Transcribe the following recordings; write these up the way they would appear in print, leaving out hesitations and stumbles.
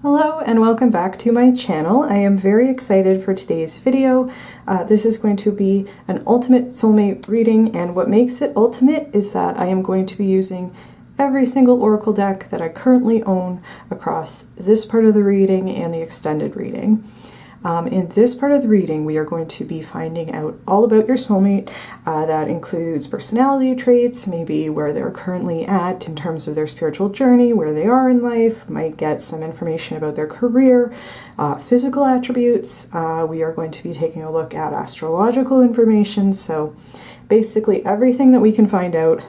Hello and welcome back to my channel. I am very excited for today's video. This is going to be an ultimate soulmate reading, and what makes it ultimate is that I am going to be using every single oracle deck that I currently own across this part of the reading and the extended reading. In this part of the reading, we are going to be finding out all about your soulmate. That includes personality traits, maybe where they're currently at in terms of their spiritual journey, where they are in life, might get some information about their career, physical attributes. We are going to be taking a look at astrological information, so basically everything that we can find out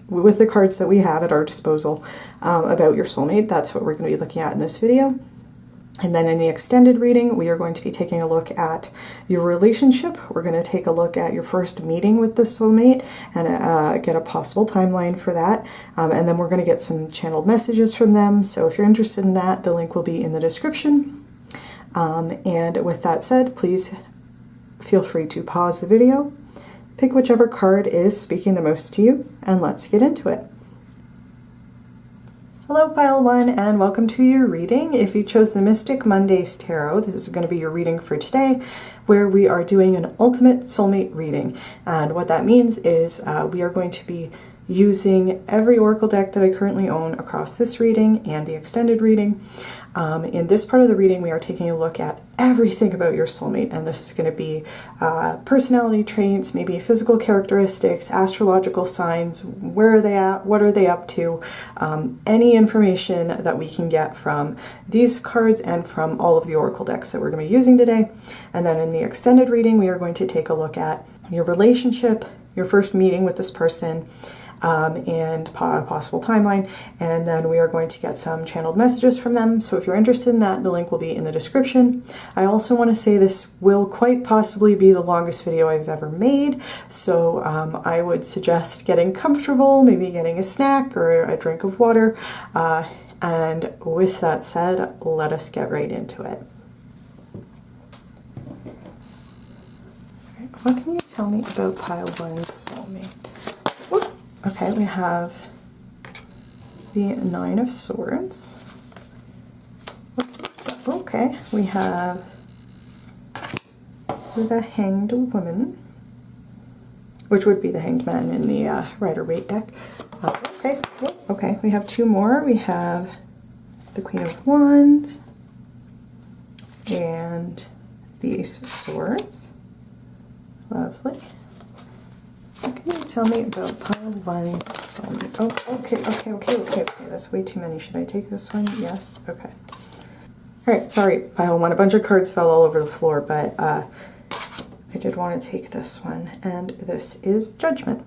with the cards that we have at our disposal about your soulmate. That's what we're going to be looking at in this video. And then in the extended reading, we are going to be taking a look at your relationship. We're going to take a look at your first meeting with the soulmate and get a possible timeline for that. And then we're going to get some channeled messages from them. So if you're interested in that, the link will be in the description. And with that said, please feel free to pause the video, pick whichever card is speaking the most to you, and let's get into it. Hello Pile 1 and welcome to your reading. If you chose the Mystic Mondays Tarot, this is going to be your reading for today, where we are doing an ultimate soulmate reading. And what that means is we are going to be using every oracle deck that I currently own across this reading and the extended reading. In this part of the reading, we are taking a look at everything about your soulmate, and this is going to be personality traits, maybe physical characteristics, astrological signs, where are they at, what are they up to, any information that we can get from these cards and from all of the oracle decks that we're going to be using today. And then in the extended reading, we are going to take a look at your relationship, your first meeting with this person, and possible timeline, and then we are going to get some channeled messages from them. So if you're interested in that, the link will be in the description. I also want to say this will quite possibly be the longest video I've ever made, so I would suggest getting comfortable, maybe getting a snack or a drink of water, and with that said, let us get right into it. What can you tell me about Pile 1's soulmate? Okay, we have the Nine of Swords. Okay, we have the Hanged Woman, which would be the Hanged Man in the Rider-Waite deck. Okay, we have two more. We have the Queen of Wands and the Ace of Swords. Lovely. What can you tell me about Pile 1's soulmate? Oh, okay. That's way too many. Should I take this one? Yes? Okay. Alright, sorry, Pile 1. A bunch of cards fell all over the floor, but I did want to take this one, and this is Judgment.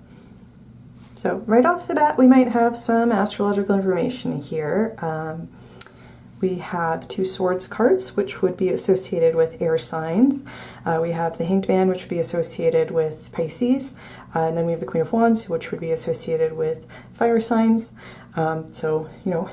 So, right off the bat, we might have some astrological information here. We have two Swords cards, which would be associated with air signs. We have the Hanged Man, which would be associated with Pisces. And then we have the Queen of Wands, which would be associated with fire signs. So, you know,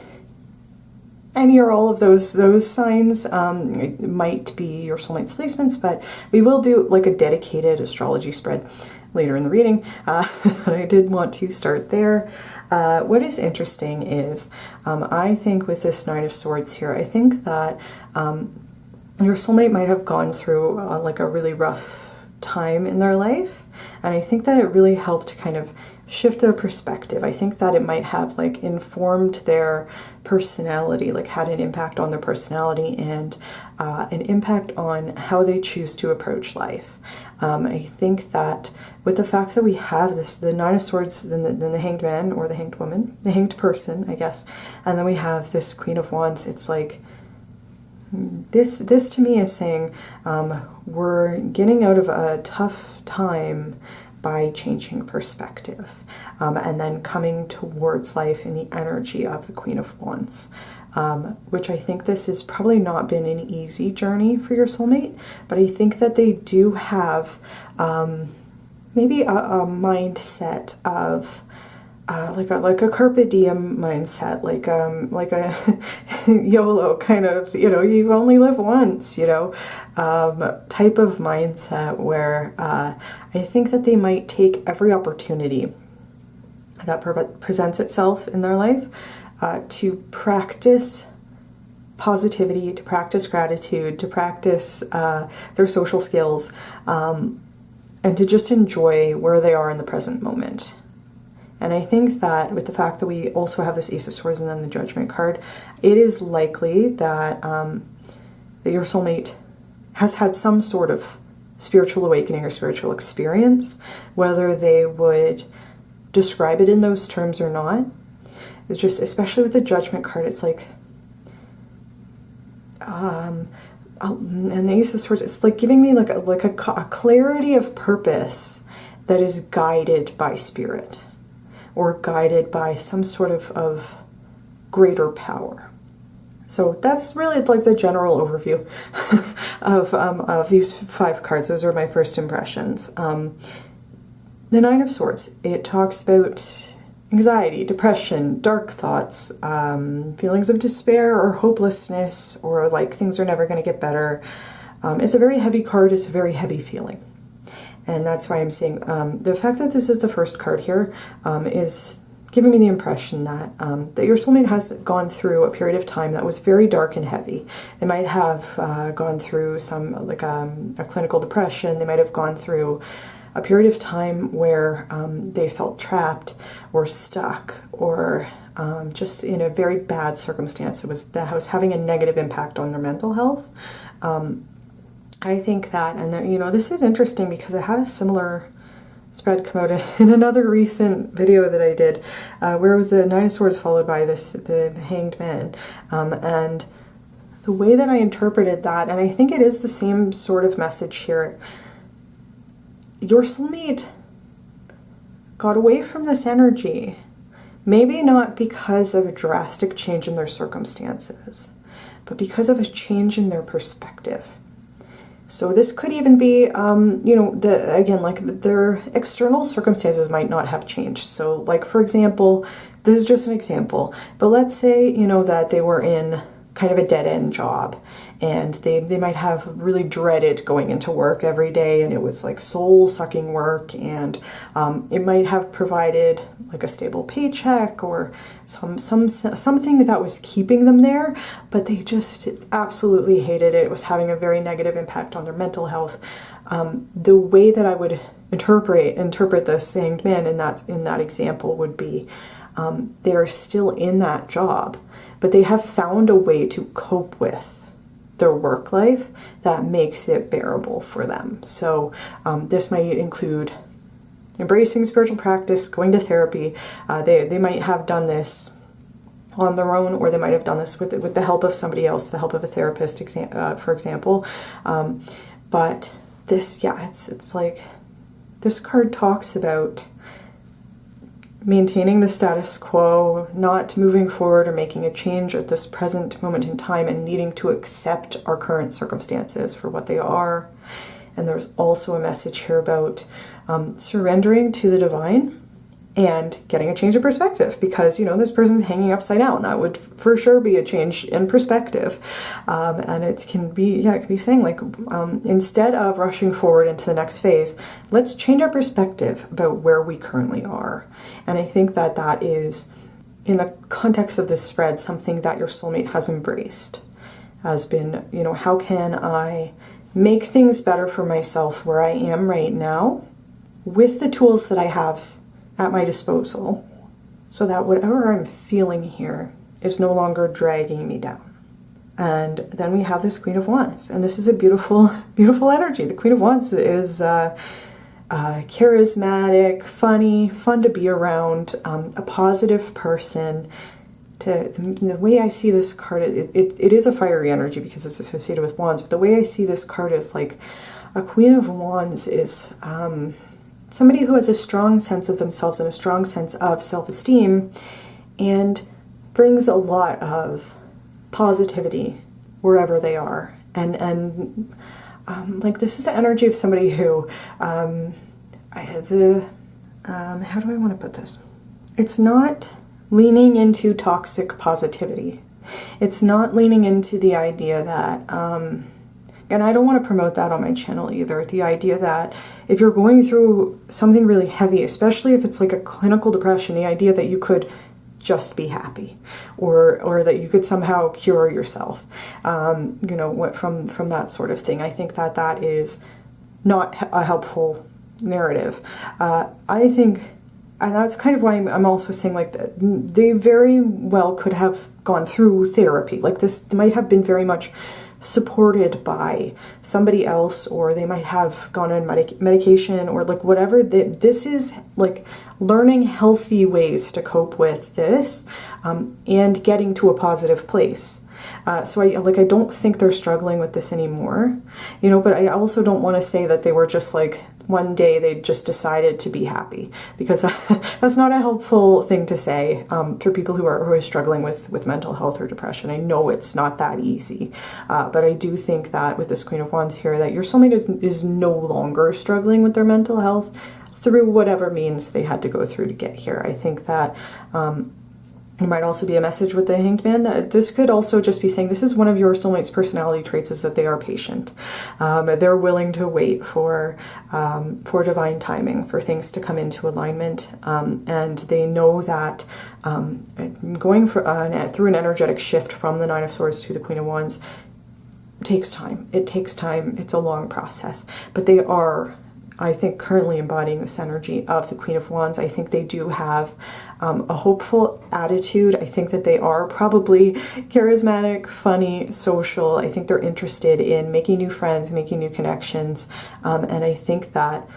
any or all of those signs might be your soulmate's placements, but we will do like a dedicated astrology spread later in the reading. But I did want to start there. What is interesting is, I think with this Nine of Swords here, I think that your soulmate might have gone through like a really rough time in their life, and I think that it really helped to kind of shift their perspective. I think that it might have like informed their personality, like had an impact on their personality and an impact on how they choose to approach life. I think that with the fact that we have this, the Nine of Swords, then the Hanged Man or the Hanged Woman, the Hanged Person, I guess, and then we have this Queen of Wands, it's like this to me is saying we're getting out of a tough time by changing perspective, and then coming towards life in the energy of the Queen of Wands, which I think this has probably not been an easy journey for your soulmate, but I think that they do have maybe a mindset of like a carpe diem mindset, like a YOLO kind of, you know, you only live once, you know, type of mindset where I think that they might take every opportunity that presents itself in their life to practice positivity, to practice gratitude, to practice their social skills, and to just enjoy where they are in the present moment. And I think that with the fact that we also have this Ace of Swords and then the Judgment card, it is likely that, that your soulmate has had some sort of spiritual awakening or spiritual experience, whether they would describe it in those terms or not. It's just, especially with the Judgment card, it's like, and the Ace of Swords, it's like giving me like a clarity of purpose that is guided by spirit, or guided by some sort of greater power. So that's really like the general overview of these 5 cards. Those are my first impressions. The Nine of Swords, it talks about anxiety, depression, dark thoughts, feelings of despair or hopelessness, or like things are never going to get better. It's a very heavy card. It's a very heavy feeling. And that's why I'm saying the fact that this is the first card here is giving me the impression that that your soulmate has gone through a period of time that was very dark and heavy. They might have gone through some like a clinical depression. They might have gone through a period of time where they felt trapped or stuck, or just in a very bad circumstance that was having a negative impact on their mental health. I think that, and you know, this is interesting because I had a similar spread come out in another recent video that I did, where it was the Nine of Swords followed by the Hanged Man, and the way that I interpreted that, and I think it is the same sort of message here. Your soulmate got away from this energy, maybe not because of a drastic change in their circumstances, but because of a change in their perspective. So this could even be, you know, again, like their external circumstances might not have changed. So like, for example, this is just an example, but let's say, you know, that they were in kind of a dead-end job, and they might have really dreaded going into work every day, and it was like soul-sucking work, and it might have provided like a stable paycheck or something that was keeping them there, but they just absolutely hated it. It was having a very negative impact on their mental health. The way that I would interpret this Hanged Man in that example would be, they're still in that job, but they have found a way to cope with their work life that makes it bearable for them. So this might include embracing spiritual practice, going to therapy. They might have done this on their own, or they might have done this with the help of somebody else, the help of a therapist, for example. But this, yeah, it's like this card talks about maintaining the status quo, not moving forward or making a change at this present moment in time, and needing to accept our current circumstances for what they are. And there's also a message here about surrendering to the divine and getting a change of perspective, because, you know, this person's hanging upside down. That would for sure be a change in perspective. And it can be saying like, instead of rushing forward into the next phase, let's change our perspective about where we currently are. And I think that that is, in the context of this spread, something that your soulmate has embraced, has been, you know, how can I make things better for myself where I am right now with the tools that I have at my disposal, so that whatever I'm feeling here is no longer dragging me down. And then we have this Queen of Wands, and this is a beautiful, beautiful energy. The Queen of Wands is charismatic, funny, fun to be around, a positive person. The way I see this card, it is a fiery energy because it's associated with wands, but the way I see this card is like a Queen of Wands is somebody who has a strong sense of themselves and a strong sense of self-esteem, and brings a lot of positivity wherever they are. And like, this is the energy of somebody who, how do I want to put this? It's not leaning into toxic positivity. It's not leaning into the idea that, and I don't want to promote that on my channel either, the idea that if you're going through something really heavy, especially if it's like a clinical depression, the idea that you could just be happy, or that you could somehow cure yourself, you know, from that sort of thing. I think that that is not a helpful narrative. I think, and that's kind of why I'm also saying, like, they very well could have gone through therapy. Like, this might have been very much supported by somebody else, or they might have gone on medication, or like whatever. This is like learning healthy ways to cope with this, and getting to a positive place. So I don't think they're struggling with this anymore, you know, but I also don't want to say that they were just like, one day they just decided to be happy, because that's not a helpful thing to say for people who are struggling with mental health or depression. I know it's not that easy, but I do think that with this Queen of Wands here, that your soulmate is no longer struggling with their mental health through whatever means they had to go through to get here. I think that there might also be a message with the Hanged Man that this could also just be saying this is one of your soulmate's personality traits, is that they are patient. They're willing to wait for divine timing, for things to come into alignment, and they know that going through an energetic shift from the Nine of Swords to the Queen of Wands takes time. It takes time. It's a long process, but they are, I think, currently embodying this energy of the Queen of Wands. I think they do have a hopeful attitude. I think that they are probably charismatic, funny, social. I think they're interested in making new friends, making new connections. And I think that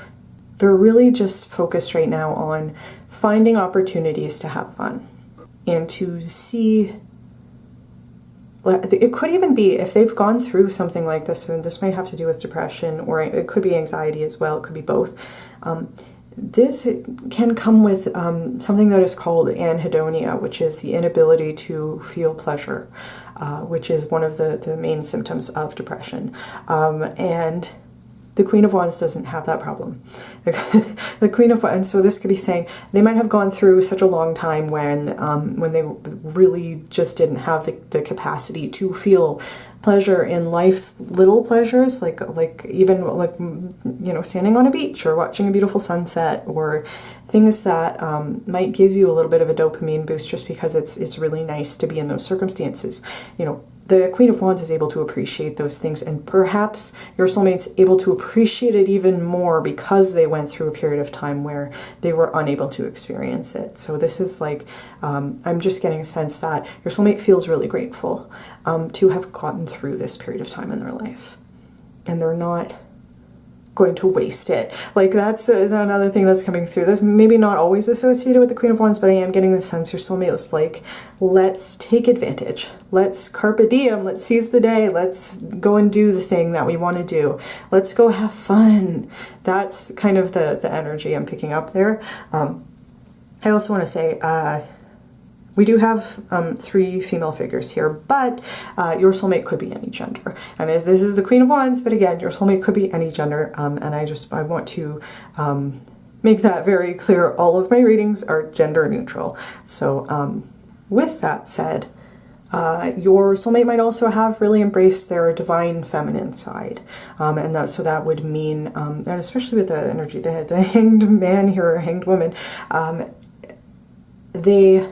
they're really just focused right now on finding opportunities to have fun and to see. It could even be, if they've gone through something like this, and this might have to do with depression, or it could be anxiety as well, it could be both. This can come with something that is called anhedonia, which is the inability to feel pleasure, which is one of the main symptoms of depression. And the Queen of Wands doesn't have that problem. The Queen of Wands, so this could be saying they might have gone through such a long time when they really just didn't have the capacity to feel pleasure in life's little pleasures, like even like, you know, standing on a beach or watching a beautiful sunset, or things that might give you a little bit of a dopamine boost just because it's really nice to be in those circumstances. You know, the Queen of Wands is able to appreciate those things, and perhaps your soulmate's able to appreciate it even more because they went through a period of time where they were unable to experience it. So this is like, I'm just getting a sense that your soulmate feels really grateful to have gotten through this period of time in their life. And they're not going to waste it. Like, that's another thing that's coming through. That's maybe not always associated with the Queen of Wands, but I am getting the sense your soulmate is like, let's take advantage. Let's carpe diem. Let's seize the day. Let's go and do the thing that we want to do. Let's go have fun. That's kind of the energy I'm picking up there. I also want to say, we do have 3 female figures here, but your soulmate could be any gender. And this is the Queen of Wands, but again, your soulmate could be any gender. And I want to make that very clear. All of my readings are gender neutral. So with that said, your soulmate might also have really embraced their divine feminine side. And that would mean, and especially with the energy, the hanged man here, or hanged woman, they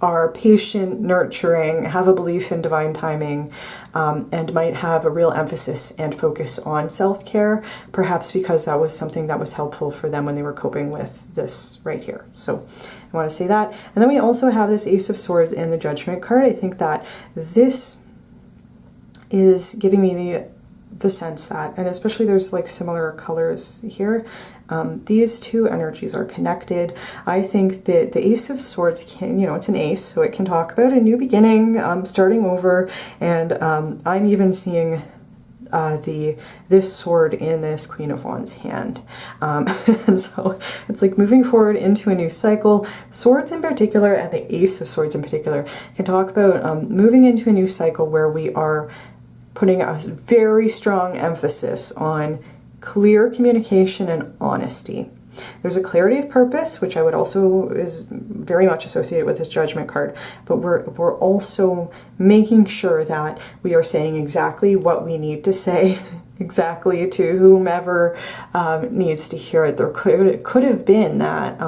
are patient, nurturing, have a belief in divine timing, and might have a real emphasis and focus on self-care, perhaps because that was something that was helpful for them when they were coping with this right here. So I want to say that. And then we also have this Ace of Swords and the Judgment card. I think that this is giving me the sense that, and especially there's like similar colors here, these two energies are connected. I think that the Ace of Swords can, you know, it's an ace, so it can talk about a new beginning, starting over, and I'm even seeing this sword in this Queen of Wands hand. And so it's like moving forward into a new cycle. Swords in particular, and the Ace of Swords in particular, can talk about moving into a new cycle where we are putting a very strong emphasis on clear communication and honesty. There's a clarity of purpose, which I would also is very much associated with this Judgment card, but we're also making sure that we are saying exactly what we need to say, exactly to whomever needs to hear it. It could have been that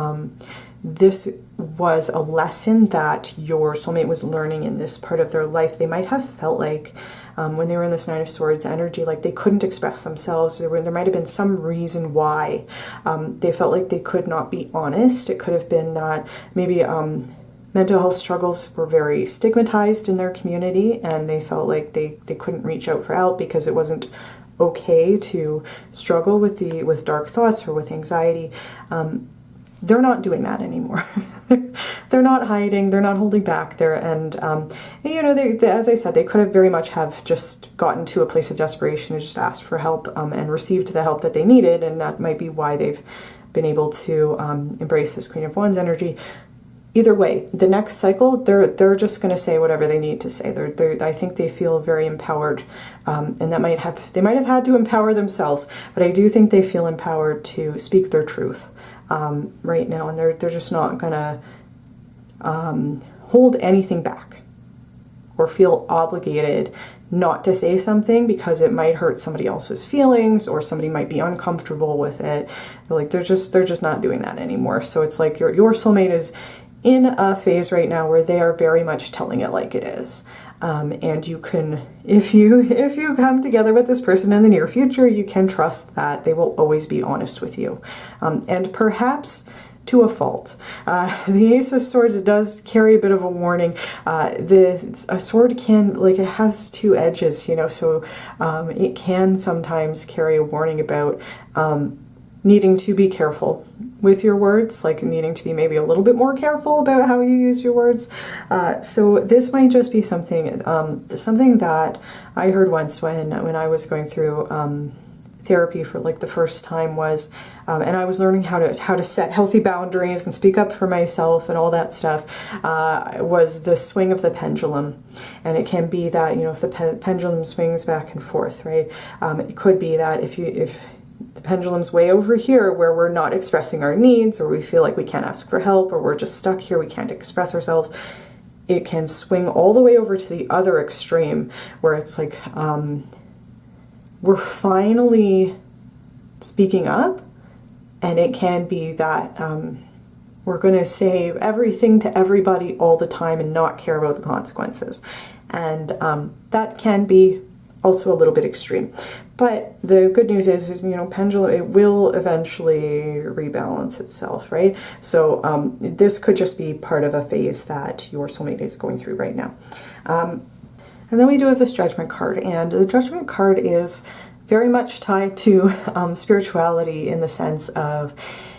this was a lesson that your soulmate was learning in this part of their life. They might have felt like when they were in this Nine of Swords energy, like they couldn't express themselves. There might have been some reason why they felt like they could not be honest. It could have been that maybe mental health struggles were very stigmatized in their community, and they felt like they couldn't reach out for help because it wasn't okay to struggle with dark thoughts or with anxiety. They're not doing that anymore. They're not hiding. They're not holding back there. And, you know, as I said, they could have very much have just gotten to a place of desperation and just asked for help and received the help that they needed. And that might be why they've been able to embrace this Queen of Wands energy. Either way, the next cycle, they're just going to say whatever they need to say. I think they feel very empowered, and they might have had to empower themselves, but I do think they feel empowered to speak their truth right now, and they're just not going to hold anything back or feel obligated not to say something because it might hurt somebody else's feelings or somebody might be uncomfortable with it. Like they're just not doing that anymore. So it's like your soulmate is in a phase right now where they are very much telling it like it is. And you can, if you come together with this person in the near future, you can trust that they will always be honest with you. And perhaps to a fault. The Ace of Swords does carry a bit of a warning. A sword can, like, it has two edges, you know, so it can sometimes carry a warning about needing to be careful with your words, like needing to be maybe a little bit more careful about how you use your words. So this might just be something that I heard once when I was going through therapy for like the first time was, and I was learning how to set healthy boundaries and speak up for myself and all that stuff, was the swing of the pendulum. And it can be that, you know, if the pendulum swings back and forth, right? It could be that if the pendulum's way over here where we're not expressing our needs, or we feel like we can't ask for help, or we're just stuck here, we can't express ourselves, it can swing all the way over to the other extreme where it's like we're finally speaking up, and it can be that we're going to say everything to everybody all the time and not care about the consequences. And that can be also a little bit extreme. But the good news is, you know, pendulum, it will eventually rebalance itself, right? So this could just be part of a phase that your soulmate is going through right now. And then we do have this Judgment card, and the Judgment card is very much tied to spirituality in the sense of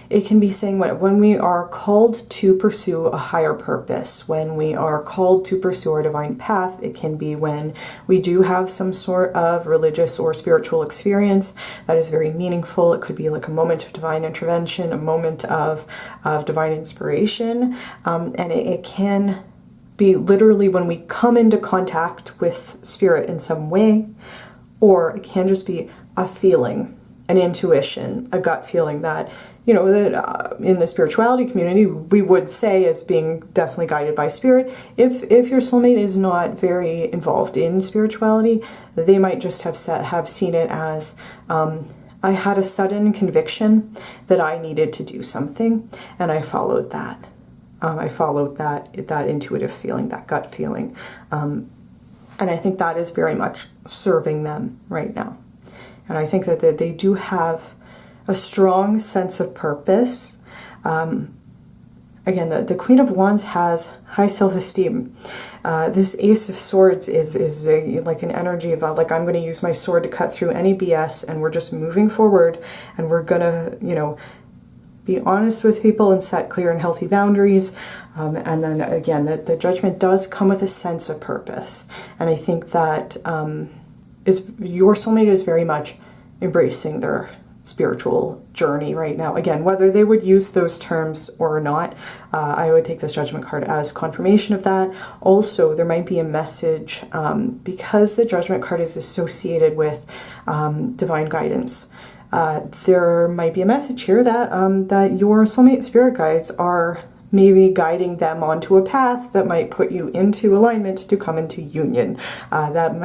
it can be saying when we are called to pursue a higher purpose, when we are called to pursue our divine path. It can be when we do have some sort of religious or spiritual experience that is very meaningful. It could be like a moment of divine intervention, a moment of divine inspiration, and it can be literally when we come into contact with spirit in some way, or it can just be a feeling, an intuition, a gut feeling that, you know, that in the spirituality community we would say as being definitely guided by spirit. If your soulmate is not very involved in spirituality, they might just have seen it as I had a sudden conviction that I needed to do something, and I followed that. I followed that intuitive feeling, that gut feeling, and I think that is very much serving them right now. And I think that they do have a strong sense of purpose. Again, the Queen of Wands has high self-esteem. This Ace of Swords is like an energy of like, I'm going to use my sword to cut through any BS, and we're just moving forward, and we're going to, you know, be honest with people and set clear and healthy boundaries. And then again, the Judgment does come with a sense of purpose. And I think that your soulmate is very much embracing their spiritual journey right now. Again, whether they would use those terms or not, I would take this Judgment card as confirmation of that. Also, there might be a message, because the Judgment card is associated with divine guidance. There might be a message here that that your soulmate spirit guides are maybe guiding them onto a path that might put you into alignment to come into union. That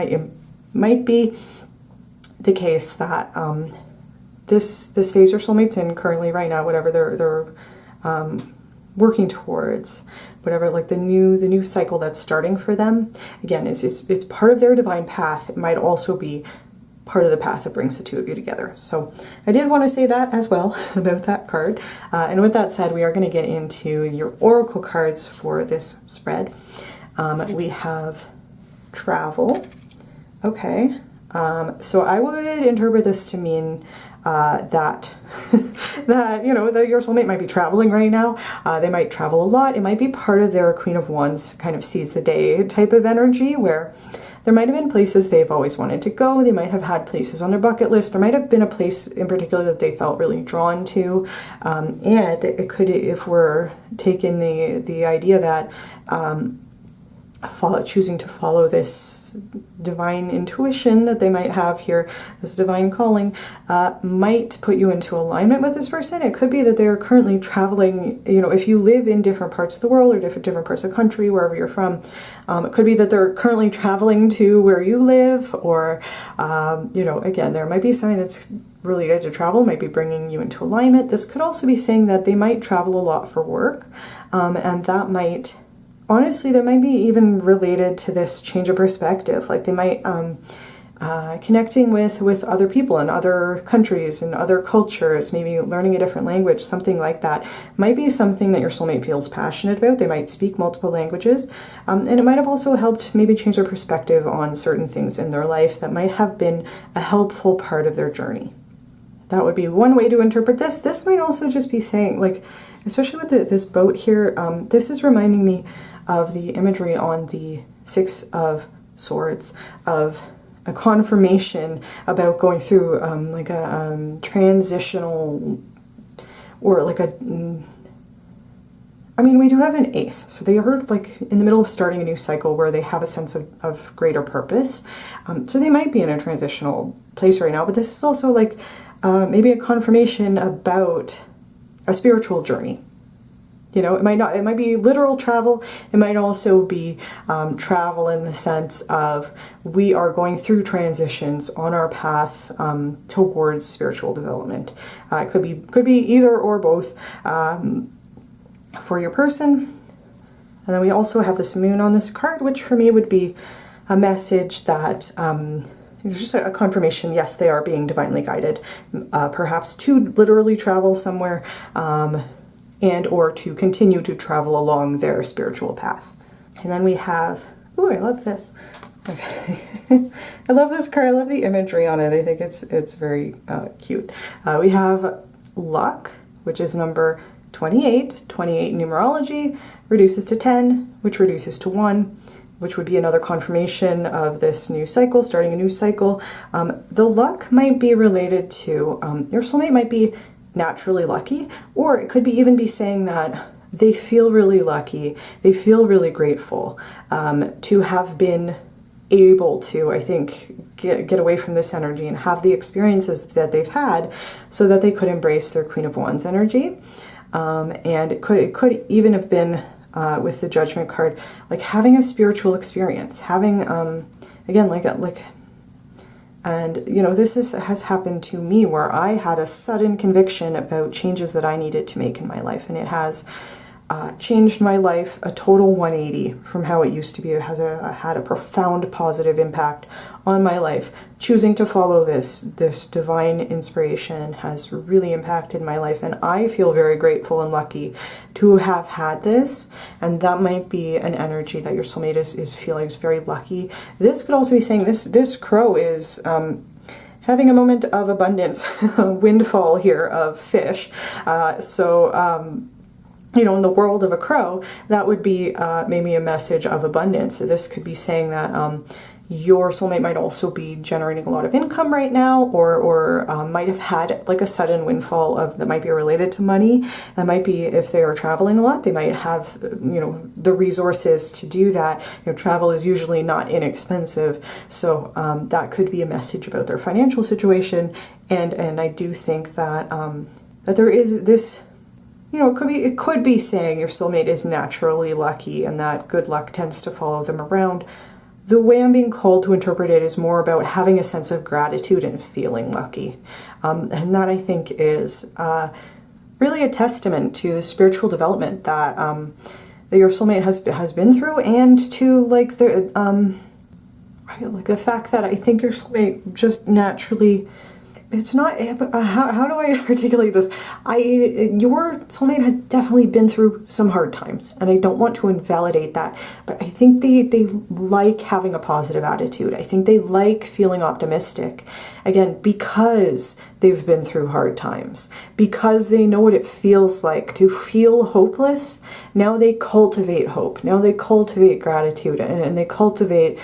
might be the case that this phase your soulmate's in currently right now, whatever their working towards, whatever, like the new cycle that's starting for them. Again, it's part of their divine path. It might also be part of the path that brings the two of you together. So I did want to say that as well about that card. And with that said, we are going to get into your oracle cards for this spread. We have travel. Okay. So I would interpret this to mean that that, you know, that your soulmate might be traveling right now. They might travel a lot. It might be part of their Queen of Wands kind of seize the day type of energy, where there might have been places they've always wanted to go. They might have had places on their bucket list. There might have been a place in particular that they felt really drawn to. And it could, if we're taking the idea that choosing to follow this divine intuition that they might have here, this divine calling, might put you into alignment with this person. It could be that they're currently traveling, you know, if you live in different parts of the world or different parts of the country, wherever you're from, it could be that they're currently traveling to where you live, or, you know, again, there might be something that's related to travel, might be bringing you into alignment. This could also be saying that they might travel a lot for work, and that might, honestly, that might be even related to this change of perspective. Like they might, connecting with other people in other countries and other cultures, maybe learning a different language, something like that, might be something that your soulmate feels passionate about. They might speak multiple languages, and it might have also helped maybe change their perspective on certain things in their life that might have been a helpful part of their journey. That would be one way to interpret this. This might also just be saying, like, especially with this boat here, this is reminding me of the imagery on the Six of Swords, of a confirmation about going through like a transitional, or like a, I mean, we do have an ace, so they are like in the middle of starting a new cycle where they have a sense of greater purpose. So they might be in a transitional place right now, but this is also like maybe a confirmation about a spiritual journey. You know, it might be literal travel. It might also be travel in the sense of we are going through transitions on our path towards spiritual development. It could be either or both for your person. And then we also have this moon on this card, which for me would be a message that it's just a confirmation, yes, they are being divinely guided, perhaps to literally travel somewhere, and or to continue to travel along their spiritual path. And then we have, ooh, I love this. Okay. I love this card. I love the imagery on it. I think it's very cute. We have luck, which is number 28. 28 in numerology reduces to 10, which reduces to 1, which would be another confirmation of this new cycle, starting a new cycle. The luck might be related to, your soulmate might be naturally lucky, or it could be even be saying that they feel really lucky, they feel really grateful to have been able to, I think, get away from this energy and have the experiences that they've had so that they could embrace their Queen of Wands energy. And it could even have been with the Judgment card, like having a spiritual experience, having again, like and, you know, this has happened to me where I had a sudden conviction about changes that I needed to make in my life. And it has changed my life a total 180 from how it used to be. It has had a profound positive impact on my life. Choosing to follow this divine inspiration has really impacted my life. And I feel very grateful and lucky to have had this. And that might be an energy that your soulmate is feeling is very lucky. This could also be saying this crow is having a moment of abundance, windfall here of fish. You know, in the world of a crow, that would be maybe a message of abundance. So this could be saying that your soulmate might also be generating a lot of income right now, or might have had like a sudden windfall that might be related to money. That might be if they are traveling a lot, they might have, you know, the resources to do that. You know, travel is usually not inexpensive. So that could be a message about their financial situation. And I do think that, that there is this, you know, it could be saying your soulmate is naturally lucky and that good luck tends to follow them around. The way I'm being called to interpret it is more about having a sense of gratitude and feeling lucky. And that, I think, is really a testament to the spiritual development that that your soulmate has been through, and to like the fact that I think your soulmate just naturally, it's not, how do I articulate this? Your soulmate has definitely been through some hard times, and I don't want to invalidate that, but I think they like having a positive attitude. I think they like feeling optimistic, again, because they've been through hard times, because they know what it feels like to feel hopeless. Now they cultivate hope. Now they cultivate gratitude, and they cultivate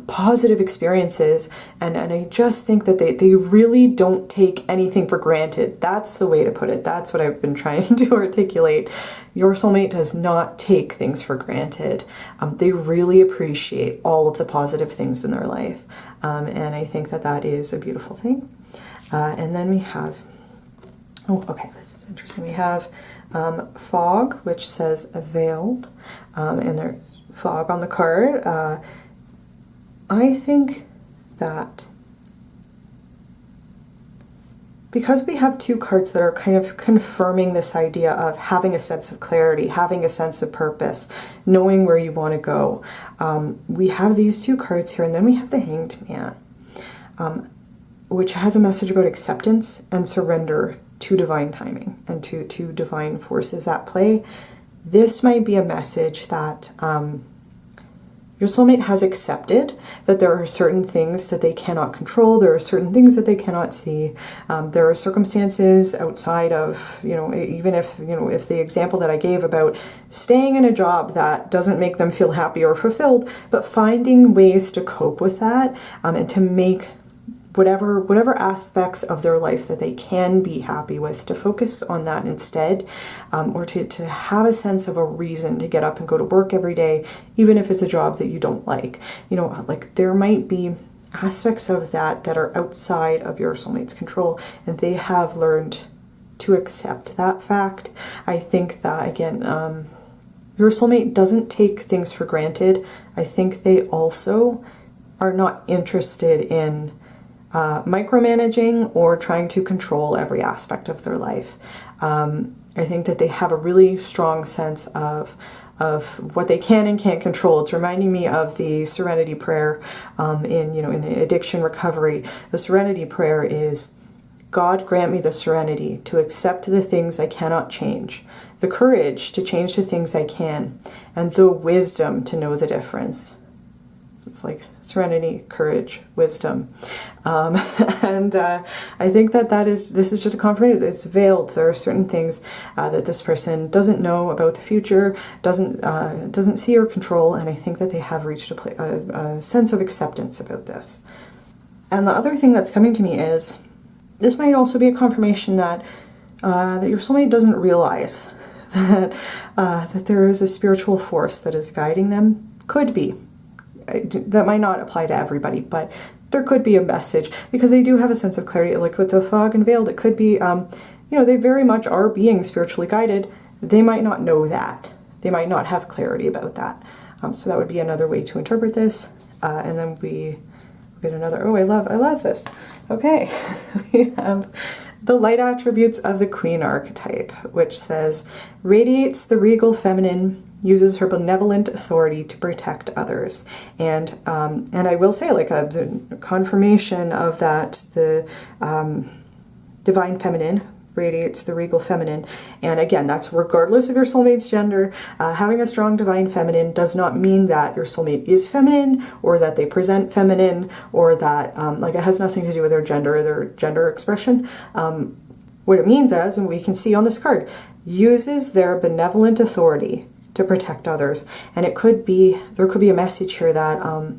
positive experiences. And I just think that they really don't take anything for granted. That's the way to put it. That's what I've been trying to articulate. Your soulmate does not take things for granted. They really appreciate all of the positive things in their life. And I think that that is a beautiful thing. And then we have, oh, okay, this is interesting. We have fog, which says veiled, and there's fog on the card. I think that because we have two cards that are kind of confirming this idea of having a sense of clarity, having a sense of purpose, knowing where you want to go, we have these two cards here, and then we have the Hanged Man, which has a message about acceptance and surrender to divine timing and to divine forces at play. This might be a message that your soulmate has accepted that there are certain things that they cannot control. There are certain things that they cannot see. There are circumstances outside of, even if, if the example that I gave about staying in a job that doesn't make them feel happy or fulfilled, but finding ways to cope with that, and to make whatever aspects of their life that they can be happy with, to focus on that instead, or to have a sense of a reason to get up and go to work every day, even if it's a job that you don't like. Like there might be aspects of that that are outside of your soulmate's control, and they have learned to accept that fact. I think that, again, your soulmate doesn't take things for granted. I think they also are not interested in micromanaging or trying to control every aspect of their life. I think that they have a really strong sense of what they can and can't control. It's reminding me of the Serenity Prayer in addiction recovery. The Serenity Prayer is, God grant me the serenity to accept the things I cannot change, the courage to change the things I can, and the wisdom to know the difference. So it's like serenity, courage, wisdom. And I think that this is just a confirmation. It's veiled. There are certain things that this person doesn't know about the future, doesn't see or control, and I think that they have reached a sense of acceptance about this. And the other thing that's coming to me is, this might also be a confirmation that your soulmate doesn't realize that there is a spiritual force that is guiding them. Could be. That might not apply to everybody, but there could be a message, because they do have a sense of clarity. Like with the fog and veiled, it could be, they very much are being spiritually guided. They might not know that. They might not have clarity about that. So that would be another way to interpret this. And then we get another, I love this. Okay, we have the light attributes of the Queen archetype, which says, radiates the regal feminine, uses her benevolent authority to protect others. And I will say, like, the confirmation of that, the divine feminine radiates the regal feminine. And again, that's regardless of your soulmate's gender. Having a strong divine feminine does not mean that your soulmate is feminine, or that they present feminine, or that, it has nothing to do with their gender expression. What it means is, and we can see on this card, uses their benevolent authority to protect others. And there could be a message here that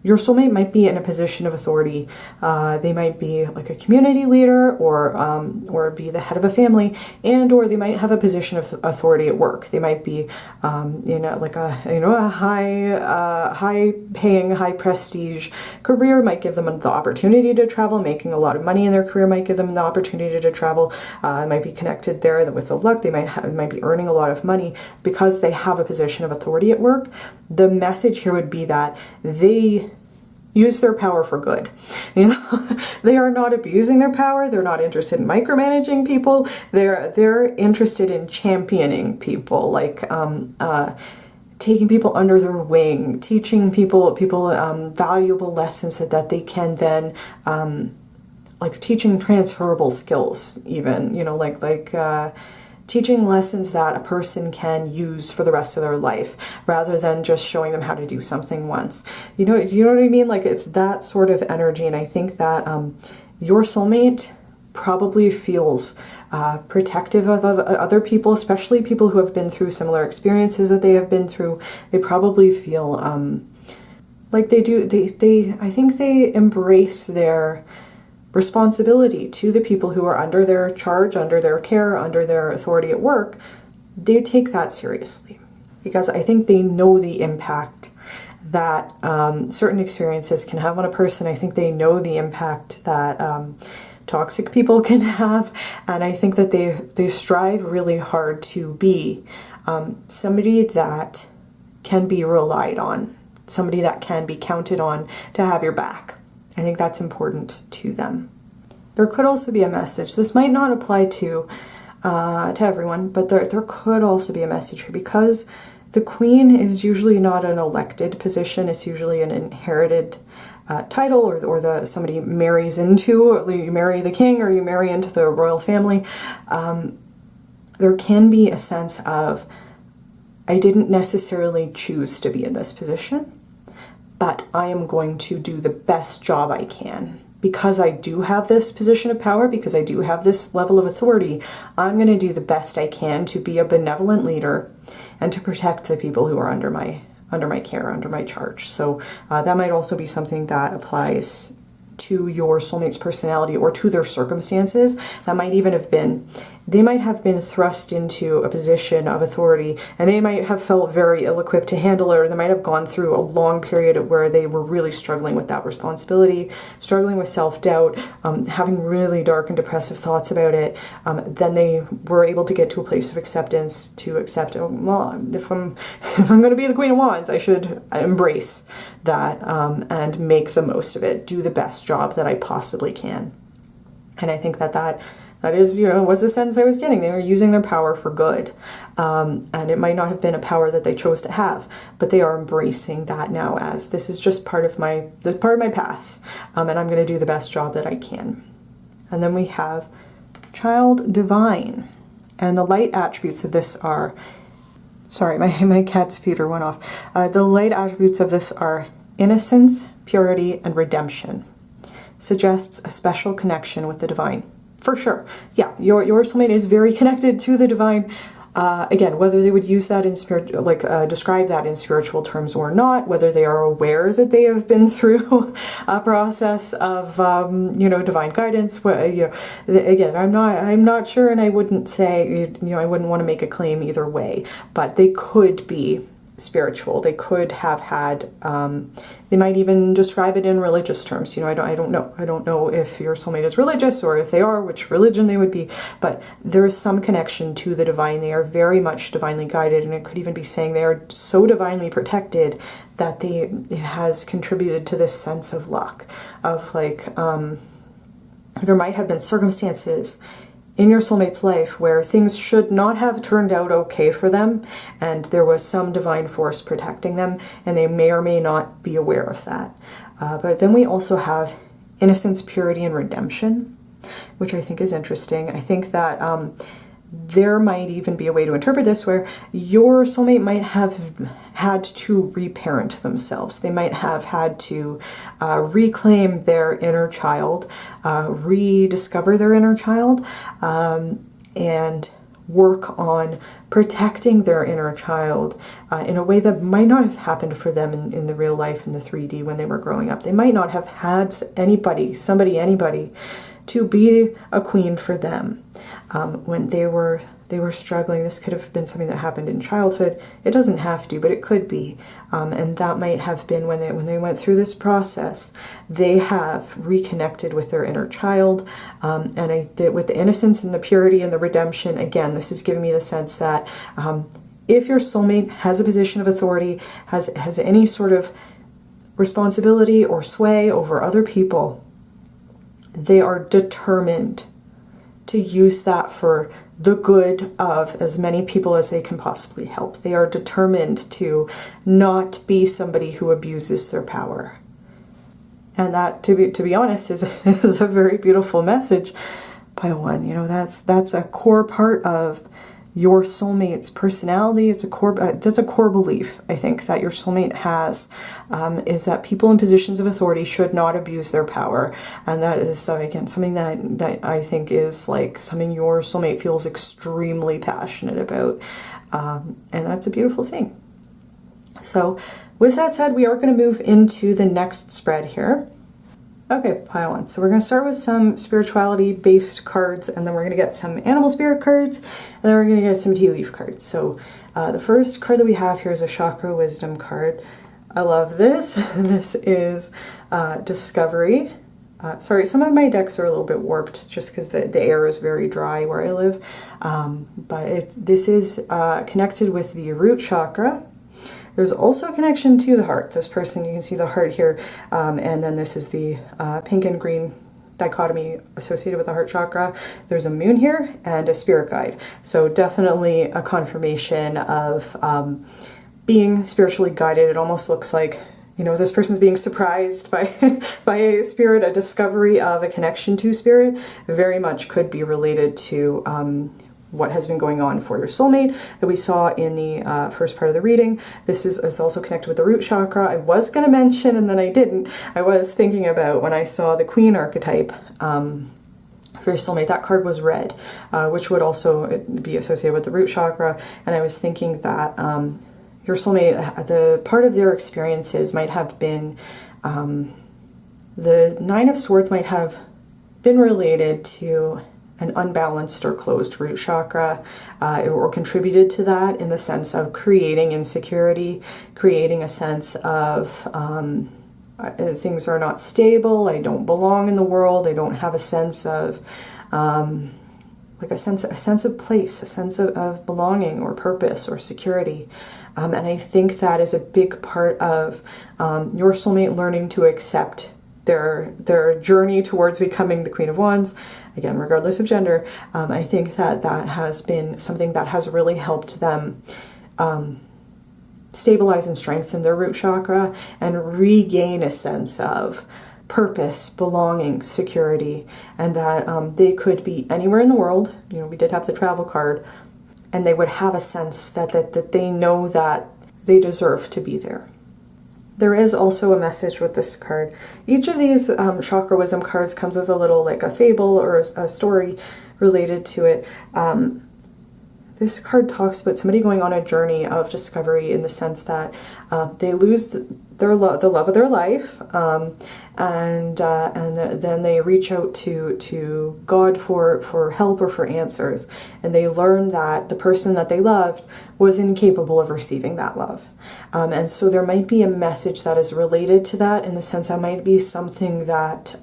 your soulmate might be in a position of authority. They might be like a community leader, or be the head of a family, or they might have a position of authority at work. They might be a high paying, high prestige career. Might give them the opportunity to travel. Making a lot of money in their career might give them the opportunity to travel. It might be connected there with the luck. They might be earning a lot of money because they have a position of authority at work. The message here would be that they use their power for good. You know, they are not abusing their power. They're not interested in micromanaging people. They're interested in championing people, like taking people under their wing, teaching people valuable lessons that they can then like teaching transferable skills, even, you know, like teaching lessons that a person can use for the rest of their life, rather than just showing them how to do something once. You know what I mean? Like, it's that sort of energy, and I think that your soulmate probably feels protective of other people, especially people who have been through similar experiences that they have been through. They probably feel like they do. I think they embrace their responsibility to the people who are under their charge, under their care, under their authority at work. They take that seriously, because I think they know the impact that certain experiences can have on a person. I think they know the impact that toxic people can have, and I think that they strive really hard to be somebody that can be relied on, somebody that can be counted on to have your back. I think that's important to them. There could also be a message. This might not apply to everyone, but there could also be a message here, because the Queen is usually not an elected position. It's usually an inherited title, or somebody marries into. You marry the king, or you marry into the royal family. There can be a sense of, I didn't necessarily choose to be in this position, but I am going to do the best job I can. Because I do have this position of power, because I do have this level of authority, I'm going to do the best I can to be a benevolent leader and to protect the people who are under my care, under my charge. So that might also be something that applies to your soulmate's personality or to their circumstances. That might even have been, they might have been thrust into a position of authority, and they might have felt very ill-equipped to handle it, or they might have gone through a long period where they were really struggling with that responsibility, struggling with self-doubt, having really dark and depressive thoughts about it. Then they were able to get to a place of acceptance, to accept, oh, well, if I'm going to be the Queen of Wands, I should embrace that and make the most of it, do the best job that I possibly can. And I think that is, you know, was the sense I was getting. They were using their power for good. And it might not have been a power that they chose to have, but they are embracing that now as, this is just part of my path. And I'm going to do the best job that I can. And then we have Child Divine. And the light attributes of this are, sorry, my cat's feeder went off. The light attributes of this are innocence, purity, and redemption. Suggests a special connection with the divine. For sure. Yeah, your soulmate is very connected to the divine. Again, whether they would use that in describe that in spiritual terms or not, whether they are aware that they have been through a process of, divine guidance. Again, I'm not sure, and I wouldn't say, I wouldn't want to make a claim either way, but they could be spiritual. They could have had, they might even describe it in religious terms. I don't know. I don't know if your soulmate is religious, or if they are, which religion they would be, but there is some connection to the divine. They are very much divinely guided, and it could even be saying they are so divinely protected that it has contributed to this sense of luck, of there might have been circumstances in your soulmate's life where things should not have turned out okay for them, and there was some divine force protecting them, and they may or may not be aware of that. But then we also have innocence, purity, and redemption, which I think is interesting. I think that there might even be a way to interpret this where your soulmate might have had to reparent themselves. They might have had to reclaim their inner child, rediscover their inner child, and work on protecting their inner child in a way that might not have happened for them in the real life, in the 3D when they were growing up. They might not have had anybody to be a queen for them when they were struggling. This could have been something that happened in childhood. It doesn't have to, but it could be. And that might have been when they went through this process, they have reconnected with their inner child. With the innocence and the purity and the redemption, again, this is giving me the sense that if your soulmate has a position of authority, has any sort of responsibility or sway over other people, they are determined to use that for the good of as many people as they can possibly help. They are determined to not be somebody who abuses their power. And that, to be honest, is a very beautiful message. Pile 1, you know, that's a core part of your soulmate's personality. It's that's a core belief, I think, that your soulmate has, is that people in positions of authority should not abuse their power. And that is, again, something that I think is like something your soulmate feels extremely passionate about. And that's a beautiful thing. So with that said, we are going to move into the next spread here. Okay, pile 1. So we're going to start with some spirituality-based cards, and then we're going to get some animal spirit cards, and then we're going to get some tea leaf cards. So the first card that we have here is a Chakra Wisdom card. I love this. This is Discovery. Sorry, some of my decks are a little bit warped just because the air is very dry where I live. But this is connected with the root chakra. There's also a connection to the heart. This person, you can see the heart here, and then this is the pink and green dichotomy associated with the heart chakra. There's a moon here and a spirit guide. So definitely a confirmation of being spiritually guided. It almost looks like, you know, this person's being surprised by by a spirit, a discovery of a connection to spirit. Very much could be related to what has been going on for your soulmate that we saw in the first part of the reading. This is also connected with the root chakra. I was going to mention, and then I didn't. I was thinking about when I saw the Queen archetype for your soulmate, that card was red, which would also be associated with the root chakra. And I was thinking that your soulmate, the part of their experiences might have been, the Nine of Swords might have been related to an unbalanced or closed root chakra, or contributed to that in the sense of creating insecurity, creating a sense of things are not stable, I don't belong in the world, I don't have a sense of like a sense of place, a sense of belonging or purpose or security. And I think that is a big part of your soulmate learning to accept their journey towards becoming the Queen of Wands, again, regardless of gender. I think that has been something that has really helped them stabilize and strengthen their root chakra and regain a sense of purpose, belonging, security, and that they could be anywhere in the world. You know, we did have the travel card, and they would have a sense that they know that they deserve to be there. There is also a message with this card. Each of these Chakra Wisdom cards comes with a little, like a fable or a story related to it. This card talks about somebody going on a journey of discovery in the sense that they lose the love of their life, and then they reach out to God for help or for answers, and they learn that the person that they loved was incapable of receiving that love. And so there might be a message that is related to that, in the sense that might be something that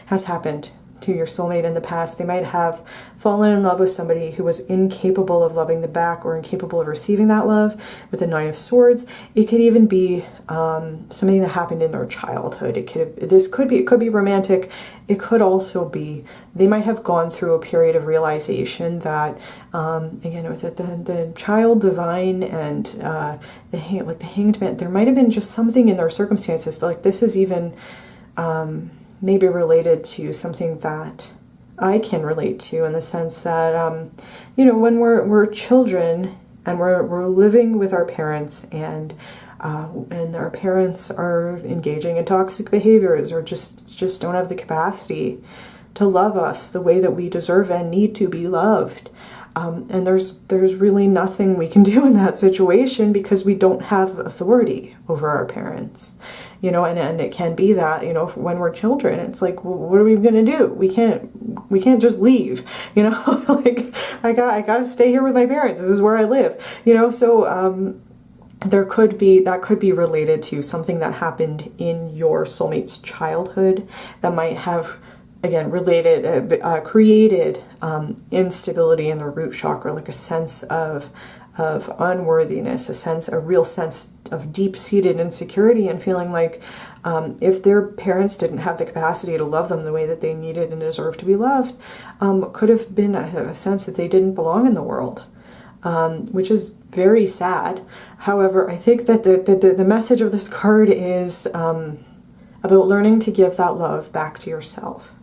has happened to your soulmate in the past. They might have fallen in love with somebody who was incapable of loving them back or incapable of receiving that love with the Nine of Swords. It could even be something that happened in their childhood. It could be romantic. It could also be they might have gone through a period of realization that again, with the child divine and the hanged man, there might have been just something in their circumstances, like this is even maybe related to something that I can relate to, in the sense that, you know, when we're children and we're living with our parents, and our parents are engaging in toxic behaviors, or just don't have the capacity to love us the way that we deserve and need to be loved. And there's really nothing we can do in that situation, because we don't have authority over our parents, you know, and it can be that, you know, when we're children, it's like, well, what are we going to do? We can't just leave, you know, like I got to stay here with my parents. This is where I live, you know, so, that could be related to something that happened in your soulmate's childhood that might have, again, created instability in the root chakra, like a sense of of unworthiness, a real sense of deep-seated insecurity, and feeling like if their parents didn't have the capacity to love them the way that they needed and deserved to be loved, could have been a sense that they didn't belong in the world, which is very sad. However, I think that the message of this card is about learning to give that love back to yourself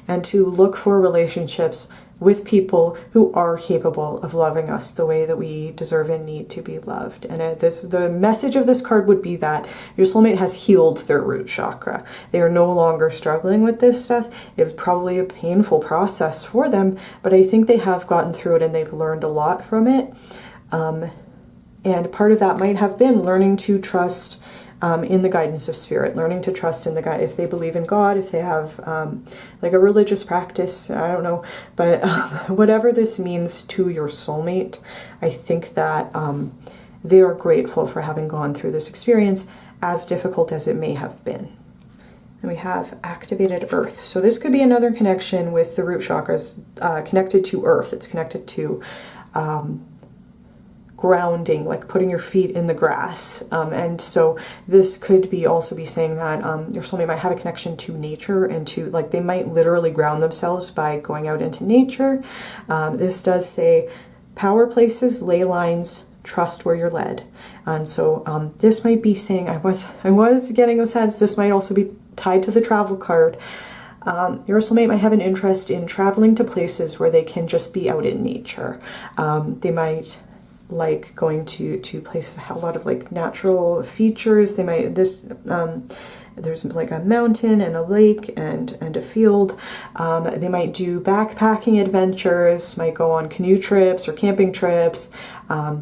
and to look for relationships with people who are capable of loving us the way that we deserve and need to be loved. And the message of this card would be that your soulmate has healed their root chakra. They are no longer struggling with this stuff. It was probably a painful process for them, but I think they have gotten through it and they've learned a lot from it. And part of that might have been learning to trust in the guidance of spirit, learning to trust in the guide. If they believe in God, if they have like a religious practice, I don't know, but whatever this means to your soulmate, I think that they are grateful for having gone through this experience, as difficult as it may have been. And we have activated earth. So this could be another connection with the root chakras, connected to earth. It's connected to grounding, like putting your feet in the grass. And so this could be also be saying that your soulmate might have a connection to nature, and to, like, they might literally ground themselves by going out into nature. This does say power places, ley lines, trust where you're led. And so this might be saying, I was getting the sense this might also be tied to the travel card. Your soulmate might have an interest in traveling to places where they can just be out in nature. They might like going to places that have a lot of like natural features. They might, there's like a mountain and a lake and a field. They might do backpacking adventures, might go on canoe trips or camping trips.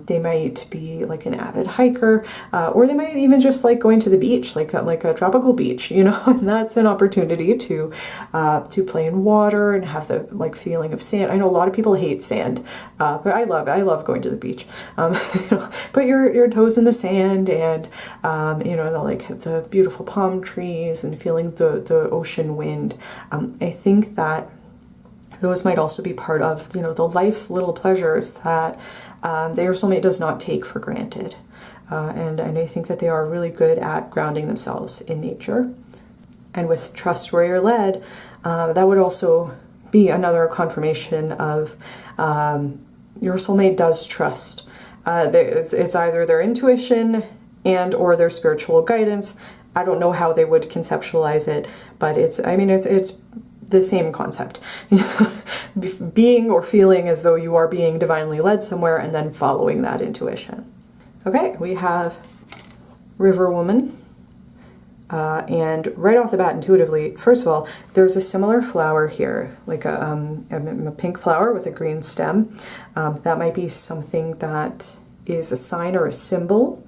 They might be like an avid hiker, or they might even just like going to the beach, like a tropical beach, you know. And that's an opportunity to play in water and have the like feeling of sand. I know a lot of people hate sand, but I love going to the beach. You know, put your toes in the sand, and you know, the beautiful palm trees and feeling the ocean wind. I think that those might also be part of, you know, the life's little pleasures that your soulmate does not take for granted. And I think that they are really good at grounding themselves in nature. And with trust where you're led, that would also be another confirmation of your soulmate does trust. It's either their intuition and or their spiritual guidance. I don't know how they would conceptualize it, but it's the same concept. Being or feeling as though you are being divinely led somewhere and then following that intuition. Okay, we have River Woman. And right off the bat, intuitively, first of all, there's a similar flower here, like a pink flower with a green stem. That might be something that is a sign or a symbol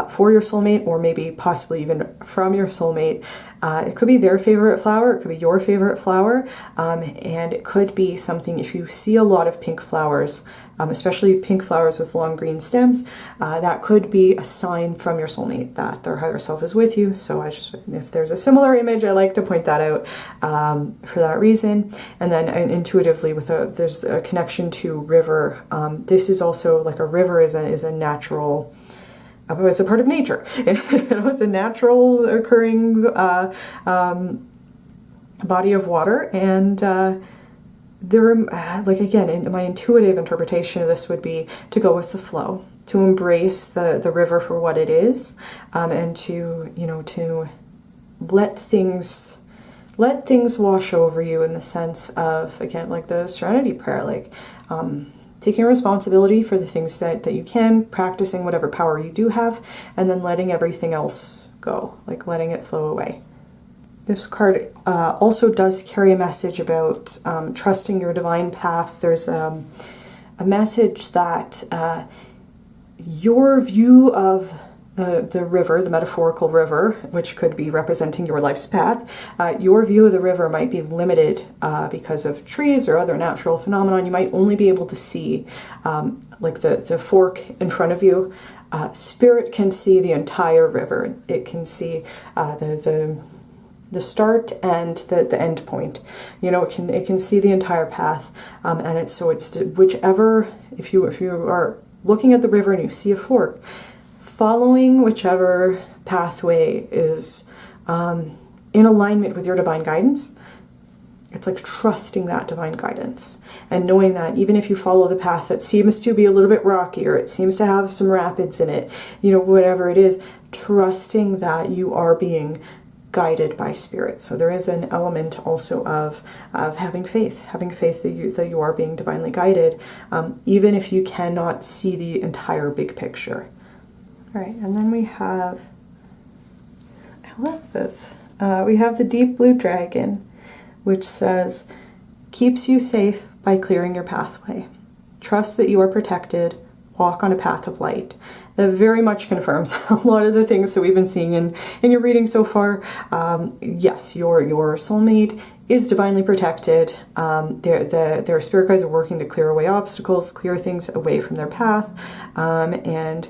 for your soulmate, or maybe possibly even from your soulmate. It could be their favorite flower, it could be your favorite flower, and it could be something, if you see a lot of pink flowers, especially pink flowers with long green stems, that could be a sign from your soulmate that their higher self is with you. So if there's a similar image, I like to point that out for that reason. And then intuitively, there's a connection to river. This is also like a river is a natural. It's a part of nature. It's a natural occurring body of water, and like again, in my intuitive interpretation of this would be to go with the flow, to embrace the river for what it is, and to let things wash over you, in the sense of, again, like the Serenity Prayer, like taking responsibility for the things that you can, practicing whatever power you do have, and then letting everything else go, like letting it flow away. This card also does carry a message about trusting your divine path. There's a message that your view of the river, the metaphorical river, which could be representing your life's path, your view of the river might be limited because of trees or other natural phenomenon. You might only be able to see like the fork in front of you. Spirit can see the entire river. It can see the start and the end point. You know, it can see the entire path, and it's whichever, if you are looking at the river and you see a fork, following whichever pathway is in alignment with your divine guidance. It's like trusting that divine guidance and knowing that even if you follow the path that seems to be a little bit rocky, or it seems to have some rapids in it, you know, whatever it is, trusting that you are being guided by spirit. So there is an element also of having faith that you are being divinely guided, even if you cannot see the entire big picture. All right, and then we have, I love this. We have the deep blue dragon, which says, keeps you safe by clearing your pathway. Trust that you are protected. Walk on a path of light. That very much confirms a lot of the things that we've been seeing in your reading so far. Yes, your soulmate is divinely protected. Their spirit guides are working to clear away obstacles, clear things away from their path, and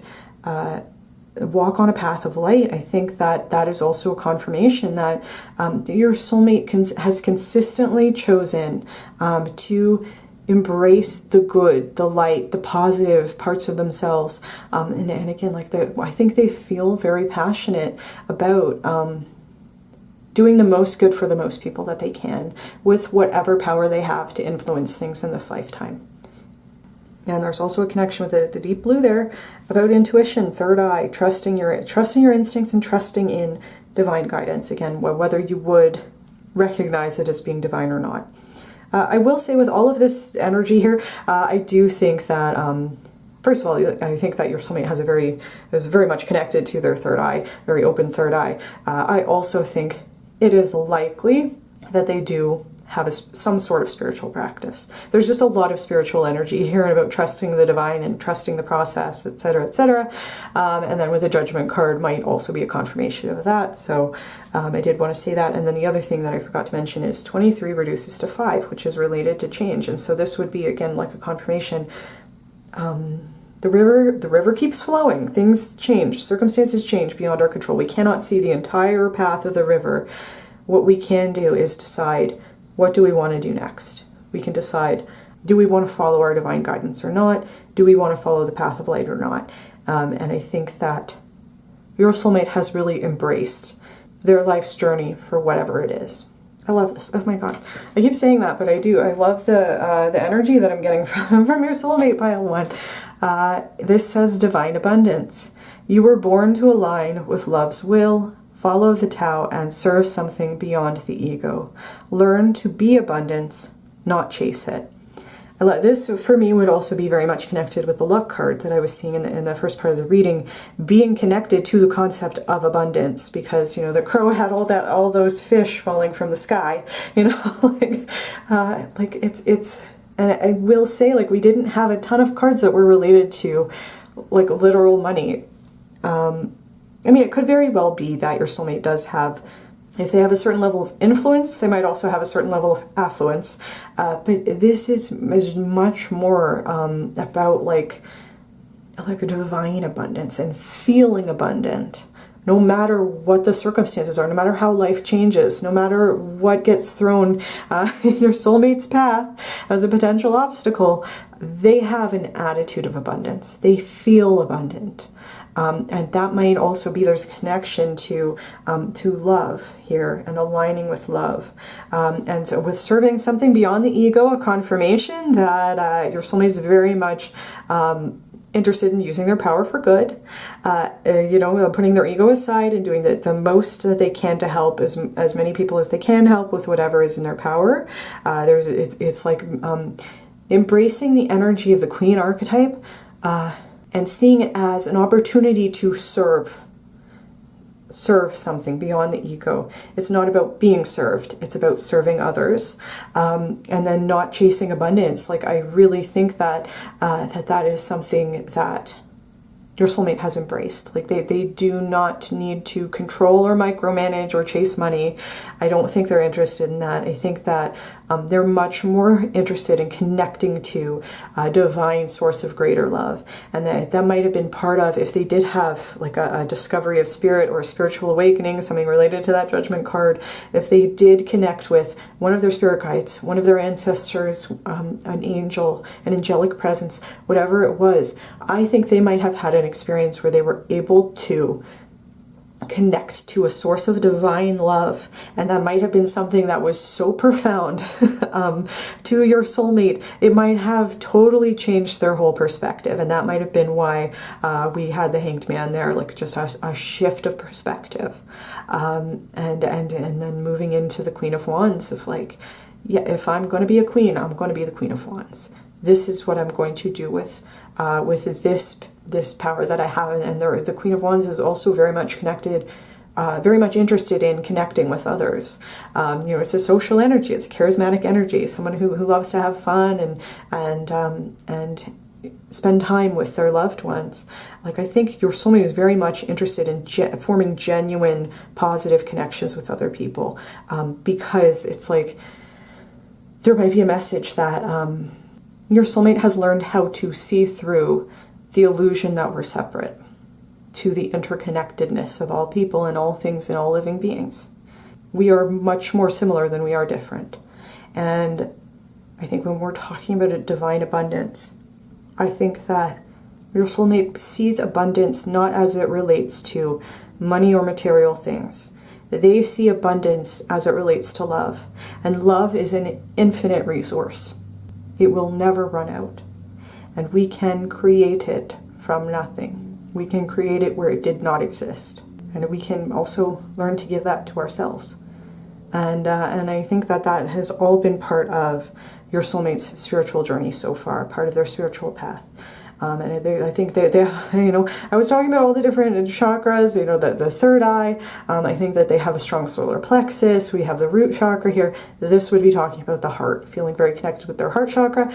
walk on a path of light. I think that is also a confirmation that your soulmate has consistently chosen to embrace the good, the light, the positive parts of themselves. And again, like I think they feel very passionate about doing the most good for the most people that they can with whatever power they have to influence things in this lifetime. And there's also a connection with the deep blue there about intuition, third eye, trusting your instincts and trusting in divine guidance. Again, whether you would recognize it as being divine or not. I will say with all of this energy here, I do think that, first of all, I think that your soulmate is very much connected to their third eye, very open third eye. I also think it is likely that they do have some sort of spiritual practice. There's just a lot of spiritual energy here about trusting the divine and trusting the process, etc., etc. And then with the Judgment card might also be a confirmation of that. So I did want to say that. And then the other thing that I forgot to mention is 23 reduces to 5, which is related to change. And so this would be, again, like a confirmation. The river keeps flowing. Things change. Circumstances change beyond our control. We cannot see the entire path of the river. What we can do is decide, what do we want to do next? We can decide, do we want to follow our divine guidance or not? Do we want to follow the path of light or not? And I think that your soulmate has really embraced their life's journey for whatever it is. I love this. Oh my God. I keep saying that, but I do. I love the energy that I'm getting from your soulmate pile 1. This says divine abundance. You were born to align with love's will, follow the Tao, and serve something beyond the ego. Learn to be abundance, not chase it. This, for me, would also be very much connected with the luck card that I was seeing in the first part of the reading, being connected to the concept of abundance, because, you know, the crow had all those fish falling from the sky, you know, like it's, and I will say, like, we didn't have a ton of cards that were related to, like, literal money. I mean, it could very well be that your soulmate does have, if they have a certain level of influence, they might also have a certain level of affluence. But this is much more about like a divine abundance and feeling abundant, no matter what the circumstances are, no matter how life changes, no matter what gets thrown in your soulmate's path as a potential obstacle. They have an attitude of abundance. They feel abundant. And that might also be, there's a connection to love here and aligning with love. And so with serving something beyond the ego, a confirmation that your soulmate is very much interested in using their power for good, you know, putting their ego aside and doing the most that they can to help as many people as they can help with whatever is in their power. It's like embracing the energy of the Queen archetype, and seeing it as an opportunity to serve something beyond the ego. It's not about being served, it's about serving others, and then not chasing abundance. Like, I really think that that is something that your soulmate has embraced. Like they do not need to control or micromanage or chase money. I don't think they're interested in that. I think that they're much more interested in connecting to a divine source of greater love. And that might have been part of, if they did have like a discovery of spirit or a spiritual awakening, something related to that judgment card, if they did connect with one of their spirit guides, one of their ancestors, an angel, an angelic presence, whatever it was, I think they might have had an experience where they were able to connect to a source of divine love, and that might have been something that was so profound to your soulmate, it might have totally changed their whole perspective. And that might have been why we had the Hanged Man there, like just a shift of perspective, and then moving into the Queen of Wands of like, yeah, if I'm going to be a queen, I'm going to be the Queen of Wands. This is what I'm going to do with this power that I have. And the Queen of Wands is also very much connected, very much interested in connecting with others. It's a social energy. It's a charismatic energy. Someone who loves to have fun and spend time with their loved ones. Like, I think your soulmate is very much interested in forming genuine, positive connections with other people, because it's like there might be a message that your soulmate has learned how to see through the illusion that we're separate, to the interconnectedness of all people and all things and all living beings. We are much more similar than we are different. And I think when we're talking about a divine abundance, I think that your soulmate sees abundance not as it relates to money or material things. They see abundance as it relates to love. And love is an infinite resource. It will never run out. And we can create it from nothing. We can create it where it did not exist. And we can also learn to give that to ourselves. And I think that has all been part of your soulmate's spiritual journey so far, part of their spiritual path. And I think they, I was talking about all the different chakras, the third eye. I think that they have a strong solar plexus. We have the root chakra here. This would be talking about the heart, feeling very connected with their heart chakra.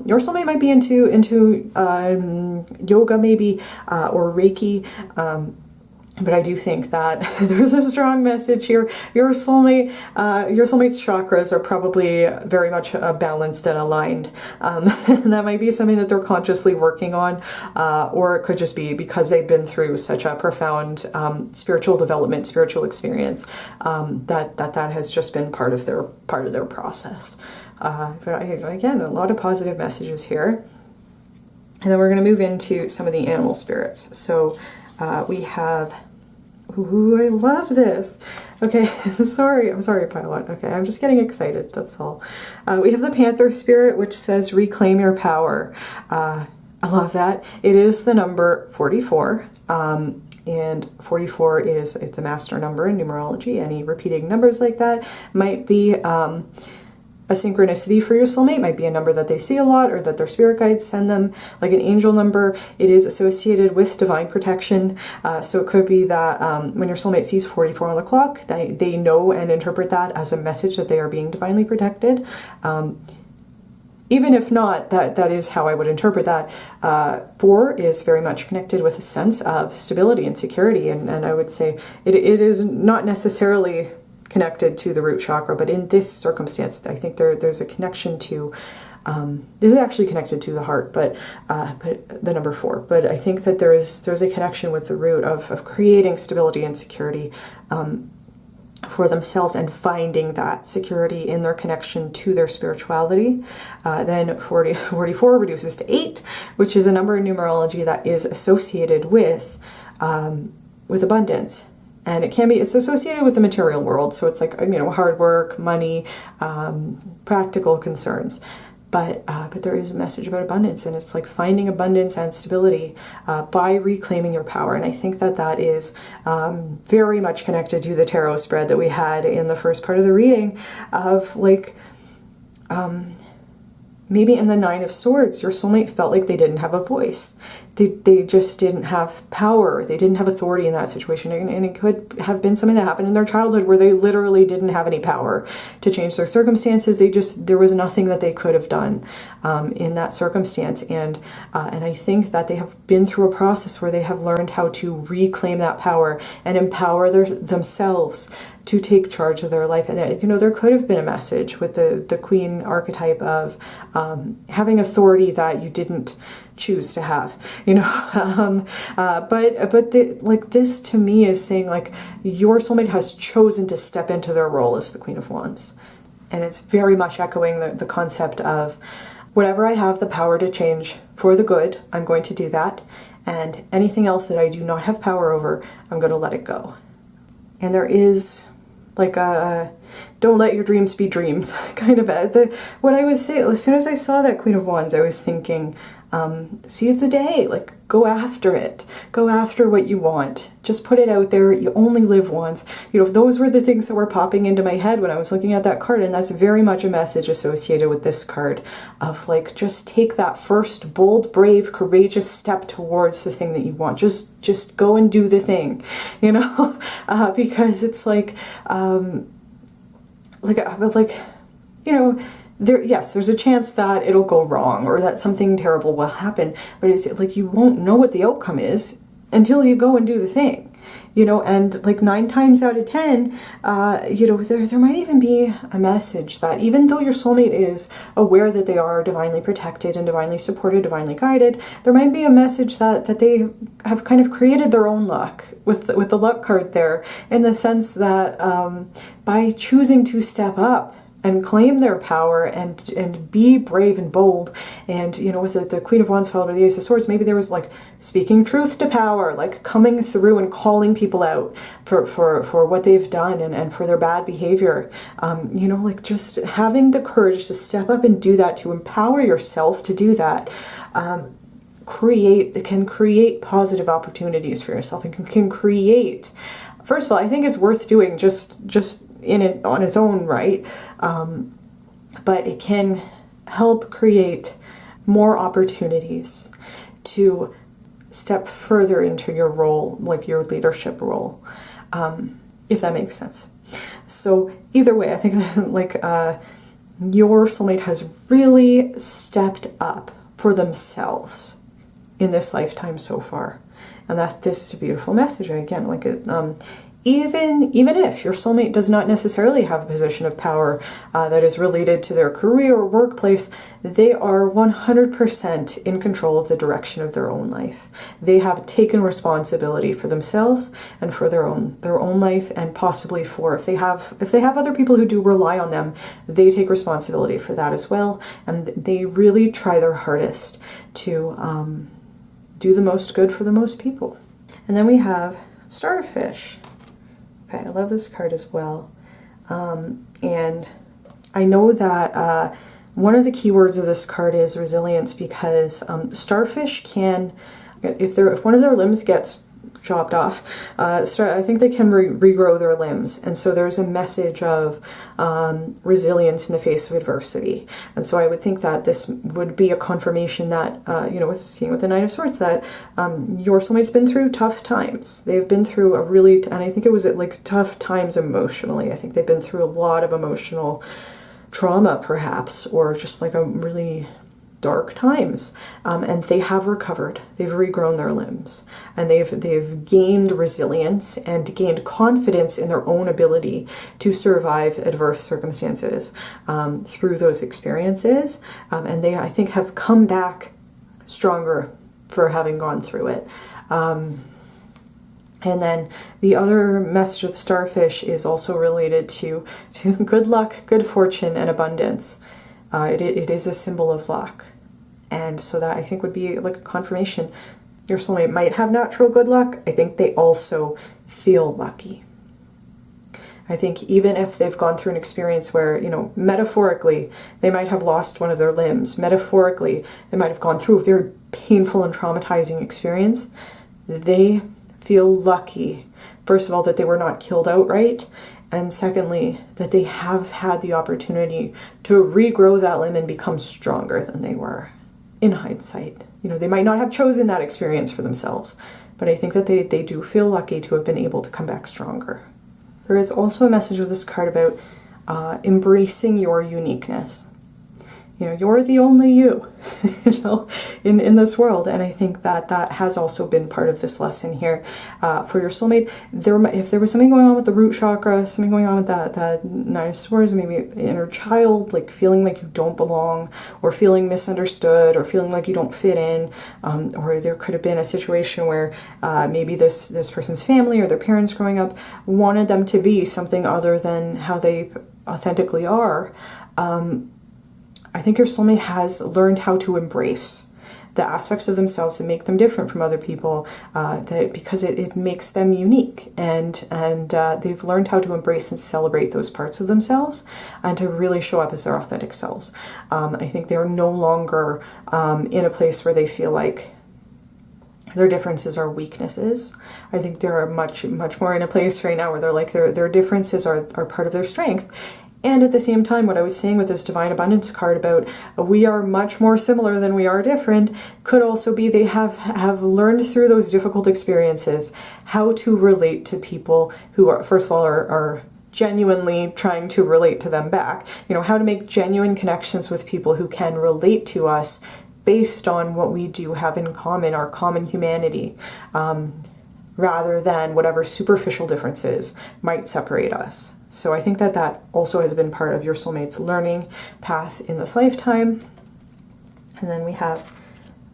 Your soulmate might be into yoga maybe, or Reiki. But I do think that there's a strong message here. Your soulmate's chakras are probably very much balanced and aligned. And that might be something that they're consciously working on, or it could just be because they've been through such a profound spiritual development, spiritual experience, that has just been part of their process. But again, a lot of positive messages here. And then we're going to move into some of the animal spirits. So we have, ooh, I love this. Okay, I'm sorry, Pilot. Okay, I'm just getting excited, that's all. We have the Panther spirit, which says reclaim your power. I love that. It is the number 44. And 44 it's a master number in numerology. Any repeating numbers like that might be a synchronicity for your soulmate, might be a number that they see a lot or that their spirit guides send them, like an angel number. It is associated with divine protection. So it could be that when your soulmate sees 44 on the clock, they know and interpret that as a message that they are being divinely protected. Even if not, that is how I would interpret that. 4 is very much connected with a sense of stability and security. And I would say it is not necessarily connected to the root chakra, but in this circumstance, I think there's a connection to, this is actually connected to the heart, but the number 4. But I think that there's a connection with the root of creating stability and security for themselves and finding that security in their connection to their spirituality. Then 44 reduces to 8, which is a number in numerology that is associated with abundance. And it's associated with the material world. So it's like, hard work, money, practical concerns. But there is a message about abundance, and it's like finding abundance and stability by reclaiming your power. And I think that is very much connected to the tarot spread that we had in the first part of the reading of like, maybe in the 9 of Swords, your soulmate felt like they didn't have a voice. they just didn't have power. They didn't have authority in that situation. And it could have been something that happened in their childhood where they literally didn't have any power to change their circumstances. There was nothing that they could have done in that circumstance. And I think that they have been through a process where they have learned how to reclaim that power and empower themselves to take charge of their life. And, you know, there could have been a message with the Queen archetype of having authority that you didn't choose to have, you know. But like this to me is saying, like, your soulmate has chosen to step into their role as the Queen of Wands. And it's very much echoing the concept of, whatever I have the power to change for the good, I'm going to do that. And anything else that I do not have power over, I'm going to let it go. And there is like a don't let your dreams be dreams kind of what I was saying. As soon as I saw that Queen of Wands, I was thinking, seize the day, like go after it, go after what you want, just put it out there. You only live once. You know, those were the things that were popping into my head when I was looking at that card. And that's very much a message associated with this card of, like, just take that first bold, brave, courageous step towards the thing that you want. Just go and do the thing, you know. Because it's like you know, there's a chance that it'll go wrong or that something terrible will happen, but it's like you won't know what the outcome is until you go and do the thing, you know. And like 9 times out of 10, you know, there might even be a message that even though your soulmate is aware that they are divinely protected and divinely supported, divinely guided, there might be a message that they have kind of created their own luck with the luck card there, in the sense that by choosing to step up and claim their power and be brave and bold, and, you know, with the Queen of Wands followed by the Ace of Swords, maybe there was like speaking truth to power, like coming through and calling people out for what they've done and for their bad behavior. You know, like just having the courage to step up and do that, to empower yourself to do that, can create positive opportunities for yourself, and can create, first of all, I think it's worth doing just in it on its own right, but it can help create more opportunities to step further into your role, like your leadership role, if that makes sense. So either way, I think that, like, your soulmate has really stepped up for themselves in this lifetime so far, and this is a beautiful message. Again, like even if your soulmate does not necessarily have a position of power that is related to their career or workplace, they are 100% in control of the direction of their own life. They have taken responsibility for themselves and for their own life, and possibly for, if they have other people who do rely on them, they take responsibility for that as well. And they really try their hardest to do the most good for the most people. And then we have Starfish. Okay, I love this card as well. And I know that one of the keywords of this card is resilience, because starfish can, if one of their limbs gets chopped off, I think they can regrow their limbs. And so there's a message of resilience in the face of adversity. And so I would think that this would be a confirmation that, you know, with the Knight of Swords, that your soulmate's been through tough times. They've been through a really, and I think it was like tough times emotionally. I think they've been through a lot of emotional trauma, perhaps, or just like a really dark times, and they have recovered. They've regrown their limbs, and they've gained resilience and gained confidence in their own ability to survive adverse circumstances through those experiences, and they, I think, have come back stronger for having gone through it. And then the other message of the starfish is also related to good luck, good fortune, and abundance. It is a symbol of luck. And so that, I think, would be like a confirmation. Your soulmate might have natural good luck. I think they also feel lucky. I think even if they've gone through an experience where, you know, metaphorically, they might have lost one of their limbs. Metaphorically, they might have gone through a very painful and traumatizing experience. They feel lucky, first of all, that they were not killed outright. And secondly, that they have had the opportunity to regrow that limb and become stronger than they were. in hindsight. You know, they might not have chosen that experience for themselves, but I think that they do feel lucky to have been able to come back stronger. There is also a message with this card about embracing your uniqueness. You know, you're the only you, you know, in this world. And I think that that has also been part of this lesson here for your soulmate. If there was something going on with the root chakra, something going on with that Nine of Swords, maybe inner child, like feeling like you don't belong, or feeling misunderstood, or feeling like you don't fit in, or there could have been a situation where maybe this person's family or their parents growing up wanted them to be something other than how they authentically are. I think your soulmate has learned how to embrace the aspects of themselves that make them different from other people, because it makes them unique, and they've learned how to embrace and celebrate those parts of themselves and to really show up as their authentic selves. I think they're no longer in a place where they feel like their differences are weaknesses. I think they're much more in a place right now where they're like their differences are part of their strength. And at the same time, what I was saying with this Divine Abundance card about we are much more similar than we are different could also be they have learned through those difficult experiences how to relate to people who are, first of all, are genuinely trying to relate to them back. You know, how to make genuine connections with people who can relate to us based on what we do have in common, our common humanity, rather than whatever superficial differences might separate us. So I think that that also has been part of your soulmate's learning path in this lifetime. And then we have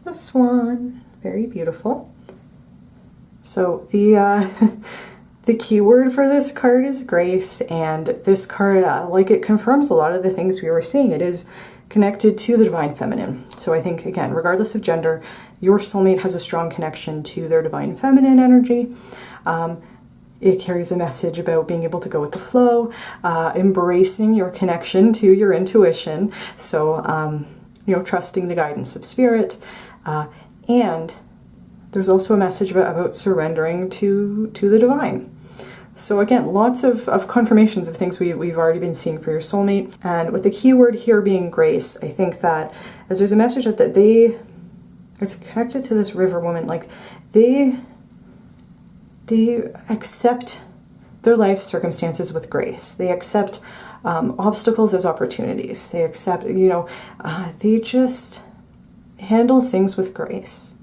the swan, very beautiful. So the the key word for this card is grace, and this card, like, it confirms a lot of the things we were seeing. It is connected to the divine feminine. So I think, again, regardless of gender, your soulmate has a strong connection to their divine feminine energy. It carries a message about being able to go with the flow, embracing your connection to your intuition. So, you know, trusting the guidance of spirit. And there's also a message about surrendering to the divine. So again, lots of confirmations of things we've already been seeing for your soulmate. And with the key word here being grace, I think that as there's a message that it's connected to this river woman, like they accept their life circumstances with grace. They accept obstacles as opportunities. They accept, you know, they just handle things with grace.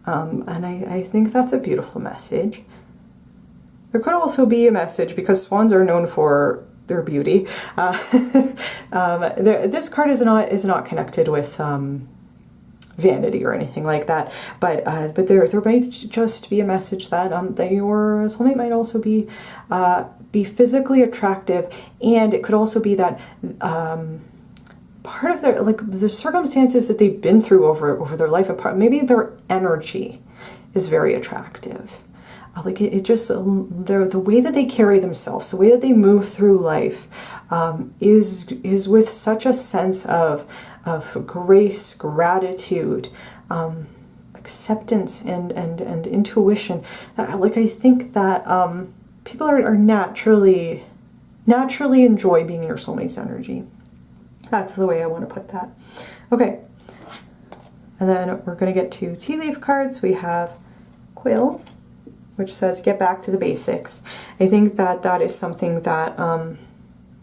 And I think that's a beautiful message. There could also be a message, because swans are known for their beauty. This card is not connected with vanity or anything like that, but there might just be a message that that your soulmate might also be physically attractive, and it could also be that part of their, like, the circumstances that they've been through over their life, maybe their energy is very attractive. Like it just, the way that they carry themselves, the way that they move through life, is with such a sense of grace, gratitude, acceptance, and intuition. Like, I think that people are naturally enjoy being in your soulmate's energy. That's the way I want to put that. Okay, and then we're going to get to tea leaf cards. We have Quill, which says get back to the basics. I think that is something that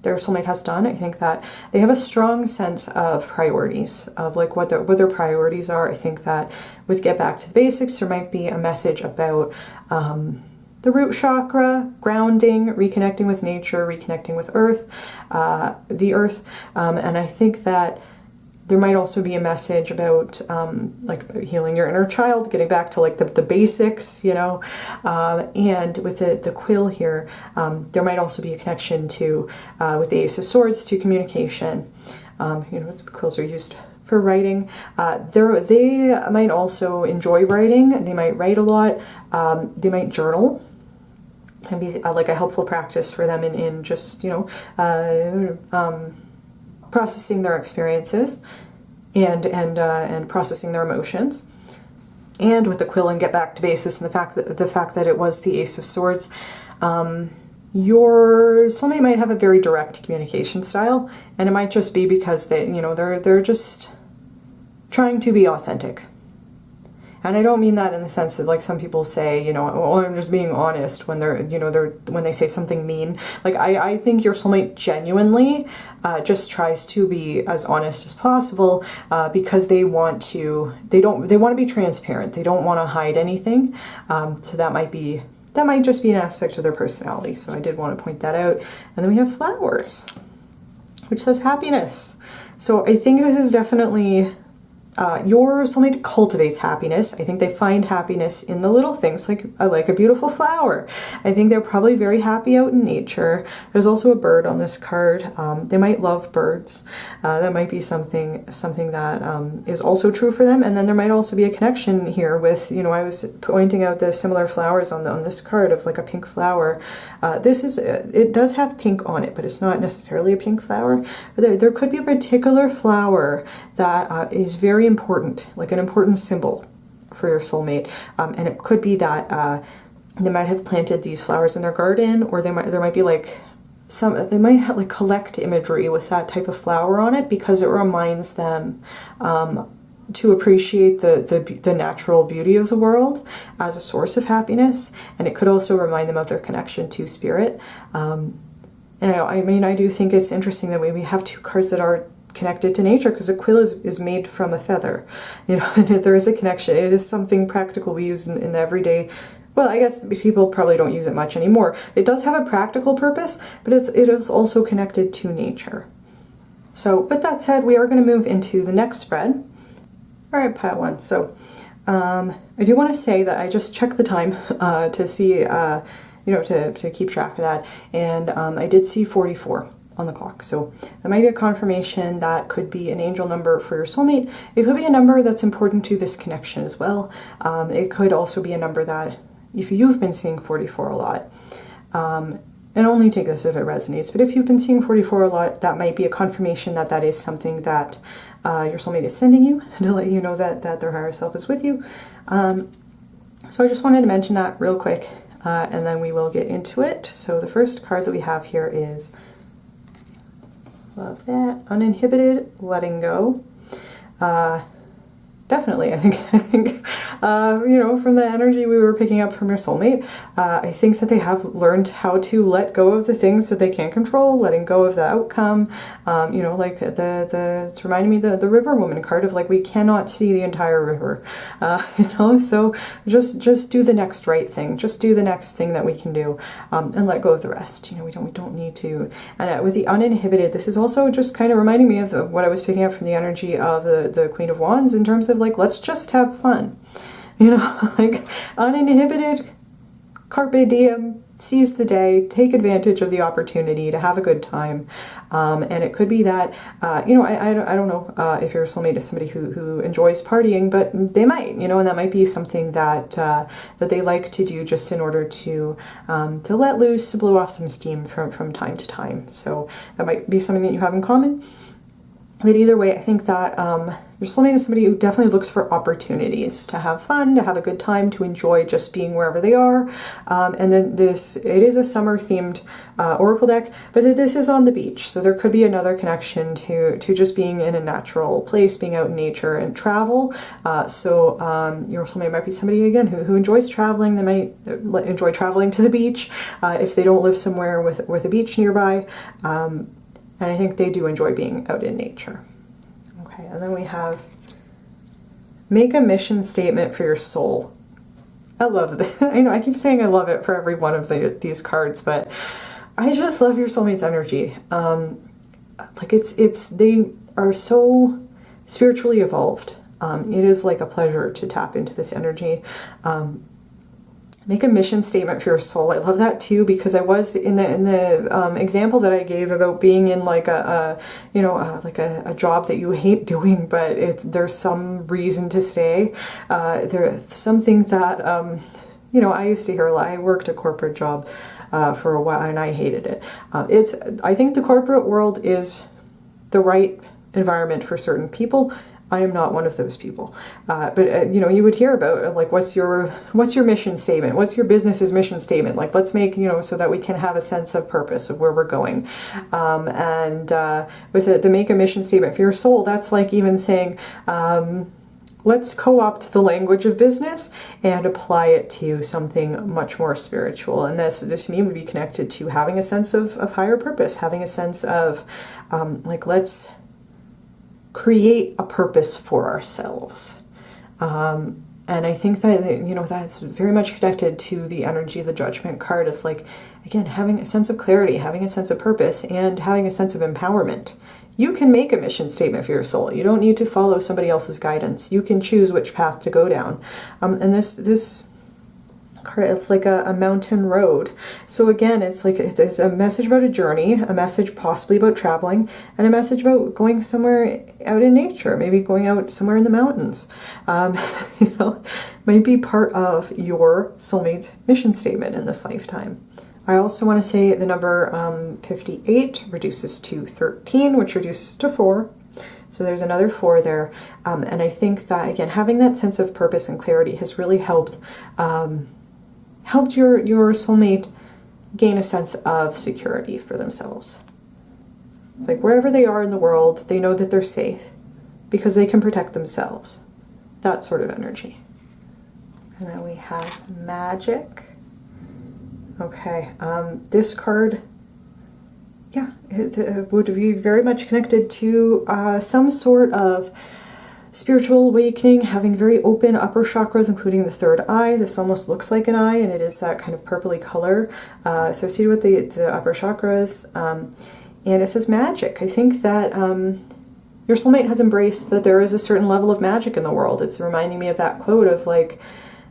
their soulmate has done. I think that they have a strong sense of priorities, of like what their priorities are. I think that with get back to the basics, there might be a message about the root chakra, grounding, reconnecting with nature, reconnecting with the earth. And I think that there might also be a message about like healing your inner child, getting back to like the basics, you know. And with the quill here, there might also be a connection to, with the Ace of Swords, to communication. You know, quills are used for writing. They might also enjoy writing. They might write a lot. They might journal. Can be like a helpful practice for them in just, you know, processing their experiences and processing their emotions. And with the quill and get back to basics, and the fact that it was the Ace of Swords, your soulmate might have a very direct communication style, and it might just be because they, you know, they're just trying to be authentic. And I don't mean that in the sense that, like, some people say, you know, oh, I'm just being honest when they're, you know, when they say something mean. Like, I think your soulmate genuinely just tries to be as honest as possible because they want to be transparent. They don't want to hide anything. So that might just be an aspect of their personality. So I did want to point that out. And then we have flowers, which says happiness. So I think this is definitely your soulmate cultivates happiness. I think they find happiness in the little things, like a beautiful flower. I think they're probably very happy out in nature. There's also a bird on this card. They might love birds. That might be something that is also true for them. And then there might also be a connection here with, you know, I was pointing out the similar flowers on this card of like a pink flower. It does have pink on it, but it's not necessarily a pink flower. But there could be a particular flower that is very important, like an important symbol for your soulmate, and it could be that they might have planted these flowers in their garden, or there might be like they might have like collect imagery with that type of flower on it because it reminds them to appreciate the natural beauty of the world as a source of happiness, and it could also remind them of their connection to spirit. And I mean, I do think it's interesting that we have two cards that are connected to nature, because a quill is made from a feather, you know, and there is a connection. It is something practical we use in the everyday. Well, I guess people probably don't use it much anymore. It does have a practical purpose, but it is also connected to nature. So with that said, we are going to move into the next spread. All right, pile one. So I do want to say that I just checked the time to see, you know, to keep track of that, and I did see 44 on the clock. So that might be a confirmation. That could be an angel number for your soulmate. It could be a number that's important to this connection as well. It could also be a number that, if you've been seeing 44 a lot, and only take this if it resonates, but if you've been seeing 44 a lot, that might be a confirmation that that is something that your soulmate is sending you to let you know that their higher self is with you. So I just wanted to mention that real quick, and then we will get into it. So the first card that we have here is, love that, uninhibited, letting go. Definitely, I think, you know, from the energy we were picking up from your soulmate, I think that they have learned how to let go of the things that they can't control, letting go of the outcome. You know, like it's reminding me the river woman card of like, we cannot see the entire river, you know, so just do the next right thing, just do the next thing that we can do, and let go of the rest. You know, we don't need to. And with the uninhibited, this is also just kind of reminding me of what I was picking up from the energy of the Queen of Wands in terms of like, let's just have fun, you know, like uninhibited, carpe diem, seize the day, take advantage of the opportunity to have a good time. And it could be that, you know, I don't know if your soulmate is somebody who enjoys partying, but they might, you know, and that might be something that that they like to do just in order to let loose, to blow off some steam from time to time. So that might be something that you have in common. But either way, I think that your soulmate is somebody who definitely looks for opportunities to have fun, to have a good time, to enjoy just being wherever they are. And then it is a summer-themed oracle deck, but this is on the beach. So there could be another connection to just being in a natural place, being out in nature and travel. So your soulmate might be somebody, again, who enjoys traveling. They might enjoy traveling to the beach if they don't live somewhere with a beach nearby. And I think they do enjoy being out in nature. Okay, and then we have make a mission statement for your soul. I love this. I know I keep saying I love it for every one of these cards, but I just love your soulmate's energy. Like they are so spiritually evolved. It is like a pleasure to tap into this energy. Make a mission statement for your soul. I love that too, because I was in the example that I gave about being in like like a job that you hate doing, but there's some reason to stay. There's something that you know, I used to hear a lot. I worked a corporate job for a while, and I hated it. I think the corporate world is the right environment for certain people. I am not one of those people. But you know, you would hear about like, what's your mission statement? What's your business's mission statement? Like, let's make, you know, so that we can have a sense of purpose of where we're going. With the make a mission statement for your soul, that's like even saying, let's co-opt the language of business and apply it to something much more spiritual. And this to me would be connected to having a sense of higher purpose, having a sense of like, let's create a purpose for ourselves. And I think that, you know, that's very much connected to the energy of the Judgment card of like, again, having a sense of clarity, having a sense of purpose, and having a sense of empowerment. You can make a mission statement for your soul. You don't need to follow somebody else's guidance. You can choose which path to go down. And this card, it's like a mountain road. So again, it's like it's a message about a journey, a message possibly about traveling, and a message about going somewhere out in nature, maybe going out somewhere in the mountains. You know, might be part of your soulmate's mission statement in this lifetime. I also want to say the number 58 reduces to 13, which reduces to 4. So there's another 4 there. And I think that, again, having that sense of purpose and clarity has really helped your soulmate gain a sense of security for themselves. It's like wherever they are in the world, they know that they're safe because they can protect themselves. That sort of energy. And then we have magic. Okay, this card, yeah, it would be very much connected to some sort of spiritual awakening, having very open upper chakras, including the third eye. This almost looks like an eye, and it is that kind of purpley color associated with the upper chakras. And it says magic. I think that your soulmate has embraced that there is a certain level of magic in the world. It's reminding me of that quote of like,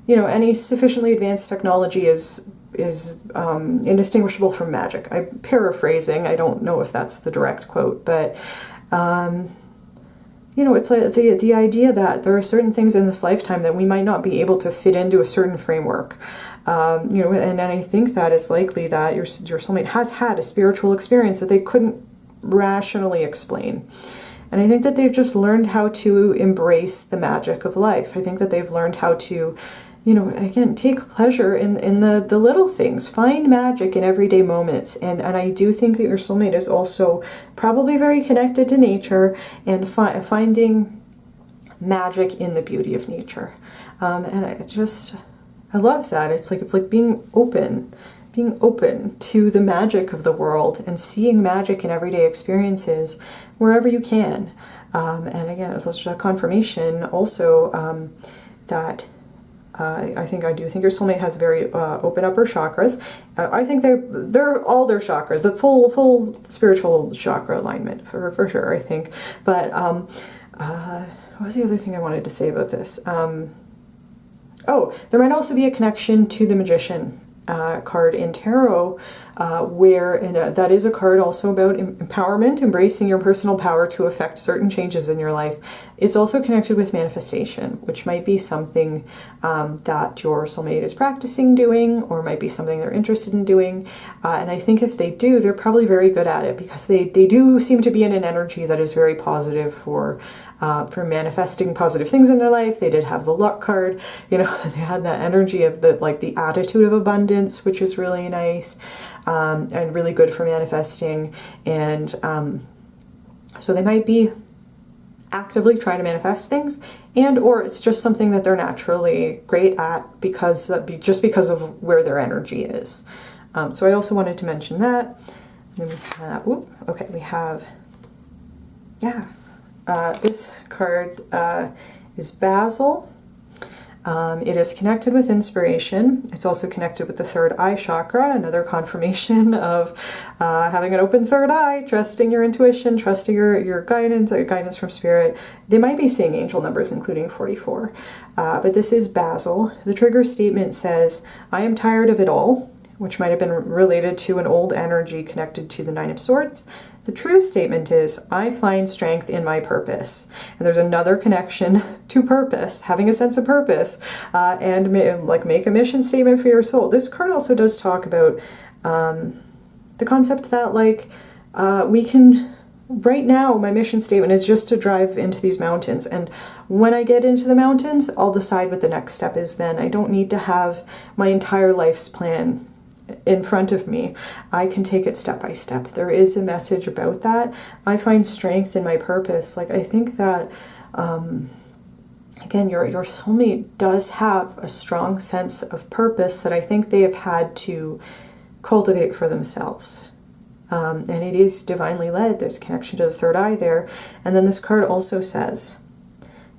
you know, any sufficiently advanced technology is indistinguishable from magic. I'm paraphrasing. I don't know if that's the direct quote, but you know, it's like the idea that there are certain things in this lifetime that we might not be able to fit into a certain framework. You know, and I think that it's likely that your soulmate has had a spiritual experience that they couldn't rationally explain. And I think that they've just learned how to embrace the magic of life. I think that they've learned how to, you know, again, take pleasure in the little things, find magic in everyday moments. And I do think that your soulmate is also probably very connected to nature and finding magic in the beauty of nature. And I love that. It's like being open to the magic of the world and seeing magic in everyday experiences wherever you can. And again, it's just a confirmation also that I do think your soulmate has very open upper chakras. I think they're all their chakras, the full spiritual chakra alignment for sure, I think. But what was the other thing I wanted to say about this? Oh, there might also be a connection to the Magician card in tarot, where that is a card also about empowerment, embracing your personal power to affect certain changes in your life. It's also connected with manifestation, which might be something that your soulmate is practicing doing, or might be something they're interested in doing. And I think if they do, they're probably very good at it, because they do seem to be in an energy that is very positive for manifesting positive things in their life. They did have the luck card, you know, they had that energy of the attitude of abundance, which is really nice, and really good for manifesting. And so they might be actively trying to manifest things, or it's just something that they're naturally great at just because of where their energy is. So I also wanted to mention that. And then we have, this card is Basil. It is connected with inspiration. It's also connected with the third eye chakra, another confirmation of having an open third eye, trusting your intuition, trusting your guidance from spirit. They might be seeing angel numbers, including 44. But this is Basil. The trigger statement says, "I am tired of it all," which might have been related to an old energy connected to the Nine of Swords. The true statement is, "I find strength in my purpose." And there's another connection to purpose, having a sense of purpose, and make a mission statement for your soul. This card also does talk about the concept that we can right now my mission statement is just to drive into these mountains, and when I get into the mountains, I'll decide what the next step is then. I don't need to have my entire life's plan in front of me. I can take it step by step. There is a message about that. I find strength in my purpose. Like, I think that again, your soulmate does have a strong sense of purpose that I think they have had to cultivate for themselves. And it is divinely led. There's a connection to the third eye there. And then this card also says,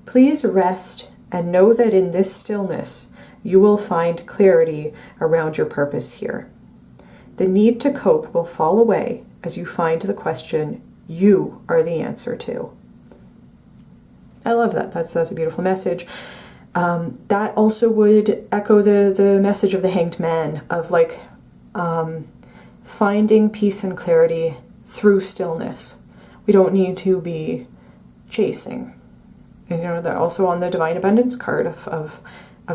please rest and know that in this stillness, you will find clarity around your purpose here. The need to cope will fall away as you find the question you are the answer to. I love that. That's a beautiful message. That also would echo the message of the Hanged Man, of like finding peace and clarity through stillness. We don't need to be chasing. You know, that also on the Divine Abundance card of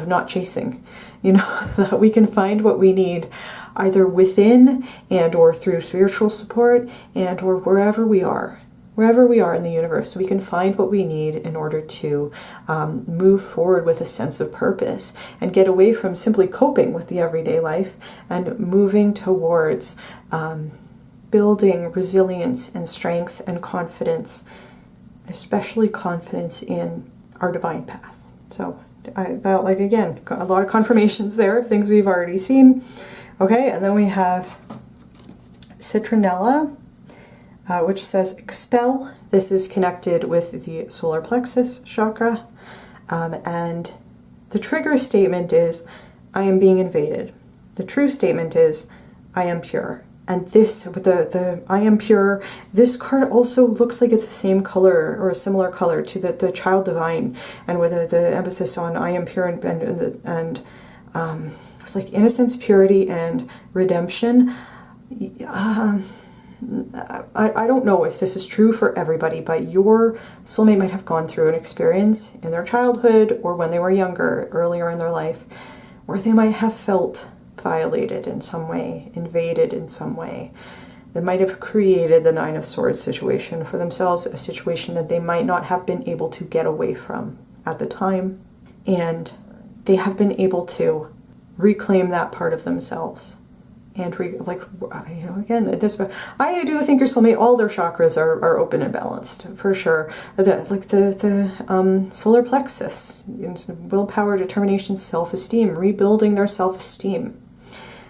not chasing. You know, that we can find what we need either within and or through spiritual support and or wherever we are. Wherever we are in the universe, we can find what we need in order to move forward with a sense of purpose and get away from simply coping with the everyday life and moving towards building resilience and strength and confidence, especially confidence in our divine path. So that, like, again, a lot of confirmations there of things we've already seen. Okay, and then we have Citronella, which says expel. This is connected with the solar plexus chakra. And the trigger statement is, I am being invaded. The true statement is, I am pure. And this, with the I am pure, this card also looks like it's the same color or a similar color to the Child Divine, and with the emphasis on I am pure and it's like innocence, purity, and redemption. I don't know if this is true for everybody, but your soulmate might have gone through an experience in their childhood or when they were younger, earlier in their life, where they might have felt violated in some way, invaded in some way. They might have created the Nine of Swords situation for themselves, a situation that they might not have been able to get away from at the time. And they have been able to reclaim that part of themselves. And again, I do think your soulmate, all their chakras are open and balanced, for sure. The solar plexus, willpower, determination, self-esteem, rebuilding their self-esteem,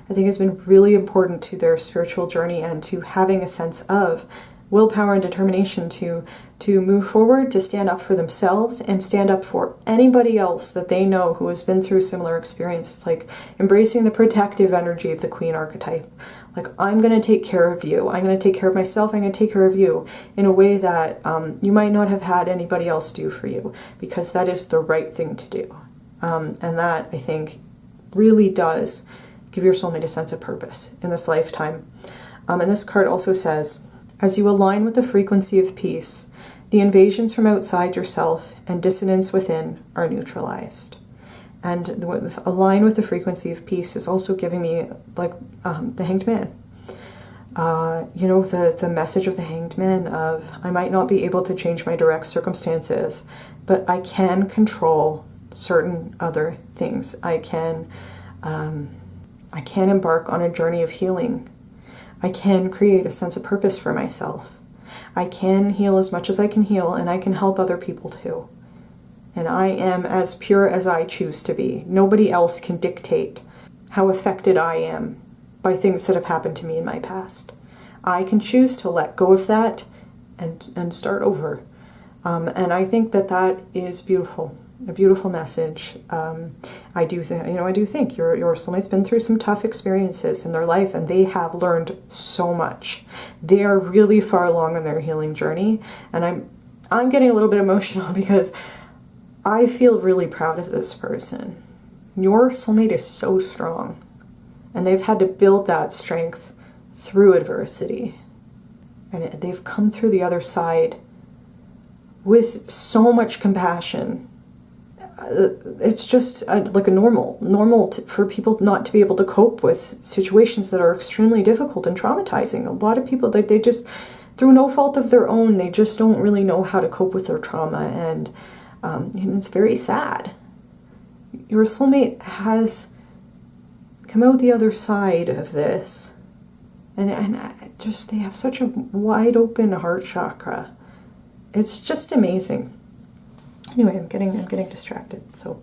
I think has been really important to their spiritual journey and to having a sense of willpower and determination to move forward, to stand up for themselves and stand up for anybody else that they know who has been through similar experiences, like embracing the protective energy of the Queen archetype. Like, I'm going to take care of you. I'm going to take care of myself. I'm going to take care of you in a way that you might not have had anybody else do for you, because that is the right thing to do. And that, I think, really does give your soulmate a sense of purpose in this lifetime. And this card also says, as you align with the frequency of peace, the invasions from outside yourself and dissonance within are neutralized. And align with the frequency of peace is also giving me, like, the Hanged Man. The message of the Hanged Man of, I might not be able to change my direct circumstances, but I can control certain other things. I can embark on a journey of healing. I can create a sense of purpose for myself. I can heal as much as I can heal, and I can help other people too. And I am as pure as I choose to be. Nobody else can dictate how affected I am by things that have happened to me in my past. I can choose to let go of that and start over. And I think that is beautiful. A beautiful message. I do think your soulmate's been through some tough experiences in their life, and they have learned so much. They are really far along in their healing journey, and I'm getting a little bit emotional because I feel really proud of this person. Your soulmate is so strong, and they've had to build that strength through adversity, and they've come through the other side with so much compassion. It's just like a normal for people not to be able to cope with situations that are extremely difficult and traumatizing. A lot of people, they just through no fault of their own, they just don't really know how to cope with their trauma, and it's very sad. Your soulmate has come out the other side of this, and just, they have such a wide open heart chakra. It's just amazing. Anyway, I'm getting distracted. So,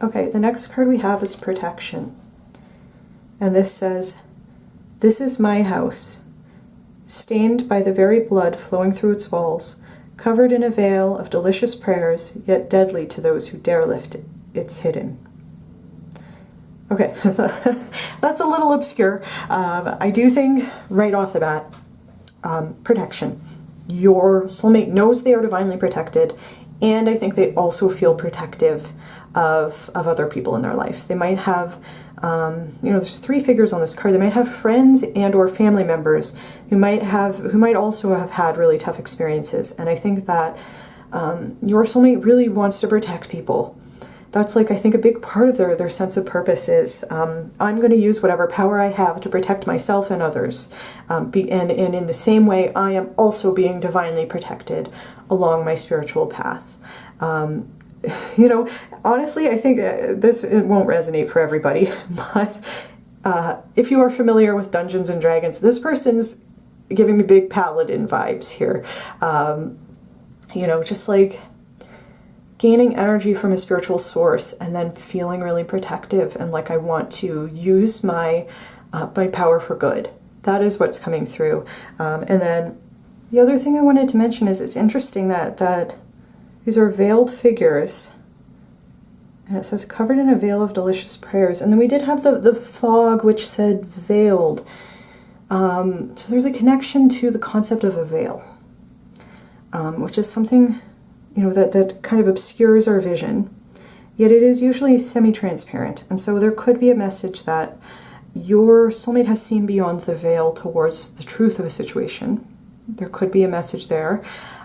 okay, the next card we have is protection. And this says, "This is my house, stained by the very blood flowing through its walls, covered in a veil of delicious prayers, yet deadly to those who dare lift its hidden." Okay, so that's a little obscure. I do think right off the bat, protection. Your soulmate knows they are divinely protected, and I think they also feel protective of other people in their life. They might have, there's 3 figures on this card. They might have friends and or family members who might also have had really tough experiences. And I think that your soulmate really wants to protect people. That's like, I think, a big part of their sense of purpose is, I'm going to use whatever power I have to protect myself and others. And in the same way, I am also being divinely protected along my spiritual path. Honestly, I think it won't resonate for everybody, but if you are familiar with Dungeons and Dragons, this person's giving me big paladin vibes here. Just like gaining energy from a spiritual source and then feeling really protective and like I want to use my power for good. That is what's coming through. And then the other thing I wanted to mention is it's interesting that these are veiled figures. And it says, "Covered in a veil of delicious prayers." And then we did have the fog, which said veiled. So there's a connection to the concept of a veil, which is something, that kind of obscures our vision, yet it is usually semi-transparent. And so there could be a message that your soulmate has seen beyond the veil towards the truth of a situation. There could be a message there.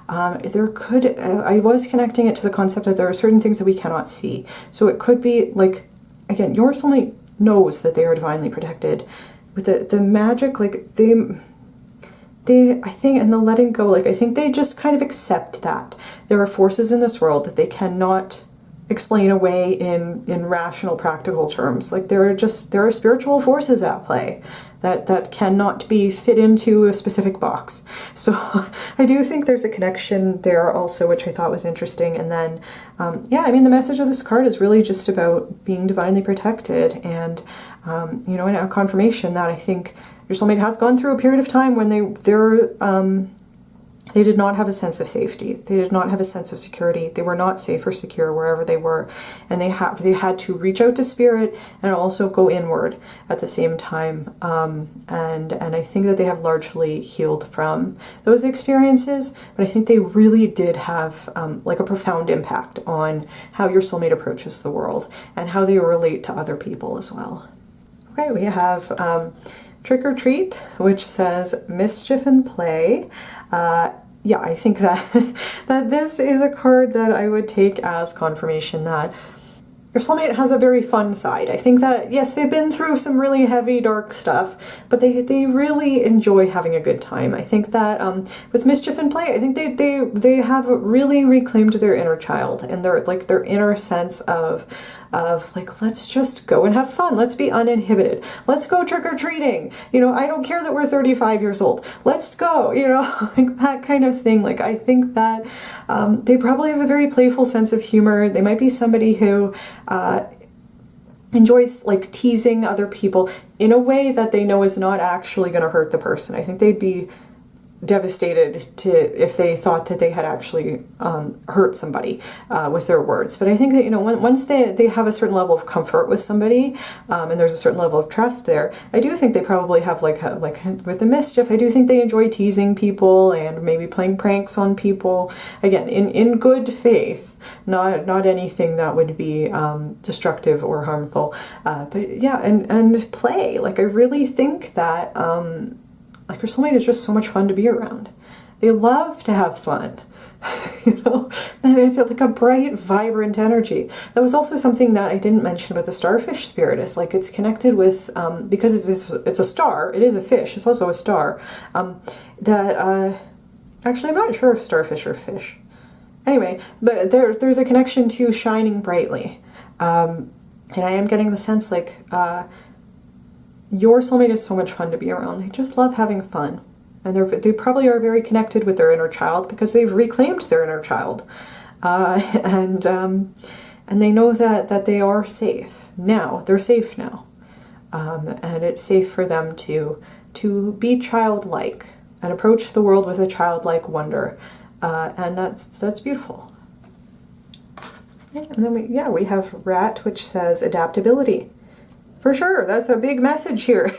I was connecting it to the concept that there are certain things that we cannot see. So it could be like, again, your soulmate knows that they are divinely protected. With the magic, like I think, and the letting go, like I think they just kind of accept that there are forces in this world that they cannot explain away in rational, practical terms. Like there are spiritual forces at play that cannot be fit into a specific box. So I do think there's a connection there also, which I thought was interesting. And then, the message of this card is really just about being divinely protected, and and a confirmation that I think your soulmate has gone through a period of time when they did not have a sense of safety. They did not have a sense of security. They were not safe or secure wherever they were. And they had to reach out to spirit and also go inward at the same time. And I think that they have largely healed from those experiences. But I think they really did have like a profound impact on how your soulmate approaches the world and how they relate to other people as well. Okay, we have Trick or Treat, which says mischief and play. I think that that this is a card that I would take as confirmation that your soulmate has a very fun side. I think that, yes, they've been through some really heavy, dark stuff, but they really enjoy having a good time. I think that with mischief and play, I think they have really reclaimed their inner child and their inner sense of like, let's just go and have fun. Let's be uninhibited. Let's go trick-or-treating. I don't care that we're 35 years old. Let's go, like that kind of thing. Like, I think that they probably have a very playful sense of humor. They might be somebody who enjoys like teasing other people in a way that they know is not actually going to hurt the person. I think they'd be devastated if they thought that they had actually hurt somebody with their words. But I think that once they have a certain level of comfort with somebody and there's a certain level of trust there, I do think they probably have like with the mischief, I do think they enjoy teasing people and maybe playing pranks on people, again in good faith, not anything that would be destructive or harmful, but yeah, and play. Like, I really think that like, your soulmate is just so much fun to be around. They love to have fun. you know, and it's like a bright, vibrant energy. That was also something that I didn't mention about the starfish spirit. It's like it's connected with, because it's a star, it is a fish, it's also a star, actually I'm not sure if starfish are fish. Anyway, but there's a connection to shining brightly. And I am getting the sense like your soulmate is so much fun to be around. They just love having fun. And they probably are very connected with their inner child because they've reclaimed their inner child. And they know that they are safe. Now, they're safe now. And it's safe for them to be childlike and approach the world with a childlike wonder. And that's beautiful. And then we have rat, which says adaptability. For sure, that's a big message here.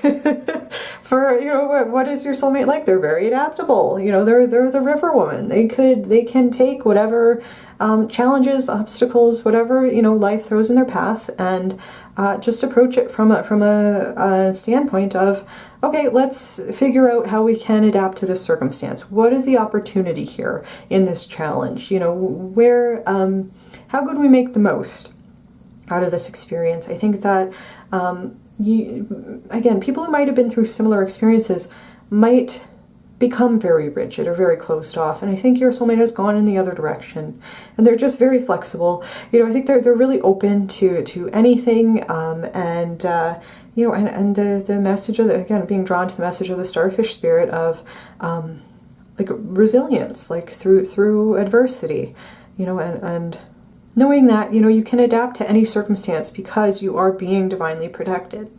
For, you know, what is your soulmate like? They're very adaptable. You know, they're the river woman. They can take whatever challenges, obstacles, whatever, you know, life throws in their path, and just approach it from a standpoint of, okay, let's figure out how we can adapt to this circumstance. What is the opportunity here in this challenge? You know, where, how could we make the most out of this experience? I think that, again, people who might have been through similar experiences might become very rigid or very closed off, and I think your soulmate has gone in the other direction, and they're just very flexible. You know, I think they're really open to anything, and you know, and the message of again, being drawn to the message of the starfish spirit of like resilience, like through adversity, you know, and knowing that, you know, you can adapt to any circumstance because you are being divinely protected.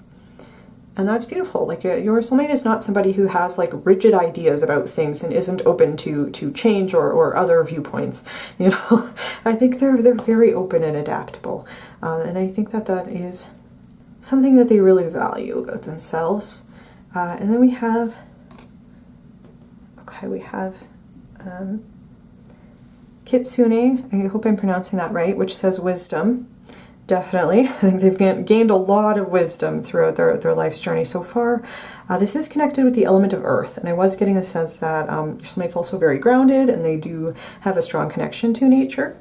And that's beautiful. Like your soulmate is not somebody who has like rigid ideas about things and isn't open to change or other viewpoints. You know, I think they're very open and adaptable. And I think that is something that they really value about themselves. And then we have, Kitsune, I hope I'm pronouncing that right, which says wisdom. Definitely. I think they've gained a lot of wisdom throughout their life's journey so far. This is connected with the element of earth, and I was getting the sense that your soulmate's also very grounded, and they do have a strong connection to nature.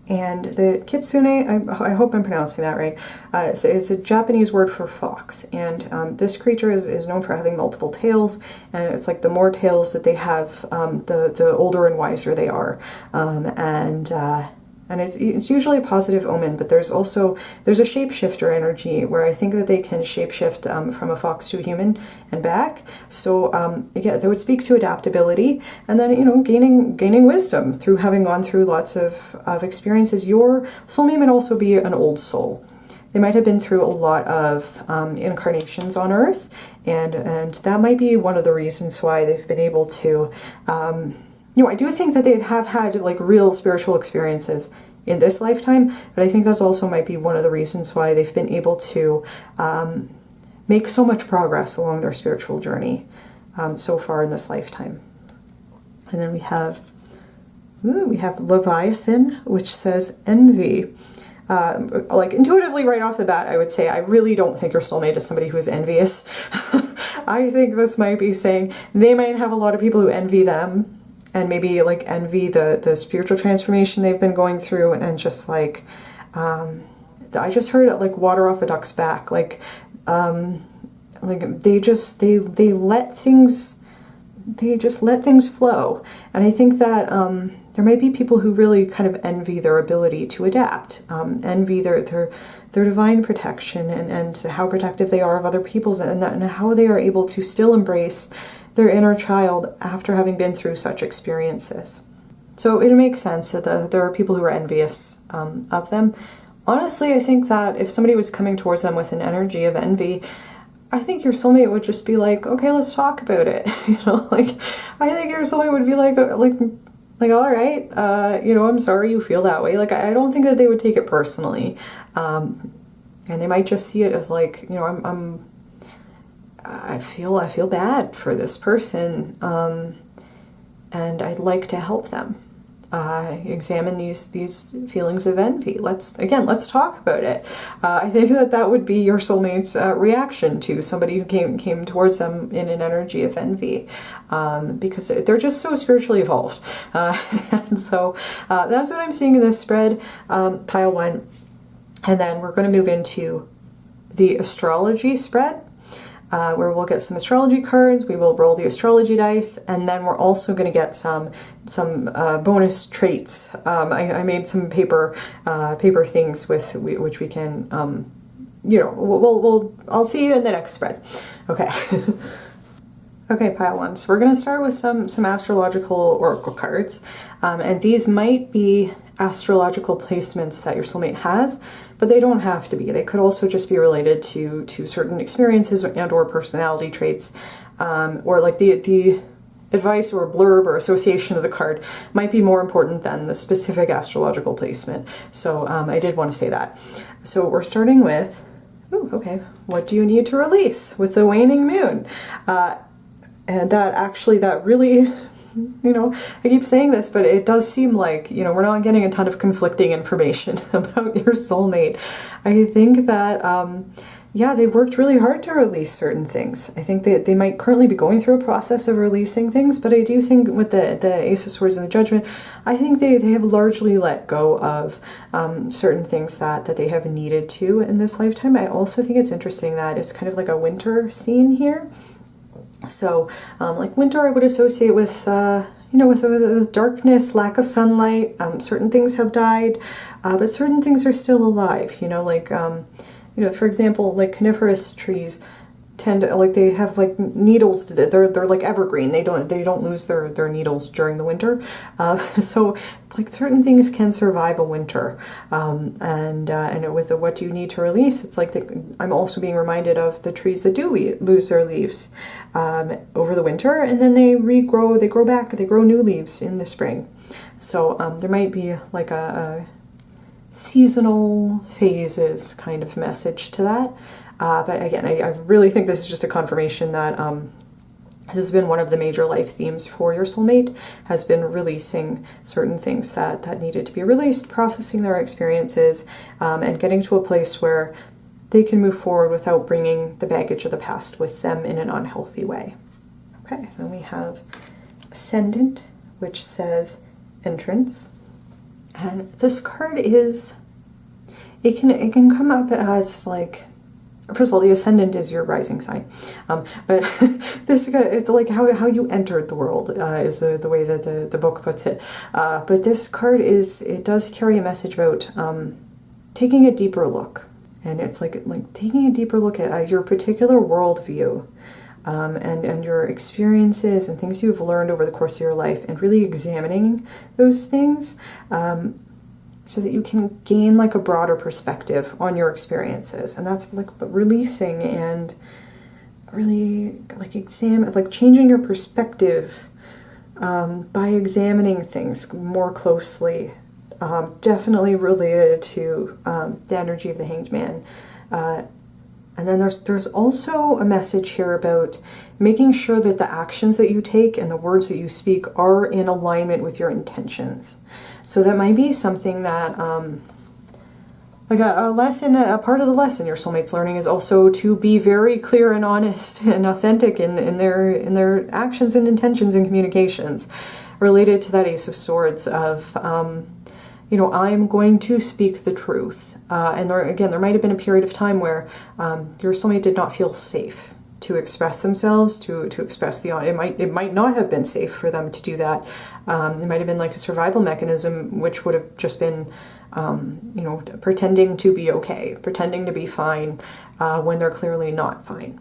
And the kitsune, I hope I'm pronouncing that right, it's a Japanese word for fox, and this creature is known for having multiple tails, and it's like the more tails that they have, the older and wiser they are, and it's usually a positive omen, but there's a shapeshifter energy where I think that they can shapeshift from a fox to a human and back. So yeah, they would speak to adaptability, and then, you know, gaining wisdom through having gone through lots of experiences. Your soulmate might also be an old soul. They might have been through a lot of incarnations on Earth, and that might be one of the reasons why they've been able to. You know, I do think that they have had like real spiritual experiences in this lifetime, but I think that's also might be one of the reasons why they've been able to make so much progress along their spiritual journey so far in this lifetime. And then we have Leviathan, which says envy. Like intuitively right off the bat, I would say I really don't think your soulmate is somebody who is envious. I think this might be saying they might have a lot of people who envy them, and maybe like envy the spiritual transformation they've been going through, and just like I just heard it like water off a duck's back, like they let things flow. And I think that there might be people who really kind of envy their ability to adapt, envy their divine protection, and how protective they are of other people's, and how they are able to still embrace their inner child after having been through such experiences. So it makes sense that there are people who are envious of them. Honestly, I think that if somebody was coming towards them with an energy of envy, I think your soulmate would just be like, okay, let's talk about it. You know, like, I think your soulmate would be like, all right, you know, I'm sorry you feel that way. Like, I don't think that they would take it personally. And they might just see it as like, you know, I feel bad for this person, and I'd like to help them. examine these feelings of envy. Let's talk about it. I think that would be your soulmate's reaction to somebody who came towards them in an energy of envy, because they're just so spiritually evolved. And so that's what I'm seeing in this spread, pile one. And then we're going to move into the astrology spread, where we'll get some astrology cards, we will roll the astrology dice, and then we're also going to get some bonus traits. I made some paper things with which we can, I'll see you in the next spread. Okay. Okay, pile one. So we're going to start with some astrological oracle cards, and these might be astrological placements that your soulmate has, but they don't have to be. They could also just be related to certain experiences and or personality traits, or like the advice or blurb or association of the card might be more important than the specific astrological placement. So I did want to say that. So we're starting with, what do you need to release with the waning moon? And that really, I keep saying this, but it does seem like, we're not getting a ton of conflicting information about your soulmate. I think that, they worked really hard to release certain things. I think that they might currently be going through a process of releasing things, but I do think with the Ace of Swords and the Judgment, I think they have largely let go of certain things that they have needed to in this lifetime. I also think it's interesting that it's kind of like a winter scene here. So, like winter I would associate with, with darkness, lack of sunlight. Certain things have died, but certain things are still alive. For example, like coniferous trees tend to, like, they have like needles. They're like evergreen. They don't lose their needles during the winter. So like certain things can survive a winter. And with the what do you need to release, it's like I'm also being reminded of the trees that do lose their leaves over the winter, and then they regrow. They grow back. They grow new leaves in the spring. So there might be like a seasonal phases kind of message to that. But again, I really think this is just a confirmation that this has been one of the major life themes for your soulmate, has been releasing certain things that needed to be released, processing their experiences, and getting to a place where they can move forward without bringing the baggage of the past with them in an unhealthy way. Okay, then we have Ascendant, which says Entrance. And this card is, it can come up as like, first of all, the Ascendant is your rising sign, but this it's like how you entered the world is the way that the book puts it. But this card it does carry a message about taking a deeper look, and it's like taking a deeper look at your particular worldview, and your experiences and things you've learned over the course of your life, and really examining those things. So that you can gain like a broader perspective on your experiences. And that's like releasing and really like changing your perspective by examining things more closely. Definitely related to the energy of the Hanged Man. And then there's also a message here about making sure that the actions that you take and the words that you speak are in alignment with your intentions. So that might be something that, like a lesson, a part of the lesson your soulmate's learning is also to be very clear and honest and authentic in their actions and intentions and communications, related to that Ace of Swords of, I'm going to speak the truth. And there might have been a period of time where your soulmate did not feel safe to express themselves, to express it might not have been safe for them to do that. It might have been like a survival mechanism, which would have just been, pretending to be okay, pretending to be fine when they're clearly not fine.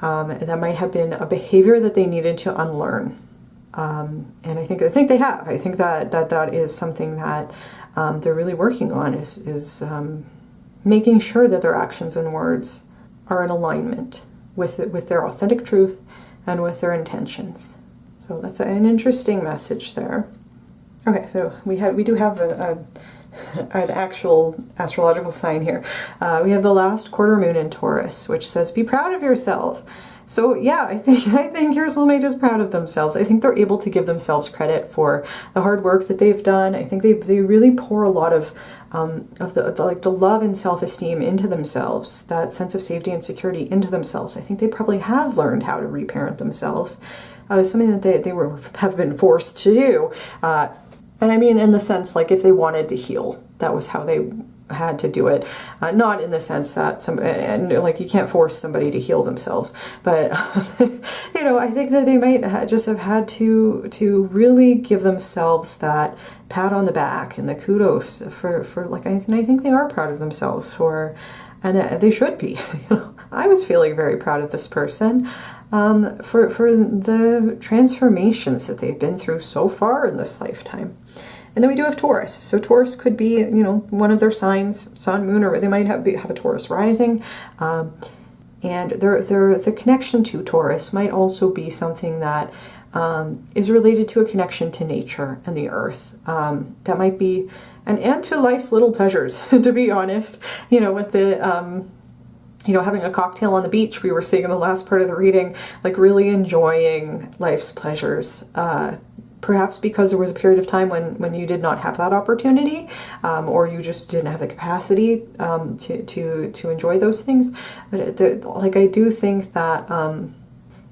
That might have been a behavior that they needed to unlearn. And I think they have. I think that is something that they're really working on is making sure that their actions and words are in alignment with their authentic truth and with their intentions. So that's an interesting message there. Okay, so we do have an actual astrological sign here. We have the last quarter moon in Taurus, which says, be proud of yourself. So yeah, I think your soulmate is proud of themselves. I think they're able to give themselves credit for the hard work that they've done. I think they really pour a lot of the love and self-esteem into themselves, that sense of safety and security into themselves. I think they probably have learned how to reparent themselves. Something that they have been forced to do. And I mean in the sense, like, if they wanted to heal, that was how they had to do it. Not in the sense that like, you can't force somebody to heal themselves, but you know, I think that they might just have had to really give themselves that pat on the back and the kudos for like, I think they are proud of themselves and they should be. You know, I was feeling very proud of this person for the transformations that they've been through so far in this lifetime. And then we do have Taurus. So Taurus could be, you know, one of their signs, sun, moon, or they might have a Taurus rising. And the connection to Taurus might also be something that is related to a connection to nature and the earth. That might be, and to life's little pleasures, to be honest. You know, with the... you know, having a cocktail on the beach, we were seeing in the last part of the reading, like really enjoying life's pleasures. Perhaps because there was a period of time when you did not have that opportunity, or you just didn't have the capacity to enjoy those things. But like, I do think that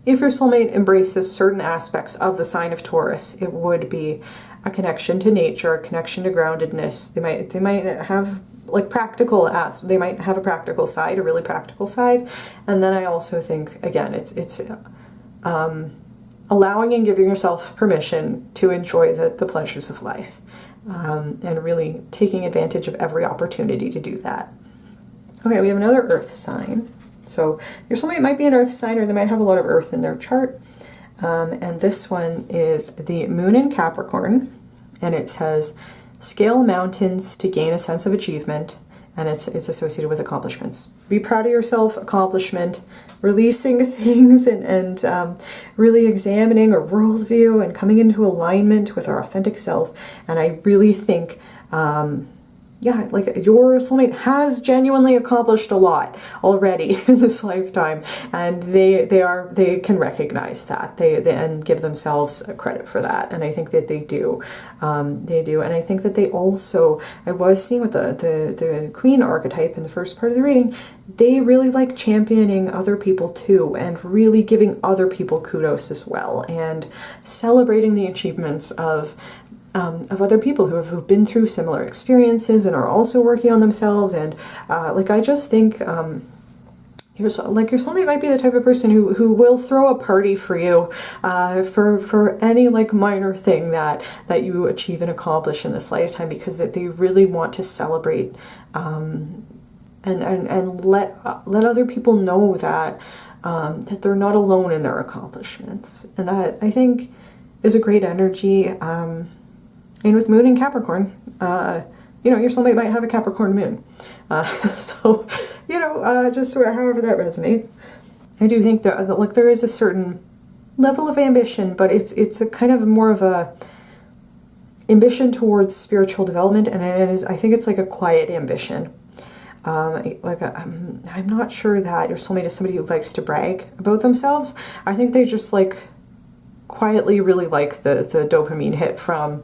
if your soulmate embraces certain aspects of the sign of Taurus, it would be a connection to nature, a connection to groundedness. They might have like they might have a practical side, a really practical side. And then I also think, again, it's allowing and giving yourself permission to enjoy the pleasures of life, and really taking advantage of every opportunity to do that. Okay, we have another earth sign. So your soulmate might be an earth sign, or they might have a lot of earth in their chart. And this one is the moon in Capricorn, and it says, scale mountains to gain a sense of achievement, and it's associated with accomplishments. Be proud of yourself, accomplishment, releasing things, and really examining our worldview and coming into alignment with our authentic self. And I really think, yeah, like, your soulmate has genuinely accomplished a lot already in this lifetime, and they can recognize that and give themselves credit for that. And I think that they do, and I think that they also, I was seeing with the Queen archetype in the first part of the reading, they really like championing other people too, and really giving other people kudos as well, and celebrating the achievements of other people who have been through similar experiences and are also working on themselves. And like, I just think your soulmate might be the type of person who will throw a party for you for any like minor thing that you achieve and accomplish in this lifetime, because they really want to celebrate and let other people know that that they're not alone in their accomplishments. And that, I think, is a great energy. And with moon in Capricorn, you know, your soulmate might have a Capricorn moon. So, you know, just however that resonates. I do think that like, there is a certain level of ambition, but it's a kind of more of a ambition towards spiritual development, and I think it's like a quiet ambition. I'm not sure that your soulmate is somebody who likes to brag about themselves. I think they just like quietly really like the dopamine hit from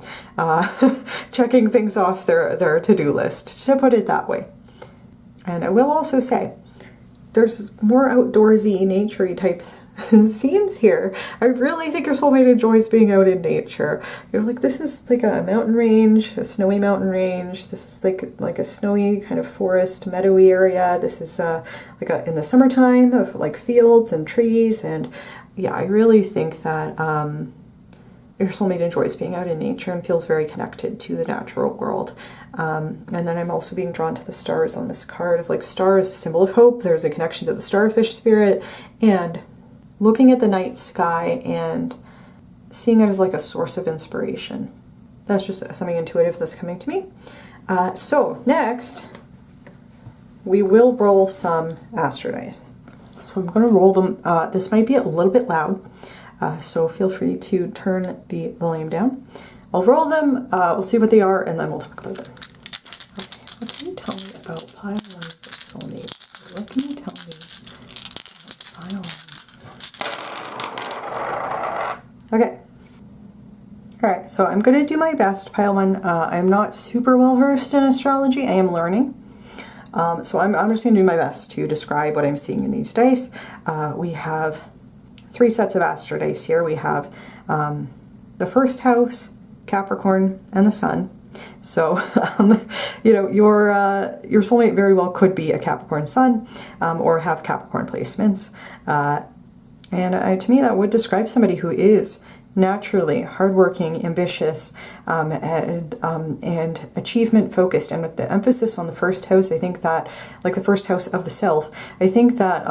checking things off their to-do list, to put it that way. And I will also say, there's more outdoorsy, naturey type scenes here. I really think your soulmate enjoys being out in nature. You're like, this is like a mountain range, a snowy mountain range. This is like a snowy kind of forest, meadowy area. This is in the summertime of like fields and trees. And yeah, I really think that your soulmate enjoys being out in nature and feels very connected to the natural world. And then I'm also being drawn to the stars on this card. Of like, star is a symbol of hope. There's a connection to the starfish spirit, and looking at the night sky and seeing it as like a source of inspiration. That's just something intuitive that's coming to me. So next, we will roll some Astro dice. So I'm going to roll them. This might be a little bit loud, so feel free to turn the volume down. I'll roll them, we'll see what they are, and then we'll talk about them. Okay, what can you tell me about pile ones of soulmates? What can you tell me about pile ones All right, so I'm going to do my best, pile one. I'm not super well versed in astrology. I am learning. So I'm just going to do my best to describe what I'm seeing in these dice. We have 3 sets of Astro dice here. We have the first house, Capricorn, and the Sun. So, you know, your soulmate very well could be a Capricorn Sun or have Capricorn placements. And to me, that would describe somebody who is naturally hardworking, ambitious, and achievement focused. And with the emphasis on the first house, I think that, like the first house of the self, I think that,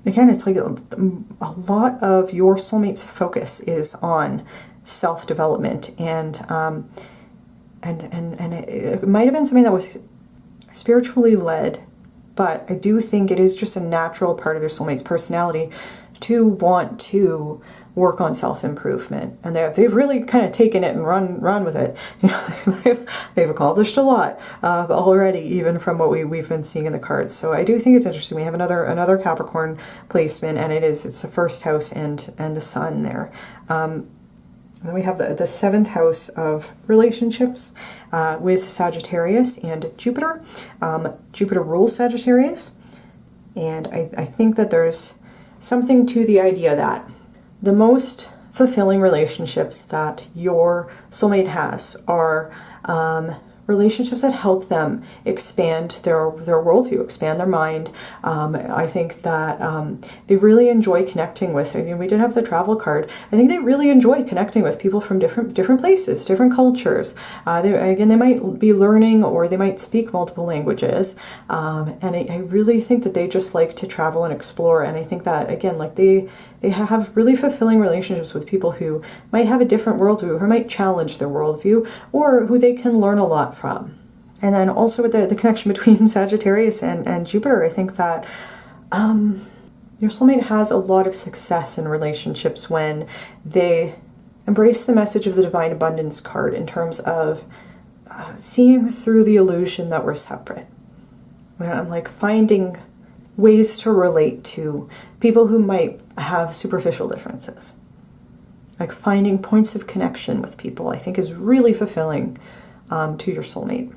again, it's like a lot of your soulmate's focus is on self-development, and it might have been something that was spiritually led, but I do think it is just a natural part of your soulmate's personality to want to work on self-improvement, and they've really kind of taken it and run with it. You know, they've accomplished a lot already, even from what we've been seeing in the cards. So I do think it's interesting. We have another Capricorn placement, and it's the first house and the Sun there. And then we have the 7th house of relationships with Sagittarius and Jupiter. Jupiter rules Sagittarius, and I think that there's something to the idea that the most fulfilling relationships that your soulmate has are relationships that help them expand their worldview, expand their mind. I think that they really enjoy connecting with, I mean, we did have the travel card. I think they really enjoy connecting with people from different places, different cultures. They might be learning, or they might speak multiple languages. And I really think that they just like to travel and explore. And I think that, again, like they have really fulfilling relationships with people who might have a different worldview, or might challenge their worldview, or who they can learn a lot from. And then also with the connection between Sagittarius and Jupiter, I think that your soulmate has a lot of success in relationships when they embrace the message of the Divine Abundance card in terms of seeing through the illusion that we're separate. When I'm like finding ways to relate to people who might have superficial differences. Like finding points of connection with people, I think, is really fulfilling to your soulmate.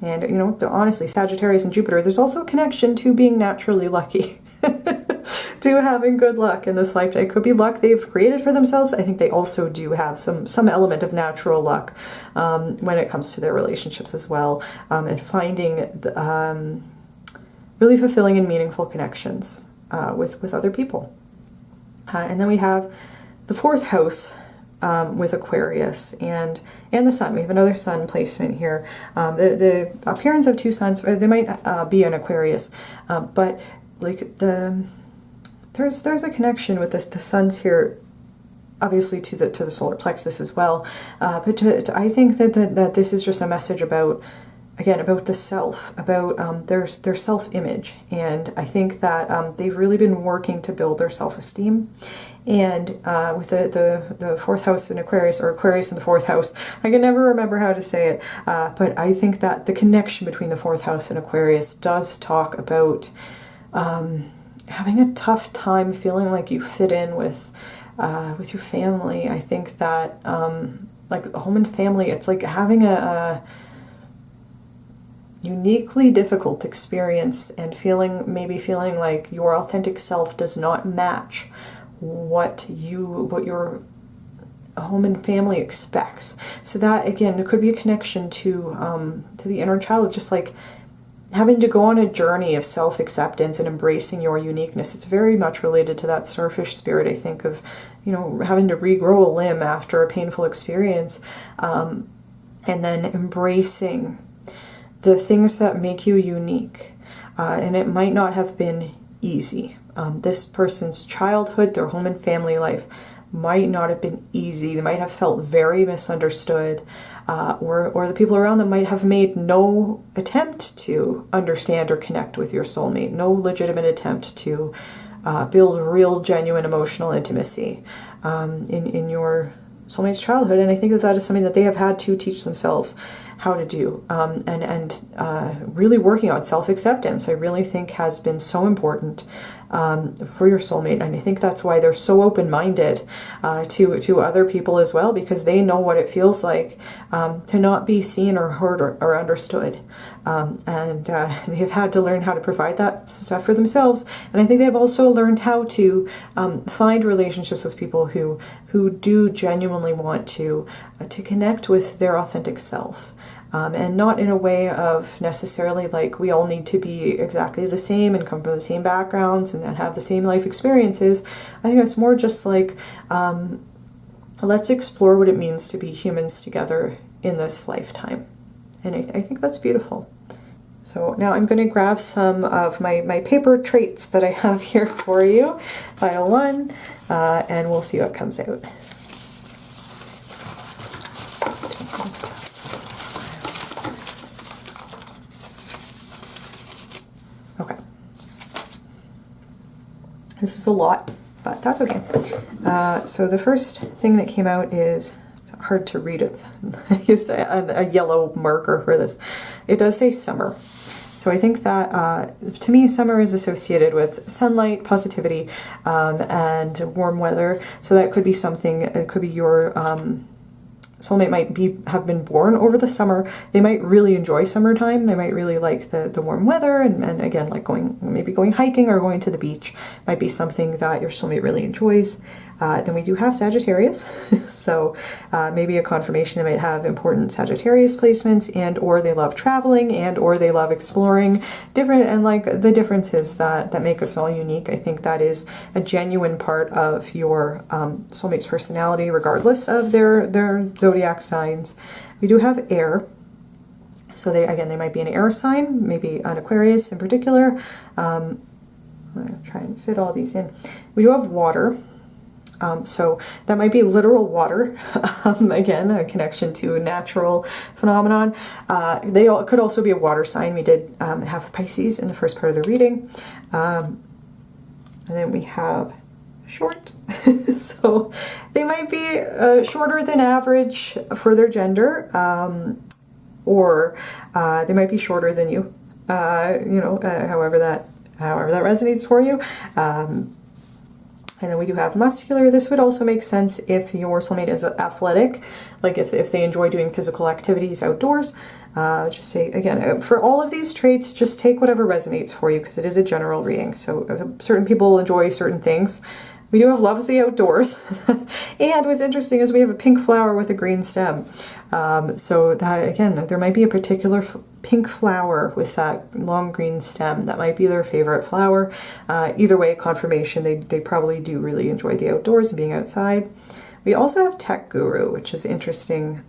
And, you know, honestly, Sagittarius and Jupiter, there's also a connection to being naturally lucky, to having good luck in this lifetime. It could be luck they've created for themselves. I think they also do have some element of natural luck when it comes to their relationships as well, and finding really fulfilling and meaningful connections with other people. And then we have the 4th house with Aquarius and the Sun. We have another Sun placement here. The appearance of 2 suns, they might be an Aquarius, but like there's a connection with the suns here, obviously to the solar plexus as well. But I think that this is just a message about, again, about the self, about their self-image. And I think that they've really been working to build their self-esteem. And with the 4th house in Aquarius, or Aquarius in the 4th house, I can never remember how to say it, but I think that the connection between the 4th house and Aquarius does talk about having a tough time feeling like you fit in with your family. I think that like home and family, it's like having a uniquely difficult experience, and maybe feeling like your authentic self does not match what your home and family expects. So that, again, there could be a connection to the inner child, just like having to go on a journey of self-acceptance and embracing your uniqueness. It's very much related to that starfish spirit, I think, of, you know, having to regrow a limb after a painful experience, and then embracing the things that make you unique. And it might not have been easy. This person's childhood, their home and family life might not have been easy. They might have felt very misunderstood, or the people around them might have made no attempt to understand or connect with your soulmate, no legitimate attempt to build real, genuine emotional intimacy in your soulmate's childhood. And I think that is something that they have had to teach themselves how to do, and really working on self-acceptance, I really think has been so important for your soulmate. And I think that's why they're so open-minded to other people as well, because they know what it feels like to not be seen or heard or understood. And they've had to learn how to provide that stuff for themselves. And I think they've also learned how to find relationships with people who do genuinely want to connect with their authentic self. And not in a way of necessarily like we all need to be exactly the same and come from the same backgrounds and have the same life experiences. I think it's more just like, let's explore what it means to be humans together in this lifetime. And I think that's beautiful. So now I'm going to grab some of my paper traits that I have here for you, pile one, and we'll see what comes out. Okay. This is a lot, but that's okay. So the first thing that came out is, it's hard to read it. I used a yellow marker for this. It does say summer. So I think that, to me, summer is associated with sunlight, positivity, and warm weather. So that could be something, it could be your soulmate might have been born over the summer. They might really enjoy summertime. They might really like the warm weather, and again, like maybe going hiking or going to the beach might be something that your soulmate really enjoys. Then we do have Sagittarius, so maybe a confirmation they might have important Sagittarius placements, and or they love traveling, and or they love exploring different, and like the differences that make us all unique. I think that is a genuine part of your soulmate's personality, regardless of their zodiac signs. We do have air. So they might be an air sign, maybe an Aquarius in particular. I'm going to try and fit all these in. We do have water. So that might be literal water. Again, a connection to a natural phenomenon. They could also be a water sign. We did have Pisces in the first part of the reading. And then we have short. So they might be shorter than average for their gender, or they might be shorter than you. However that resonates for you. And then we do have muscular. This would also make sense if your soulmate is athletic, like if they enjoy doing physical activities outdoors. Just say, again, for all of these traits, just take whatever resonates for you, because it is a general reading. So certain people enjoy certain things. We do have loves the outdoors. And what's interesting is we have a pink flower with a green stem. So that, again, there might be a particular pink flower with that long green stem. That might be their favorite flower. Either way, confirmation, they probably do really enjoy the outdoors and being outside. We also have tech guru, which is interesting.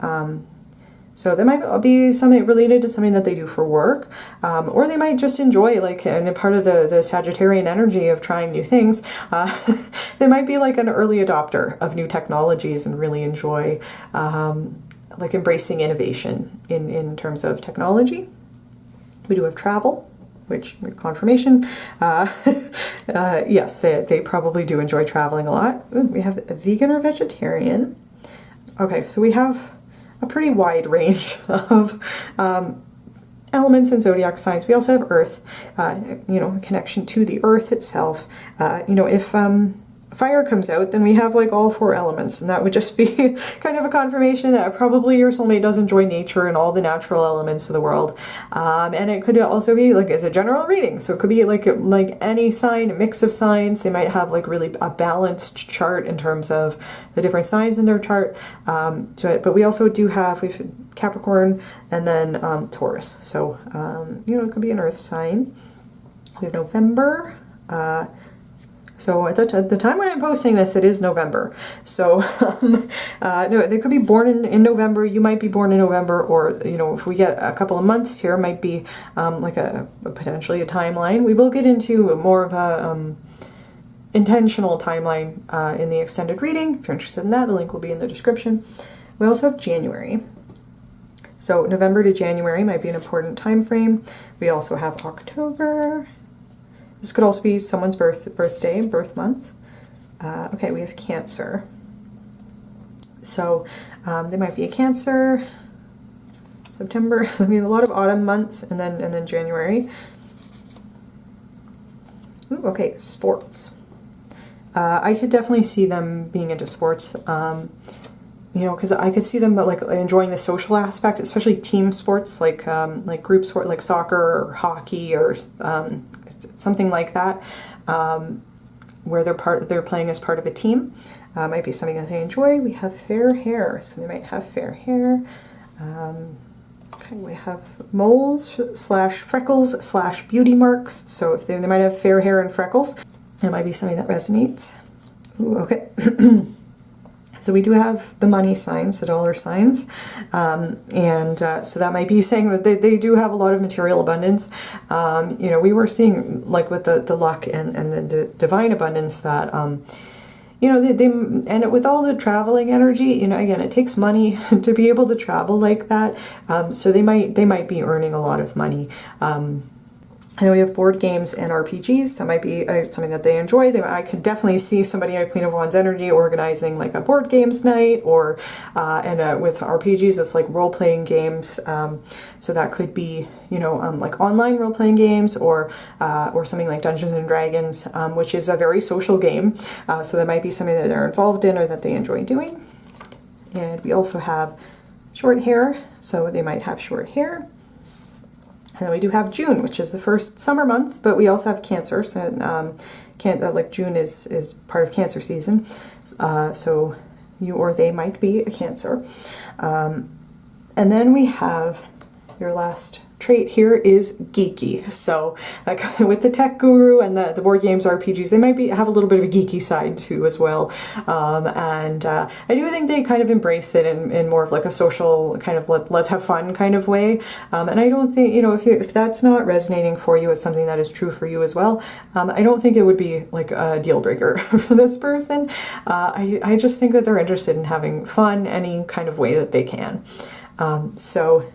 So that might be something related to something that they do for work, or they might just enjoy, like, and a part of the Sagittarian energy of trying new things. They might be like an early adopter of new technologies and really enjoy like embracing innovation in terms of technology. We do have travel, which confirmation. Yes, they probably do enjoy traveling a lot. Ooh, we have a vegan or vegetarian. Okay, so we have a pretty wide range of elements and zodiac signs. We also have Earth, a connection to the Earth itself. If fire comes out, then we have like all four elements, and that would just be kind of a confirmation that probably your soulmate does enjoy nature and all the natural elements of the world. And it could also be like as a general reading, so it could be like any sign, a mix of signs. They might have like really a balanced chart in terms of the different signs in their chart. But we also do have we've Capricorn and then Taurus. So it could be an Earth sign. We have November. So at the time when I'm posting this, it is November. So no, they could be born in November. You might be born in November, or if we get a couple of months here, might be like potentially a timeline. We will get into more of a intentional timeline in the extended reading. If you're interested in that, the link will be in the description. We also have January. So November to January might be an important time frame. We also have October. This could also be someone's birthday, birth month. Okay, we have Cancer. So they might be a Cancer. September. I mean, a lot of autumn months, and then January. Ooh, okay, sports. I could definitely see them being into sports. You know, because I could see them like enjoying the social aspect, especially team sports like group sport, like soccer or hockey or something like that, where they're playing as part of a team. Might be something that they enjoy. We have fair hair, so they might have fair hair. Okay, we have moles / freckles / beauty marks. So if they might have fair hair and freckles, it might be something that resonates. Ooh, okay. So we do have the money signs, the dollar signs, so that might be saying that they do have a lot of material abundance. You know, we were seeing, like with the luck and the divine abundance, that you know, they and with all the traveling energy, you know, again, it takes money to be able to travel like that. So they might be earning a lot of money. And then we have board games and RPGs. That might be something that they enjoy. I could definitely see somebody in Queen of Wands energy organizing like a board games night, or with RPGs, it's like role-playing games. So that could be, you know, like online role-playing games, or something like Dungeons and Dragons, which is a very social game. So that might be something that they're involved in or that they enjoy doing. And we also have short hair, so they might have short hair. And then we do have June, which is the first summer month, but we also have Cancer. So like June is part of Cancer season. So you or they might be a Cancer. And then we have your last trait here is geeky. So like with the tech guru and the board games, RPGs, they might have a little bit of a geeky side too as well. I do think they kind of embrace it in more of like a social kind of let's have fun kind of way. And I don't think, you know, if that's not resonating for you as something that is true for you as well, I don't think it would be like a deal breaker for this person. I just think that they're interested in having fun any kind of way that they can. So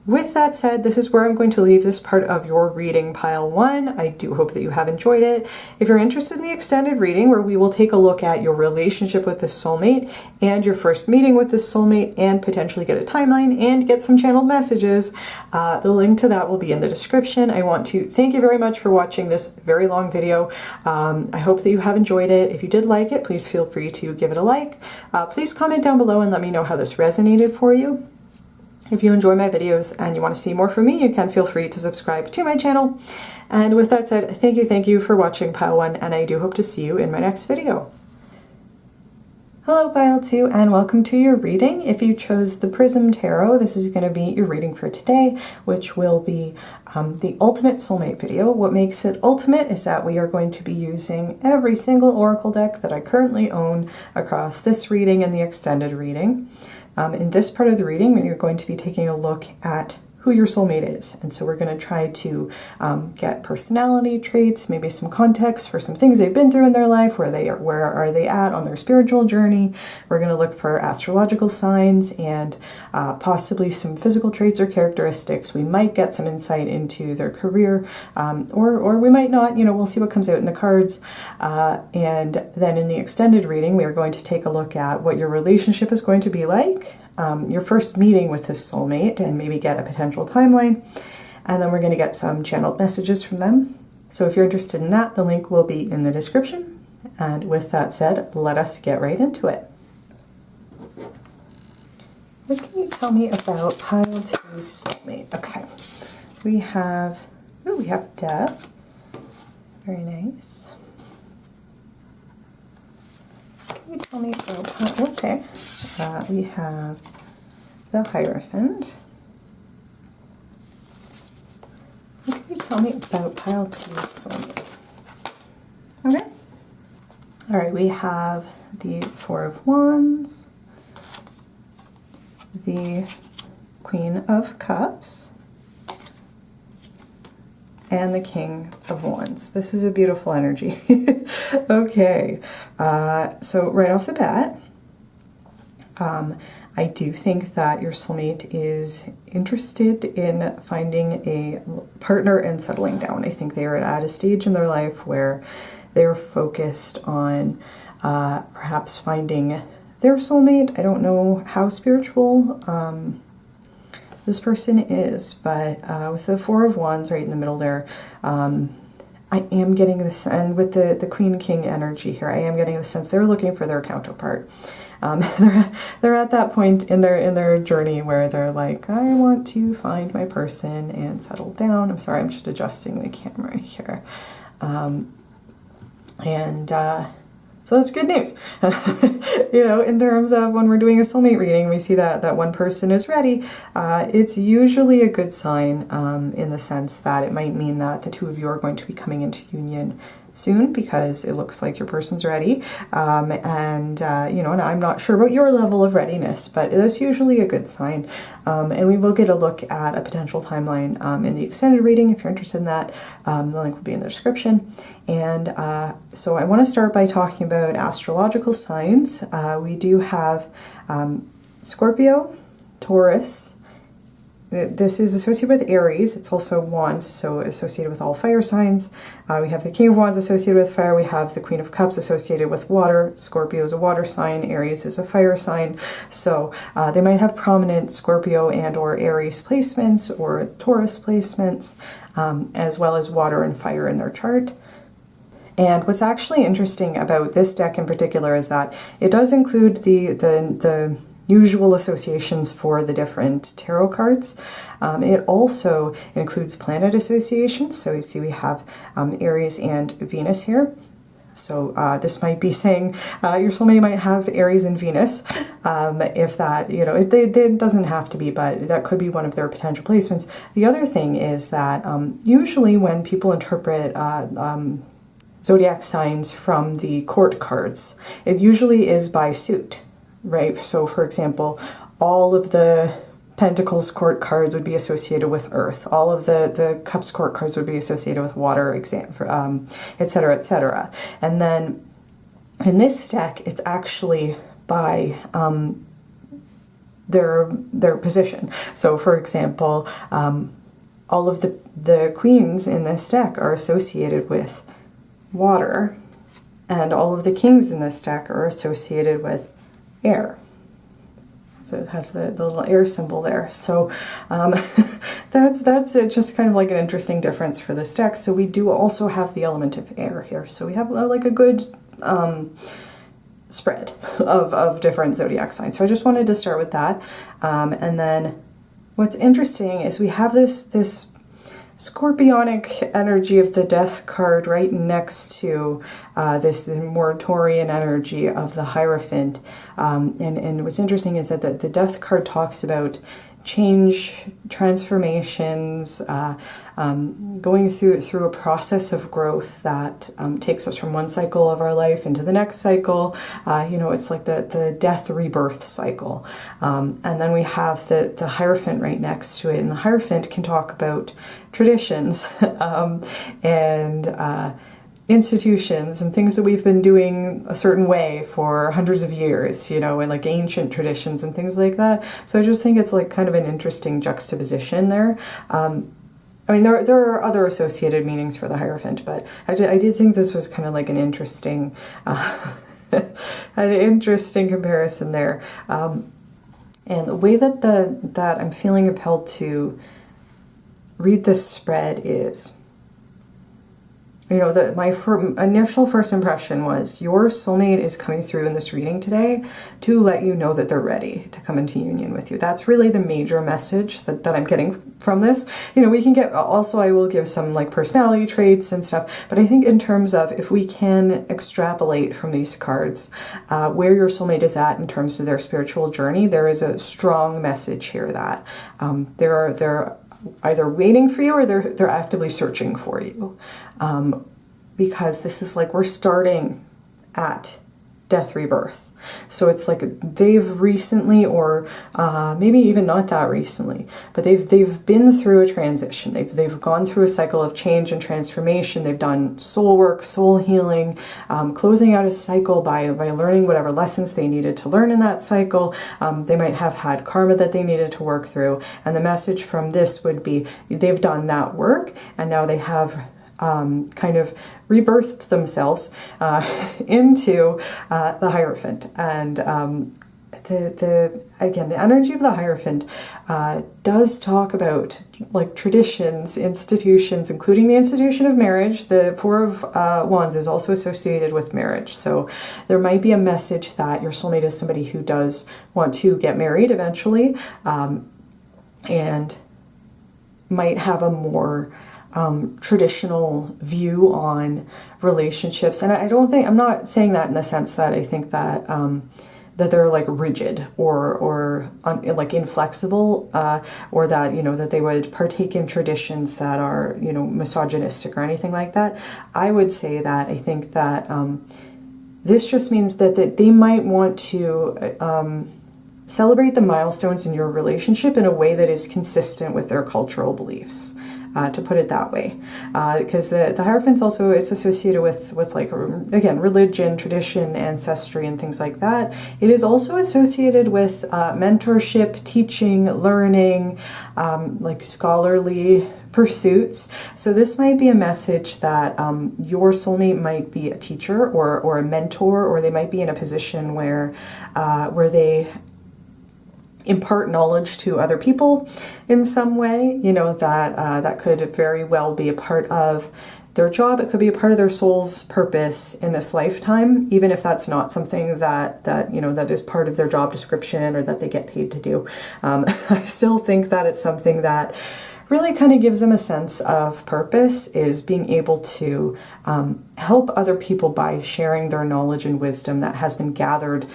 with that said, this is where I'm going to leave this part of your reading, pile 1. I do hope that you have enjoyed it. If you're interested in the extended reading, where we will take a look at your relationship with this soulmate and your first meeting with this soulmate, and potentially get a timeline and get some channeled messages, the link to that will be in the description. I want to thank you very much for watching this very long video. I hope that you have enjoyed it. If you did like it, please feel free to give it a like. Please comment down below and let me know how this resonated for you. If you enjoy my videos and you want to see more from me, you can feel free to subscribe to my channel. And with that said, thank you for watching Pile 1, and I do hope to see you in my next video. Hello Pile 2, and welcome to your reading. If you chose the Prism Tarot, this is going to be your reading for today, which will be the Ultimate Soulmate video. What makes it ultimate is that we are going to be using every single oracle deck that I currently own across this reading and the extended reading. In this part of the reading, we are going to be taking a look at who your soulmate is. And so we're going to try to get personality traits, maybe some context for some things they've been through in their life, where are they at on their spiritual journey. We're going to look for astrological signs and possibly some physical traits or characteristics. We might get some insight into their career, or we might not. You know, we'll see what comes out in the cards. And then in the extended reading, we are going to take a look at what your relationship is going to be like, your first meeting with this soulmate, and maybe get a potential timeline. And then we're going to get some channeled messages from them. So if you're interested in that, the link will be in the description. And with that said, let us get right into it. What can you tell me about Pile 2's soulmate? Okay, we have Death. Very nice. Can you tell me about Pile? Okay. We have the Hierophant. What can you tell me about Pile 2's soulmate? Okay. All right, we have the Four of Wands, the Queen of Cups, and the King of Wands. This is a beautiful energy. Okay, so right off the bat, I do think that your soulmate is interested in finding a partner and settling down. I think they are at a stage in their life where they're focused on perhaps finding their soulmate. I don't know how spiritual this person is. But with the Four of Wands right in the middle there, I am getting this, and with the Queen King energy here, I am getting the sense they're looking for their counterpart. They're at that point in their journey where they're like, I want to find my person and settle down. I'm sorry, I'm just adjusting the camera here. So that's good news. You know, in terms of when we're doing a soulmate reading, we see that one person is ready. It's usually a good sign in the sense that it might mean that the two of you are going to be coming into union soon, because it looks like your person's ready. You know, and I'm not sure about your level of readiness, but that's usually a good sign. And we will get a look at a potential timeline in the extended reading if you're interested in that. The link will be in the description. And so I want to start by talking about astrological signs. We do have Scorpio, Taurus. This is associated with Aries. It's also Wands, so associated with all fire signs. We have the King of Wands associated with fire. We have the Queen of Cups associated with water. Scorpio is a water sign. Aries is a fire sign. So they might have prominent Scorpio and or Aries placements or Taurus placements, as well as water and fire in their chart. And what's actually interesting about this deck in particular is that it does include the usual associations for the different tarot cards. It also includes planet associations. So you see we have Aries and Venus here. So this might be saying your soulmate might have Aries and Venus. If that, you know, it doesn't have to be, but that could be one of their potential placements. The other thing is that usually when people interpret zodiac signs from the court cards, it usually is by suit, right? So for example, all of the Pentacles court cards would be associated with earth. All of the Cups court cards would be associated with water, etc., etc. And then in this deck, it's actually by their position. So for example, all of the queens in this deck are associated with water, and all of the kings in this deck are associated with air. So it has the little air symbol there. So that's it, just kind of like an interesting difference for this deck. So we do also have the element of air here. So we have like a good spread of different zodiac signs. So I just wanted to start with that. And then what's interesting is we have this Scorpionic energy of the Death card right next to this Moratorian energy of the Hierophant. And what's interesting is that the Death card talks about change, transformations, going through a process of growth that takes us from one cycle of our life into the next cycle. You know, it's like the death rebirth cycle. And then we have the Hierophant right next to it, and the Hierophant can talk about traditions and institutions and things that we've been doing a certain way for hundreds of years, you know, and like ancient traditions and things like that. So I just think it's like kind of an interesting juxtaposition there. I mean, there are other associated meanings for the Hierophant, but I did think this was kind of like an interesting comparison there. And the way that I'm feeling impelled to read this spread is, you know, my initial first impression was your soulmate is coming through in this reading today to let you know that they're ready to come into union with you. That's really the major message that I'm getting from this. You know, we can get, also I will give some like personality traits and stuff, but I think in terms of if we can extrapolate from these cards where your soulmate is at in terms of their spiritual journey, there is a strong message here that they're either waiting for you or they're actively searching for you. Because this is like we're starting at death rebirth. So it's like they've recently, or maybe even not that recently, but they've been through a transition. They've gone through a cycle of change and transformation. They've done soul work, soul healing, closing out a cycle by learning whatever lessons they needed to learn in that cycle. They might have had karma that they needed to work through. And the message from this would be they've done that work, and now they have kind of rebirthed themselves into the Hierophant. And again, the energy of the Hierophant does talk about like traditions, institutions, including the institution of marriage. The Four of Wands is also associated with marriage. So there might be a message that your soulmate is somebody who does want to get married eventually, and might have a more traditional view on relationships. And I'm not saying that in the sense that I think that that they're like rigid or like inflexible, or that, you know, that they would partake in traditions that are, you know, misogynistic or anything like that. I would say that I think that this just means that they might want to celebrate the milestones in your relationship in a way that is consistent with their cultural beliefs. To put it that way, because the Hierophant's also, it's associated with like, again, religion, tradition, ancestry, and things like that. It is also associated with mentorship, teaching, learning, like scholarly pursuits. So this might be a message that your soulmate might be a teacher or a mentor, or they might be in a position where they impart knowledge to other people in some way, you know, that could very well be a part of their job. It could be a part of their soul's purpose in this lifetime, even if that's not something that you know, that is part of their job description or that they get paid to do. I still think that it's something that really kind of gives them a sense of purpose, is being able to help other people by sharing their knowledge and wisdom that has been gathered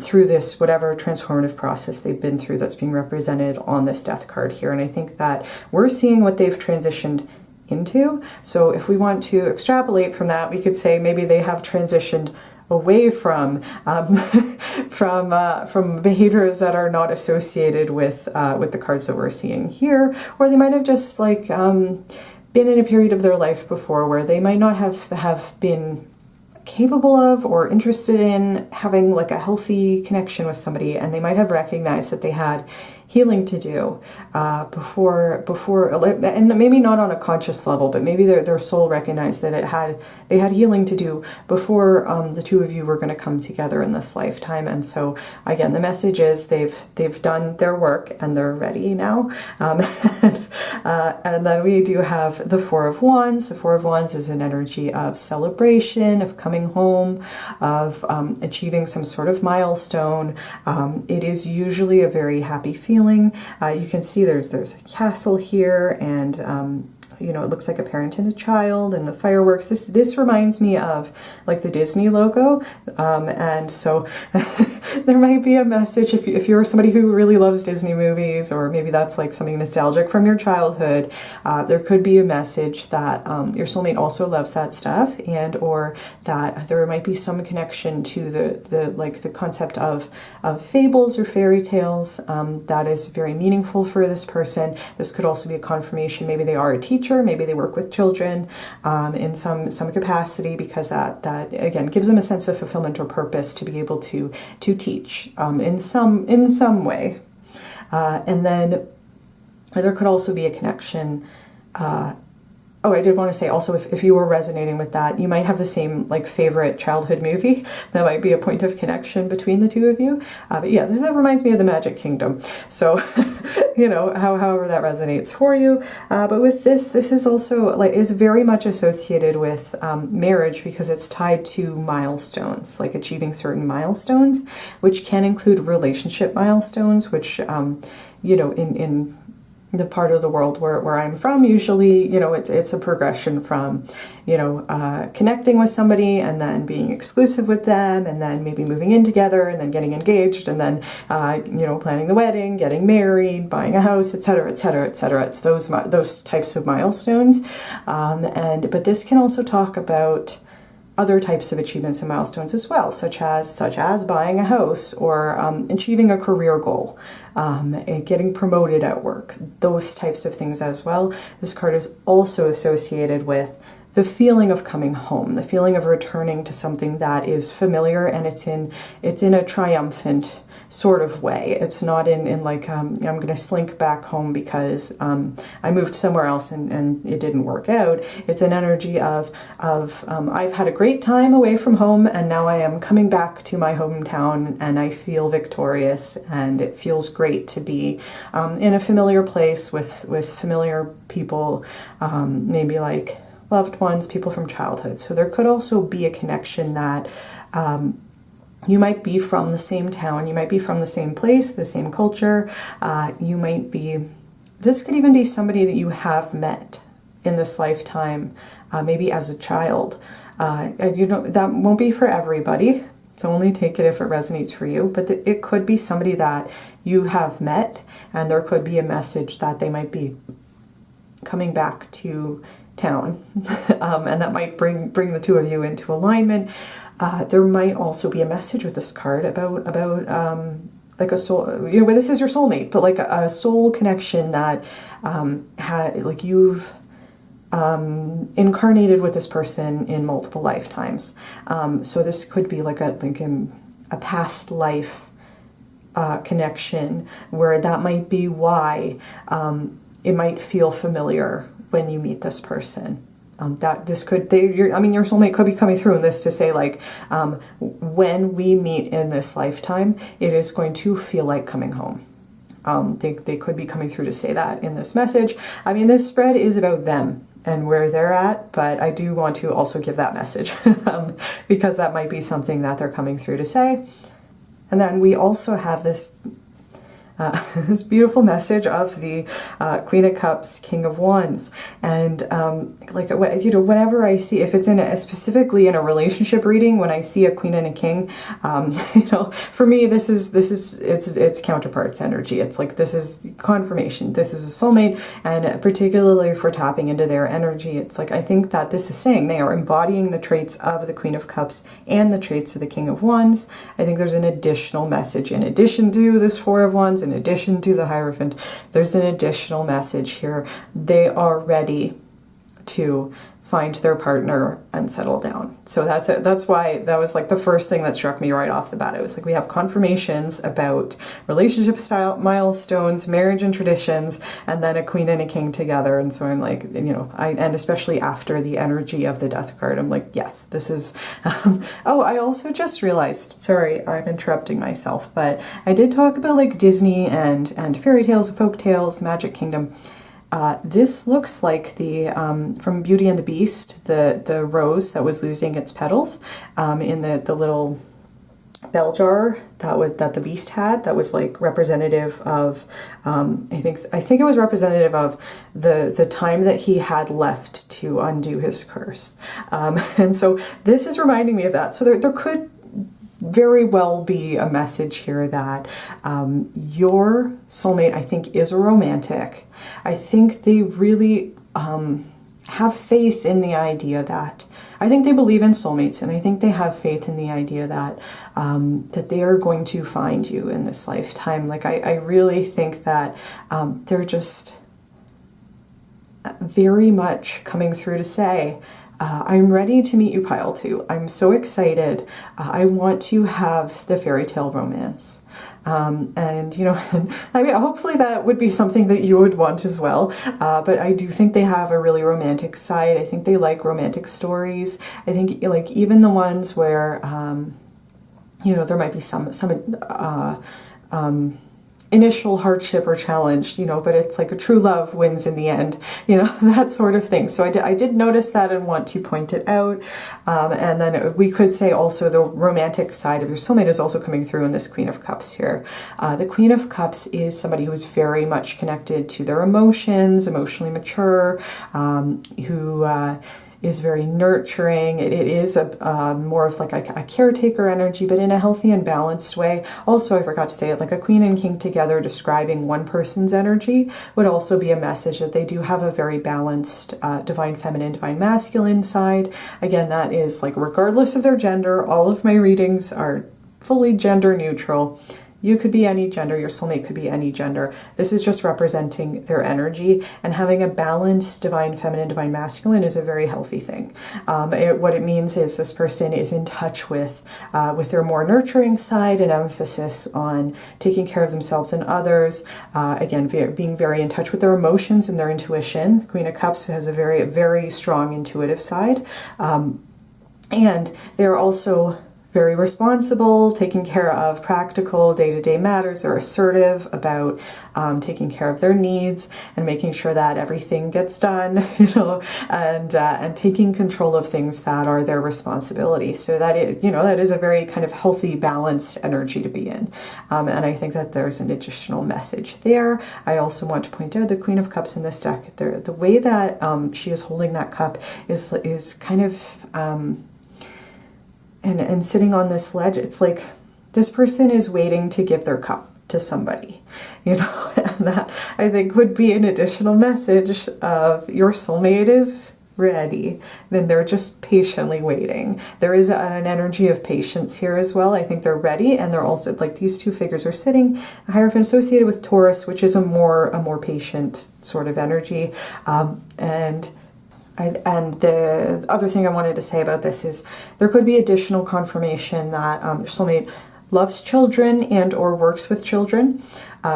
through this, whatever transformative process they've been through, that's being represented on this death card here. And I think that we're seeing what they've transitioned into. So if we want to extrapolate from that, we could say maybe they have transitioned away from from behaviors that are not associated with the cards that we're seeing here, or they might have just like been in a period of their life before where they might not have been capable of or interested in having like a healthy connection with somebody, and they might have recognized that they had healing to do before, and maybe not on a conscious level, but maybe their soul recognized that they had healing to do before the two of you were going to come together in this lifetime. And so again, the message is they've done their work and they're ready now. And then we do have the Four of Wands. The Four of Wands is an energy of celebration, of coming home, of achieving some sort of milestone. It is usually a very happy feeling. You can see there's a castle here, and you know, it looks like a parent and a child, and the fireworks. This reminds me of like the Disney logo, and so there might be a message if you're somebody who really loves Disney movies, or maybe that's like something nostalgic from your childhood. There could be a message that your soulmate also loves that stuff, and or that there might be some connection to the concept of fables or fairy tales that is very meaningful for this person. This could also be a confirmation. Maybe they are a teacher. Maybe they work with children in some capacity, because that again gives them a sense of fulfillment or purpose to be able to teach in some way. And then there could also be a connection. Oh, I did want to say also, if you were resonating with that, you might have the same like favorite childhood movie. That might be a point of connection between the two of you. But yeah, that reminds me of the Magic Kingdom. So, you know, however that resonates for you. But with this is also like, is very much associated with marriage, because it's tied to milestones, like achieving certain milestones, which can include relationship milestones, which, you know, in the part of the world where I'm from, usually, you know, it's a progression from, you know, connecting with somebody and then being exclusive with them, and then maybe moving in together, and then getting engaged, and then, you know, planning the wedding, getting married, buying a house, etc., etc., etc. It's those types of milestones, but this can also talk about other types of achievements and milestones as well, such as buying a house, or achieving a career goal, getting promoted at work, those types of things as well. This card is also associated with the feeling of coming home, the feeling of returning to something that is familiar, and it's in a triumphant sort of way. It's not in like, I'm going to slink back home because I moved somewhere else and it didn't work out. It's an energy of I've had a great time away from home, and now I am coming back to my hometown, and I feel victorious, and it feels great to be in a familiar place with familiar people, maybe like loved ones, people from childhood. So there could also be a connection that you might be from the same town, you might be from the same place, the same culture, you might be, this could even be somebody that you have met in this lifetime, maybe as a child. And you know, that won't be for everybody, so only take it if it resonates for you, but it could be somebody that you have met, and there could be a message that they might be coming back to town, and that might bring the two of you into alignment. There might also be a message with this card about like a soul, you know, but this is your soulmate, but like a soul connection that like you've incarnated with this person in multiple lifetimes. So this could be like a past life connection, where that might be why it might feel familiar when you meet this person. That this could, your soulmate could be coming through in this to say, like, when we meet in this lifetime, it is going to feel like coming home. They could be coming through to say that in this message. I mean, this spread is about them and where they're at, but I do want to also give that message because that might be something that they're coming through to say. And then we also have this this beautiful message of the Queen of Cups, King of Wands, and like, you know, whenever I see, if it's specifically in a relationship reading, when I see a Queen and a King, you know, for me this is it's counterparts energy. It's like, this is confirmation. This is a soulmate, and particularly if we're tapping into their energy, it's like, I think that this is saying they are embodying the traits of the Queen of Cups and the traits of the King of Wands. I think there's an additional message in addition to this Four of Wands, in addition to the Hierophant. There's an additional message here. They are ready to find their partner and settle down. So that's why that was like the first thing that struck me right off the bat. It was like, we have confirmations about relationship style, milestones, marriage and traditions, and then a Queen and a King together. And so I'm like, you know, and especially after the energy of the Death card, I'm like, yes, this is, oh, I also just realized, sorry, I'm interrupting myself, but I did talk about like Disney and fairy tales, folk tales, Magic Kingdom. This looks like the from Beauty and the Beast, the rose that was losing its petals in the little bell jar that the Beast had, that was like representative of I think it was representative of the time that he had left to undo his curse, and so this is reminding me of that. So there could very well be a message here that your soulmate, I think, is a romantic. I think they really have faith in the idea that, I think they believe in soulmates, and I think they have faith in the idea that that they are going to find you in this lifetime. Like, I really think that they're just very much coming through to say, I'm ready to meet you, pile two. I'm so excited. I want to have the fairy tale romance. And, you know, I mean, hopefully that would be something that you would want as well. But I do think they have a really romantic side. I think they like romantic stories. I think, like, even the ones where, you know, there might be some initial hardship or challenge, you know, but it's like a true love wins in the end, you know, that sort of thing. So I did notice that and want to point it out. And then we could say also the romantic side of your soulmate is also coming through in this Queen of Cups here. The Queen of Cups is somebody who is very much connected to their emotions, emotionally mature, who is very nurturing. It is a more of like a caretaker energy, but in a healthy and balanced way. Also, I forgot to say it, like a Queen and King together describing one person's energy would also be a message that they do have a very balanced divine feminine, divine masculine side. Again, that is like regardless of their gender, all of my readings are fully gender neutral. You could be any gender, your soulmate could be any gender. This is just representing their energy, and having a balanced divine feminine, divine masculine is a very healthy thing. What it means is this person is in touch with their more nurturing side, and emphasis on taking care of themselves and others. Again, being very in touch with their emotions and their intuition. The Queen of Cups has a very, very strong intuitive side. And they're also very responsible, taking care of practical day-to-day matters. They're assertive about taking care of their needs and making sure that everything gets done, you know, and taking control of things that are their responsibility. So that is, you know, that is a very kind of healthy, balanced energy to be in. And I think that there's an additional message there. I also want to point out the Queen of Cups in this deck. The way that she is holding that cup is kind of and sitting on this ledge, it's like this person is waiting to give their cup to somebody, you know, and that I think would be an additional message of your soulmate is ready, then they're just patiently waiting. There is an energy of patience here as well. I think they're ready, and they're also like these two figures are sitting. A Hierophant associated with Taurus, which is a more patient sort of energy, and the other thing I wanted to say about this is there could be additional confirmation that your soulmate loves children and or works with children,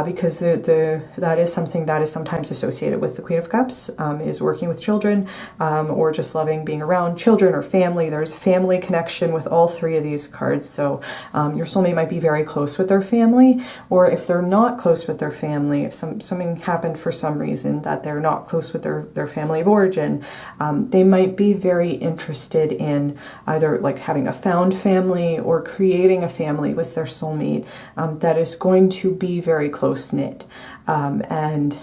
because that is something that is sometimes associated with the Queen of Cups, is working with children, or just loving being around children or family. There's family connection with all three of these cards. So your soulmate might be very close with their family, or if they're not close with their family, if something happened for some reason that they're not close with their family of origin, they might be very interested in either like having a found family or creating a family with their soulmate that is going to be very close-knit, and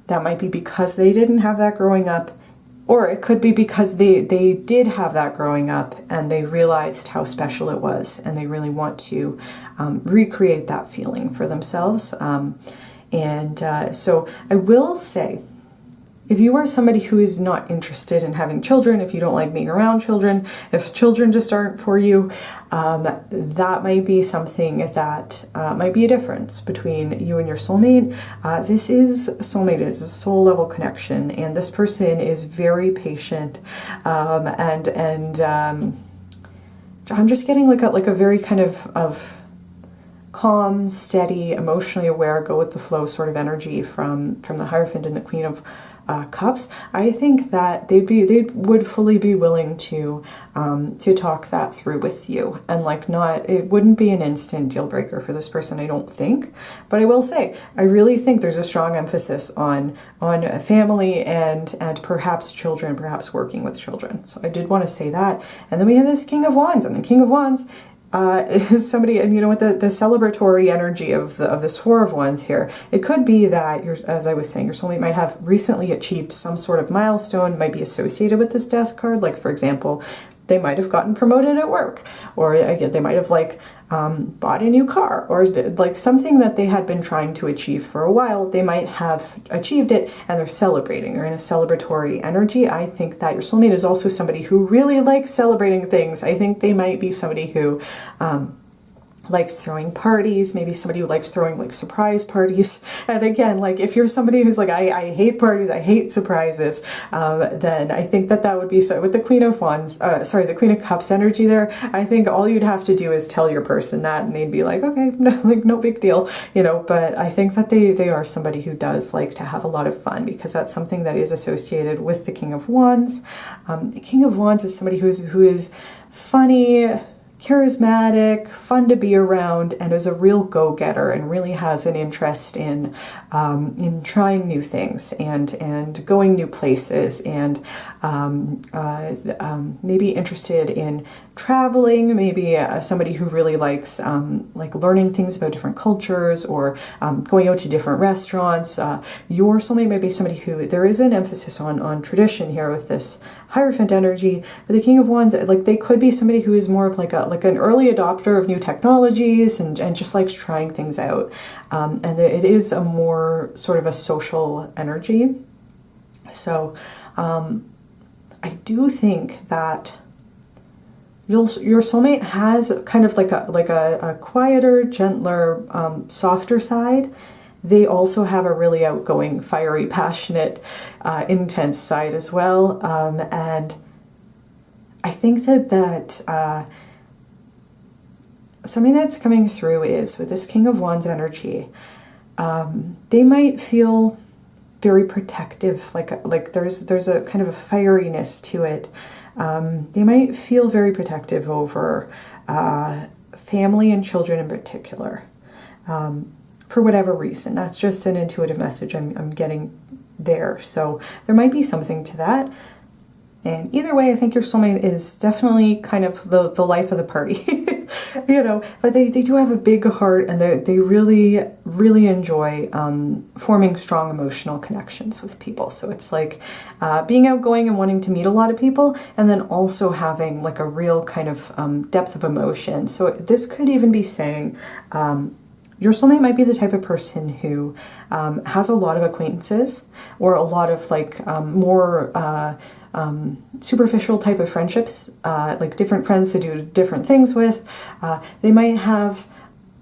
that might be because they didn't have that growing up, or it could be because they did have that growing up and they realized how special it was, and they really want to recreate that feeling for themselves. So I will say, if you are somebody who is not interested in having children, if you don't like being around children, if children just aren't for you, that might be something that might be a difference between you and your soulmate. This is soulmate, is a soul level connection, and this person is very patient, and I'm just getting like a very kind of calm, steady, emotionally aware, go with the flow sort of energy from the Hierophant and the Queen of Cups. I think that they would fully be willing to talk that through with you, and like it wouldn't be an instant deal breaker for this person, I don't think. But I will say, I really think there's a strong emphasis on a family and perhaps children, perhaps working with children. So I did want to say that. And then we have this King of Wands, and the King of Wands is somebody, and you know what, the celebratory energy of this Four of Wands here, it could be that, as I was saying, your soulmate might have recently achieved some sort of milestone, might be associated with this Death card. Like, for example, they might have gotten promoted at work, or again, they might have like bought a new car, or like something that they had been trying to achieve for a while. They might have achieved it and they're celebrating. They're in a celebratory energy. I think that your soulmate is also somebody who really likes celebrating things. I think they might be somebody who likes throwing parties, maybe somebody who likes throwing like surprise parties. And again, like if you're somebody who's like, I hate parties, I hate surprises, then I think that would be so. With the Queen of Wands, the Queen of Cups energy there, I think all you'd have to do is tell your person that, and they'd be like, okay, no big deal, you know. But I think that they are somebody who does like to have a lot of fun, because that's something that is associated with the King of Wands. The King of Wands is somebody who is funny, charismatic, fun to be around, and is a real go-getter, and really has an interest in trying new things and going new places, and maybe interested in traveling, maybe somebody who really likes like learning things about different cultures, or going out to different restaurants. Your soulmate might be somebody who, there is an emphasis on tradition here with this Hierophant energy, but the King of Wands, like they could be somebody who is more of like an early adopter of new technologies and just likes trying things out. And it is a more sort of a social energy. So I do think that your soulmate has kind of like a quieter, gentler, softer side. They also have a really outgoing, fiery, passionate, intense side as well. And I think that something that's coming through is with this King of Wands energy, they might feel very protective, like there's a kind of a fieriness to it. They might feel very protective over family and children in particular, for whatever reason. That's just an intuitive message I'm getting there. So there might be something to that. And either way, I think your soulmate is definitely kind of the life of the party, you know, but they do have a big heart, and they really, really enjoy forming strong emotional connections with people. So it's like being outgoing and wanting to meet a lot of people, and then also having like a real kind of depth of emotion. So this could even be saying, your soulmate might be the type of person who has a lot of acquaintances, or a lot of like more superficial type of friendships, like different friends to do different things with. They might have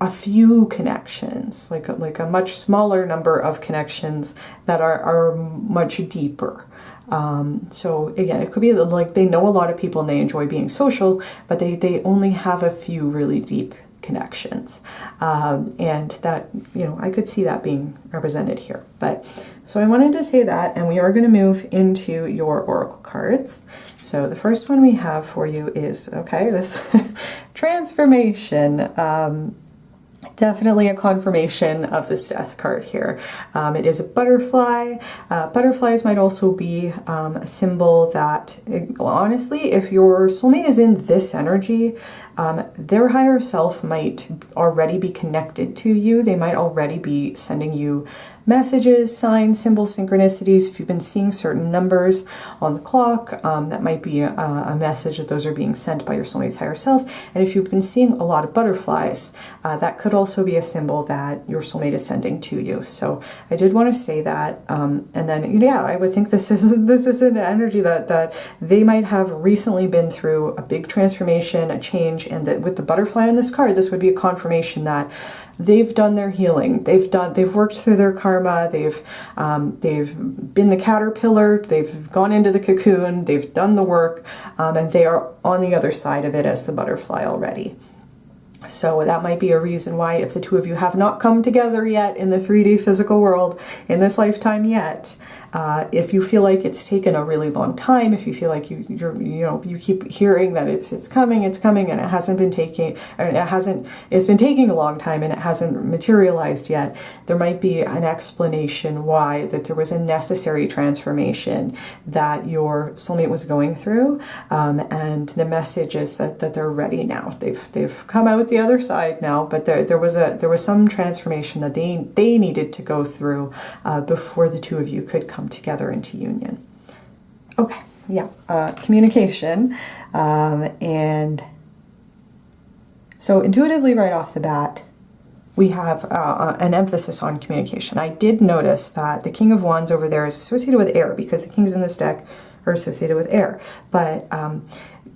a few connections, like a much smaller number of connections that are much deeper. So again, it could be like they know a lot of people and they enjoy being social, but they only have a few really deep connections, and that, you know, I could see that being represented here. But so I wanted to say that, and we are going to move into your oracle cards. So the first one we have for you is, okay, this transformation. Definitely a confirmation of this death card here. It is a butterfly. Butterflies might also be a symbol that, honestly, if your soulmate is in this energy, their higher self might already be connected to you. They might already be sending you messages, signs, symbols, synchronicities. If you've been seeing certain numbers on the clock, that might be a message that those are being sent by your soulmate's higher self. And if you've been seeing a lot of butterflies, that could also be a symbol that your soulmate is sending to you. So I did want to say that. And then, yeah, I would think this is an energy that they might have recently been through a big transformation, a change, and that with the butterfly on this card, this would be a confirmation that they've done their healing. They've worked through their karma. They've been the caterpillar. They've gone into the cocoon. They've done the work, and they are on the other side of it as the butterfly already. So that might be a reason why, if the two of you have not come together yet in the 3D physical world in this lifetime yet, if you feel like it's taken a really long time, if you feel like you keep hearing that it's coming, and it hasn't been taking, or it's been taking a long time and it hasn't materialized yet, there might be an explanation why, that there was a necessary transformation that your soulmate was going through, and the message is that they're ready now. They've come out the other side now, but there was some transformation that they needed to go through before the two of you could come together into union. Okay, yeah, communication, and so intuitively right off the bat, we have an emphasis on communication. I did notice that the King of Wands over there is associated with air, because the kings in this deck are associated with air, but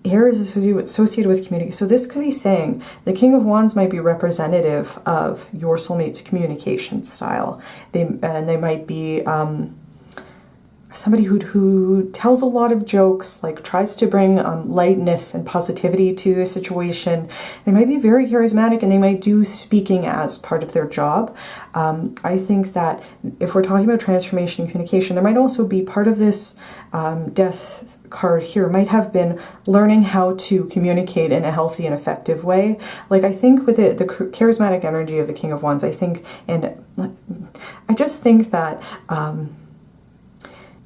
air is associated with communication. So this could be saying the King of Wands might be representative of your soulmate's communication style. They might be somebody who tells a lot of jokes, like tries to bring lightness and positivity to a situation. They might be very charismatic, and they might do speaking as part of their job. I think that if we're talking about transformation and communication, there might also be part of this death card here might have been learning how to communicate in a healthy and effective way. Like, I think with the charismatic energy of the King of Wands, I just think that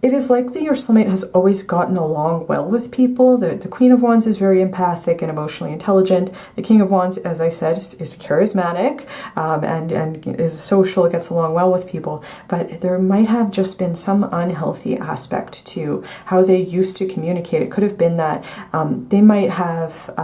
it is likely your soulmate has always gotten along well with people. The Queen of Wands is very empathic and emotionally intelligent. The King of Wands, as I said, is charismatic, and is social, gets along well with people. But there might have just been some unhealthy aspect to how they used to communicate. It could have been that they might have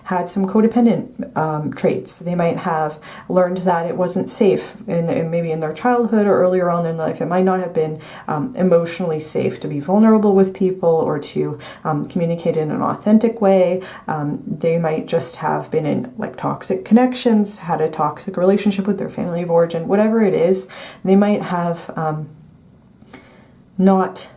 had some codependent traits. They might have learned that it wasn't safe, maybe in their childhood or earlier on in life. It might not have been emotionally emotionally safe to be vulnerable with people or to communicate in an authentic way. They might just have been in like toxic connections, had a toxic relationship with their family of origin, whatever it is. They might have not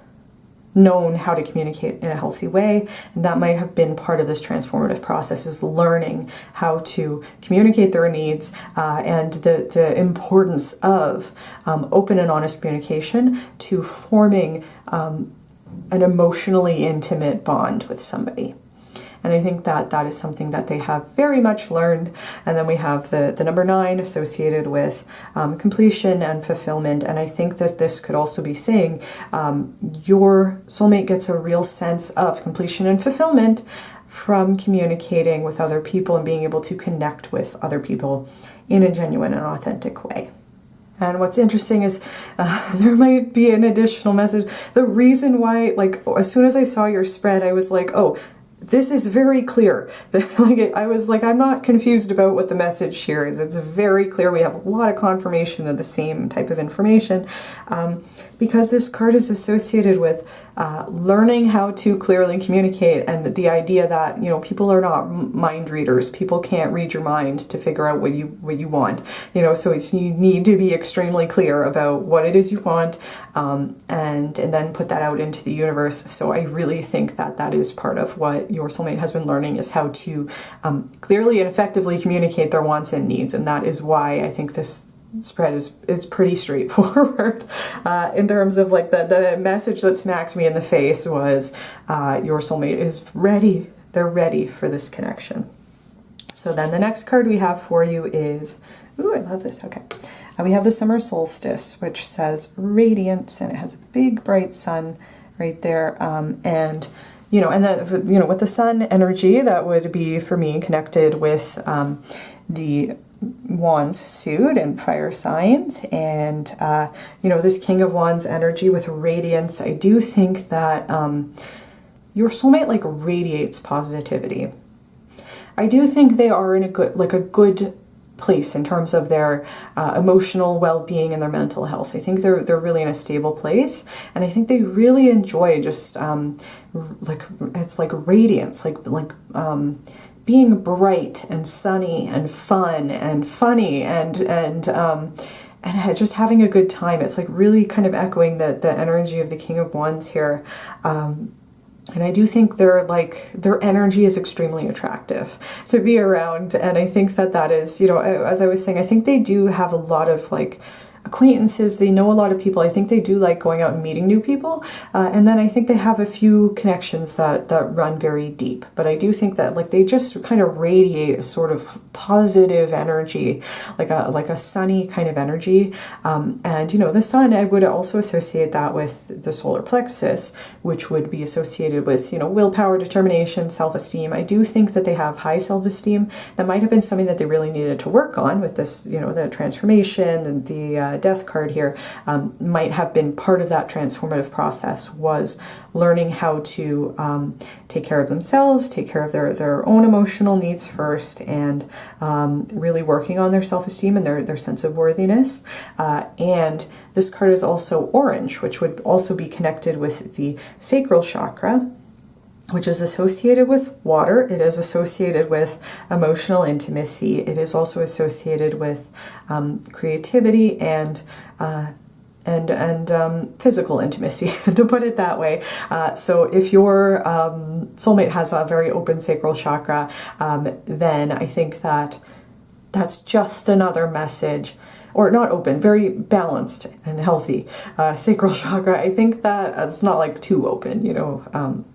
known how to communicate in a healthy way, and that might have been part of this transformative process, is learning how to communicate their needs and the importance of open and honest communication to forming an emotionally intimate bond with somebody. And I think that that is something that they have very much learned. And then we have the number 9 associated with completion and fulfillment. And I think that this could also be saying your soulmate gets a real sense of completion and fulfillment from communicating with other people and being able to connect with other people in a genuine and authentic way. And what's interesting is there might be an additional message. The reason why, like, as soon as I saw your spread, I was like, oh, this is very clear. Like, I was like, I'm not confused about what the message here is. It's very clear. We have a lot of confirmation of the same type of information because this card is associated with learning how to clearly communicate, and the idea that, you know, people are not mind readers. People can't read your mind to figure out what you want. You know, so you need to be extremely clear about what it is you want, and then put that out into the universe. So I really think that that is part of what your soulmate has been learning, is how to clearly and effectively communicate their wants and needs. And that is why I think this spread is pretty straightforward in terms of like the message that smacked me in the face was your soulmate is ready. They're ready for this connection. So then the next card we have for you is, ooh, I love this. Okay. We have the summer solstice, which says radiance, and it has a big bright sun right there. And you know, and that, you know, with the sun energy, that would be for me connected with the Wands suit and fire signs, and you know, this King of Wands energy with radiance. I do think that your soulmate like radiates positivity. I do think they are in a good place in terms of their emotional well-being and their mental health. I think they're really in a stable place, and I think they really enjoy just like, it's like radiance, like being bright and sunny and fun and funny and just having a good time. It's like really kind of echoing the energy of the King of Wands here. And I do think their energy is extremely attractive to be around. And I think that is, you know, as I was saying, I think they do have a lot of like acquaintances. They know a lot of people. I think they do like going out and meeting new people. And then I think they have a few connections that run very deep. But I do think that like they just kind of radiate a sort of positive energy, like a sunny kind of energy. And you know, the sun, I would also associate that with the solar plexus, which would be associated with, you know, willpower, determination, self-esteem. I do think that they have high self-esteem. That might have been something that they really needed to work on with this, you know, the transformation and the death card here might have been part of that transformative process, was learning how to take care of themselves, take care of their own emotional needs first, and really working on their self-esteem and their sense of worthiness. And this card is also orange, which would also be connected with the sacral chakra, which is associated with water. It is associated with emotional intimacy. It is also associated with creativity and physical intimacy, to put it that way. So if your soulmate has a very open sacral chakra, then I think that that's just another message, or not open, very balanced and healthy sacral chakra. I think that it's not like too open, you know.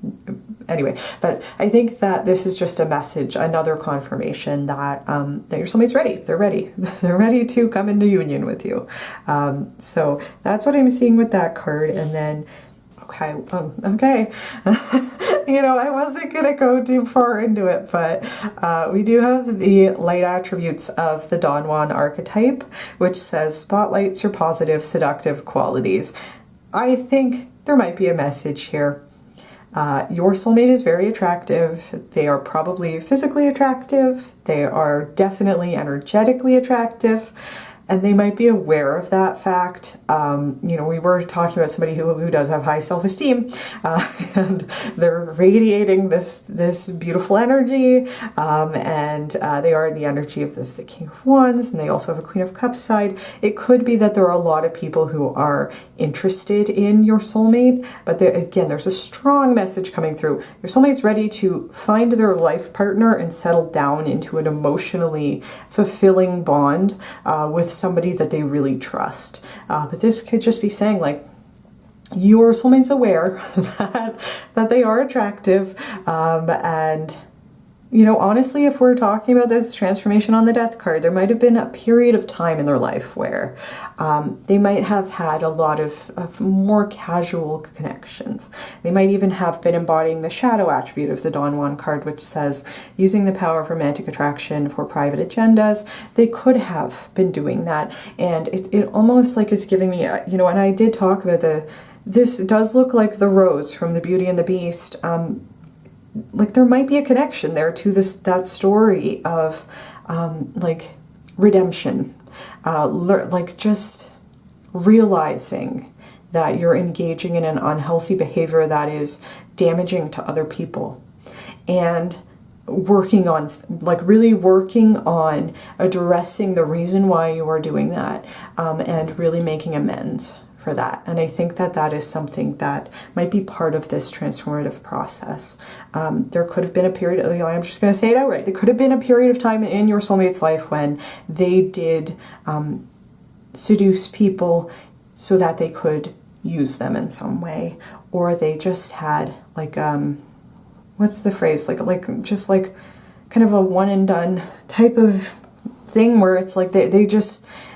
Anyway, but I think that this is just a message, another confirmation that that your soulmate's ready. They're ready. They're ready to come into union with you. So that's what I'm seeing with that card. And then, okay. You know, I wasn't going to go too far into it, but we do have the light attributes of the Don Juan archetype, which says spotlights your positive, seductive qualities. I think there might be a message here. Your soulmate is very attractive. They are probably physically attractive. They are definitely energetically attractive. and they might be aware of that fact. You know, we were talking about somebody who does have high self-esteem, and they're radiating this beautiful energy, and they are the energy of the King of Wands, and they also have a Queen of Cups side. It could be that there are a lot of people who are interested in your soulmate, but again, there's a strong message coming through. Your soulmate's ready to find their life partner and settle down into an emotionally fulfilling bond with somebody that they really trust. But this could just be saying, like, your soulmate's aware that they are attractive, and you know, honestly, if we're talking about this transformation on the Death card, there might have been a period of time in their life where they might have had a lot of more casual connections. They might even have been embodying the shadow attribute of the Don Juan card, which says, using the power of romantic attraction for private agendas. They could have been doing that. And it almost like is giving me, you know, and I did talk about this does look like the rose from the Beauty and the Beast. Like there might be a connection there to that story of like redemption, like just realizing that you're engaging in an unhealthy behavior that is damaging to other people, and working on, like really working on addressing the reason why you are doing that, and really making amends for that. And I think that that is something that might be part of this transformative process. There could have been a period, I'm just going to say it outright, there could have been a period of time in your soulmate's life when they did seduce people so that they could use them in some way, or they just had like, what's the phrase, like just like kind of a one and done type of thing, where it's like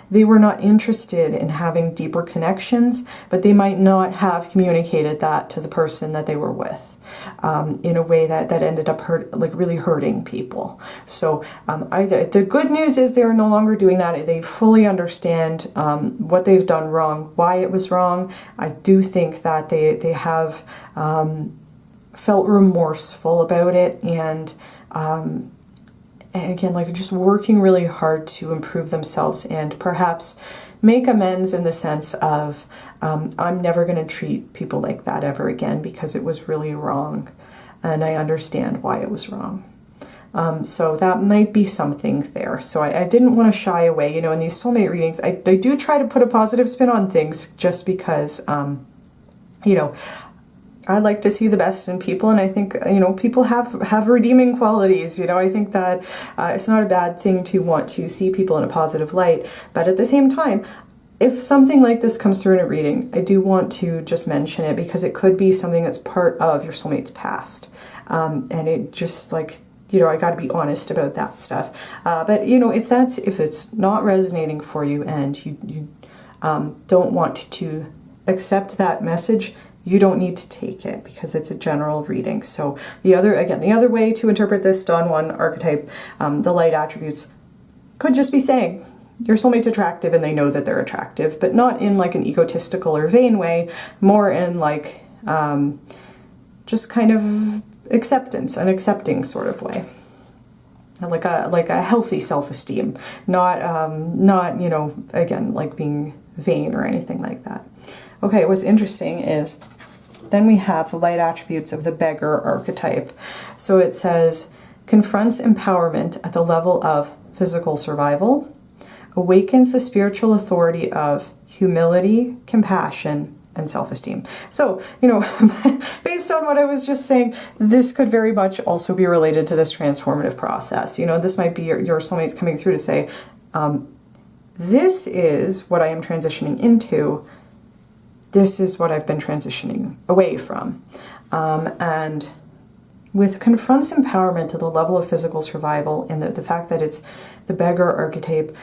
they were not interested in having deeper connections, but they might not have communicated that to the person that they were with in a way that ended up really hurting people. So the good news is they're no longer doing that. They fully understand what they've done wrong, why it was wrong. I do think that they have felt remorseful about it, and again, like just working really hard to improve themselves and perhaps make amends in the sense of, I'm never going to treat people like that ever again because it was really wrong, and I understand why it was wrong. So that might be something there. So I didn't want to shy away, you know, in these soulmate readings. I do try to put a positive spin on things just because, you know, I like to see the best in people, and I think, you know, people have redeeming qualities. You know, I think that it's not a bad thing to want to see people in a positive light, but at the same time, if something like this comes through in a reading, I do want to just mention it because it could be something that's part of your soulmate's past, and it just like, you know, I got to be honest about that stuff. But you know, if it's not resonating for you and you don't want to accept that message, you don't need to take it because it's a general reading. So the other way to interpret this Don Juan archetype, the light attributes, could just be saying your soulmate's attractive and they know that they're attractive, but not in like an egotistical or vain way, more in like just kind of acceptance, an accepting sort of way. Like a healthy self-esteem, not, you know, again, like being vain or anything like that. Okay, what's interesting is then we have the light attributes of the beggar archetype. So it says, confronts empowerment at the level of physical survival, awakens the spiritual authority of humility, compassion, and self-esteem. So, you know, based on what I was just saying, this could very much also be related to this transformative process. You know, this might be your soulmates coming through to say, this is what I am transitioning into. This is what I've been transitioning away from. And with confronts empowerment to the level of physical survival and the fact that it's the beggar archetype,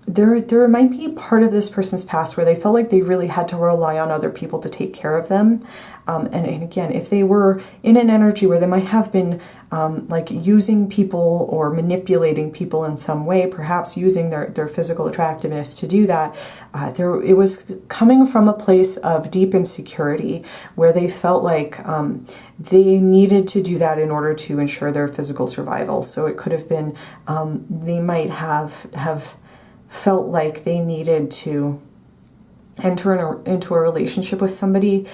there might be part of this person's past where they felt like they really had to rely on other people to take care of them. And again, if they were in an energy where they might have been like using people or manipulating people in some way, perhaps using their physical attractiveness to do that, it was coming from a place of deep insecurity where they felt like they needed to do that in order to ensure their physical survival. So it could have been, they might have felt like they needed to enter into a relationship with somebody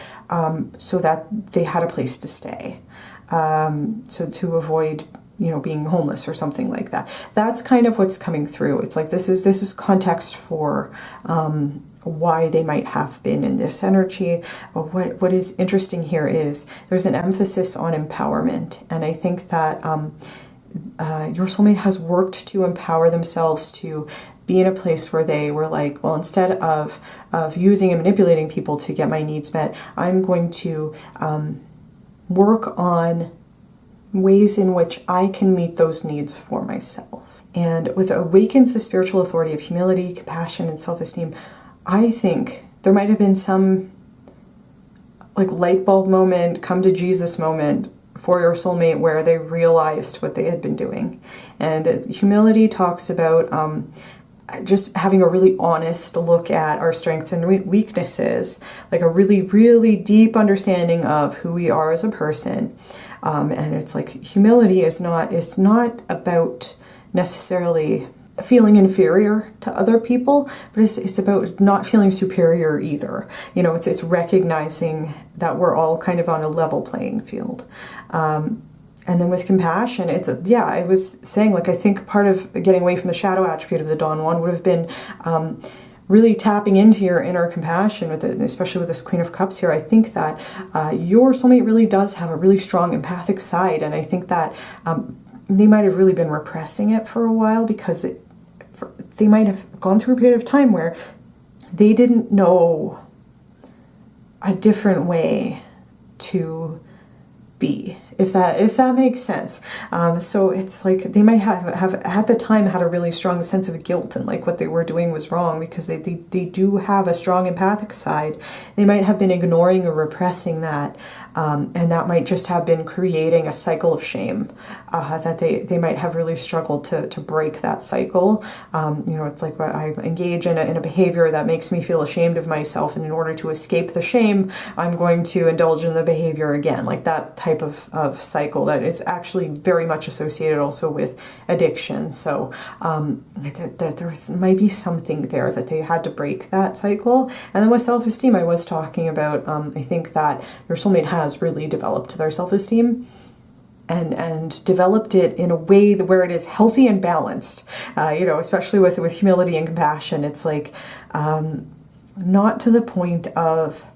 so that they had a place to stay. So to avoid, you know, being homeless or something like that. That's kind of what's coming through. It's like this is context for why they might have been in this energy. But what is interesting here is there's an emphasis on empowerment, and I think that your soulmate has worked to empower themselves to be in a place where they were like, well, instead of using and manipulating people to get my needs met, I'm going to work on ways in which I can meet those needs for myself. And with awakens the spiritual authority of humility, compassion, and self-esteem, I think there might have been some like light bulb moment, come to Jesus moment for your soulmate where they realized what they had been doing. And humility talks about just having a really honest look at our strengths and weaknesses, like a really, really deep understanding of who we are as a person. And it's like humility is it's not about necessarily feeling inferior to other people, but it's about not feeling superior either. You know, it's recognizing that we're all kind of on a level playing field. And then with compassion, I was saying, like, I think part of getting away from the shadow attribute of the Dawn one would have been really tapping into your inner compassion, with it, especially with this Queen of Cups here. I think that your soulmate really does have a really strong empathic side, and I think that they might have really been repressing it for a while because they might have gone through a period of time where they didn't know a different way to be, if that makes sense. So it's like they might have at the time had a really strong sense of guilt and like what they were doing was wrong, because they do have a strong empathic side. They might have been ignoring or repressing that, and that might just have been creating a cycle of shame, that they might have really struggled to break that cycle. You know, it's like I engage in a behavior that makes me feel ashamed of myself, and in order to escape the shame, I'm going to indulge in the behavior again, like that type of cycle that is actually very much associated also with addiction. So there might be something there that they had to break that cycle. And then with self-esteem, I was talking about, I think that your soulmate has really developed their self-esteem and developed it in a way where it is healthy and balanced, you know, especially with humility and compassion. It's like not to the point of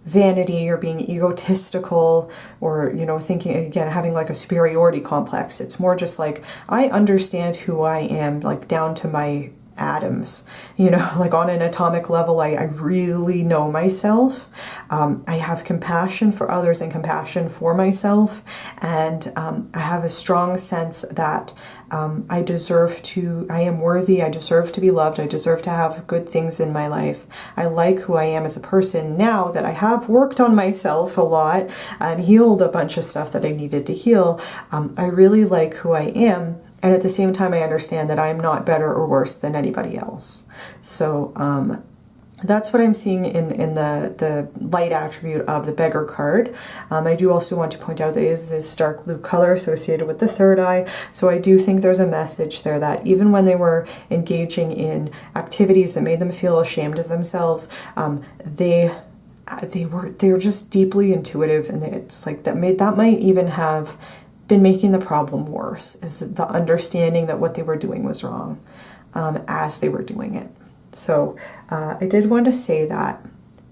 vanity or being egotistical or, you know, thinking, again, having like a superiority complex. It's more just like, I understand who I am, like down to my atoms, you know, like on an atomic level. I really know myself. I have compassion for others and compassion for myself. And I have a strong sense that I am worthy, I deserve to be loved, I deserve to have good things in my life. I like who I am as a person now that I have worked on myself a lot and healed a bunch of stuff that I needed to heal. I really like who I am. And at the same time, I understand that I'm not better or worse than anybody else. So that's what I'm seeing in the light attribute of the Beggar card. I do also want to point out that it is this dark blue color associated with the third eye. So I do think there's a message there that even when they were engaging in activities that made them feel ashamed of themselves, they were just deeply intuitive, and it's like that might even have been making the problem worse, is the understanding that what they were doing was wrong as they were doing it. So I did want to say that,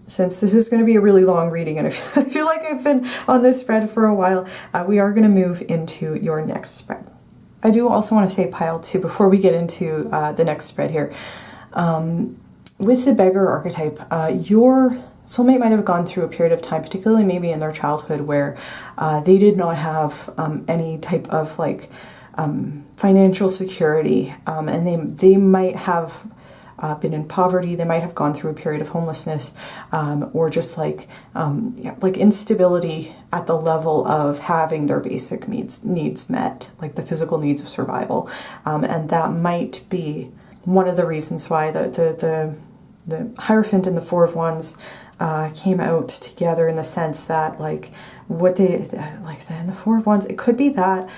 since this is going to be a really long reading, and I feel like I've been on this spread for a while, we are going to move into your next spread. I do also want to say, pile 2, before we get into the next spread here, with the Beggar archetype, your soulmate might have gone through a period of time, particularly maybe in their childhood, where they did not have any type of like financial security, and they might have been in poverty. They might have gone through a period of homelessness, or just like instability at the level of having their basic needs met, like the physical needs of survival, and that might be one of the reasons why the Hierophant and the Four of Wands came out together, in the sense that like what in the Four of Wands, it could be that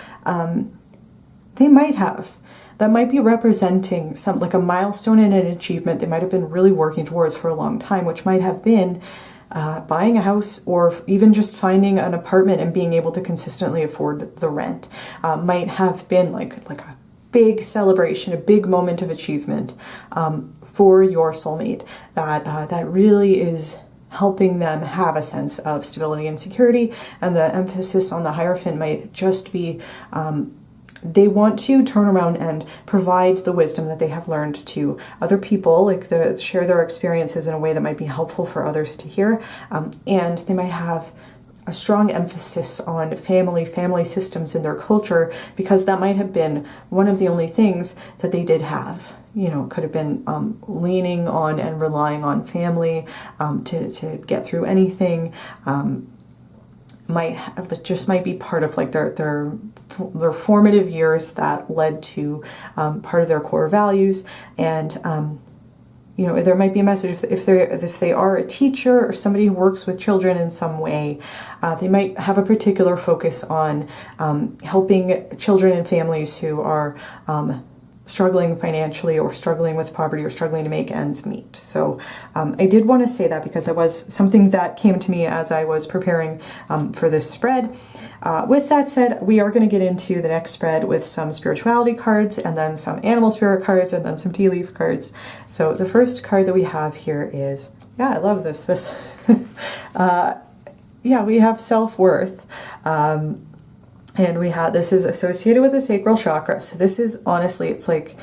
they might have that might be representing some, like a milestone and an achievement they might have been really working towards for a long time, which might have been buying a house, or even just finding an apartment and being able to consistently afford the rent. Might have been like a big celebration, a big moment of achievement for your soulmate that really is helping them have a sense of stability and security. And the emphasis on the Hierophant might just be they want to turn around and provide the wisdom that they have learned to other people, like share their experiences in a way that might be helpful for others to hear. And they might have a strong emphasis on family systems in their culture, because that might have been one of the only things that they did have. You know, could have been leaning on and relying on family to get through anything. Might be part of like their formative years that led to part of their core values. And you know, there might be a message if they are a teacher or somebody who works with children in some way, they might have a particular focus on helping children and families who are struggling financially, or struggling with poverty, or struggling to make ends meet. So I did want to say that, because it was something that came to me as I was preparing for this spread. With that said, we are going to get into the next spread with some spirituality cards, and then some animal spirit cards, and then some tea leaf cards. So the first card that we have here is, yeah, I love this. Yeah, we have self-worth. And we have, this is associated with the sacral chakra. So this is, honestly, it's like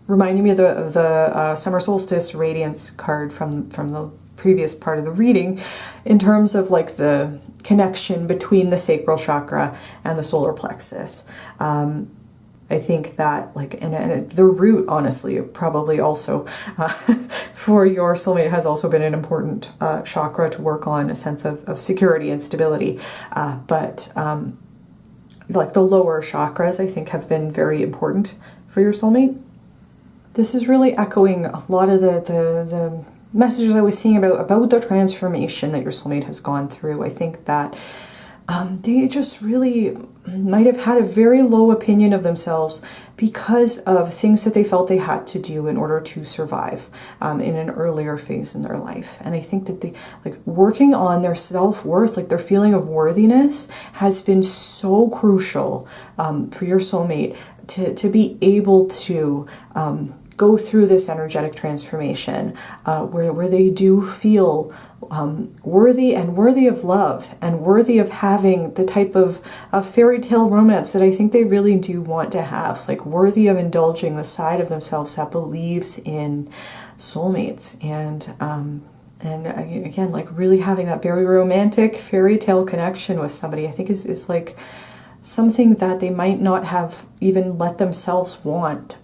reminding me of the summer solstice radiance card from the previous part of the reading, in terms of like the connection between the sacral chakra and the solar plexus. I think that, like, and the root, honestly, probably also for your soulmate has also been an important chakra to work on, a sense of security and stability. But like the lower chakras, I think, have been very important for your soulmate. This is really echoing a lot of the messages I was seeing about the transformation that your soulmate has gone through. I think that they just really might have had a very low opinion of themselves because of things that they felt they had to do in order to survive in an earlier phase in their life. And I think that they, like, working on their self-worth, like their feeling of worthiness, has been so crucial for your soulmate to be able to go through this energetic transformation where they do feel worthy, and worthy of love, and worthy of having the type of fairy tale romance that I think they really do want to have, like worthy of indulging the side of themselves that believes in soulmates, and again, like really having that very romantic fairy tale connection with somebody, I think is like something that they might not have even let themselves want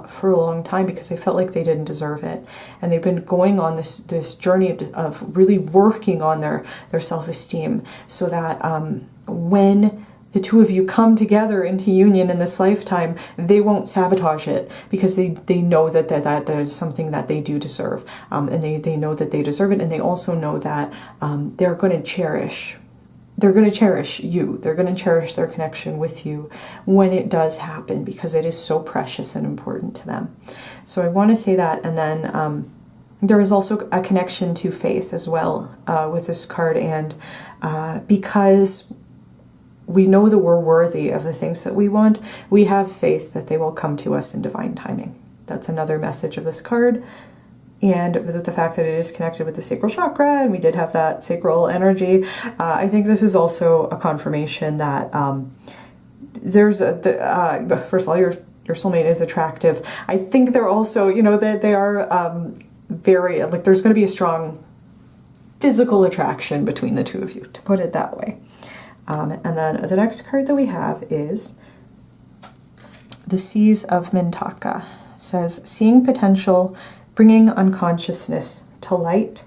for a long time, because they felt like they didn't deserve it. And they've been going on this journey of really working on their self-esteem, so that when the two of you come together into union in this lifetime, they won't sabotage it, because they know that is something that they do deserve, and they know that they deserve it, and they also know that they're going to cherish you. They're going to cherish their connection with you when it does happen, because it is so precious and important to them. So I want to say that. And then there is also a connection to faith as well with this card. And because we know that we're worthy of the things that we want, we have faith that they will come to us in divine timing. That's another message of this card. And with the fact that it is connected with the sacral chakra, and we did have that sacral energy, I think this is also a confirmation that there's first of all, your soulmate is attractive. I think they're also, you know, that they are very, like, there's going to be a strong physical attraction between the two of you, to put it that way. And then the next card that we have is the Seas of Mintaka. It says, seeing potential, bringing unconsciousness to light.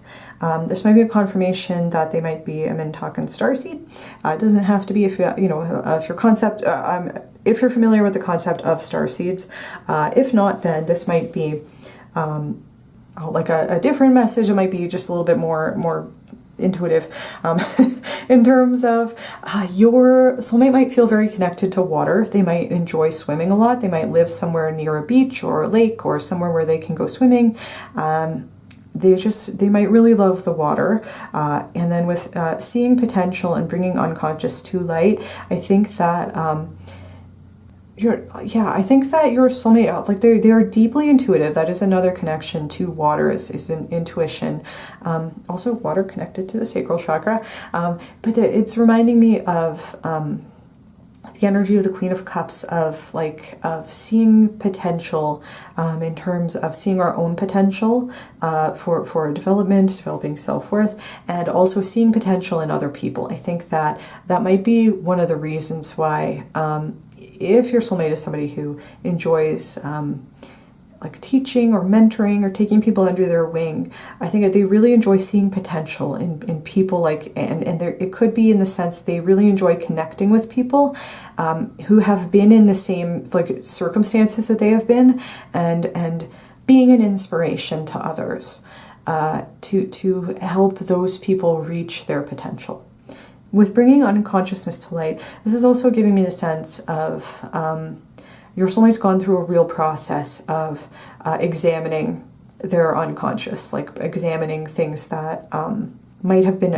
This might be a confirmation that they might be a Mintakan starseed. It doesn't have to be if you're familiar with the concept of starseeds. If not, then this might be like a different message. It might be just a little bit more intuitive in terms of your soulmate might feel very connected to water. They might enjoy swimming a lot. They might live somewhere near a beach or a lake or somewhere where they can go swimming. They might really love the water. And then with seeing potential and bringing unconscious to light, I think that I think that your soulmate, like they are deeply intuitive. That is another connection to water, is an intuition. Also water connected to the sacral chakra. But it's reminding me of the energy of the Queen of Cups, of seeing potential, in terms of seeing our own potential for development, developing self-worth, and also seeing potential in other people. I think that might be one of the reasons why, if your soulmate is somebody who enjoys like teaching or mentoring or taking people under their wing, I think that they really enjoy seeing potential in people, and it could be in the sense they really enjoy connecting with people who have been in the same circumstances that they have been, and being an inspiration to others, to help those people reach their potential. With bringing unconsciousness to light, this is also giving me the sense of your soulmate's gone through a real process of examining their unconscious, examining things that might have been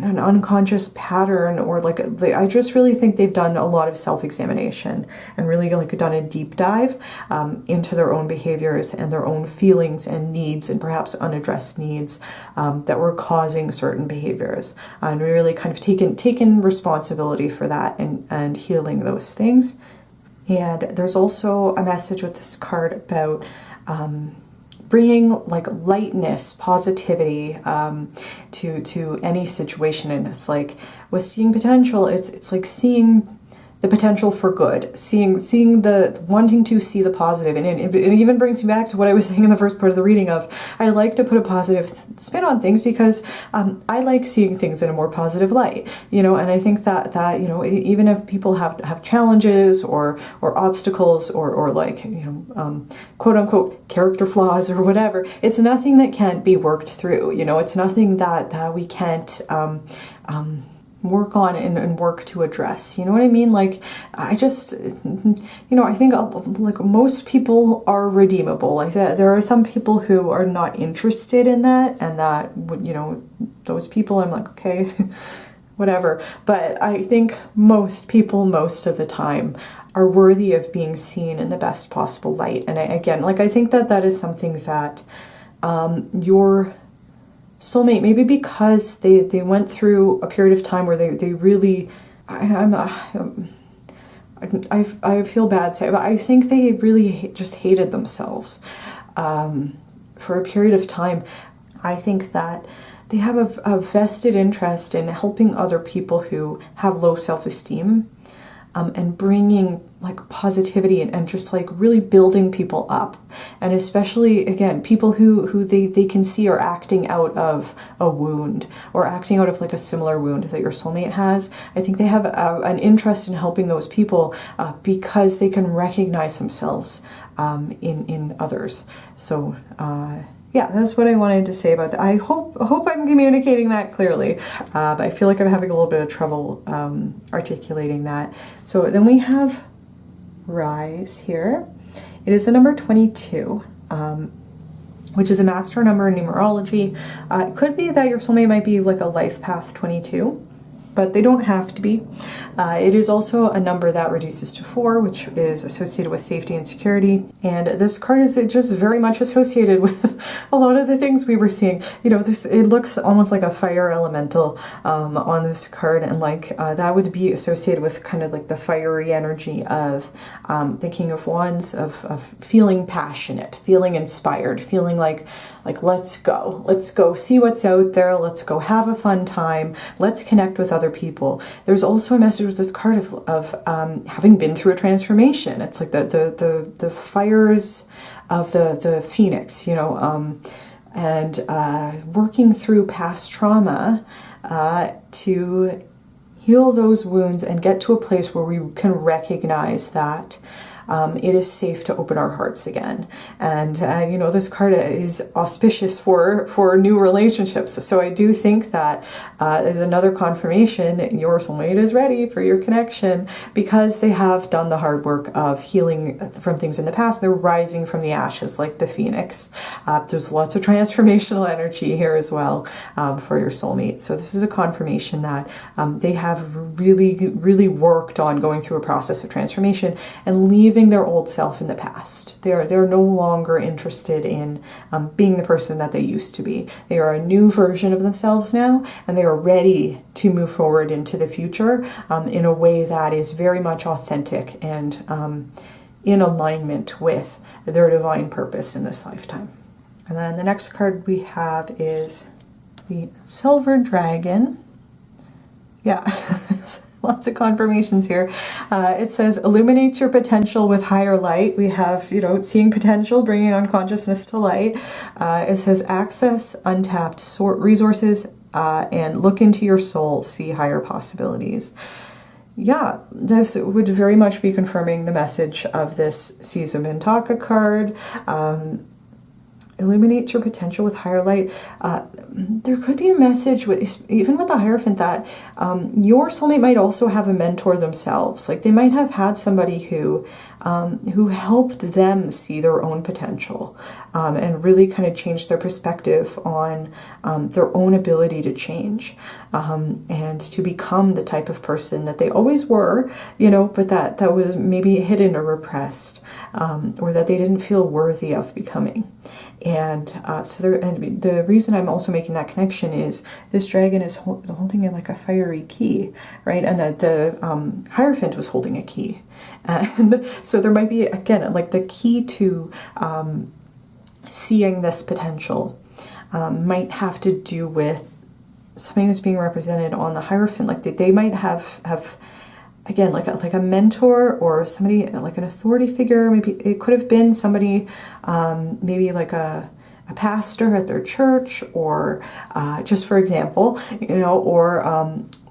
an unconscious pattern, or I just really think they've done a lot of self-examination and really done a deep dive into their own behaviors and their own feelings and needs, and perhaps unaddressed needs that were causing certain behaviors, and we really kind of taken responsibility for that and healing those things. And there's also a message with this card about bringing lightness, positivity to any situation. And it's with seeing potential, it's like seeing the potential for good, seeing wanting to see the positive. And it even brings me back to what I was saying in the first part of the reading of, I like to put a positive spin on things because I like seeing things in a more positive light, and I think that even if people have challenges or obstacles or quote unquote character flaws or whatever, it's nothing that can't be worked through. It's nothing that we can't work on and work to address. You know what I mean? I just, I think most people are redeemable. There are some people who are not interested in that, and that those people I'm okay, whatever. But I think most people, most of the time, are worthy of being seen in the best possible light. And I think that is something that your soulmate, maybe because they went through a period of time where they really, I feel bad saying, but I think they really just hated themselves for a period of time. I think that they have a vested interest in helping other people who have low self-esteem, and bringing positivity and just really building people up. And especially, again, people who they can see are acting out of a wound, or acting out of a similar wound that your soulmate has. I think they have an interest in helping those people because they can recognize themselves in others. So yeah, that's what I wanted to say about that. I hope I'm communicating that clearly, but I feel like I'm having a little bit of trouble articulating that. So then we have Rise here. It is the number 22, which is a master number in numerology. It could be that your soulmate might be a life path 22, but they don't have to be. It is also a number that reduces to 4, which is associated with safety and security. And this card is just very much associated with a lot of the things we were seeing. It looks almost like a fire elemental on this card, and that would be associated with kind of the fiery energy of the King of Wands, of feeling passionate, feeling inspired, feeling like let's go see what's out there, let's go have a fun time, let's connect with other people. There's also a message with this card of having been through a transformation. It's the fires of the phoenix, and working through past trauma to heal those wounds and get to a place where we can recognize that it is safe to open our hearts again. And you know, this card is auspicious for new relationships. So I do think that there's another confirmation your soulmate is ready for your connection, because they have done the hard work of healing from things in the past. They're rising from the ashes like the phoenix. There's lots of transformational energy here as well for your soulmate. So this is a confirmation that they have really worked on going through a process of transformation and leaving their old self in the past. They're no longer interested in being the person that they used to be. They are a new version of themselves now, and they are ready to move forward into the future in a way that is very much authentic and in alignment with their divine purpose in this lifetime. And then the next card we have is the Silver Dragon. Yeah, lots of confirmations here. It says, illuminates your potential with higher light. We have, you know, seeing potential, bringing on consciousness to light. It says, access untapped resources and look into your soul, see higher possibilities. Yeah, this would very much be confirming the message of this Seize Mintaka card. Illuminate your potential with higher light. There could be a message with, even with the Hierophant, that your soulmate might also have a mentor themselves. Like they might have had somebody who helped them see their own potential and really kind of change their perspective on their own ability to change and to become the type of person that they always were, you know, but that was maybe hidden or repressed, or that they didn't feel worthy of becoming. And and the reason I'm also making that connection is this dragon is holding it like a fiery key, right? And that the Hierophant was holding a key. And so there might be, again, like the key to seeing this potential might have to do with something that's being represented on the Hierophant. Like they might have again, like a mentor or somebody, like an authority figure. Maybe it could have been somebody, maybe like a pastor at their church, or just for example, you know, or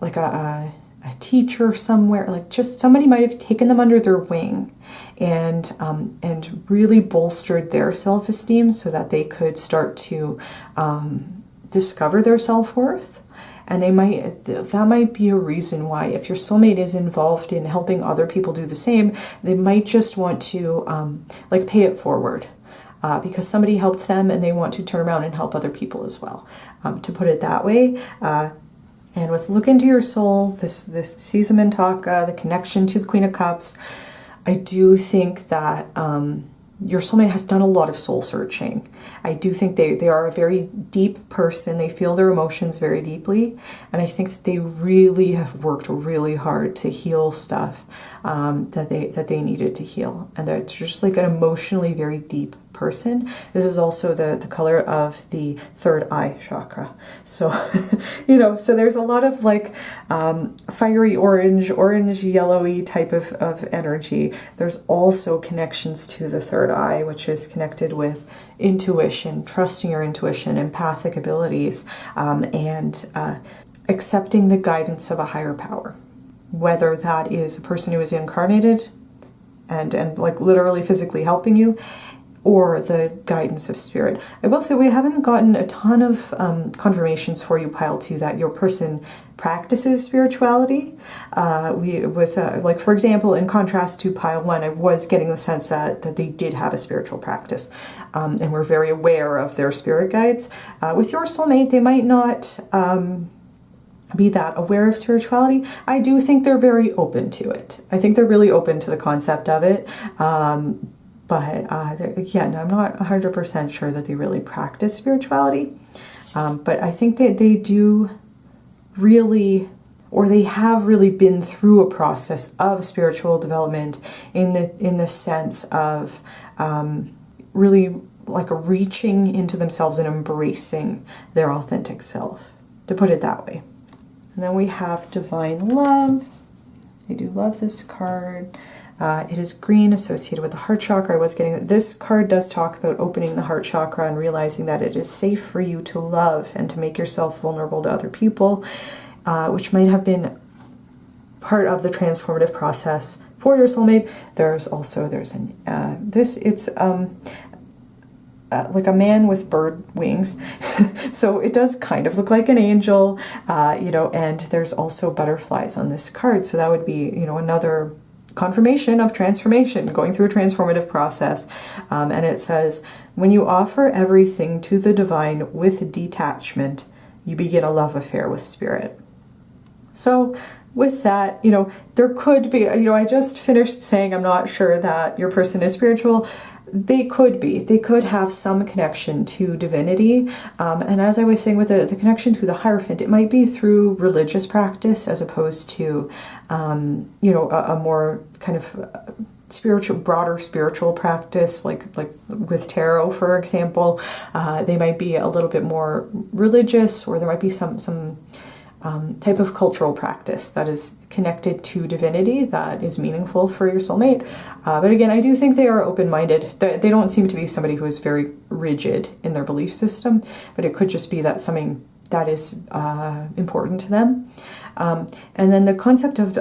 like a teacher somewhere. Like just somebody might have taken them under their wing and really bolstered their self-esteem so that they could start to discover their self-worth. And that might be a reason why, if your soulmate is involved in helping other people do the same, they might just want to like pay it forward because somebody helped them and they want to turn around and help other people as well, to put it that way. And with look into your soul, this Seize Mintaka, the connection to the Queen of Cups, I do think that your soulmate has done a lot of soul searching. I do think they are a very deep person. They feel their emotions very deeply. And I think that they really have worked really hard to heal stuff that they needed to heal. And they're just like an emotionally very deep person. This is also the color of the third eye chakra. So, you know, so there's a lot of like fiery orange yellowy type of energy. There's also connections to the third eye, which is connected with intuition, trusting your intuition, empathic abilities, and accepting the guidance of a higher power. Whether that is a person who is incarnated and like literally physically helping you, or the guidance of spirit. I will say we haven't gotten a ton of confirmations for you, pile 2, that your person practices spirituality. Like for example, in contrast to pile 1, I was getting the sense that they did have a spiritual practice and were very aware of their spirit guides. With your soulmate, they might not be that aware of spirituality. I do think they're very open to it. I think they're really open to the concept of it. But again, I'm not 100% sure that they really practice spirituality. But I think that they do really, or they have really been through a process of spiritual development in the sense of really like reaching into themselves and embracing their authentic self, to put it that way. And then we have Divine Love. I do love this card. It is green, associated with the heart chakra. I was getting this card does talk about opening the heart chakra and realizing that it is safe for you to love and to make yourself vulnerable to other people, which might have been part of the transformative process for your soulmate. There's like a man with bird wings. So it does kind of look like an angel, you know, and there's also butterflies on this card. So that would be, you know, another confirmation of transformation, going through a transformative process. And it says, when you offer everything to the divine with detachment, you begin a love affair with spirit. So with that, you know, there could be, you know, I just finished saying I'm not sure that your person is spiritual. They could be. They could have some connection to divinity. And as I was saying with the connection to the Hierophant, it might be through religious practice as opposed to, you know, a more kind of spiritual, broader spiritual practice, like with tarot, for example. They might be a little bit more religious, or there might be some type of cultural practice that is connected to divinity that is meaningful for your soulmate. But again, I do think they are open-minded. They don't seem to be somebody who is very rigid in their belief system, but it could just be that something that is important to them. And then the concept of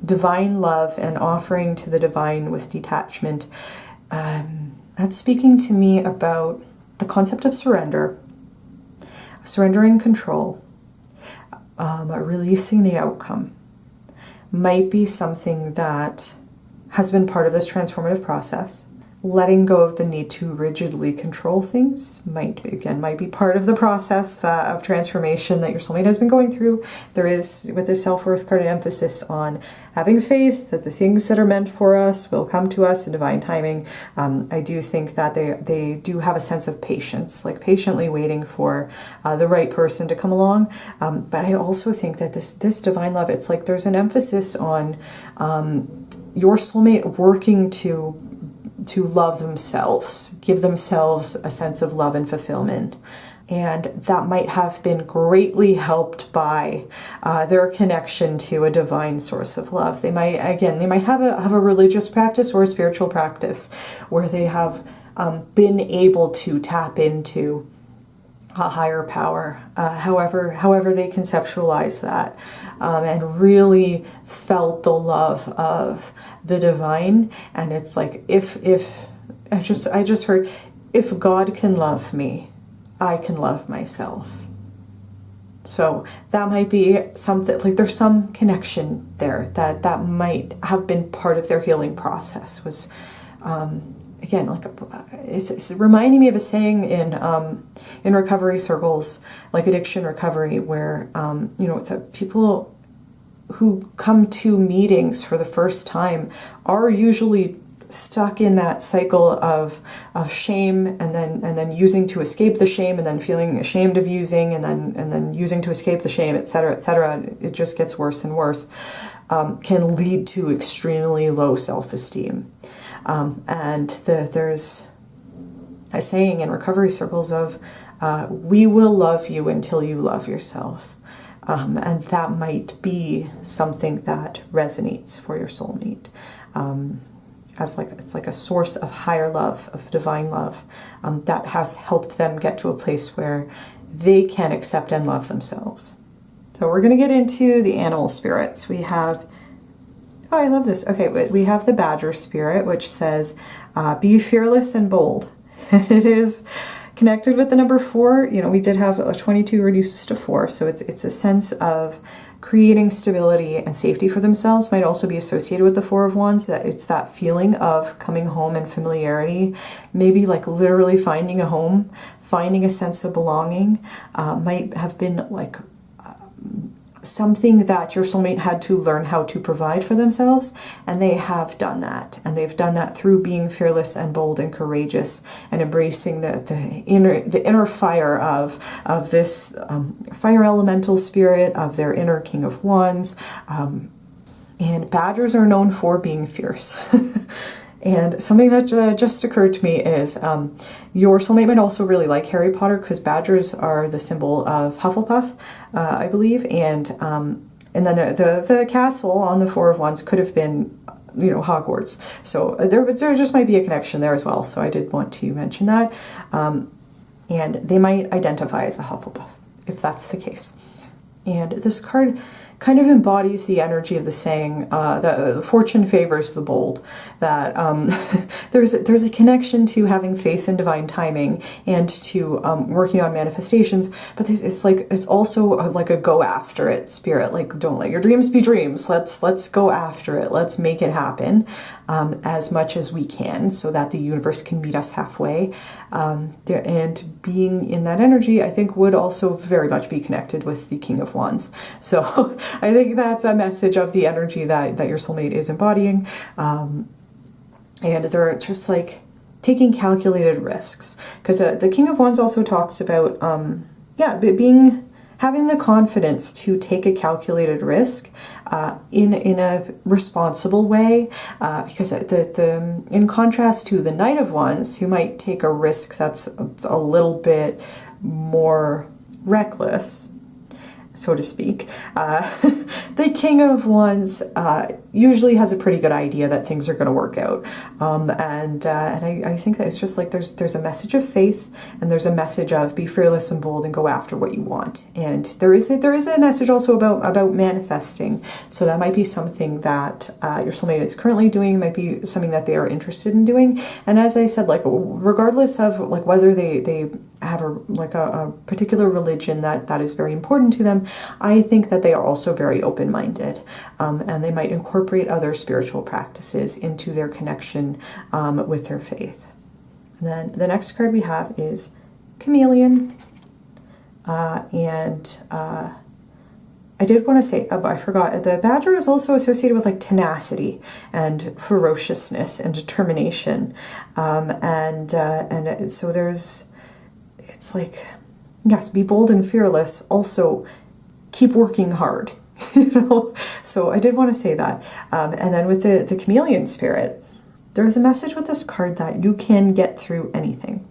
divine love and offering to the divine with detachment, that's speaking to me about the concept of surrendering control. Releasing the outcome might be something that has been part of this transformative process. Letting go of the need to rigidly control things might be part of the process of transformation that your soulmate has been going through. There is, with this self-worth card, an emphasis on having faith that the things that are meant for us will come to us in divine timing. I do think that they do have a sense of patience, like patiently waiting for the right person to come along. But I also think that this divine love, it's like there's an emphasis on your soulmate working to love themselves, give themselves a sense of love and fulfillment. And that might have been greatly helped by their connection to a divine source of love. They might have a religious practice or a spiritual practice where they have been able to tap into a higher power, however they conceptualize that, and really felt the love of the divine. And it's like, if I just heard, if God can love me, I can love myself. So that might be something, like there's some connection there that might have been part of their healing process. Was again, like it's reminding me of a saying in recovery circles, like addiction recovery, where you know, it's people who come to meetings for the first time are usually stuck in that cycle of shame, and then using to escape the shame, and then feeling ashamed of using, and then using to escape the shame, etc., etc. It just gets worse and worse. Can lead to extremely low self-esteem. And there's a saying in recovery circles of, we will love you until you love yourself. And that might be something that resonates for your soulmate. It's like a source of higher love, of divine love, that has helped them get to a place where they can accept and love themselves. So we're going to get into the animal spirits. We have, oh, I love this. Okay, we have the badger spirit, which says, be fearless and bold. And it is connected with the number 4. You know, we did have a 22 reduces to 4. So it's a sense of creating stability and safety for themselves. Might also be associated with the 4 of Wands. That it's that feeling of coming home and familiarity. Maybe like literally finding a home, finding a sense of belonging. Might have been like something that your soulmate had to learn how to provide for themselves, and they have done that, and they've done that through being fearless and bold and courageous, and embracing the inner fire of this fire elemental spirit, of their inner King of Wands. And badgers are known for being fierce. And something that just occurred to me is your soulmate might also really like Harry Potter, because badgers are the symbol of Hufflepuff, I believe. And then the castle on the 4 of Wands could have been, you know, Hogwarts. So there just might be a connection there as well. So I did want to mention that. And they might identify as a Hufflepuff, if that's the case. And this card kind of embodies the energy of the saying that fortune favors the bold, that there's a connection to having faith in divine timing and to working on manifestations, but it's also like a go after it spirit. Like, don't let your dreams be dreams. Let's go after it. Let's make it happen as much as we can, so that the universe can meet us halfway. And being in that energy, I think, would also very much be connected with the King of Wands. So I think that's a message of the energy that your soulmate is embodying. And they're just like taking calculated risks. Because the King of Wands also talks about, having the confidence to take a calculated risk in a responsible way. Because in contrast to the Knight of Wands, who might take a risk that's a little bit more reckless, so to speak, the King of Wands usually has a pretty good idea that things are going to work out, and I think that it's just like there's a message of faith, and there's a message of be fearless and bold and go after what you want. And there is a message also about manifesting. So that might be something that your soulmate is currently doing, might be something that they are interested in doing. And as I said, like, regardless of like whether they have a particular religion that is very important to them, I think that they are also very open-minded, and they might incorporate other spiritual practices into their connection with their faith. And then the next card we have is Chameleon, and I did want to say, I forgot, the badger is also associated with like tenacity and ferociousness and determination, and so it's like, yes, be bold and fearless, also keep working hard, you know? So I did want to say that. And then with the chameleon spirit, there's a message with this card that you can get through anything.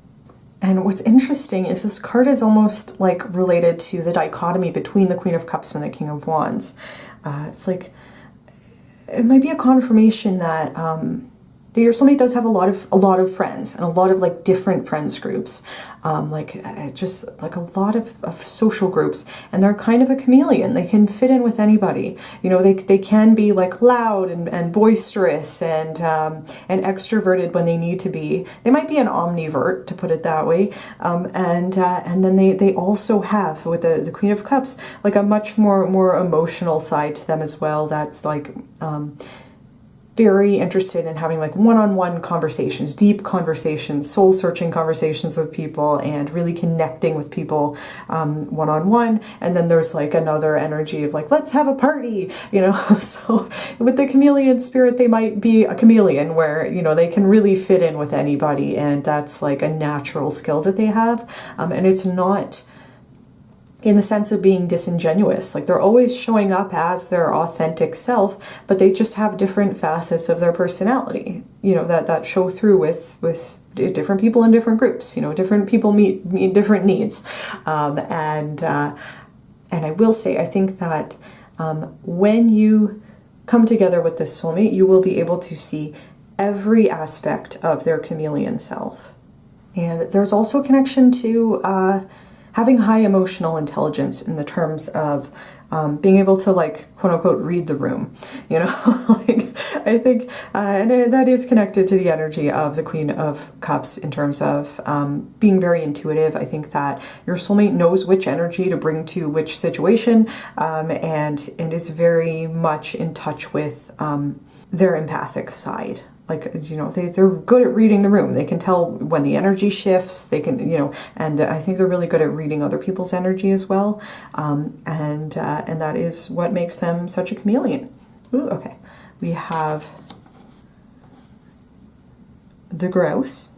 And what's interesting is this card is almost like related to the dichotomy between the Queen of Cups and the King of Wands. It's like, it might be a confirmation that your soulmate does have a lot of friends, and a lot of like different friends groups, just like a lot of social groups, and they're kind of a chameleon. They can fit in with anybody. You know, they can be like loud and boisterous and extroverted when they need to be. They might be an omnivert, to put it that way. And then they also have, with the Queen of Cups, like a much more emotional side to them as well. That's like very interested in having like one-on-one conversations, deep conversations, soul-searching conversations with people, and really connecting with people one-on-one. And then there's like another energy of like, let's have a party, you know. So with the chameleon spirit, they might be a chameleon where, you know, they can really fit in with anybody, and that's like a natural skill that they have. And it's not in the sense of being disingenuous. Like, they're always showing up as their authentic self, but they just have different facets of their personality, you know, that show through with different people in different groups. You know, different people meet different needs. And I will say, I think that when you come together with this soulmate, you will be able to see every aspect of their chameleon self. And there's also a connection to having high emotional intelligence in the terms of being able to, like, quote unquote, read the room, you know. Like, I think, and that is connected to the energy of the Queen of Cups in terms of being very intuitive. I think that your soulmate knows which energy to bring to which situation, and is very much in touch with their empathic side. Like, you know, they're good at reading the room. They can tell when the energy shifts. They can, you know, and I think they're really good at reading other people's energy as well. And that is what makes them such a chameleon. Ooh, okay. We have the grouse.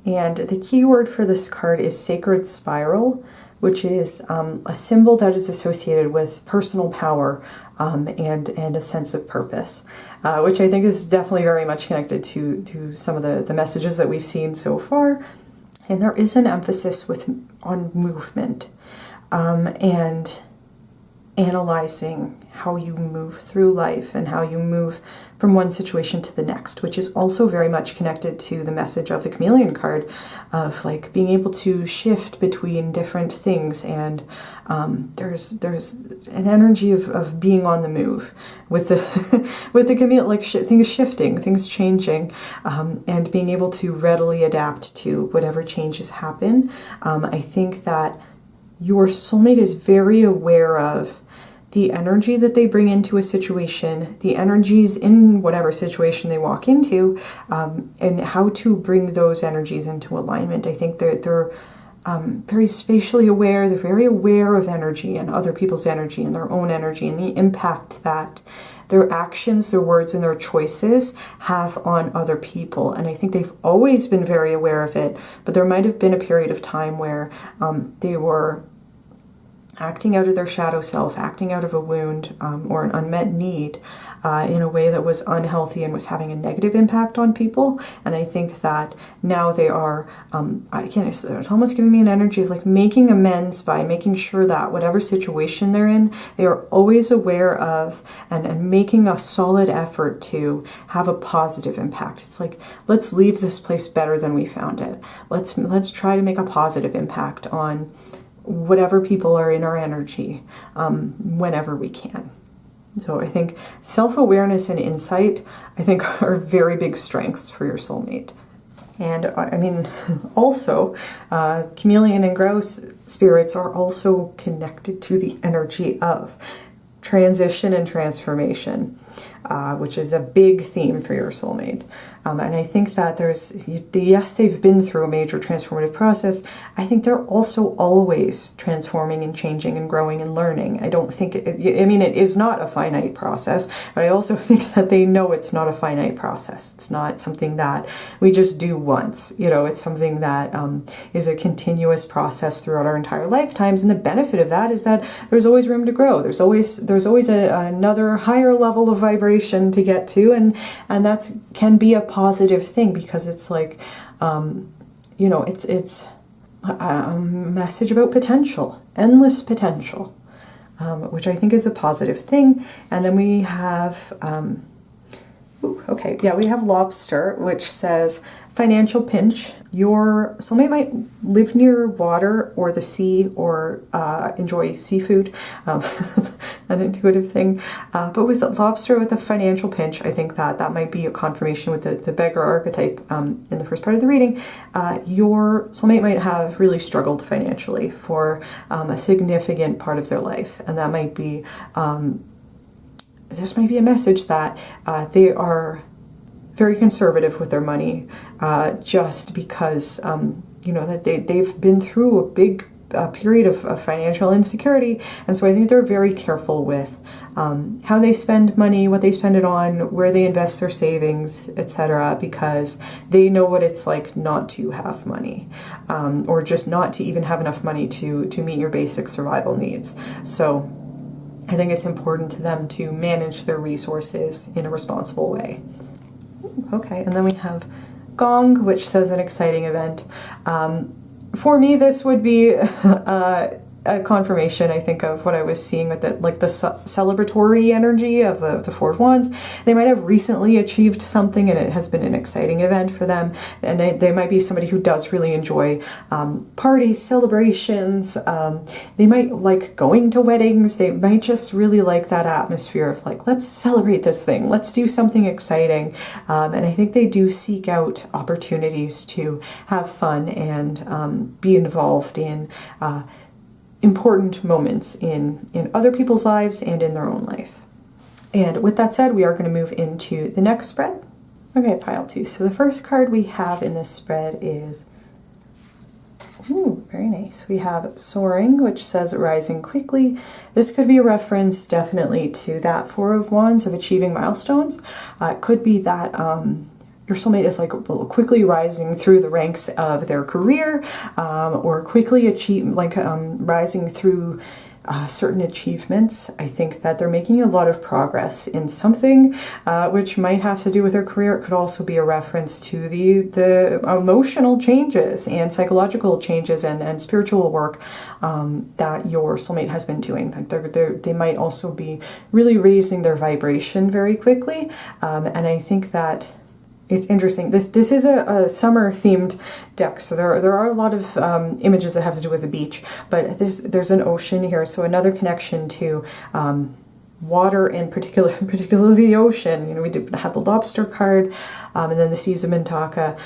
And the key word for this card is Sacred Spiral, which is a symbol that is associated with personal power and a sense of purpose, which I think is definitely very much connected to some of the messages that we've seen so far. And there is an emphasis on movement. And analyzing how you move through life and how you move from one situation to the next, which is also very much connected to the message of the chameleon card of like being able to shift between different things. And there's an energy of being on the move with the with the chameleon, like things shifting, things changing, and being able to readily adapt to whatever changes happen. I think that your soulmate is very aware of the energy that they bring into a situation, the energies in whatever situation they walk into, and how to bring those energies into alignment. I think they're very spatially aware. They're very aware of energy and other people's energy and their own energy and the impact that their actions, their words, and their choices have on other people. And I think they've always been very aware of it, but there might have been a period of time where they were acting out of their shadow self, acting out of a wound or an unmet need in a way that was unhealthy and was having a negative impact on people. And I think that now they are, it's almost giving me an energy of like making amends by making sure that whatever situation they're in, they are always aware of and making a solid effort to have a positive impact. It's like, let's leave this place better than we found it. Let's try to make a positive impact on whatever people are in our energy whenever we can. So I think self-awareness and insight, I think, are very big strengths for your soulmate. And I mean, also, chameleon and grouse spirits are also connected to the energy of transition and transformation, which is a big theme for your soulmate. And I think that yes, they've been through a major transformative process. I think they're also always transforming and changing and growing and learning. I don't think, it is not a finite process, but I also think that they know it's not a finite process. It's not something that we just do once. It's something that is a continuous process throughout our entire lifetimes. And the benefit of that is that there's always room to grow. There's always another higher level of vibration to get to, and that can be a positive thing, because it's like it's a message about potential, endless potential, which I think is a positive thing. And then we have we have lobster, which says financial pinch. Your soulmate might live near water or the sea or enjoy seafood, an intuitive thing. But with lobster, with a financial pinch, I think that might be a confirmation with the beggar archetype in the first part of the reading. Your soulmate might have really struggled financially for a significant part of their life. And that might be, this might be a message that they are very conservative with their money, just because that they've been through a big period of financial insecurity, and so I think they're very careful with how they spend money, what they spend it on, where they invest their savings, etc., because they know what it's like not to have money, or just not to even have enough money to meet your basic survival needs. So I think it's important to them to manage their resources in a responsible way. Okay, and then we have Gong, which says an exciting event. For me, this would be a confirmation, I think, of what I was seeing with the celebratory energy of the Four of Wands. They might have recently achieved something and it has been an exciting event for them. And they might be somebody who does really enjoy parties, celebrations. They might like going to weddings. They might just really like that atmosphere of like, let's celebrate this thing. Let's do something exciting. And I think they do seek out opportunities to have fun and be involved in important moments in other people's lives and in their own life. And with that said, we are going to move into the next spread. Okay, pile 2. So the first card we have in this spread is, very nice. We have Soaring, which says rising quickly. This could be a reference definitely to that Four of Wands of achieving milestones. It could be that your soulmate is like quickly rising through the ranks of their career, or quickly rising through certain achievements. I think that they're making a lot of progress in something which might have to do with their career. It could also be a reference to the emotional changes and psychological changes and spiritual work that your soulmate has been doing. Like they might also be really raising their vibration very quickly. And I think that it's interesting. This is a summer themed deck, so there are a lot of images that have to do with the beach, but there's an ocean here, so another connection to water, and particularly the ocean. You know, we had the lobster card, and then the seas of Mintaka.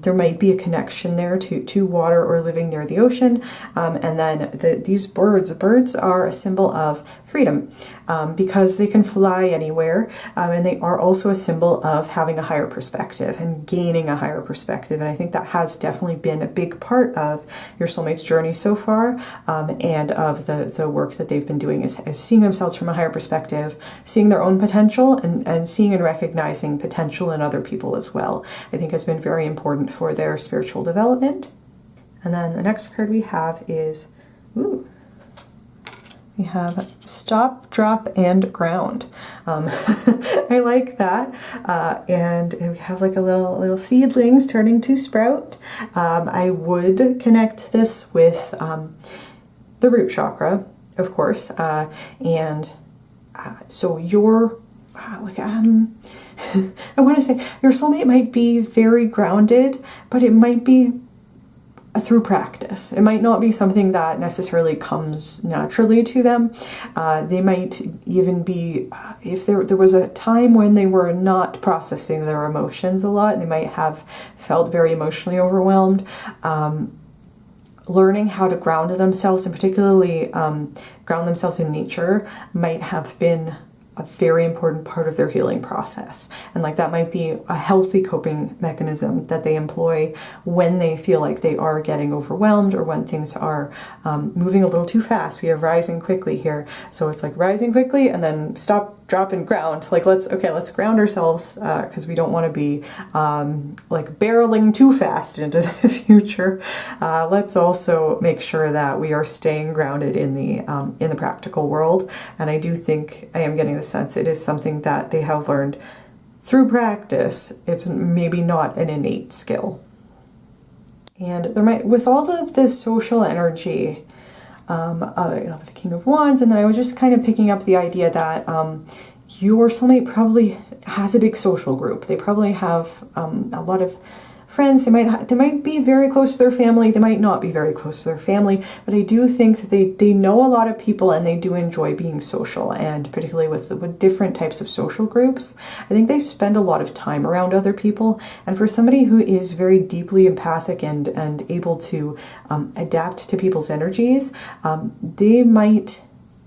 There might be a connection there to water or living near the ocean. And then these birds are a symbol of freedom, because they can fly anywhere, and they are also a symbol of having a higher perspective and gaining a higher perspective. And I think that has definitely been a big part of your soulmate's journey so far, and of the work that they've been doing is seeing themselves from a higher perspective, seeing their own potential, and seeing and recognizing potential in other people as well. I think has been very important for their spiritual development. And then the next card we have is, we have Stop, Drop, and Ground. I like that. And we have like a little seedling starting to sprout. I would connect this with the root chakra, of course. So your, I want to say your soulmate might be very grounded, but it might be through practice. It might not be something that necessarily comes naturally to them. They might even be, if there was a time when they were not processing their emotions a lot, they might have felt very emotionally overwhelmed. Learning how to ground themselves, and particularly ground themselves in nature, might have been a very important part of their healing process. And like that might be a healthy coping mechanism that they employ when they feel like they are getting overwhelmed, or when things are moving a little too fast. We have rising quickly here. So it's like rising quickly and then stop, drop, and ground. Like let's ground ourselves, because we don't want to be like barreling too fast into the future. Let's also make sure that we are staying grounded in the practical world. And I do think I am getting the sense it is something that they have learned through practice. It's maybe not an innate skill. And there might, with all of this social energy, the King of Wands, and then I was just kind of picking up the idea that your soulmate probably has a big social group. They probably have a lot of friends. They might be very close to their family. They might not be very close to their family, but I do think that they know a lot of people, and they do enjoy being social, and particularly with different types of social groups. I think they spend a lot of time around other people, and for somebody who is very deeply empathic and able to adapt to people's energies, they might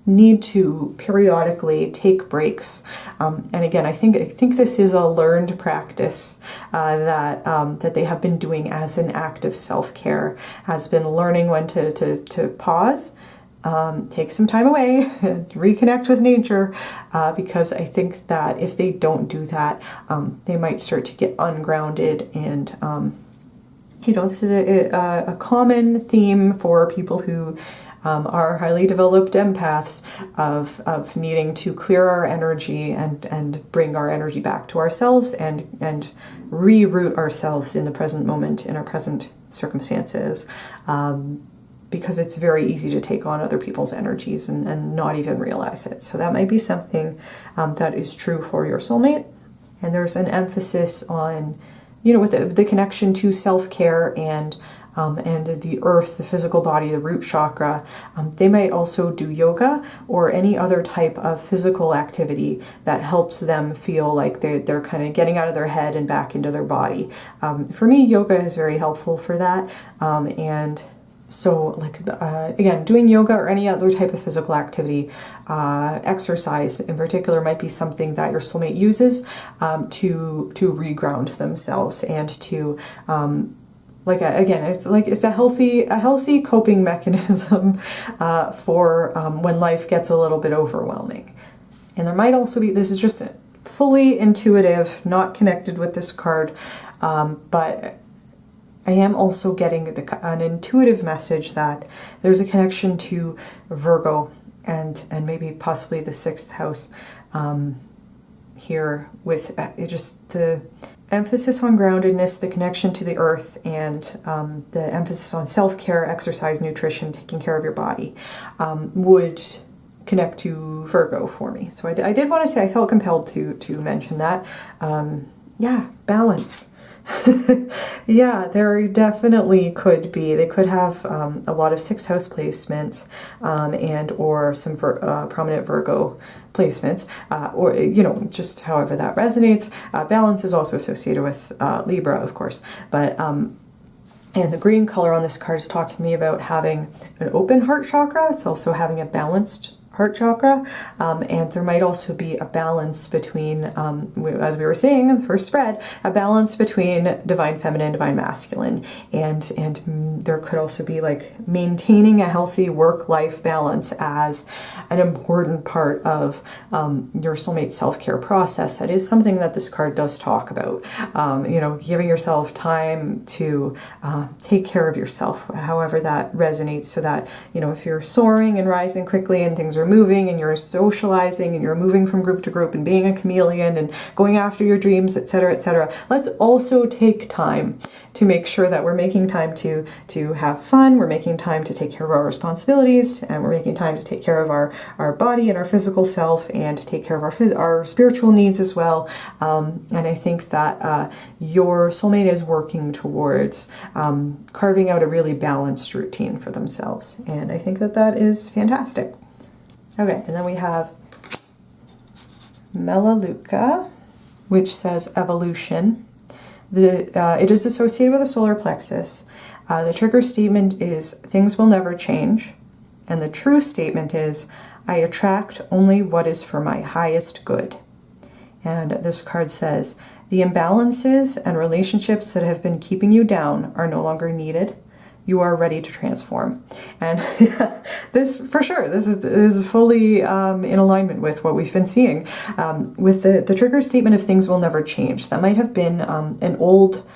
need to periodically take breaks. And again, I think this is a learned practice that they have been doing as an act of self-care, has been learning when to pause, take some time away, reconnect with nature, because I think that if they don't do that, they might start to get ungrounded. And this is a common theme for people who are highly developed empaths of needing to clear our energy and bring our energy back to ourselves and reroute ourselves in the present moment, in our present circumstances, because it's very easy to take on other people's energies and not even realize it. So that might be something that is true for your soulmate. And there's an emphasis on, with the connection to self-care and the earth, the physical body, the root chakra. They might also do yoga or any other type of physical activity that helps them feel like they're kind of getting out of their head and back into their body. For me, yoga is very helpful for that. And so again, doing yoga or any other type of physical activity, exercise in particular, might be something that your soulmate uses to reground themselves and to it's a healthy coping mechanism for when life gets a little bit overwhelming. And there might also be, this is just fully intuitive, not connected with this card, but I am also getting an intuitive message that there's a connection to Virgo and maybe possibly the 6th house here, with just the emphasis on groundedness, the connection to the earth, and the emphasis on self-care, exercise, nutrition, taking care of your body would connect to Virgo for me. So I did want to say I felt compelled to mention that. Yeah, balance. Yeah, there definitely could be. They could have a lot of 6th house placements and or some prominent Virgo placements, or, you know, just however that resonates. Balance is also associated with Libra, of course, but and the green color on this card is talking to me about having an open heart chakra. It's also having a balanced heart chakra, and there might also be a balance between, as we were saying in the first spread, a balance between divine feminine, divine masculine, and there could also be like maintaining a healthy work-life balance as an important part of your soulmate self-care process. That is something that this card does talk about. You know, giving yourself time to take care of yourself, however that resonates, so that, you know, if you're soaring and rising quickly and things are moving and you're socializing and you're moving from group to group and being a chameleon and going after your dreams, etc., etc., let's also take time to make sure that we're making time to have fun, we're making time to take care of our responsibilities, and we're making time to take care of our body and our physical self, and to take care of our spiritual needs as well. And I think that your soulmate is working towards carving out a really balanced routine for themselves, and I think that that is fantastic. Okay, and then we have Melaleuca, which says evolution. It is associated with the solar plexus. The trigger statement is things will never change. And the true statement is I attract only what is for my highest good. And this card says the imbalances and relationships that have been keeping you down are no longer needed. You are ready to transform. And this, for sure, this is fully in alignment with what we've been seeing. With the trigger statement of things will never change, that might have been an old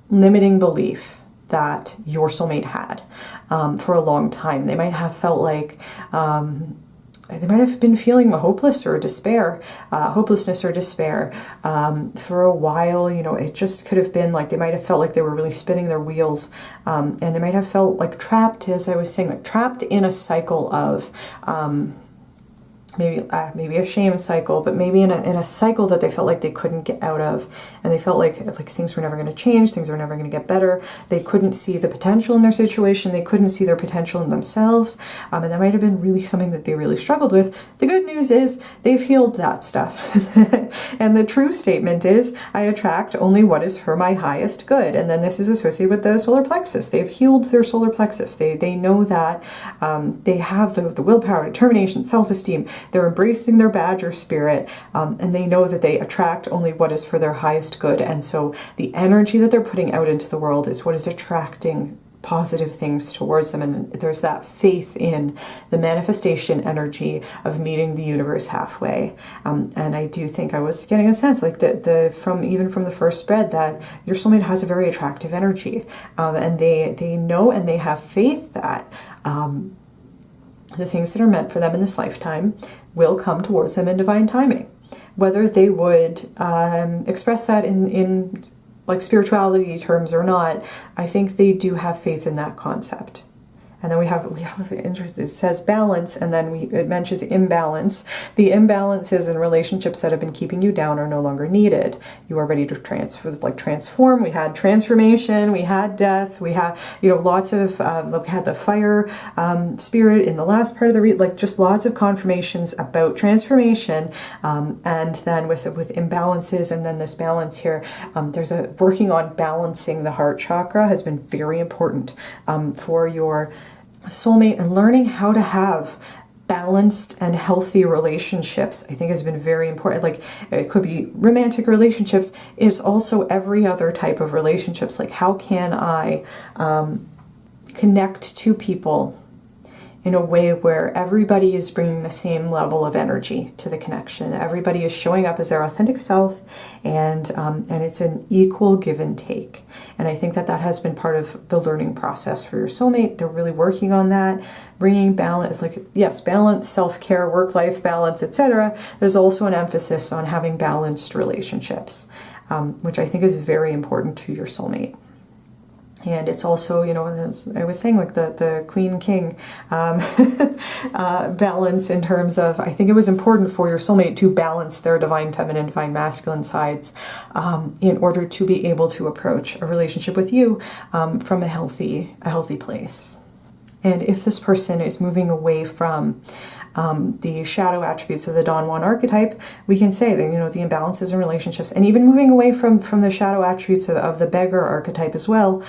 limiting belief that your soulmate had for a long time. They might have felt like they might have been feeling hopelessness or despair for a while. You know, it just could have been like they might have felt like they were really spinning their wheels, and they might have felt like trapped, as I was saying, like trapped in a cycle of maybe a shame cycle, but maybe in a cycle that they felt like they couldn't get out of, and they felt like things were never going to change, things were never going to get better. They couldn't see the potential in their situation, they couldn't see their potential in themselves, and that might have been really something that they really struggled with. The good news is they've healed that stuff. And the true statement is I attract only what is for my highest good. And then this is associated with the solar plexus. They've healed their solar plexus. They know that they have the willpower, determination, self-esteem. They're embracing their badger spirit, and they know that they attract only what is for their highest good. And so the energy that they're putting out into the world is what is attracting positive things towards them. And there's that faith in the manifestation energy of meeting the universe halfway. And I do think I was getting a sense, like from the first spread, that your soulmate has a very attractive energy, and they know and they have faith that the things that are meant for them in this lifetime will come towards them in divine timing. Whether they would express that in like spirituality terms or not, I think they do have faith in that concept. And then we have it says balance, and then it mentions imbalance. The imbalances in relationships that have been keeping you down are no longer needed. You are ready to transform. We had transformation, we had death, we have, lots of, we had the fire spirit in the last part of the just lots of confirmations about transformation. And then with imbalances and then this balance here, there's working on balancing the heart chakra has been very important for your soulmate, and learning how to have balanced and healthy relationships, I think, has been very important. Like, it could be romantic relationships. It's also every other type of relationships. Like, how can I connect to people in a way where everybody is bringing the same level of energy to the connection. Everybody is showing up as their authentic self, and it's an equal give and take. And I think that that has been part of the learning process for your soulmate. They're really working on that, bringing balance, like, yes, balance, self-care, work-life balance, etc. There's also an emphasis on having balanced relationships, which I think is very important to your soulmate. And it's also, you know, as I was saying, like the Queen King balance in terms of, I think it was important for your soulmate to balance their divine feminine, divine masculine sides in order to be able to approach a relationship with you from a healthy place. And if this person is moving away from the shadow attributes of the Don Juan archetype, we can say that, you know, the imbalances in relationships, and even moving away from the shadow attributes of the beggar archetype as well,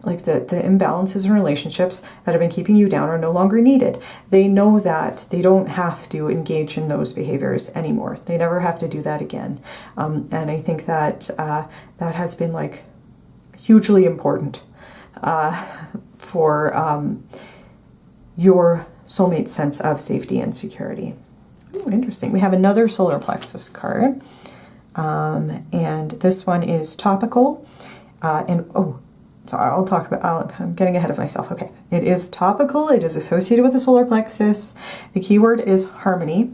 like the imbalances in relationships that have been keeping you down are no longer needed. They know that they don't have to engage in those behaviors anymore. They never have to do that again. And I think that that has been like hugely important for your soulmate's sense of safety and security. Oh, interesting. We have another solar plexus card. And this one is topical. I'm getting ahead of myself. Okay. It is topical. It is associated with the solar plexus. The keyword is harmony.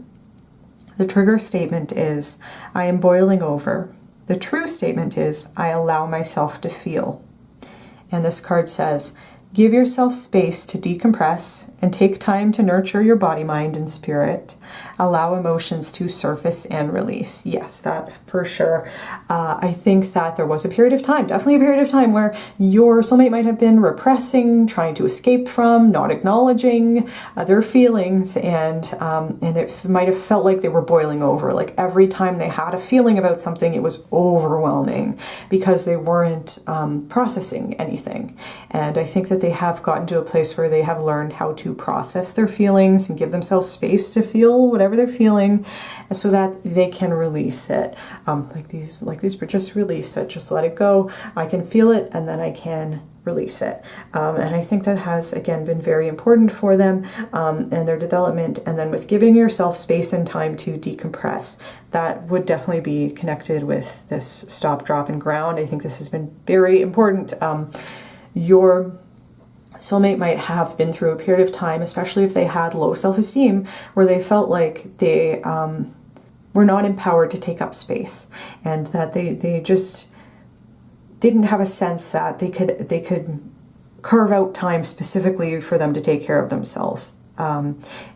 The trigger statement is, I am boiling over. The true statement is, I allow myself to feel. And this card says, give yourself space to decompress and take time to nurture your body, mind, and spirit. Allow emotions to surface and release. Yes, that for sure. I think that there was a period of time, definitely a period of time, where your soulmate might have been repressing, trying to escape from, not acknowledging their feelings, and it might have felt like they were boiling over. Like every time they had a feeling about something, it was overwhelming because they weren't processing anything. And I think that they have gotten to a place where they have learned how to process their feelings and give themselves space to feel whatever they're feeling so that they can release it. Like these, but just release it, just let it go. I can feel it and then I can release it. And I think that has, again, been very important for them and their development. And then with giving yourself space and time to decompress, that would definitely be connected with this stop, drop, and ground. I think this has been very important. Your soulmate might have been through a period of time, especially if they had low self-esteem, where they felt like they were not empowered to take up space, and that they just didn't have a sense that they could carve out time specifically for them to take care of themselves.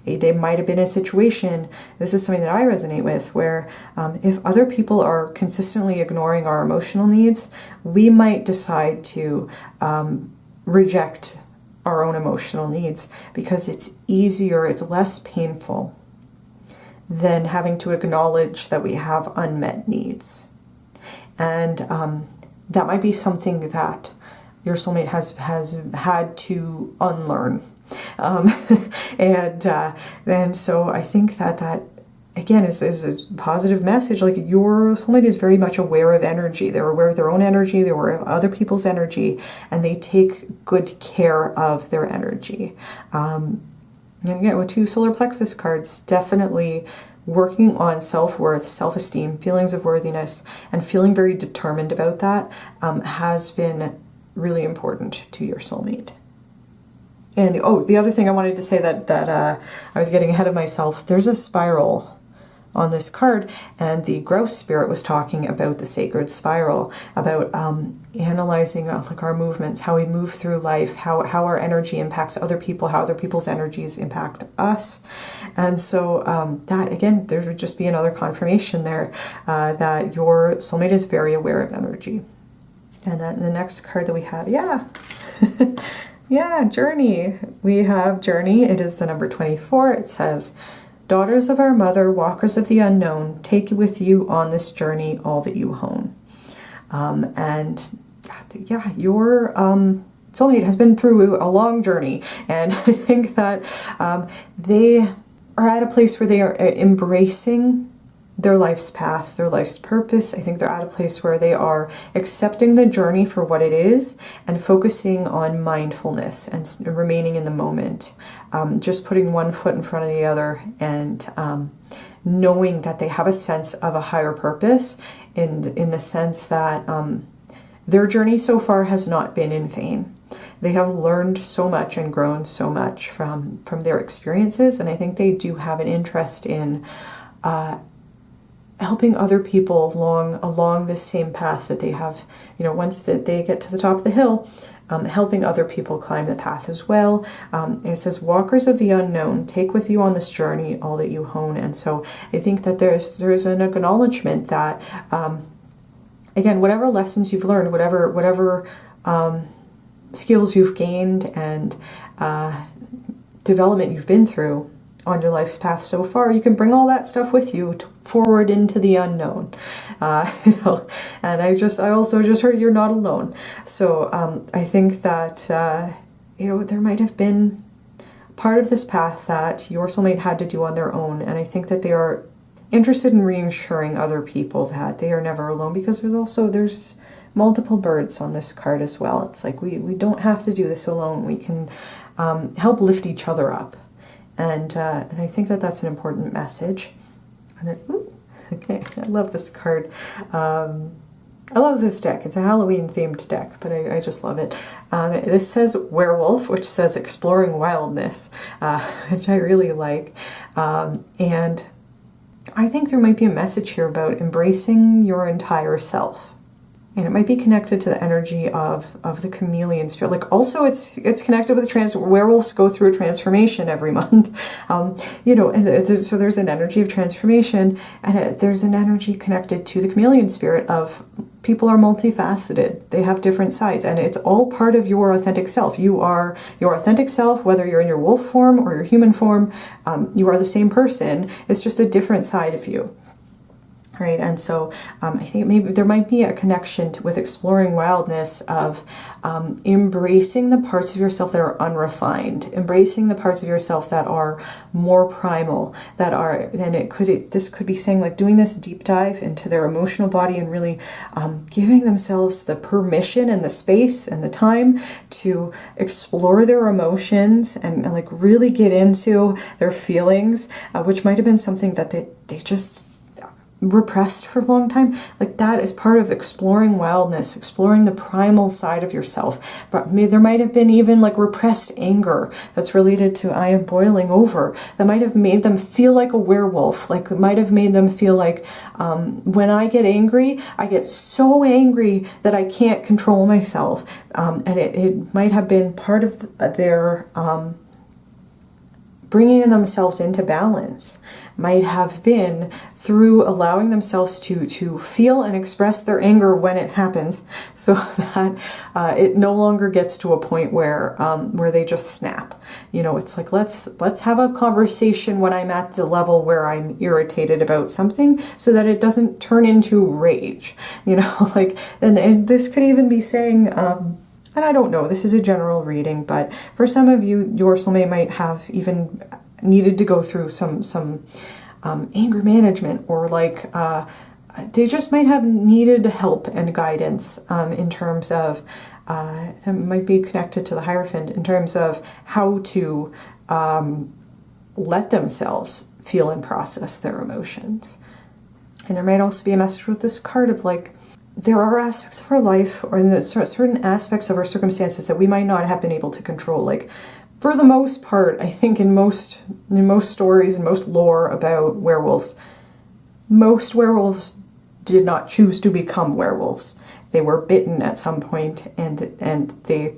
They might have been in a situation, this is something that I resonate with, where if other people are consistently ignoring our emotional needs, we might decide to reject our own emotional needs because it's easier, it's less painful than having to acknowledge that we have unmet needs. And that might be something that your soulmate has had to unlearn. And so I think that again is a positive message. Like, your soulmate is very much aware of energy. They're aware of their own energy, they're aware of other people's energy, and they take good care of their energy. And again, with two solar plexus cards, definitely working on self-worth, self-esteem, feelings of worthiness, and feeling very determined about that has been really important to your soulmate. And the other thing I wanted to say that I was getting ahead of myself, there's a spiral on this card, and the grouse spirit was talking about the sacred spiral, about analyzing like our movements, how we move through life, how our energy impacts other people, how other people's energies impact us. And so that, again, there would just be another confirmation there that your soulmate is very aware of energy. And then the next card that we have, yeah, Journey. We have Journey. It is the number 24. It says, daughters of our mother, walkers of the unknown, take with you on this journey all that you hone. And yeah, your soulmate has been through a long journey, and I think that they are at a place where they are embracing their life's path, their life's purpose. I think they're at a place where they are accepting the journey for what it is and focusing on mindfulness and remaining in the moment. Just putting one foot in front of the other and knowing that they have a sense of a higher purpose in the sense that their journey so far has not been in vain. They have learned so much and grown so much from their experiences, and I think they do have an interest in helping other people along this same path that they have, once that they get to the top of the hill, helping other people climb the path as well. It says, walkers of the unknown, take with you on this journey all that you hone. And so I think that there's an acknowledgement that, again, whatever lessons you've learned, whatever skills you've gained and development you've been through on your life's path so far, you can bring all that stuff with you forward into the unknown. And I also just heard you're not alone. So I think that there might have been part of this path that your soulmate had to do on their own, and I think that they are interested in reassuring other people that they are never alone, because there's multiple birds on this card as well. It's like we don't have to do this alone. We can help lift each other up. And I think that that's an important message. And then, okay, I love this card. I love this deck. It's a Halloween themed deck, but I just love it. This says werewolf, which says exploring wildness, which I really like. And I think there might be a message here about embracing your entire self. And it might be connected to the energy of the chameleon spirit. Like, also it's connected with werewolves go through a transformation every month. So there's an energy of transformation, and there's an energy connected to the chameleon spirit of people are multifaceted. They have different sides, and it's all part of your authentic self. You are your authentic self, whether you're in your wolf form or your human form. You are the same person. It's just a different side of you. Right, and so I think maybe there might be a connection with exploring wildness of embracing the parts of yourself that are unrefined, embracing the parts of yourself that are more primal, this could be saying, like, doing this deep dive into their emotional body and really giving themselves the permission and the space and the time to explore their emotions and like really get into their feelings, which might have been something that they just repressed for a long time. Like, that is part of exploring wildness, exploring the primal side of yourself. But there might have been even like repressed anger that's related to I am boiling over, that might have made them feel like a werewolf. Like, it might have made them feel like when I get angry, I get so angry that I can't control myself. And it might have been part of their bringing themselves into balance, might have been through allowing themselves to feel and express their anger when it happens, so that it no longer gets to a point where they just snap. It's like, let's have a conversation when I'm at the level where I'm irritated about something, so that it doesn't turn into rage. And this could even be saying, and I don't know, this is a general reading, but for some of you, your soulmate might have even needed to go through some anger management, or like they just might have needed help and guidance in terms of, that might be connected to the Hierophant, in terms of how to let themselves feel and process their emotions. And there might also be a message with this card of like, there are aspects of our life, or in the certain aspects of our circumstances, that we might not have been able to control. Like, for the most part, I think in most stories and most lore about werewolves, most werewolves did not choose to become werewolves. They were bitten at some point, and they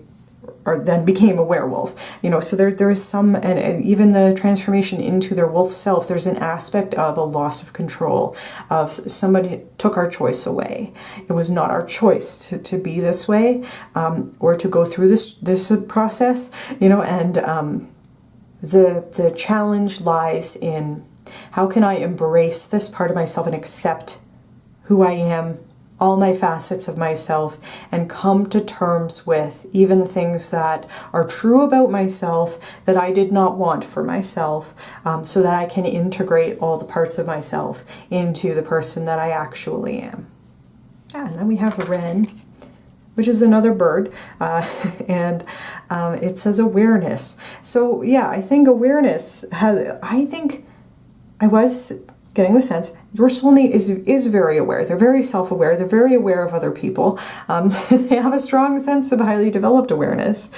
then became a werewolf. So there is some, and even the transformation into their wolf self, there's an aspect of a loss of control, of somebody took our choice away. It was not our choice to be this way, or to go through this process, and the challenge lies in, how can I embrace this part of myself and accept who I am all my facets of myself and come to terms with even the things that are true about myself that I did not want for myself, so that I can integrate all the parts of myself into the person that I actually am. Yeah, and then we have a wren, which is another bird, and it says awareness. So yeah, I think awareness has, I was getting the sense your soulmate is very aware. They're very self-aware. They're very aware of other people. They have a strong sense of highly developed awareness,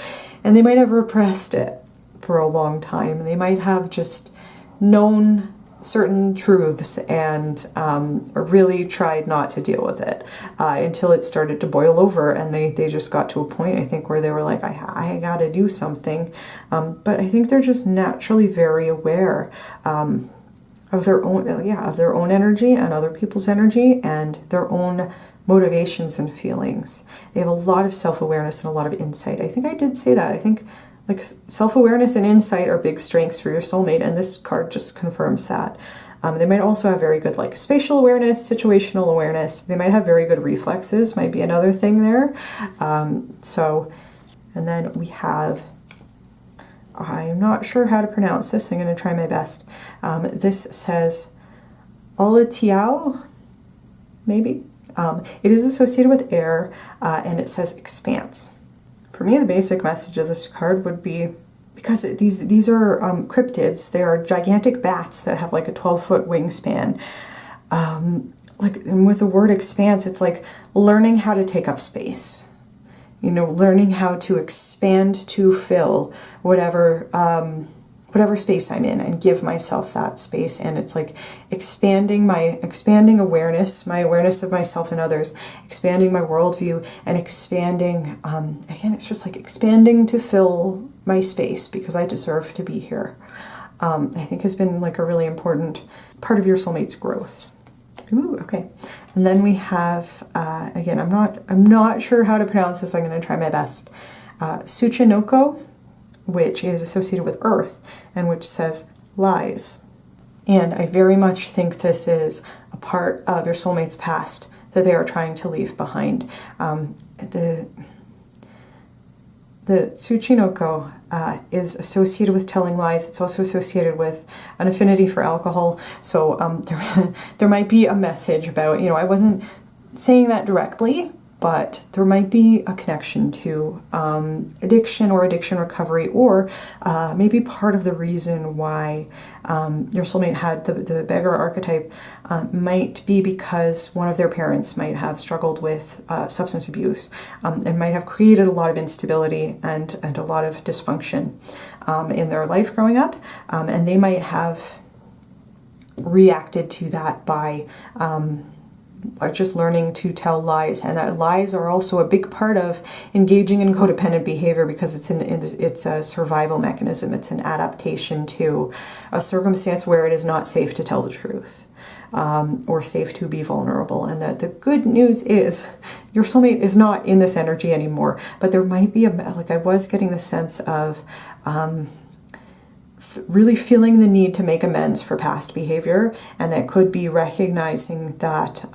and they might have repressed it for a long time. They might have just known certain truths and really tried not to deal with it until it started to boil over, and they just got to a point, I think, where they were like, I gotta do something. But I think they're just naturally very aware of their own energy and other people's energy and their own motivations and feelings. They have a lot of self-awareness and a lot of insight. I think I did say that. I think like self-awareness and insight are big strengths for your soulmate, and this card just confirms that. They might also have very good like spatial awareness, situational awareness. They might have very good reflexes, might be another thing there. And then we have, I'm not sure how to pronounce this. I'm going to try my best. This says Olatiao, maybe. It is associated with air, and it says expanse. For me, the basic message of this card would be, because these are cryptids, they are gigantic bats that have like a 12-foot wingspan. And with the word expanse, it's like learning how to take up space. You know, learning how to expand to fill whatever space I'm in and give myself that space. And it's like expanding awareness, my awareness of myself and others, expanding my worldview, and expanding, again, it's just like expanding to fill my space because I deserve to be here. I think has been like a really important part of your soulmate's growth. Ooh, okay. And then we have, again, I'm not sure how to pronounce this. I'm going to try my best. Tsuchinoko, which is associated with earth and which says lies. And I very much think this is a part of your soulmate's past that they are trying to leave behind. The Tsuchinoko is associated with telling lies. It's also associated with an affinity for alcohol. So there might be a message about, I wasn't saying that directly, but there might be a connection to addiction or addiction recovery, or maybe part of the reason why your soulmate had the beggar archetype might be because one of their parents might have struggled with substance abuse and might have created a lot of instability and a lot of dysfunction in their life growing up, and they might have reacted to that by just learning to tell lies. And that lies are also a big part of engaging in codependent behavior because it's a survival mechanism. It's an adaptation to a circumstance where it is not safe to tell the truth or safe to be vulnerable. And that the good news is your soulmate is not in this energy anymore, but there might be I was getting the sense of really feeling the need to make amends for past behavior, and that could be recognizing that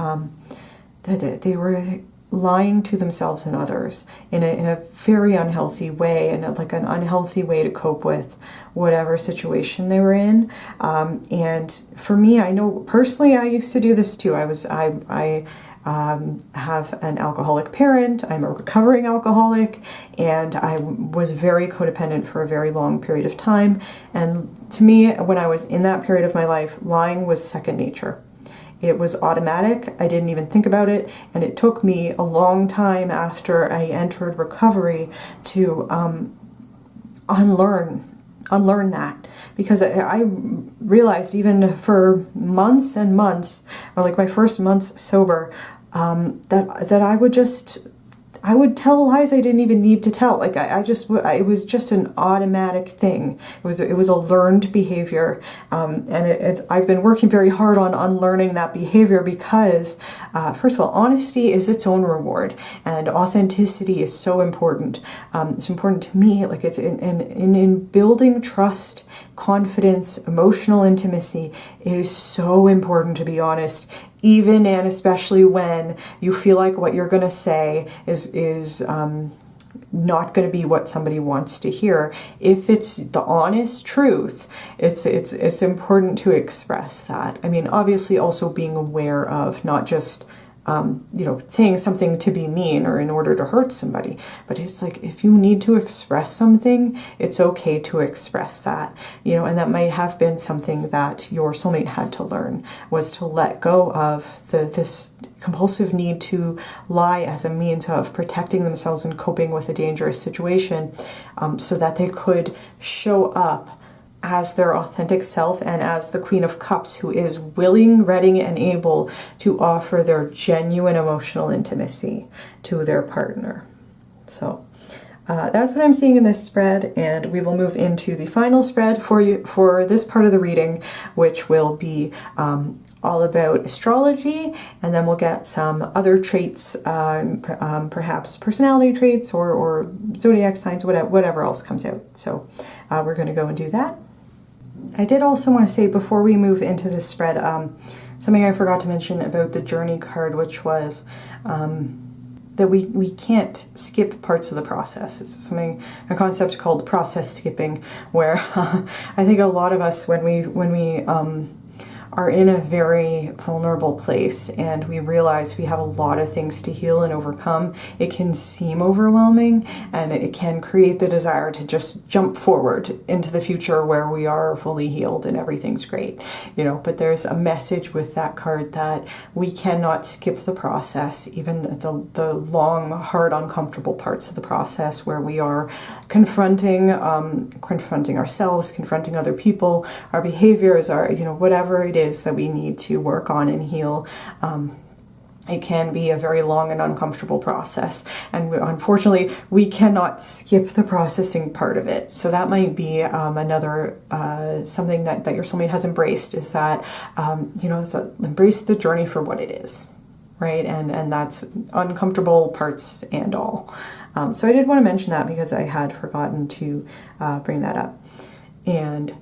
that they were lying to themselves and others in a very unhealthy way, and like an unhealthy way to cope with whatever situation they were in. And for me, I know personally, I used to do this too. I have an alcoholic parent. I'm a recovering alcoholic, and I was very codependent for a very long period of time. And to me, when I was in that period of my life, lying was second nature. It was automatic. I didn't even think about it, and it took me a long time after I entered recovery to unlearn that, because I realized even for months and months, or like my first months sober, that I would tell lies I didn't even need to tell. Like it was just an automatic thing. It was a learned behavior, and I've been working very hard on unlearning that behavior because, first of all, honesty is its own reward, and authenticity is so important. It's important to me. Like it's in building trust, confidence, emotional intimacy. It is so important to be honest even and especially when you feel like what you're going to say is not going to be what somebody wants to hear. If it's the honest truth, it's important to express that. I mean, obviously also being aware of not just you know, saying something to be mean or in order to hurt somebody, but it's like, if you need to express something, it's okay to express that, you know. And that might have been something that your soulmate had to learn, was to let go of this compulsive need to lie as a means of protecting themselves and coping with a dangerous situation, so that they could show up as their authentic self and as the Queen of Cups, who is willing, ready, and able to offer their genuine emotional intimacy to their partner. So that's what I'm seeing in this spread, and we will move into the final spread for you for this part of the reading, which will be all about astrology, and then we'll get some other traits, perhaps personality traits or zodiac signs, whatever else comes out. So we're going to go and do that. I did also want to say, before we move into this spread, something I forgot to mention about the Journey card, which was that we can't skip parts of the process. It's a concept called process skipping, where I think a lot of us, when we are in a very vulnerable place and we realize we have a lot of things to heal and overcome, it can seem overwhelming, and it can create the desire to just jump forward into the future where we are fully healed and everything's great, you know. But there's a message with that card that we cannot skip the process, even the long, hard, uncomfortable parts of the process where we are confronting ourselves, confronting other people, our behaviors, our, you know, whatever it is that we need to work on and heal. It can be a very long and uncomfortable process, and unfortunately we cannot skip the processing part of it. So that might be another something that your soulmate has embraced, is that you know, embrace the journey for what it is, right? And that's uncomfortable parts and all. So I did want to mention that because I had forgotten to bring that up. And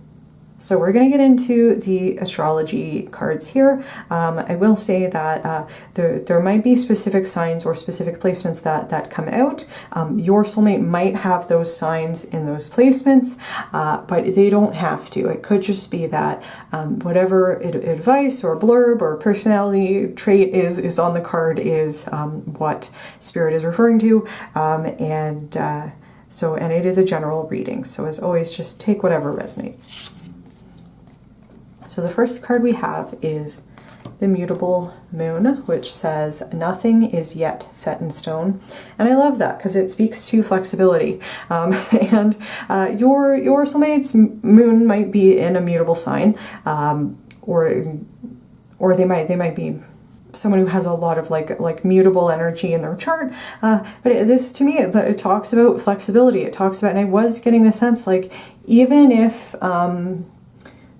so we're going to get into the astrology cards here. I will say that there might be specific signs or specific placements that come out. Your soulmate might have those signs in those placements, but they don't have to. It could just be that whatever advice or blurb or personality trait is on the card is what Spirit is referring to, and it is a general reading. So as always, just take whatever resonates. So the first card we have is the Mutable Moon, which says, nothing is yet set in stone. And I love that because it speaks to flexibility. And your soulmate's moon might be in a mutable sign, or they might be someone who has a lot of like mutable energy in their chart. But this, to me, it talks about flexibility. It talks about, and I was getting the sense, like, even if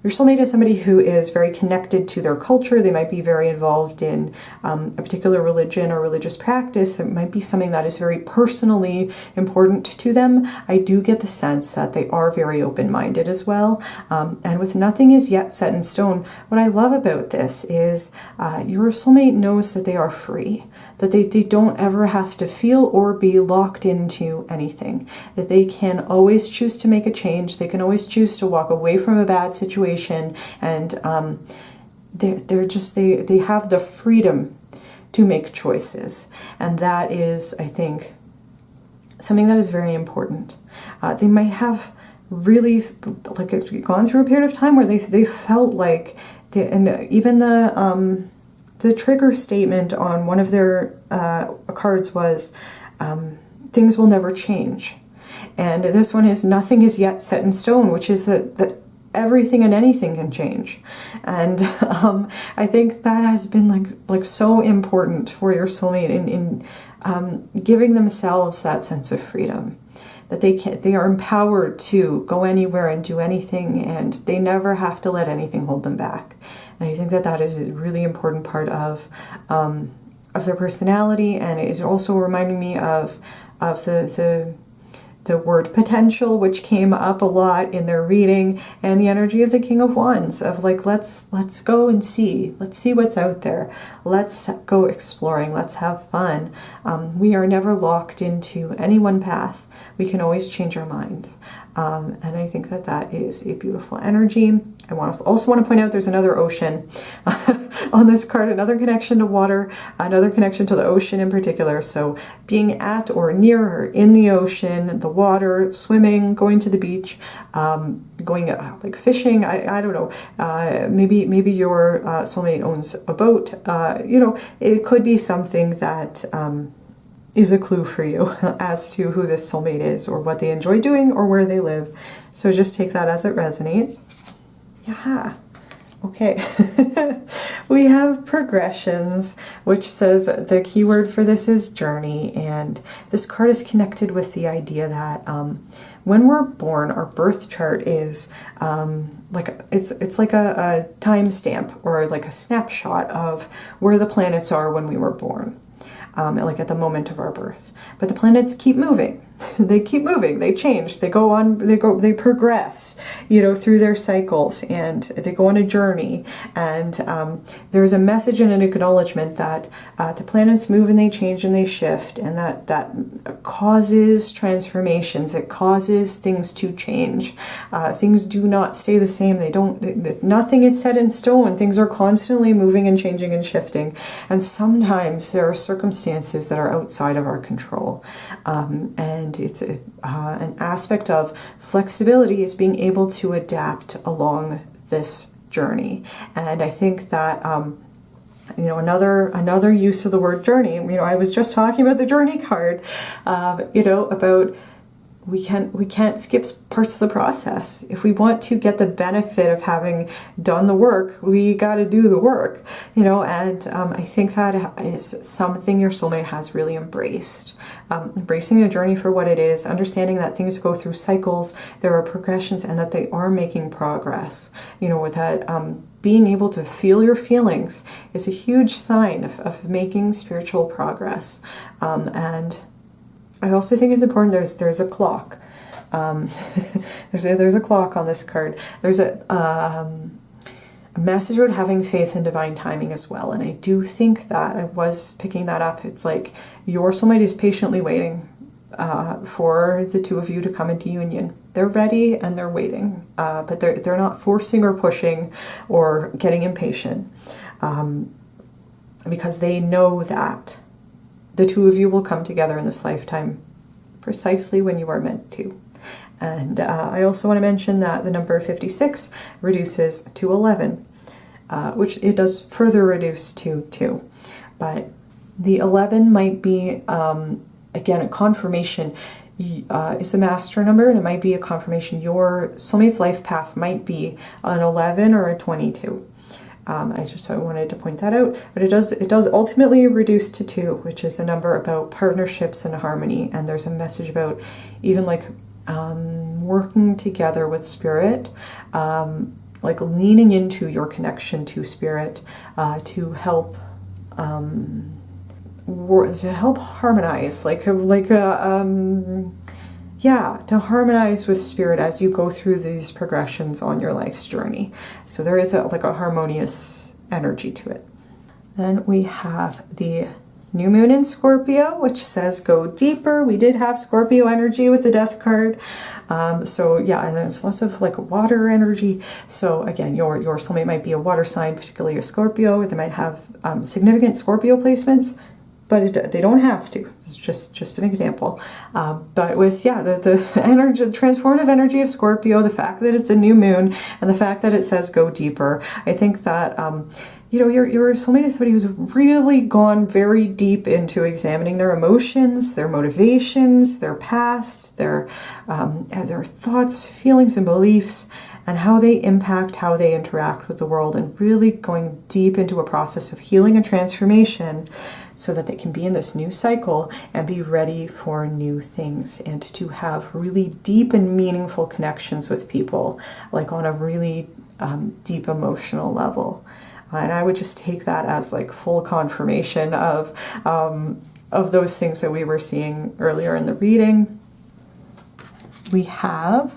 your soulmate is somebody who is very connected to their culture, they might be very involved in a particular religion or religious practice, that might be something that is very personally important to them. I do get the sense that they are very open-minded as well. And with nothing is yet set in stone, what I love about this is your soulmate knows that they are free, that they don't ever have to feel or be locked into anything, that they can always choose to make a change, they can always choose to walk away from a bad situation, and they have the freedom to make choices. And that is, I think, something that is very important. They might have really gone through a period of time where they felt like, and even the trigger statement on one of their cards was, things will never change. And this one is, nothing is yet set in stone, which is that everything and anything can change. And I think that has been like so important for your soulmate in giving themselves that sense of freedom, that they are empowered to go anywhere and do anything, and they never have to let anything hold them back. And I think that is a really important part of their personality, and it's also reminding me of the the word potential, which came up a lot in their reading, and the energy of the King of Wands of like, let's go and see. Let's see what's out there. Let's go exploring. Let's have fun. We are never locked into any one path. We can always change our minds. And I think that that is a beautiful energy. I also want to point out there's another ocean on this card, another connection to water, another connection to the ocean in particular. So being at or near or in the ocean, the water, swimming, going to the beach, going like fishing. I don't know. Maybe your soulmate owns a boat. You know, it could be something that is a clue for you as to who this soulmate is or what they enjoy doing or where they live. So just take that as it resonates. Yeah. Okay. We have progressions, which says the keyword for this is journey. And this card is connected with the idea that when we're born, our birth chart is like it's like a time stamp or like a snapshot of where the planets are when we were born. Like at the moment of our birth. But the planets keep moving. They keep moving. They change. They go on. They progress, you know, through their cycles, and they go on a journey. And there's a message and an acknowledgement that the planets move and they change and they shift, and that causes transformations. It causes things to change. Things do not stay the same. They don't. Nothing is set in stone. Things are constantly moving and changing and shifting. And sometimes there are circumstances that are outside of our control, and it's an aspect of flexibility is being able to adapt along this journey. And I think that you know, another use of the word journey, you know, I was just talking about the journey card, you know, about we can't skip parts of the process. If we want to get the benefit of having done the work, we got to do the work, you know. And I think that is something your soulmate has really embraced. Embracing the journey for what it is, understanding that things go through cycles, there are progressions, and that they are making progress. You know, with that being able to feel your feelings is a huge sign of making spiritual progress. And I also think it's important. There's a clock. There's a clock on this card. There's a message about having faith in divine timing as well. And I do think that I was picking that up. It's like your soulmate is patiently waiting for the two of you to come into union. They're ready and they're waiting, but they're not forcing or pushing or getting impatient, because they know that the two of you will come together in this lifetime precisely when you are meant to. And I also want to mention that the number 56 reduces to 11, which it does further reduce to 2. But the 11 might be, again, a confirmation. It's a master number, and it might be a confirmation. Your soulmate's life path might be an 11 or a 22. I wanted to point that out, but it does ultimately reduce to 2, which is a number about partnerships and harmony. And there's a message about even like working together with spirit, like leaning into your connection to spirit to help harmonize, to harmonize with spirit as you go through these progressions on your life's journey. So there is a harmonious energy to it. Then we have the new moon in Scorpio, which says go deeper. We did have Scorpio energy with the death card. So yeah, and there's lots of like water energy. So again, your soulmate might be a water sign, particularly a Scorpio. They might have significant Scorpio placements, but they don't have to. It's just an example. But with, the energy, the transformative energy of Scorpio, the fact that it's a new moon, and the fact that it says go deeper, I think that, your soulmate is somebody who's really gone very deep into examining their emotions, their motivations, their past, their thoughts, feelings, and beliefs, and how they impact how they interact with the world, and really going deep into a process of healing and transformation so that they can be in this new cycle and be ready for new things, and to have really deep and meaningful connections with people, like on a really deep emotional level. And I would just take that as like full confirmation of those things that we were seeing earlier in the reading. we have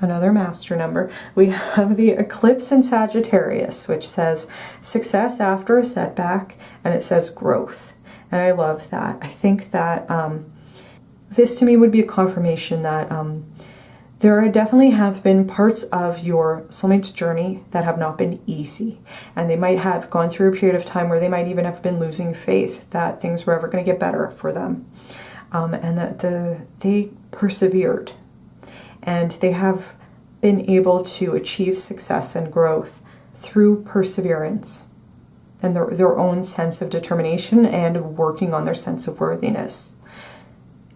another master number. We have the eclipse in Sagittarius, which says success after a setback, and it says growth. And I love that. I think that this to me would be a confirmation that there definitely have been parts of your soulmate's journey that have not been easy. And they might have gone through a period of time where they might even have been losing faith that things were ever going to get better for them. And that they persevered. And they have been able to achieve success and growth through perseverance and their own sense of determination and working on their sense of worthiness.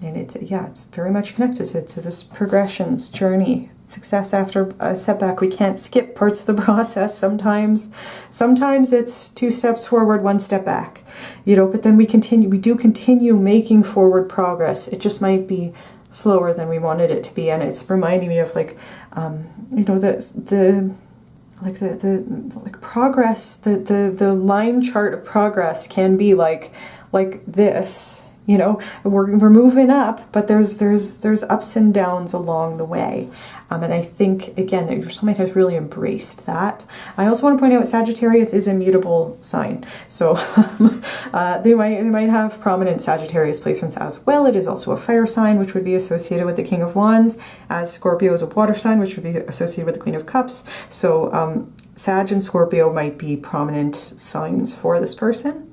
And it's very much connected to this progressions journey. Success after a setback. We can't skip parts of the process. Sometimes it's 2 steps forward, 1 step back. But then we do continue making forward progress. It just might be slower than we wanted it to be. And it's reminding me of progress, the line chart of progress can be like this. We're moving up, but there's ups and downs along the way. And I think, again, that your soulmate has really embraced that. I also want to point out Sagittarius is a mutable sign. So they might have prominent Sagittarius placements as well. It is also a fire sign, which would be associated with the King of Wands, as Scorpio is a water sign, which would be associated with the Queen of Cups. So Sag and Scorpio might be prominent signs for this person.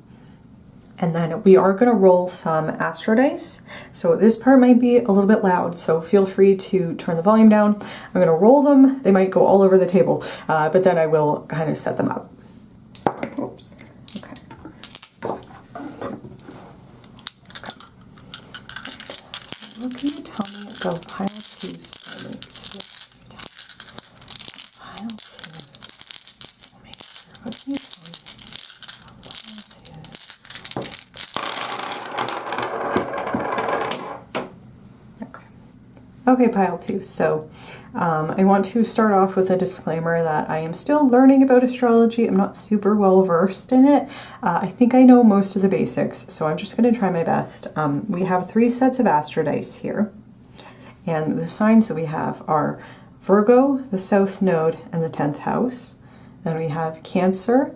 And then we are going to roll some Astro dice. So this part might be a little bit loud, so feel free to turn the volume down. I'm going to roll them. They might go all over the table, but then I will kind of set them up. Oops. Okay. So what can you tell me about pile 2 soulmates? Pile 2 soulmates. What can you tell me? Okay, pile 2. So I want to start off with a disclaimer that I am still learning about astrology. I'm not super well versed in it. I think I know most of the basics, so I'm just going to try my best. We have 3 sets of Astro dice here, and the signs that we have are Virgo, the South Node, and the 10th house. Then we have Cancer,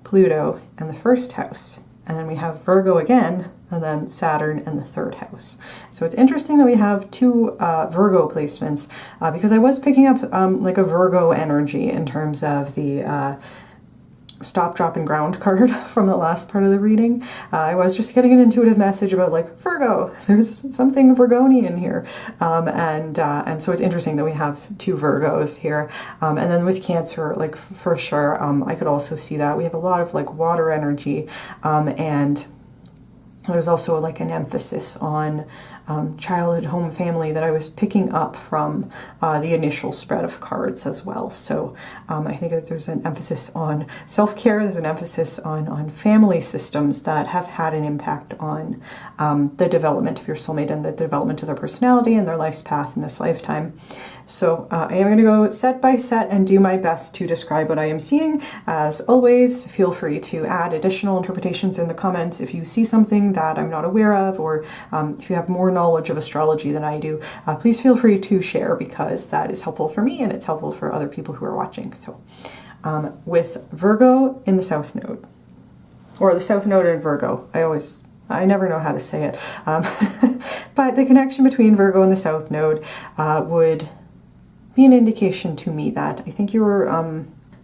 Pluto, and the 1st house. And then we have Virgo again, and then Saturn and the 3rd house. So it's interesting that we have 2 Virgo placements, because I was picking up like a Virgo energy in terms of the stop, drop, and ground card from the last part of the reading. I was just getting an intuitive message about like Virgo, there's something Virgonian here. And so it's interesting that we have 2 Virgos here. And then with Cancer, like for sure, I could also see that. We have a lot of like water energy, and there's also like an emphasis on childhood, home, family that I was picking up from the initial spread of cards as well. So I think that there's an emphasis on self-care, there's an emphasis on family systems that have had an impact on the development of your soulmate and the development of their personality and their life's path in this lifetime. So I am going to go set by set and do my best to describe what I am seeing. As always, feel free to add additional interpretations in the comments if you see something that I'm not aware of, or if you have more knowledge of astrology than I do, please feel free to share, because that is helpful for me and it's helpful for other people who are watching. So with Virgo in the South Node, or the South Node in Virgo, I never know how to say it, but the connection between Virgo and the South Node would be an indication to me that I think your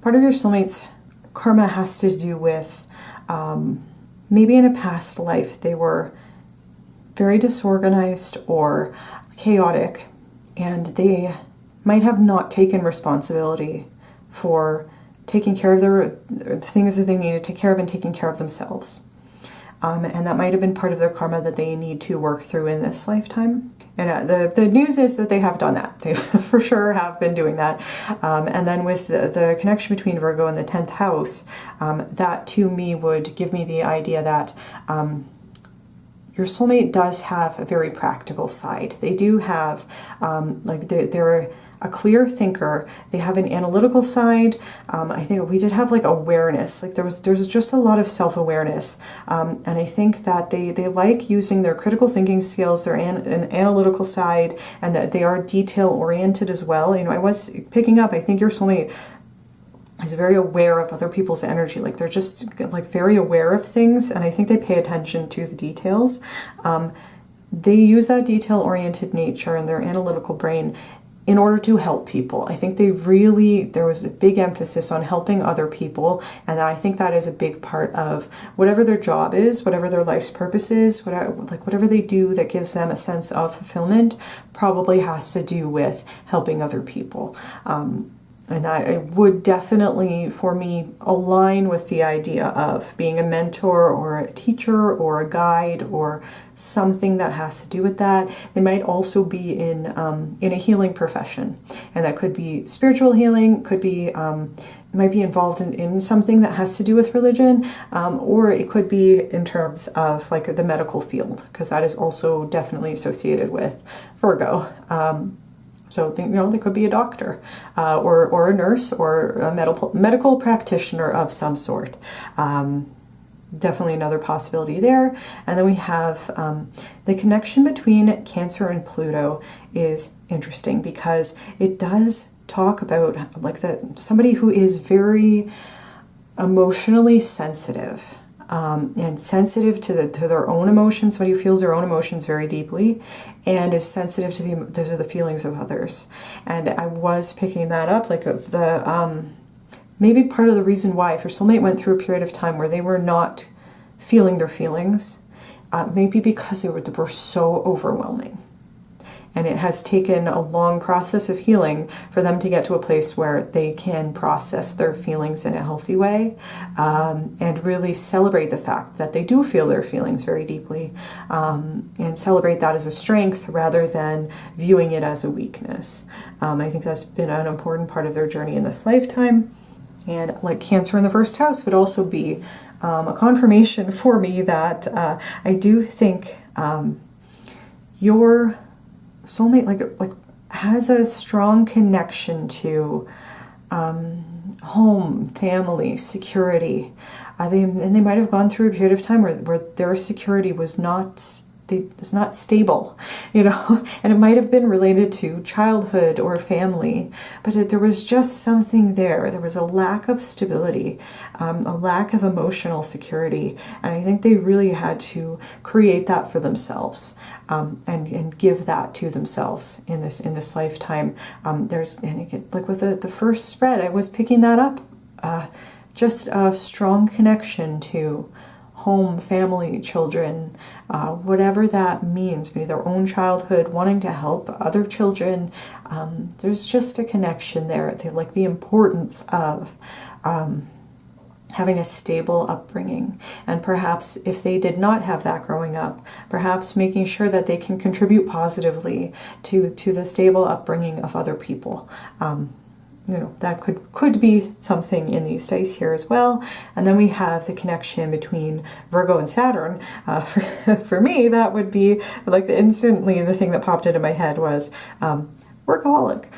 part of your soulmate's karma has to do with maybe in a past life they were very disorganized or chaotic, and they might have not taken responsibility for taking care of the things that they needed to take care of and taking care of themselves. And that might have been part of their karma that they need to work through in this lifetime. And the news is that they have done that. They for sure have been doing that. And then with the connection between Virgo and the 10th house, that to me would give me the idea that your soulmate does have a very practical side. They do have, they're a clear thinker. They have an analytical side. I think we did have like awareness. Like there's just a lot of self-awareness. And I think that they like using their critical thinking skills, their an analytical side, and that they are detail oriented as well. You know, I was picking up, I think your soulmate is very aware of other people's energy. Like they're just like very aware of things, and I think they pay attention to the details. They use that detail-oriented nature and their analytical brain in order to help people. I think there was a big emphasis on helping other people, and I think that is a big part of whatever their job is, whatever their life's purpose is, whatever they do that gives them a sense of fulfillment probably has to do with helping other people. And that would definitely, for me, align with the idea of being a mentor or a teacher or a guide or something that has to do with that. They might also be in a healing profession, and that could be spiritual healing, could be might be involved in something that has to do with religion, or it could be in terms of like the medical field, because that is also definitely associated with Virgo. So, they could be a doctor or a nurse or a medical practitioner of some sort. Definitely another possibility there. And then we have the connection between Cancer and Pluto is interesting because it does talk about like somebody who is very emotionally sensitive. And sensitive to their own emotions, somebody who feels their own emotions very deeply and is sensitive to the feelings of others. And I was picking that up, like maybe part of the reason why, if your soulmate went through a period of time where they were not feeling their feelings, maybe because they were so overwhelming. And it has taken a long process of healing for them to get to a place where they can process their feelings in a healthy way, and really celebrate the fact that they do feel their feelings very deeply, and celebrate that as a strength rather than viewing it as a weakness. I think that's been an important part of their journey in this lifetime. And like Cancer in the first house would also be a confirmation for me that I do think your soulmate like has a strong connection to home, family, security. They might have gone through a period of time where their security was not stable, and it might have been related to childhood or family, but there was just something there. There was a lack of stability, a lack of emotional security, and I think they really had to create that for themselves, and give that to themselves in this lifetime. Like with the first spread, I was picking that up, just a strong connection to home, family, children, whatever that means, maybe their own childhood, wanting to help other children. There's just a connection there. They like the importance of having a stable upbringing. And perhaps if they did not have that growing up, perhaps making sure that they can contribute positively to the stable upbringing of other people. That could be something in these dice here as well. And then we have the connection between Virgo and Saturn. For me, that would be like instantly the thing that popped into my head was workaholic.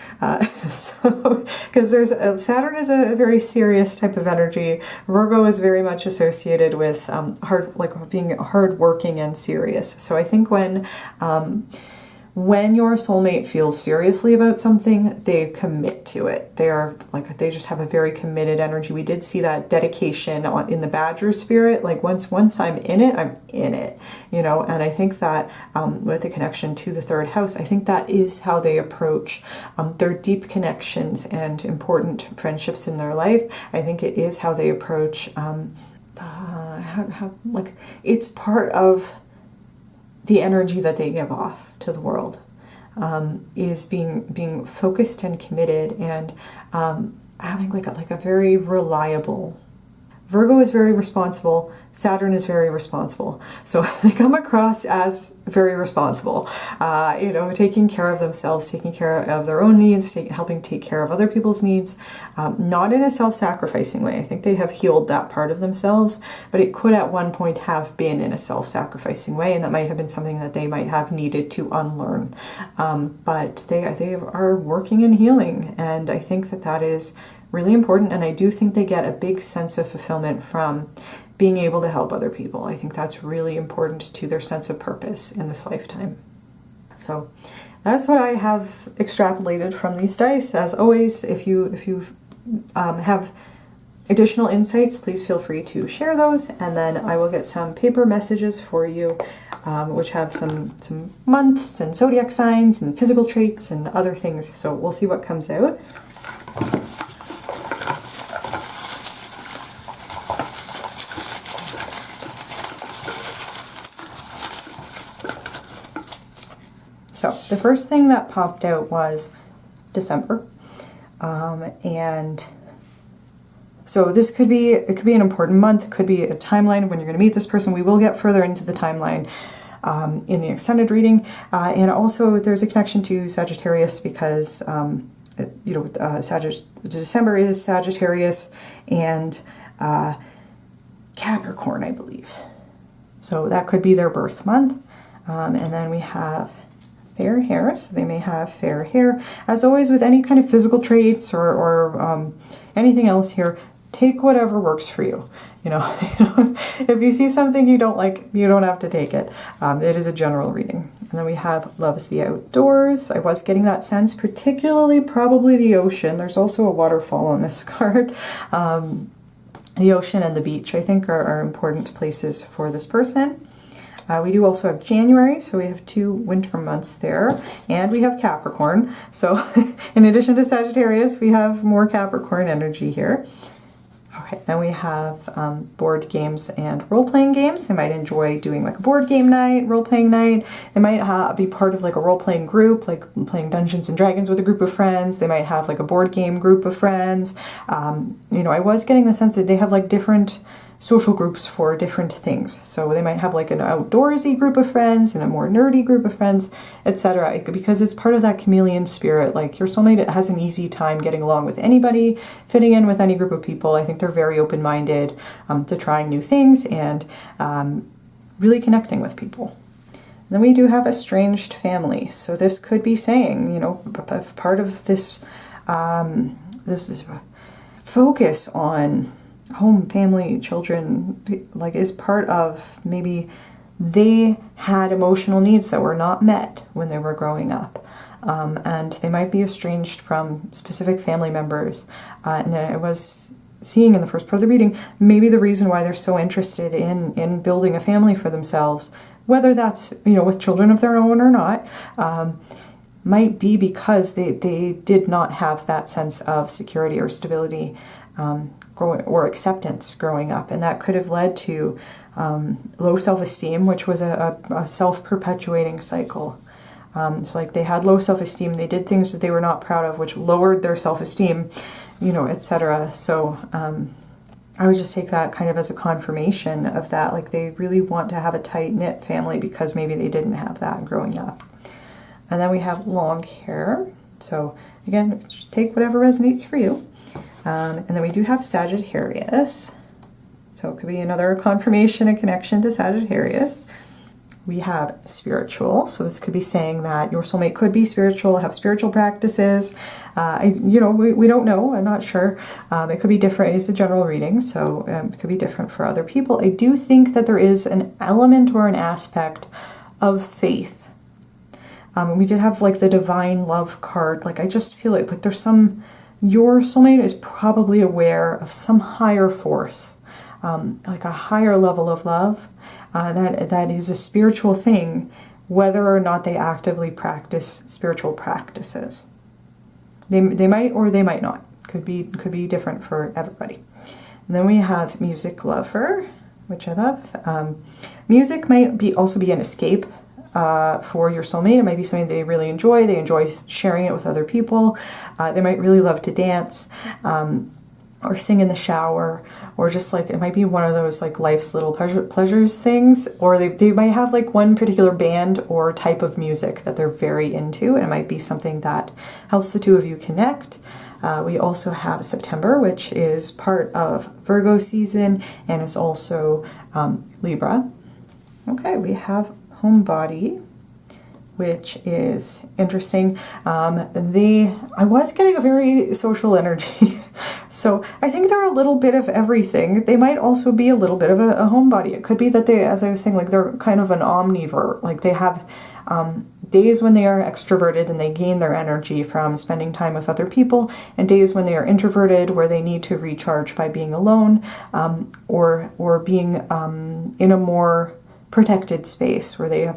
Because Saturn is a very serious type of energy. Virgo is very much associated with being hardworking and serious. So I think when your soulmate feels seriously about something, they commit to it. They just have a very committed energy. We did see that dedication in the Badger spirit. Like once I'm in it, I'm in it, And I think that with the connection to the third house, I think that is how they approach their deep connections and important friendships in their life. I think it is how they approach it's part of the energy that they give off to the world, is being focused and committed, and having like a very reliable Virgo is very responsible. Saturn is very responsible. So they come across as very responsible, you know, taking care of themselves, taking care of their own needs, helping take care of other people's needs, not in a self-sacrificing way. I think they have healed that part of themselves, but it could at one point have been in a self-sacrificing way, and that might have been something that they might have needed to unlearn. But they are working in healing, and I think that that is really important, and I do think they get a big sense of fulfillment from being able to help other people. I think that's really important to their sense of purpose in this lifetime. So that's what I have extrapolated from these dice. As always, if you have additional insights, please feel free to share those, and then I will get some paper messages for you, which have some months and zodiac signs and physical traits and other things. So we'll see what comes out. So the first thing that popped out was December, and so this could be an important month. It could be a timeline of when you're going to meet this person. We will get further into the timeline in the extended reading, and also there's a connection to Sagittarius because December is Sagittarius and Capricorn, I believe. So that could be their birth month, and then we have fair hair, so they may have fair hair. As always, with any kind of physical traits or anything else here, take whatever works for you. You know, if you see something you don't like, you don't have to take it. It is a general reading. And then we have loves the outdoors. I was getting that sense, particularly probably the ocean. There's also a waterfall on this card. The ocean and the beach, I think, are important places for this person. We do also have January, so we have 2 winter months there, and we have Capricorn. So in addition to Sagittarius, we have more Capricorn energy here. Okay, then we have board games and role-playing games. They might enjoy doing like a board game night, role-playing night. They might be part of like a role-playing group, like playing Dungeons and Dragons with a group of friends. They might have like a board game group of friends. You know, I was getting the sense that they have like different social groups for different things. So they might have like an outdoorsy group of friends and a more nerdy group of friends, etc. Because it's part of that chameleon spirit. Like your soulmate has an easy time getting along with anybody, fitting in with any group of people. I think they're very open-minded to trying new things and really connecting with people. And then we do have estranged family. So this could be saying, you know, part of this this is focus on home, family, children, like is part of maybe they had emotional needs that were not met when they were growing up. And they might be estranged from specific family members. And I was seeing in the first part of the reading, maybe the reason why they're so interested in building a family for themselves, whether that's, you know, with children of their own or not, might be because they did not have that sense of security or stability or acceptance growing up, and that could have led to low self-esteem, which was a self-perpetuating cycle. So like they had low self-esteem, they did things that they were not proud of, which lowered their self-esteem, you know, etc. So I would just take that kind of as a confirmation of that, like they really want to have a tight-knit family because maybe they didn't have that growing up. And then we have long hair. So again, take whatever resonates for you. And then we do have Sagittarius. So it could be another confirmation and connection to Sagittarius. We have spiritual. So this could be saying that your soulmate could be spiritual, have spiritual practices. We don't know. I'm not sure. It could be different. It's a general reading, so it could be different for other people. I do think that there is an element or an aspect of faith. We did have like the divine love card. Like I just feel like there's some... Your soulmate is probably aware of some higher force, like a higher level of love, that is a spiritual thing, whether or not they actively practice spiritual practices. They might or they might not. Could be different for everybody. And then we have music lover, which I love. Music might also be an escape for your soulmate. It might be something they really enjoy. They enjoy sharing it with other people. They might really love to dance. or sing in the shower, or just like, it might be one of those like life's little pleasures things, or they might have like one particular band or type of music that they're very into, and it might be something that helps the two of you connect. We also have September, which is part of Virgo season and is also Libra. Okay, we have Homebody, which is interesting. I was getting a very social energy. So I think they're a little bit of everything. They might also be a little bit of a homebody. It could be that they, as I was saying, like they're kind of an omnivore. Like they have days when they are extroverted and they gain their energy from spending time with other people, and days when they are introverted where they need to recharge by being alone, or being in a more protected space where they are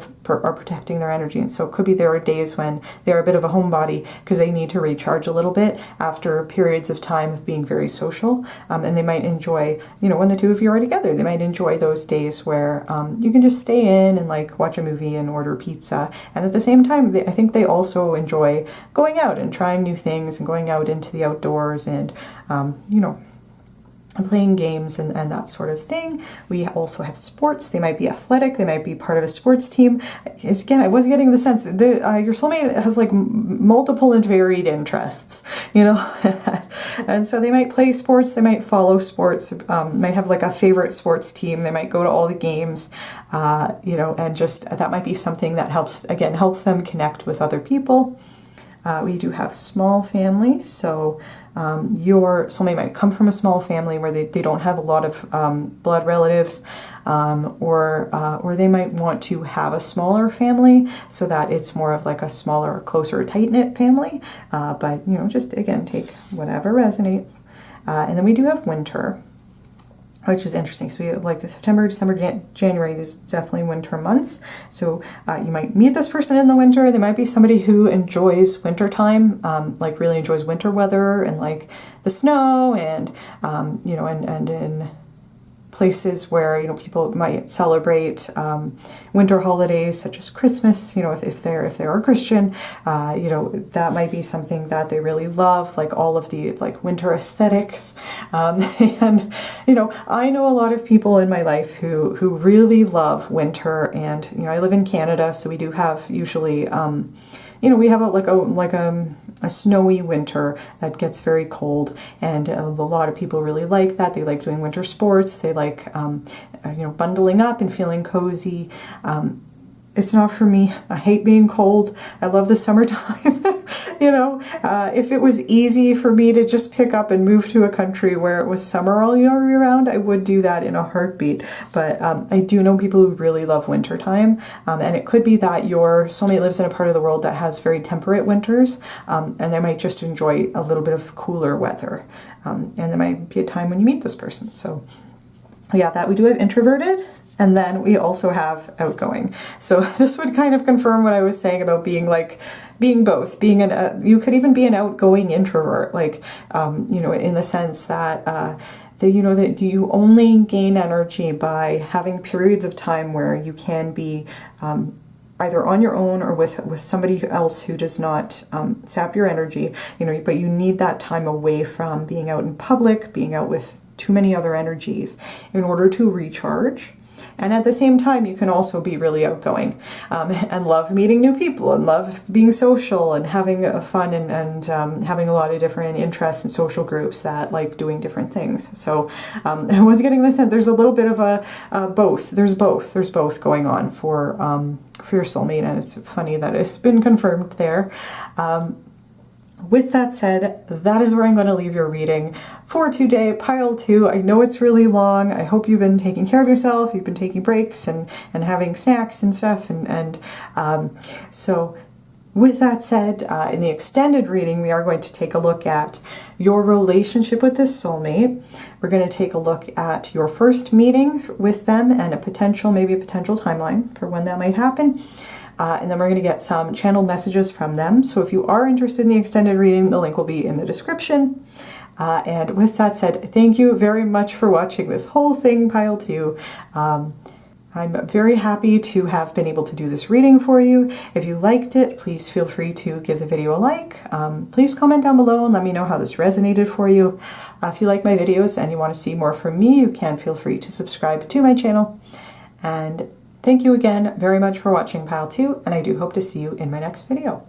protecting their energy. And so it could be there are days when they're a bit of a homebody because they need to recharge a little bit after periods of time of being very social. And they might enjoy, you know, when the two of you are together, they might enjoy those days where you can just stay in and like watch a movie and order pizza. And at the same time, I think they also enjoy going out and trying new things and going out into the outdoors and, you know, playing games and that sort of thing. We also have sports. They might be athletic. They might be part of a sports team. Again, I was getting the sense that your soulmate has like multiple and varied interests, you know, and so they might play sports. They might follow sports. Might have like a favorite sports team. They might go to all the games, you know, and just that might be something that helps them connect with other people. We do have small family, so your soulmate might come from a small family where they don't have a lot of blood relatives, or they might want to have a smaller family so that it's more of like a smaller, closer, tight-knit family. But, you know, just, again, take whatever resonates. And then we do have winter, which is interesting. So we have like September, December, January, these definitely winter months. So you might meet this person in the winter. They might be somebody who enjoys winter time, like really enjoys winter weather and like the snow and, you know, and in places where, you know, people might celebrate winter holidays such as Christmas, you know, if they are Christian, you know, that might be something that they really love, like all of the like winter aesthetics. And, you know, I know a lot of people in my life who really love winter, and, you know, I live in Canada, so we do have usually, you know, we have a snowy winter that gets very cold, and a lot of people really like that. They like doing winter sports. They like, you know, bundling up and feeling cozy. It's not for me. I hate being cold. I love the summertime. You know, if it was easy for me to just pick up and move to a country where it was summer all year round, I would do that in a heartbeat. But I do know people who really love wintertime. And it could be that your soulmate lives in a part of the world that has very temperate winters, and they might just enjoy a little bit of cooler weather. And there might be a time when you meet this person. So yeah, that we do have introverted. And then we also have outgoing. So this would kind of confirm what I was saying about being both, you could even be an outgoing introvert, like, you know, in the sense that, you know, that you only gain energy by having periods of time where you can be, either on your own or with somebody else who does not sap your energy, you know, but you need that time away from being out in public, being out with too many other energies in order to recharge. And at the same time, you can also be really outgoing and love meeting new people and love being social and having fun and having a lot of different interests and social groups that like doing different things. So I was getting this sense there's a little bit of a both. There's both going on for your soulmate, and it's funny that it's been confirmed there. With that said, that is where I'm going to leave your reading for today, pile 2. I know it's really long. I hope you've been taking care of yourself. You've been taking breaks and having snacks and stuff. So with that said, in the extended reading, we are going to take a look at your relationship with this soulmate. We're going to take a look at your first meeting with them and maybe a potential timeline for when that might happen. And then we're going to get some channeled messages from them. So if you are interested in the extended reading, the link will be in the description. And with that said, thank you very much for watching this whole thing, pile 2. I'm very happy to have been able to do this reading for you. If you liked it, please feel free to give the video a like. Please comment down below and let me know how this resonated for you. If you like my videos and you want to see more from me, you can feel free to subscribe to my channel. And thank you again very much for watching Pile 2, and I do hope to see you in my next video.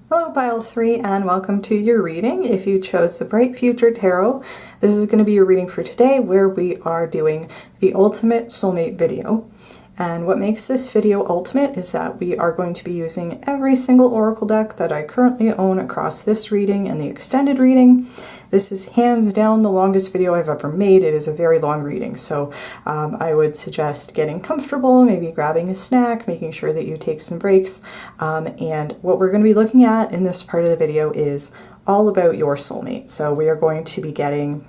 Hello Pile 3, and welcome to your reading. If you chose the Bright Future Tarot, this is going to be your reading for today, where we are doing the Ultimate Soulmate video. And what makes this video ultimate is that we are going to be using every single oracle deck that I currently own across this reading and the extended reading. This is hands down the longest video I've ever made. It is a very long reading, so I would suggest getting comfortable, maybe grabbing a snack, making sure that you take some breaks. And what we're going to be looking at in this part of the video is all about your soulmate. So we are going to be getting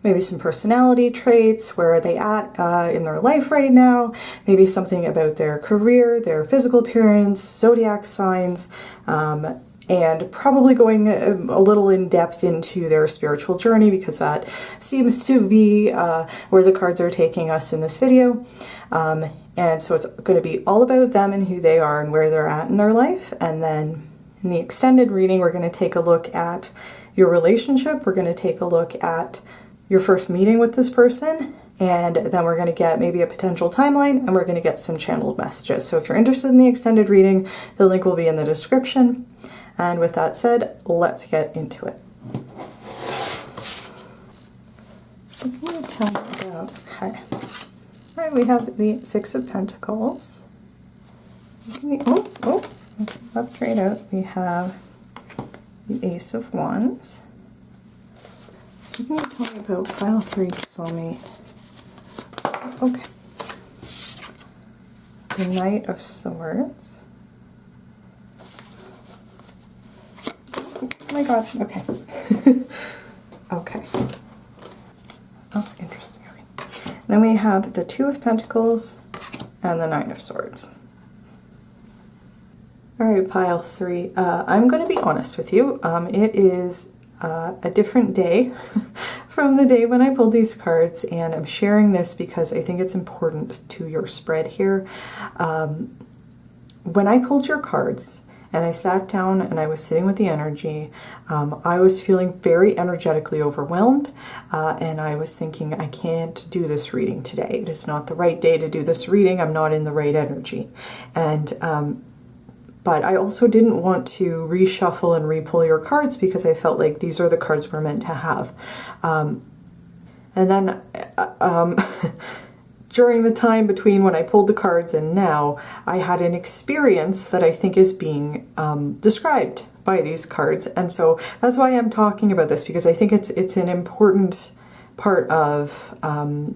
maybe some personality traits, where are they at in their life right now, maybe something about their career, their physical appearance, zodiac signs, and probably going a little in depth into their spiritual journey, because that seems to be where the cards are taking us in this video. And so it's going to be all about them and who they are and where they're at in their life. And then in the extended reading, we're going to take a look at your relationship. We're going to take a look at your first meeting with this person, and then we're going to get maybe a potential timeline, and we're going to get some channeled messages. So if you're interested in the extended reading, the link will be in the description. And with that said, let's get into it. What can you tell me about? Okay. All right, we have the Six of Pentacles. Up straight out, we have the Ace of Wands. What can you tell me about Pile 3 Soulmate? Okay. The Knight of Swords. Oh my gosh, okay. Okay. Oh, interesting. Okay. Then we have the Two of Pentacles and the Nine of Swords. Alright, Pile 3. I'm going to be honest with you. It is a different day from the day when I pulled these cards, and I'm sharing this because I think it's important to your spread here. When I pulled your cards and I sat down and I was sitting with the energy, I was feeling very energetically overwhelmed, and I was thinking, I can't do this reading today. It is not the right day to do this reading. I'm not in the right energy. And but I also didn't want to reshuffle and re-pull your cards, because I felt like these are the cards we're meant to have. And then during the time between when I pulled the cards and now, I had an experience that I think is being described by these cards. And so that's why I'm talking about this, because I think it's an important part of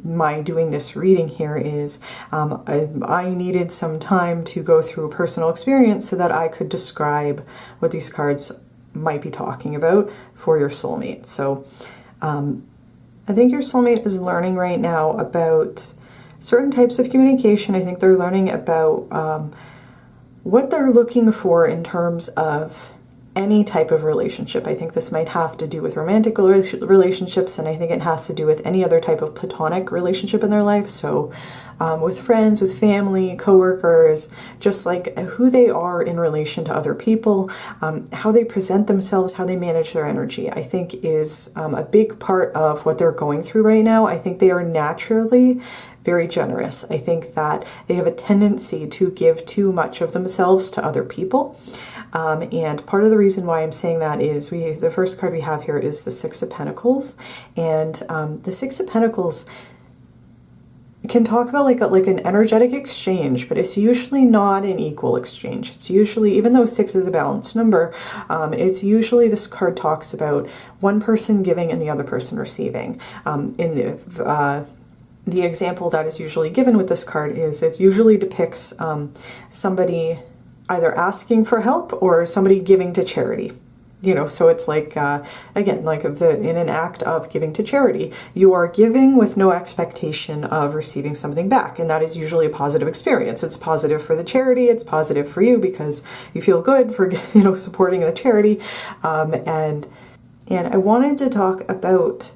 my doing this reading here is I needed some time to go through a personal experience so that I could describe what these cards might be talking about for your soulmate. So I think your soulmate is learning right now about certain types of communication. I think they're learning about what they're looking for in terms of any type of relationship. I think this might have to do with romantic relationships, and I think it has to do with any other type of platonic relationship in their life. So with friends, with family, coworkers, just like who they are in relation to other people, how they present themselves, how they manage their energy, I think is a big part of what they're going through right now. I think they are naturally very generous. I think that they have a tendency to give too much of themselves to other people. And part of the reason why I'm saying that is the first card we have here is the Six of Pentacles. And the Six of Pentacles can talk about like an energetic exchange, but it's usually not an equal exchange. It's usually, even though 6 is a balanced number, it's usually, this card talks about one person giving and the other person receiving. In the example that is usually given with this card is it usually depicts somebody either asking for help or somebody giving to charity. You know, so it's like, again, like in an act of giving to charity, you are giving with no expectation of receiving something back. And that is usually a positive experience. It's positive for the charity. It's positive for you because you feel good for, you know, supporting the charity. And I wanted to talk about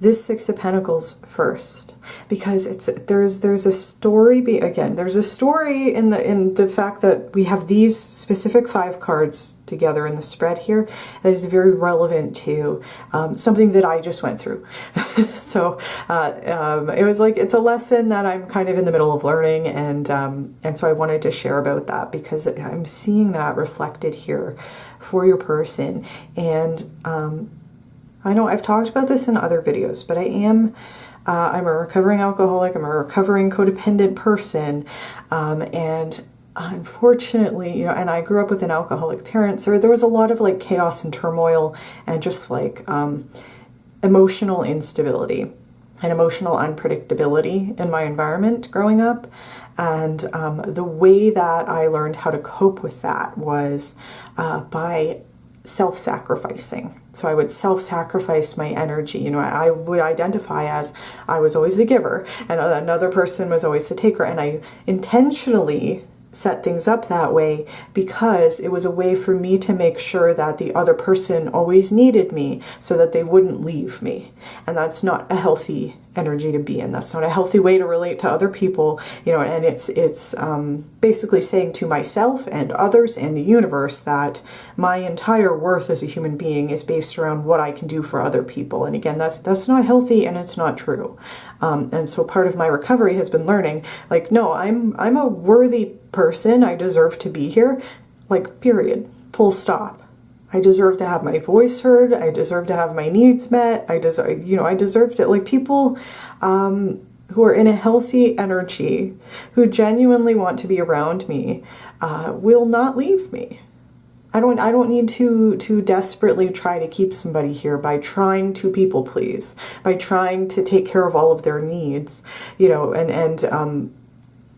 this Six of Pentacles first, because there's a story there's a story in the fact that we have these specific 5 cards together in the spread here that is very relevant to something that I just went through. So it was like, it's a lesson that I'm kind of in the middle of learning, and so I wanted to share about that because I'm seeing that reflected here for your person. And I know I've talked about this in other videos, but I'm a recovering alcoholic, I'm a recovering codependent person, and unfortunately, you know, and I grew up with an alcoholic parent, so there was a lot of like chaos and turmoil and just like emotional instability and emotional unpredictability in my environment growing up. And the way that I learned how to cope with that was by self-sacrificing. So I would self-sacrifice my energy. You know, I would identify as I was always the giver and another person was always the taker. And I intentionally set things up that way because it was a way for me to make sure that the other person always needed me so that they wouldn't leave me. And that's not a healthy energy to be in. That's not a healthy way to relate to other people, you know, and it's basically saying to myself and others and the universe that my entire worth as a human being is based around what I can do for other people. And again, that's not healthy and it's not true. And so part of my recovery has been learning, like, no, I'm a worthy person. I deserve to be here, like, period, full stop. I deserve to have my voice heard. I deserve to have my needs met. I deserve to, like, people who are in a healthy energy, who genuinely want to be around me, will not leave me. I don't need to desperately try to keep somebody here by trying to people please, by trying to take care of all of their needs, you know, and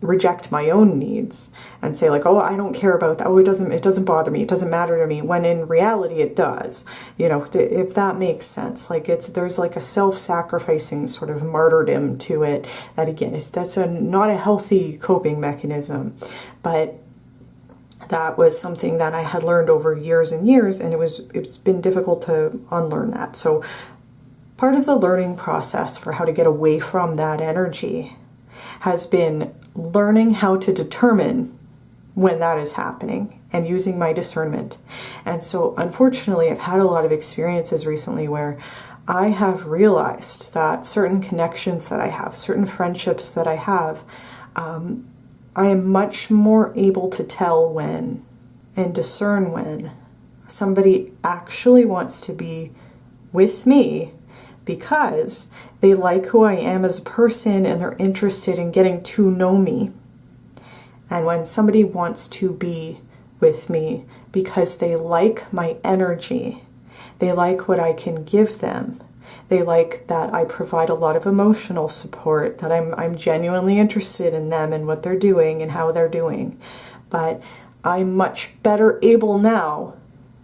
reject my own needs and say like, oh, I don't care about that. Oh, it doesn't bother me. It doesn't matter to me. When in reality it does, you know, if that makes sense. Like there's like a self-sacrificing sort of martyrdom to it. That again, that's not a healthy coping mechanism, but that was something that I had learned over years and years, and it's been difficult to unlearn that. So part of the learning process for how to get away from that energy has been learning how to determine when that is happening and using my discernment. And so unfortunately, I've had a lot of experiences recently where I have realized that certain connections that I have, certain friendships that I have, I am much more able to tell when and discern when somebody actually wants to be with me because they like who I am as a person and they're interested in getting to know me. And when somebody wants to be with me because they like my energy, they like what I can give them, they like that I provide a lot of emotional support, that I'm genuinely interested in them and what they're doing and how they're doing. But I'm much better able now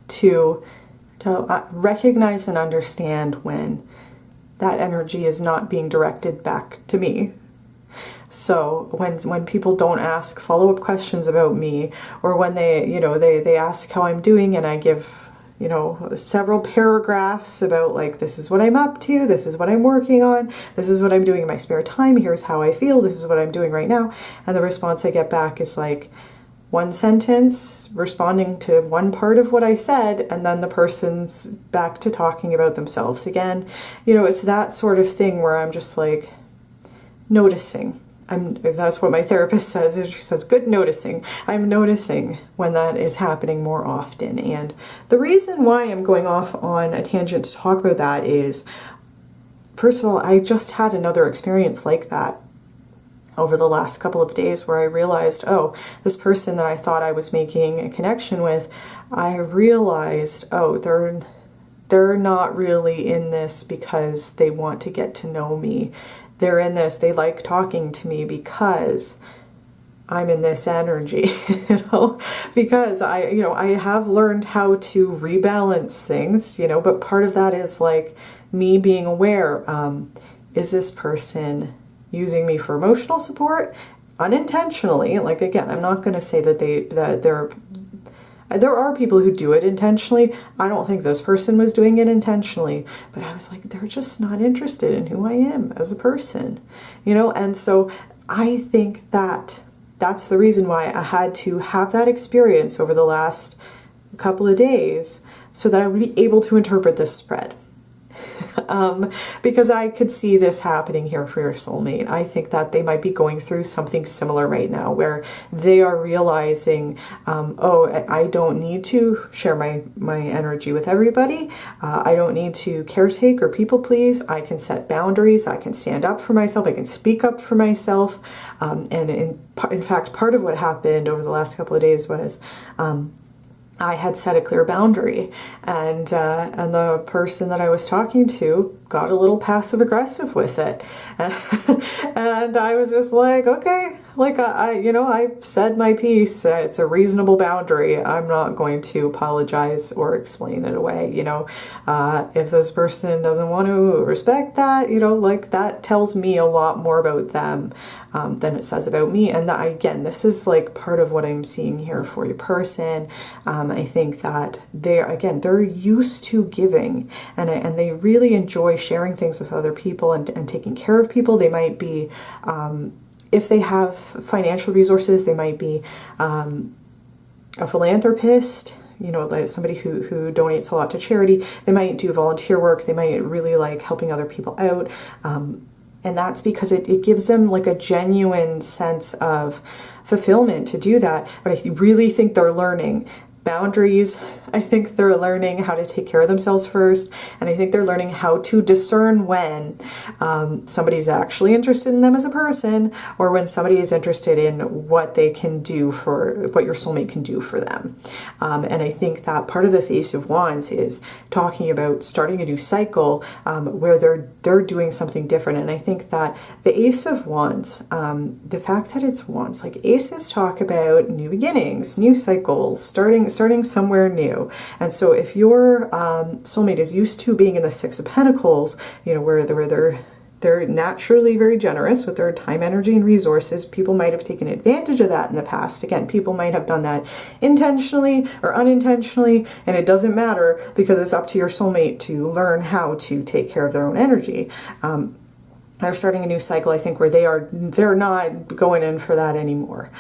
to recognize and understand when that energy is not being directed back to me. So when people don't ask follow-up questions about me, or when they ask how I'm doing and I give, you know, several paragraphs about like, this is what I'm up to, this is what I'm working on, this is what I'm doing in my spare time, here's how I feel, this is what I'm doing right now. And the response I get back is like one sentence responding to one part of what I said, and then the person's back to talking about themselves again. You know, it's that sort of thing where I'm just like noticing. That's what my therapist says. She says, good noticing. I'm noticing when that is happening more often. And the reason why I'm going off on a tangent to talk about that is, first of all, I just had another experience like that over the last couple of days where I realized, oh, this person that I thought I was making a connection with, I realized, oh, they're not really in this because they want to get to know me. They're in this, they like talking to me because I'm in this energy, you know, because I have learned how to rebalance things, you know, but part of that is like me being aware, is this person using me for emotional support unintentionally? Like, again, I'm not going to say that they're There are people who do it intentionally. I don't think this person was doing it intentionally, but I was like, they're just not interested in who I am as a person, you know? And so I think that that's the reason why I had to have that experience over the last couple of days so that I would be able to interpret this spread. Because I could see this happening here for your soulmate. I think that they might be going through something similar right now where they are realizing, oh, I don't need to share my energy with everybody. I don't need to caretake or people please. I can set boundaries. I can stand up for myself. I can speak up for myself. And in fact, part of what happened over the last couple of days was I had set a clear boundary, and the person that I was talking to got a little passive aggressive with it, and I was just like, okay, like I said my piece. It's a reasonable boundary. I'm not going to apologize or explain it away. If this person doesn't want to respect that, like that tells me a lot more about them than it says about me. And that, again, this is like part of what I'm seeing here for your person. I think that they're used to giving, and they really enjoy sharing things with other people and taking care of people. They might be, if they have financial resources, they might be a philanthropist, like somebody who donates a lot to charity. They might do volunteer work. They might really like helping other people out. And that's because it gives them like a genuine sense of fulfillment to do that. But I really think they're learning boundaries. I think they're learning how to take care of themselves first. And I think they're learning how to discern when somebody's actually interested in them as a person, or when somebody is interested in what they can do what your soulmate can do for them. And I think that part of this Ace of Wands is talking about starting a new cycle where they're doing something different. And I think that the Ace of Wands, the fact that it's wands, like aces talk about new beginnings, new cycles, starting somewhere new. And so if your soulmate is used to being in the Six of Pentacles, where they're naturally very generous with their time, energy, and resources, people might have taken advantage of that in the past. Again, people might have done that intentionally or unintentionally, and it doesn't matter because it's up to your soulmate to learn how to take care of their own energy. They're starting a new cycle, I think, where they're not going in for that anymore.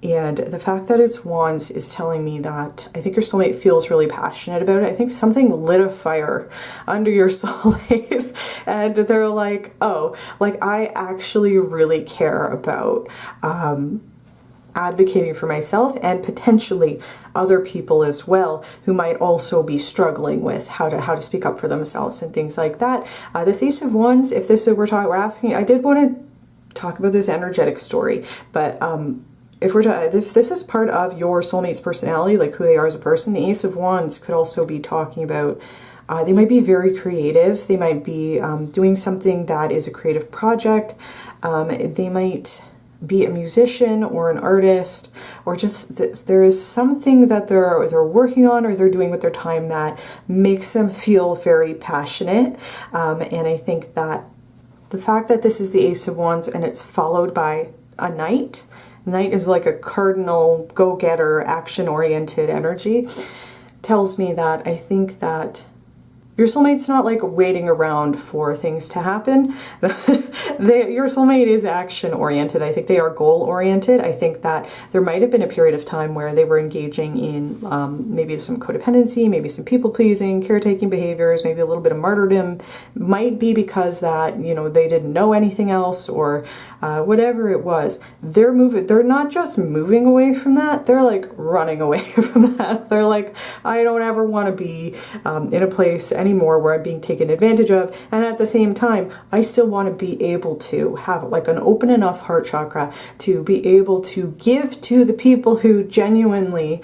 And the fact that it's wands is telling me that I think your soulmate feels really passionate about it. I think something lit a fire under your soulmate and they're like, oh, like I actually really care about advocating for myself and potentially other people as well who might also be struggling with how to speak up for themselves and things like that. This Ace of Wands, if this is we're asking, I did want to talk about this energetic story, but if this is part of your soulmate's personality, like who they are as a person, the Ace of Wands could also be talking about they might be very creative. They might be doing something that is a creative project. They might be a musician or an artist, or just there is something that they're working on or they're doing with their time that makes them feel very passionate. And I think that the fact that this is the Ace of Wands and it's followed by a Knight. Knight is like a cardinal, go-getter, action-oriented energy. Tells me that I think that your soulmate's not like waiting around for things to happen. Your soulmate is action-oriented. I think they are goal-oriented. I think that there might have been a period of time where they were engaging in maybe some codependency, maybe some people-pleasing, caretaking behaviors, maybe a little bit of martyrdom. Might be because that, they didn't know anything else or whatever it was. They're not just moving away from that, they're like running away from that. They're like, I don't ever want to be in a place anymore where I'm being taken advantage of, and at the same time I still want to be able to have like an open enough heart chakra to be able to give to the people who genuinely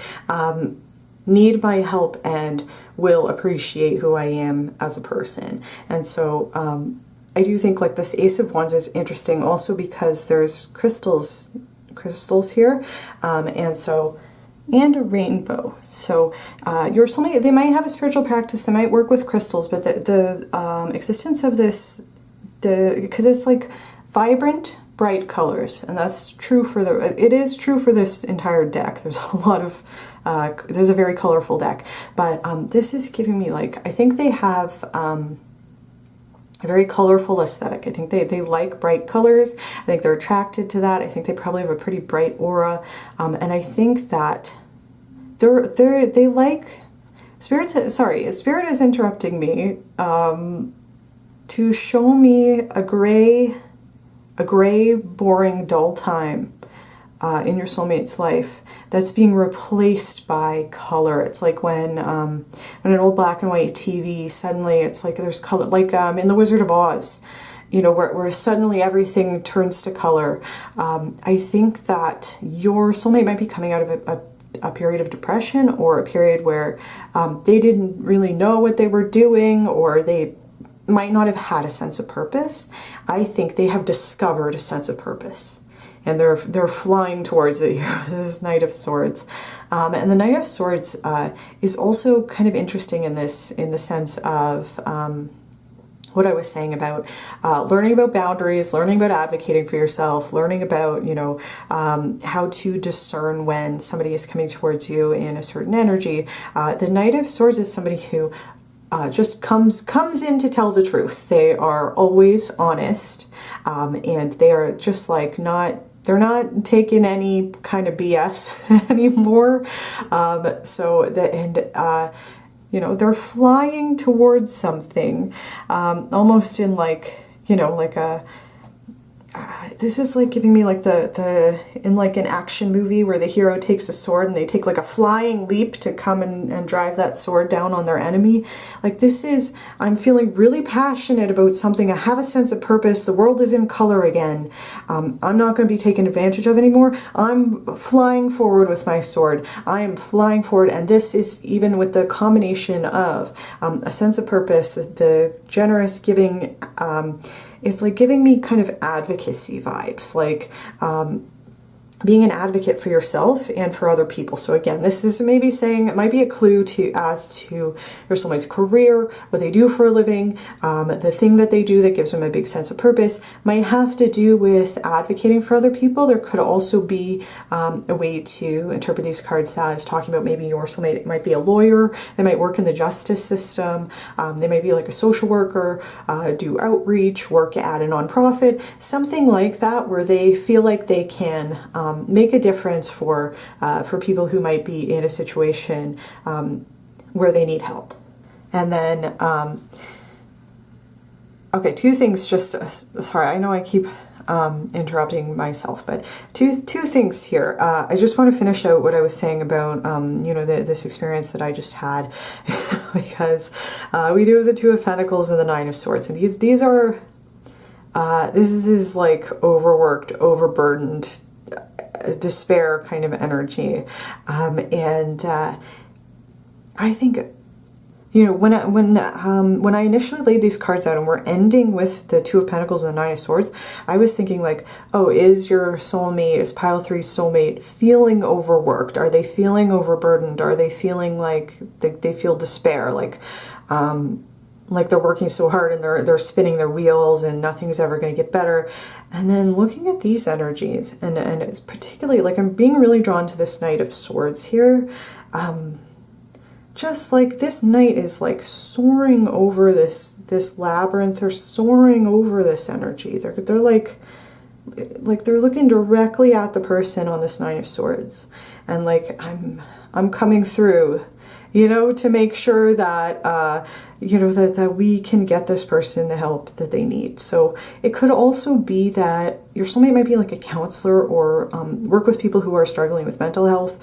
need my help and will appreciate who I am as a person. And so I do think like this Ace of Wands is interesting also because there's crystals here, and a rainbow. So your soulmate, they might have a spiritual practice, they might work with crystals, but the existence of this, because it's like vibrant, bright colors, and that's true for it is true for this entire deck. There's a lot of, there's a very colorful deck, but this is giving me like, I think they have a very colorful aesthetic. I think they like bright colors. I think they're attracted to that. I think they probably have a pretty bright aura, and I think that they like, Spirit is interrupting me to show me a gray, boring, dull time in your soulmate's life that's being replaced by color. It's like when an old black and white TV, suddenly it's like there's color, like in The Wizard of Oz, you know, where suddenly everything turns to color. I think that your soulmate might be coming out of a period of depression, or a period where they didn't really know what they were doing, or they might not have had a sense of purpose. I think they have discovered a sense of purpose, and they're flying towards it here, this Knight of Swords. And the Knight of Swords is also kind of interesting in the sense of what I was saying about learning about boundaries, learning about advocating for yourself, learning about, you know, how to discern when somebody is coming towards you in a certain energy. The Knight of Swords is somebody who just comes in to tell the truth. They are always honest, and they are just like they're not taking any kind of BS anymore. You know, they're flying towards something, almost in like, you know, like a, this is like giving me like in like an action movie where the hero takes a sword and they take like a flying leap to come and drive that sword down on their enemy. Like this is, I'm feeling really passionate about something. I have a sense of purpose. The world is in color again. I'm not going to be taken advantage of anymore. I'm flying forward with my sword. I am flying forward, and this is even with the combination of a sense of purpose, the generous giving, it's like giving me kind of advocacy vibes, like being an advocate for yourself and for other people. So again, this is maybe saying, it might be a clue as to your soulmate's career, what they do for a living, the thing that they do that gives them a big sense of purpose might have to do with advocating for other people. There could also be a way to interpret these cards that is talking about maybe your soulmate might be a lawyer, they might work in the justice system, they might be like a social worker, do outreach, work at a nonprofit, something like that, where they feel like they can make a difference for people who might be in a situation where they need help. And then, okay, two things, just, sorry, I know I keep interrupting myself, but two things here. I just want to finish out what I was saying about, you know, this experience that I just had, because we do have the Two of Pentacles and the Nine of Swords, and these are, this is like overworked, overburdened, despair kind of energy, and I think, you know, when I initially laid these cards out and we're ending with the Two of Pentacles and the Nine of Swords, I was thinking like, oh, is your soulmate, is pile 3 soulmate feeling overworked? Are they feeling overburdened? Are they feeling like they feel despair, like they're working so hard and they're spinning their wheels and nothing's ever going to get better? And then looking at these energies, and it's particularly like I'm being really drawn to this Knight of Swords here. Just like this knight is like soaring over this labyrinth. They're soaring over this energy. They're like they're looking directly at the person on this Nine of Swords, and like I'm coming through, you know, to make sure that you know, that we can get this person the help that they need. So it could also be that your soulmate might be like a counselor, or work with people who are struggling with mental health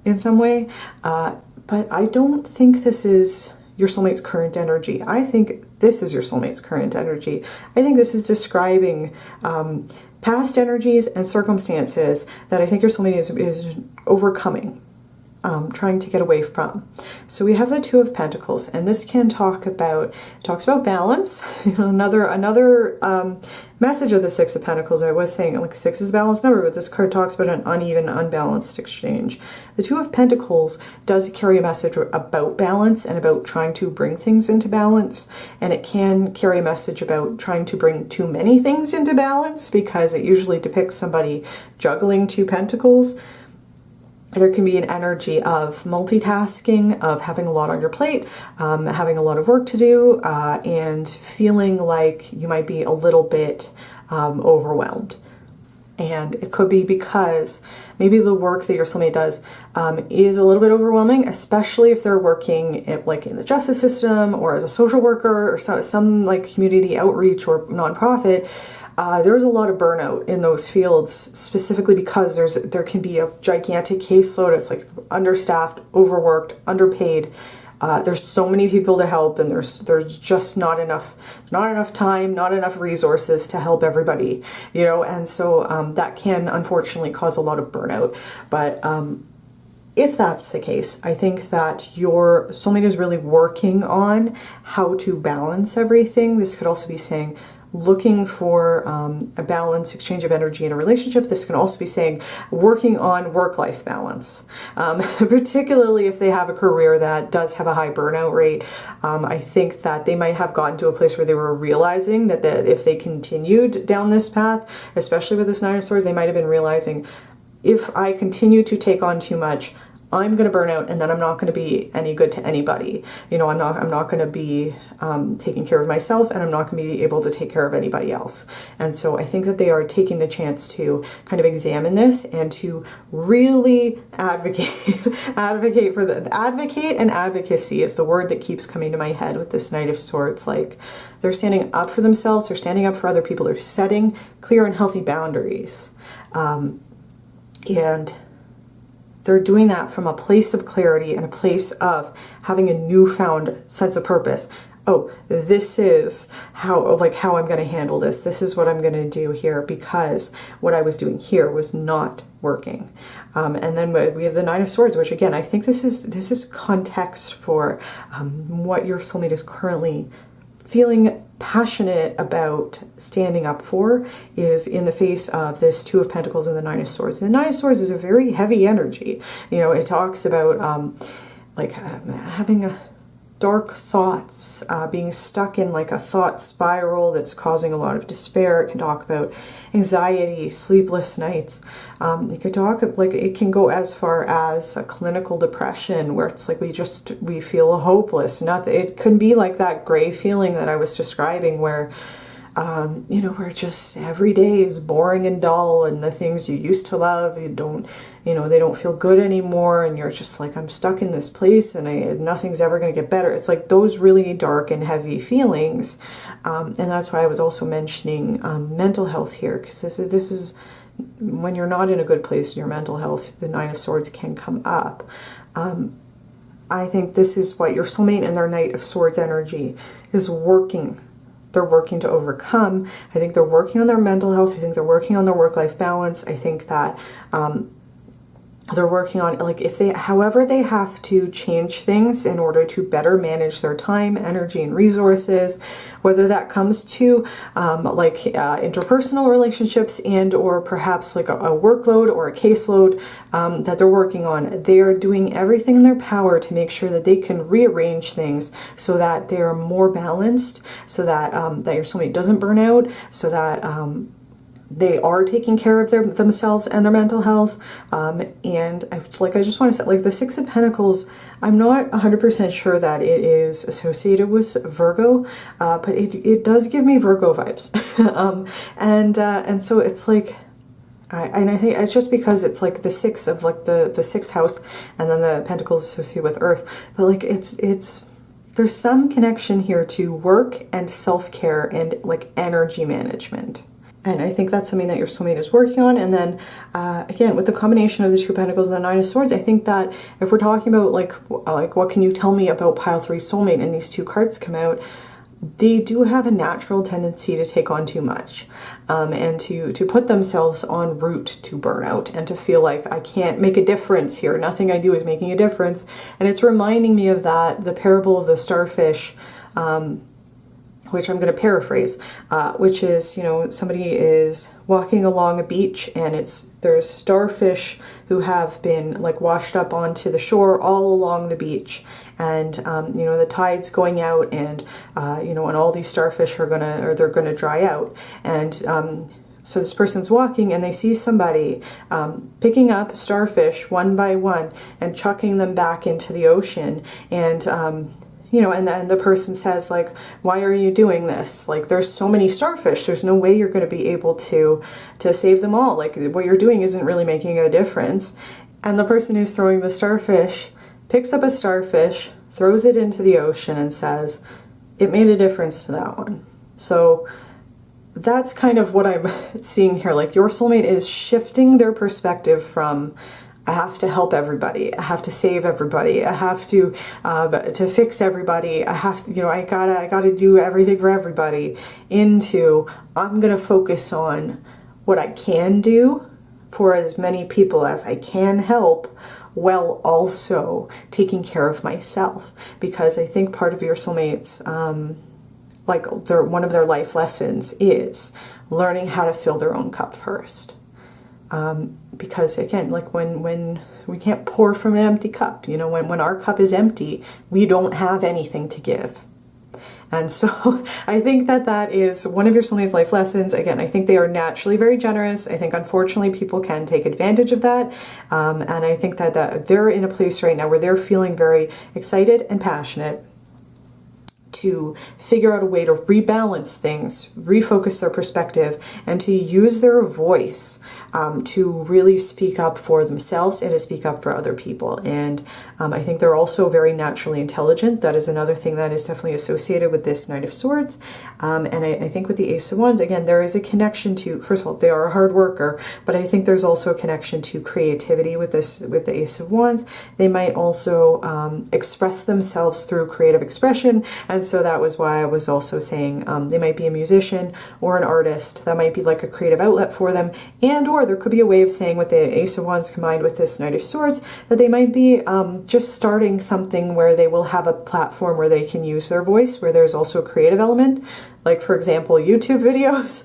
in some way. But I don't think this is your soulmate's current energy. I think this is your soulmate's current energy. I think this is describing past energies and circumstances that I think your soulmate is overcoming. trying to get away from. So we have the Two of Pentacles, and this can talks about balance. You know, another message of the Six of Pentacles. I was saying like 6 is a balanced number, but this card talks about an uneven, unbalanced exchange. The Two of Pentacles does carry a message about balance and about trying to bring things into balance, and it can carry a message about trying to bring too many things into balance, because it usually depicts somebody juggling 2 pentacles. There can be an energy of multitasking, of having a lot on your plate, having a lot of work to do, and feeling like you might be a little bit overwhelmed. And it could be because maybe the work that your soulmate does is a little bit overwhelming, especially if they're working like in the justice system or as a social worker or some like community outreach or nonprofit. There's a lot of burnout in those fields, specifically because there can be a gigantic caseload. It's like understaffed, overworked, underpaid. There's so many people to help, and there's just not enough time, not enough resources to help everybody, you know. And so that can unfortunately cause a lot of burnout. But if that's the case, I think that your soulmate is really working on how to balance everything. This could also be saying looking for a balanced exchange of energy in a relationship. This can also be saying working on work-life balance, particularly if they have a career that does have a high burnout rate. I think that they might have gotten to a place where they were realizing that if they continued down this path, especially with this Nine of Swords, they might have been realizing, if I continue to take on too much, I'm going to burn out, and then I'm not going to be any good to anybody. You know, I'm not going to be taking care of myself, and I'm not going to be able to take care of anybody else. And so I think that they are taking the chance to kind of examine this and to really advocate and advocacy is the word that keeps coming to my head with this Knight of Swords. Like, they're standing up for themselves, they're standing up for other people, they're setting clear and healthy boundaries. And they're doing that from a place of clarity and a place of having a newfound sense of purpose. Oh, this is how I'm going to handle this. This is what I'm going to do here, because what I was doing here was not working. And then we have the Nine of Swords, which again, I think this is context for what your soulmate is currently feeling passionate about standing up for, is in the face of this Two of Pentacles and the Nine of Swords. The Nine of Swords is a very heavy energy. You know, it talks about having dark thoughts, being stuck in like a thought spiral that's causing a lot of despair. It can talk about anxiety, sleepless nights. It could talk like, it can go as far as a clinical depression, where it's like we feel hopeless. It can be like that gray feeling that I was describing, where you know, where just every day is boring and dull, and the things you used to love, they don't feel good anymore, and you're just like, I'm stuck in this place, and nothing's ever going to get better. It's like those really dark and heavy feelings, and that's why I was also mentioning mental health here, because this is when you're not in a good place in your mental health, the Nine of Swords can come up. I think this is what your soulmate and their Knight of Swords energy is working. They're working to overcome. I think they're working on their mental health. I think they're working on their work-life balance. I think that they're working on, like, however they have to change things in order to better manage their time, energy, and resources, whether that comes to interpersonal relationships and or perhaps like a workload or a caseload that they're working on. They are doing everything in their power to make sure that they can rearrange things so that they are more balanced, so that that your soulmate doesn't burn out, so that they are taking care of themselves and their mental health. And I just want to say, like, the Six of Pentacles, I'm not 100% sure that it is associated with Virgo, but it does give me Virgo vibes. And so it's like, I think it's just because it's like the six of like the sixth house, and then the Pentacles associated with Earth. But like there's some connection here to work and self-care and like energy management. And I think that's something that your soulmate is working on. And then, again, with the combination of the Two of Pentacles and the Nine of Swords, I think that if we're talking about, like what can you tell me about Pile 3 soulmate, and these two cards come out, they do have a natural tendency to take on too much, and to put themselves en route to burnout and to feel like I can't make a difference here. Nothing I do is making a difference. And it's reminding me of that, the parable of the starfish, which I'm going to paraphrase, which is, you know, somebody is walking along a beach and there's starfish who have been like washed up onto the shore all along the beach. And, you know, the tide's going out and, you know, and all these starfish they're going to dry out. And, so this person's walking and they see somebody picking up starfish one by one and chucking them back into the ocean. And, you know, and then the person says, like, why are you doing this? Like, there's so many starfish. There's no way you're going to be able to save them all. Like, what you're doing isn't really making a difference. And the person who's throwing the starfish picks up a starfish, throws it into the ocean and says, it made a difference to that one. So that's kind of what I'm seeing here. Like, your soulmate is shifting their perspective from, I have to help everybody, I have to save everybody, I have to fix everybody, I have to, you know, I gotta do everything for everybody, into, I'm gonna focus on what I can do for as many people as I can help, while also taking care of myself. Because I think part of your soulmates, like one of their life lessons is learning how to fill their own cup first. Because again, like when we can't pour from an empty cup, you know, when our cup is empty, we don't have anything to give. And so I think that is one of your soulmate's life lessons. Again, I think they are naturally very generous. I think unfortunately people can take advantage of that. And I think that they're in a place right now where they're feeling very excited and passionate to figure out a way to rebalance things, refocus their perspective, and to use their voice to really speak up for themselves and to speak up for other people. And I think they're also very naturally intelligent. That is another thing that is definitely associated with this Knight of Swords. And I think with the Ace of Wands, again, there is a connection to, first of all, they are a hard worker, but I think there's also a connection to creativity with the Ace of Wands. They might also express themselves through creative expression. And so that was why I was also saying they might be a musician or an artist. That might be like a creative outlet for them. And or there could be a way of saying with the Ace of Wands combined with this Knight of Swords that they might be just starting something where they will have a platform where they can use their voice, where there's also a creative element. Like, for example, YouTube videos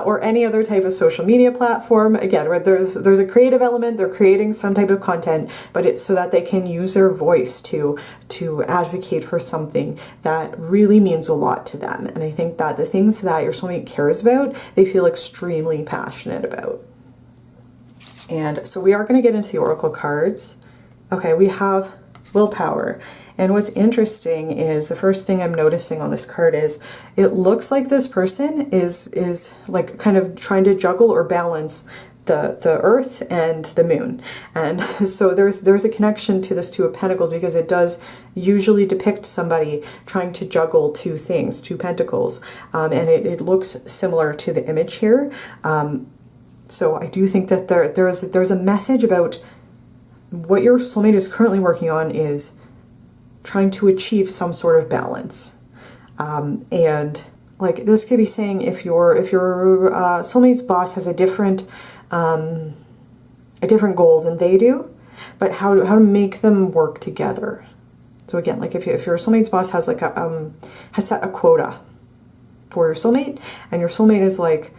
or any other type of social media platform. Again, where there's a creative element, they're creating some type of content, but it's so that they can use their voice to advocate for something that really means a lot to them. And I think that the things that your soulmate cares about, they feel extremely passionate about. And so we are going to get into the Oracle cards. Okay, we have willpower. And what's interesting is the first thing I'm noticing on this card is it looks like this person is like kind of trying to juggle or balance the earth and the moon. And so there's a connection to this Two of Pentacles, because it does usually depict somebody trying to juggle two things, two pentacles. And it looks similar to the image here. So I do think that there's a message about what your soulmate is currently working on is trying to achieve some sort of balance. And like this could be saying if your soulmate's boss has a different goal than they do, but how to make them work together. So again, like if your soulmate's boss has like has set a quota for your soulmate, and your soulmate is like,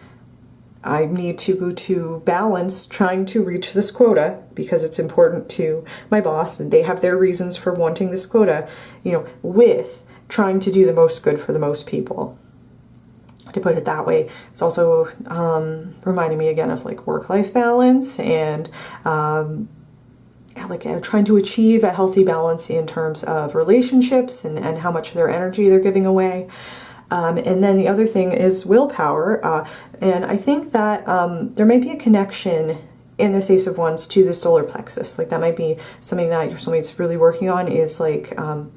I need to go to balance trying to reach this quota because it's important to my boss and they have their reasons for wanting this quota, you know, with trying to do the most good for the most people. To put it that way, it's also reminding me again of like work-life balance and like trying to achieve a healthy balance in terms of relationships and how much of their energy they're giving away. And then the other thing is willpower. And I think that there might be a connection in this Ace of Wands to the solar plexus. Like that might be something that your soulmate's really working on, is like, and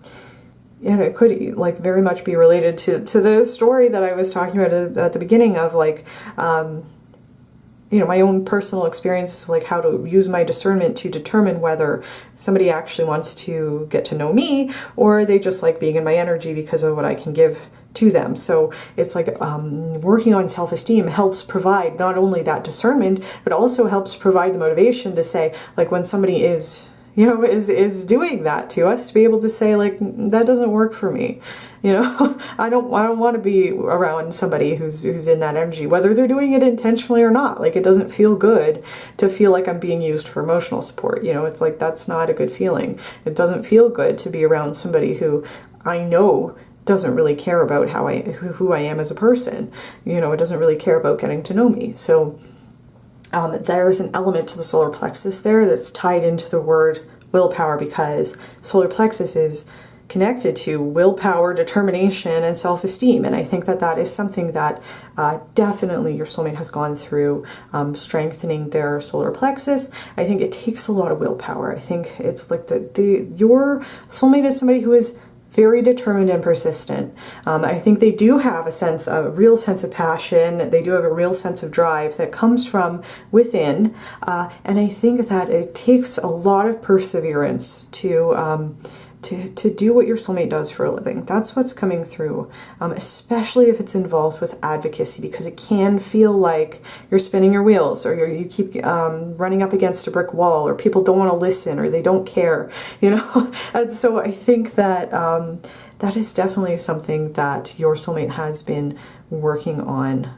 it could like very much be related to the story that I was talking about at the beginning of like, you know, my own personal experiences, like how to use my discernment to determine whether somebody actually wants to get to know me or they just like being in my energy because of what I can give to them. So it's like working on self-esteem helps provide not only that discernment, but also helps provide the motivation to say, like, when somebody is, you know, is doing that to us, to be able to say, like, that doesn't work for me. You know, I don't want to be around somebody who's in that energy, whether they're doing it intentionally or not. Like, it doesn't feel good to feel like I'm being used for emotional support. You know, it's like, that's not a good feeling. It doesn't feel good to be around somebody who I know doesn't really care about who I am as a person. You know, it doesn't really care about getting to know me. So there's an element to the solar plexus there that's tied into the word willpower, because solar plexus is connected to willpower, determination, and self-esteem. And I think that that is something that definitely your soulmate has gone through, strengthening their solar plexus. I think it takes a lot of willpower. I think it's like your soulmate is somebody who is very determined and persistent. I think they do have a real sense of passion. They do have a real sense of drive that comes from within. And I think that it takes a lot of perseverance to do what your soulmate does for a living. That's what's coming through, especially if it's involved with advocacy, because it can feel like you're spinning your wheels, or you keep running up against a brick wall, or people don't want to listen, or they don't care, you know. And so I think that that is definitely something that your soulmate has been working on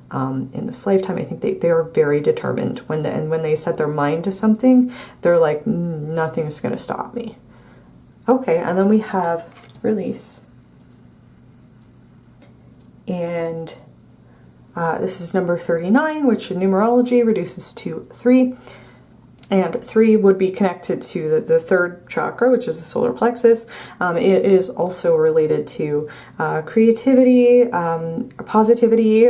in this lifetime. I think they are very determined. When they set their mind to something, they're like, nothing's going to stop me. Okay, and then we have release. And this is number 39, which in numerology reduces to 3. And 3 would be connected to the third chakra, which is the solar plexus. It is also related to creativity, positivity,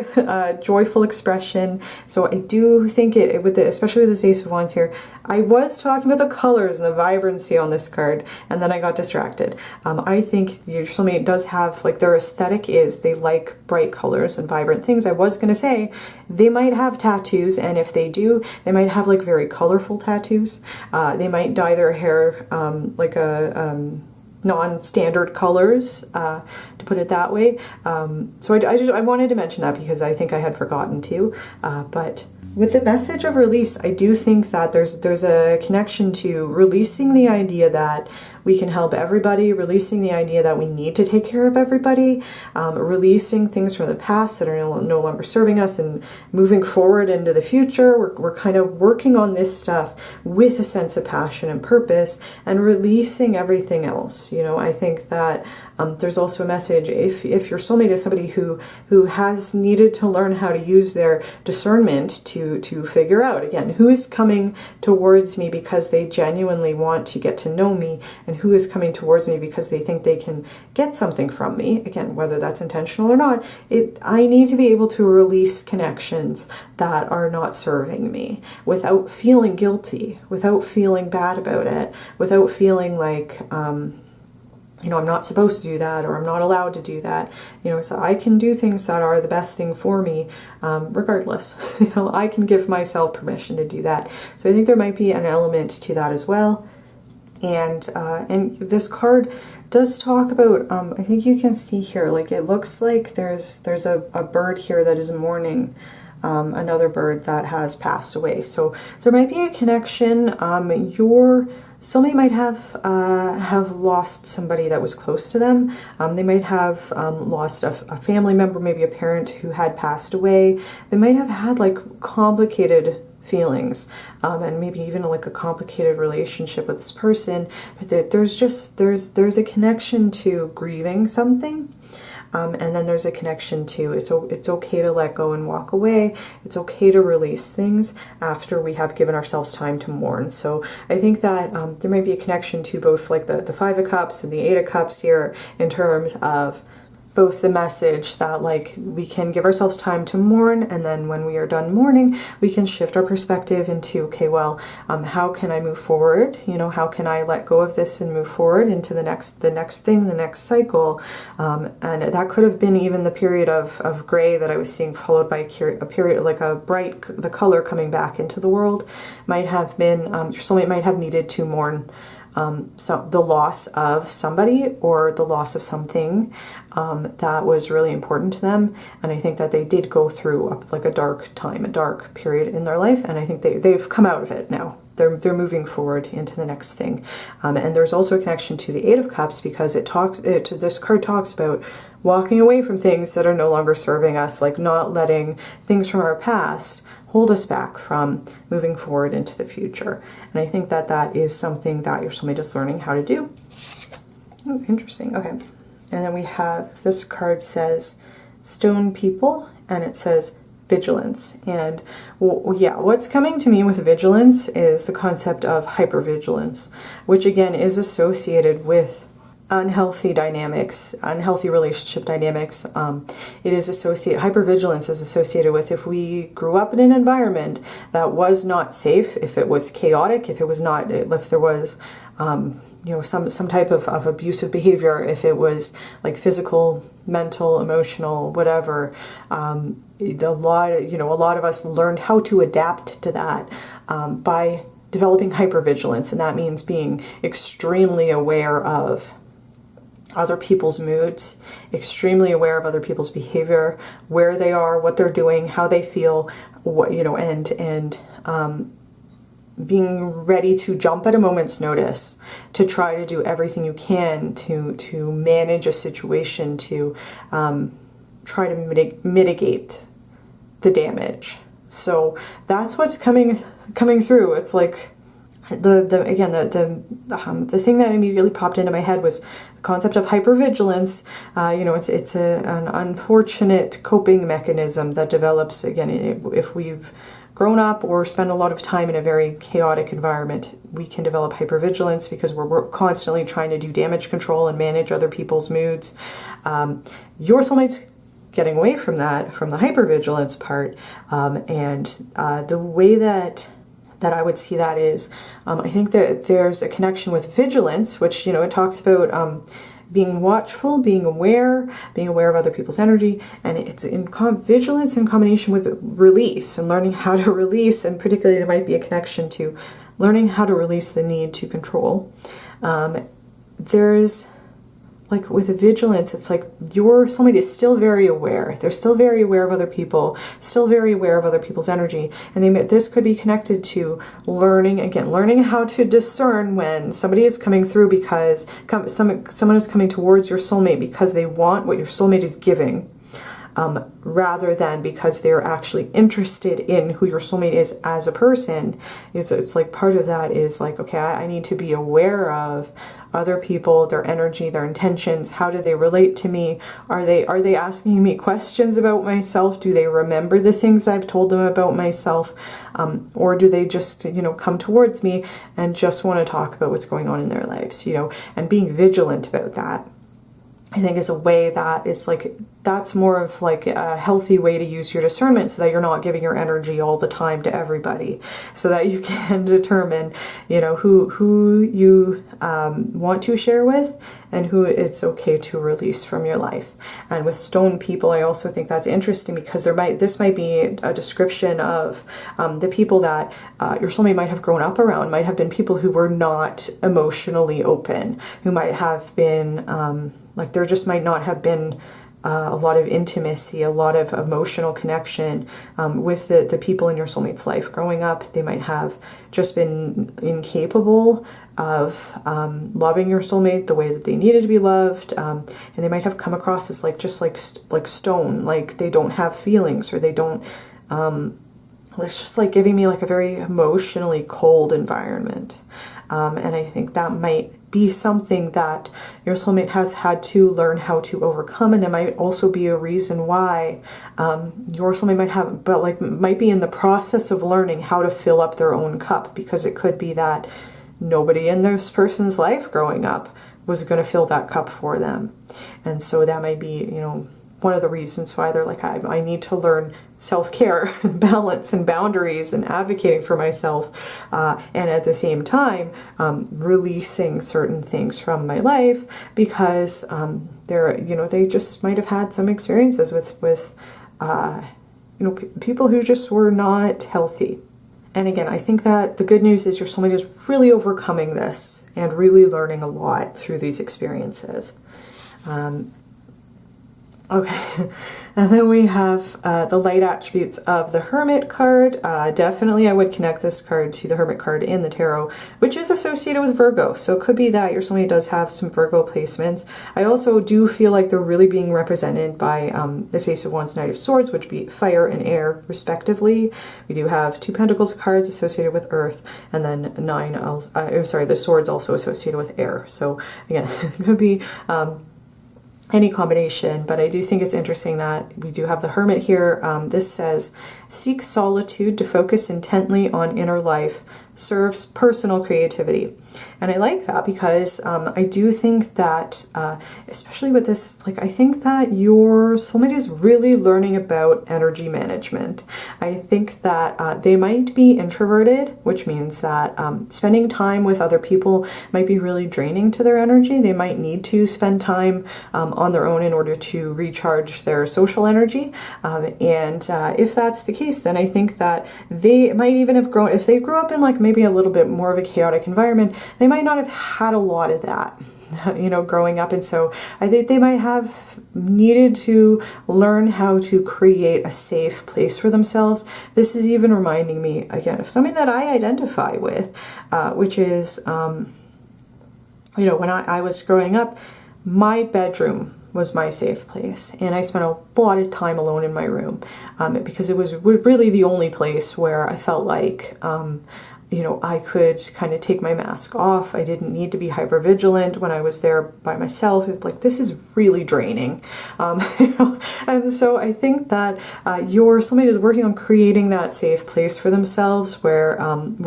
joyful expression. So I do think especially with this Ace of Wands here, I was talking about the colors and the vibrancy on this card, and then I got distracted. I think your soulmate does have, like, their aesthetic is they like bright colors and vibrant things. I was going to say they might have tattoos, and if they do, they might have like very colorful tattoos. They might dye their hair like a non-standard colors, to put it that way. So I wanted to mention that because I think I had forgotten to. But with the message of release, I do think that there's a connection to releasing the idea that we can help everybody, releasing the idea that we need to take care of everybody, releasing things from the past that are no longer serving us, and moving forward into the future. We're kind of working on this stuff with a sense of passion and purpose, and releasing everything else. You know, I think that there's also a message, if your soulmate is somebody who has needed to learn how to use their discernment to figure out, again, who is coming towards me because they genuinely want to get to know me, and who is coming towards me because they think they can get something from me, again, whether that's intentional or not, I need to be able to release connections that are not serving me without feeling guilty, without feeling bad about it, without feeling like, you know, I'm not supposed to do that, or I'm not allowed to do that. You know, so I can do things that are the best thing for me, regardless. You know, I can give myself permission to do that. So I think there might be an element to that as well. And this card does talk about, I think you can see here, like, it looks like there's a bird here that is mourning another bird that has passed away. So there might be a connection. Your soulmate might have lost somebody that was close to them. They might have lost a family member, maybe a parent who had passed away. They might have had like complicated feelings, and maybe even like a complicated relationship with this person. But there's a connection to grieving something. And then there's a connection to it's okay to let go and walk away. It's okay to release things after we have given ourselves time to mourn. So I think that there might be a connection to both like the Five of Cups and the Eight of Cups here, in terms of both the message that like we can give ourselves time to mourn, and then when we are done mourning, we can shift our perspective into, okay, well, how can I move forward? You know, how can I let go of this and move forward into the next thing, the next cycle? And that could have been even the period of gray that I was seeing, followed by a period like the color coming back into the world. Might have been, your soulmate might have needed to mourn the loss of somebody or the loss of something that was really important to them. And I think that they did go through like a dark time, a dark period in their life, and I think they've come out of it now. They're moving forward into the next thing. And there's also a connection to the Eight of Cups, because this card talks about walking away from things that are no longer serving us, like not letting things from our past hold us back from moving forward into the future. And I think that that is something that your soulmate is learning how to do. Oh, interesting. Okay. And then we have, this card says Stone People, and it says vigilance. And yeah, what's coming to me with vigilance is the concept of hypervigilance, which again is associated with unhealthy dynamics, unhealthy relationship dynamics. It is associated, hypervigilance is associated with if we grew up in an environment that was not safe, if it was chaotic, if it was not, if there was you know, some type of abusive behavior, if it was like physical, mental, emotional, whatever. A lot of us learned how to adapt to that by developing hypervigilance, and that means being extremely aware of other people's moods, extremely aware of other people's behavior, where they are, what they're doing, how they feel, what, you know, and being ready to jump at a moment's notice to try to do everything you can to manage a situation, to try to mitigate the damage. So that's what's coming through. It's like the thing that immediately popped into my head was the concept of hypervigilance. You know, it's an unfortunate coping mechanism that develops, again, if we've grown up or spend a lot of time in a very chaotic environment. We can develop hypervigilance because we're constantly trying to do damage control and manage other people's moods. Your soulmate's getting away from that, from the hypervigilance part, and the way that I would see that is, I think that there's a connection with vigilance, which, you know, it talks about being watchful, being aware of other people's energy, and it's in vigilance in combination with release and learning how to release, and particularly there might be a connection to learning how to release the need to control. There's, like with a vigilance, it's like your soulmate is still very aware. They're still very aware of other people, still very aware of other people's energy. And this could be connected to learning how to discern when somebody is coming through because someone is coming towards your soulmate because they want what your soulmate is giving, rather than because they're actually interested in who your soulmate is as a person. It's like part of that is like, okay, I need to be aware of other people, their energy, their intentions. How do they relate to me? Are they asking me questions about myself? Do they remember the things I've told them about myself? Or do they just, you know, come towards me and just want to talk about what's going on in their lives, you know? And being vigilant about that, I think, is a way that it's like, that's more of like a healthy way to use your discernment, so that you're not giving your energy all the time to everybody, so that you can determine, you know, who you want to share with and who it's okay to release from your life. And with Stone People, I also think that's interesting because this might be a description of the people that your soulmate might have grown up around, might have been people who were not emotionally open, who might have been like there just might not have been a lot of intimacy, a lot of emotional connection with the people in your soulmate's life. Growing up, they might have just been incapable of loving your soulmate the way that they needed to be loved, and they might have come across as like stone, like they don't have feelings, or they don't. It's just like giving me like a very emotionally cold environment, and I think that might be something that your soulmate has had to learn how to overcome, and it might also be a reason why your soulmate might be in the process of learning how to fill up their own cup, because it could be that nobody in this person's life growing up was going to fill that cup for them, and so that might be, you know, one of the reasons why they're like, I need to learn self-care and balance and boundaries and advocating for myself, and at the same time releasing certain things from my life because they just might have had some experiences with people who just were not healthy. And again, I think that the good news is your soulmate is really overcoming this and really learning a lot through these experiences. Okay, and then we have the light attributes of the Hermit card. Definitely I would connect this card to the Hermit card in the tarot, which is associated with Virgo. So it could be that your soulmate does have some Virgo placements. I also do feel like they're really being represented by the Ace of Wands, Knight of Swords, which be fire and air respectively. We do have 2 Pentacles cards associated with Earth, and then the Swords also associated with air. So again, it could be any combination, but I do think it's interesting that we do have the Hermit here. This says, seek solitude to focus intently on inner life, serves personal creativity. And I like that because I do think that, especially with this, like, I think that your soulmate is really learning about energy management. I think that they might be introverted, which means that spending time with other people might be really draining to their energy. They might need to spend time on their own in order to recharge their social energy. And if that's the case, then I think that they might even have grown, if they grew up in like maybe a little bit more of a chaotic environment, they might not have had a lot of that, you know, growing up. And so I think they might have needed to learn how to create a safe place for themselves. This is even reminding me, again, of something that I identify with, which is, you know, when I was growing up, my bedroom was my safe place, and I spent a lot of time alone in my room because it was really the only place where I felt like you know, I could kind of take my mask off. I didn't need to be hypervigilant when I was there by myself. It's like, this is really draining. You know? And so I think that your soulmate is working on creating that safe place for themselves where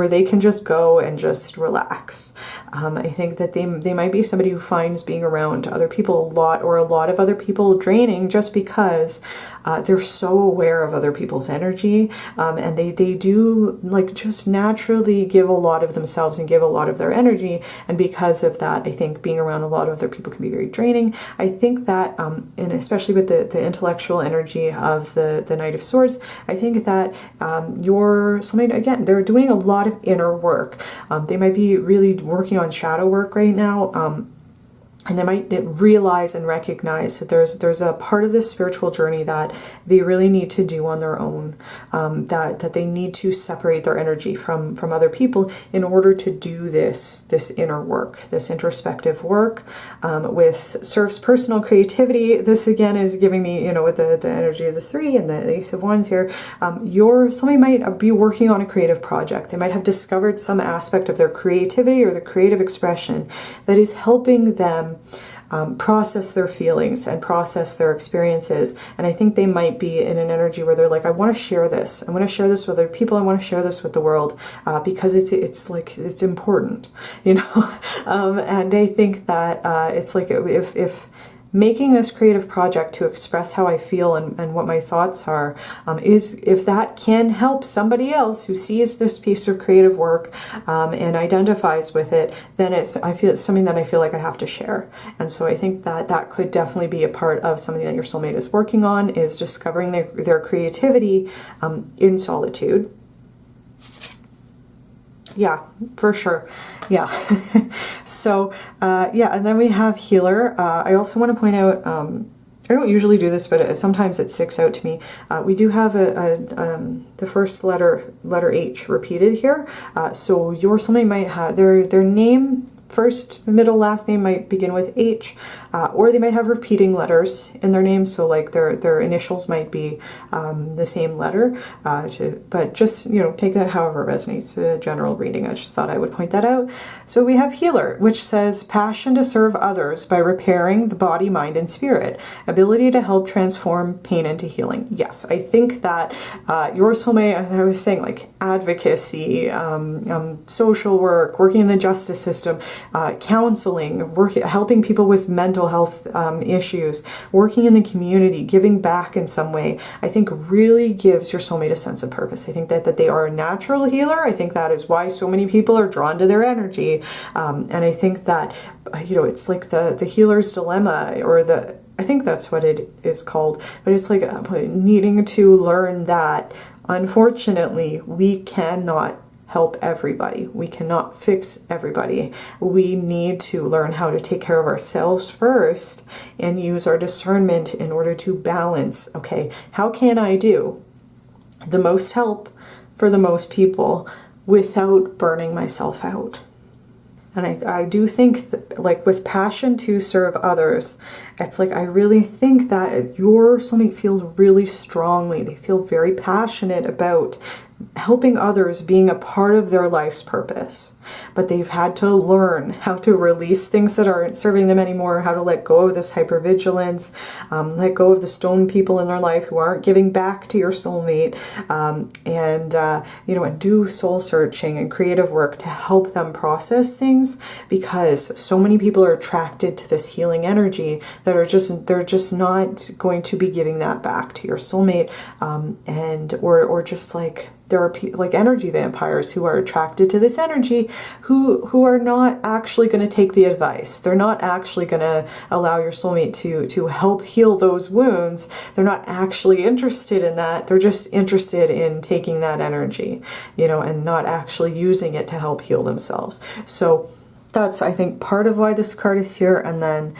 they can just go and just relax. I think that they might be somebody who finds being around other people a lot of other people draining just because they're so aware of other people's energy, and they do like just naturally give a lot of themselves and give a lot of their energy. And because of that, I think being around a lot of other people can be very draining. I think that, and especially with the intellectual energy of the Knight of Swords, I think that your soulmate, again, they're doing a lot of inner work. They might be really working on shadow work right now. And they might realize and recognize that there's a part of this spiritual journey that they really need to do on their own, that they need to separate their energy from other people in order to do this inner work, this introspective work, with serves personal creativity. This again is giving me, you know, with the energy of the 3 and the Ace of Wands here, your soulmate might be working on a creative project. They might have discovered some aspect of their creativity or the creative expression that is helping them process their feelings and process their experiences. And I think they might be in an energy where they're like, I want to share this. I want to share this with other people. I want to share this with the world because it's like, it's important, you know? And I think that it's like, if making this creative project to express how I feel and what my thoughts are, if that can help somebody else who sees this piece of creative work and identifies with it, then I feel it's something that I feel like I have to share. And so I think that that could definitely be a part of something that your soulmate is working on, is discovering their creativity in solitude. Yeah, for sure. Yeah. So, yeah, and then we have healer. I also want to point out, I don't usually do this, but sometimes it sticks out to me. We do have the first letter H repeated here. So your soulmate might have their name, first, middle, last name might begin with H, or they might have repeating letters in their name. So like their initials might be the same letter, but just, you know, take that however it resonates. A general reading. I just thought I would point that out. So we have healer, which says passion to serve others by repairing the body, mind, and spirit. Ability to help transform pain into healing. Yes, I think that your soulmate, as I was saying, like advocacy, social work, working in the justice system, counseling, helping people with mental health issues, working in the community, giving back in some way, I think really gives your soulmate a sense of purpose. I think that they are a natural healer. I think that is why so many people are drawn to their energy. And I think that, you know, it's like the healer's dilemma, or I think that's what it is called. But it's like needing to learn that, unfortunately, we cannot help everybody. We cannot fix everybody. We need to learn how to take care of ourselves first and use our discernment in order to balance, okay, how can I do the most help for the most people without burning myself out? And I do think that, like, with passion to serve others, it's like I really think that your soulmate feels really strongly. They feel very passionate about helping others, being a part of their life's purpose. But they've had to learn how to release things that aren't serving them anymore, how to let go of this hypervigilance, let go of the stone people in their life who aren't giving back to your soulmate, and do soul searching and creative work to help them process things, because so many people are attracted to this healing energy that they're just not going to be giving that back to your soulmate, or just like there are like energy vampires who are attracted to this energy who are not actually going to take the advice. They're not actually going to allow your soulmate to help heal those wounds. They're not actually interested in that. They're just interested in taking that energy, and not actually using it to help heal themselves. So that's, I think, part of why this card is here. And then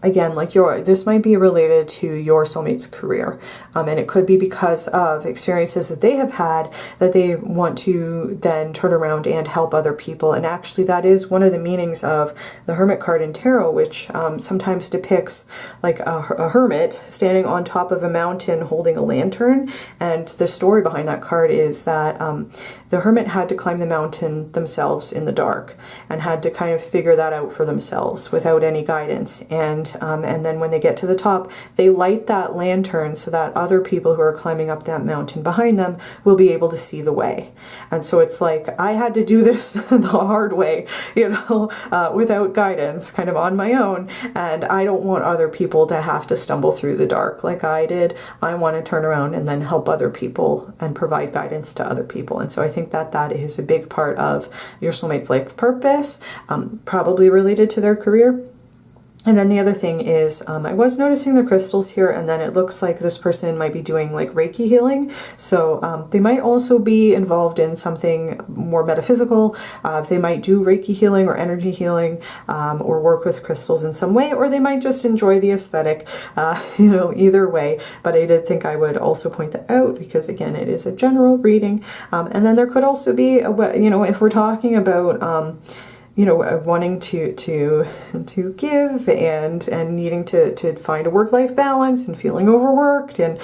again, like this might be related to your soulmate's career, and it could be because of experiences that they have had that they want to then turn around and help other people. And actually, that is one of the meanings of the Hermit card in tarot, which sometimes depicts like a hermit standing on top of a mountain holding a lantern. And the story behind that card is that the hermit had to climb the mountain themselves in the dark and had to kind of figure that out for themselves without any guidance. And then when they get to the top, they light that lantern so that other people who are climbing up that mountain behind them will be able to see the way. And so it's like, I had to do this the hard way, without guidance, kind of on my own. And I don't want other people to have to stumble through the dark like I did. I want to turn around and then help other people and provide guidance to other people. And so I think that is a big part of your soulmate's life purpose, probably related to their career. And then the other thing is, I was noticing the crystals here, and then it looks like this person might be doing like Reiki healing. So they might also be involved in something more metaphysical. They might do Reiki healing or energy healing, or work with crystals in some way, or they might just enjoy the aesthetic, either way. But I did think I would also point that out because, again, it is a general reading. And then there could also be, if we're talking about wanting to give and needing to find a work-life balance and feeling overworked and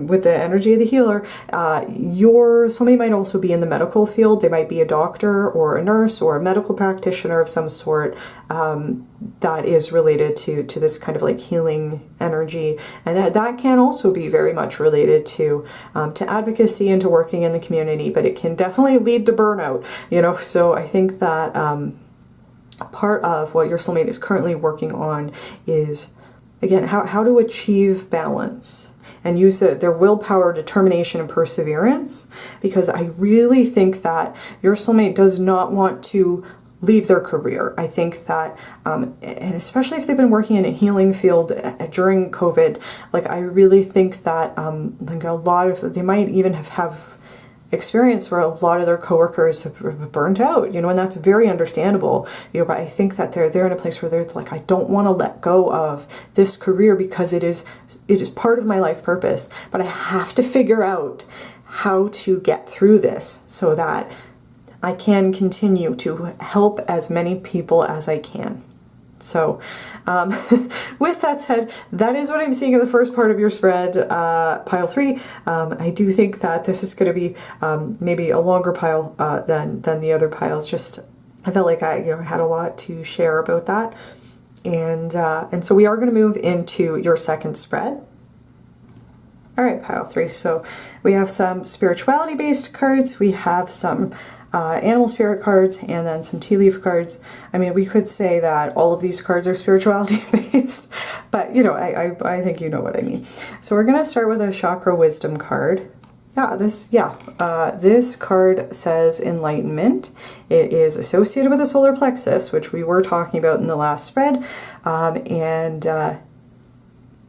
with the energy of the healer, your soulmate might also be in the medical field. They might be a doctor or a nurse or a medical practitioner of some sort that is related to this kind of like healing energy, and that can also be very much related to advocacy and to working in the community, but it can definitely lead to burnout, so I think that part of what your soulmate is currently working on is, again, how to achieve balance and use their willpower, determination, and perseverance, because I really think that your soulmate does not want to leave their career. I think that, and especially if they've been working in a healing field during COVID, like I really think that like a lot of, they might even have experience where a lot of their coworkers have burnt out, and that's very understandable, but I think that they're in a place where they're like, I don't want to let go of this career because it is part of my life purpose, but I have to figure out how to get through this so that I can continue to help as many people as I can. So with that said, that is what I'm seeing in the first part of your spread, pile 3. I do think that this is going to be maybe a longer pile than the other piles. Just I felt like I had a lot to share about that, and so we are going to move into your second spread. All right, pile 3. So we have some spirituality based cards. We have some animal spirit cards, and then some tea leaf cards. I mean, we could say that all of these cards are spirituality based, but I think you know what I mean. So we're gonna start with a chakra wisdom card. This card says enlightenment. It is associated with the solar plexus, which we were talking about in the last spread, and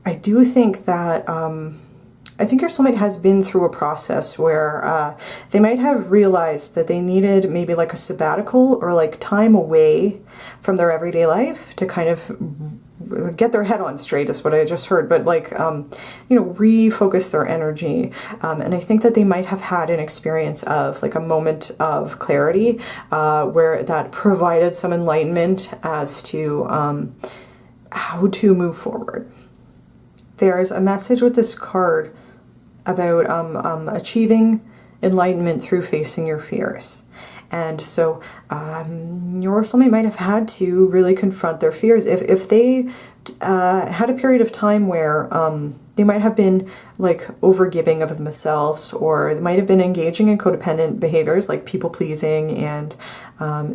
I do think that I think your soulmate has been through a process where they might have realized that they needed maybe like a sabbatical or like time away from their everyday life to kind of get their head on straight, is what I just heard, but like, you know, refocus their energy. And I think that they might have had an experience of like a moment of clarity where that provided some enlightenment as to how to move forward. There's a message with this card about achieving enlightenment through facing your fears. And so your soulmate might have had to really confront their fears. If they had a period of time where they might have been like overgiving of themselves, or they might have been engaging in codependent behaviors like people pleasing and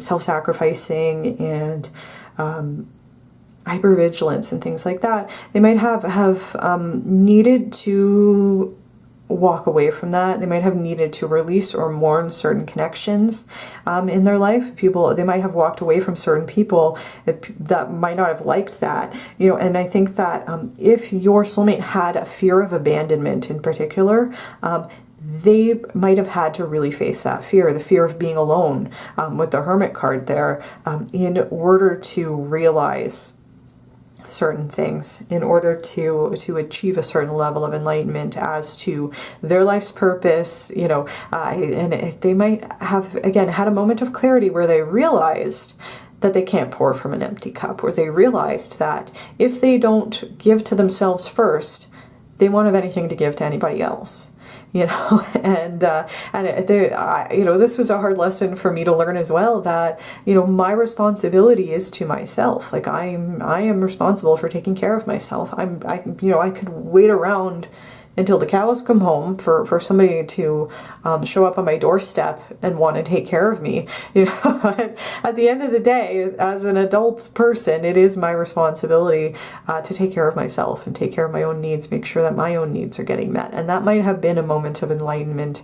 self-sacrificing and hypervigilance and things like that, they might have needed to walk away from that. They might have needed to release or mourn certain connections in their life. They might have walked away from certain people that might not have liked that, you know. And I think that if your soulmate had a fear of abandonment in particular, they might have had to really face that fear, the fear of being alone, with the Hermit card there, in order to realize certain things, in order to achieve a certain level of enlightenment as to their life's purpose, you know. And they might have, again, had a moment of clarity where they realized that they can't pour from an empty cup, where they realized that if they don't give to themselves first, they won't have anything to give to anybody else. You know, and you know, this was a hard lesson for me to learn as well, that, you know, my responsibility is to myself. Like I am responsible for taking care of myself. You know, I could wait around until the cows come home for somebody to show up on my doorstep and want to take care of me. You know, at the end of the day, as an adult person, it is my responsibility to take care of myself and take care of my own needs, make sure that my own needs are getting met. And that might have been a moment of enlightenment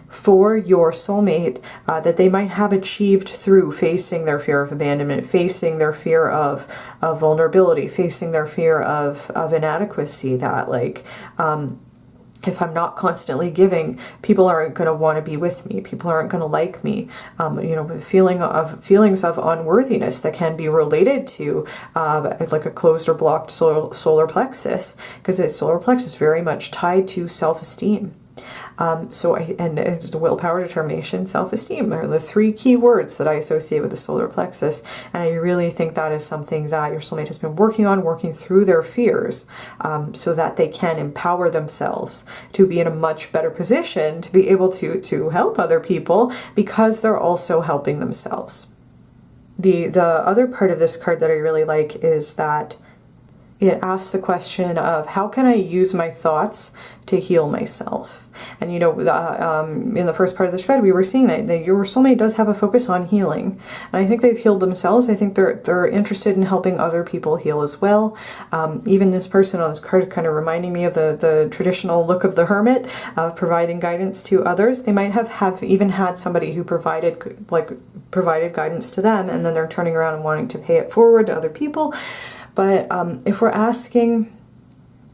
for your soulmate that they might have achieved through facing their fear of abandonment, facing their fear of vulnerability, facing their fear of inadequacy, that like, if I'm not constantly giving, people aren't going to want to be with me. People aren't going to like me. You know, feelings of unworthiness that can be related to like a closed or blocked solar plexus, because its solar plexus is very much tied to self-esteem. And it's willpower, determination, self-esteem are the three key words that I associate with the solar plexus. And I really think that is something that your soulmate has been working through their fears, so that they can empower themselves to be in a much better position to be able to help other people, because they're also helping themselves. The other part of this card that I really like is that it asks the question of, how can I use my thoughts to heal myself? And you know, in the first part of the spread, we were seeing that your soulmate does have a focus on healing. And I think they've healed themselves. I think they're interested in helping other people heal as well. Even this person on this card kind of reminding me of the traditional look of the hermit, providing guidance to others. They might have even had somebody who provided guidance to them, and then they're turning around and wanting to pay it forward to other people. But if we're asking,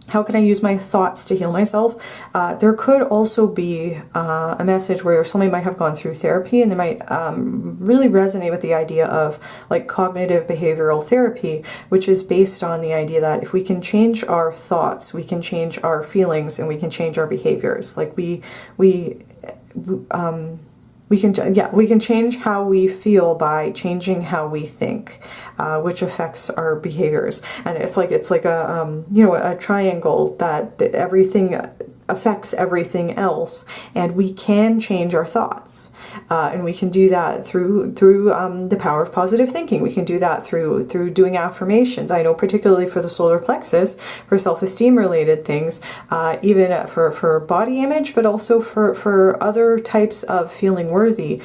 how can I use my thoughts to heal myself? There could also be a message where your soulmate might have gone through therapy, and they might really resonate with the idea of like cognitive behavioral therapy, which is based on the idea that if we can change our thoughts, we can change our feelings, and we can change our behaviors. Like we can change how we feel by changing how we think, which affects our behaviors. And it's like a you know, a triangle that everything affects everything else, and we can change our thoughts. And we can do that through the power of positive thinking. We can do that through doing affirmations. I know particularly for the solar plexus, for self-esteem related things, even for body image, but also for other types of feeling worthy,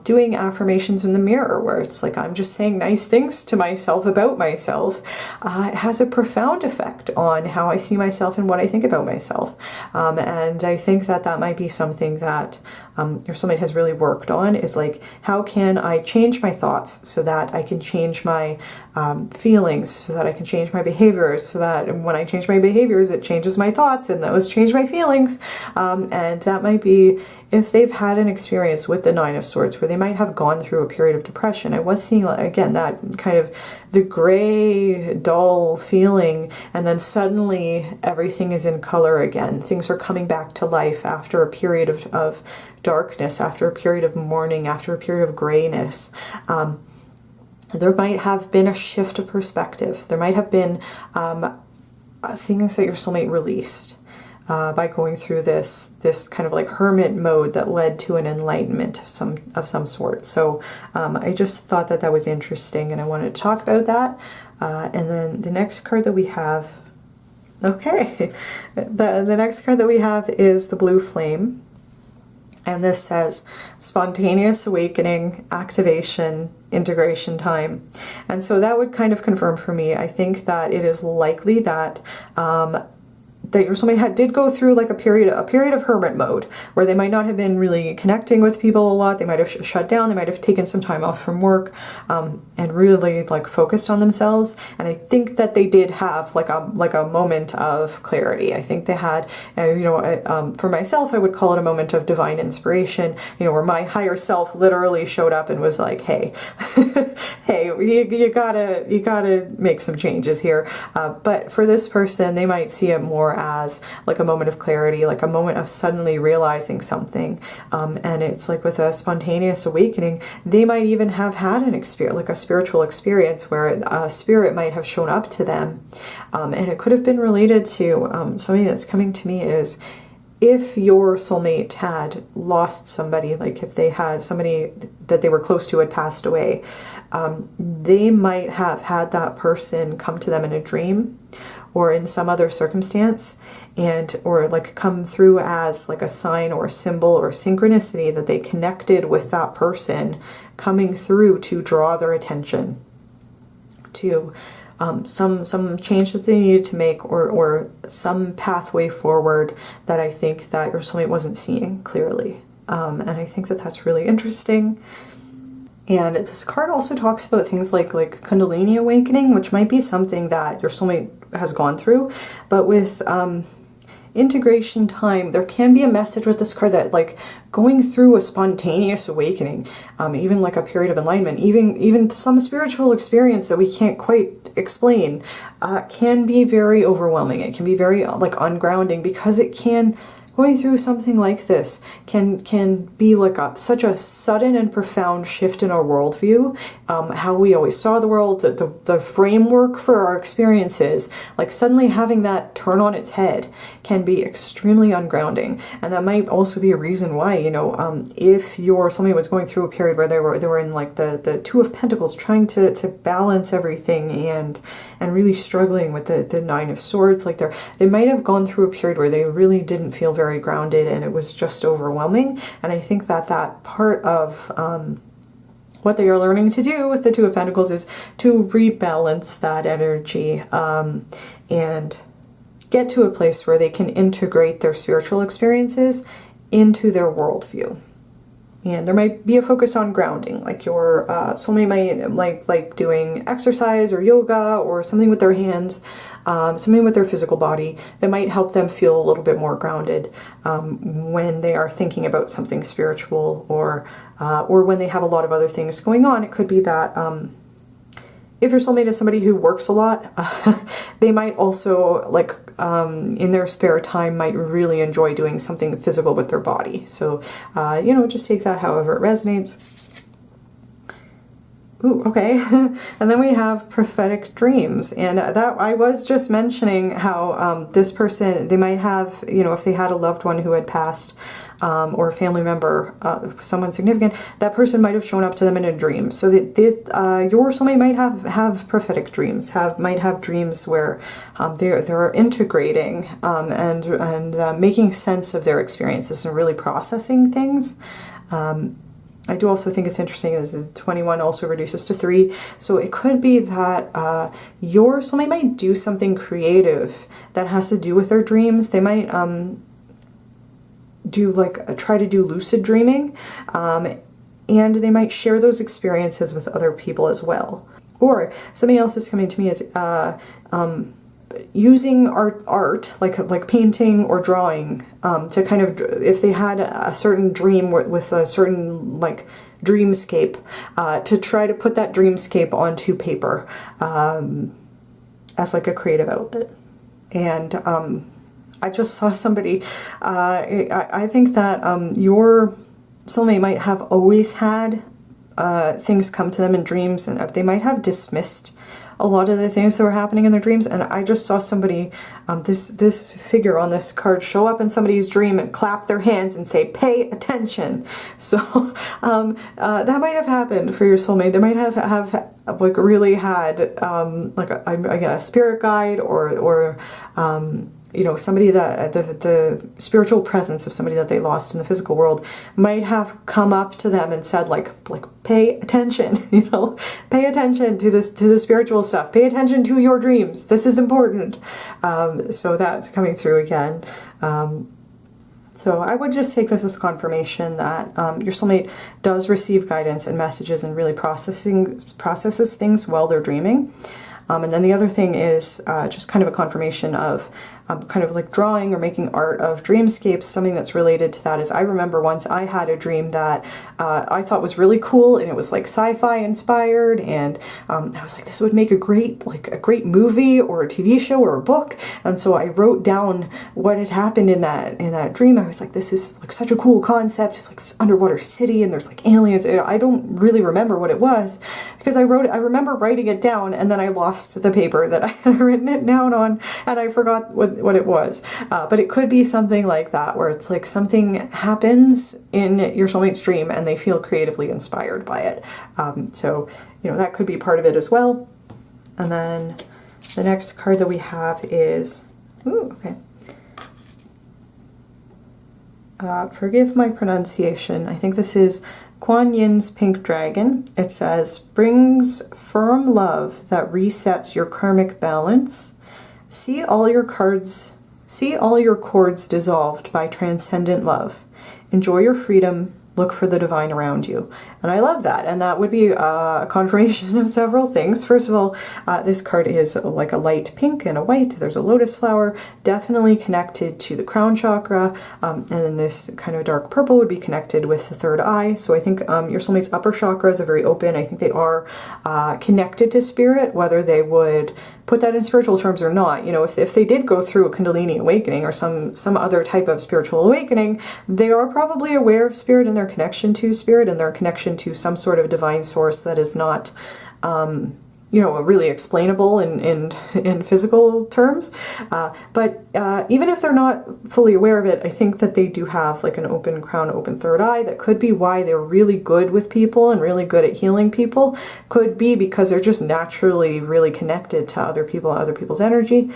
doing affirmations in the mirror, where it's like I'm just saying nice things to myself about myself, has a profound effect on how I see myself and what I think about myself. And I think that that might be something that your soulmate has really worked on, is like, how can I change my thoughts so that I can change my feelings, so that I can change my behaviors, so that when I change my behaviors, it changes my thoughts, and those change my feelings. And that might be if they've had an experience with the Nine of Swords where they might have gone through a period of depression. I was seeing, again, that kind of the gray, dull feeling, and then suddenly everything is in color again. Things are coming back to life after a period of darkness, after a period of mourning, after a period of grayness. There might have been a shift of perspective. There might have been things that your soulmate released by going through this kind of like hermit mode that led to an enlightenment of some sort. So I just thought that that was interesting, and I wanted to talk about that. And then the next card that we have, okay, the next card that we have is the Blue Flame. And this says spontaneous awakening, activation, integration time. And so that would kind of confirm for me, I think that it is likely that that your soulmate did go through like a period of hermit mode, where they might not have been really connecting with people a lot. They might have shut down. They might have taken some time off from work and really like focused on themselves. And I think that they did have like a moment of clarity. I think they had, for myself, I would call it a moment of divine inspiration. Where my higher self literally showed up and was like, "Hey, hey, you gotta make some changes here." But for this person, they might see it more as like a moment of clarity, like a moment of suddenly realizing something. And it's like with a spontaneous awakening, they might even have had an experience, like a spiritual experience, where a spirit might have shown up to them. And it could have been related to something that's coming to me is, if your soulmate had lost somebody, like if they had somebody that they were close to had passed away, they might have had that person come to them in a dream or in some other circumstance, or like come through as like a sign or a symbol or synchronicity that they connected with that person coming through to draw their attention to some change that they needed to make, or some pathway forward that I think that your soulmate wasn't seeing clearly. And I think that that's really interesting. And this card also talks about things like Kundalini awakening, which might be something that your soulmate has gone through. But with integration time, there can be a message with this card that like going through a spontaneous awakening, even like a period of enlightenment, even some spiritual experience that we can't quite explain, can be very overwhelming. It can be very like ungrounding, because it can, going through something like this can be like such a sudden and profound shift in our worldview, how we always saw the world, the framework for our experiences, like suddenly having that turn on its head can be extremely ungrounding. And that might also be a reason why, if your soulmate was going through a period where they were in like the Two of Pentacles, trying to balance everything and really struggling with the Nine of Swords, like they might have gone through a period where they really didn't feel very grounded, and it was just overwhelming. And I think that part of what they are learning to do with the Two of Pentacles is to rebalance that energy and get to a place where they can integrate their spiritual experiences into their worldview. And there might be a focus on grounding, like your soulmate might like doing exercise or yoga or something with their hands, something with their physical body that might help them feel a little bit more grounded when they are thinking about something spiritual, or when they have a lot of other things going on. It could be that if your soulmate is somebody who works a lot, they might also, like, in their spare time, might really enjoy doing something physical with their body. So, just take that however it resonates. Ooh, okay. And then we have prophetic dreams. And that I was just mentioning how this person, they might have, if they had a loved one who had passed, or a family member, someone significant, that person might have shown up to them in a dream. So that your soulmate might have prophetic dreams, might have dreams where they're integrating and making sense of their experiences and really processing things. I do also think it's interesting as 21 also reduces to 3. So it could be that your soulmate might do something creative that has to do with their dreams. They might do like try to do lucid dreaming, and they might share those experiences with other people as well. Or something else that's coming to me is using art like painting or drawing, to kind of, if they had a certain dream with a certain like dreamscape, to try to put that dreamscape onto paper, as like a creative outlet. And I just saw somebody, I think that your soulmate might have always had things come to them in dreams, and they might have dismissed a lot of the things that were happening in their dreams. And I just saw somebody, this figure on this card, show up in somebody's dream and clap their hands and say, "Pay attention." So that might have happened for your soulmate. They might have like really had like a spirit guide, or you know, somebody that the spiritual presence of somebody that they lost in the physical world might have come up to them and said like pay attention, you know, pay attention to this, to the spiritual stuff, pay attention to your dreams, this is important. So that's coming through again. So I would just take this as confirmation that your soulmate does receive guidance and messages and really processes things while they're dreaming. And then the other thing is just kind of a confirmation of kind of like drawing or making art of dreamscapes. Something that's related to that is, I remember once I had a dream that I thought was really cool, and it was like sci-fi inspired, and I was like, this would make a great movie or a TV show or a book. And so I wrote down what had happened in that dream. I was like, this is like such a cool concept. It's like this underwater city and there's like aliens. I don't really remember what it was, because I remember writing it down, and then I lost the paper that I had written it down on, and I forgot what it was. But it could be something like that, where it's like something happens in your soulmate's dream and they feel creatively inspired by it. So, you know, that could be part of it as well. And then the next card that we have is, ooh, okay. Forgive my pronunciation. I think this is Kuan Yin's Pink Dragon. It says, brings firm love that resets your karmic balance. See all your cords dissolved by transcendent love. Enjoy your freedom. Look for the divine around you. And I love that. And that would be a confirmation of several things. First of all, this card is like a light pink and a white. There's a lotus flower, definitely connected to the crown chakra. And then this kind of dark purple would be connected with the third eye. So I think your soulmate's upper chakras are very open. I think they are connected to spirit, whether they would put that in spiritual terms or not. You know, if they did go through a Kundalini awakening or some other type of spiritual awakening, they are probably aware of spirit and their connection to spirit and their connection to some sort of divine source that is not, you know, really explainable in physical terms. But even if they're not fully aware of it, I think that they do have like an open crown, open third eye. That could be why they're really good with people and really good at healing people. Could be because they're just naturally really connected to other people and other people's energy.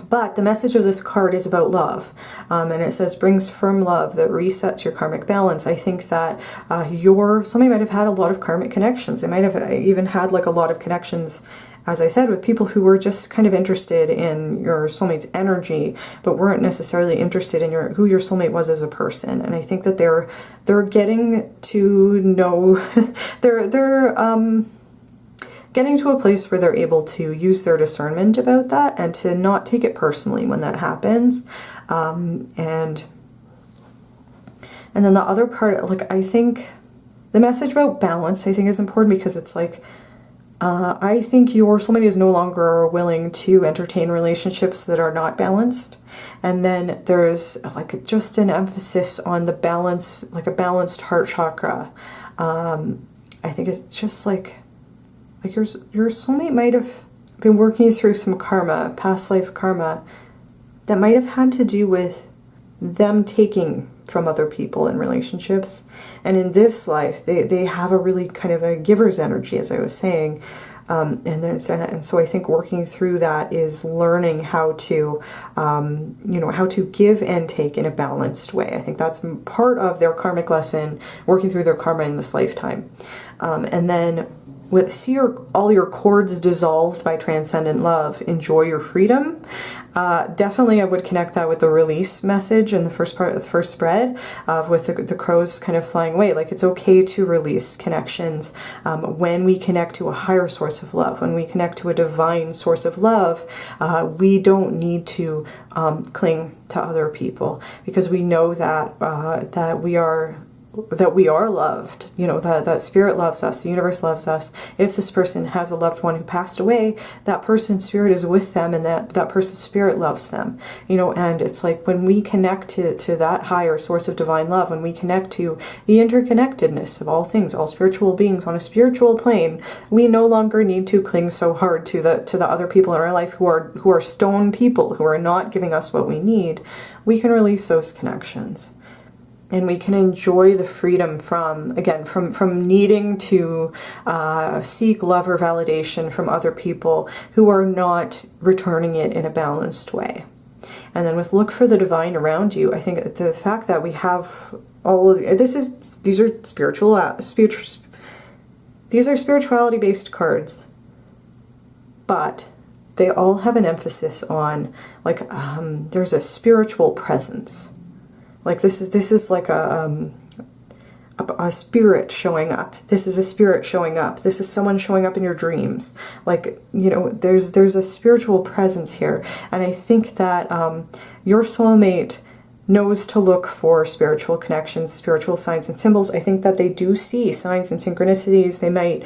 But the message of this card is about love, and it says brings firm love that resets your karmic balance. I think that somebody might have had a lot of karmic connections. They might have even had like a lot of connections, as I said, with people who were just kind of interested in your soulmate's energy, but weren't necessarily interested in who your soulmate was as a person. And I think that they're getting to know they're getting to a place where they're able to use their discernment about that and to not take it personally when that happens. And then the other part, like, I think the message about balance, I think, is important, because it's like, I think your soulmate is no longer willing to entertain relationships that are not balanced. And then there's like just an emphasis on the balance, like a balanced heart chakra. I think it's just like your soulmate might have been working through some karma, past life karma, that might have had to do with them taking from other people in relationships. And in this life, they have a really kind of a giver's energy, as I was saying. And so I think working through that is learning how to, you know, how to give and take in a balanced way. I think that's part of their karmic lesson, working through their karma in this lifetime. And then see all your cords dissolved by transcendent love. Enjoy your freedom. Definitely I would connect that with the release message in the first part of the first spread, with the crows kind of flying away. Like, it's okay to release connections when we connect to a higher source of love, when we connect to a divine source of love. We don't need to cling to other people, because we know that that we are loved, you know, that spirit loves us, the universe loves us. If this person has a loved one who passed away, that person's spirit is with them, and that person's spirit loves them, you know. And it's like, when we connect to that higher source of divine love, when we connect to the interconnectedness of all things, all spiritual beings on a spiritual plane, we no longer need to cling so hard to the other people in our life who are stone people, who are not giving us what we need. We can release those connections. And we can enjoy the freedom from needing to seek love or validation from other people who are not returning it in a balanced way. And then with look for the divine around you, I think the fact that we have all of these are spirituality-based cards, but they all have an emphasis on, like, there's a spiritual presence. Like, this is like a spirit showing up. This is a spirit showing up. This is someone showing up in your dreams. Like, you know, there's a spiritual presence here. And I think that your soulmate knows to look for spiritual connections, spiritual signs and symbols. I think that they do see signs and synchronicities. They might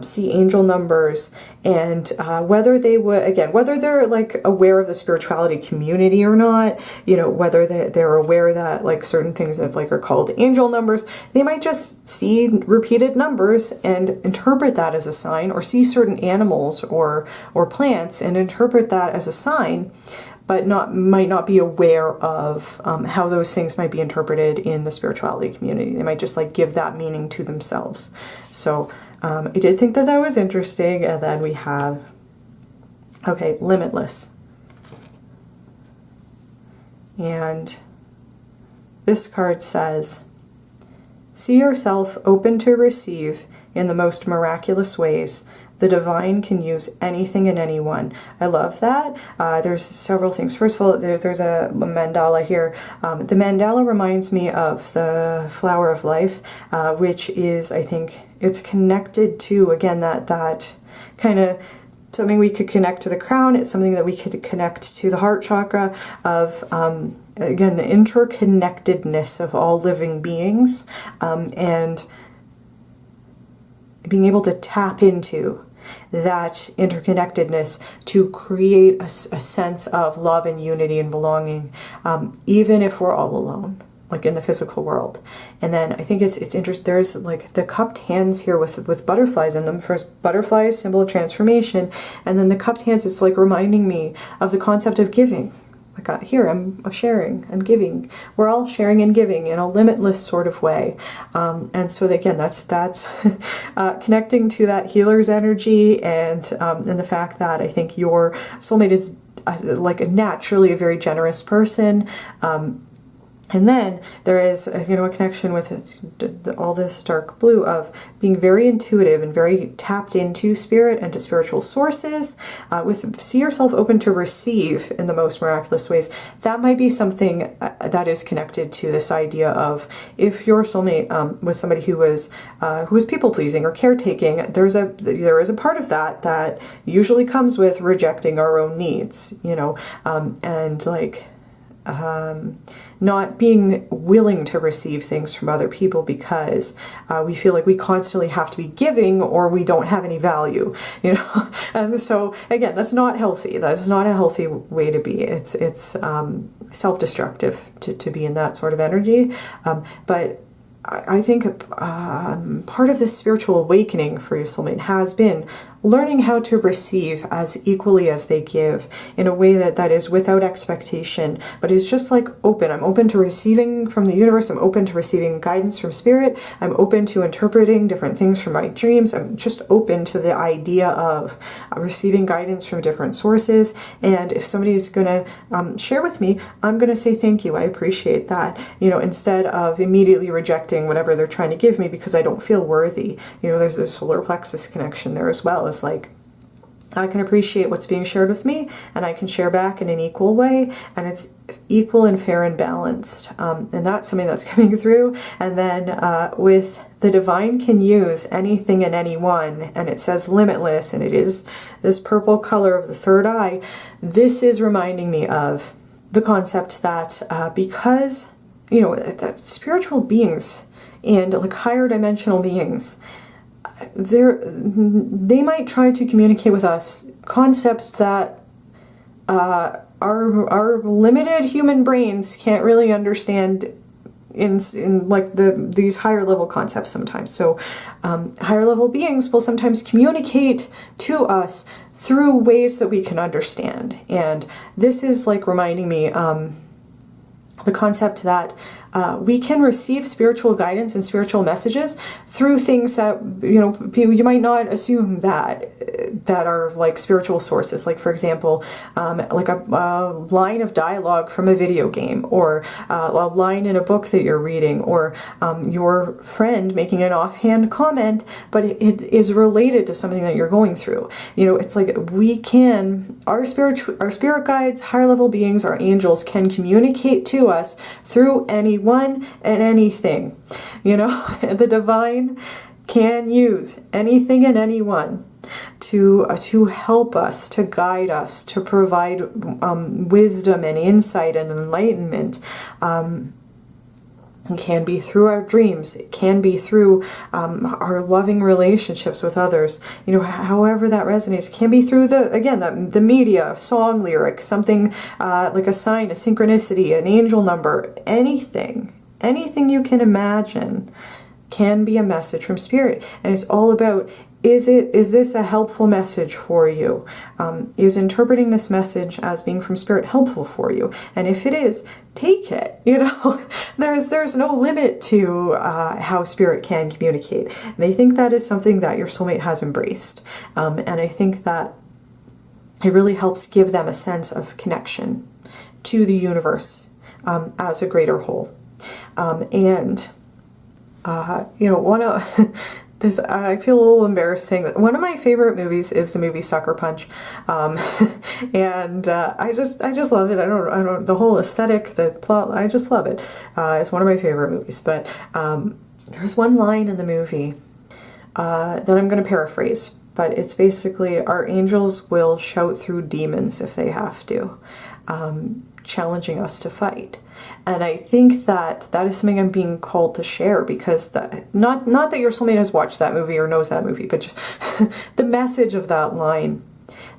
see angel numbers, and whether they're like aware of the spirituality community or not, you know, whether they're aware that like certain things that like are called angel numbers, they might just see repeated numbers and interpret that as a sign, or see certain animals or plants and interpret that as a sign, but might not be aware of how those things might be interpreted in the spirituality community. They might just like give that meaning to themselves. So I did think that was interesting. And then we have, okay, limitless. And this card says, see yourself open to receive in the most miraculous ways. The divine can use anything and anyone. I love that. There's several things. First of all, there's a mandala here. The mandala reminds me of the flower of life, which is, I think, it's connected to, again, that kind of something we could connect to the crown. It's something that we could connect to the heart chakra of, again, the interconnectedness of all living beings, and being able to tap into that interconnectedness to create a sense of love and unity and belonging, even if we're all alone, like in the physical world. And then I think it's interesting, there's like the cupped hands here with butterflies in them. First, butterflies, symbol of transformation, and then the cupped hands, it's like reminding me of the concept of giving. Like, here, I'm sharing, I'm giving. We're all sharing and giving in a limitless sort of way. And so again, that's connecting to that healer's energy, and the fact that I think your soulmate is like naturally a very generous person. And then there is, you know, a connection with all this dark blue of being very intuitive and very tapped into spirit and to spiritual sources, with see yourself open to receive in the most miraculous ways. That might be something that is connected to this idea of, if your soulmate was somebody who was people pleasing or caretaking, there is a part of that usually comes with rejecting our own needs, you know, and like not being willing to receive things from other people because we feel like we constantly have to be giving or we don't have any value, you know. And so again, that's not healthy. That's not a healthy way to be. It's self-destructive to be in that sort of energy. But I think part of this spiritual awakening for your soulmate has been learning how to receive as equally as they give, in a way that is without expectation, but is just like open. I'm open to receiving from the universe. I'm open to receiving guidance from spirit. I'm open to interpreting different things from my dreams. I'm just open to the idea of receiving guidance from different sources. And if somebody's going to share with me, I'm going to say thank you. I appreciate that, you know, instead of immediately rejecting whatever they're trying to give me because I don't feel worthy. You know, there's a solar plexus connection there as well. It's like, I can appreciate what's being shared with me, and I can share back in an equal way, and it's equal and fair and balanced. And that's something that's coming through. And then with the divine can use anything and anyone, and it says limitless, and it is this purple color of the third eye. This is reminding me of the concept that because, you know, that spiritual beings and like higher dimensional beings, they might try to communicate with us concepts that our limited human brains can't really understand in like these higher level concepts sometimes. So higher level beings will sometimes communicate to us through ways that we can understand. And this is like reminding me the concept that we can receive spiritual guidance and spiritual messages through things that, you know, you might not assume that are like spiritual sources. Like, for example, like a line of dialogue from a video game, or a line in a book that you're reading, or your friend making an offhand comment, but it is related to something that you're going through. You know, it's like our spirit guides, higher level beings, our angels can communicate to us through anyone and anything. You know, the divine can use anything and anyone to help us, to guide us, to provide wisdom and insight and enlightenment. It can be through our dreams. It can be through our loving relationships with others. You know, however that resonates. It can be through the media, song lyrics, something like a sign, a synchronicity, an angel number, anything you can imagine can be a message from spirit. And it's all about, is this a helpful message for you? Is interpreting this message as being from spirit helpful for you? And if it is, take it. You know, there's no limit to how spirit can communicate. And I think that is something that your soulmate has embraced. And I think that it really helps give them a sense of connection to the universe as a greater whole. You know, one of this, I feel a little embarrassed saying that one of my favorite movies is the movie Sucker Punch, and I just love it. I don't the whole aesthetic, the plot, I just love it. It's one of my favorite movies. But there's one line in the movie that I'm going to paraphrase, but it's basically, our angels will shout through demons if they have to, challenging us to fight. And I think that is something I'm being called to share, because not that your soulmate has watched that movie or knows that movie, but just the message of that line,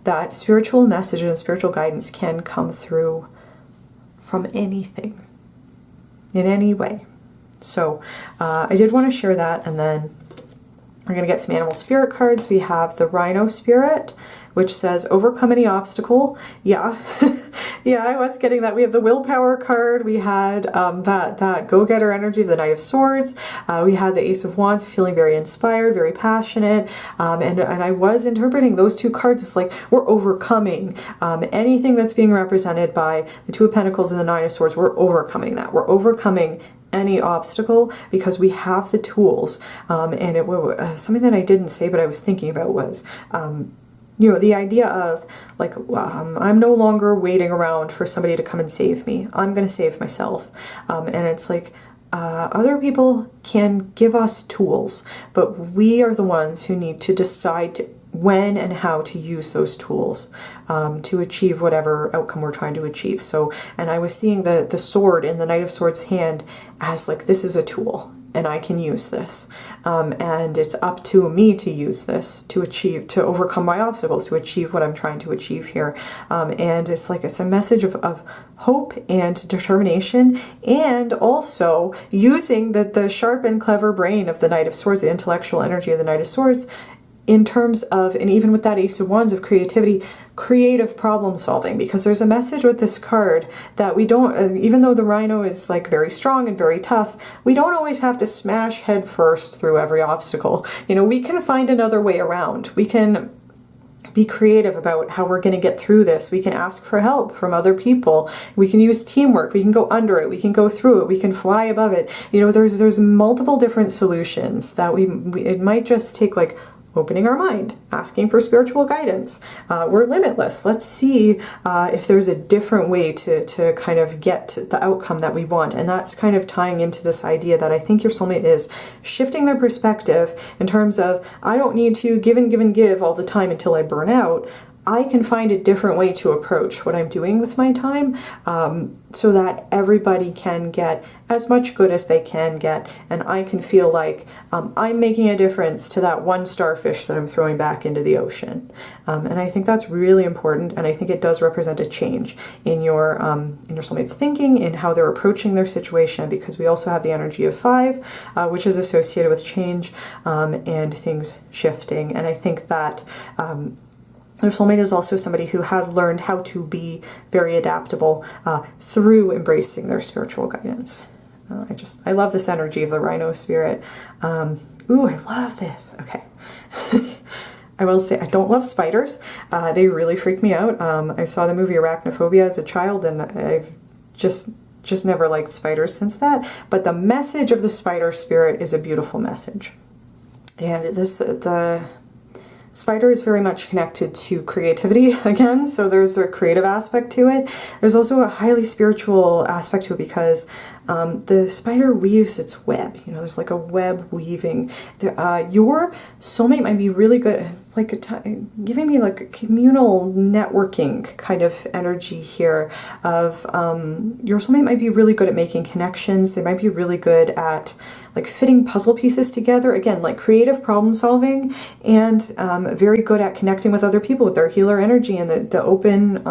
that spiritual message and spiritual guidance can come through from anything, in any way. So I did want to share that. And then we're going to get some animal spirit cards. We have the Rhino Spirit, which says overcome any obstacle. Yeah. Yeah, I was getting that. We have the Willpower card. We had that go-getter energy of the Knight of Swords. We had the Ace of Wands, feeling very inspired, very passionate. And I was interpreting those two cards as like, we're overcoming anything that's being represented by the Two of Pentacles and the Nine of Swords. We're overcoming that. We're overcoming any obstacle because we have the tools. And it was something that I didn't say, but I was thinking about was, you know, the idea of like, I'm no longer waiting around for somebody to come and save me. I'm going to save myself. And it's like, other people can give us tools, but we are the ones who need to decide when and how to use those tools to achieve whatever outcome we're trying to achieve. So, and I was seeing the sword in the Knight of Swords hand as like, this is a tool. And I can use this. And it's up to me to use this to overcome my obstacles, to achieve what I'm trying to achieve here. And it's like, it's a message of hope and determination, and also using the sharp and clever brain of the Knight of Swords, the intellectual energy of the Knight of Swords, in terms of, and even with that Ace of Wands of creativity, creative problem solving, because there's a message with this card that we don't, even though the rhino is like very strong and very tough, we don't always have to smash head first through every obstacle. You know, we can find another way around. We can be creative about how we're going to get through this. We can ask for help from other people. We can use teamwork. We can go under it. We can go through it. We can fly above it. You know, there's multiple different solutions that it might just take like opening our mind, asking for spiritual guidance. We're limitless. Let's see if there's a different way to kind of get to the outcome that we want. And that's kind of tying into this idea that I think your soulmate is shifting their perspective in terms of, I don't need to give and give and give all the time until I burn out. I can find a different way to approach what I'm doing with my time, so that everybody can get as much good as they can get, and I can feel like I'm making a difference to that one starfish that I'm throwing back into the ocean. And I think that's really important, and I think it does represent a change in your soulmate's thinking, in how they're approaching their situation, because we also have the energy of 5, which is associated with change and things shifting. And I think that your soulmate is also somebody who has learned how to be very adaptable through embracing their spiritual guidance. I love this energy of the rhino spirit. Ooh, I love this. Okay. I will say I don't love spiders. They really freak me out. I saw the movie Arachnophobia as a child, and I've just never liked spiders since that. But the message of the spider spirit is a beautiful message. And the spider is very much connected to creativity again, so there's a creative aspect to it. There's also a highly spiritual aspect to it, because the spider weaves its web. You know, there's like a web weaving. Your soulmate might be really good. It's like giving me like a communal networking kind of energy here of your soulmate might be really good at making connections. They might be really good at like fitting puzzle pieces together. Again, like creative problem solving, and very good at connecting with other people with their healer energy and the open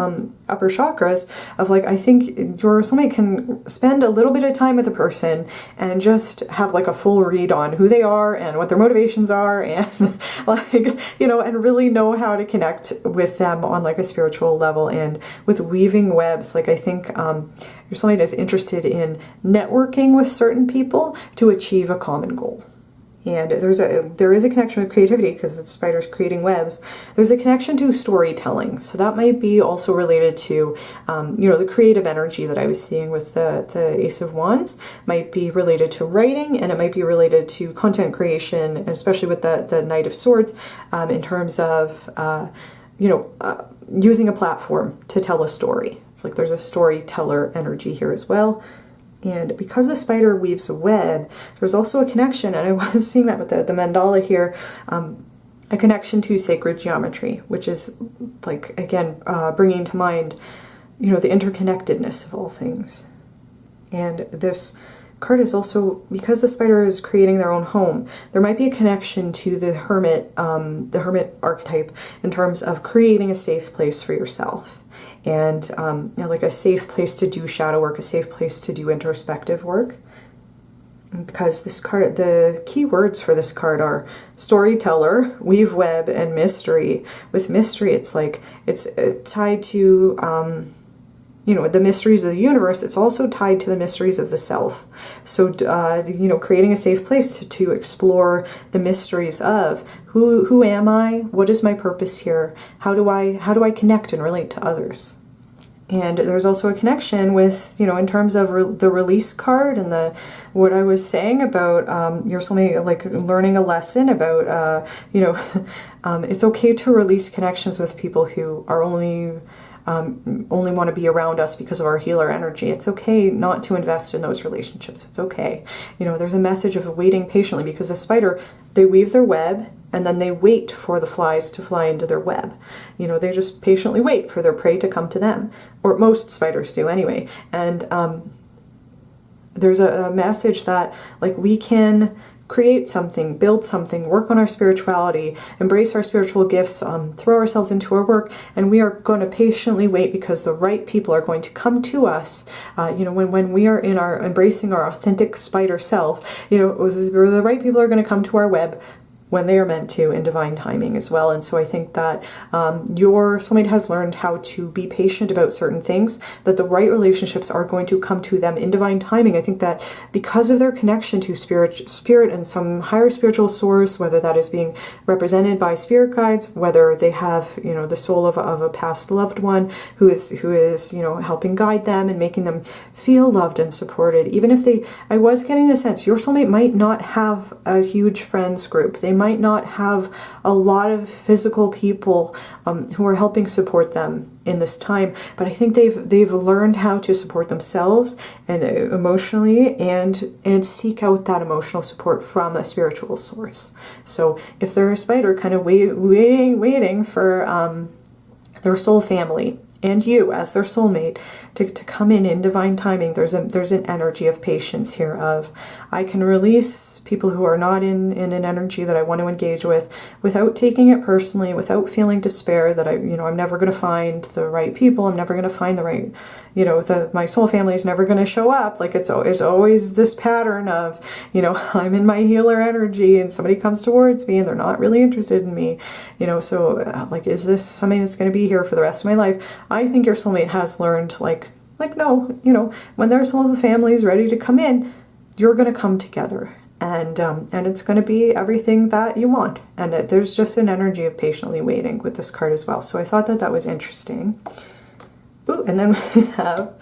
upper chakras of like, I think your soulmate can spend a little bit of time with a person and just have like a full read on who they are and what their motivations are, and like, you know, and really know how to connect with them on like a spiritual level. And with weaving webs, like I think your soulmate is interested in networking with certain people to achieve a common goal. And there is a connection with creativity, because the spider's creating webs. There's a connection to storytelling, so that might be also related to you know, the creative energy that I was seeing with the Ace of Wands might be related to writing, and it might be related to content creation, and especially with the Knight of Swords, in terms of you know, using a platform to tell a story. It's like there's a storyteller energy here as well. And because the spider weaves a web, there's also a connection, and I was seeing that with the mandala here, a connection to sacred geometry, which is like, again, bringing to mind, you know, the interconnectedness of all things. And this card is also, because the spider is creating their own home, there might be a connection to the hermit archetype in terms of creating a safe place for yourself. And you know, like a safe place to do shadow work, a safe place to do introspective work. Because this card, the key words for this card are storyteller, weave web, and mystery. With mystery, it's like, it's tied to you know, the mysteries of the universe. It's also tied to the mysteries of the self. So, you know, creating a safe place to explore the mysteries of who am I? What is my purpose here? How do I connect and relate to others? And there's also a connection with, you know, in terms of the release card and what I was saying about your soulmate, like learning a lesson about, you know, it's okay to release connections with people who are only want to be around us because of our healer energy. It's okay not to invest in those relationships. It's okay. You know, there's a message of waiting patiently, because the spider, they weave their web and then they wait for the flies to fly into their web. You know, they just patiently wait for their prey to come to them, or most spiders do anyway. And there's a message that like we can create something, build something, work on our spirituality, embrace our spiritual gifts, throw ourselves into our work, and we are going to patiently wait, because the right people are going to come to us. You know, when we are embracing our authentic spider self, you know, the right people are going to come to our web when they are meant to, in divine timing as well. And so I think that your soulmate has learned how to be patient about certain things, that the right relationships are going to come to them in divine timing. I think that because of their connection to spirit and some higher spiritual source, whether that is being represented by spirit guides, whether they have, you know, the soul of a past loved one who is, you know, helping guide them and making them feel loved and supported. Even if I was getting the sense your soulmate might not have a huge friends group. They might not have a lot of physical people who are helping support them in this time, but I think they've learned how to support themselves and emotionally and seek out that emotional support from a spiritual source. So if they're a spider, kind of waiting for their soul family and you as their soulmate to come in divine timing, there's an energy of patience here of, I can release people who are not in an energy that I want to engage with without taking it personally, without feeling despair that I'm never going to find the right people, I'm never going to find the right, you know, my soul family is never going to show up. Like it's always this pattern of, you know, I'm in my healer energy and somebody comes towards me and they're not really interested in me, you know, so like, is this something that's going to be here for the rest of my life? I think your soulmate has learned like no, you know, when their soul family is ready to come in, you're going to come together. And it's going to be everything that you want. And there's just an energy of patiently waiting with this card as well. So I thought that was interesting. Ooh, and then we have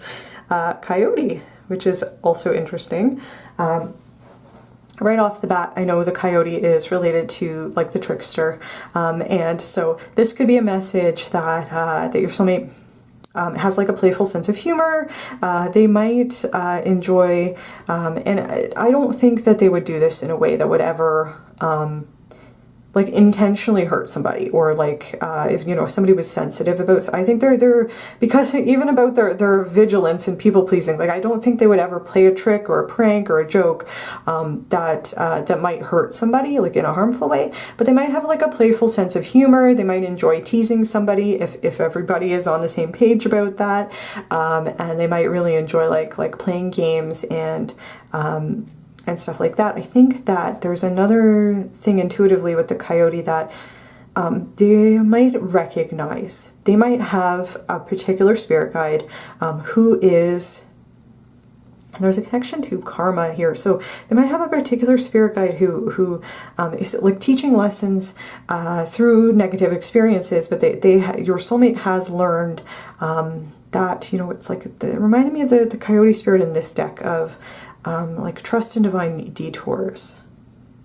Coyote, which is also interesting. Right off the bat, I know the coyote is related to like the trickster. And so this could be a message that your soulmate has like a playful sense of humor. They might enjoy, and I don't think that they would do this in a way that would ever like intentionally hurt somebody, or like if you know, if somebody was sensitive about, I think they're because even about their vigilance and people pleasing, like I don't think they would ever play a trick or a prank or a joke that might hurt somebody like in a harmful way, but they might have like a playful sense of humor. They might enjoy teasing somebody if everybody is on the same page about that, and they might really enjoy like playing games and stuff like that. I think that there's another thing intuitively with the coyote that they might recognize. They might have a particular spirit guide who is, and there's a connection to karma here. So they might have a particular spirit guide who is like teaching lessons through negative experiences, but your soulmate has learned that, you know, it's like, it reminded me of the coyote spirit in this deck of like trust in divine detours.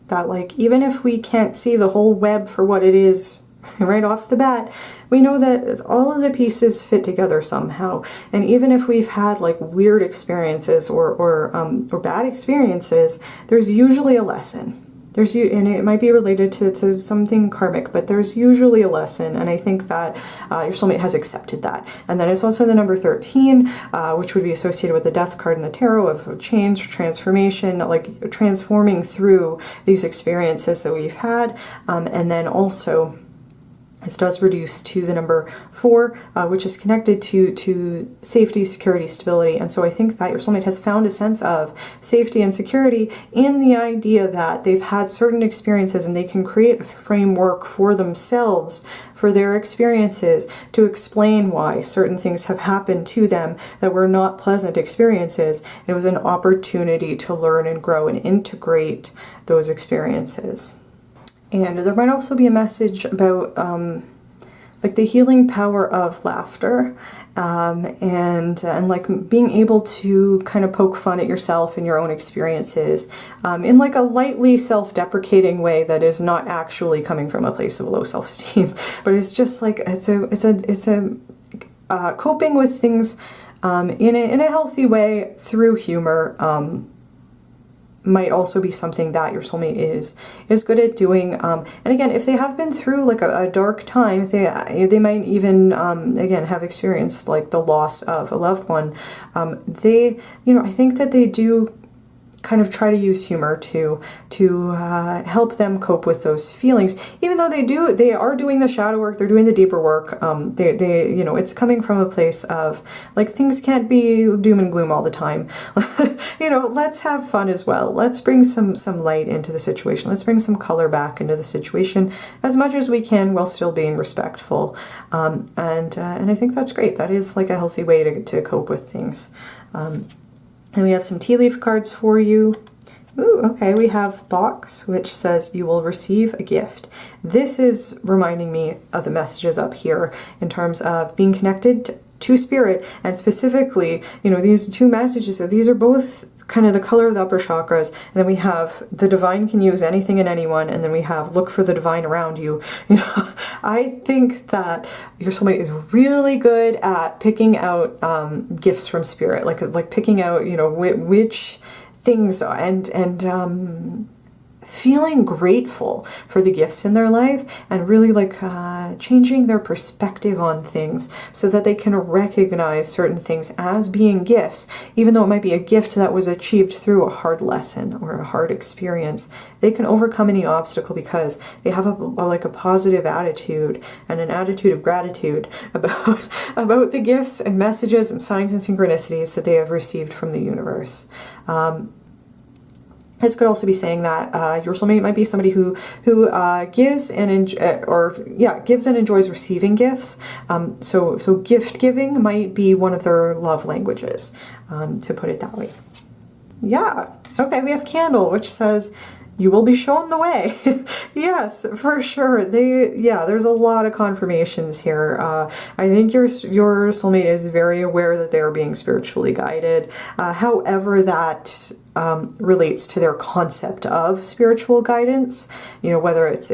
That like, even if we can't see the whole web for what it is right off the bat, we know that all of the pieces fit together somehow. And even if we've had like weird experiences or bad experiences, there's usually a lesson. And it might be related to something karmic, but there's usually a lesson, and I think that your soulmate has accepted that. And then it's also the number 13, which would be associated with the death card in the tarot of change, transformation, like transforming through these experiences that we've had, and then also this does reduce to the number 4, which is connected to safety, security, stability. And so I think that your soulmate has found a sense of safety and security in the idea that they've had certain experiences and they can create a framework for themselves, for their experiences, to explain why certain things have happened to them that were not pleasant experiences. It was an opportunity to learn and grow and integrate those experiences. And there might also be a message about like the healing power of laughter, and like being able to kind of poke fun at yourself and your own experiences in like a lightly self-deprecating way that is not actually coming from a place of low self-esteem, but it's just like it's a coping with things in a healthy way through humor. Might also be something that your soulmate is good at doing. And again, if they have been through like a dark time, they might even again have experienced like the loss of a loved one. I think that they do kind of try to use humor to help them cope with those feelings, even though they are doing the shadow work, they're doing the deeper work. They you know, it's coming from a place of like, things can't be doom and gloom all the time. You know, let's have fun as well. Let's bring some light into the situation. Let's bring some color back into the situation as much as we can while still being respectful. And I think that's great. That is like a healthy way to cope with things. And we have some tea leaf cards for you. Ooh, okay, we have Box, which says you will receive a gift. This is reminding me of the messages up here in terms of being connected to spirit, and specifically, you know, these two messages, these are both kind of the color of the upper chakras. And then we have the divine can use anything and anyone, and then we have look for the divine around you. You know, I think that your soulmate is really good at picking out gifts from spirit, like picking out, you know, which things are, and feeling grateful for the gifts in their life, and really like changing their perspective on things so that they can recognize certain things as being gifts, even though it might be a gift that was achieved through a hard lesson or a hard experience. They can overcome any obstacle because they have a positive attitude and an attitude of gratitude about the gifts and messages and signs and synchronicities that they have received from the universe. This could also be saying that your soulmate might be somebody who gives and enjoys receiving gifts. So gift giving might be one of their love languages, to put it that way. Yeah. Okay, we have Candle, which says you will be shown the way. Yes, for sure. There's a lot of confirmations here. I think your soulmate is very aware that they are being spiritually guided. However, that relates to their concept of spiritual guidance. You know, whether it's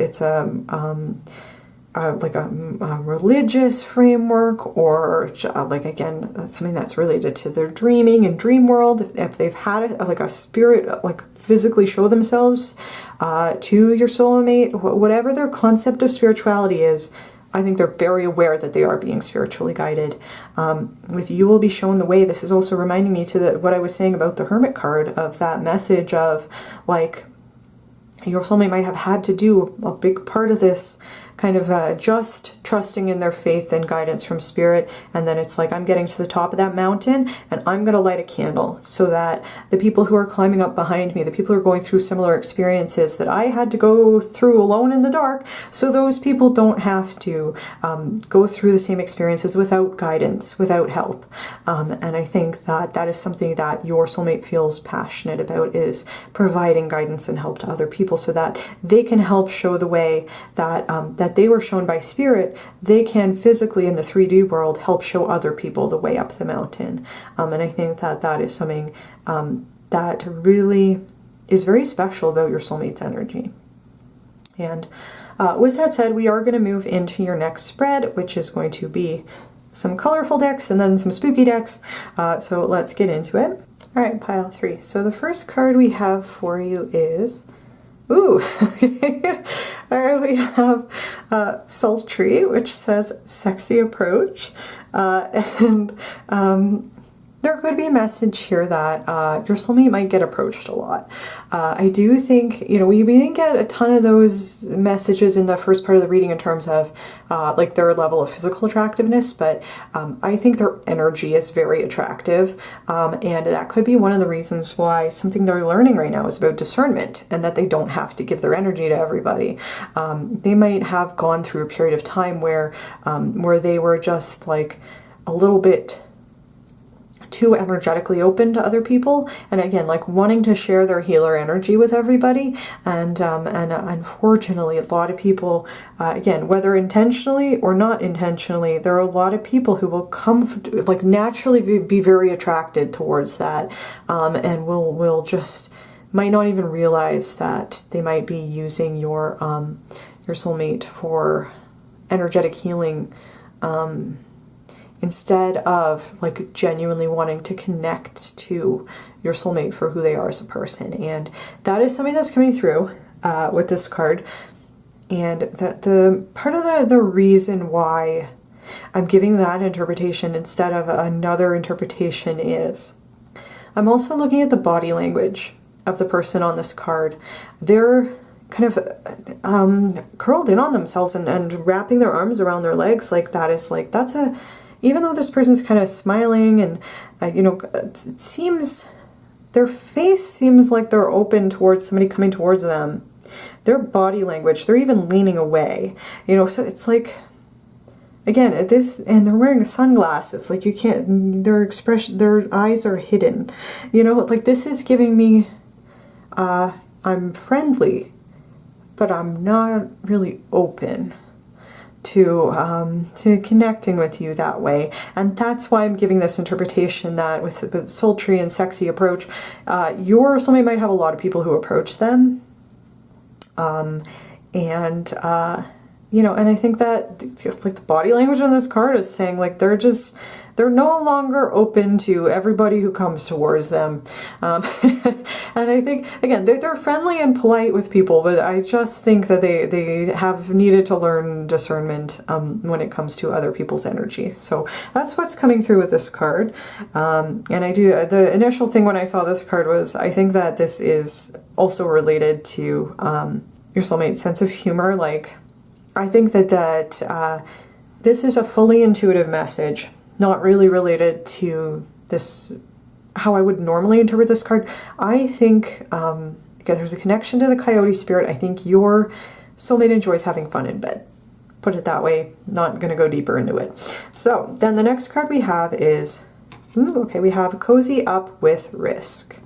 like a religious framework, or like, again, something that's related to their dreaming and dream world. If they've had like a spirit like physically show themselves to your soulmate, whatever their concept of spirituality is, I think they're very aware that they are being spiritually guided. With you will be shown the way, this is also reminding me to what I was saying about the Hermit card, of that message of like, your soulmate might have had to do a big part of this kind of just trusting in their faith and guidance from spirit, and then it's like, I'm getting to the top of that mountain and I'm going to light a candle so that the people who are climbing up behind me, the people who are going through similar experiences that I had to go through alone in the dark, so those people don't have to go through the same experiences without guidance, without help. And I think that that is something that your soulmate feels passionate about, is providing guidance and help to other people so that they can help show the way that that they were shown by spirit. They can physically in the 3D world help show other people the way up the mountain. And I think that that is something that really is very special about your soulmate's energy. And with that said, we are going to move into your next spread, which is going to be some colorful decks and then some spooky decks. So let's get into it. All right, pile 3. So the first card we have for you is, ooh, all right, we have Sultry, which says sexy approach. And there could be a message here that your soulmate might get approached a lot. I do think, you know, we didn't get a ton of those messages in the first part of the reading in terms of like their level of physical attractiveness, but I think their energy is very attractive. And that could be one of the reasons why something they're learning right now is about discernment, and that they don't have to give their energy to everybody. They might have gone through a period of time where they were just like a little bit too energetically open to other people, and again, like wanting to share their healer energy with everybody. And unfortunately, a lot of people, again, whether intentionally or not intentionally, there are a lot of people who will come, like naturally be very attracted towards that, and will just might not even realize that they might be using your soulmate for energetic healing, instead of like genuinely wanting to connect to your soulmate for who they are as a person. And that is something that's coming through with this card. And the part of the reason why I'm giving that interpretation instead of another interpretation is I'm also looking at the body language of the person on this card, they're kind of curled in on themselves and wrapping their arms around their legs like that is like, that's a, even though this person's kind of smiling and, you know, it seems, their face seems like they're open towards somebody coming towards them. Their body language, they're even leaning away, you know, so it's like, again, this, and they're wearing sunglasses, like you can't, their expression, their eyes are hidden, you know, like this is giving me, I'm friendly, but I'm not really open to connecting with you that way. And that's why I'm giving this interpretation that with the sultry and sexy approach, your soulmate might have a lot of people who approach them. You know, and I think that like the body language on this card is saying like they're no longer open to everybody who comes towards them. And I think, again, they're friendly and polite with people, but I just think that they have needed to learn discernment when it comes to other people's energy. So that's what's coming through with this card. And the initial thing when I saw this card was, I think that this is also related to your soulmate's sense of humor. Like, I think that this is a fully intuitive message, not really related to this, how I would normally interpret this card. I think, because there's a connection to the coyote spirit, I think your soulmate enjoys having fun in bed. Put it that way, not going to go deeper into it. So, then the next card we have is, we have Cozy Up with Risk,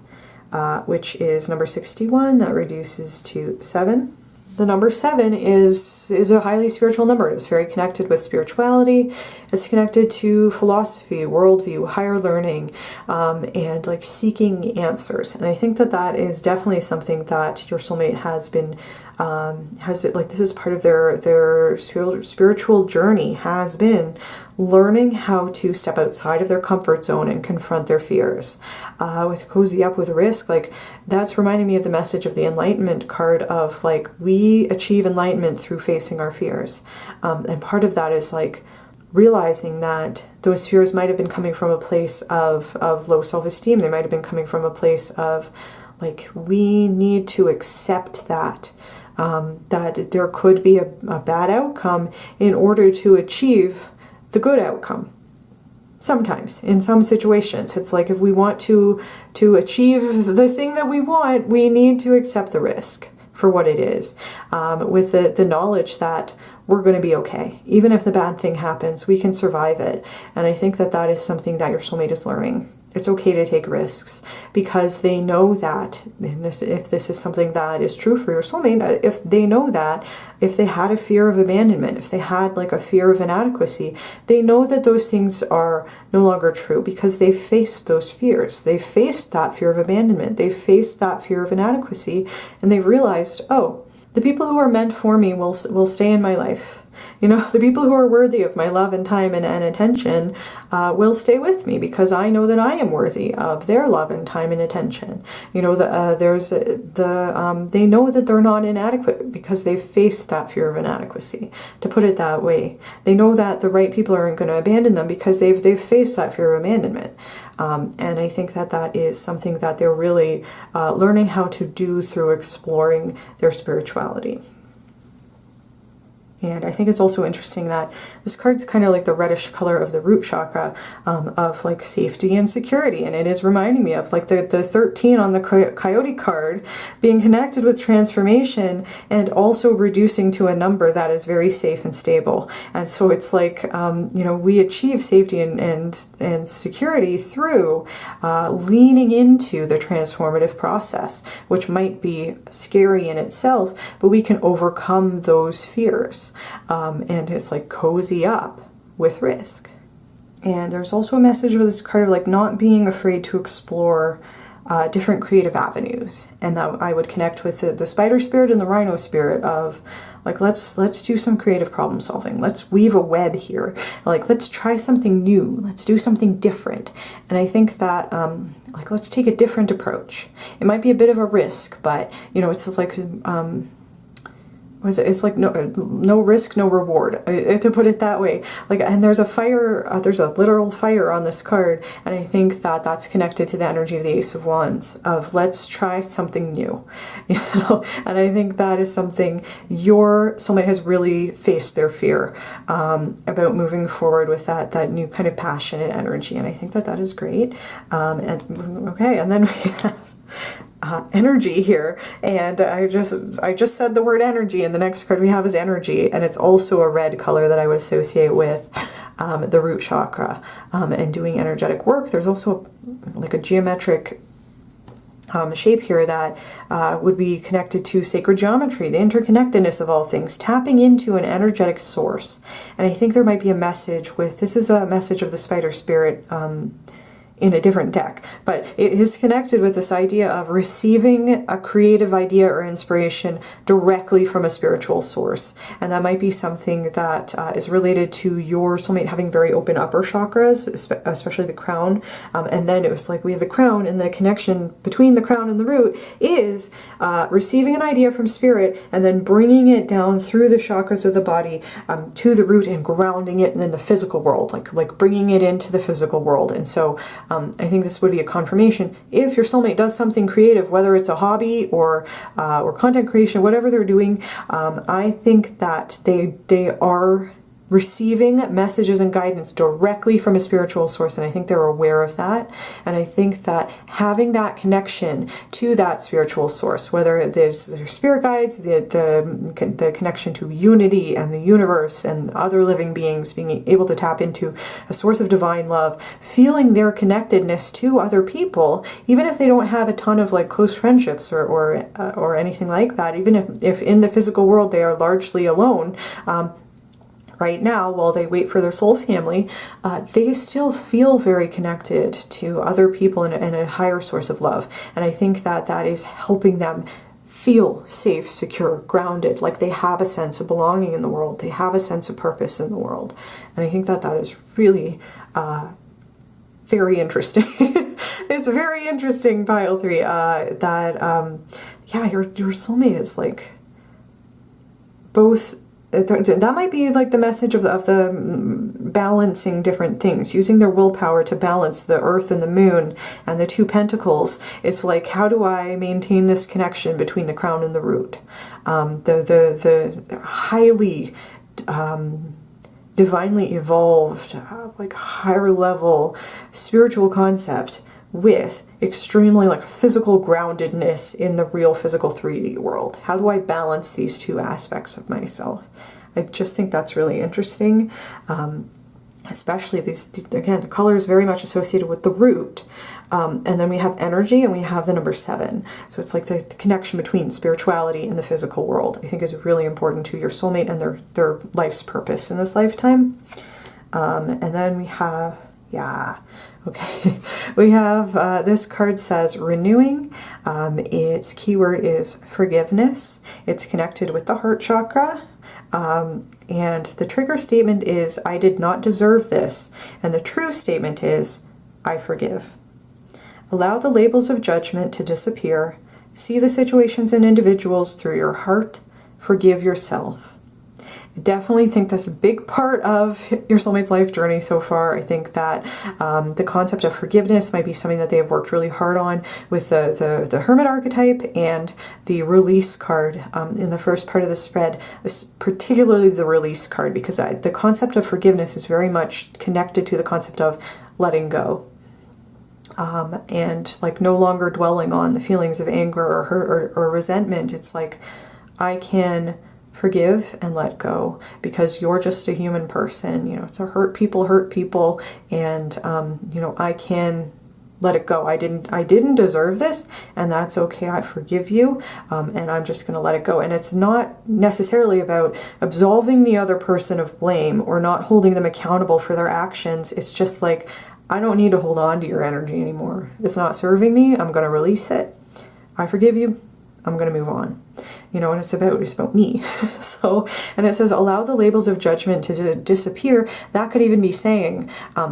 which is number 61, that reduces to 7. The number 7 is a highly spiritual number. It's very connected with spirituality. It's connected to philosophy, worldview, higher learning, and like seeking answers. And I think that that is definitely something that your soulmate has been, this is part of their spiritual journey, has been learning how to step outside of their comfort zone and confront their fears. With Cozy Up with Risk, like that's reminding me of the message of the Enlightenment card of like, we achieve enlightenment through facing our fears. And part of that is like realizing that those fears might have been coming from a place of low self-esteem. They might have been coming from a place of like, we need to accept that. That there could be a bad outcome in order to achieve the good outcome. Sometimes, in some situations, it's like if we want to achieve the thing that we want, we need to accept the risk for what it is, with the knowledge that we're going to be okay. Even if the bad thing happens, we can survive it. And I think that that is something that your soulmate is learning. It's okay to take risks because they know that, if this is something that is true for your soulmate, if they know that, if they had a fear of abandonment, if they had like a fear of inadequacy, they know that those things are no longer true because they faced those fears. They faced that fear of abandonment. They faced that fear of inadequacy, and they realized, oh, the people who are meant for me will stay in my life. You know, the people who are worthy of my love and time and attention will stay with me because I know that I am worthy of their love and time and attention. You know, they know that they're not inadequate because they've faced that fear of inadequacy, to put it that way. They know that the right people aren't going to abandon them because they've faced that fear of abandonment. And I think that that is something that they're really learning how to do through exploring their spirituality. And I think it's also interesting that this card's kind of like the reddish color of the root chakra, of like safety and security. And it is reminding me of like the 13 on the coyote card being connected with transformation and also reducing to a number that is very safe and stable. And so it's like, you know, we achieve safety and security through leaning into the transformative process, which might be scary in itself, but we can overcome those fears. And it's like cozy up with risk. And there's also a message with this card of like not being afraid to explore different creative avenues. And that I would connect with the spider spirit and the rhino spirit of like, let's do some creative problem solving. Let's weave a web here. Like, let's try something new. Let's do something different. And I think that, like, let's take a different approach. It might be a bit of a risk, but, you know, it's just like, it's like no risk, no reward, to put it that way. Like, and there's a fire, there's a literal fire on this card, and I think that that's connected to the energy of the Ace of Wands, of let's try something new, you know. And I think that is something your soulmate has really faced their fear about moving forward with that new kind of passionate energy, and I think that that is great. And okay, and then we have energy here, and I just said the word energy, and the next card we have is energy, and it's also a red color that I would associate with the root chakra and doing energetic work. There's also like a geometric shape here that would be connected to sacred geometry, the interconnectedness of all things, tapping into an energetic source. And I think there might be a message with, this is a message of the spider spirit in a different deck, but it is connected with this idea of receiving a creative idea or inspiration directly from a spiritual source. And that might be something that is related to your soulmate having very open upper chakras, especially the crown. And then it was like we have the crown, and the connection between the crown and the root is receiving an idea from spirit and then bringing it down through the chakras of the body to the root and grounding it in the physical world, like bringing it into the physical world. And so I think this would be a confirmation. If your soulmate does something creative, whether it's a hobby or content creation, whatever they're doing, I think that they are receiving messages and guidance directly from a spiritual source, and I think they're aware of that. And I think that having that connection to that spiritual source, whether there's their spirit guides, the connection to unity and the universe and other living beings, being able to tap into a source of divine love, feeling their connectedness to other people, even if they don't have a ton of like close friendships or anything like that, even if in the physical world they are largely alone, right now, while they wait for their soul family, they still feel very connected to other people and a higher source of love. And I think that that is helping them feel safe, secure, grounded, like they have a sense of belonging in the world. They have a sense of purpose in the world. And I think that that is really very interesting. It's very interesting, pile 3, that, yeah, your soulmate is like both. That might be like the message of the balancing different things, using their willpower to balance the earth and the moon and the 2 pentacles. It's like, how do I maintain this connection between the crown and the root? The highly divinely evolved, like higher level spiritual concept with extremely like physical groundedness in the real physical 3D world. How do I balance these 2 aspects of myself? I just think that's really interesting. Especially these, again, the color is very much associated with the root. And then we have energy, and we have the number 7. So it's like the connection between spirituality and the physical world, I think, is really important to your soulmate and their life's purpose in this lifetime. And then we have, yeah, okay, we have, this card says renewing. Its keyword is forgiveness. It's connected with the heart chakra. And the trigger statement is, I did not deserve this. And the true statement is, I forgive. Allow the labels of judgment to disappear. See the situations and individuals through your heart. Forgive yourself. I definitely think that's a big part of your soulmate's life journey so far. I think that the concept of forgiveness might be something that they've worked really hard on with the Hermit archetype and the release card in the first part of the spread, particularly the release card, because the concept of forgiveness is very much connected to the concept of letting go. And like no longer dwelling on the feelings of anger or hurt or resentment. It's like, I can forgive and let go, because you're just a human person, you know, to hurt people, and you know, I can let it go. I didn't deserve this, and that's okay. I forgive you, and I'm just going to let it go. And it's not necessarily about absolving the other person of blame or not holding them accountable for their actions. It's just like, I don't need to hold on to your energy anymore. It's not serving me. I'm going to release it. I forgive you. I'm going to move on. you know, and it's about me. So, and it says, allow the labels of judgment to disappear. That could even be saying,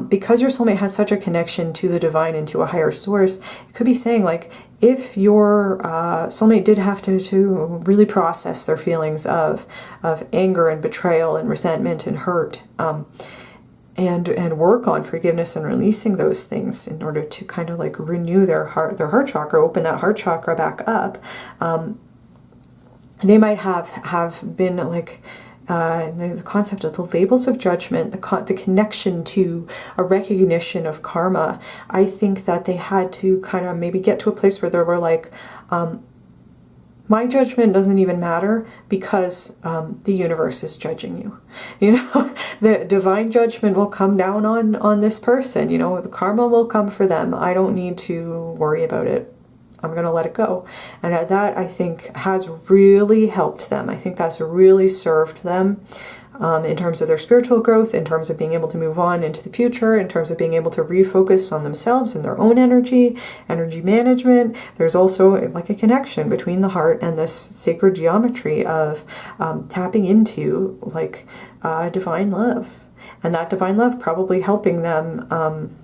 because your soulmate has such a connection to the divine and to a higher source, it could be saying, like, if your soulmate did have to really process their feelings of anger and betrayal and resentment and hurt, and work on forgiveness and releasing those things in order to kind of like renew their heart chakra, open that heart chakra back up, they might have been like the concept of the labels of judgment, the connection to a recognition of karma. I think that they had to kind of maybe get to a place where they were like, my judgment doesn't even matter because the universe is judging you. You know, the divine judgment will come down on this person. You know, the karma will come for them. I don't need to worry about it. I'm going to let it go. And that, I think, has really helped them. I think that's really served them in terms of their spiritual growth, in terms of being able to move on into the future, in terms of being able to refocus on themselves and their own energy management. There's also like a connection between the heart and this sacred geometry of tapping into like divine love. And that divine love probably helping them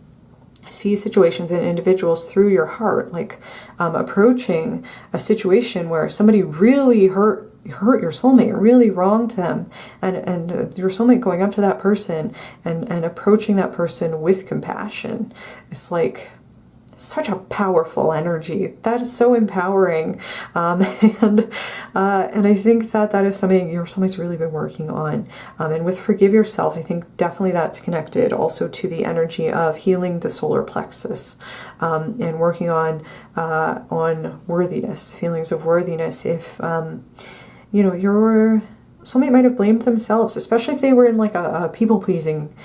see situations and individuals through your heart, like approaching a situation where somebody really hurt your soulmate, really wronged them, and your soulmate going up to that person and approaching that person with compassion. It's like such a powerful energy. That is so empowering, and I think that is something your soulmate's really been working on. And with forgive yourself, I think definitely that's connected also to the energy of healing the solar plexus, and working on worthiness, feelings of worthiness. If you know, your soulmate might have blamed themselves, especially if they were in like a people-pleasing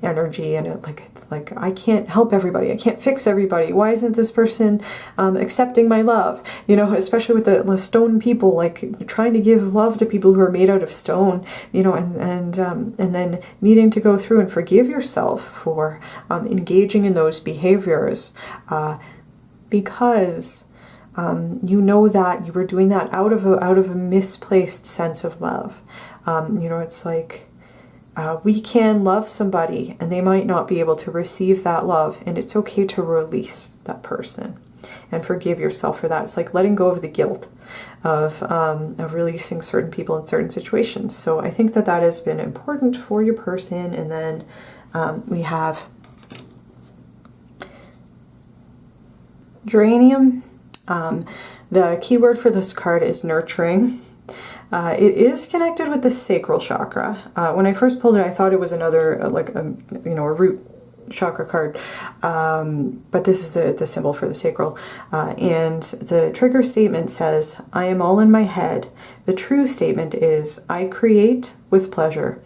energy, and like I can't help everybody, I can't fix everybody, why isn't this person accepting my love? You know, especially with the stone people, like trying to give love to people who are made out of stone, you know, and then needing to go through and forgive yourself for engaging in those behaviors, because you know that you were doing that out of a misplaced sense of love. You know, it's like we can love somebody and they might not be able to receive that love, and it's okay to release that person and forgive yourself for that. It's like letting go of the guilt of releasing certain people in certain situations. So I think that has been important for your person. And then we have geranium. The keyword for this card is nurturing. It is connected with the sacral chakra. When I first pulled it, I thought it was another a root chakra card, but this is the symbol for the sacral. And the trigger statement says, I am all in my head. The true statement is, I create with pleasure.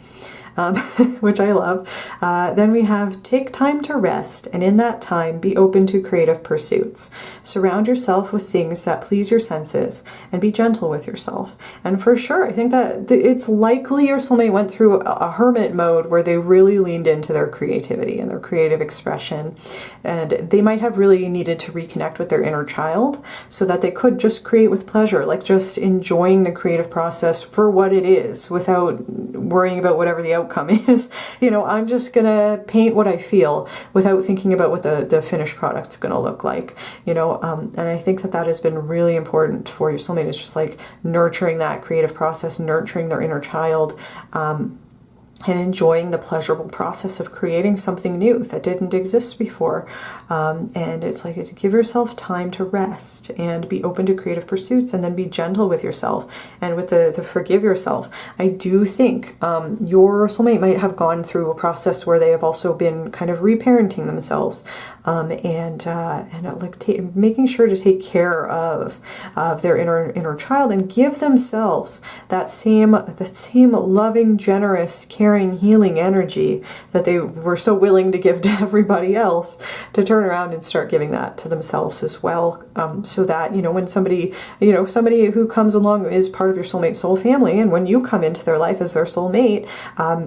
Which I love. Then we have take time to rest, and in that time be open to creative pursuits. Surround yourself with things that please your senses and be gentle with yourself. And for sure, I think that it's likely your soulmate went through a hermit mode where they really leaned into their creativity and their creative expression, and they might have really needed to reconnect with their inner child so that they could just create with pleasure, like just enjoying the creative process for what it is without worrying about whatever the outcome is. You know, I'm just gonna paint what I feel without thinking about what the finished product's gonna look like, you know. And I think that has been really important for your soulmate. It's just like nurturing that creative process, nurturing their inner child, and enjoying the pleasurable process of creating something new that didn't exist before. And it's like to give yourself time to rest and be open to creative pursuits, and then be gentle with yourself. And with the forgive yourself, I do think your soulmate might have gone through a process where they have also been kind of reparenting themselves, and making sure to take care of their inner child, and give themselves that same loving, generous, caring, healing energy that they were so willing to give to everybody else, to turn around and start giving that to themselves as well, so that, you know, when somebody who comes along is part of your soulmate soul family, and when you come into their life as their soulmate,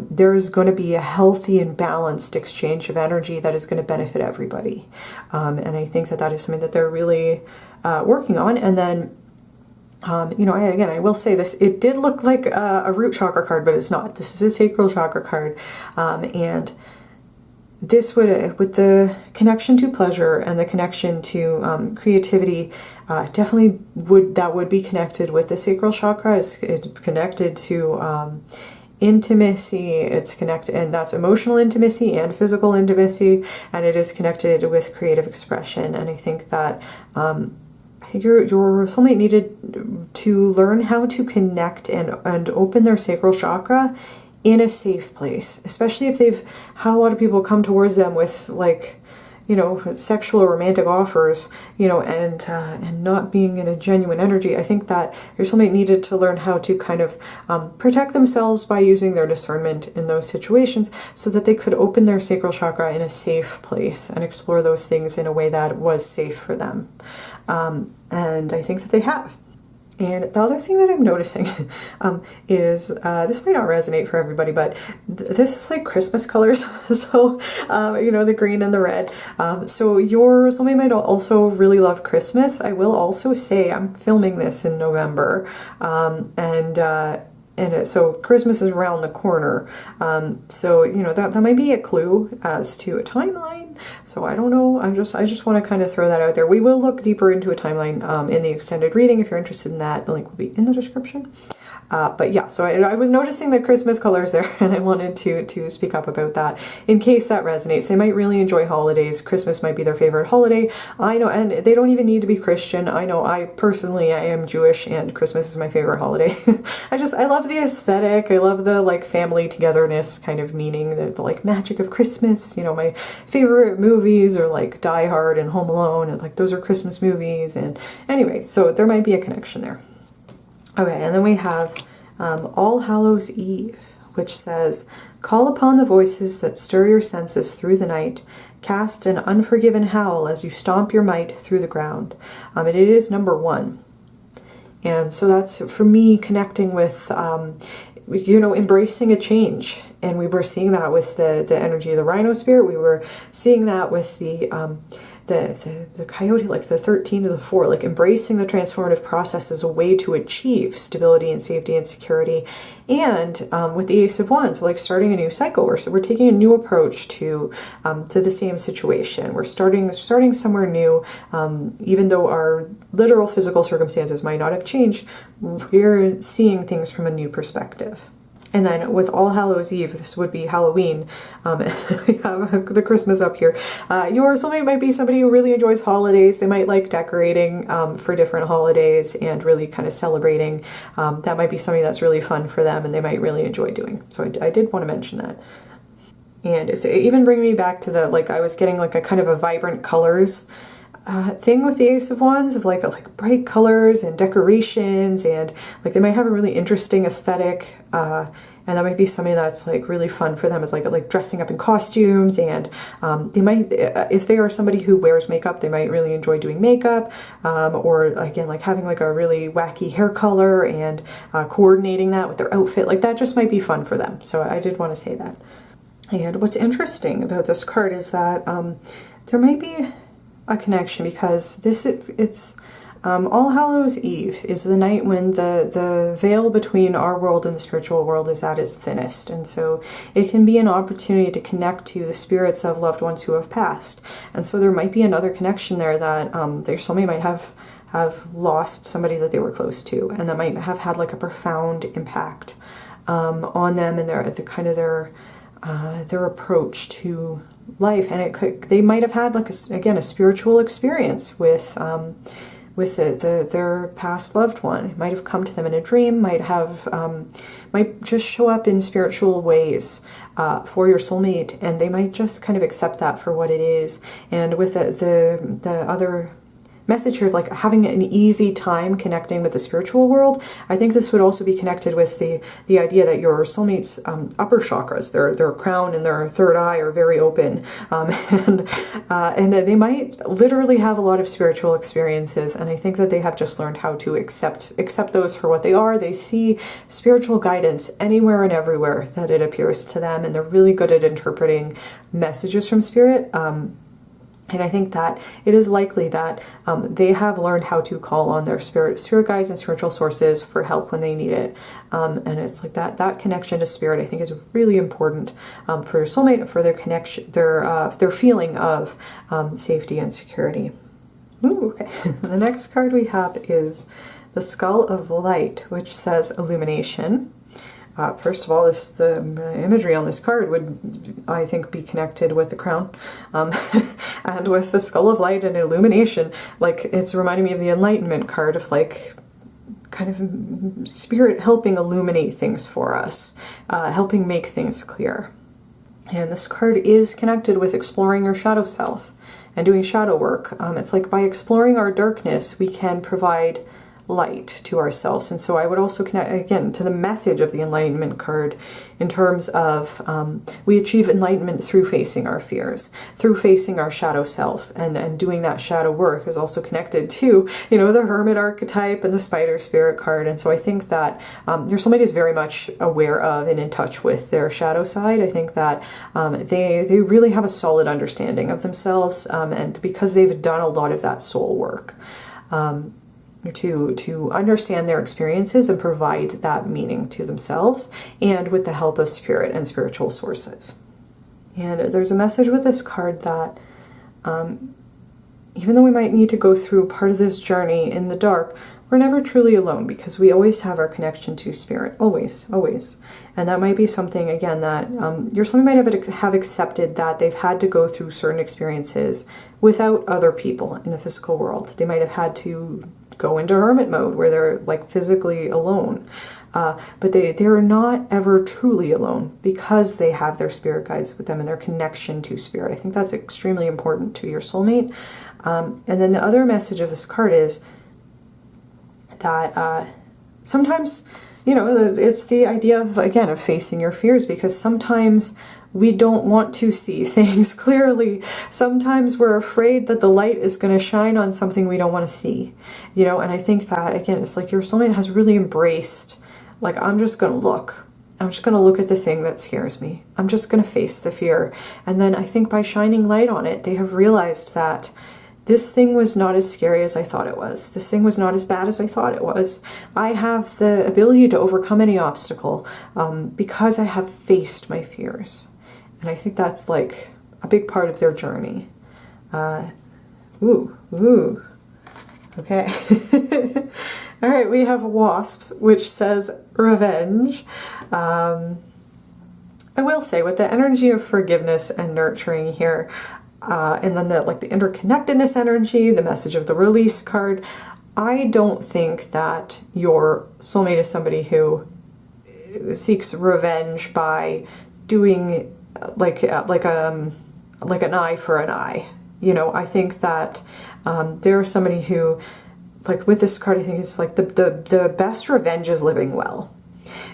there's going to be a healthy and balanced exchange of energy that is going to benefit everybody. And I think that is something that they're really working on. And then You know, again, I will say this, it did look like a root chakra card, but it's not. This is a sacral chakra card. And this would, with the connection to pleasure and the connection to creativity, definitely would be connected with the sacral chakra. It's connected to intimacy, it's connected, and that's emotional intimacy and physical intimacy, and it is connected with creative expression. And I think that I think your soulmate needed to learn how to connect and open their sacral chakra in a safe place, especially if they've had a lot of people come towards them with, like, you know, sexual or romantic offers, you know, and not being in a genuine energy. I think that your soulmate needed to learn how to kind of protect themselves by using their discernment in those situations, so that they could open their sacral chakra in a safe place and explore those things in a way that was safe for them. And I think that they have. And the other thing that I'm noticing is, this might not resonate for everybody, but this is like Christmas colors. So, you know, the green and the red. So your soulmate might also really love Christmas. I will also say I'm filming this in November, so Christmas is around the corner. So, you know, that might be a clue as to a timeline. So I don't know. I just want to kind of throw that out there. We will look deeper into a timeline in the extended reading. If you're interested in that, the link will be in the description. But yeah, so I was noticing the Christmas colors there, and I wanted to speak up about that in case that resonates. They might really enjoy holidays. Christmas might be their favorite holiday. I know, and they don't even need to be Christian. I know, I am Jewish, and Christmas is my favorite holiday. I love the aesthetic. I love the, like, family togetherness kind of meaning, the like magic of Christmas. You know, my favorite movies are like Die Hard and Home Alone, and like those are Christmas movies. And anyway, so there might be a connection there. Okay, and then we have All Hallows Eve, which says, call upon the voices that stir your senses through the night. Cast an unforgiven howl as you stomp your might through the ground. And it is number 1. And so that's, for me, connecting with, you know, embracing a change. And we were seeing that with the energy of the Rhino Spirit. We were seeing that with the Coyote, like the 13 to the 4, like embracing the transformative process as a way to achieve stability and safety and security. And with the Ace of Wands, so like starting a new cycle. We're taking a new approach to the same situation. We're starting somewhere new, even though our literal physical circumstances might not have changed. We're seeing things from a new perspective. And then with All Hallows Eve, this would be Halloween, we have the Christmas up here. Your soulmate might be somebody who really enjoys holidays. They might like decorating for different holidays and really kind of celebrating. That might be something that's really fun for them and they might really enjoy doing. So I did want to mention that. And it's even bringing me back to the, like, I was getting like a kind of a vibrant colors thing with the Ace of Wands, of like bright colors and decorations, and like they might have a really interesting aesthetic, and that might be something that's like really fun for them, is like dressing up in costumes. And they might, if they are somebody who wears makeup, they might really enjoy doing makeup, or again, like having like a really wacky hair color and coordinating that with their outfit. Like that just might be fun for them. So I did want to say that. And what's interesting about this card is that there might be a connection, because it's All Hallows Eve is the night when the veil between our world and the spiritual world is at its thinnest, and so it can be an opportunity to connect to the spirits of loved ones who have passed. And so there might be another connection there, that their soulmate might have lost somebody that they were close to, and that might have had like a profound impact on them and their approach to life. And they might have had like a spiritual experience with their past loved one. It might have come to them in a dream, might just show up in spiritual ways for your soulmate, and they might just kind of accept that for what it is. And with the other message here of like having an easy time connecting with the spiritual world, I think this would also be connected with the idea that your soulmate's upper chakras, their crown and their third eye, are very open, and they might literally have a lot of spiritual experiences. And I think that they have just learned how to accept those for what they are. They see spiritual guidance anywhere and everywhere that it appears to them, and they're really good at interpreting messages from spirit. And I think that it is likely that they have learned how to call on their spirit guides and spiritual sources for help when they need it. And it's like that connection to spirit, I think, is really important for your soulmate, for their connection, their feeling of safety and security. Ooh, okay. The next card we have is the Skull of Light, which says illumination. First of all, the imagery on this card would, I think, be connected with the crown and with the Skull of Light and illumination. Like, it's reminding me of the Enlightenment card of, like, kind of spirit helping illuminate things for us, helping make things clear. And this card is connected with exploring your shadow self and doing shadow work. It's like by exploring our darkness, we can provide light to ourselves. And so I would also connect again to the message of the Enlightenment card in terms of we achieve enlightenment through facing our fears, through facing our shadow self, and doing that shadow work is also connected to, you know, the Hermit archetype and the Spider Spirit card. And so I think that your soulmate is very much aware of and in touch with their shadow side. I think that they really have a solid understanding of themselves, and because they've done a lot of that soul work, to understand their experiences and provide that meaning to themselves, and with the help of spirit and spiritual sources. And there's a message with this card that even though we might need to go through part of this journey in the dark, we're never truly alone, because we always have our connection to spirit, always. And that might be something, again, that your soulmate might have accepted that they've had to go through certain experiences without other people in the physical world. They might have had to go into hermit mode where they're like physically alone, but they're not ever truly alone because they have their spirit guides with them and their connection to spirit. I think that's extremely important to your soulmate. And then the other message of this card is that sometimes, you know, it's the idea of, again, of facing your fears, because sometimes we don't want to see things clearly. Sometimes we're afraid that the light is going to shine on something we don't want to see, you know. And I think that, again, it's like your soulmate has really embraced, like, I'm just going to look. I'm just going to look at the thing that scares me. I'm just going to face the fear. And then I think by shining light on it, they have realized that this thing was not as scary as I thought it was. This thing was not as bad as I thought it was. I have the ability to overcome any obstacle because I have faced my fears. And I think that's like a big part of their journey. Okay. All right, we have Wasps, which says revenge. I will say, with the energy of forgiveness and nurturing here, and then the interconnectedness energy, the message of the release card, I don't think that your soulmate is somebody who seeks revenge by doing like an eye for an eye. You know, I think that there's somebody who, like with this card, I think it's like the best revenge is living well.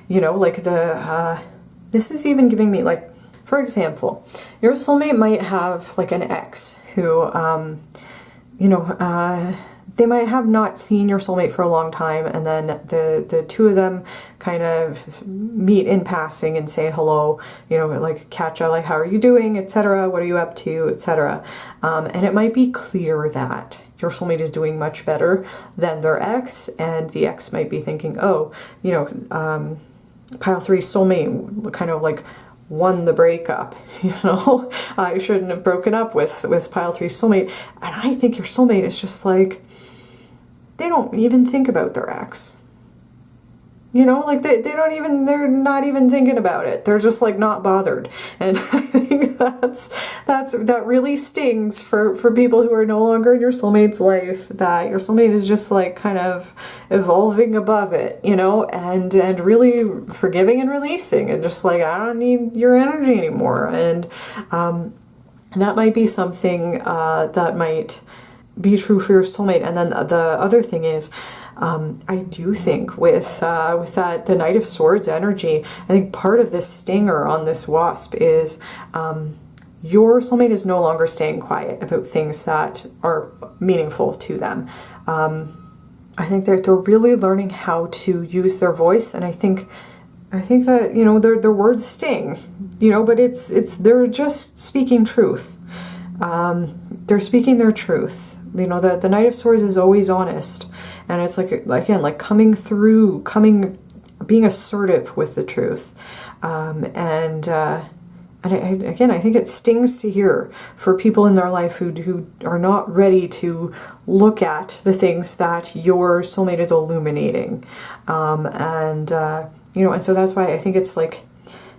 You know, like this is even giving me, like, for example, your soulmate might have like an ex who, you know, they might have not seen your soulmate for a long time, and then the two of them kind of meet in passing and say hello, you know, like catch up, like, how are you doing, etc., what are you up to, etc. And it might be clear that your soulmate is doing much better than their ex, and the ex might be thinking, oh, you know, pile 3 soulmate kind of like won the breakup, you know. I shouldn't have broken up with pile 3 soulmate. And I think your soulmate is just like, they don't even think about their ex. You know, like they're not even thinking about it. They're just like not bothered. And I think that really stings for people who are no longer in your soulmate's life, that your soulmate is just like kind of evolving above it, you know, and really forgiving and releasing, and just like, I don't need your energy anymore. And that might be something that might be true for your soulmate. And then the other thing is, I do think with that, the Knight of Swords energy, I think part of this stinger on this wasp is your soulmate is no longer staying quiet about things that are meaningful to them. I think they're really learning how to use their voice, and I think that, you know, their words sting, you know, but it's they're just speaking truth. they're speaking their truth. You know, the Knight of Swords is always honest. And it's like, again, like coming through, being assertive with the truth. And again, I think it stings to hear for people in their life who are not ready to look at the things that your soulmate is illuminating. You know, and so that's why I think it's like,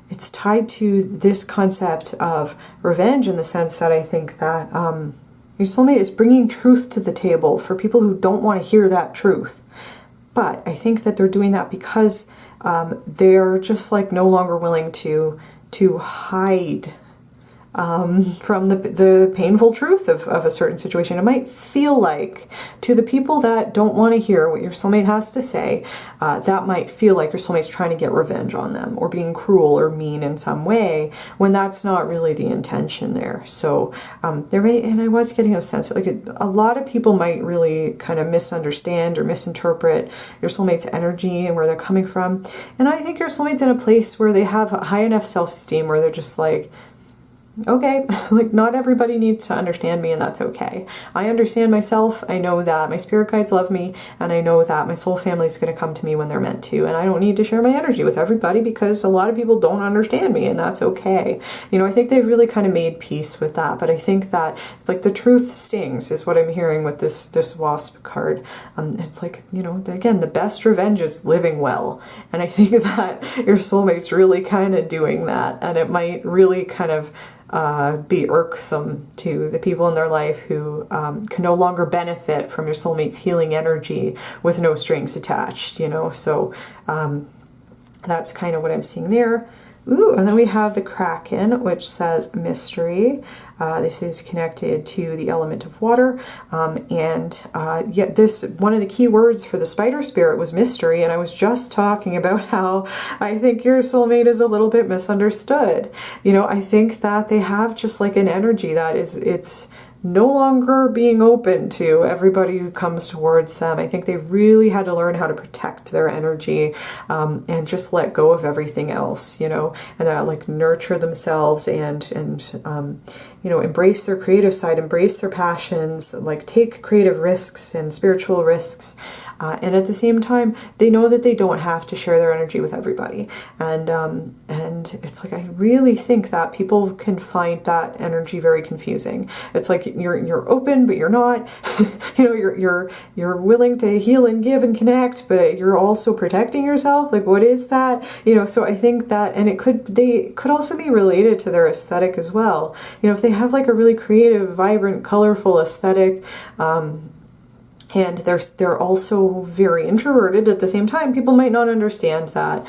it's tied to this concept of revenge, in the sense that I think that your soulmate is bringing truth to the table for people who don't want to hear that truth. But I think that they're doing that because they're just like no longer willing to hide from the painful truth of a certain situation. It might feel like, to the people that don't want to hear what your soulmate has to say, that might feel like your soulmate's trying to get revenge on them, or being cruel or mean in some way, when that's not really the intention there. So there may, and I was getting a sense that like a lot of people might really kind of misunderstand or misinterpret your soulmate's energy and where they're coming from. And I think your soulmate's in a place where they have a high enough self-esteem where they're just like, okay, like not everybody needs to understand me, and that's okay. I understand myself. I know that my spirit guides love me, and I know that my soul family is going to come to me when they're meant to, and I don't need to share my energy with everybody because a lot of people don't understand me, and that's okay. You know, I think they've really kind of made peace with that, but I think that it's like the truth stings is what I'm hearing with this Wasp card. It's like, you know, again, the best revenge is living well, and I think that your soulmate's really kind of doing that, and it might really kind of be irksome to the people in their life who can no longer benefit from your soulmate's healing energy with no strings attached, you know. So that's kind of what I'm seeing there. Ooh, and then we have the Kraken, which says mystery. This is connected to the element of water. This one of the key words for the spider spirit was mystery. And I was just talking about how I think your soulmate is a little bit misunderstood. You know, I think that they have just like an energy that it's no longer being open to everybody who comes towards them. I think they really had to learn how to protect their energy and just let go of everything else, you know, and that like nurture themselves and you know, embrace their creative side, embrace their passions, like take creative risks and spiritual risks. And at the same time, they know that they don't have to share their energy with everybody. And it's like, I really think that people can find that energy very confusing. It's like you're open, but you're not. You know, you're willing to heal and give and connect, but you're also protecting yourself. Like, what is that? You know, so I think that, and they could also be related to their aesthetic as well. You know, if they have like a really creative, vibrant, colorful aesthetic, and they're also very introverted at the same time, people might not understand that.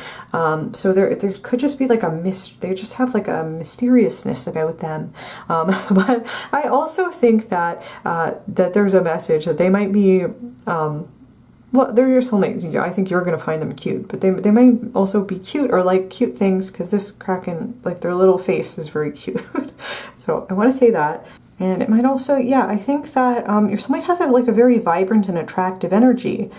So there could just be like they just have like a mysteriousness about them. But I also think that that there's a message that they might be, well, they're your soulmate. I think you're going to find them cute, but they might also be cute or like cute things, because this Kraken, like their little face is very cute. So I want to say that. And it might also, yeah, I think that your soulmate has like a very vibrant and attractive energy,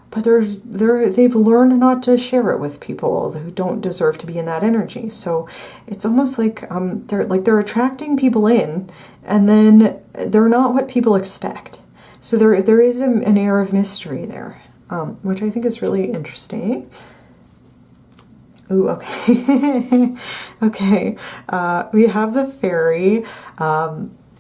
but they've learned not to share it with people who don't deserve to be in that energy. So it's almost like they're attracting people in, and then they're not what people expect. So there is an air of mystery there, which I think is really interesting. Ooh, okay. Okay. We have the Fairy,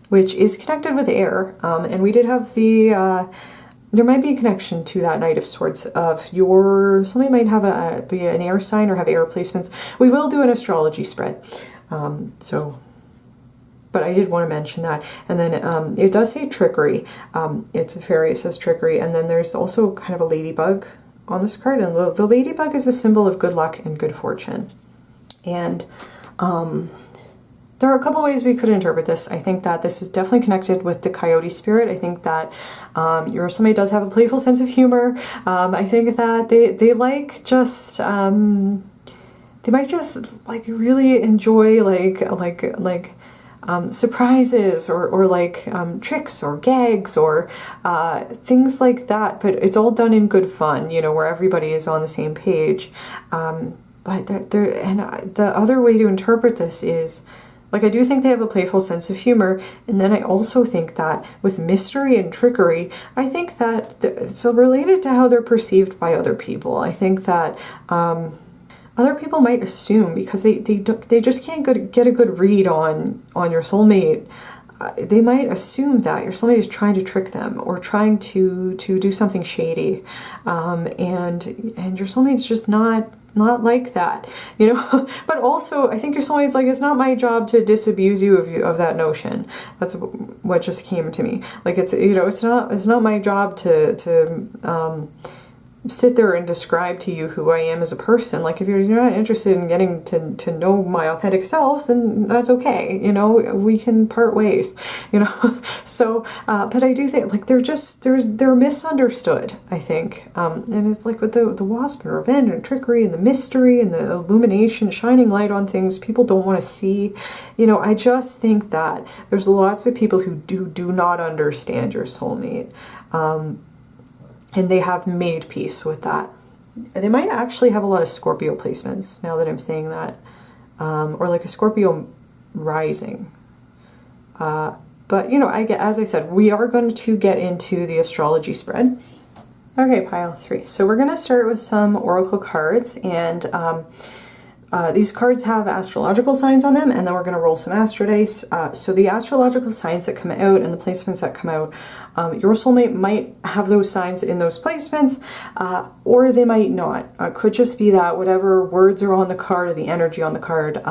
which is connected with air. And we did have there might be a connection to that Knight of Swords of somebody might have be an air sign or have air placements. We will do an astrology spread. But I did want to mention that. And then it does say trickery. It's a fairy, it says trickery. And then there's also kind of a ladybug on this card. And the ladybug is a symbol of good luck and good fortune. And there are a couple ways we could interpret this. I think that this is definitely connected with the coyote spirit. I think that your soulmate does have a playful sense of humor. I think that they like just they might just like really enjoy like surprises or like tricks or gags or things like that. But it's all done in good fun, you know, where everybody is on the same page. But the other way to interpret this is Like, I do think they have a playful sense of humor, and then I also think that with mystery and trickery, I think that it's related to how they're perceived by other people. I think that other people might assume, because they just can't get a good read on your soulmate. They might assume that your soulmate is trying to trick them or trying to do something shady, and your soulmate's just not like that, you know. But also, I think your soulmate's like, it's not my job to disabuse you of that notion. That's what just came to me. Like, it's, you know, it's not my job to sit there and describe to you who I am as a person. Like, if you're not interested in getting to know my authentic self, then that's okay, you know, we can part ways, you know. So but I do think, like, they're misunderstood, I think, and it's like with the wasp and revenge and trickery and the mystery and the illumination, shining light on things people don't want to see, you know. I just think that there's lots of people who do not understand your soulmate, and they have made peace with that. They might actually have a lot of Scorpio placements, now that I'm saying that, or like a Scorpio rising. But, you know, as I said, we are going to get into the astrology spread. Okay, pile 3. So we're going to start with some oracle cards, and these cards have astrological signs on them, and then we're going to roll some astro dice. So the astrological signs that come out and the placements that come out, your soulmate might have those signs in those placements, or they might not. It could just be that whatever words are on the card or the energy on the card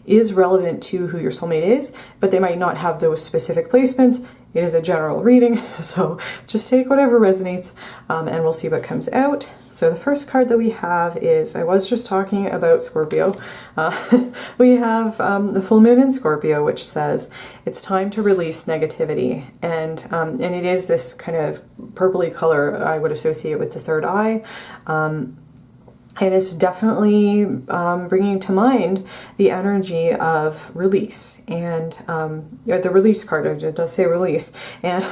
is relevant to who your soulmate is, but they might not have those specific placements. It is a general reading, so just take whatever resonates, and we'll see what comes out. So the first card that we have is, I was just talking about Scorpio. We have the full moon in Scorpio, which says it's time to release negativity, and it is this kind of purpley color I would associate with the third eye. And it's definitely bringing to mind the energy of release, and the release card, it does say release, and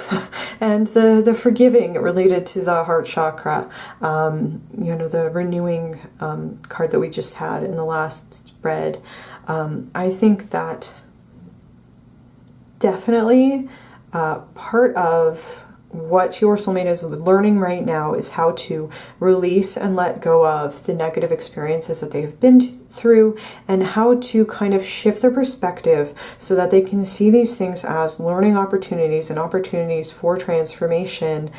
and the forgiving related to the heart chakra, you know, the renewing card that we just had in the last spread. I think that definitely part of what your soulmate is learning right now is how to release and let go of the negative experiences that they've been through, and how to kind of shift their perspective so that they can see these things as learning opportunities and opportunities for transformation,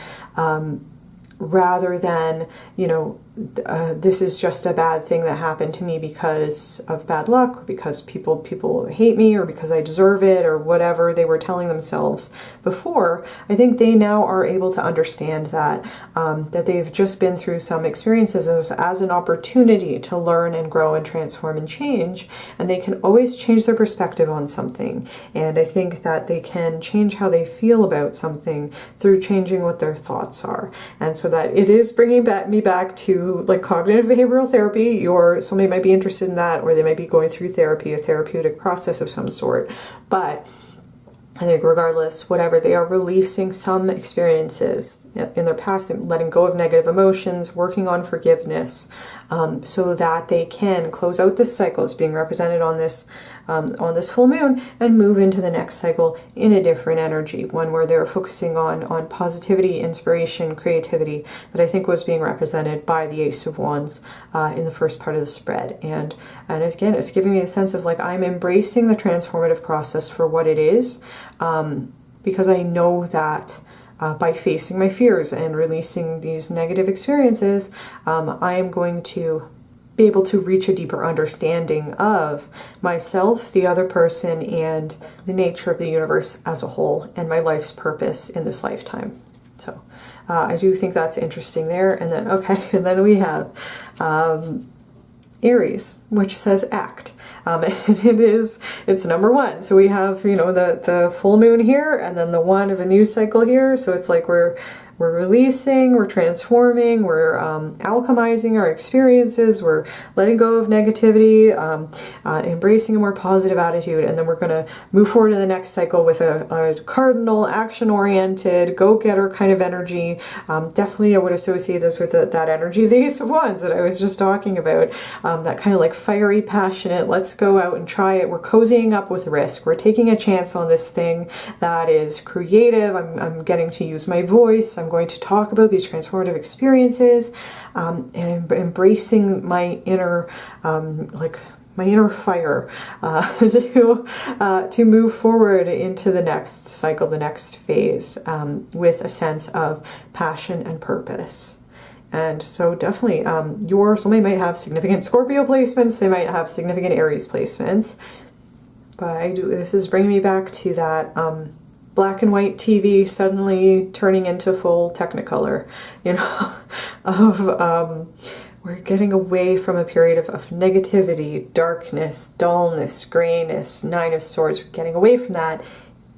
rather than, you know, this is just a bad thing that happened to me because of bad luck, or because people hate me, or because I deserve it, or whatever they were telling themselves before. I think they now are able to understand that that they've just been through some experiences as an opportunity to learn and grow and transform and change, and they can always change their perspective on something. And I think that they can change how they feel about something through changing what their thoughts are. And so that it is bringing me back to, like, cognitive behavioral therapy. Your soulmate might be interested in that, or they might be going through therapy, a therapeutic process of some sort. But I think regardless, whatever, they are releasing some experiences in their past, letting go of negative emotions, working on forgiveness, so that they can close out this cycle. It's being represented on this full moon, and move into the next cycle in a different energy, one where they're focusing on positivity, inspiration, creativity, that I think was being represented by the Ace of Wands in the first part of the spread. And again, it's giving me a sense of, like, I'm embracing the transformative process for what it is, because I know that by facing my fears and releasing these negative experiences, I am going to be able to reach a deeper understanding of myself, the other person, and the nature of the universe as a whole, and my life's purpose in this lifetime. So I do think that's interesting there. And then, okay, and then we have Aries, which says act. And it's number 1. So we have, you know, the full moon here, and then the 1 of a new cycle here. So it's like we're we're releasing, we're transforming, we're alchemizing our experiences, we're letting go of negativity, embracing a more positive attitude, and then we're going to move forward to the next cycle with a cardinal, action-oriented, go-getter kind of energy. Definitely I would associate this with that energy of the Ace of Wands that I was just talking about. That kind of like fiery, passionate, let's go out and try it. We're cozying up with risk. We're taking a chance on this thing that is creative. I'm getting to use my voice. I'm going to talk about these transformative experiences, and embracing my inner, my inner fire to move forward into the next cycle, the next phase, with a sense of passion and purpose. And so definitely your soulmate might have significant Scorpio placements, they might have significant Aries placements, but this is bringing me back to that black and white TV suddenly turning into full Technicolor, you know, of we're getting away from a period of negativity, darkness, dullness, grayness, Nine of Swords. We're getting away from that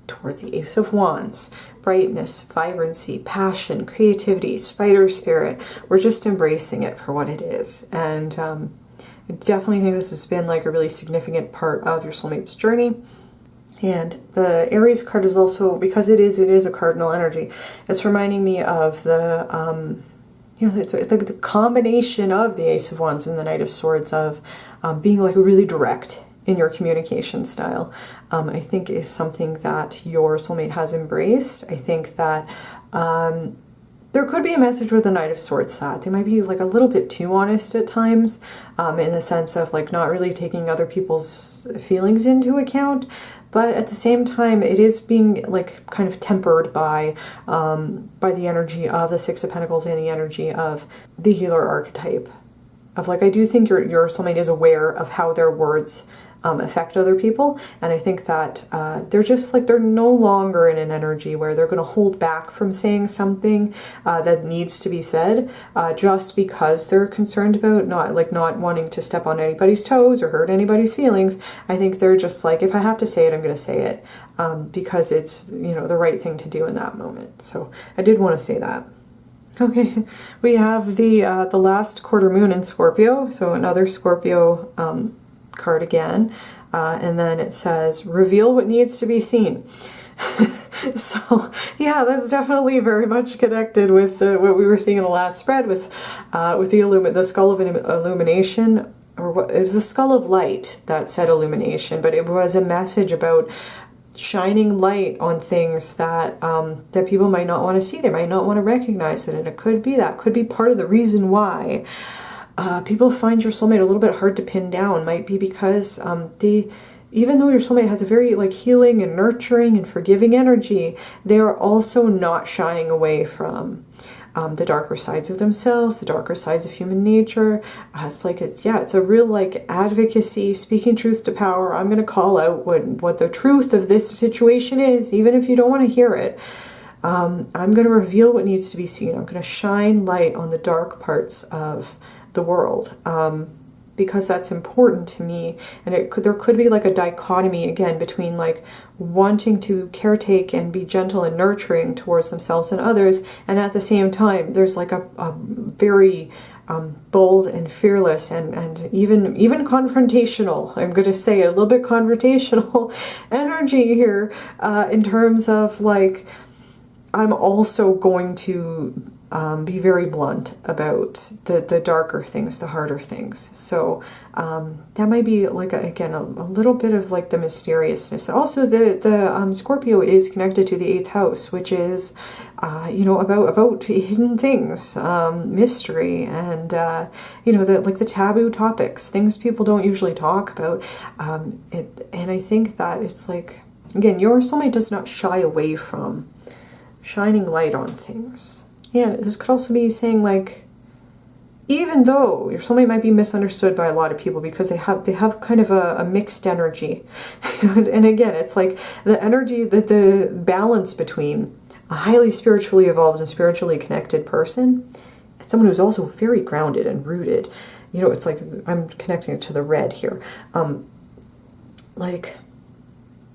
towards the Ace of Wands. Brightness, vibrancy, passion, creativity, spider spirit. We're just embracing it for what it is. And I definitely think this has been like a really significant part of your soulmate's journey. And the Aries card is also, because it is a cardinal energy, it's reminding me of the you know, the combination of the Ace of Wands and the Knight of Swords, of being like really direct in your communication style, I think is something that your soulmate has embraced. I think that there could be a message with the Knight of Swords that they might be like a little bit too honest at times, in the sense of like not really taking other people's feelings into account. But at the same time, it is being like kind of tempered by the energy of the Six of Pentacles and the energy of the healer archetype. Of like, I do think your soulmate is aware of how their words affect other people, and I think that they're just like, they're no longer in an energy where they're going to hold back from saying something that needs to be said, just because they're concerned about not wanting to step on anybody's toes or hurt anybody's feelings. I think they're just like, if I have to say it, I'm going to say it, because it's, you know, the right thing to do in that moment. So I did want to say that. Okay, we have the last quarter moon in Scorpio, so another Scorpio card again, and then it says, reveal what needs to be seen. So yeah, that's definitely very much connected with what we were seeing in the last spread with the skull of illumination, or what, it was the skull of light that said illumination, but it was a message about shining light on things that that people might not want to see. They might not want to recognize it, and it could be part of the reason why people find your soulmate a little bit hard to pin down. Might be because even though your soulmate has a very like healing and nurturing and forgiving energy, they are also not shying away from the darker sides of themselves, the darker sides of human nature. It's a real like advocacy, speaking truth to power. I'm going to call out what the truth of this situation is, even if you don't want to hear it. I'm going to reveal what needs to be seen. I'm going to shine light on the dark parts of the world, because that's important to me. And there could be like a dichotomy again between like wanting to caretake and be gentle and nurturing towards themselves and others, and at the same time there's like a very bold and fearless and even confrontational, I'm going to say it, a little bit confrontational energy here, in terms of like, I'm also going to be very blunt about the darker things, the harder things. So that might be like again a little bit of like the mysteriousness. Also, the Scorpio is connected to the 8th house, which is you know, about hidden things, mystery, and you know, the taboo topics, things people don't usually talk about. And I think that it's like, again, your soulmate does not shy away from shining light on things. And this could also be saying like, even though your soulmate might be misunderstood by a lot of people because they have kind of a mixed energy. And again, it's like the energy, the balance between a highly spiritually evolved and spiritually connected person and someone who's also very grounded and rooted. You know, it's like, I'm connecting it to the red here. Like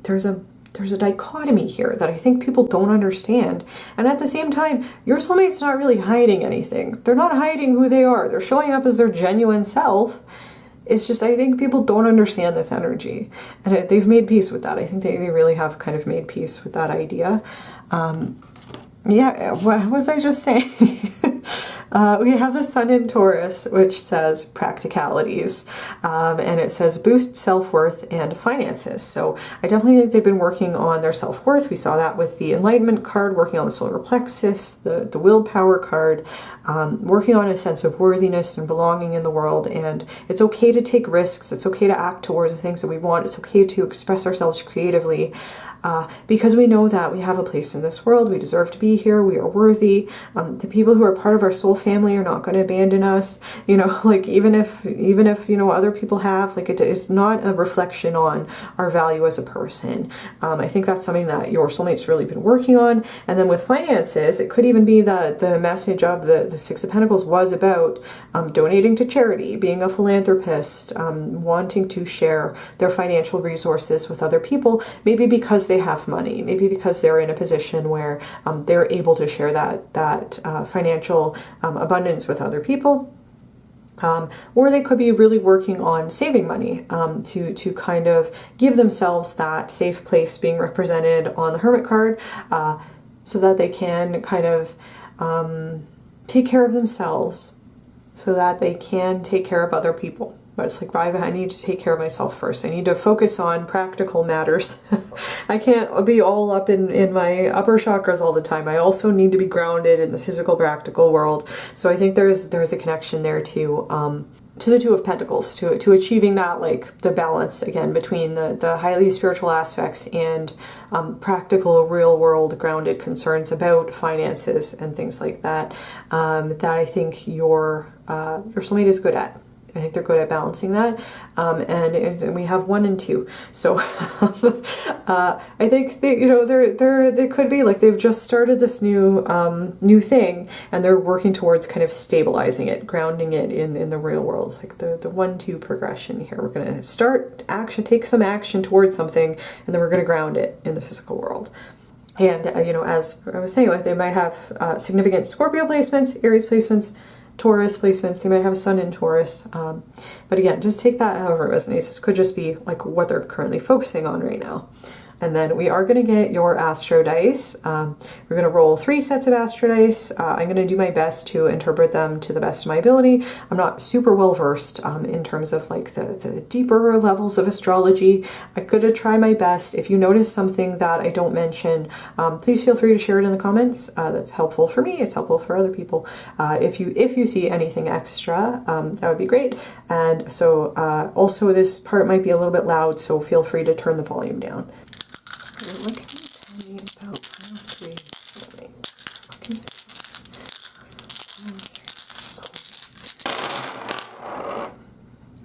there's a there's a dichotomy here that I think people don't understand. And at the same time, your soulmate's not really hiding anything. They're not hiding who they are. They're showing up as their genuine self. It's just, I think people don't understand this energy. And they've made peace with that. I think they really have kind of made peace with that idea. Yeah, what was I just saying? We have the sun in Taurus, which says practicalities, and it says boost self-worth and finances. So I definitely think they've been working on their self-worth. We saw that with the Enlightenment card, working on the solar plexus, the willpower card, working on a sense of worthiness and belonging in the world. And it's okay to take risks. It's okay to act towards the things that we want. It's okay to express ourselves creatively. Because we know that we have a place in this world, we deserve to be here, we are worthy. The people who are part of our soul family are not going to abandon us. You know, like even if you know other people have, like it's not a reflection on our value as a person. I think that's something that your soulmate's really been working on. And then with finances, it could even be that the message of the Six of Pentacles was about donating to charity, being a philanthropist, wanting to share their financial resources with other people, maybe because they have money, maybe because they're in a position where they're able to share that financial abundance with other people. Or they could be really working on saving money to kind of give themselves that safe place being represented on the Hermit card, so that they can kind of take care of themselves, so that they can take care of other people. But it's like, I need to take care of myself first. I need to focus on practical matters. I can't be all up in my upper chakras all the time. I also need to be grounded in the physical, practical world. So I think there's a connection there to the Two of Pentacles, to achieving that, like the balance again between the highly spiritual aspects and practical, real world grounded concerns about finances and things like that. That I think your soulmate is good at. I think they're good at balancing that, and we have 1 and 2. So I think they could be like they've just started this new thing, and they're working towards kind of stabilizing it, grounding it in the real world. It's like the 1-2 progression here. We're going to start action, take some action towards something, and then we're going to ground it in the physical world. And as I was saying, like they might have significant Scorpio placements, Aries placements, Taurus placements. They might have a sun in Taurus, but again, just take that however it resonates. This could just be like what they're currently focusing on right now. And then we are going to get your Astro dice. We're going to roll 3 sets of Astro dice. I'm going to do my best to interpret them to the best of my ability. I'm not super well versed in terms of like the deeper levels of astrology. I'm going to try my best. If you notice something that I don't mention, please feel free to share it in the comments. That's helpful for me. It's helpful for other people. If you see anything extra, that would be great. And so also this part might be a little bit loud, so feel free to turn the volume down. What can you tell me about pile 3 soulmate?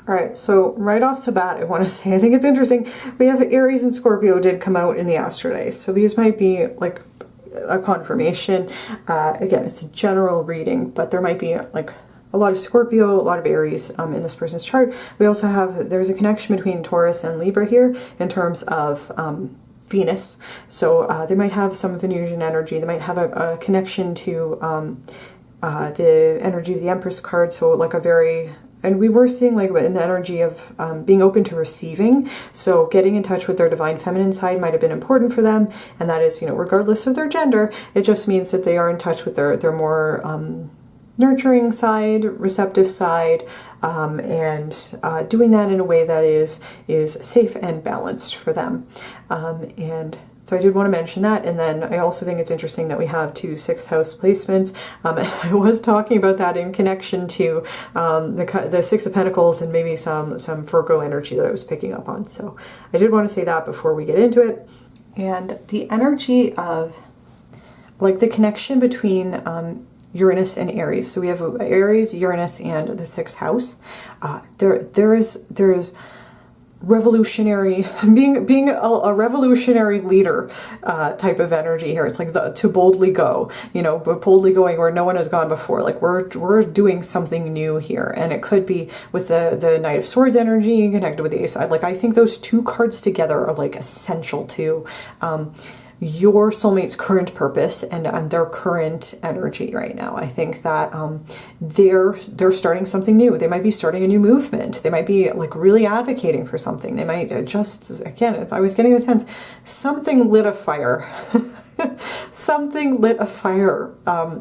Alright, so right off the bat, I want to say, I think it's interesting. We have Aries and Scorpio did come out in the Astro dice, so these might be like a confirmation. Again, it's a general reading, but there might be like a lot of Scorpio, a lot of Aries in this person's chart. We also have, there's a connection between Taurus and Libra here in terms of Venus. So they might have some Venusian energy. They might have a connection to the energy of the Empress card. So like a very, and we were seeing like in the energy of being open to receiving. So getting in touch with their divine feminine side might have been important for them. And that is, regardless of their gender, it just means that they are in touch with their more nurturing side, receptive side, and doing that in a way that is safe and balanced for them. And so I did want to mention that. And then I also think it's interesting that we have 2 6th house placements. And I was talking about that in connection to the 6 of Pentacles and maybe some Virgo energy that I was picking up on. So I did want to say that before we get into it. And the energy of like the connection between Uranus and Aries. So we have Aries, Uranus, and the 6th house. There is revolutionary, being a revolutionary leader type of energy here. It's like to boldly go, you know, but boldly going where no one has gone before. Like we're doing something new here, and it could be with the Knight of Swords energy connected with the Ace. Like I think those two cards together are like essential to your soulmate's current purpose and their current energy right now. I think that they're starting something new. They might be starting a new movement. They might be like really advocating for something. They might just, again, I was getting the sense something lit a fire. Something lit a fire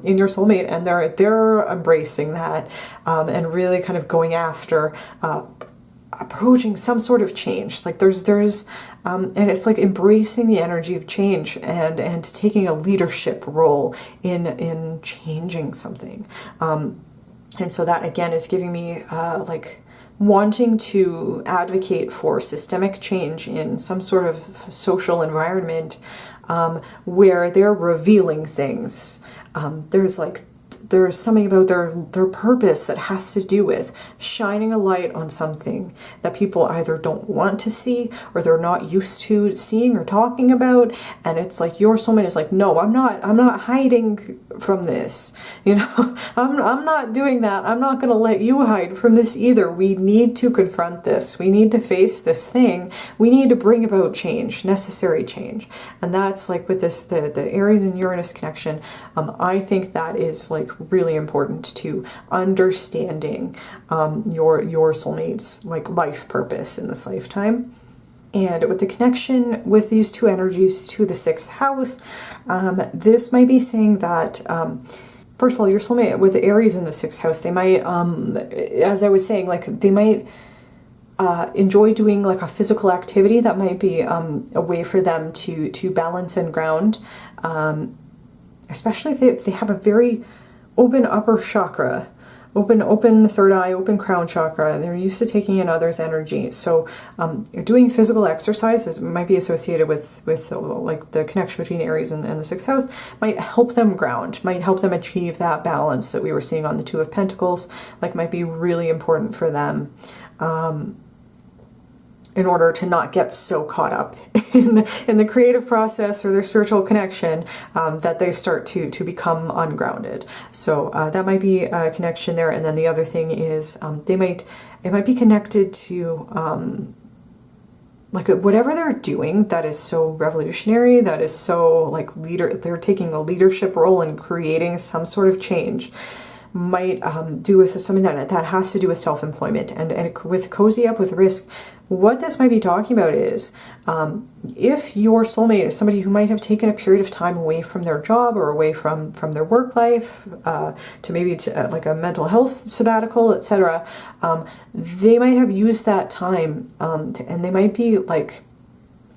in your soulmate, and they're embracing that and really kind of going after approaching some sort of change. Like there's and it's like embracing the energy of change and taking a leadership role in changing something. And so that again is giving me like wanting to advocate for systemic change in some sort of social environment where they're revealing things. There's something about their purpose that has to do with shining a light on something that people either don't want to see or they're not used to seeing or talking about. And it's like your soulmate is like, no, I'm not hiding from this. You know, I'm not doing that. I'm not going to let you hide from this either. We need to confront this. We need to face this thing. We need to bring about change, necessary change. And that's like with this, the Aries and Uranus connection. I think that is like really important to understanding your soulmate's like life purpose in this lifetime. And with the connection with these two energies to the 6th house, this might be saying that first of all, your soulmate with Aries in the 6th house, they might as I was saying, like they might enjoy doing like a physical activity that might be a way for them to balance and ground, especially if they have a very open upper chakra, open third eye, open crown chakra. They're used to taking in others' energy. So doing physical exercise might be associated with like the connection between Aries and the 6th house, might help them ground, might help them achieve that balance that we were seeing on the 2 of Pentacles, like might be really important for them. In order to not get so caught up in the creative process or their spiritual connection that they start to become ungrounded. So that might be a connection there. And then the other thing is it might be connected to like whatever they're doing that is so revolutionary, that is so like they're taking a leadership role in creating some sort of change. Might do with something that has to do with self-employment and with cozy up with risk. What this might be talking about is if your soulmate is somebody who might have taken a period of time away from their job or away from their work life to maybe like a mental health sabbatical, etc., they might have used that time and they might be like,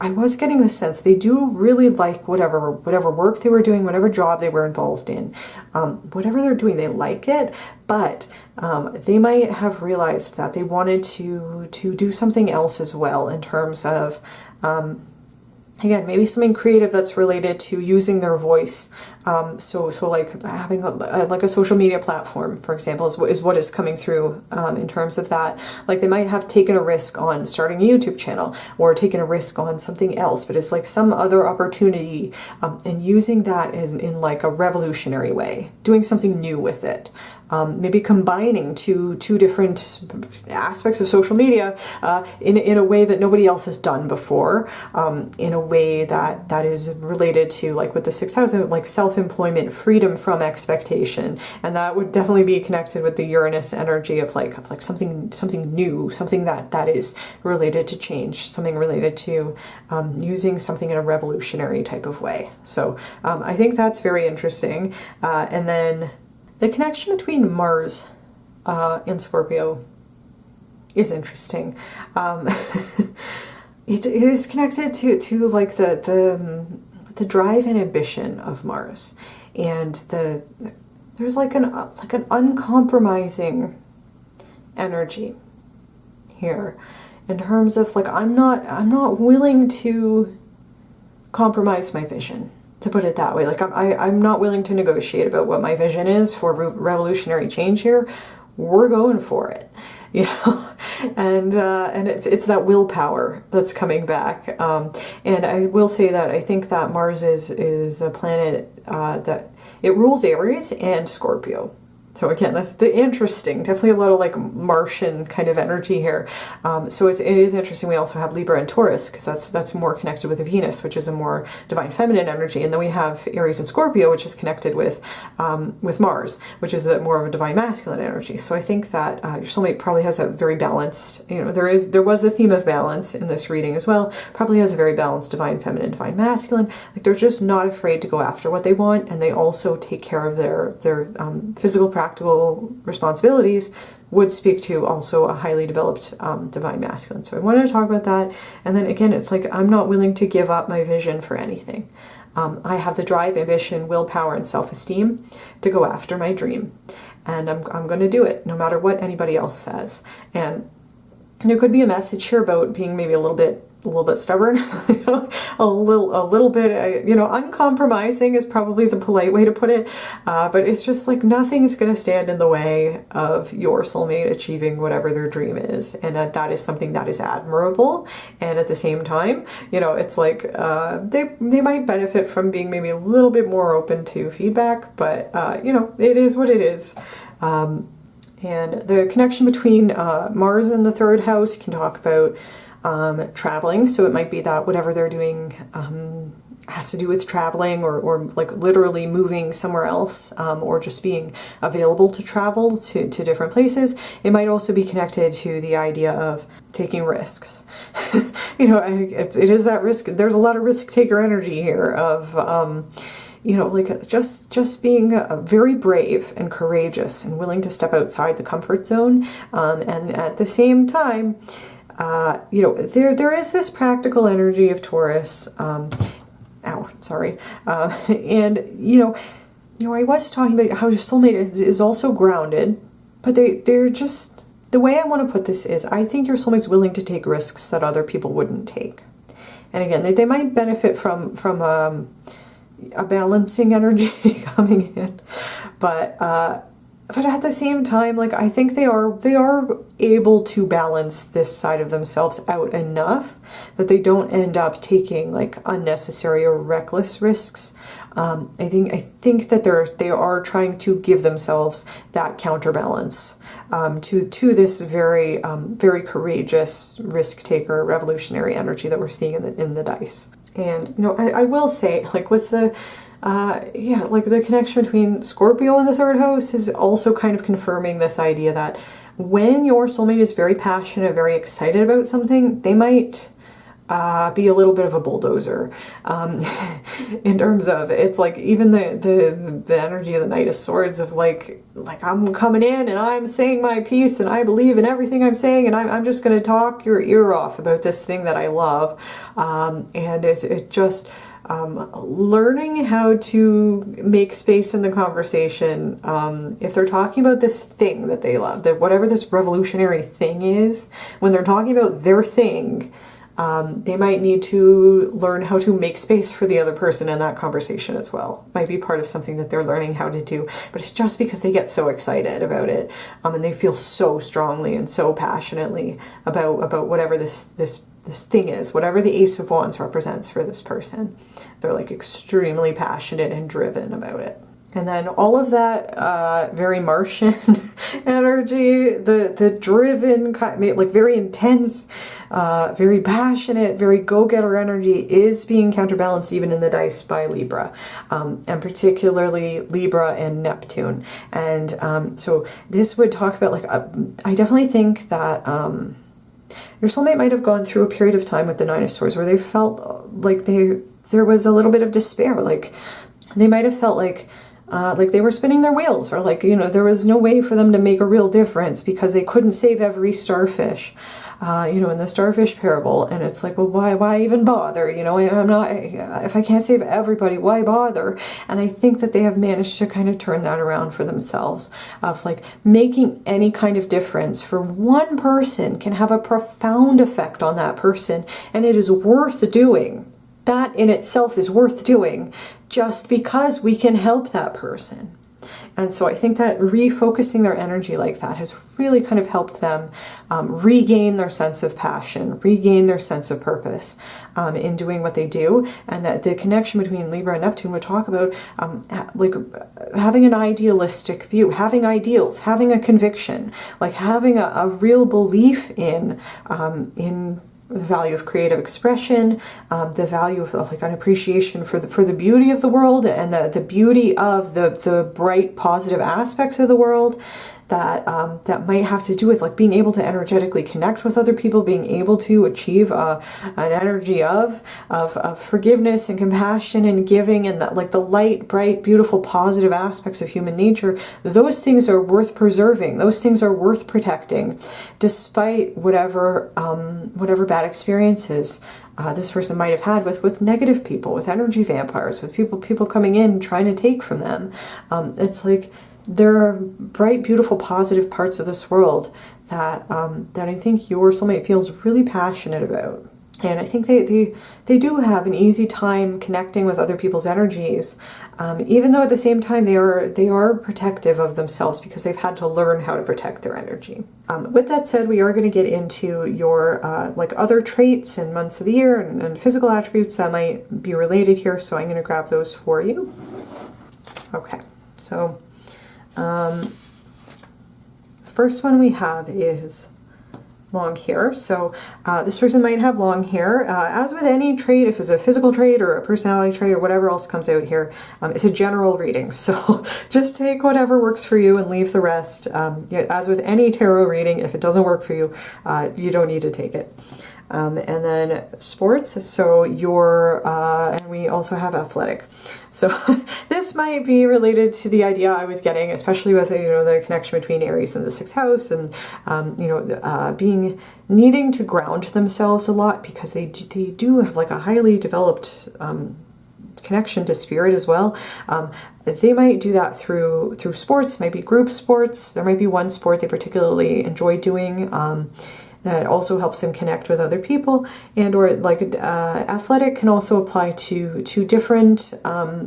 I was getting the sense they do really like whatever work they were doing, whatever job they were involved in, whatever they're doing, they like it, but they might have realized that they wanted to do something else as well in terms of, again, maybe something creative that's related to using their voice. So like having like a social media platform, for example, is what is coming through in terms of that. Like they might have taken a risk on starting a YouTube channel or taken a risk on something else, but it's like some other opportunity and using that in like a revolutionary way, doing something new with it. Maybe combining two different aspects of social media in a way that nobody else has done before, in a way that is related to, like with the 6th house, like self-employment, freedom from expectation, and that would definitely be connected with the Uranus energy of like something new, something that is related to change, something related to using something in a revolutionary type of way. So I think that's very interesting, and then. The connection between Mars and Scorpio is interesting. It is connected to like the drive and ambition of Mars, and there's like an uncompromising energy here in terms of like I'm not willing to compromise my vision. To put it that way, like I'm not willing to negotiate about what my vision is for revolutionary change here. We're going for it. you know, and it's that willpower that's coming back. And I will say that I think that Mars is a planet that it rules Aries and Scorpio. So again, that's the interesting, definitely a lot of like Martian kind of energy here. So it is interesting. We also have Libra and Taurus, because that's more connected with Venus, which is a more divine feminine energy. And then we have Aries and Scorpio, which is connected with Mars, which is more of a divine masculine energy. So I think that your soulmate probably has a very balanced, you know, there was a theme of balance in this reading as well. Probably has a very balanced divine feminine, divine masculine. Like they're just not afraid to go after what they want, and they also take care of their physical practical responsibilities. Would speak to also a highly developed divine masculine. So I wanted to talk about that. And then again, it's like I'm not willing to give up my vision for anything. I have the drive, ambition, willpower, and self-esteem to go after my dream. And I'm going to do it no matter what anybody else says. And there could be a message here about being maybe a little bit stubborn, you know, a little bit, you know, uncompromising is probably the polite way to put it. But it's just like nothing's going to stand in the way of your soulmate achieving whatever their dream is. And that is something that is admirable. And at the same time, you know, it's like they might benefit from being maybe a little bit more open to feedback, but, you know, it is what it is. And the connection between Mars and the third house can talk about traveling. So it might be that whatever they're doing has to do with traveling or like literally moving somewhere else, or just being available to travel to different places. It might also be connected to the idea of taking risks. You know, it is that risk. There's a lot of risk taker energy here of you know, like just being very brave and courageous and willing to step outside the comfort zone, and at the same time, you know, there is this practical energy of Taurus. And you know, I was talking about how your soulmate is also grounded, but they're just, the way I want to put this is, I think your soulmate's willing to take risks that other people wouldn't take. And again, they might benefit from a balancing energy coming in, but at the same time, like I think they are able to balance this side of themselves out enough that they don't end up taking like unnecessary or reckless risks. I think that they are trying to give themselves that counterbalance to this very very courageous risk taker revolutionary energy that we're seeing in the dice. And you know, I will say, like with the yeah, like the connection between Scorpio and the third house is also kind of confirming this idea that when your soulmate is very passionate, very excited about something, they might be a little bit of a bulldozer, in terms of, it's like even the energy of the Knight of Swords of like I'm coming in and I'm saying my piece and I believe in everything I'm saying and I'm just going to talk your ear off about this thing that I love, and it just learning how to make space in the conversation. If they're talking about this thing that they love, that whatever this revolutionary thing is, when they're talking about their thing, they might need to learn how to make space for the other person in that conversation as well. Might be part of something that they're learning how to do, but it's just because they get so excited about it, and they feel so strongly and so passionately about whatever this thing is, whatever the Ace of Wands represents for this person. They're like extremely passionate and driven about it. And then all of that very Martian energy, the driven, like very intense, very passionate, very go-getter energy is being counterbalanced even in the dice by Libra, and particularly Libra and Neptune. And so this would talk about, like, I definitely think that your soulmate might have gone through a period of time with the Nine of Swords where they felt like there was a little bit of despair. Like they might have felt like they were spinning their wheels, or like, you know, there was no way for them to make a real difference because they couldn't save every starfish, you know, in the starfish parable. And it's like, well, why even bother? You know, if I can't save everybody, why bother? And I think that they have managed to kind of turn that around for themselves, of like making any kind of difference for one person can have a profound effect on that person, and it is worth doing. That in itself is worth doing just because we can help that person. And so I think that refocusing their energy like that has really kind of helped them regain their sense of passion, regain their sense of purpose in doing what they do. And that the connection between Libra and Neptune would talk about like having an idealistic view, having ideals, having a conviction, like having a real belief in the value of creative expression, the value of like an appreciation for the beauty of the world and the beauty of the bright positive aspects of the world that that might have to do with like being able to energetically connect with other people, being able to achieve an energy of forgiveness and compassion and giving, and that like the light, bright, beautiful, positive aspects of human nature. Those things are worth preserving. Those things are worth protecting, despite whatever bad experiences this person might have had with negative people, with energy vampires, with people coming in trying to take from them. It's like there are bright, beautiful, positive parts of this world that that I think your soulmate feels really passionate about. And I think they do have an easy time connecting with other people's energies, even though at the same time they are protective of themselves because they've had to learn how to protect their energy. With that said, we are going to get into your like other traits and months of the year and physical attributes that might be related here. So I'm going to grab those for you. Okay, so the first one we have is long hair. So this person might have long hair. As with any trait, if it's a physical trait or a personality trait or whatever else comes out here, it's a general reading. So just take whatever works for you and leave the rest. As with any tarot reading, if it doesn't work for you, you don't need to take it. And then sports, so and we also have athletic. So this might be related to the idea I was getting, especially with the connection between Aries and the 6th house, and needing to ground themselves a lot because they do have like a highly developed connection to spirit as well. They might do that through sports, might be group sports. There might be one sport they particularly enjoy doing. That also helps them connect with other people, and or like athletic can also apply to different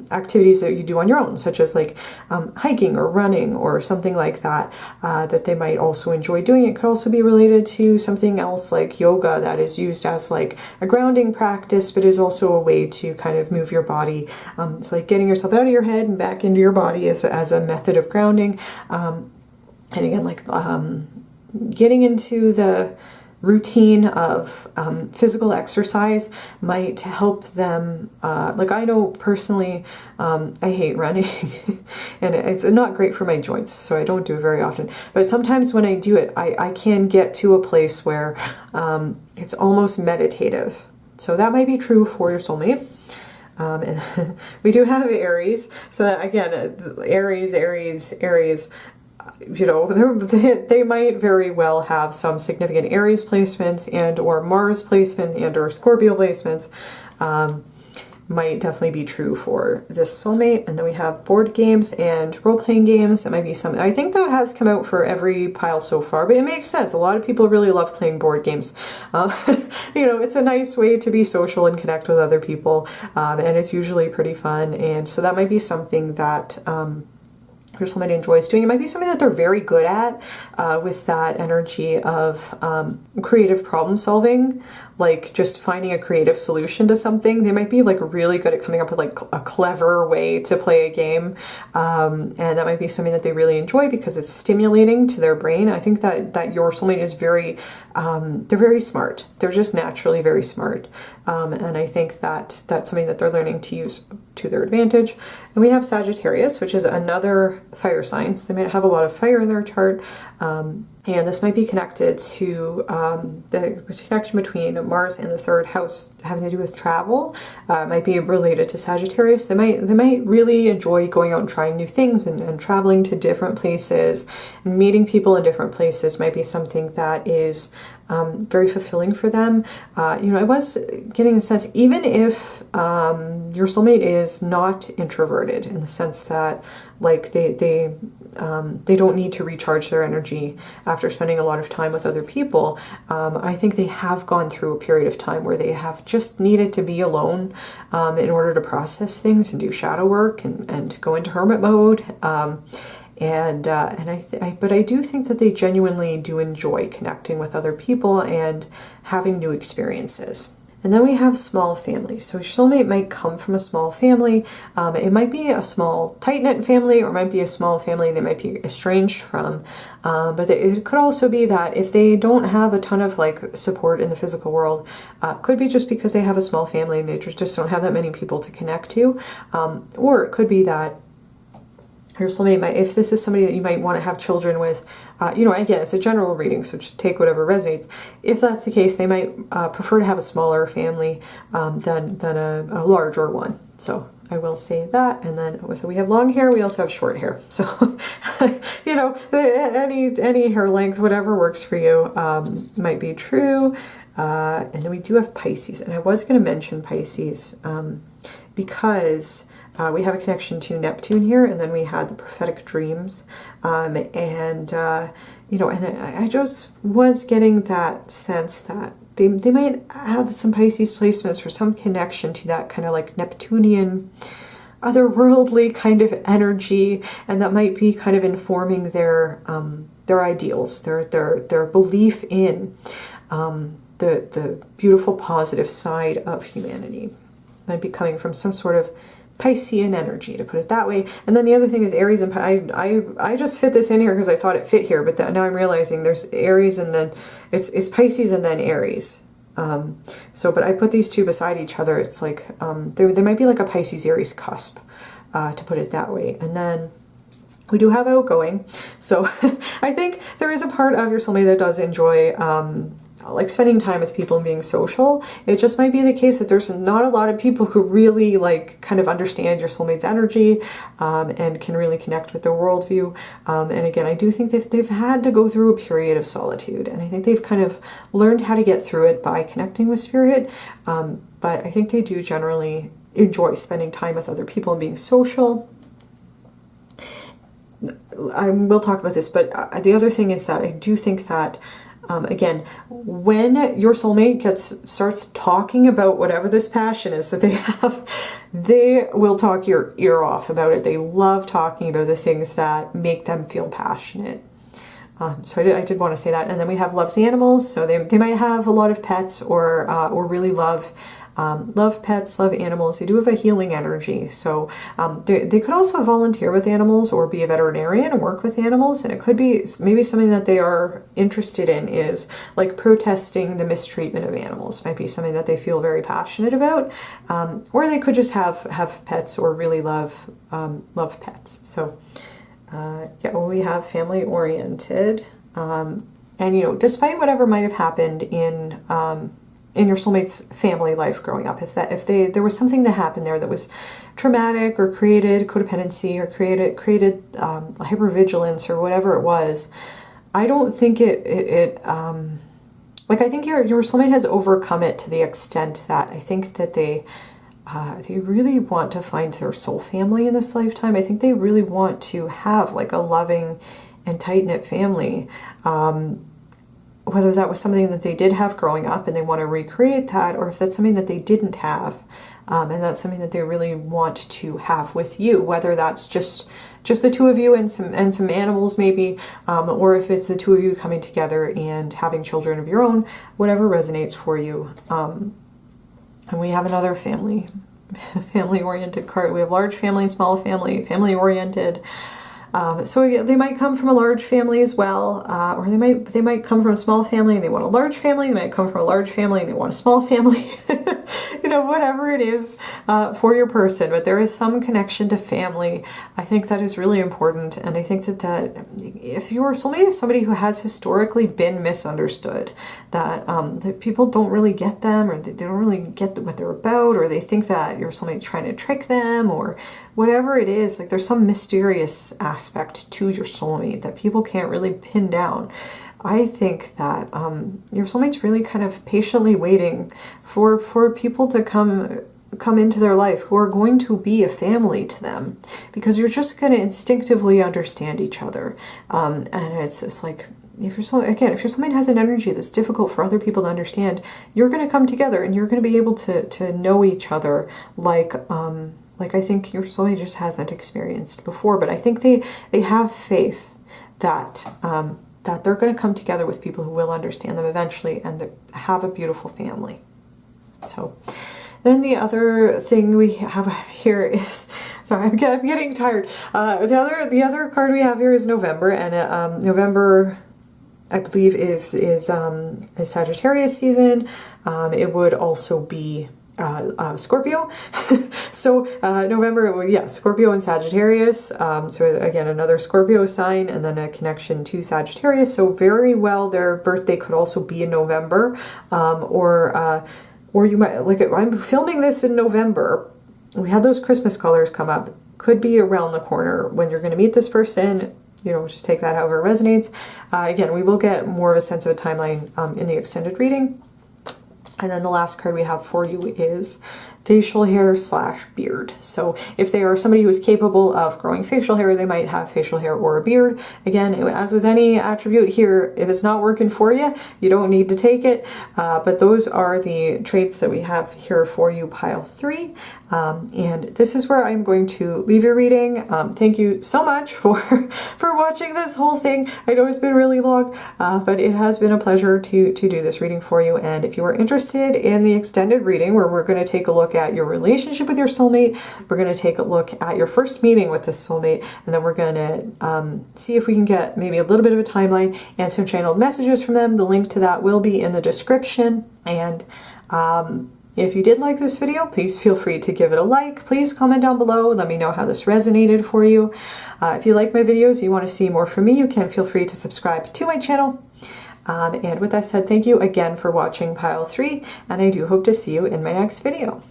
activities that you do on your own, such as like hiking or running or something like that, that they might also enjoy doing. It could also be related to something else like yoga that is used as like a grounding practice, but is also a way to kind of move your body. It's like getting yourself out of your head and back into your body as a method of grounding. And again, like getting into the routine of physical exercise might help them. Like I know personally, I hate running and it's not great for my joints, so I don't do it very often. But sometimes when I do it, I can get to a place where it's almost meditative. So that might be true for your soulmate. And we do have Aries. So that, again, Aries, they might very well have some significant Aries placements and or Mars placements and or Scorpio placements. Might definitely be true for this soulmate. And then we have board games and role-playing games. That might be something. I think that has come out for every pile so far, but it makes sense. A lot of people really love playing board games. It's a nice way to be social and connect with other people, and it's usually pretty fun. And so that might be something that your soulmate enjoys doing. It might be something that they're very good at, with that energy of creative problem solving, like just finding a creative solution to something. They might be like really good at coming up with like a clever way to play a game, and that might be something that they really enjoy because it's stimulating to their brain. I think that your soulmate is very, they're very smart. They're just naturally very smart, and I think that that's something that they're learning to use to their advantage. And we have Sagittarius, which is another fire sign. So they might have a lot of fire in their chart. And this might be connected to the connection between Mars and the 3rd house having to do with travel. Might be related to Sagittarius. They might really enjoy going out and trying new things and traveling to different places and meeting people in different places. Might be something that is very fulfilling for them. I was getting the sense, even if your soulmate is not introverted, in the sense that like they don't need to recharge their energy after spending a lot of time with other people, I think they have gone through a period of time where they have just needed to be alone in order to process things and do shadow work and go into hermit mode. But I do think that they genuinely do enjoy connecting with other people and having new experiences. And then we have small families. So your soulmate might come from a small family. It might be a small tight-knit family, or it might be a small family they might be estranged from. But it could also be that if they don't have a ton of like support in the physical world, could be just because they have a small family and they just don't have that many people to connect to. Or it could be that your soulmate might, if this is somebody that you might want to have children with, you know, again, it's a general reading, so just take whatever resonates. If that's the case, they might prefer to have a smaller family than a larger one. So I will say that. And then, so we have long hair, we also have short hair. So, you know, any hair length, whatever works for you, might be true. And then we do have Pisces. And I was going to mention Pisces because we have a connection to Neptune here, and then we had the prophetic dreams, you know, and I just was getting that sense that they might have some Pisces placements or some connection to that kind of like Neptunian, otherworldly kind of energy, and that might be kind of informing their ideals, their belief in the beautiful positive side of humanity. Might be coming from some sort of Piscean energy, to put it that way. And then the other thing is Aries and I just fit this in here because I thought it fit here, but now I'm realizing there's Aries and then it's Pisces and then Aries. But I put these two beside each other. It's like there might be like a Pisces Aries cusp, to put it that way. And then we do have outgoing. So I think there is a part of your soulmate that does enjoy like spending time with people and being social. It just might be the case that there's not a lot of people who really like kind of understand your soulmate's energy and can really connect with their worldview. And again, I do think they've had to go through a period of solitude, and I think they've kind of learned how to get through it by connecting with spirit. But I think they do generally enjoy spending time with other people and being social. I will talk about this, but the other thing is that I do think that again, when your soulmate starts talking about whatever this passion is that they have, they will talk your ear off about it. They love talking about the things that make them feel passionate. So I did want to say that. And then we have loves animals. So they might have a lot of pets or really love pets, love animals. They do have a healing energy. So they could also volunteer with animals or be a veterinarian and work with animals. And it could be maybe something that they are interested in is like protesting the mistreatment of animals. Might be something that they feel very passionate about. Or they could just have pets or really love pets. So yeah, we have family oriented. And you know, despite whatever might have happened in your soulmate's family life growing up, if there was something that happened there that was traumatic or created codependency or created hypervigilance or whatever it was, I don't think like I think your soulmate has overcome it to the extent that I think that they really want to find their soul family in this lifetime. I think they really want to have like a loving and tight-knit family. Whether that was something that they did have growing up and they want to recreate that, or if that's something that they didn't have, and that's something that they really want to have with you, whether that's just the two of you and some animals maybe, or if it's the two of you coming together and having children of your own, whatever resonates for you. And we have another family-oriented card. We have large family, small family, family-oriented. So they might come from a large family as well, or they might come from a small family and they want a large family. They might come from a large family and they want a small family. You know, whatever it is for your person, but there is some connection to family. I think that is really important, and I think that if your soulmate is somebody who has historically been misunderstood, that people don't really get them, or they don't really get what they're about, or they think that your soulmate's trying to trick them, or whatever it is, like there's some mysterious aspect to your soulmate that people can't really pin down. I think that your soulmate's really kind of patiently waiting for people to come into their life who are going to be a family to them, because you're just going to instinctively understand each other. And it's like, if your soulmate has an energy that's difficult for other people to understand, you're going to come together and you're going to be able to know each other like I think your soulmate just hasn't experienced before. But I think they have faith that that they're going to come together with people who will understand them eventually and have a beautiful family. So then the other thing we have here is, sorry, I'm getting tired. The other card we have here is November, and November, I believe, is Sagittarius season. It would also be Scorpio. So November, yeah, Scorpio and Sagittarius. So again, another Scorpio sign, and then a connection to Sagittarius. So very well, their birthday could also be in November, or you might, like, I'm filming this in November. We had those Christmas colors come up. Could be around the corner when you're going to meet this person. You know, just take that however it resonates. Again, we will get more of a sense of a timeline in the extended reading. And then the last card we have for you is facial hair / beard. So if they are somebody who is capable of growing facial hair, they might have facial hair or a beard. Again, as with any attribute here, if it's not working for you, you don't need to take it. But those are the traits that we have here for you, pile 3. And this is where I'm going to leave your reading. Thank you so much for watching this whole thing. I know it's been really long, but it has been a pleasure to do this reading for you. And if you are interested in the extended reading, where we're going to take a look at your relationship with your soulmate, we're going to take a look at your first meeting with this soulmate, and then we're going to see if we can get maybe a little bit of a timeline and some channeled messages from them. The link to that will be in the description. And if you did like this video, please feel free to give it a like. Please comment down below. Let me know how this resonated for you. If you like my videos, you want to see more from me, you can feel free to subscribe to my channel. And with that said, thank you again for watching pile 3, and I do hope to see you in my next video.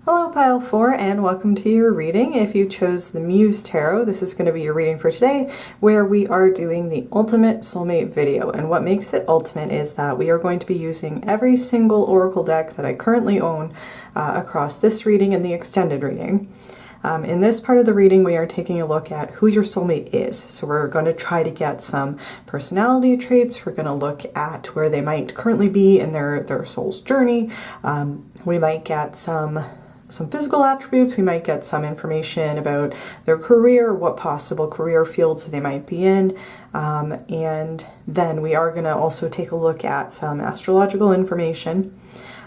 Hello pile 4, and welcome to your reading. If you chose the Muse Tarot, this is going to be your reading for today, where we are doing the ultimate soulmate video. And what makes it ultimate is that we are going to be using every single oracle deck that I currently own across this reading and the extended reading. In this part of the reading, we are taking a look at who your soulmate is. So we're going to try to get some personality traits. We're going to look at where they might currently be in their soul's journey. We might get some physical attributes. We might get some information about their career, what possible career fields they might be in. And then we are going to also take a look at some astrological information.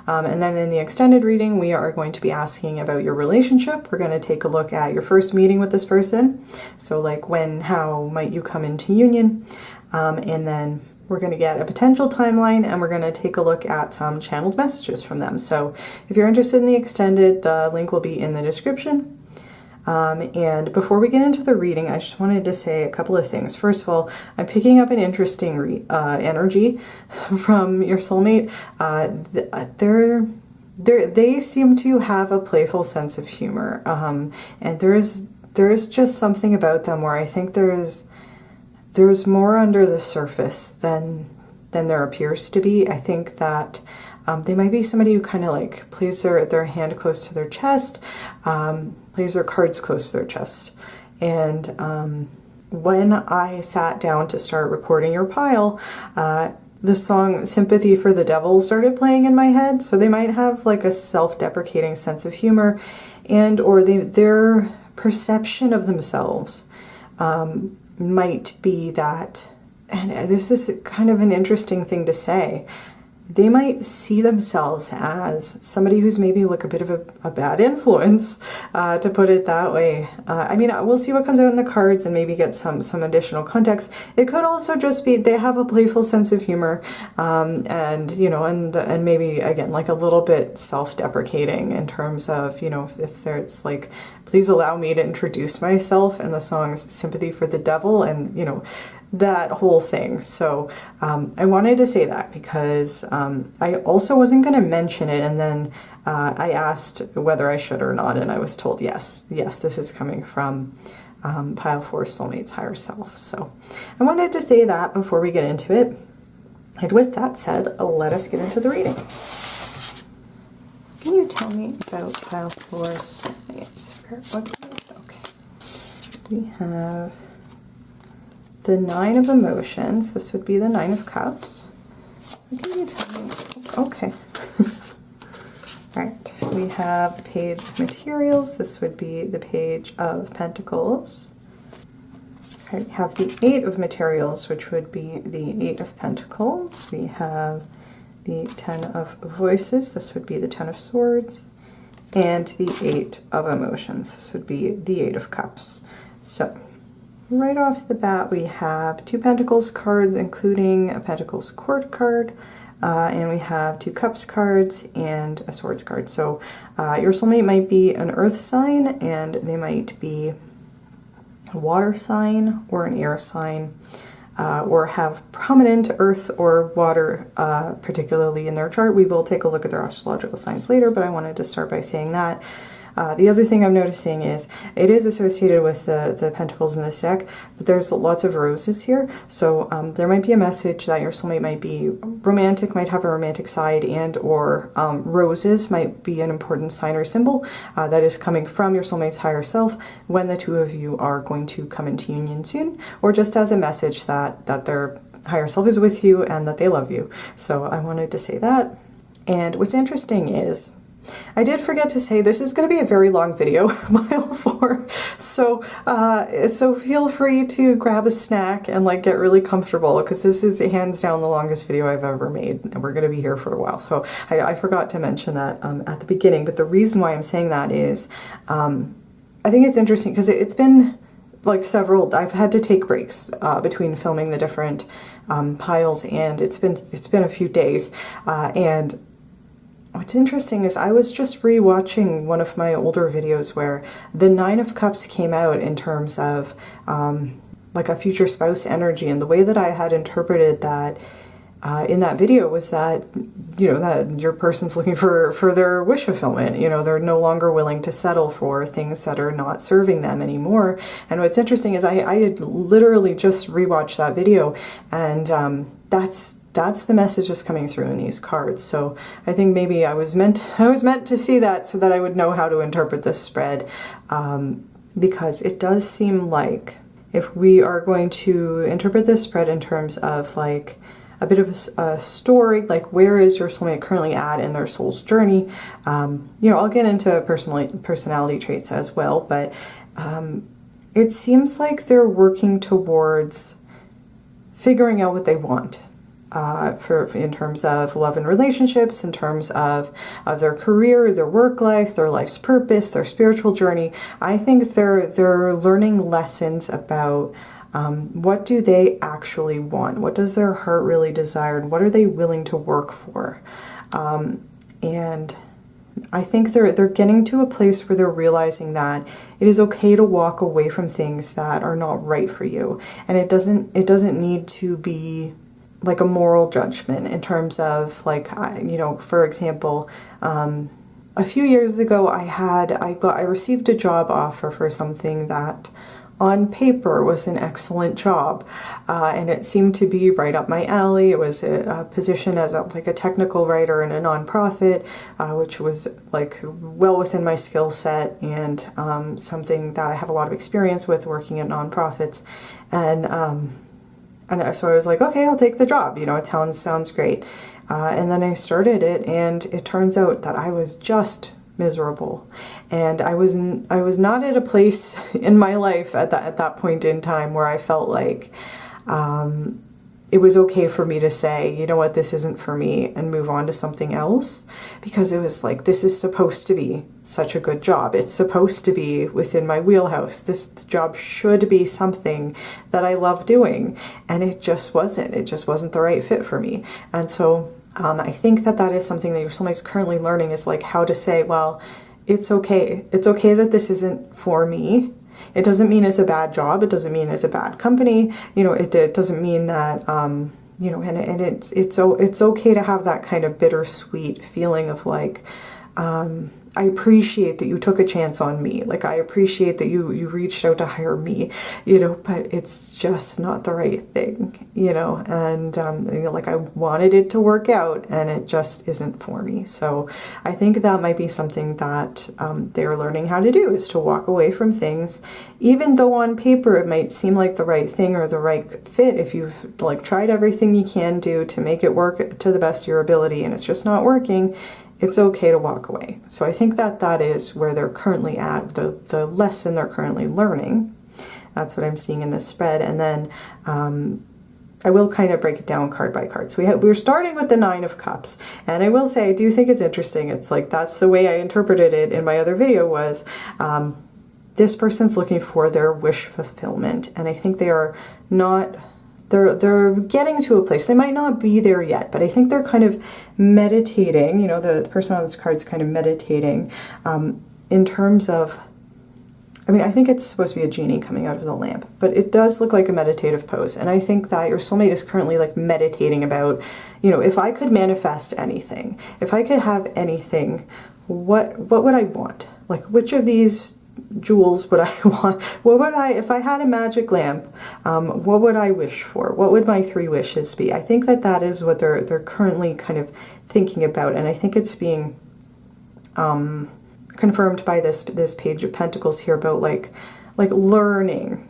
And then in the extended reading, we are going to be asking about your relationship. We're going to take a look at your first meeting with this person. So like when, how might you come into union? And then we're going to get a potential timeline, and we're going to take a look at some channeled messages from them. So if you're interested in the extended, the link will be in the description. And before we get into the reading, I just wanted to say a couple of things. First of all, I'm picking up an interesting energy from your soulmate. They seem to have a playful sense of humor, and there is just something about them where I think there's more under the surface than there appears to be. I think that they might be somebody who kind of like plays their hand close to their chest, plays their cards close to their chest. And when I sat down to start recording your pile, the song Sympathy for the Devil started playing in my head. So they might have like a self-deprecating sense of humor, and or their perception of themselves might be that, and this is kind of an interesting thing to say, they might see themselves as somebody who's maybe like a bit of a bad influence, to put it that way. I mean, we'll see what comes out in the cards and maybe get some additional context. It could also just be they have a playful sense of humor, and you know, and maybe again like a little bit self-deprecating in terms of, you know, if it's like, please allow me to introduce myself, and the song's Sympathy for the Devil, and you know, that whole thing. So I wanted to say that because I also wasn't going to mention it, and then I asked whether I should or not, and I was told yes, this is coming from pile 4 soulmate's higher self. So I wanted to say that before we get into it. And with that said, let us get into the reading. Can you tell me about pile 4 soulmates? Okay. We have the Nine of Emotions. This would be the Nine of Cups. What can you tell me? Okay. Alright, we have the Page of Materials. This would be the Page of Pentacles. Okay, we have the Eight of Materials, which would be the Eight of Pentacles. We have the Ten of Voices. This would be the Ten of Swords. And the Eight of Emotions. This would be the Eight of Cups. So, right off the bat, we have two Pentacles cards, including a Pentacles Court card. And we have two Cups cards and a Swords card. So your soulmate might be an earth sign, and they might be a water sign or an air sign, or have prominent earth or water particularly in their chart. We will take a look at their astrological signs later, but I wanted to start by saying that. The other thing I'm noticing is it is associated with the pentacles in this deck, but there's lots of roses here. So there might be a message that your soulmate might be romantic, might have a romantic side, and or roses might be an important sign or symbol that is coming from your soulmate's higher self when the two of you are going to come into union soon, or just as a message that their higher self is with you and that they love you. So I wanted to say that. And what's interesting is, I did forget to say this is going to be a very long video, mile 4. So feel free to grab a snack and like get really comfortable, because this is hands down the longest video I've ever made, and we're going to be here for a while. So I forgot to mention that at the beginning. But the reason why I'm saying that is I think it's interesting because it's been like I've had to take breaks between filming the different piles, and it's been a few days, and what's interesting is I was just rewatching one of my older videos where the Nine of Cups came out in terms of like a future spouse energy, and the way that I had interpreted that in that video was that, you know, that your person's looking for their wish fulfillment. You know, they're no longer willing to settle for things that are not serving them anymore. And what's interesting is I had literally just rewatched that video, and that's the message that's coming through in these cards. So I think maybe I was meant to see that so that I would know how to interpret this spread, because it does seem like if we are going to interpret this spread in terms of like a bit of a story, like where is your soulmate currently at in their soul's journey, you know, I'll get into personality traits as well, but it seems like they're working towards figuring out what they want. In terms of love and relationships, in terms of their career, their work life, their life's purpose, their spiritual journey. I think they're learning lessons about what do they actually want? What does their heart really desire? And what are they willing to work for? And I think they're getting to a place where they're realizing that it is okay to walk away from things that are not right for you. And it doesn't need to be like a moral judgment in terms of like, you know, for example, a few years ago I received a job offer for something that on paper was an excellent job, and it seemed to be right up my alley. It was a position as like a technical writer in a nonprofit, which was like well within my skill set, and something that I have a lot of experience with, working at nonprofits. And so I was like, okay, I'll take the job. You know, it sounds great. And then I started it, and it turns out that I was just miserable, and I was not at a place in my life at that point in time where I felt like it was okay for me to say, you know what, this isn't for me, and move on to something else, because it was like, this is supposed to be such a good job. It's supposed to be within my wheelhouse. This job should be something that I love doing, and it just wasn't. It just wasn't the right fit for me. And so I think that is something that your soulmate's currently learning, is like how to say, well, it's okay. It's okay that this isn't for me. It doesn't mean it's a bad job. It doesn't mean it's a bad company. You know, it doesn't mean that, you know, and it's okay to have that kind of bittersweet feeling of like, I appreciate that you took a chance on me. Like, I appreciate that you reached out to hire me, you know, but it's just not the right thing, you know, and you know, like I wanted it to work out and it just isn't for me. So I think that might be something that they're learning how to do, is to walk away from things, even though on paper it might seem like the right thing or the right fit. If you've like tried everything you can do to make it work to the best of your ability and it's just not working, it's okay to walk away. So I think that that is where they're currently at, the lesson they're currently learning. That's what I'm seeing in this spread. And then I will kind of break it down card by card. So we're starting with the Nine of Cups. And I will say, I do think it's interesting. It's like, that's the way I interpreted it in my other video, was this person's looking for their wish fulfillment. And I think they are not... They're getting to a place. They might not be there yet, but I think they're kind of meditating. You know, the person on this card is kind of meditating in terms of, I mean, I think it's supposed to be a genie coming out of the lamp, but it does look like a meditative pose. And I think that your soulmate is currently like meditating about, you know, if I could manifest anything, if I could have anything, what would I want? Like, which of these jewels would I want? What would I, if I had a magic lamp, what would I wish for? What would my 3 wishes be? I think that that is what they're currently kind of thinking about, and I think it's being confirmed by this Page of Pentacles here about like learning,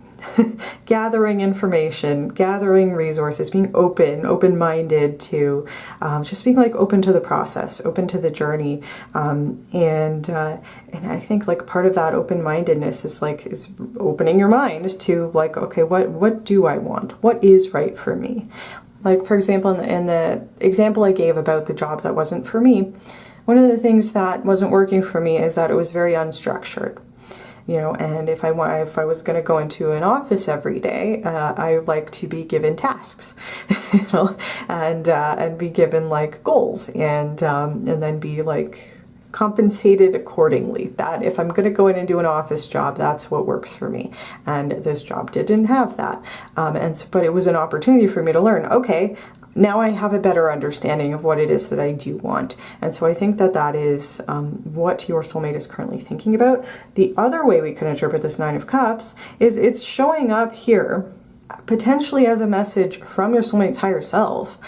gathering information, gathering resources, being open-minded to just being like open to the process, open to the journey, and I think like part of that open-mindedness is opening your mind to like, okay, what do I want? What is right for me? Like, for example, in the example I gave about the job that wasn't for me, one of the things that wasn't working for me is that it was very unstructured. You know, and if I was going to go into an office every day, I like to be given tasks, you know, and be given like goals, and then be like compensated accordingly. That if I'm going to go in and do an office job, that's what works for me. And this job didn't have that, but it was an opportunity for me to learn. Okay, now I have a better understanding of what it is that I do want. And so I think that that is what your soulmate is currently thinking about. The other way we can interpret this Nine of Cups is it's showing up here potentially as a message from your soulmate's higher self,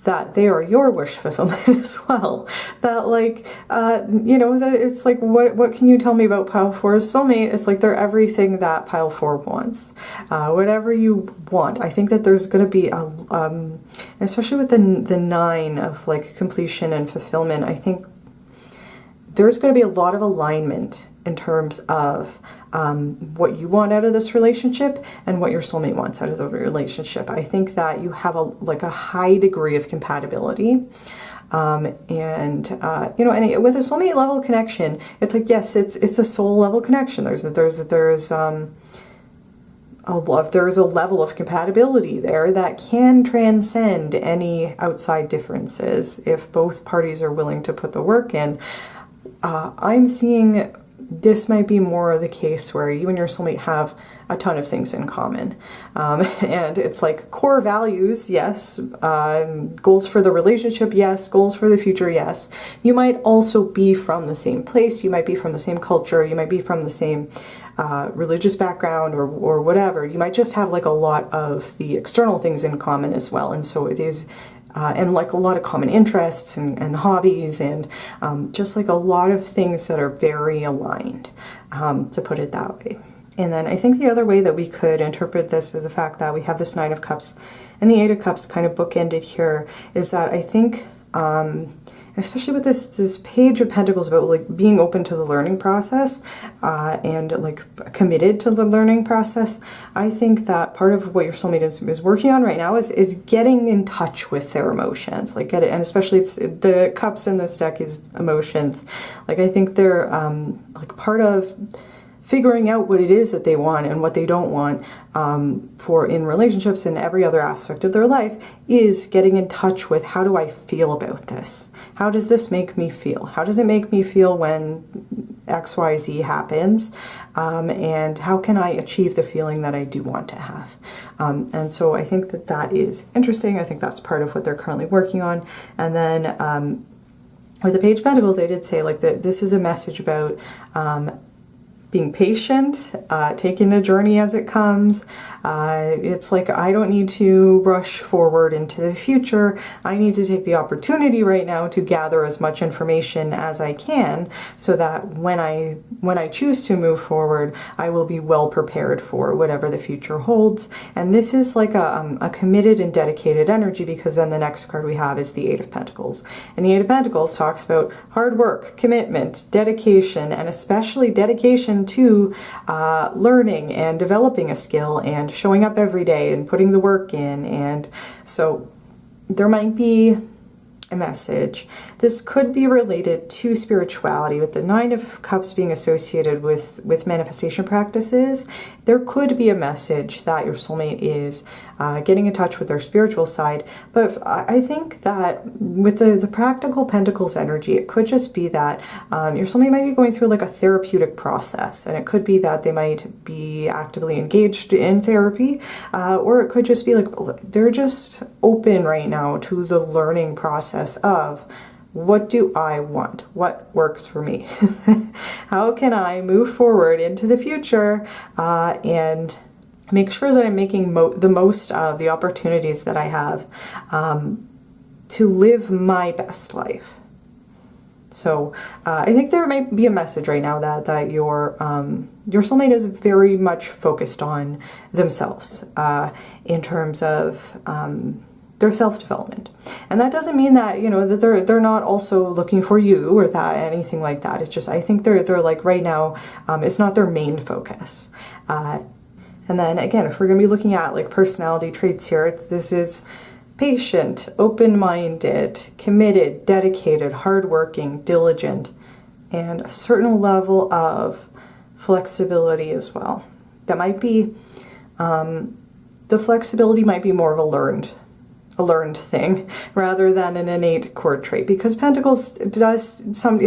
that they are your wish fulfillment as well. That like, you know, that it's like, what can you tell me about Pile 4's soulmate? It's like they're everything that Pile 4 wants. Whatever you want. I think that there's going to be, especially with the 9 of like completion and fulfillment, I think there's going to be a lot of alignment in terms of what you want out of this relationship and what your soulmate wants out of the relationship. I think that you have a high degree of compatibility, and you know, and with a soulmate level connection, it's like, yes, it's a soul level connection. There's a level of compatibility there that can transcend any outside differences if both parties are willing to put the work in. I'm seeing this might be more the case where you and your soulmate have a ton of things in common. And it's like core values, yes. Goals for the relationship, yes. Goals for the future, yes. You might also be from the same place. You might be from the same culture. You might be from the same religious background or whatever. You might just have like a lot of the external things in common as well. And so it is... and like a lot of common interests and hobbies and just like a lot of things that are very aligned, to put it that way. And then I think the other way that we could interpret this is the fact that we have this Nine of Cups and the Eight of Cups kind of bookended here, is that I think, especially with this Page of Pentacles about like being open to the learning process and like committed to the learning process, I think that part of what your soulmate is working on right now is getting in touch with their emotions, like and especially it's the cups in this deck is emotions. Like I think they're like part of figuring out what it is that they want and what they don't want for in relationships and every other aspect of their life is getting in touch with, how do I feel about this? How does this make me feel? How does it make me feel when XYZ happens? And how can I achieve the feeling that I do want to have? And so I think that that is interesting. I think that's part of what they're currently working on. And then with the Page of Pentacles, I did say like that this is a message about being patient, taking the journey as it comes. It's like I don't need to rush forward into the future. I need to take the opportunity right now to gather as much information as I can so that when I choose to move forward, I will be well prepared for whatever the future holds. And this is like a committed and dedicated energy, because then the next card we have is the Eight of Pentacles. And the Eight of Pentacles talks about hard work, commitment, dedication, and especially dedication to learning and developing a skill and showing up every day and putting the work in. And so there might be a message. This could be related to spirituality, with the Nine of Cups being associated with manifestation practices. There could be a message that your soulmate is getting in touch with their spiritual side. But I think that with the practical Pentacles energy, it could just be that your soulmate might be going through like a therapeutic process, and it could be that they might be actively engaged in therapy, or it could just be like they're just open right now to the learning process of what do I want? What works for me? How can I move forward into the future and make sure that I'm making the most of the opportunities that I have to live my best life? So I think there might be a message right now that your soulmate is very much focused on themselves in terms of their self-development. And that doesn't mean that, you know, that they're not also looking for you or that anything like that. It's just, I think they're like right now, it's not their main focus. And then again, if we're going to be looking at like personality traits here, this is patient, open-minded, committed, dedicated, hardworking, diligent, and a certain level of flexibility as well. That might be, the flexibility might be more of a learned thing rather than an innate core trait, because Pentacles it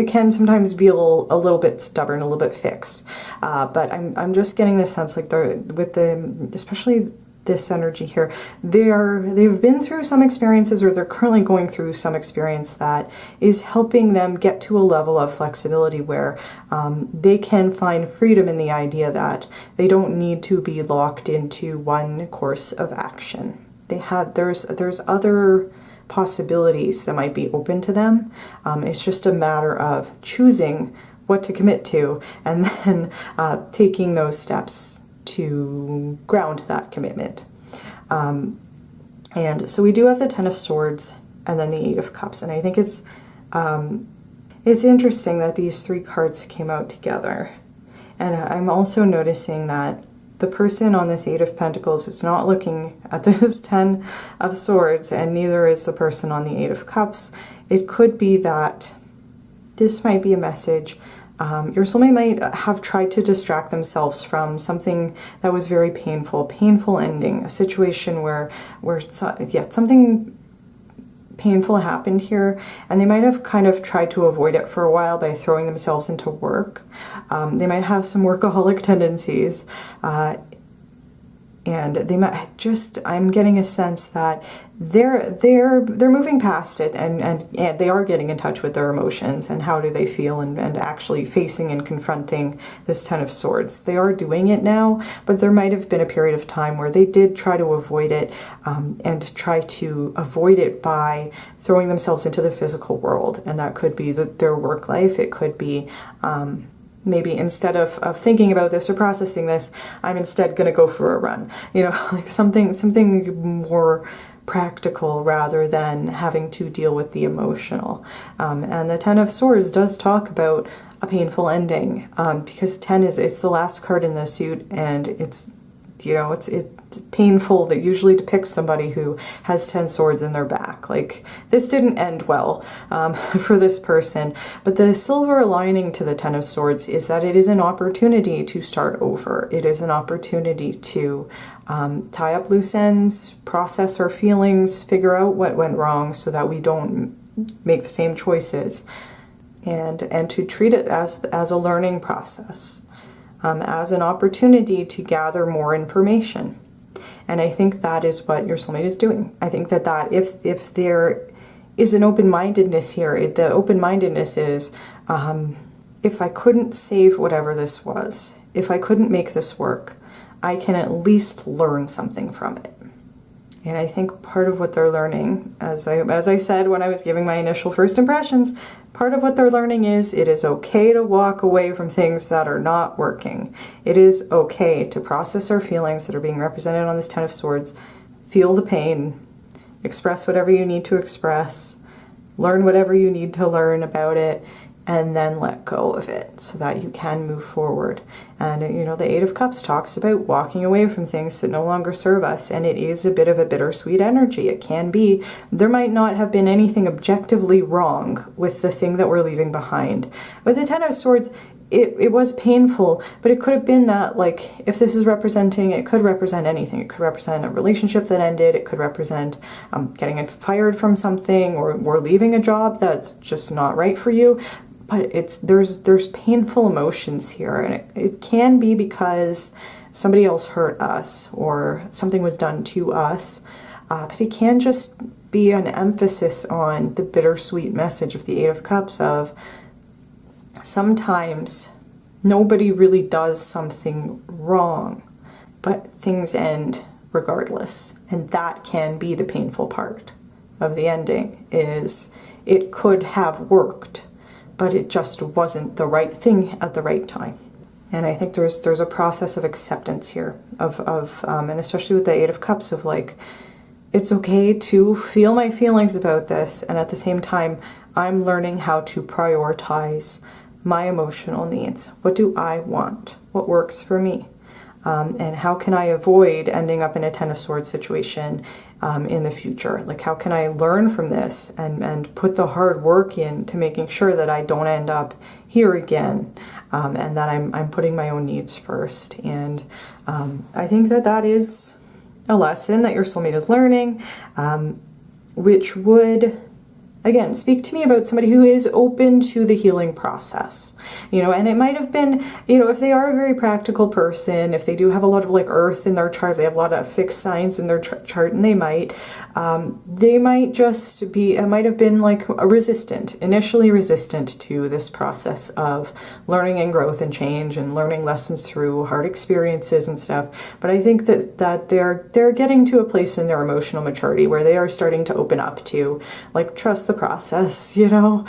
can sometimes be a little bit stubborn, a little bit fixed. But I'm just getting the sense like especially this energy here, they've been through some experiences, or they're currently going through some experience that is helping them get to a level of flexibility where they can find freedom in the idea that they don't need to be locked into one course of action. There's other possibilities that might be open to them. It's just a matter of choosing what to commit to and then taking those steps to ground that commitment. And so we do have the Ten of Swords and then the Eight of Cups, and I think it's interesting that these three cards came out together. And I'm also noticing that the person on this Eight of Pentacles is not looking at this Ten of Swords, and neither is the person on the Eight of Cups. It could be that this might be a message. Your soulmate might have tried to distract themselves from something that was very painful ending, a situation where something painful happened here, and they might have kind of tried to avoid it for a while by throwing themselves into work. They might have some workaholic tendencies, and they might just, I'm getting a sense that they're moving past it, and they are getting in touch with their emotions and how do they feel, and actually facing and confronting this Ten of Swords. They are doing it now, but there might have been a period of time where they did try to avoid it, and try to avoid it by throwing themselves into the physical world. And that could be their work life. It could be maybe instead of thinking about this or processing this, I'm instead going to go for a run. You know, like something more practical rather than having to deal with the emotional. And the Ten of Swords does talk about a painful ending, because 10 it's the last card in the suit, and it's, you know, it's painful. That usually depicts somebody who has 10 swords in their back. Like, this didn't end well for this person. But the silver lining to the Ten of Swords is that it is an opportunity to start over. It is an opportunity to tie up loose ends, process our feelings, figure out what went wrong so that we don't make the same choices, and to treat it as a learning process, as an opportunity to gather more information. And I think that is what your soulmate is doing. I think that if they're is an open-mindedness here. The open-mindedness is, if I couldn't save whatever this was, if I couldn't make this work, I can at least learn something from it. And I think part of what they're learning, as I said when I was giving my initial first impressions, part of what they're learning is it is okay to walk away from things that are not working. It is okay to process our feelings that are being represented on this Ten of Swords, feel the pain, express whatever you need to express, learn whatever you need to learn about it, and then let go of it so that you can move forward. And you know, the Eight of Cups talks about walking away from things that no longer serve us, and it is a bit of a bittersweet energy. It can be. There might not have been anything objectively wrong with the thing that we're leaving behind. With the Ten of Swords, it was painful, but it could have been that, like, if this is representing, it could represent anything. It could represent a relationship that ended. It could represent getting fired from something, or leaving a job that's just not right for you. But there's painful emotions here, and it can be because somebody else hurt us or something was done to us. But it can just be an emphasis on the bittersweet message of the Eight of Cups of sometimes nobody really does something wrong, but things end regardless. And that can be the painful part of the ending, is it could have worked, but it just wasn't the right thing at the right time. And I think there's a process of acceptance here, and especially with the Eight of Cups, of like, it's okay to feel my feelings about this, and at the same time, I'm learning how to prioritize my emotional needs. What do I want? What works for me? And how can I avoid ending up in a Ten of Swords situation in the future? Like, how can I learn from this and put the hard work into making sure that I don't end up here again, and that I'm putting my own needs first. And I think that is a lesson that your soulmate is learning, which would, again, speak to me about somebody who is open to the healing process, you know. And it might have been, you know, if they are a very practical person, if they do have a lot of like earth in their chart, they have a lot of fixed signs in their chart, and they might just be, it might have been like initially resistant to this process of learning and growth and change and learning lessons through hard experiences and stuff. But I think that they're getting to a place in their emotional maturity where they are starting to open up to, like, trust the process, you know,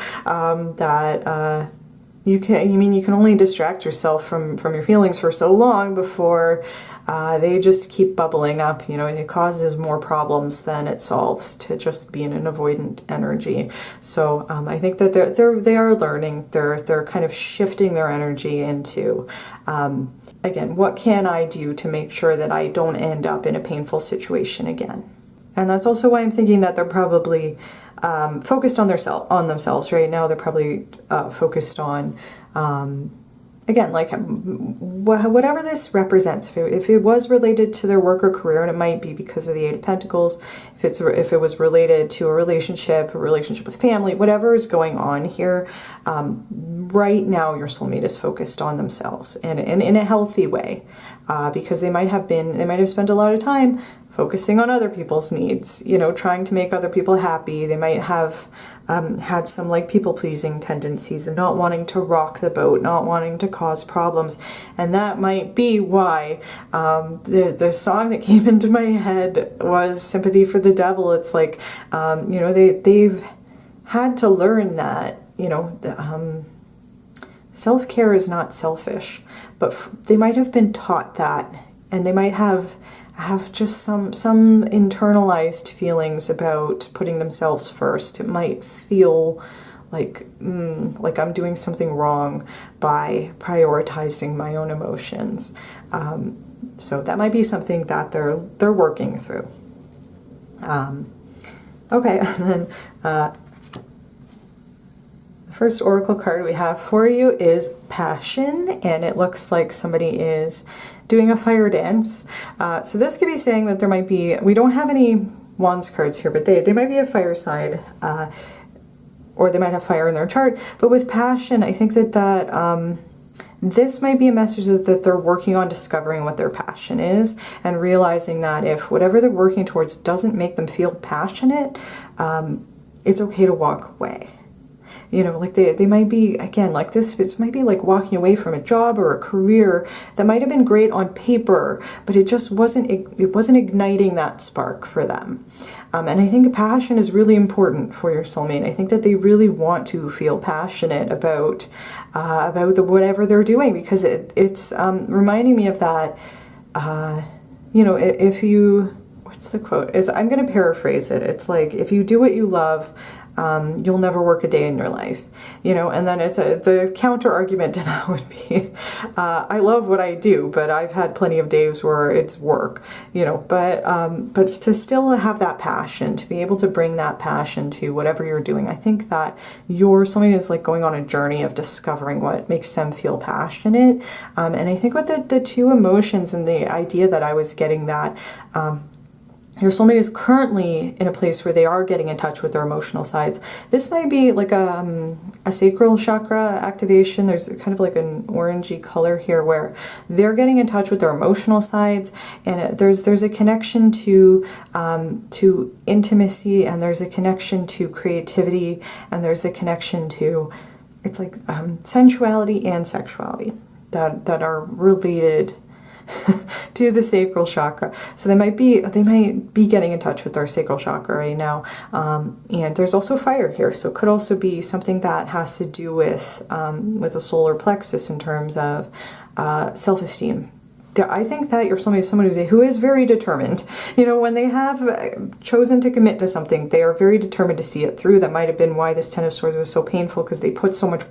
you can only distract yourself from your feelings for so long before they just keep bubbling up, you know, and it causes more problems than it solves to just be in an avoidant energy. So I think that they are learning, they're kind of shifting their energy into, again, what can I do to make sure that I don't end up in a painful situation again? And that's also why I'm thinking that they're probably focused on themselves right now. They're probably focused on, again, like whatever this represents. If it was related to their work or career, and it might be because of the Eight of Pentacles, if it was related to a relationship with family, whatever is going on here, right now your soulmate is focused on themselves, and in a healthy way, because they might have spent a lot of time focusing on other people's needs, you know, trying to make other people happy. They might have had some like people-pleasing tendencies and not wanting to rock the boat, not wanting to cause problems. And that might be why the song that came into my head was Sympathy for the Devil. It's like, you know, they've had to learn that, you know, self-care is not selfish, but they might have been taught that, and they might have just some internalized feelings about putting themselves first. It might feel like I'm doing something wrong by prioritizing my own emotions. So that might be something that they're working through. Okay, and then the first oracle card we have for you is Passion, and it looks like somebody is doing a fire dance. So this could be saying that there might be, we don't have any Wands cards here, but they might be a fire side, or they might have fire in their chart. But with Passion, I think that this might be a message that they're working on discovering what their passion is, and realizing that if whatever they're working towards doesn't make them feel passionate, it's okay to walk away. You know, like they might be, again, like this, it might be like walking away from a job or a career that might have been great on paper, but it just wasn't igniting that spark for them. And I think passion is really important for your soulmate. I think that they really want to feel passionate about whatever they're doing, because it's reminding me of that, you know, if you, what's the quote? I'm going to paraphrase it. It's like, if you do what you love, you'll never work a day in your life, you know. And then the counter argument to that would be, I love what I do, but I've had plenty of days where it's work, you know. But to still have that passion, to be able to bring that passion to whatever you're doing, I think that your soulmate is like going on a journey of discovering what makes them feel passionate. And I think with the two emotions and the idea that I was getting that, your soulmate is currently in a place where they are getting in touch with their emotional sides. This might be like a sacral chakra activation. There's kind of like an orangey color here where they're getting in touch with their emotional sides, and there's a connection to intimacy, and there's a connection to creativity, and there's a connection to, it's like sensuality and sexuality that are related to the sacral chakra. So they might be getting in touch with their sacral chakra right now. And there's also fire here, so it could also be something that has to do with the solar plexus in terms of self-esteem. I think that your soulmate is someone who is very determined. You know, when they have chosen to commit to something, they are very determined to see it through. That might have been why this Ten of Swords was so painful, because they put so much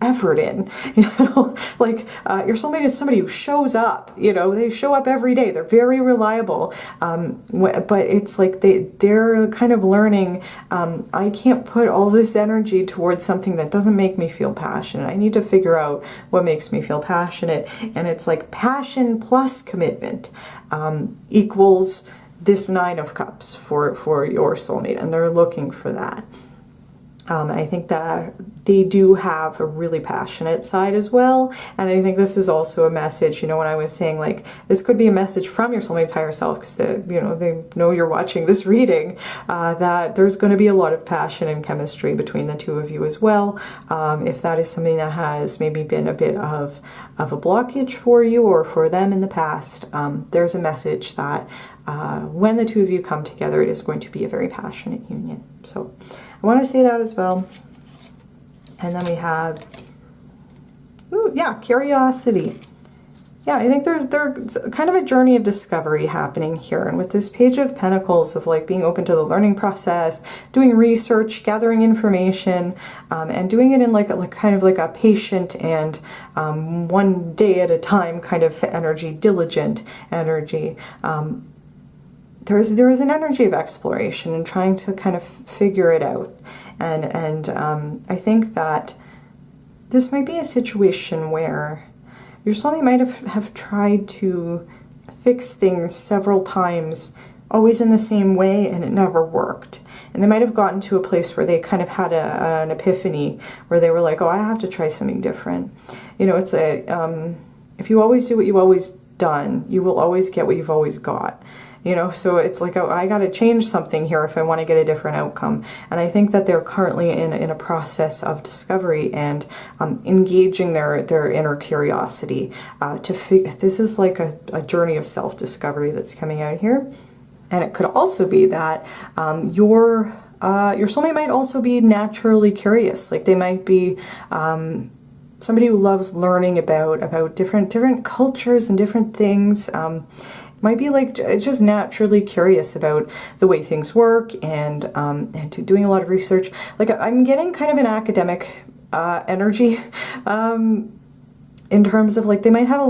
effort in. You know, like your soulmate is somebody who shows up. You know, they show up every day. They're very reliable. But it's like they're kind of learning, I can't put all this energy towards something that doesn't make me feel passionate. I need to figure out what makes me feel passionate. And it's like passion plus commitment equals this Nine of Cups for your soulmate, and they're looking for that. I think that they do have a really passionate side as well, and I think this is also a message, you know, when I was saying like this could be a message from your soulmate's higher self, because they know you're watching this reading, that there's going to be a lot of passion and chemistry between the two of you as well. If that is something that has maybe been a bit of a blockage for you or for them in the past, there's a message that when the two of you come together, it is going to be a very passionate union. So I want to say that as well. And then we have, curiosity. Yeah, I think there's kind of a journey of discovery happening here. And with this Page of Pentacles of like being open to the learning process, doing research, gathering information, and doing it in like kind of like a patient and one day at a time kind of energy, diligent energy. There is an energy of exploration and trying to kind of figure it out. And I think that this might be a situation where your soulmate might have tried to fix things several times, always in the same way, and it never worked. And they might have gotten to a place where they kind of had an epiphany, where they were like, oh, I have to try something different. You know, it's if you always do what you've always done, you will always get what you've always got. You know, so it's like, oh, I got to change something here if I want to get a different outcome. And I think that they're currently in a process of discovery and engaging their inner curiosity to figure. This is like a journey of self-discovery that's coming out here. And it could also be that your soulmate might also be naturally curious. Like they might be somebody who loves learning about different cultures and different things. Might be like just naturally curious about the way things work and doing a lot of research. Like I'm getting kind of an academic energy in terms of like they might have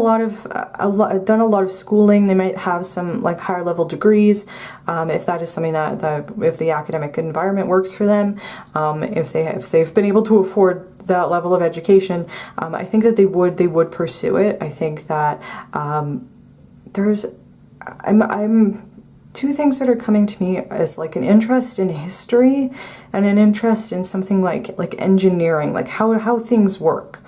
done a lot of schooling. They might have some like higher level degrees, if that is something that if the academic environment works for them, if they've been able to afford that level of education, I think that they would pursue it. I think that I'm two things that are coming to me is like an interest in history and an interest in something like engineering, like how things work.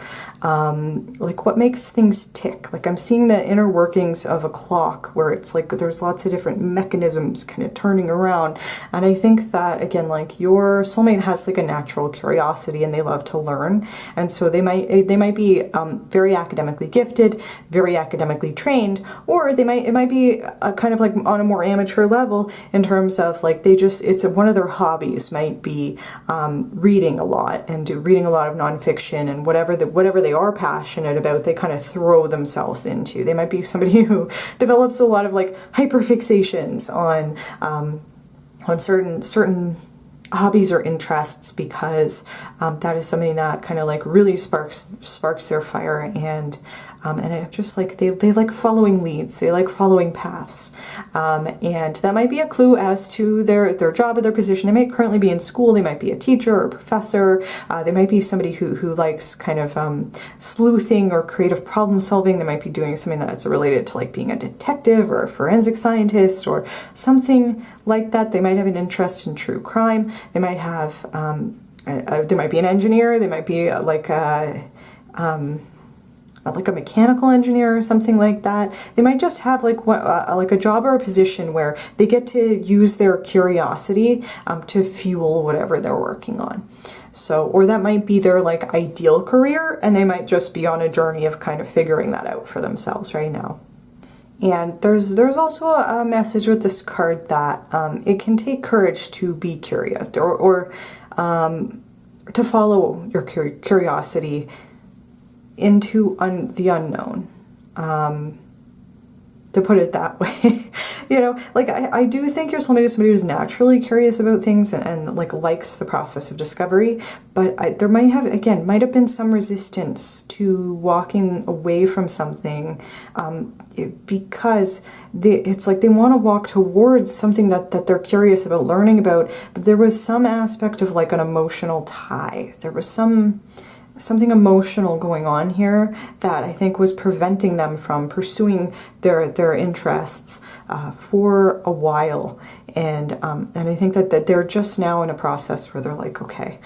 Like what makes things tick. Like I'm seeing the inner workings of a clock where it's like there's lots of different mechanisms kind of turning around. And I think that, again, like your soulmate has like a natural curiosity and they love to learn. And so they might be very academically gifted, very academically trained, or it might be a kind of like on a more amateur level in terms of like it's one of their hobbies might be reading a lot and reading a lot of nonfiction, and whatever they are passionate about, they kind of throw themselves into. They might be somebody who develops a lot of like hyperfixations on certain hobbies or interests because that is something that kind of like really sparks their fire, and it just like they like following leads, they like following paths, and that might be a clue as to their job or their position. They might currently be in school, they might be a teacher or a professor, they might be somebody who likes kind of sleuthing or creative problem solving. They might be doing something that's related to like being a detective or a forensic scientist or something like that. They might have an interest in true crime. They might have they might be an engineer. They might be like a mechanical engineer or something like that. They might just have like a job or a position where they get to use their curiosity to fuel whatever they're working on. So, or that might be their like ideal career, and they might just be on a journey of kind of figuring that out for themselves right now. And there's also a message with this card that it can take courage to be curious or to follow your curiosity into the unknown, to put it that way. You know, like I do think your soulmate is somebody who's naturally curious about things and like likes the process of discovery, but there might have been some resistance to walking away from something because it's like they want to walk towards something that they're curious about learning about, but there was some aspect of like an emotional tie. There was something emotional going on here that I think was preventing them from pursuing their interests for a while, and I think that they're just now in a process where they're like, okay,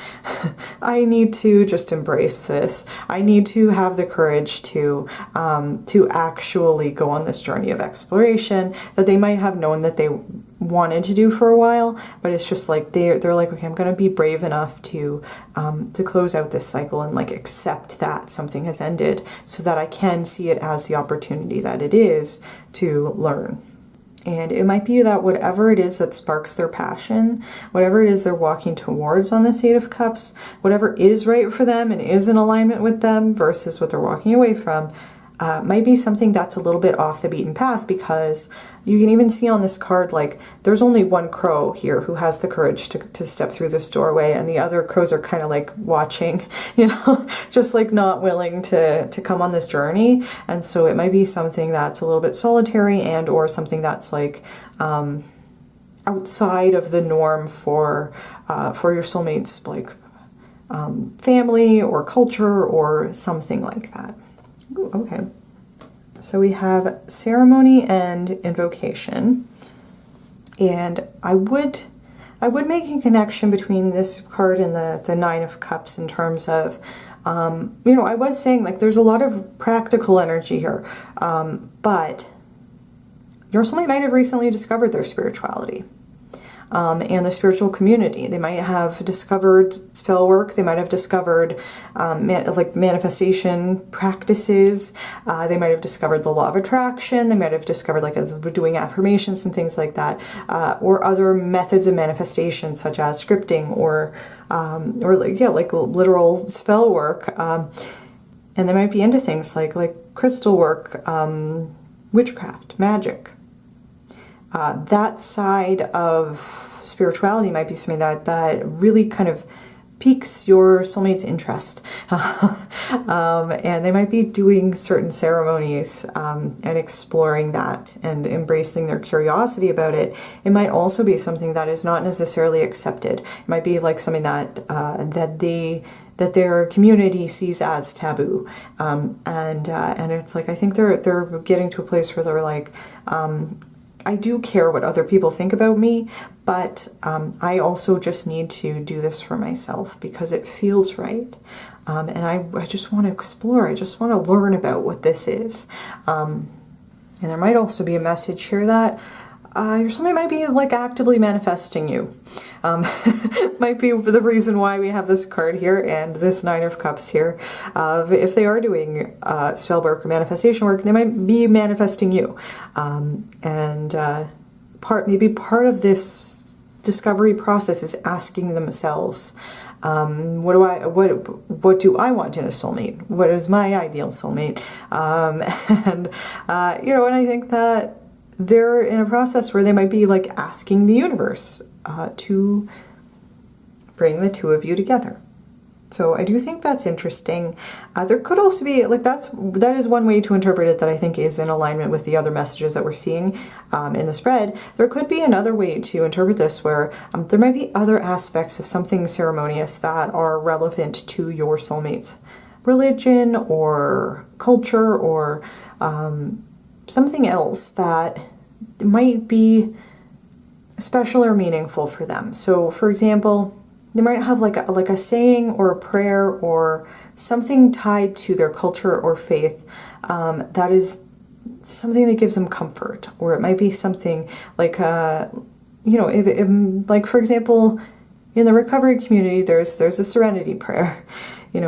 I need to just embrace this. I need to have the courage to actually go on this journey of exploration that they might have known that they wanted to do for a while, but it's just like they're like, okay, I'm going to be brave enough to close out this cycle and like accept that something has ended so that I can see it as the opportunity that it is to learn. And it might be that whatever it is that sparks their passion, whatever it is they're walking towards on this Eight of Cups, whatever is right for them and is in alignment with them versus what they're walking away from, might be something that's a little bit off the beaten path, because you can even see on this card, like, there's only one crow here who has the courage to step through this doorway, and the other crows are kind of like watching, you know, just like not willing to come on this journey. And so it might be something that's a little bit solitary and or something that's like outside of the norm for your soulmate's like family or culture or something like that. Ooh, okay. So we have ceremony and invocation, and I would make a connection between this card and the Nine of Cups in terms of, you know, I was saying like there's a lot of practical energy here, but your soulmate might have recently discovered their spirituality. And the spiritual community. They might have discovered spell work. They might have discovered like manifestation practices. They might have discovered the law of attraction. They might have discovered like doing affirmations and things like that, or other methods of manifestation such as scripting or like literal spell work. And they might be into things like crystal work, witchcraft, magic. That side of spirituality might be something that really kind of piques your soulmate's interest. And they might be doing certain ceremonies and exploring that and embracing their curiosity about it. It might also be something that is not necessarily accepted. It might be like something that their community sees as taboo. And it's like, I think they're getting to a place where they're like, I do care what other people think about me, but I also just need to do this for myself because it feels right. And I just want to explore. I just want to learn about what this is. And there might also be a message here that your soulmate might be like actively manifesting you. Might be the reason why we have this card here and this Nine of Cups here. If they are doing spell work or manifestation work, they might be manifesting you. Maybe part of this discovery process is asking themselves, what do I want in a soulmate? What is my ideal soulmate? And I think that they're in a process where they might be like asking the universe to bring the two of you together. So I do think that's interesting. There could also be like that is one way to interpret it that I think is in alignment with the other messages that we're seeing in the spread. There could be another way to interpret this where there might be other aspects of something ceremonious that are relevant to your soulmate's religion or culture or something else that might be special or meaningful for them. So for example, they might have like a saying or a prayer or something tied to their culture or faith that is something that gives them comfort. Or it might be something like, like for example, in the recovery community, there's a serenity prayer.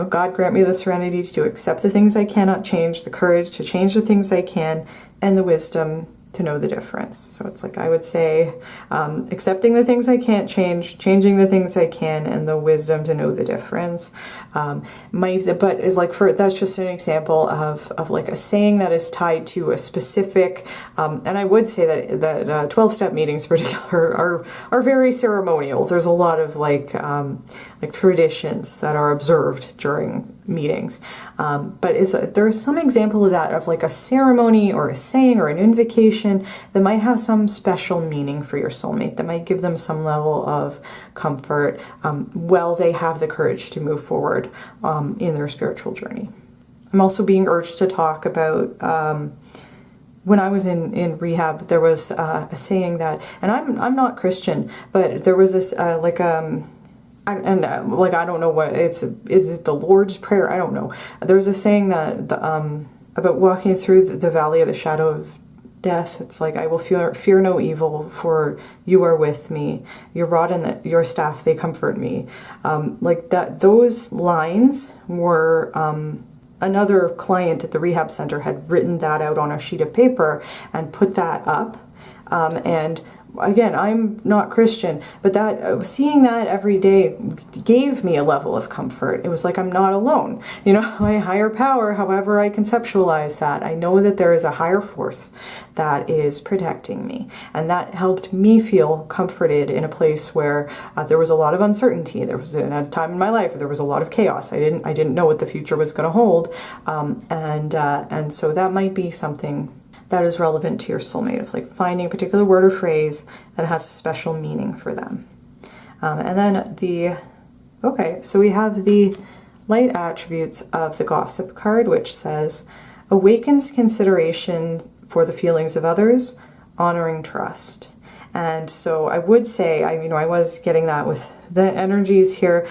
God grant me the serenity to accept the things I cannot change, the courage to change the things I can, and the wisdom to know the difference. So it's like I would say, accepting the things I can't change, changing the things I can, and the wisdom to know the difference. But it's like that's just an example of like a saying that is tied to a specific. And I would say that 12-step meetings in particular are very ceremonial. There's a lot of like traditions that are observed during meetings. But there's some example of that, of like a ceremony or a saying or an invocation that might have some special meaning for your soulmate, that might give them some level of comfort while they have the courage to move forward in their spiritual journey. I'm also being urged to talk about when I was in rehab, there was a saying that, and I'm not Christian, but there was this I don't know what is it the Lord's Prayer? I don't know. There's a saying that about walking through the valley of the shadow of death. It's like, I will fear no evil, for you are with me. Your rod and your staff, they comfort me. Like that. Those lines were another client at the rehab center had written that out on a sheet of paper and put that up. And again, I'm not Christian, but that seeing that every day gave me a level of comfort. It was like I'm not alone. My higher power, however I conceptualize that, I know that there is a higher force that is protecting me. And that helped me feel comforted in a place where there was a lot of uncertainty. There was a time in my life where there was a lot of chaos. I didn't know what the future was going to hold. And so that might be something that is relevant to your soulmate, of like finding a particular word or phrase that has a special meaning for them. And then so we have the light attributes of the Gossip card, which says, awakens consideration for the feelings of others, honoring trust. And so I would say, I was getting that with the energies here.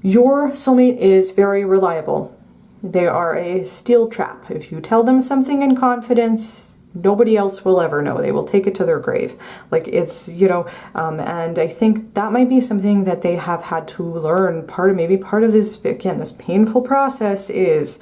Your soulmate is very reliable. They are a steel trap. If you tell them something in confidence, nobody else will ever know. They will take it to their grave. Like it's, and I think that might be something that they have had to learn. Part of this, again, this painful process is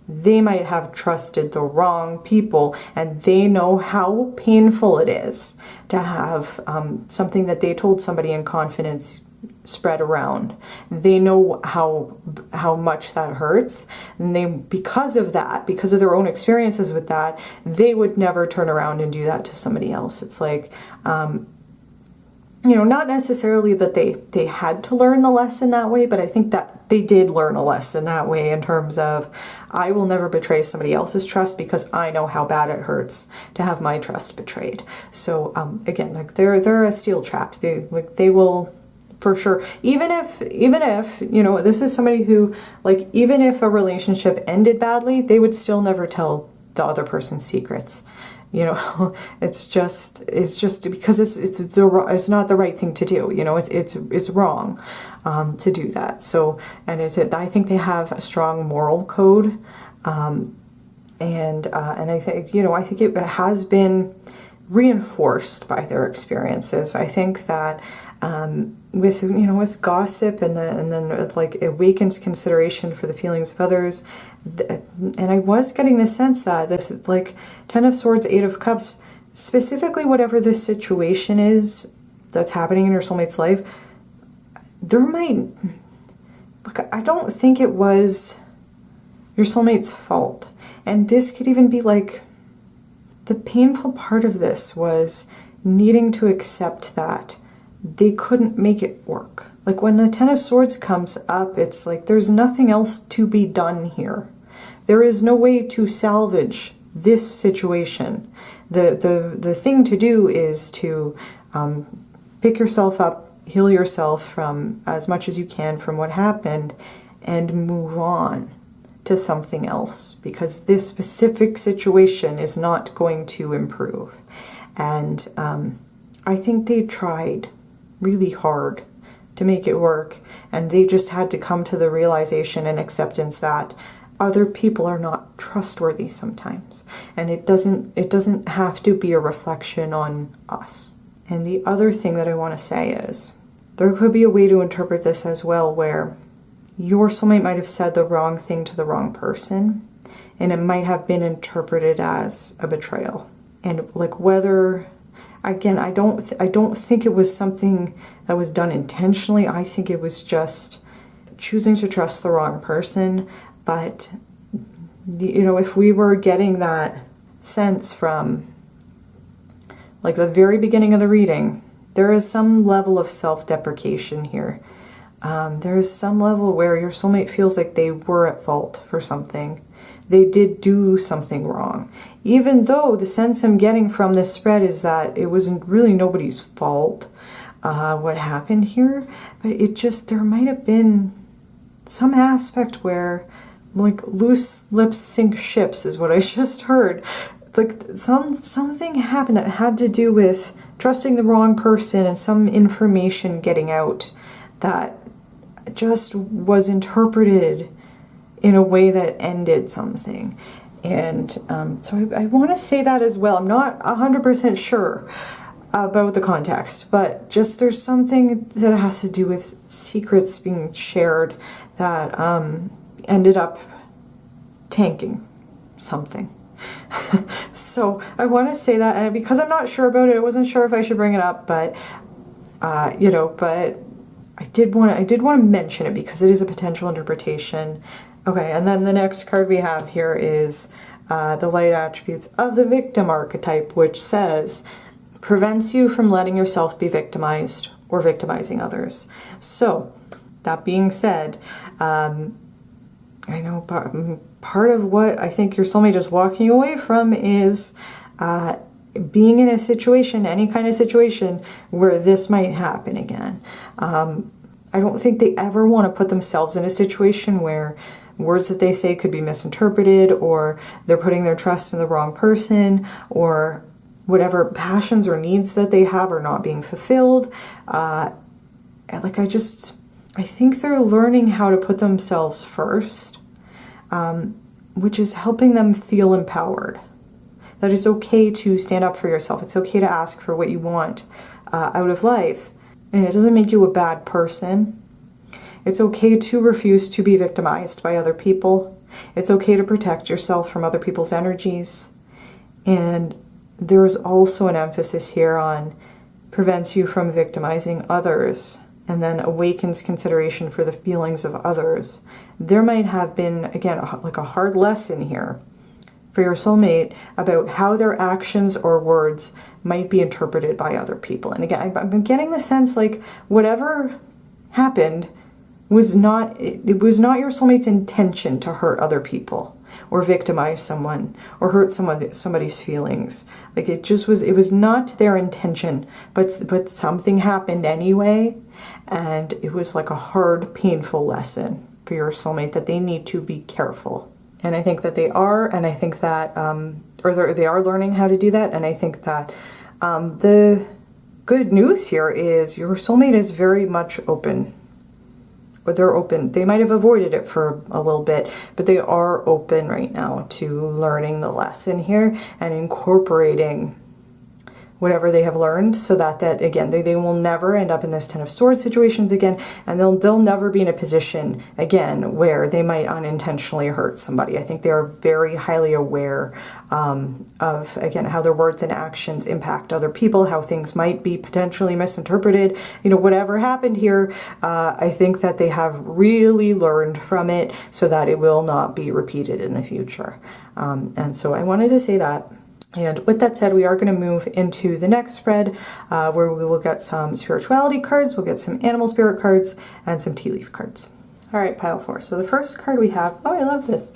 they might have trusted the wrong people, and they know how painful it is to have something that they told somebody in confidence spread around. They know how much that hurts, and because of their own experiences with that, they would never turn around and do that to somebody else. It's like not necessarily that they had to learn the lesson that way, but I think that they did learn a lesson that way, in terms of, I will never betray somebody else's trust because I know how bad it hurts to have my trust betrayed. So again, like they're a steel trap. They will, for sure, even if this is somebody who, like, even if a relationship ended badly, they would still never tell the other person's secrets. You know, it's just because it's not the right thing to do. You know, it's wrong to do that. So, and I think they have a strong moral code, and I think, you know, I think it has been reinforced by their experiences. I think that with, you know, with gossip and then like awakens consideration for the feelings of others, and I was getting the sense that this, like, Ten of Swords, Eight of Cups, specifically whatever the situation is that's happening in your soulmate's life, there might, look, I don't think it was your soulmate's fault. And this could even be like, the painful part of this was needing to accept that they couldn't make it work. Like when the Ten of Swords comes up, it's like there's nothing else to be done here. There is no way to salvage this situation. The thing to do is to pick yourself up, heal yourself from as much as you can from what happened, and move on to something else, because this specific situation is not going to improve. And I think they tried really hard to make it work, and they just had to come to the realization and acceptance that other people are not trustworthy sometimes, and it doesn't have to be a reflection on us. And the other thing that I want to say is there could be a way to interpret this as well, where your soulmate might have said the wrong thing to the wrong person, and it might have been interpreted as a betrayal. And like, whether, again, I don't think it was something that was done intentionally. I think it was just choosing to trust the wrong person. But, you know, if we were getting that sense from like the very beginning of the reading, there is some level of self-deprecation here. There is some level where your soulmate feels like they were at fault for something. They did do something wrong. Even though the sense I'm getting from this spread is that it wasn't really nobody's fault what happened here. But it just, there might have been some aspect where, like, loose lips sink ships is what I just heard. Like something happened that had to do with trusting the wrong person and some information getting out that just was interpreted in a way that ended something. And so I want to say that as well. I'm not 100% sure about the context, but just there's something that has to do with secrets being shared that ended up tanking something. So I want to say that, and because I'm not sure about it, I wasn't sure if I should bring it up, but you know, but I did want to mention it because it is a potential interpretation. Okay, and then the next card we have here is the light attributes of the victim archetype, which says prevents you from letting yourself be victimized or victimizing others. So that being said, I know part of what I think your soulmate is walking away from is being in a situation, any kind of situation, where this might happen again. I don't think they ever want to put themselves in a situation where words that they say could be misinterpreted, or they're putting their trust in the wrong person, or whatever passions or needs that they have are not being fulfilled. Like, I think they're learning how to put themselves first, which is helping them feel empowered. That it's okay to stand up for yourself. It's okay to ask for what you want out of life. And it doesn't make you a bad person. It's okay to refuse to be victimized by other people. It's okay to protect yourself from other people's energies. And there's also an emphasis here on prevents you from victimizing others, and then awakens consideration for the feelings of others. There might have been, again, like a hard lesson here for your soulmate about how their actions or words might be interpreted by other people. And again, I'm getting the sense like whatever happened was not, it was not your soulmate's intention to hurt other people or victimize someone or hurt somebody's feelings. Like it was not their intention, but something happened anyway. And it was like a hard, painful lesson for your soulmate that they need to be careful. And I think that they are, and I think that or they are learning how to do that. And I think that the good news here is your soulmate is very much open. Or they're open. They might have avoided it for a little bit, but they are open right now to learning the lesson here and incorporating whatever they have learned, so that again, they will never end up in this Ten of Swords situations again, and they'll never be in a position again where they might unintentionally hurt somebody. I think they are very highly aware of, again, how their words and actions impact other people, how things might be potentially misinterpreted. You know, whatever happened here, I think that they have really learned from it so that it will not be repeated in the future. And so I wanted to say that. And with that said, we are going to move into the next spread where we will get some spirituality cards, we'll get some animal spirit cards, and some tea leaf cards. All right, pile 4. So the first card we have, oh, I love this.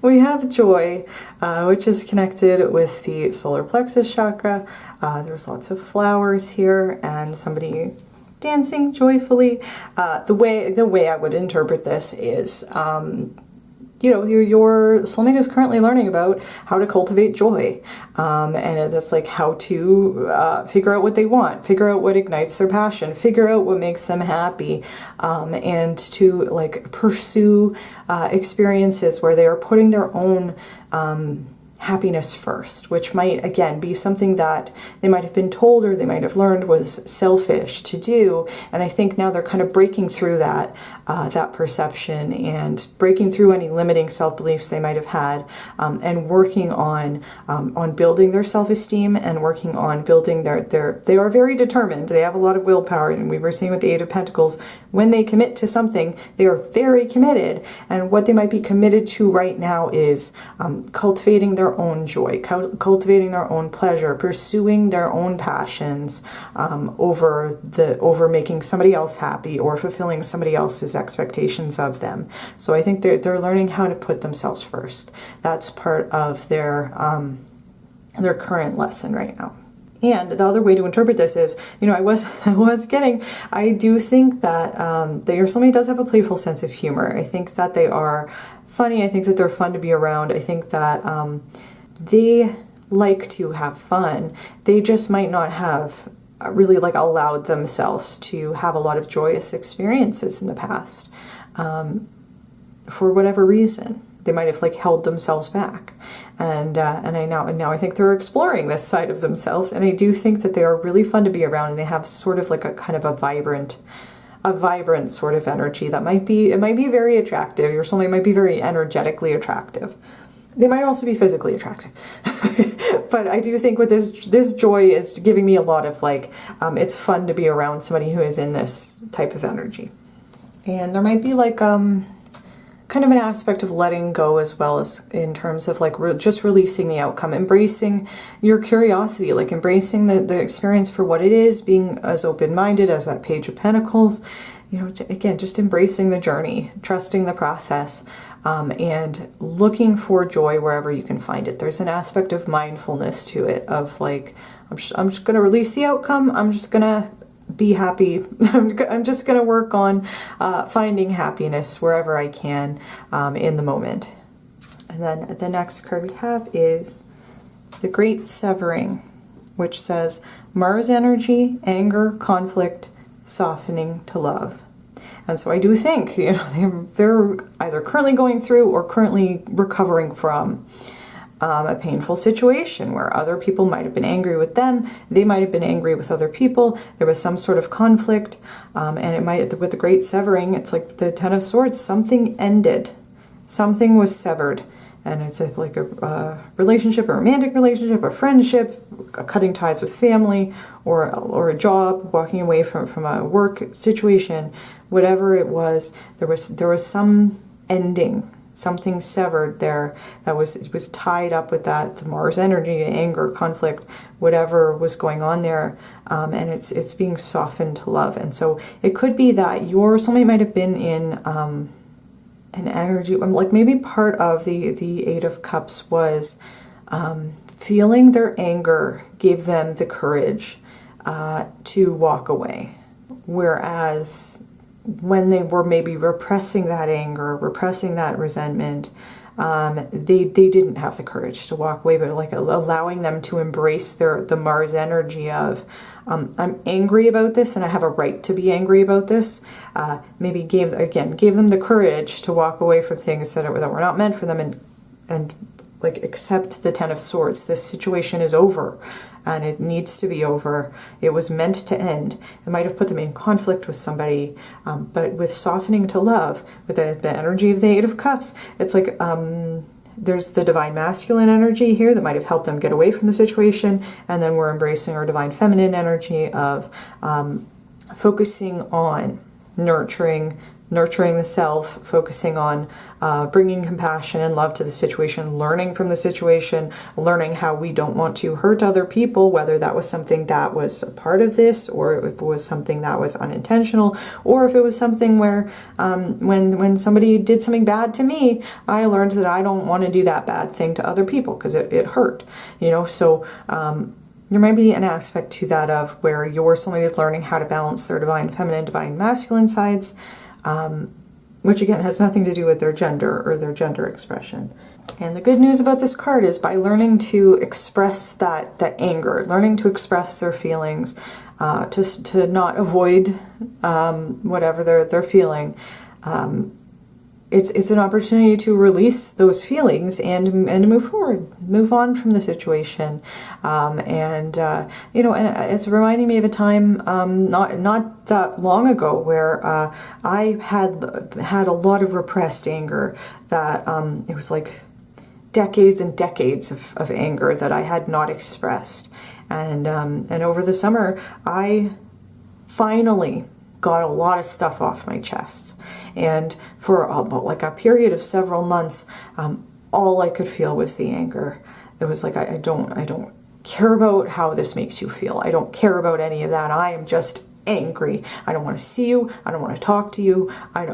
We have Joy, which is connected with the solar plexus chakra. There's lots of flowers here and somebody dancing joyfully. The way I would interpret this is, you know, your soulmate is currently learning about how to cultivate joy. And that's like how to figure out what they want, figure out what ignites their passion, figure out what makes them happy, and to like pursue experiences where they are putting their own happiness first, which might, again, be something that they might have been told or they might have learned was selfish to do. And I think now they're kind of breaking through that perception and breaking through any limiting self-beliefs they might have had, and working on building their self-esteem and working on building they are very determined. They have a lot of willpower, and we were seeing with the Eight of Pentacles, when they commit to something, they are very committed. And what they might be committed to right now is cultivating their own joy, cultivating their own pleasure, pursuing their own passions over making somebody else happy or fulfilling somebody else's expectations of them. So I think they're learning how to put themselves first. That's part of their current lesson right now. And the other way to interpret this is, you know, I was kidding. I do think that your soulmate does have a playful sense of humor. I think that they are funny. I think that they're fun to be around. I think that they like to have fun. They just might not have really like allowed themselves to have a lot of joyous experiences in the past, for whatever reason. They might have like held themselves back, and now I think they're exploring this side of themselves, and I do think that they are really fun to be around, and they have sort of like a kind of a vibrant sort of energy that might be very attractive. Your soulmate might be very energetically attractive. They might also be physically attractive. But I do think with this joy is giving me a lot of like, it's fun to be around somebody who is in this type of energy. And there might be like kind of an aspect of letting go as well, as in terms of like just releasing the outcome, embracing your curiosity, like embracing the experience for what it is, being as open-minded as that Page of Pentacles, you know, again, just embracing the journey, trusting the process, and looking for joy wherever you can find it. There's an aspect of mindfulness to it, of like, I'm just going to release the outcome, I'm just going to be happy. I'm just going to work on finding happiness wherever I can in the moment. And then the next card we have is the Great Severing, which says Mars energy, anger, conflict, softening to love. And so I do think, you know, they're either currently going through or currently recovering from a painful situation where other people might have been angry with them, they might have been angry with other people, there was some sort of conflict, and it might, with the Great Severing, it's like the Ten of Swords, something ended, something was severed, and it's like a relationship, a romantic relationship, a friendship, cutting ties with family, or a job, walking away from a work situation, whatever it was, there was some ending. Something severed there that was tied up with the Mars energy, anger, conflict, whatever was going on there, and it's being softened to love. And so it could be that your soulmate might have been in an energy, like maybe part of the Eight of Cups was feeling their anger gave them the courage to walk away, whereas when they were maybe repressing that anger, repressing that resentment, they didn't have the courage to walk away, but like allowing them to embrace the Mars energy of, I'm angry about this and I have a right to be angry about this. Maybe gave them the courage to walk away from things that were not meant for them, and like accept the Ten of Swords. This situation is over and it needs to be over. It was meant to end. It might have put them in conflict with somebody, but with softening to love, with the energy of the Eight of Cups, it's like there's the divine masculine energy here that might have helped them get away from the situation, and then we're embracing our divine feminine energy of focusing on nurturing the self, focusing on bringing compassion and love to the situation, learning from the situation, learning how we don't want to hurt other people, whether that was something that was a part of this, or if it was something that was unintentional, or if it was something where when somebody did something bad to me, I learned that I don't want to do that bad thing to other people because it hurt, you know. So there might be an aspect to that of where your soulmate is learning how to balance their divine feminine, divine masculine sides, which again has nothing to do with their gender or their gender expression. And the good news about this card is by learning to express that anger, learning to express their feelings, to not avoid whatever they're feeling, it's an opportunity to release those feelings and move forward, move on from the situation. You know, and it's reminding me of a time not that long ago where I had a lot of repressed anger that it was like decades and decades of anger that I had not expressed. And over the summer, I finally got a lot of stuff off my chest. And for about like a period of several months, all I could feel was the anger. It was like, I don't care about how this makes you feel. I don't care about any of that. I am just angry. I don't want to see you. I don't want to talk to you. I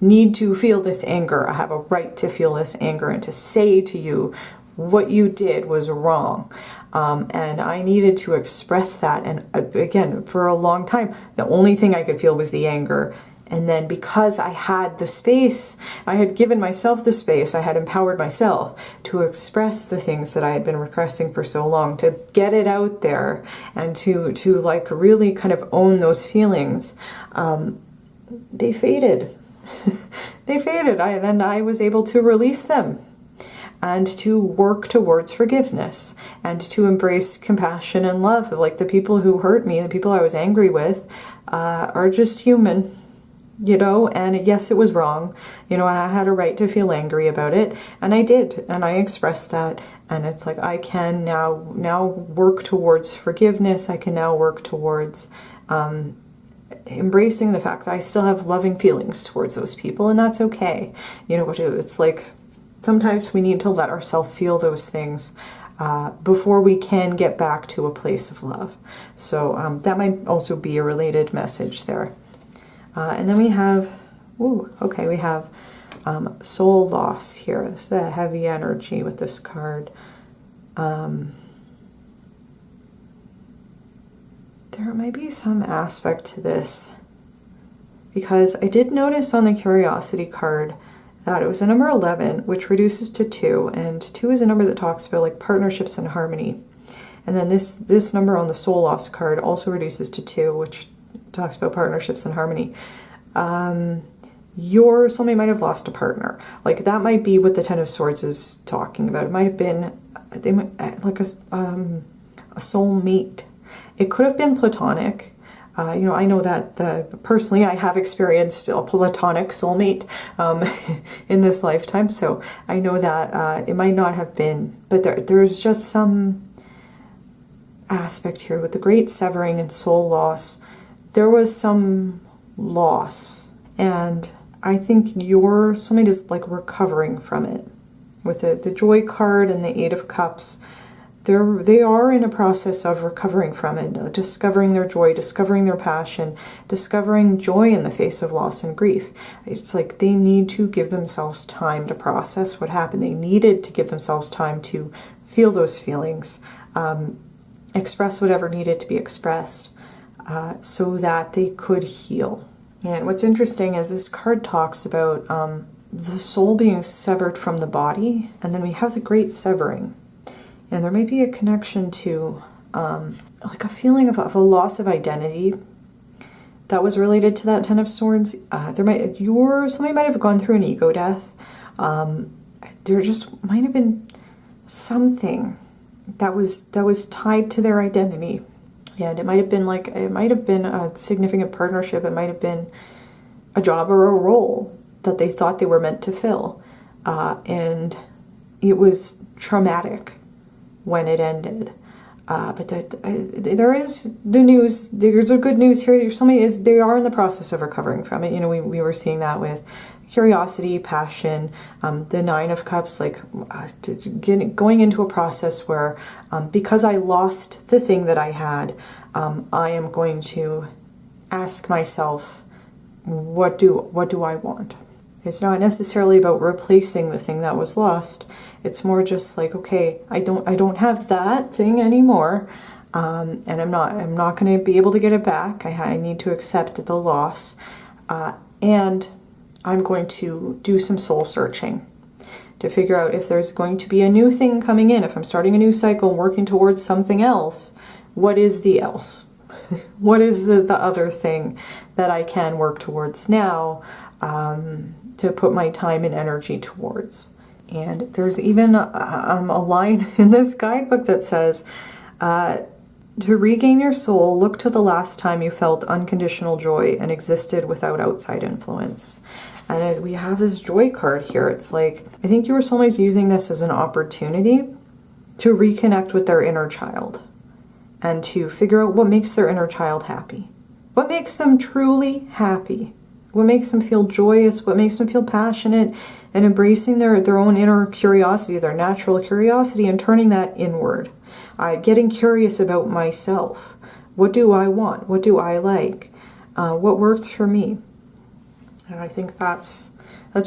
need to feel this anger. I have a right to feel this anger and to say to you, what you did was wrong. And I needed to express that. And again, for a long time, the only thing I could feel was the anger. And then because I had the space, I had given myself the space, I had empowered myself to express the things that I had been repressing for so long, to get it out there and to like really kind of own those feelings. They faded. They faded. And I was able to release them, and to work towards forgiveness, and to embrace compassion and love. Like, the people who hurt me, the people I was angry with, are just human, you know, and yes, it was wrong, you know, and I had a right to feel angry about it, and I did, and I expressed that, and it's like, I can now work towards forgiveness. I can now work towards embracing the fact that I still have loving feelings towards those people, and that's okay. You know, it's like, sometimes we need to let ourselves feel those things before we can get back to a place of love. So that might also be a related message there. And then we have, we have soul loss here. This is a heavy energy with this card. There might be some aspect to this, because I did notice on the Curiosity card that it was a number 11, which reduces to 2, and 2 is a number that talks about like partnerships and harmony. And then this number on the soul loss card also reduces to 2, which talks about partnerships and harmony. Your soulmate might have lost a partner. Like, that might be what the Ten of Swords is talking about. It might have been like a soulmate. It could have been platonic. You know, I know that personally I have experienced a platonic soulmate in this lifetime, so I know that it might not have been, but there's just some aspect here with the great severing and soul loss. There was some loss, and I think your soulmate is like recovering from it. With the Joy card and the Eight of Cups, they are in a process of recovering from it, discovering their joy, discovering their passion, discovering joy in the face of loss and grief. It's like they need to give themselves time to process what happened. They needed to give themselves time to feel those feelings, express whatever needed to be expressed, so that they could heal. And what's interesting is this card talks about the soul being severed from the body, and then we have the great severing. And there may be a connection to like a feeling of a loss of identity that was related to that Ten of Swords. Somebody might have gone through an ego death. There just might have been something that was tied to their identity. And it might have been a significant partnership. It might have been a job or a role that they thought they were meant to fill. And it was traumatic when it ended. But there is the news. There's a good news here. They are in the process of recovering from it. You know, we were seeing that with curiosity, passion, the Nine of Cups, going into a process where because I lost the thing that I had, I am going to ask myself, what do I want? It's not necessarily about replacing the thing that was lost. It's more just like, okay, I don't have that thing anymore, and I'm not going to be able to get it back. I need to accept the loss, and I'm going to do some soul searching to figure out if there's going to be a new thing coming in. If I'm starting a new cycle and working towards something else, what is the else? What is the other thing that I can work towards now? To put my time and energy towards. And there's even a line in this guidebook that says, to regain your soul, look to the last time you felt unconditional joy and existed without outside influence. And as we have this joy card here, it's like, I think your soulmate's using this as an opportunity to reconnect with their inner child and to figure out what makes their inner child happy. What makes them truly happy? What makes them feel joyous? What makes them feel passionate? And embracing their own inner curiosity, their natural curiosity, and turning that inward. Getting curious about myself. What do I want? What do I like? What works for me? And I think that's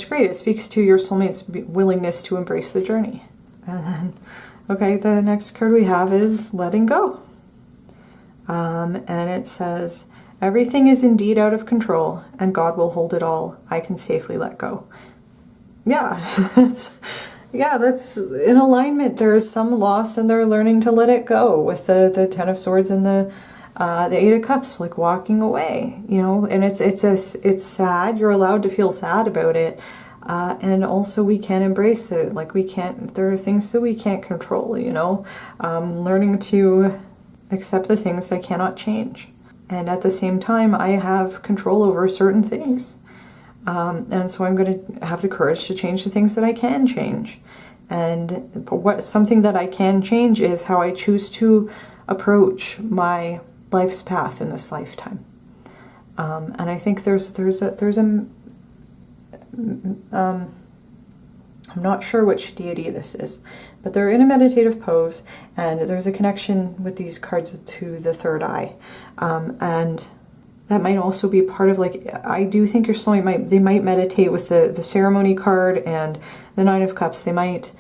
great. It speaks to your soulmate's willingness to embrace the journey. And then, okay, the next card we have is letting go. And it says, everything is indeed out of control, and God will hold it all. I can safely let go. Yeah, that's in alignment. There is some loss, and they're learning to let it go with the Ten of Swords and the Eight of Cups, like walking away. You know, and it's sad. You're allowed to feel sad about it, and also we can embrace it. Like there are things that we can't control. You know, learning to accept the things I cannot change. And at the same time, I have control over certain things. And so I'm going to have the courage to change the things that I can change. And something that I can change is how I choose to approach my life's path in this lifetime. And I think I'm not sure which deity this is, but they're in a meditative pose, and there's a connection with these cards to the third eye. And that might also be part of, like, I do think your soulmate might meditate with the ceremony card and the Nine of Cups. They might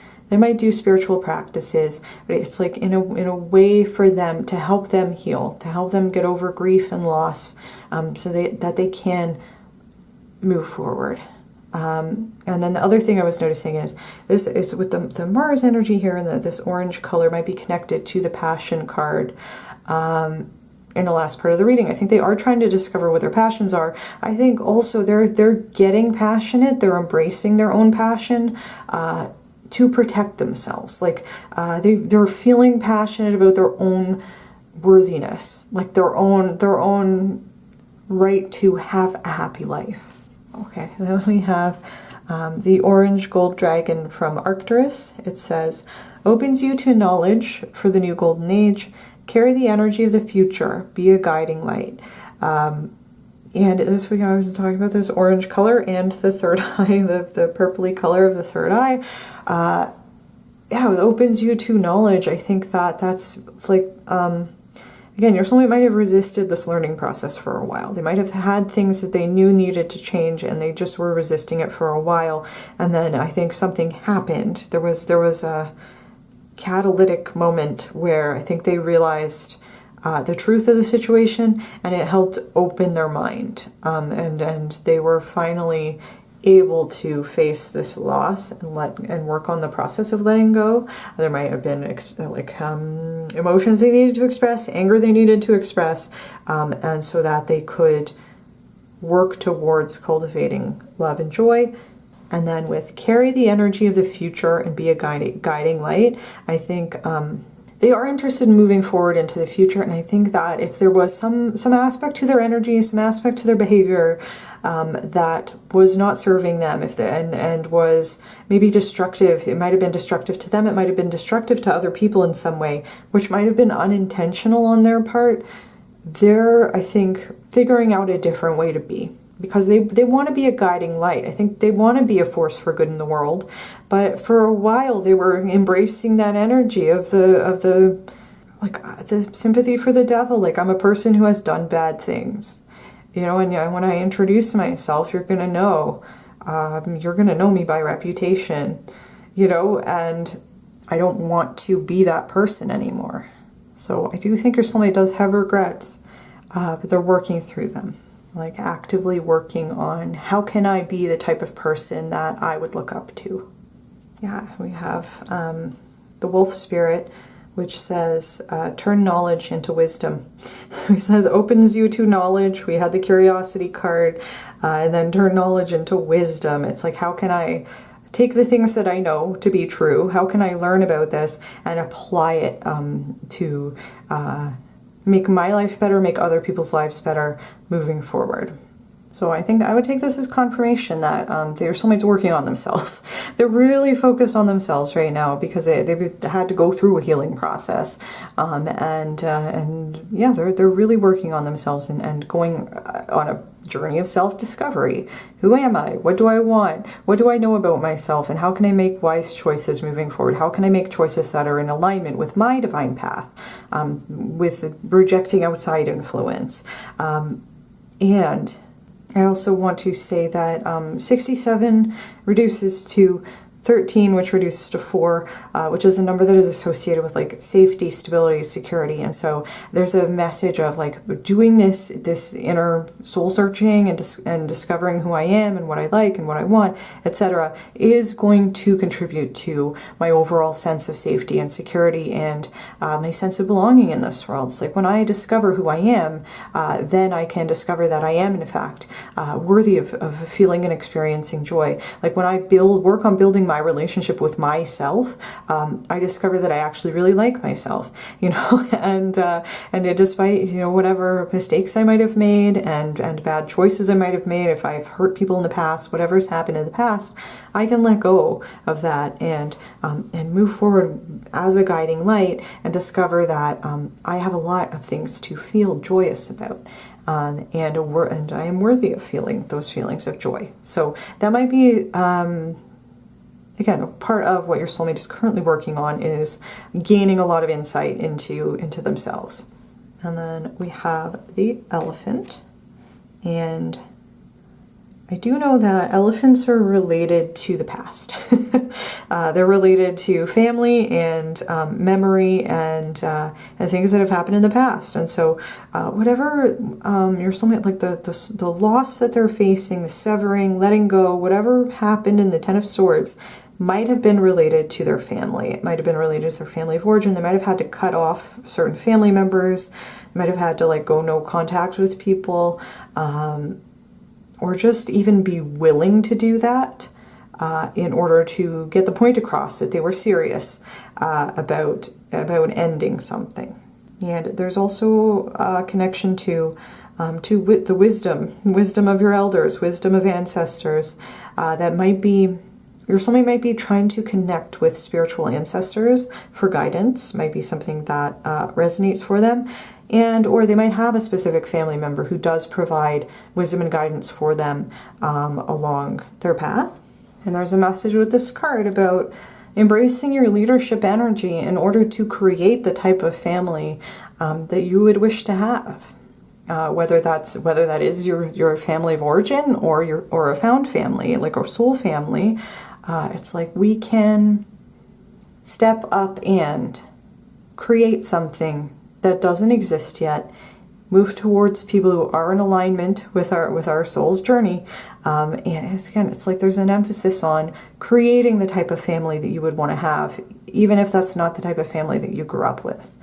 do spiritual practices, but it's like in a way for them to help them heal, to help them get over grief and loss, so that they can move forward. And then the other thing I was noticing is this is with the Mars energy here, and this orange color might be connected to the Passion card in the last part of the reading. I think they are trying to discover what their passions are. I think also they're getting passionate. They're embracing their own passion to protect themselves. Like they're feeling passionate about their own worthiness, like their own right to have a happy life. Okay, then we have the orange gold dragon from Arcturus. It says, opens you to knowledge for the new golden age. Carry the energy of the future. Be a guiding light. And this week I was talking about this orange color and the third eye, the purpley color of the third eye. Yeah, it opens you to knowledge. I think it's like... Again, your soulmate might have resisted this learning process for a while. They might have had things that they knew needed to change, and they just were resisting it for a while. And then I think something happened. There was a catalytic moment where I think they realized the truth of the situation, and it helped open their mind. And they were finally able to face this loss and work on the process of letting go. There might have been emotions they needed to express, anger they needed to express, and so that they could work towards cultivating love and joy. And then with carry the energy of the future and be a guiding light, I think they are interested in moving forward into the future. And I think that if there was some aspect to their energy, some aspect to their behavior that was not serving them, and was maybe destructive, it might have been destructive to them, it might have been destructive to other people in some way, which might have been unintentional on their part, they're, I think, figuring out a different way to be. Because they want to be a guiding light. I think they want to be a force for good in the world. But for a while they were embracing that energy of the sympathy for the devil. Like, I'm a person who has done bad things. You know, and when I introduce myself, you're going to know. You're going to know me by reputation. You know, and I don't want to be that person anymore. So I do think your soulmate does have regrets. But they're working through them. Like, actively working on how can I be the type of person that I would look up to. Yeah, we have the wolf spirit, which says turn knowledge into wisdom. It says opens you to knowledge. We had the curiosity card, and then turn knowledge into wisdom. It's like, how can I take the things that I know to be true? How can I learn about this and apply it to make my life better, make other people's lives better moving forward. So I think I would take this as confirmation that their soulmate's working on themselves. They're really focused on themselves right now because they've had to go through a healing process. And yeah, they're really working on themselves and going on a journey of self-discovery. Who am I? What do I want? What do I know about myself? And how can I make wise choices moving forward? How can I make choices that are in alignment with my divine path, with rejecting outside influence? And I also want to say that 67 reduces to 13, which reduces to 4, which is a number that is associated with like safety, stability, security. And so there's a message of like doing this inner soul searching and discovering who I am and what I like and what I want, etc., is going to contribute to my overall sense of safety and security and my sense of belonging in this world. It's like when I discover who I am, then I can discover that I am in fact worthy of feeling and experiencing joy. Like when I work on building my relationship with myself, I discover that I actually really like myself, you know, and despite, you know, whatever mistakes I might have made and bad choices I might have made, if I've hurt people in the past, whatever's happened in the past, I can let go of that and move forward as a guiding light and discover that I have a lot of things to feel joyous about. And I am worthy of feeling those feelings of joy. So that might be, again, part of what your soulmate is currently working on is gaining a lot of insight into themselves. And then we have the elephant. And I do know that elephants are related to the past. They're related to family and memory and things that have happened in the past. And so whatever your soulmate, like the loss that they're facing, the severing, letting go, whatever happened in the Ten of Swords might have been related to their family. It might have been related to their family of origin. They might have had to cut off certain family members. They might have had to like go no contact with people. Or just even be willing to do that in order to get the point across that they were serious about ending something. And there's also a connection to the wisdom of your elders, wisdom of ancestors. That might be, your soulmate might be trying to connect with spiritual ancestors for guidance, might be something that resonates for them. Or they might have a specific family member who does provide wisdom and guidance for them along their path. And there's a message with this card about embracing your leadership energy in order to create the type of family that you would wish to have. Whether that is your family of origin or a found family, like our soul family. It's like we can step up and create something that doesn't exist yet move towards people who are in alignment with our soul's journey. And it's like there's an emphasis on creating the type of family that you would want to have, even if that's not the type of family that you grew up with,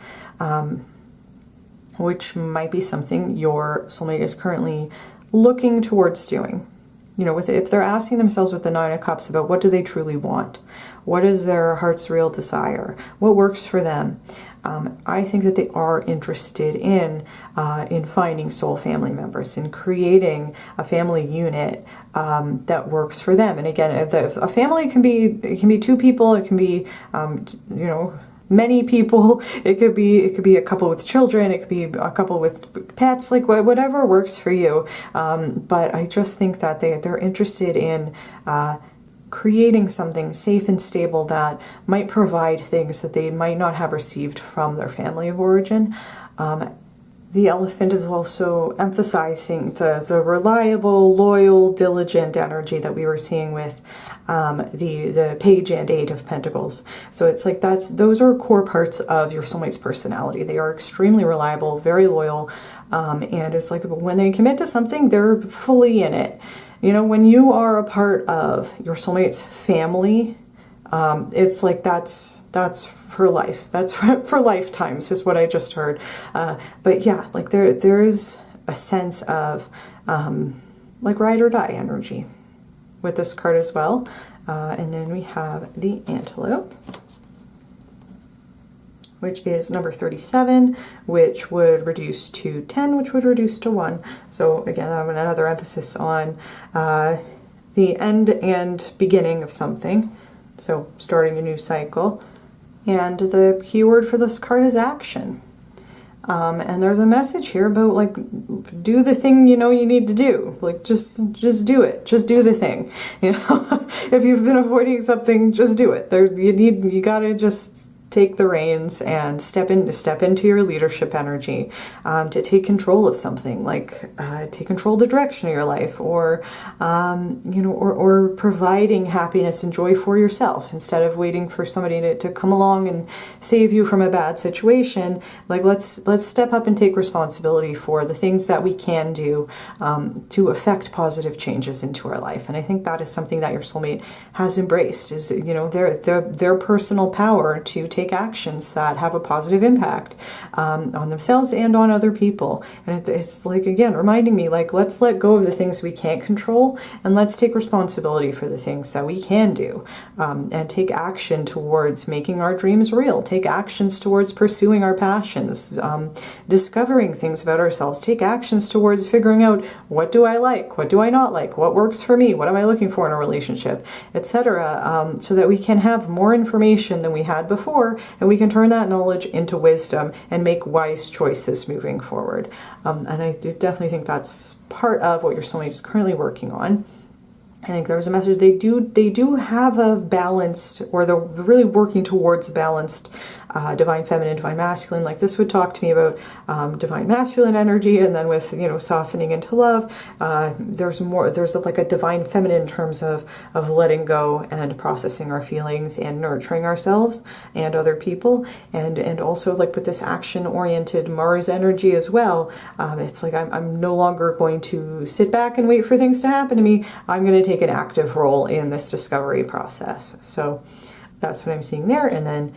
which might be something your soulmate is currently looking towards doing. You know, if they're asking themselves with the Nine of Cups about what do they truly want, what is their heart's real desire, what works for them, I think that they are interested in finding soul family members, in creating a family unit that works for them. And again, if a family can be two people, it can be you know, many people, it could be a couple with children, it could be a couple with pets, like whatever works for you. But I just think that they're interested in creating something safe and stable that might provide things that they might not have received from their family of origin. The elephant is also emphasizing the reliable, loyal, diligent energy that we were seeing with the Page and Eight of Pentacles. So it's like those are core parts of your soulmate's personality. They are extremely reliable, very loyal, and it's like when they commit to something, they're fully in it. You know, when you are a part of your soulmate's family, it's like that's for life. That's for lifetimes, is what I just heard. But yeah, like there's a sense of like ride or die energy with this card as well. And then we have the Antelope, which is number 37, which would reduce to 10, which would reduce to 1. So again, I have another emphasis on the end and beginning of something. So starting a new cycle. And the keyword for this card is action. And there's a message here about like, do the thing you know you need to do. Like just do it. Just do the thing. You know, if you've been avoiding something, just do it. You gotta just take the reins and step into your leadership energy, to take control of something, like take control of the direction of your life, or you know, or providing happiness and joy for yourself instead of waiting for somebody to come along and save you from a bad situation. Like let's step up and take responsibility for the things that we can do to affect positive changes into our life. And I think that is something that your soulmate has embraced, is, you know, their personal power to take actions that have a positive impact on themselves and on other people. And it's like, again, reminding me, like, let's let go of the things we can't control and let's take responsibility for the things that we can do, and take action towards making our dreams real, take actions towards pursuing our passions, discovering things about ourselves, take actions towards figuring out what do I like, what do I not like, what works for me, what am I looking for in a relationship, etc., so that we can have more information than we had before, and we can turn that knowledge into wisdom and make wise choices moving forward. And I definitely think that's part of what your soulmate is currently working on. I think there was a message. They do have a balanced, or they're really working towards balanced divine feminine, divine masculine. Like this would talk to me about divine masculine energy, and then with, you know, softening into love, there's like a divine feminine in terms of letting go and processing our feelings and nurturing ourselves and other people, and also like with this action oriented Mars energy as well. It's like I'm no longer going to sit back and wait for things to happen to me. I'm going to take an active role in this discovery process. So that's what I'm seeing there. And then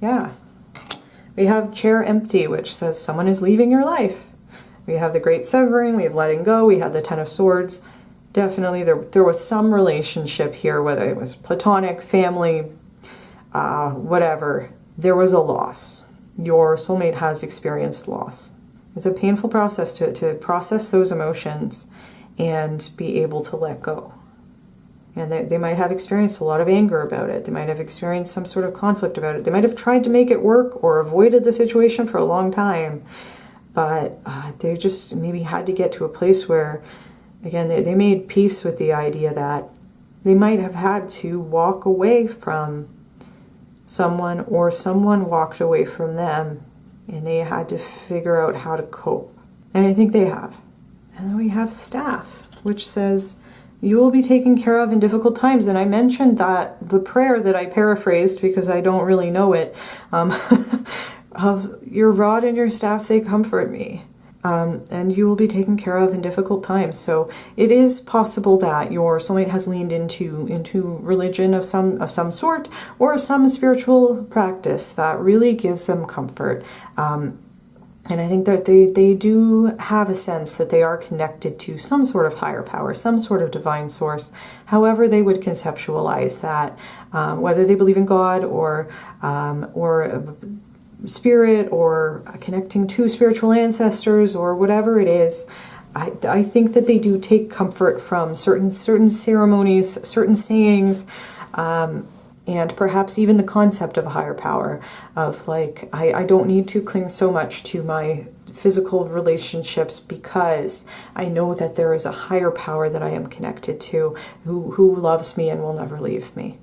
yeah, we have Chair Empty, which says someone is leaving your life. We have the Great Severing, we have Letting Go, we have the Ten of Swords. Definitely there was some relationship here, whether it was platonic, family, whatever. There was a loss. Your soulmate has experienced loss. It's a painful process to process those emotions and be able to let go. And they might have experienced a lot of anger about it. They might have experienced some sort of conflict about it. They might have tried to make it work or avoided the situation for a long time. But they just maybe had to get to a place where, again, they made peace with the idea that they might have had to walk away from someone, or someone walked away from them, and they had to figure out how to cope. And I think they have. And then we have Staff, which says, you will be taken care of in difficult times. And I mentioned that the prayer that I paraphrased, because I don't really know it, your rod and your staff, they comfort me. And you will be taken care of in difficult times. So it is possible that your soulmate has leaned into religion of some sort, or some spiritual practice that really gives them comfort. And I think that they do have a sense that they are connected to some sort of higher power, some sort of divine source, however they would conceptualize that, whether they believe in God or spirit, or connecting to spiritual ancestors, or whatever it is. I think that they do take comfort from certain ceremonies, certain sayings, and perhaps even the concept of a higher power, of like, I don't need to cling so much to my physical relationships, because I know that there is a higher power that I am connected to, who loves me and will never leave me.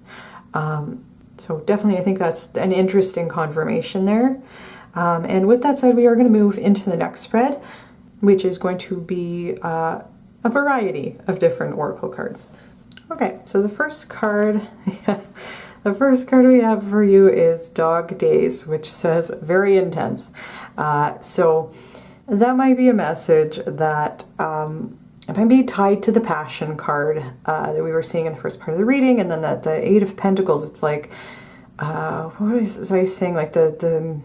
So definitely, I think that's an interesting confirmation there. And with that said, we are going to move into the next spread, which is going to be a variety of different oracle cards. Okay, so the first card, the first card we have for you is Dog Days, which says very intense. So that might be a message that it might be tied to the Passion card that we were seeing in the first part of the reading, and then the Eight of Pentacles. It's like, what was I saying? Like the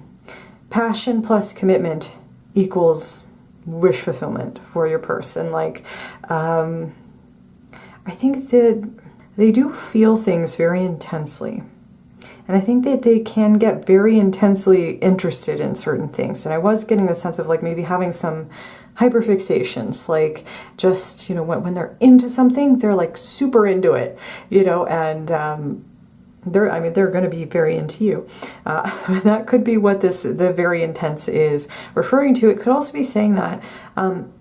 passion plus commitment equals wish fulfillment for your person. Like, I think that they do feel things very intensely. And I think that they can get very intensely interested in certain things. And I was getting the sense of like maybe having some hyperfixations, like just, when they're into something, they're like super into it, and they're going to be very into you. That could be what the very intense is referring to. It could also be saying that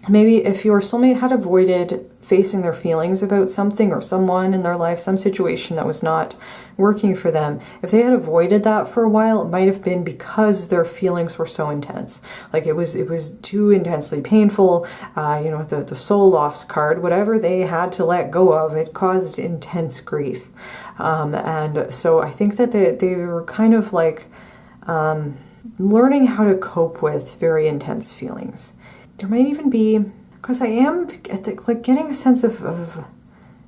maybe if your soulmate had avoided facing their feelings about something or someone in their life, some situation that was not working for them, if they had avoided that for a while, it might have been because their feelings were so intense. Like it was too intensely painful. The soul loss card, whatever they had to let go of, it caused intense grief. And so I think that they were kind of like learning how to cope with very intense feelings. There might even be, because I am getting a sense of,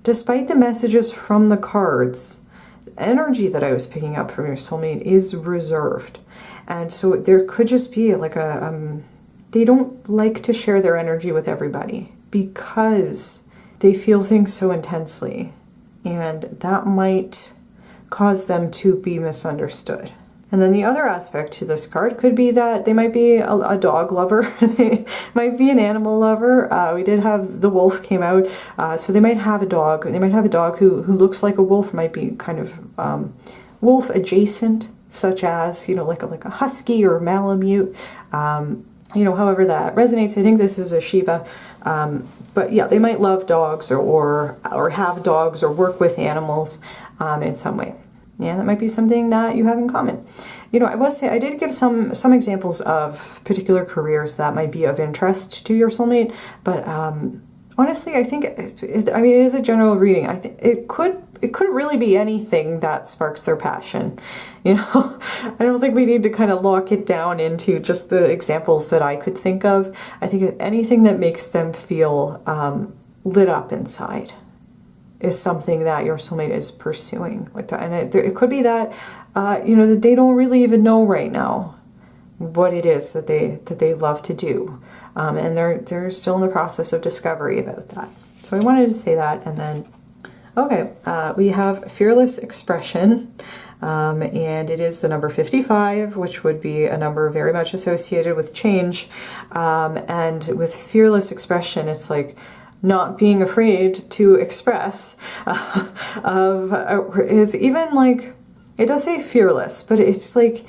despite the messages from the cards, the energy that I was picking up from your soulmate is reserved. And so there could just be like they don't like to share their energy with everybody because they feel things so intensely. And that might cause them to be misunderstood. And then the other aspect to this card could be that they might be a dog lover. They might be an animal lover. We did have the wolf came out. So they might have a dog. They might have a dog who looks like a wolf, might be kind of wolf adjacent, such as, like a husky or Malamute. However that resonates. I think this is a Shiva. But yeah, they might love dogs or have dogs or work with animals in some way. Yeah, that might be something that you have in common. I did give some examples of particular careers that might be of interest to your soulmate, but honestly, I think it is a general reading. I think it could really be anything that sparks their passion. I don't think we need to kind of lock it down into just the examples that I could think of. I think anything that makes them feel lit up inside is something that your soulmate is pursuing. Like that, and it could be that that they don't really even know right now what it is that they love to do, and they're still in the process of discovery about that. So I wanted to say that, and then we have Fearless Expression, and it is the number 55, which would be a number very much associated with change, and with Fearless Expression, it's like not being afraid to express is even like, it does say fearless, but it's like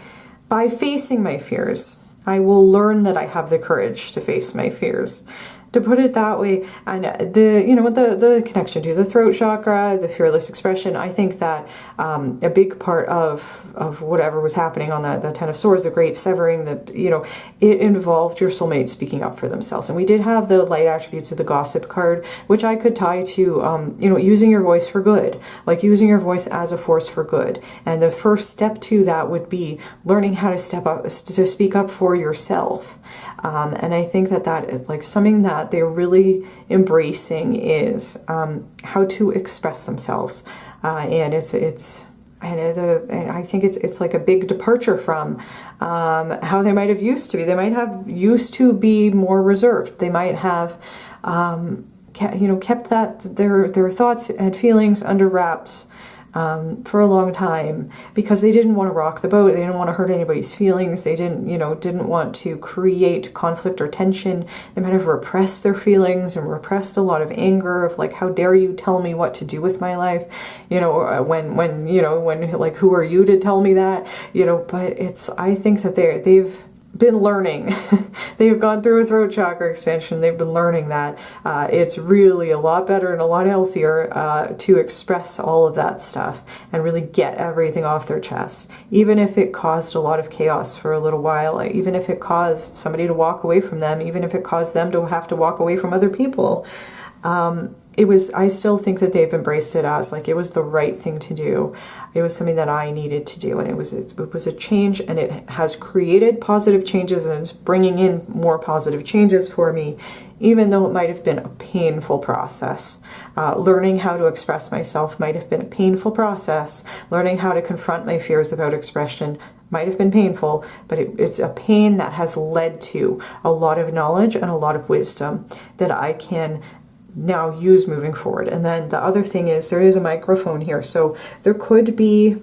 by facing my fears, I will learn that I have the courage to face my fears. to put it that way. And the, you know, the connection to the throat chakra, the fearless expression, I think that a big part of whatever was happening on the Ten of Swords, the great severing, you know, it involved your soulmate speaking up for themselves. And we did have the light attributes of the gossip card, which I could tie to, you know, using your voice for good, like using your voice as a force for good. And the first step to that would be learning how to step up, to speak up for yourself. And I think that is like something that they're really embracing is how to express themselves. And I think it's like a big departure from how they might have used to be. They might have used to be more reserved. They might have, kept their thoughts and feelings under wraps for a long time because they didn't want to rock the boat. They didn't want to hurt anybody's feelings. They didn't want to create conflict or tension. They might have repressed their feelings and repressed a lot of anger of like, how dare you tell me what to do with my life? You know, when like, who are you to tell me that? You know, but I think that they've been learning. They've gone through a throat chakra expansion. They've been learning that it's really a lot better and a lot healthier to express all of that stuff and really get everything off their chest, even if it caused a lot of chaos for a little while, even if it caused somebody to walk away from them, even if it caused them to have to walk away from other people. I still think that they've embraced it as like it was the right thing to do. It was something that I needed to do, and it was a change, and it has created positive changes, and it's bringing in more positive changes for me, even though it might have been a painful process. Learning how to express myself might have been a painful process. Learning how to confront my fears about expression might have been painful, but it's a pain that has led to a lot of knowledge and a lot of wisdom that I can now use moving forward. And then the other thing is there is a microphone here, so this could be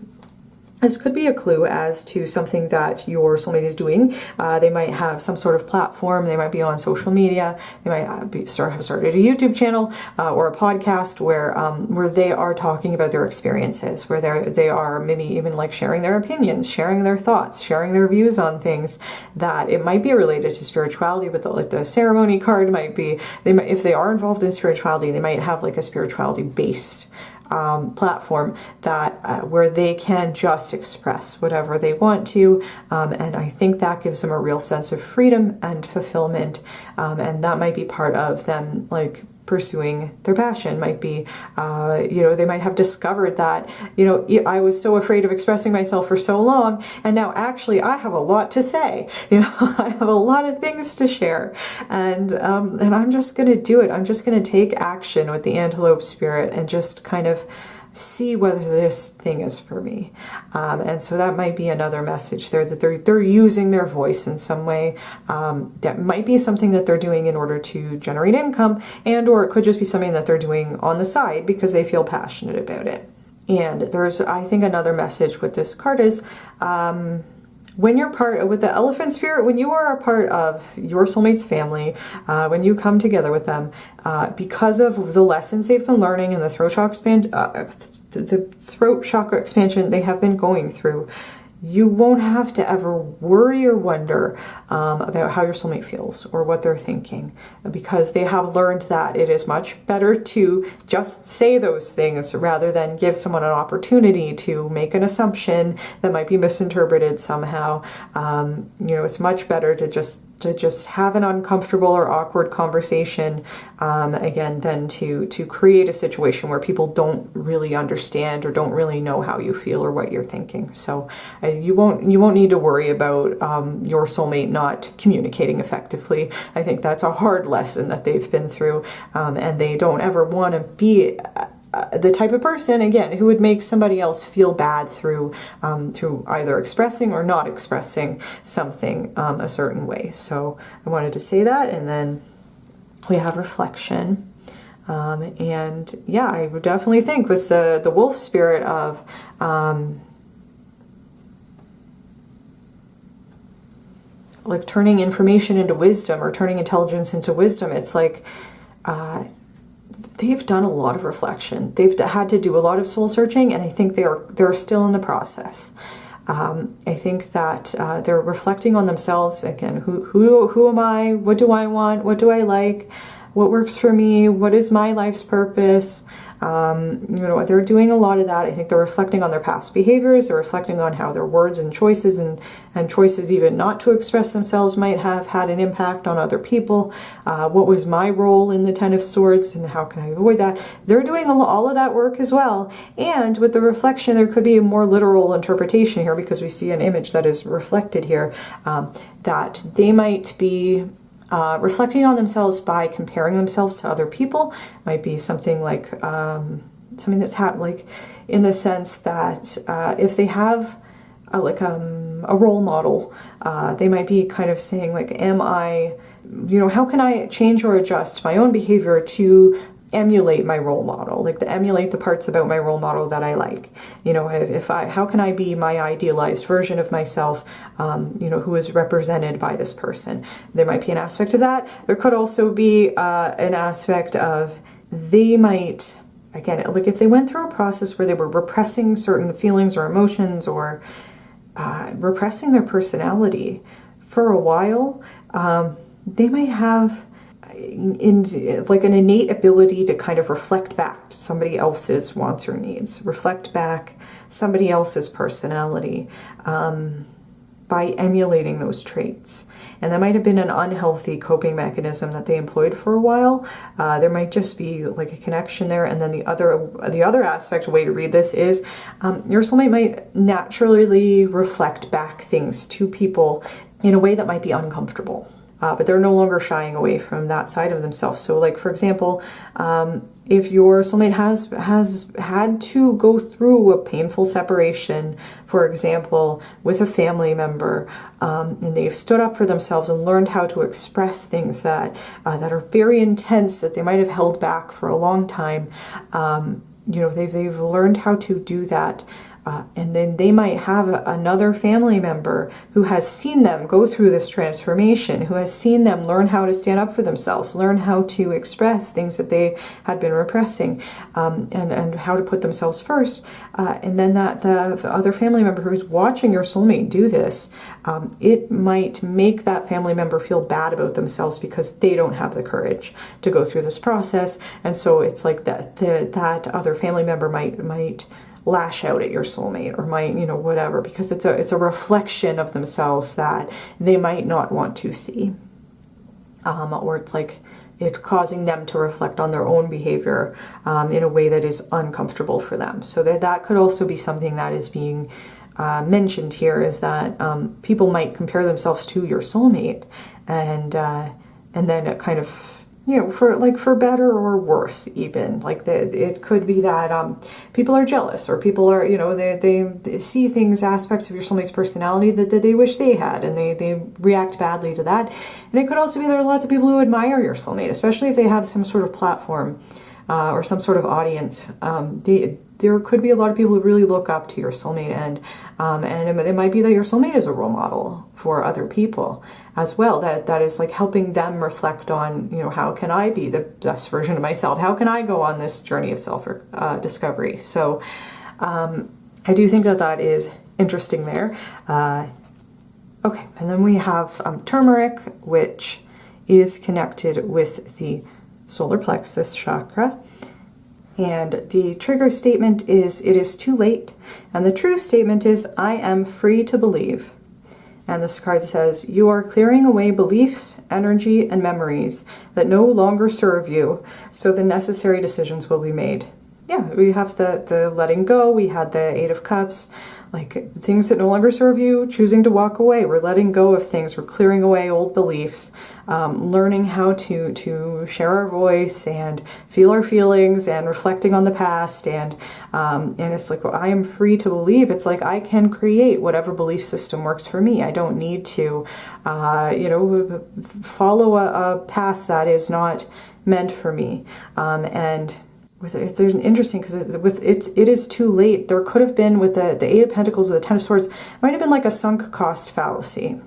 a clue as to something that your soulmate is doing. They might have some sort of platform. They might be on social media. They might have started a YouTube channel or a podcast where they are talking about their experiences, where they are maybe even like sharing their opinions, sharing their thoughts, sharing their views on things that it might be related to spirituality, but the ceremony card might be, if they are involved in spirituality, they might have like a spirituality based platform that where they can just express whatever they want to, and I think that gives them a real sense of freedom and fulfillment, and that might be part of them like pursuing their passion. Might be they might have discovered that I was so afraid of expressing myself for so long, and now actually I have a lot to say. I have a lot of things to share, and I'm just going to do it. I'm just going to take action with the antelope spirit and just kind of see whether this thing is for me. And so that might be another message there, that they're using their voice in some way. That might be something that they're doing in order to generate income, and or it could just be something that they're doing on the side because they feel passionate about it. And there's, I think, another message with this card is when you're part with the elephant spirit, when you are a part of your soulmate's family, when you come together with them, because of the lessons they've been learning and the throat chakra expansion they have been going through, you won't have to ever worry or wonder about how your soulmate feels or what they're thinking, because they have learned that it is much better to just say those things rather than give someone an opportunity to make an assumption that might be misinterpreted somehow. It's much better to just have an uncomfortable or awkward conversation, again, than to create a situation where people don't really understand or don't really know how you feel or what you're thinking. So you won't need to worry about your soulmate not communicating effectively. I think that's a hard lesson that they've been through, and they don't ever want to be the type of person, again, who would make somebody else feel bad through either expressing or not expressing something a certain way. So I wanted to say that, and then we have reflection. And yeah, I would definitely think with the wolf spirit of like turning information into wisdom or turning intelligence into wisdom, it's like they've done a lot of reflection. They've had to do a lot of soul searching, and I think they're still in the process. I think that they're reflecting on themselves again. Who am I? What do I want? What do I like? What works for me? What is my life's purpose? You know, they're doing a lot of that. I think they're reflecting on their past behaviors. They're reflecting on how their words and choices and choices even not to express themselves might have had an impact on other people. What was my role in the Ten of Swords and how can I avoid that? They're doing all of that work as well. And with the reflection, there could be a more literal interpretation here because we see an image that is reflected here, that they might be reflecting on themselves by comparing themselves to other people. Might be something like something that's happened, like in the sense that if they have a role model, they might be kind of saying like, am I, you know, how can I change or adjust my own behavior to emulate my role model, like to emulate the parts about my role model that I like. You know, how can I be my idealized version of myself, you know, who is represented by this person? There might be an aspect of that. There could also be an aspect of they might, again, like if they went through a process where they were repressing certain feelings or emotions or repressing their personality for a while, they might have like an innate ability to kind of reflect back to somebody else's wants or needs, reflect back somebody else's personality by emulating those traits. And that might have been an unhealthy coping mechanism that they employed for a while. There might just be like a connection there. And then the other aspect, way to read this is your soulmate might naturally reflect back things to people in a way that might be uncomfortable. But they're no longer shying away from that side of themselves. So like, for example, if your soulmate has had to go through a painful separation, for example, with a family member, and they've stood up for themselves and learned how to express things that are very intense, that they might have held back for a long time, you know, they've learned how to do that. And then they might have another family member who has seen them go through this transformation, who has seen them learn how to stand up for themselves, learn how to express things that they had been repressing, and how to put themselves first. And then that the other family member who's watching your soulmate do this, it might make that family member feel bad about themselves because they don't have the courage to go through this process. And so it's like that other family member might lash out at your soulmate or might, you know, whatever, because it's a reflection of themselves that they might not want to see. Or it's like it's causing them to reflect on their own behavior in a way that is uncomfortable for them. So that could also be something that is being mentioned here, is that people might compare themselves to your soulmate and then it kind of, you know, for better or worse, even like it could be that people are jealous, or people are, you know, they see things, aspects of your soulmate's personality that they wish they had, and they react badly to that. And it could also be there are lots of people who admire your soulmate, especially if they have some sort of platform or some sort of audience. There could be a lot of people who really look up to your soulmate, and it might be that your soulmate is a role model for other people as well. That is like helping them reflect on, you know, how can I be the best version of myself? How can I go on this journey of self discovery? So I do think that is interesting there. Okay, and then we have turmeric, which is connected with the solar plexus chakra. And the trigger statement is, it is too late. And the true statement is, I am free to believe. And this card says, you are clearing away beliefs, energy, and memories that no longer serve you, so the necessary decisions will be made. Yeah, we have the letting go. We had the Eight of Cups, like things that no longer serve you, choosing to walk away. We're letting go of things. We're clearing away old beliefs, learning how to share our voice and feel our feelings and reflecting on the past. And it's like, well, I am free to believe. It's like I can create whatever belief system works for me. I don't need to, you know, follow a path that is not meant for me. And it's interesting because it is too late. There could have been with the Eight of Pentacles or the Ten of Swords, might have been like a sunk cost fallacy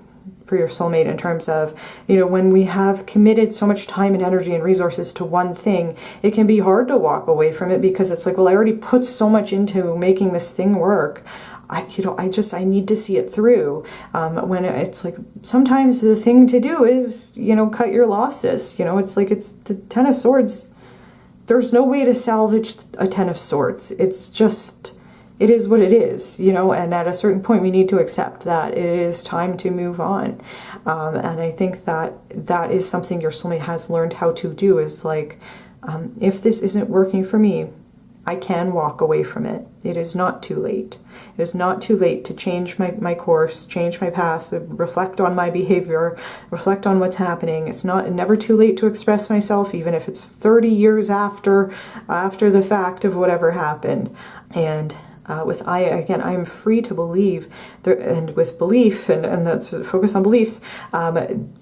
for your soulmate in terms of, you know, when we have committed so much time and energy and resources to one thing, it can be hard to walk away from it because it's like, well, I already put so much into making this thing work. I need to see it through. When it's like, sometimes the thing to do is, cut your losses. It's like, it's the Ten of Swords. There's no way to salvage a Ten of Swords. It's just, it is what it is, and at a certain point we need to accept that it is time to move on. And I think that that is something your soulmate has learned how to do, is like, if this isn't working for me, I can walk away from it. It is not too late. It is not too late to change my course, change my path, reflect on my behavior, reflect on what's happening. It's never too late to express myself, even if it's 30 years after the fact of whatever happened. And I am free to believe, and with belief, and that's focus on beliefs,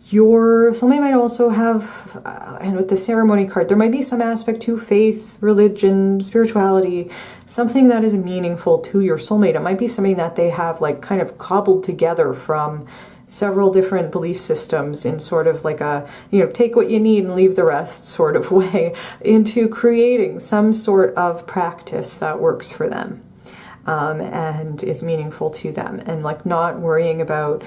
your soulmate might also have, and with the ceremony card, there might be some aspect to faith, religion, spirituality, something that is meaningful to your soulmate. It might be something that they have like kind of cobbled together from several different belief systems in sort of like a, take what you need and leave the rest sort of way, into creating some sort of practice that works for them. And is meaningful to them, and like not worrying about,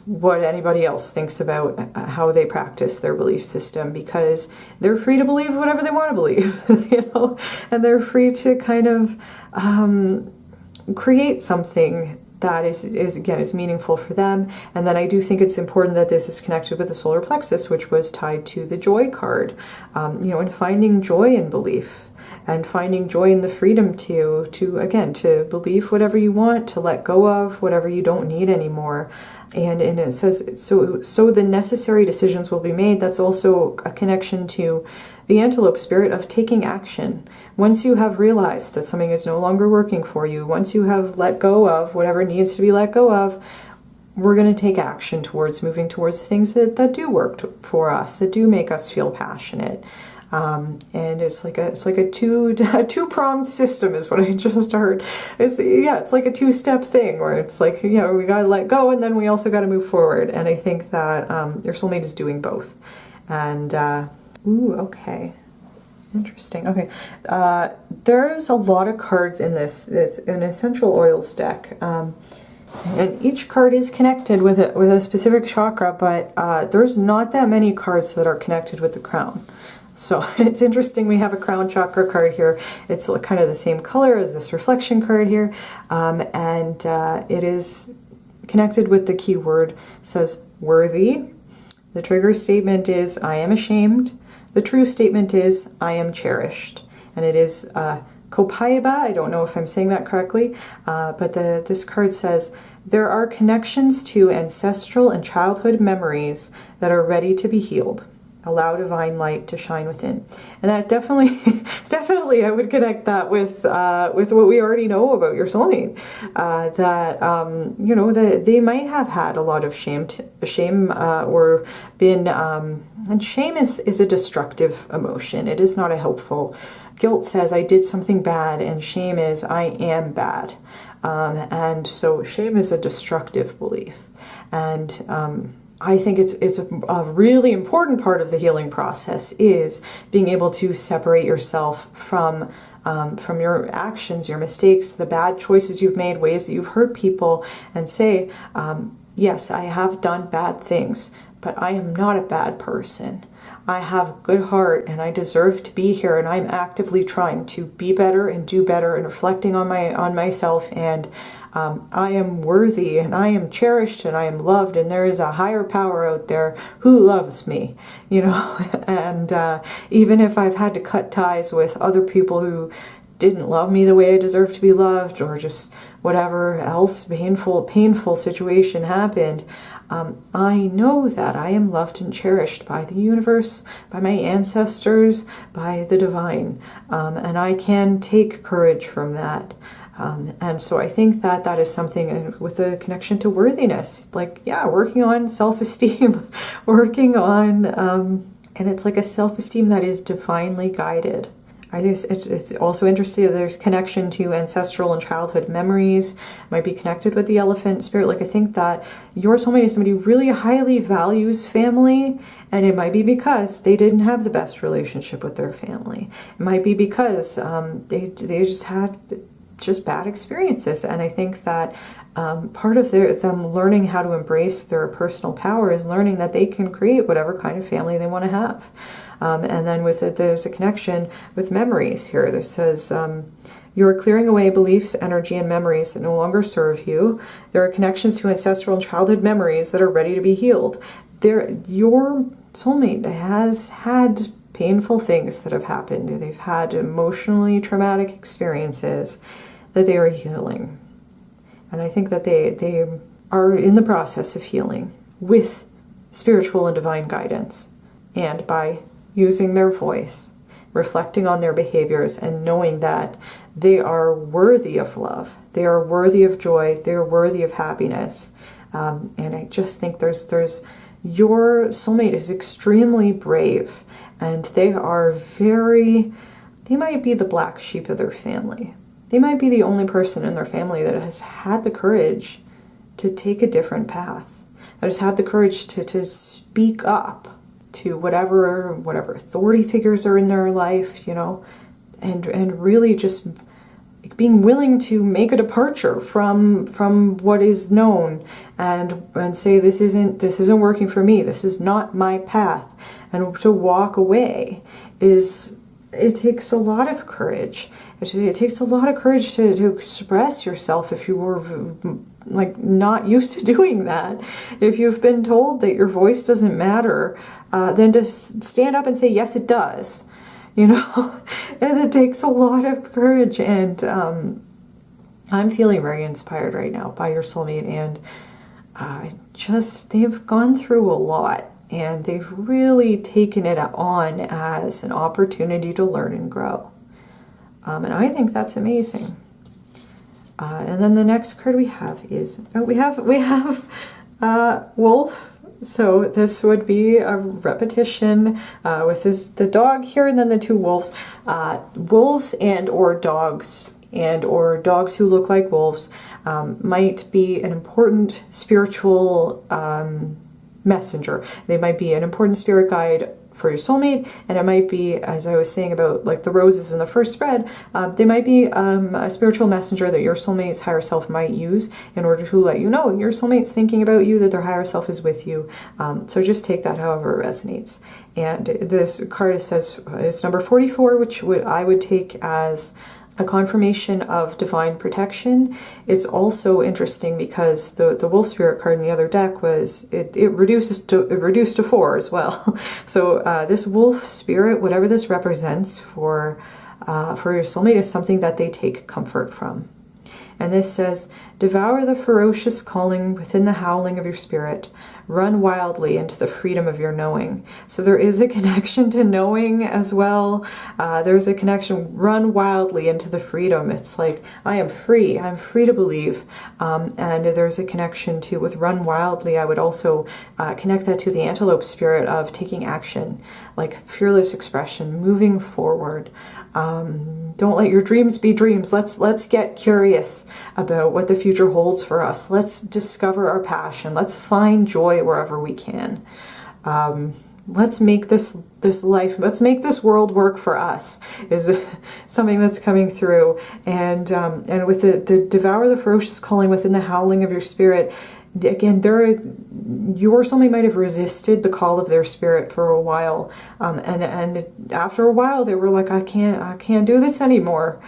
what anybody else thinks about how they practice their belief system, because they're free to believe whatever they want to believe, and they're free to kind of create something that is meaningful for them. And then I do think it's important that this is connected with the solar plexus, which was tied to the joy card, and finding joy in belief. And finding joy in the freedom to believe whatever you want, to let go of whatever you don't need anymore. And it says, so the necessary decisions will be made. That's also a connection to the antelope spirit of taking action. Once you have realized that something is no longer working for you, once you have let go of whatever needs to be let go of, we're going to take action towards moving towards the things that do work for us, that do make us feel passionate. And it's like a two-pronged system is what I just heard. It's like a two-step thing where it's like, we got to let go, and then we also got to move forward. And I think that your soulmate is doing both. And okay, interesting. Okay, there's a lot of cards in this. It's an essential oils deck. And each card is connected with a specific chakra, but there's not that many cards that are connected with the crown. So it's interesting, we have a crown chakra card here. It's kind of the same color as this reflection card here. And it is connected with the keyword. It says worthy. The trigger statement is I am ashamed. The true statement is I am cherished. And it is Kopaiba. I don't know if I'm saying that correctly. But this card says there are connections to ancestral and childhood memories that are ready to be healed. Allow divine light to shine within. And that definitely I would connect that with what we already know about your soulmate. That they might have had a lot of shame or been and shame is a destructive emotion. It is not a helpful. Guilt says I did something bad, and shame is I am bad. And so shame is a destructive belief. And I think it's a really important part of the healing process is being able to separate yourself from your actions, your mistakes, the bad choices you've made, ways that you've hurt people, and say, yes, I have done bad things, but I am not a bad person. I have a good heart, and I deserve to be here, and I'm actively trying to be better and do better and reflecting on myself, and I am worthy, and I am cherished, and I am loved, and there is a higher power out there who loves me, and even if I've had to cut ties with other people who didn't love me the way I deserve to be loved, or just whatever else painful situation happened, I know that I am loved and cherished by the universe, by my ancestors, by the divine, and I can take courage from that. And so I think that is something with a connection to worthiness, working on self-esteem, working on, and it's like a self-esteem that is divinely guided. I think it's also interesting that there's connection to ancestral and childhood memories, might be connected with the elephant spirit. I think that your soulmate is somebody who really highly values family, and it might be because they didn't have the best relationship with their family. It might be because they just had just bad experiences. And I think that part of them learning how to embrace their personal power is learning that they can create whatever kind of family they want to have. And then with it, there's a connection with memories here. There says, you are clearing away beliefs, energy, and memories that no longer serve you. There are connections to ancestral and childhood memories that are ready to be healed. Your soulmate has had painful things that have happened. They've had emotionally traumatic experiences that they are healing. And I think that they are in the process of healing with spiritual and divine guidance, and by using their voice, reflecting on their behaviors, and knowing that they are worthy of love, they are worthy of joy, they are worthy of happiness. And I just think your soulmate is extremely brave, and they might be the black sheep of their family. They might be the only person in their family that has had the courage to take a different path, that has had the courage to speak up to whatever authority figures are in their life, you know, and really just being willing to make a departure from what is known and say, this isn't working for me, this is not my path, and to walk away it takes a lot of courage. It takes a lot of courage to express yourself if you were like not used to doing that. If you've been told that your voice doesn't matter, then to stand up and say, yes, it does. You know, and it takes a lot of courage. And I'm feeling very inspired right now by your soulmate. And they've gone through a lot. And they've really taken it on as an opportunity to learn and grow. And I think that's amazing. And then the next card we have is, we have Wolf. So this would be a repetition with the dog here, and then the two wolves. Wolves and or dogs who look like wolves might be an important spiritual messenger. They might be an important spirit guide for your soulmate, and it might be, as I was saying about like the roses in the first spread, they might be a spiritual messenger that your soulmate's higher self might use in order to let you know your soulmate's thinking about you, that their higher self is with you. So just take that however it resonates. And this card says it's number 44, which I would take as a confirmation of divine protection. It's also interesting because the wolf spirit card in the other deck was it reduced to 4 as well. So this wolf spirit, whatever this represents for your soulmate, is something that they take comfort from. And this says, devour the ferocious calling within the howling of your spirit. Run wildly into the freedom of your knowing. So there is a connection to knowing as well. There's a connection, run wildly into the freedom. It's like, I am free. I'm free to believe. And there's a connection to, with run wildly, I would also connect that to the antelope spirit of taking action, like fearless expression, moving forward. Don't let your dreams be dreams. Let's get curious about what the future holds for us. Let's discover our passion. Let's find joy wherever we can. Let's make this life, let's make this world work for us, is something that's coming through. And with the devour the ferocious calling within the howling of your spirit, again, your soulmate might have resisted the call of their spirit for a while, and after a while they were like, I can't do this anymore.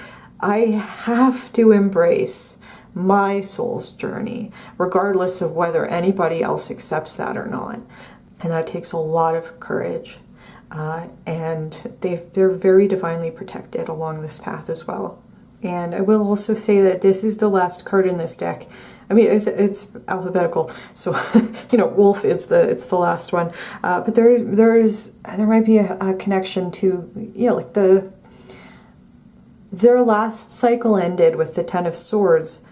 I have to embrace my soul's journey, regardless of whether anybody else accepts that or not. And that takes a lot of courage, and they're very divinely protected along this path as well. And I will also say that this is the last card in this deck. I mean, it's alphabetical, so you know, wolf is the last one. But there might be a connection to, you know, like their last cycle ended with the 10 of Swords,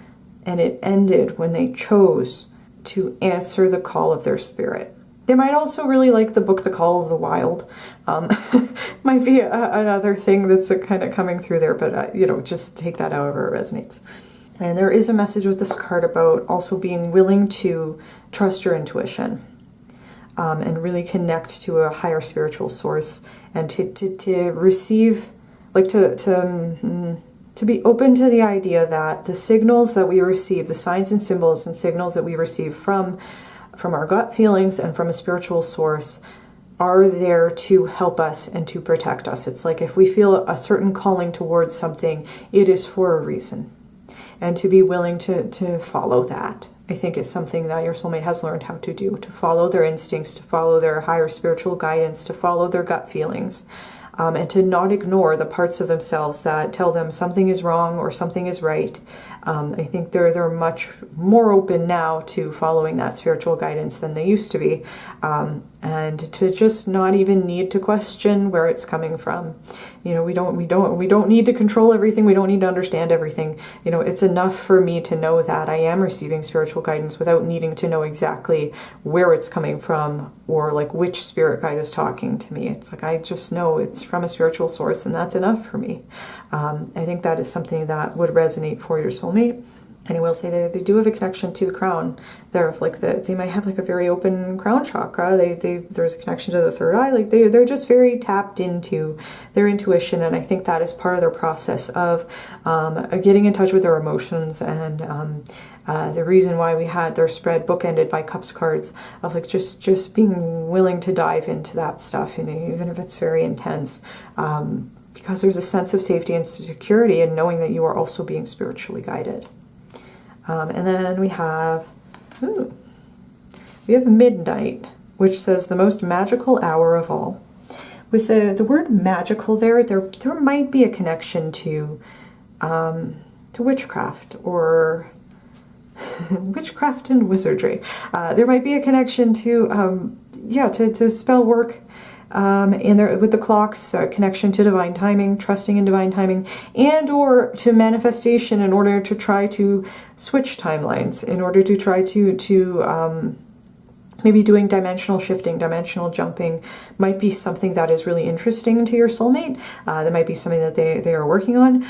and it ended when they chose to answer the call of their spirit. They might also really like the book The Call of the Wild. Might be another thing that's kind of coming through there, but you know, just take that however it resonates. And there is a message with this card about also being willing to trust your intuition, and really connect to a higher spiritual source, and to receive, like to to be open to the idea that the signals that we receive, the signs and symbols and signals that we receive from our gut feelings and from a spiritual source, are there to help us and to protect us. It's like if we feel a certain calling towards something, it is for a reason. And to be willing to follow that, I think, is something that your soulmate has learned how to do, to follow their instincts, to follow their higher spiritual guidance, to follow their gut feelings. And to not ignore the parts of themselves that tell them something is wrong or something is right. I think they're much more open now to following that spiritual guidance than they used to be, and to just not even need to question where it's coming from. You know, we don't need to control everything. We don't need to understand everything. You know, it's enough for me to know that I am receiving spiritual guidance without needing to know exactly where it's coming from or like which spirit guide is talking to me. It's like I just know it's from a spiritual source, and that's enough for me. I think that is something that would resonate for your soulmate. And I will say they do have a connection to the crown. They're like they might have like a very open crown chakra. There's a connection to the third eye. Like they're just very tapped into their intuition, and I think that is part of their process of getting in touch with their emotions. And the reason why we had their spread bookended by cups cards of like just being willing to dive into that stuff, you know, even if it's very intense. Because there's a sense of safety and security in knowing that you are also being spiritually guided. And then we have midnight, which says the most magical hour of all. With the word magical there might be a connection to witchcraft or witchcraft and wizardry. There might be a connection to spell work. With the clocks, connection to divine timing, trusting in divine timing, and or to manifestation in order to try to switch timelines, in order to try to maybe doing dimensional shifting, dimensional jumping might be something that is really interesting to your soulmate. That might be something that they are working on,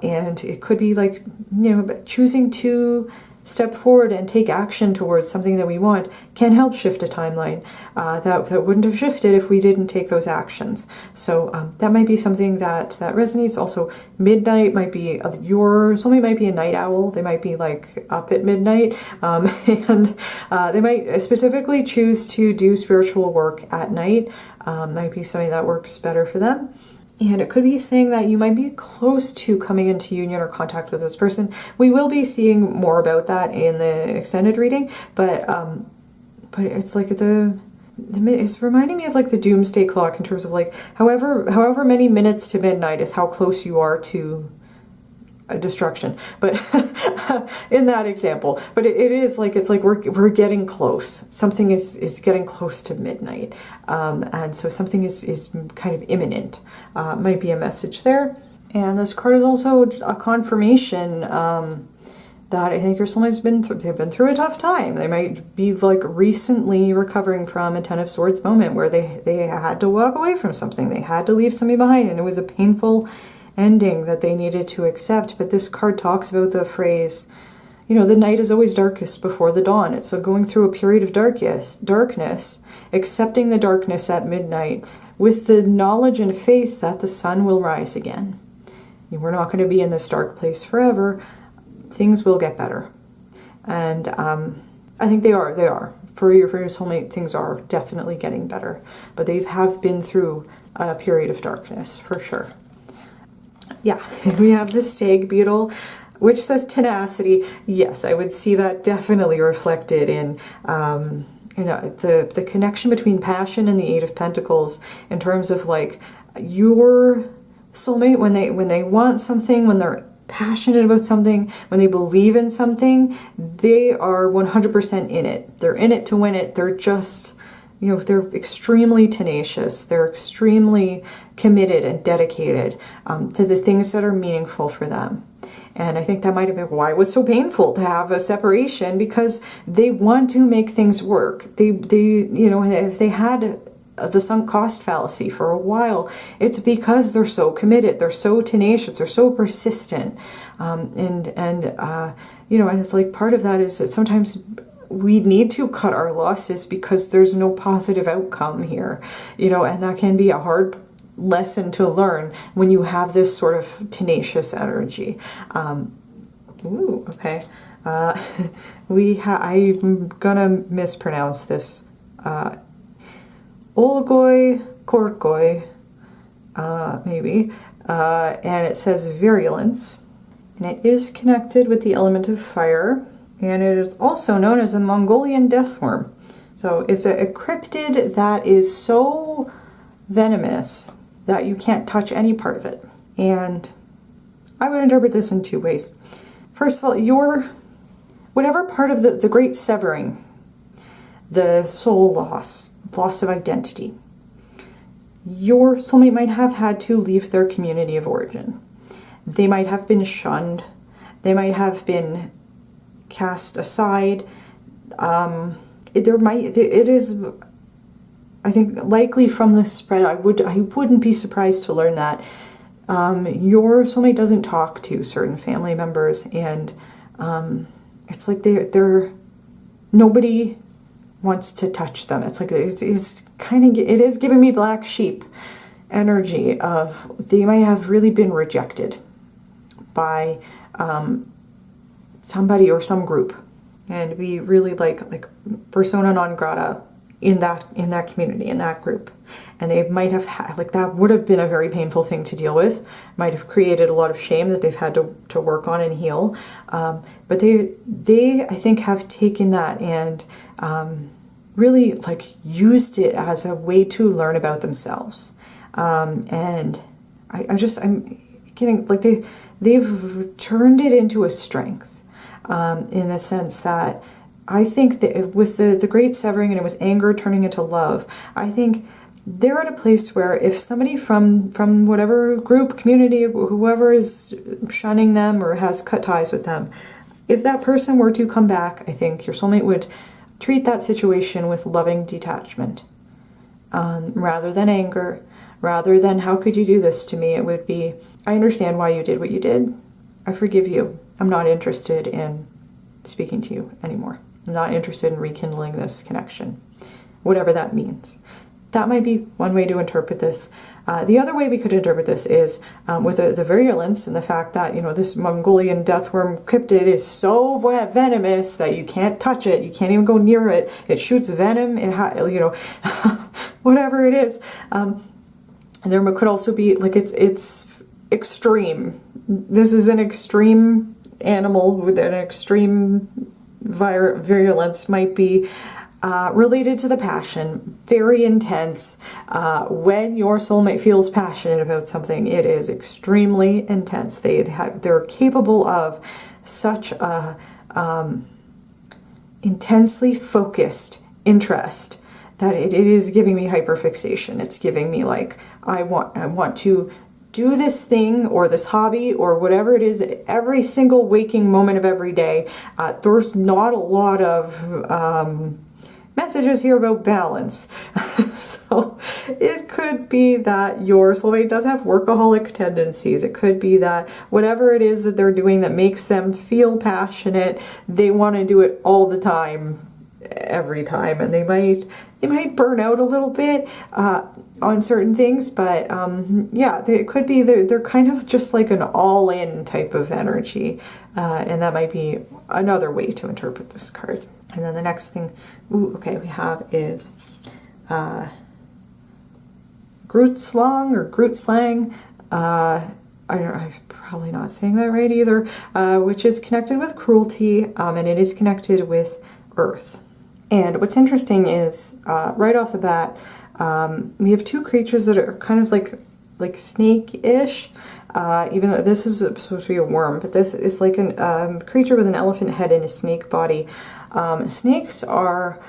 and it could be like, you know, choosing to step forward and take action towards something that we want can help shift a timeline that wouldn't have shifted if we didn't take those actions. So that might be something that resonates. Also, midnight might be, your soulmate might be a night owl. They might be like up at midnight, and they might specifically choose to do spiritual work at night. Might be something that works better for them. And it could be saying that you might be close to coming into union or contact with this person. We will be seeing more about that in the extended reading, but it's like it's reminding me of like the doomsday clock in terms of like however many minutes to midnight is how close you are to a destruction. But in that example, but it is like, it's like we're getting close. Something is getting close to midnight, and so something is kind of imminent. Might be a message there. And this card is also a confirmation that I think your soulmate's they've been through a tough time. They might be like recently recovering from a Ten of Swords moment where they had to walk away from something. They had to leave something behind, and it was a painful ending that they needed to accept. But this card talks about the phrase, you know, the night is always darkest before the dawn. It's going through a period of darkness, accepting the darkness at midnight with the knowledge and faith that the sun will rise again. We're not going to be in this dark place forever. Things will get better. And I think they are. For your soulmate, things are definitely getting better. But they have been through a period of darkness, for sure. Yeah, we have the stag beetle, which says tenacity. Yes, I would see that definitely reflected in the connection between passion and the Eight of Pentacles in terms of like your soulmate when they want something, when they're passionate about something, when they believe in something, they are 100% in it. They're in it to win it. They're just, you know, they're extremely tenacious. They're extremely committed and dedicated to the things that are meaningful for them. And I think that might have been why it was so painful to have a separation, because they want to make things work. They you know, if they had the sunk cost fallacy for a while, it's because they're so committed, they're so tenacious, they're so persistent. You know, and it's like part of that is that sometimes we need to cut our losses because there's no positive outcome here, you know, and that can be a hard lesson to learn when you have this sort of tenacious energy. Ooh, okay. I'm gonna mispronounce this. Olgoi Korkoi, maybe. And it says virulence. And it is connected with the element of fire. And it is also known as a Mongolian deathworm. So it's a cryptid that is so venomous that you can't touch any part of it. And I would interpret this in two ways. First of all, whatever part of the great severing, the soul loss of identity, your soulmate might have had to leave their community of origin. They might have been shunned. They might have been cast aside. It is, I think, likely from this spread, I wouldn't be surprised to learn that your soulmate doesn't talk to certain family members, and it's like they're nobody wants to touch them. It's like it is giving me black sheep energy of they might have really been rejected by somebody or some group, and be really like persona non grata in that community, in that group. And they might have had, like, that would have been a very painful thing to deal with, might have created a lot of shame that they've had to work on and heal. But they I think have taken that and really like used it as a way to learn about themselves. And I'm getting like they've turned it into a strength, in the sense that I think that with the great severing, and it was anger turning into love, I think they're at a place where if somebody from whatever group, community, whoever is shunning them or has cut ties with them, if that person were to come back, I think your soulmate would treat that situation with loving detachment, rather than anger, rather than how could you do this to me. It would be, I understand why you did what you did. I forgive you. I'm not interested in speaking to you anymore. I'm not interested in rekindling this connection, whatever that means. That might be one way to interpret this. The other way we could interpret this is with the virulence and the fact that, you know, this Mongolian deathworm cryptid is so venomous that you can't touch it. You can't even go near it. It shoots venom. You know, whatever it is. And there could also be like it's extreme. This is an extreme animal with an extreme virulence, might be related to the passion, very intense. When your soulmate feels passionate about something, it is extremely intense. They're capable of such a intensely focused interest that it is giving me hyperfixation. It's giving me like I want to do this thing or this hobby or whatever it is every single waking moment of every day. There's not a lot of messages here about balance. So it could be that your soulmate does have workaholic tendencies. It could be that whatever it is that they're doing that makes them feel passionate, they want to do it all the time, every time, and they might burn out a little bit on certain things, but yeah, it could be they're kind of just like an all-in type of energy, and that might be another way to interpret this card. And then the next thing, we have is Grootslang or Grootslang. I'm probably not saying that right either, which is connected with cruelty, and it is connected with earth. And what's interesting is, right off the bat, we have two creatures that are kind of like snake-ish, even though this is supposed to be a worm, but this is like a creature with an elephant head and a snake body. Snakes are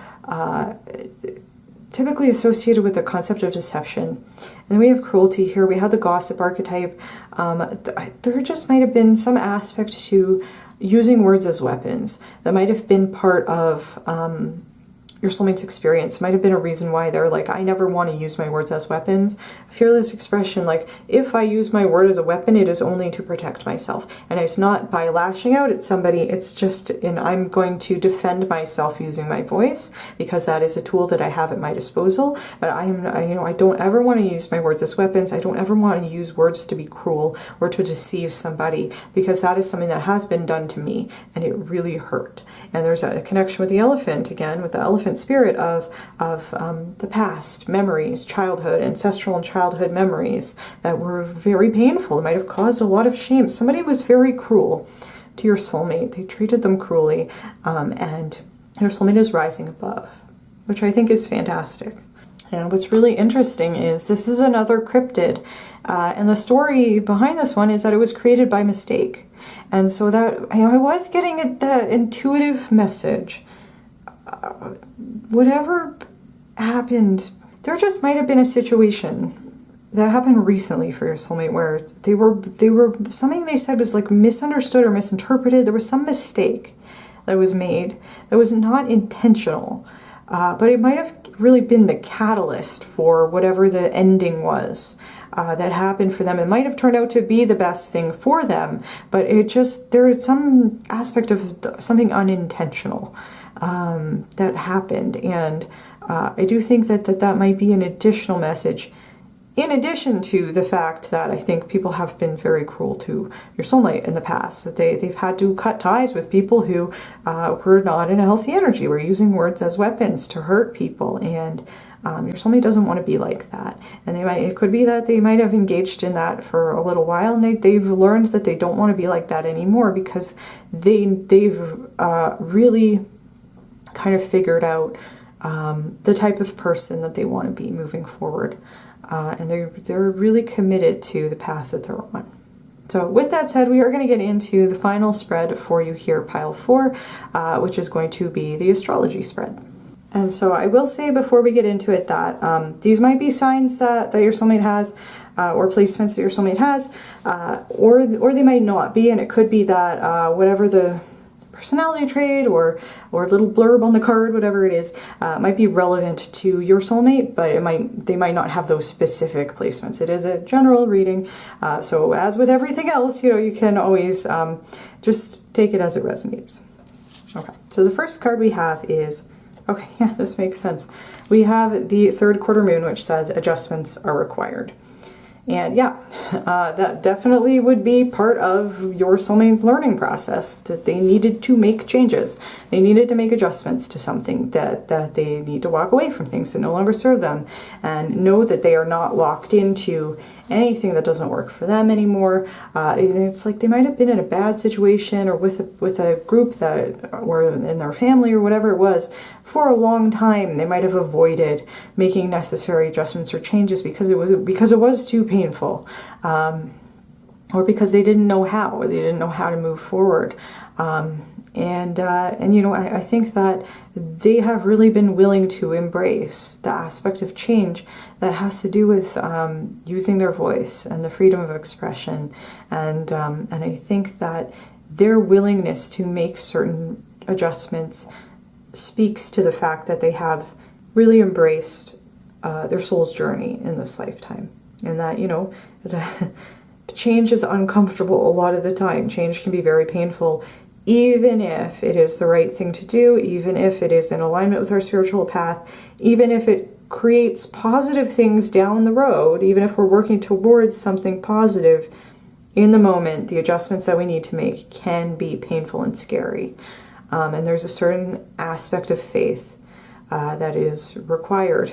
typically associated with the concept of deception. And then we have cruelty here. We have the gossip archetype. There just might have been some aspect to using words as weapons that might have been part of your soulmate's experience. Might have been a reason why they're like, I never want to use my words as weapons. Fearless expression, like, if I use my word as a weapon, it is only to protect myself. And it's not by lashing out at somebody, it's just, and I'm going to defend myself using my voice, because that is a tool that I have at my disposal. But I don't ever want to use my words as weapons. I don't ever want to use words to be cruel or to deceive somebody, because that is something that has been done to me, and it really hurt. And there's a connection with the elephant, again, with the elephant spirit of the past, memories, childhood, ancestral and childhood memories that were very painful. It might have caused a lot of shame. Somebody was very cruel to your soulmate. They treated them cruelly, and your soulmate is rising above, which I think is fantastic. And what's really interesting is this is another cryptid, and the story behind this one is that it was created by mistake. And so that, I was getting the intuitive message. Whatever happened, there just might have been a situation that happened recently for your soulmate where they were something they said was like misunderstood or misinterpreted. There was some mistake that was made that was not intentional, but it might have really been the catalyst for whatever the ending was that happened for them. It might have turned out to be the best thing for them, but there is some aspect of something unintentional that happened. And I do think that might be an additional message, in addition to the fact that I think people have been very cruel to your soulmate in the past, that they've had to cut ties with people who were not in a healthy energy, were using words as weapons to hurt people. And your soulmate doesn't want to be like that. And it could be that they might have engaged in that for a little while, and they've learned that they don't want to be like that anymore, because they've really kind of figured out the type of person that they want to be moving forward. And they're really committed to the path that they're on. So with that said, we are going to get into the final spread for you here, pile 4, which is going to be the astrology spread. And so I will say before we get into it that these might be signs that your soulmate has, or placements that your soulmate has, or they might not be, and it could be that whatever the personality trait or little blurb on the card, whatever it is, might be relevant to your soulmate, but they might not have those specific placements. It is a general reading, so as with everything else, you can always just take it as it resonates. Okay, so the first card we have is, okay, yeah, this makes sense. We have the third quarter moon, which says adjustments are required. And yeah, that definitely would be part of your soulmate's learning process, that they needed to make changes. They needed to make adjustments to something, that they need to walk away from things that no longer serve them, and know that they are not locked into anything that doesn't work for them anymore. It's like they might have been in a bad situation or with a group that, or in their family or whatever it was, for a long time. They might have avoided making necessary adjustments or changes because it was too painful, or because they didn't know how, or they didn't know how to move forward. I think that they have really been willing to embrace the aspect of change that has to do with using their voice and the freedom of expression. And I think that their willingness to make certain adjustments speaks to the fact that they have really embraced their soul's journey in this lifetime. And that, change is uncomfortable a lot of the time. Change can be very painful, even if it is the right thing to do, even if it is in alignment with our spiritual path, even if it creates positive things down the road, even if we're working towards something positive, in the moment, the adjustments that we need to make can be painful and scary. And there's a certain aspect of faith that is required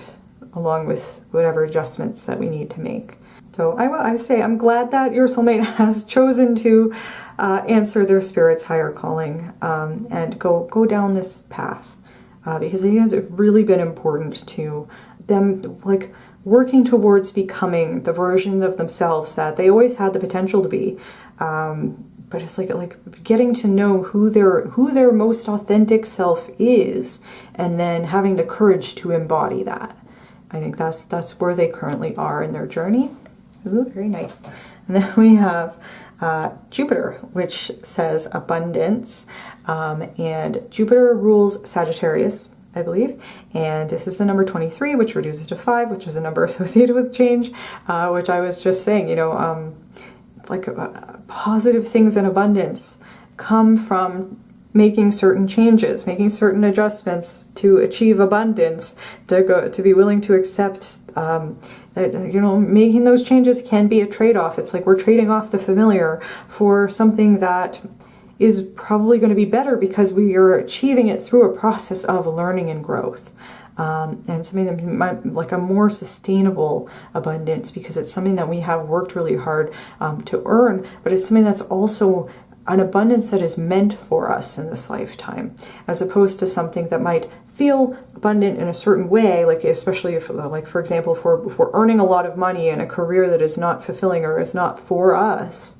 along with whatever adjustments that we need to make. So I say I'm glad that your soulmate has chosen to answer their spirit's higher calling and go down this path, because I think it's really been important to them, like, working towards becoming the version of themselves that they always had the potential to be. But it's like getting to know who their most authentic self is, and then having the courage to embody that. I think that's where they currently are in their journey. Ooh, very nice. And then we have Jupiter, which says abundance, and Jupiter rules Sagittarius, I believe. And this is the number 23, which reduces to 5, which is a number associated with change, which I was just saying, you know, like positive things in abundance come from making certain changes, making certain adjustments to achieve abundance, to be willing to accept that, you know, making those changes can be a trade-off. It's like we're trading off the familiar for something that is probably going to be better because we are achieving it through a process of learning and growth. And something that might, like a more sustainable abundance, because it's something that we have worked really hard to earn, but it's something that's also an abundance that is meant for us in this lifetime, as opposed to something that might feel abundant in a certain way, like especially if, like for example, if we're earning a lot of money in a career that is not fulfilling or is not for us,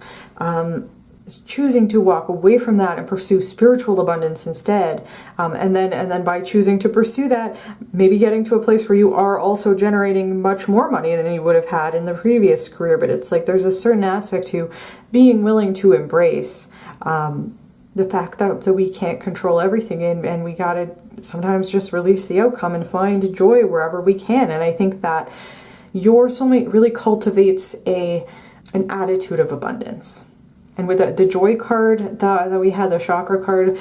choosing to walk away from that and pursue spiritual abundance instead, and then by choosing to pursue that, maybe getting to a place where you are also generating much more money than you would have had in the previous career. But it's like there's a certain aspect to being willing to embrace the fact that we can't control everything, and we gotta sometimes just release the outcome and find joy wherever we can. And I think that your soulmate really cultivates an attitude of abundance. And with the joy card that we had, the chakra card,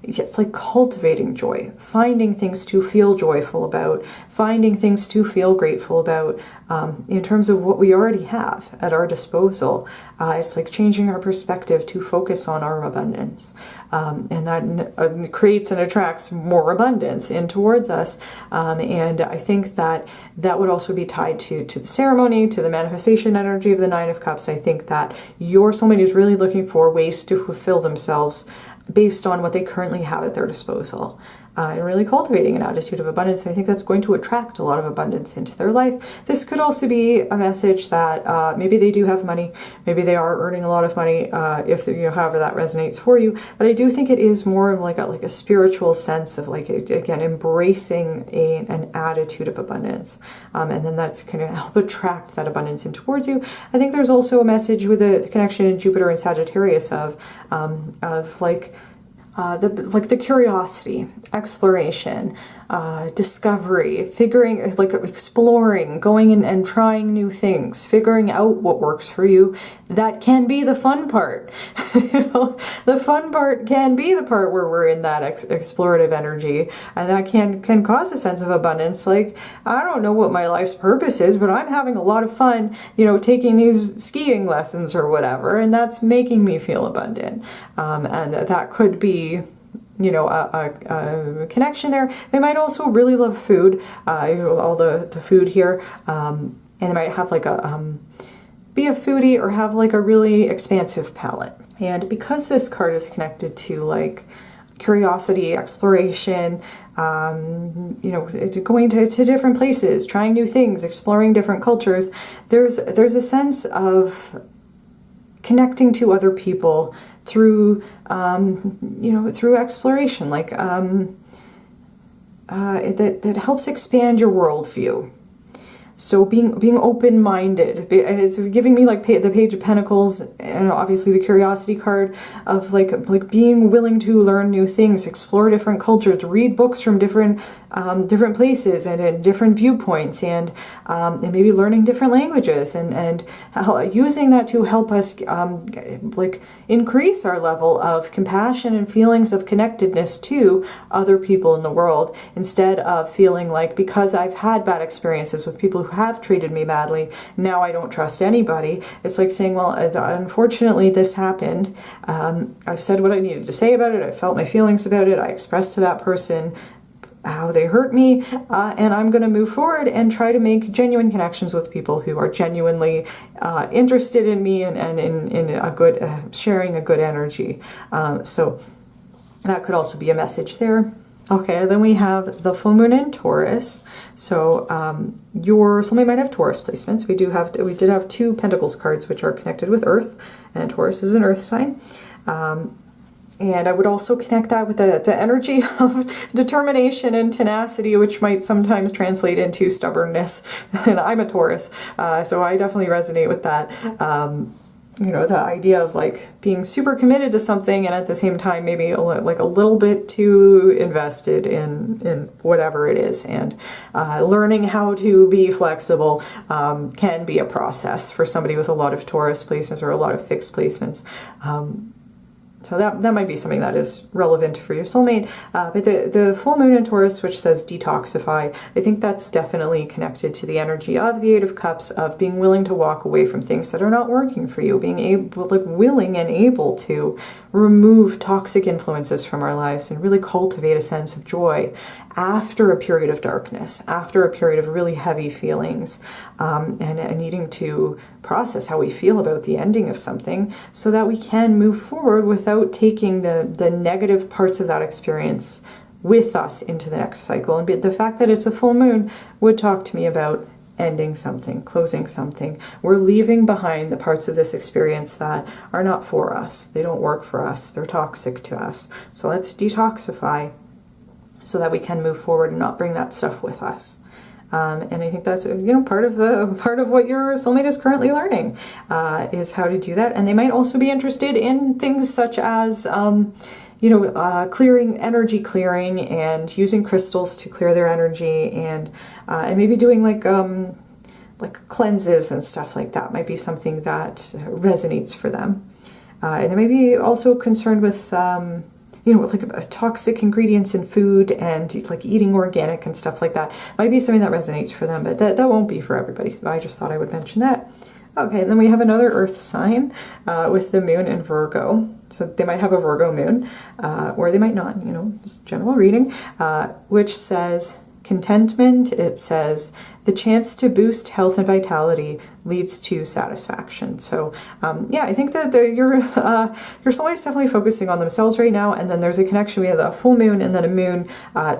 it's like cultivating joy, finding things to feel joyful about, finding things to feel grateful about in terms of what we already have at our disposal. It's like changing our perspective to focus on our abundance. And that creates and attracts more abundance in towards us. And I think that that would also be tied to the ceremony, to the manifestation energy of the Nine of Cups. I think that your soulmate is really looking for ways to fulfill themselves based on what they currently have at their disposal. And really cultivating an attitude of abundance. I think that's going to attract a lot of abundance into their life. This could also be a message that maybe they do have money, maybe they are earning a lot of money, if you know, however that resonates for you. But I do think it is more of like a spiritual sense of, like, again, embracing an attitude of abundance, and then that's going to help attract that abundance in towards you. I think there's also a message with the connection in Jupiter and Sagittarius of like. The curiosity, exploration, discovery, figuring, like exploring, going in and trying new things, figuring out what works for you. That can be the fun part. You know, the fun part can be the part where we're in that explorative energy, and that can cause a sense of abundance. Like, I don't know what my life's purpose is, but I'm having a lot of fun, you know, taking these skiing lessons or whatever, and that's making me feel abundant. And that could be, you know, a connection there. They might also really love food, all the food here, and they might have like be a foodie or have like a really expansive palate. And because this card is connected to like curiosity, exploration, you know, going to different places, trying new things, exploring different cultures, there's a sense of connecting to other people through, you know, through exploration, like that helps expand your worldview. So being open-minded, and it's giving me like the Page of Pentacles, and obviously the Curiosity card of like being willing to learn new things, explore different cultures, read books from different places and different viewpoints, and maybe learning different languages, and using that to help us like increase our level of compassion and feelings of connectedness to other people in the world, instead of feeling like, because I've had bad experiences with people who have treated me badly, now I don't trust anybody. It's like saying, well, unfortunately this happened. I've said what I needed to say about it. I felt my feelings about it. I expressed to that person how they hurt me, and I'm going to move forward and try to make genuine connections with people who are genuinely interested in me and in a good, sharing a good energy. So that could also be a message there. Okay, then we have the full moon in Taurus. So your soulmate might have Taurus placements. We did have two Pentacles cards, which are connected with Earth, and Taurus is an Earth sign. And I would also connect that with the energy of determination and tenacity, which might sometimes translate into stubbornness. And I'm a Taurus, so I definitely resonate with that. you know, the idea of like being super committed to something and at the same time maybe like a little bit too invested in whatever it is. And learning how to be flexible can be a process for somebody with a lot of Taurus placements or a lot of fixed placements. So that might be something that is relevant for your soulmate. But the full moon in Taurus, which says detoxify, I think that's definitely connected to the energy of the Eight of Cups, of being willing to walk away from things that are not working for you, being able, like willing and able to remove toxic influences from our lives and really cultivate a sense of joy after a period of darkness, after a period of really heavy feelings, and needing to process how we feel about the ending of something so that we can move forward without taking the negative parts of that experience with us into the next cycle. And the fact that it's a full moon would talk to me about ending something, closing something. We're leaving behind the parts of this experience that are not for us. They don't work for us. They're toxic to us. So let's detoxify so that we can move forward and not bring that stuff with us. And I think that's, you know, part of what your soulmate is currently learning, is how to do that. And they might also be interested in things such as, you know, energy clearing and using crystals to clear their energy, and maybe doing like cleanses and stuff like that might be something that resonates for them. And they may be also concerned with, you know, like toxic ingredients in food and like eating organic and stuff like that. Might be something that resonates for them, but that won't be for everybody. So I just thought I would mention that. Okay, and then we have another earth sign with the moon in Virgo. So they might have a Virgo moon, or they might not, you know, just general reading, which says contentment. It says the chance to boost health and vitality leads to satisfaction. So yeah, I think that your soulmate's definitely focusing on themselves right now, and then there's a connection. We have a full moon and then a moon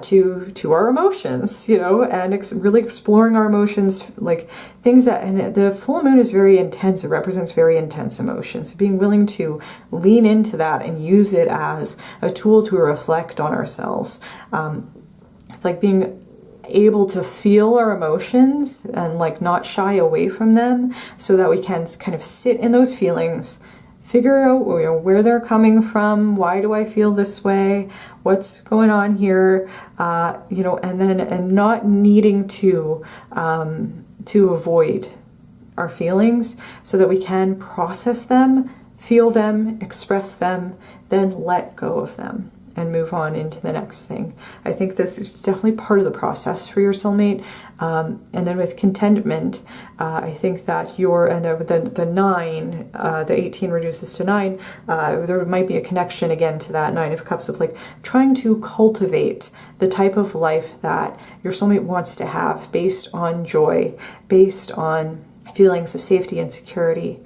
to our emotions, you know, and really exploring our emotions, like things that, and the full moon is very intense. It represents very intense emotions. Being willing to lean into that and use it as a tool to reflect on ourselves. It's like being able to feel our emotions and like not shy away from them, so that we can kind of sit in those feelings, figure out, you know, where they're coming from. Why do I feel this way? What's going on here? You know, and not needing to avoid our feelings, so that we can process them, feel them, express them, then let go of them and move on into the next thing. I think this is definitely part of the process for your soulmate. And then with contentment, I think that the 9, the 18 reduces to 9, there might be a connection again to that 9 of Cups of like trying to cultivate the type of life that your soulmate wants to have, based on joy, based on feelings of safety and security.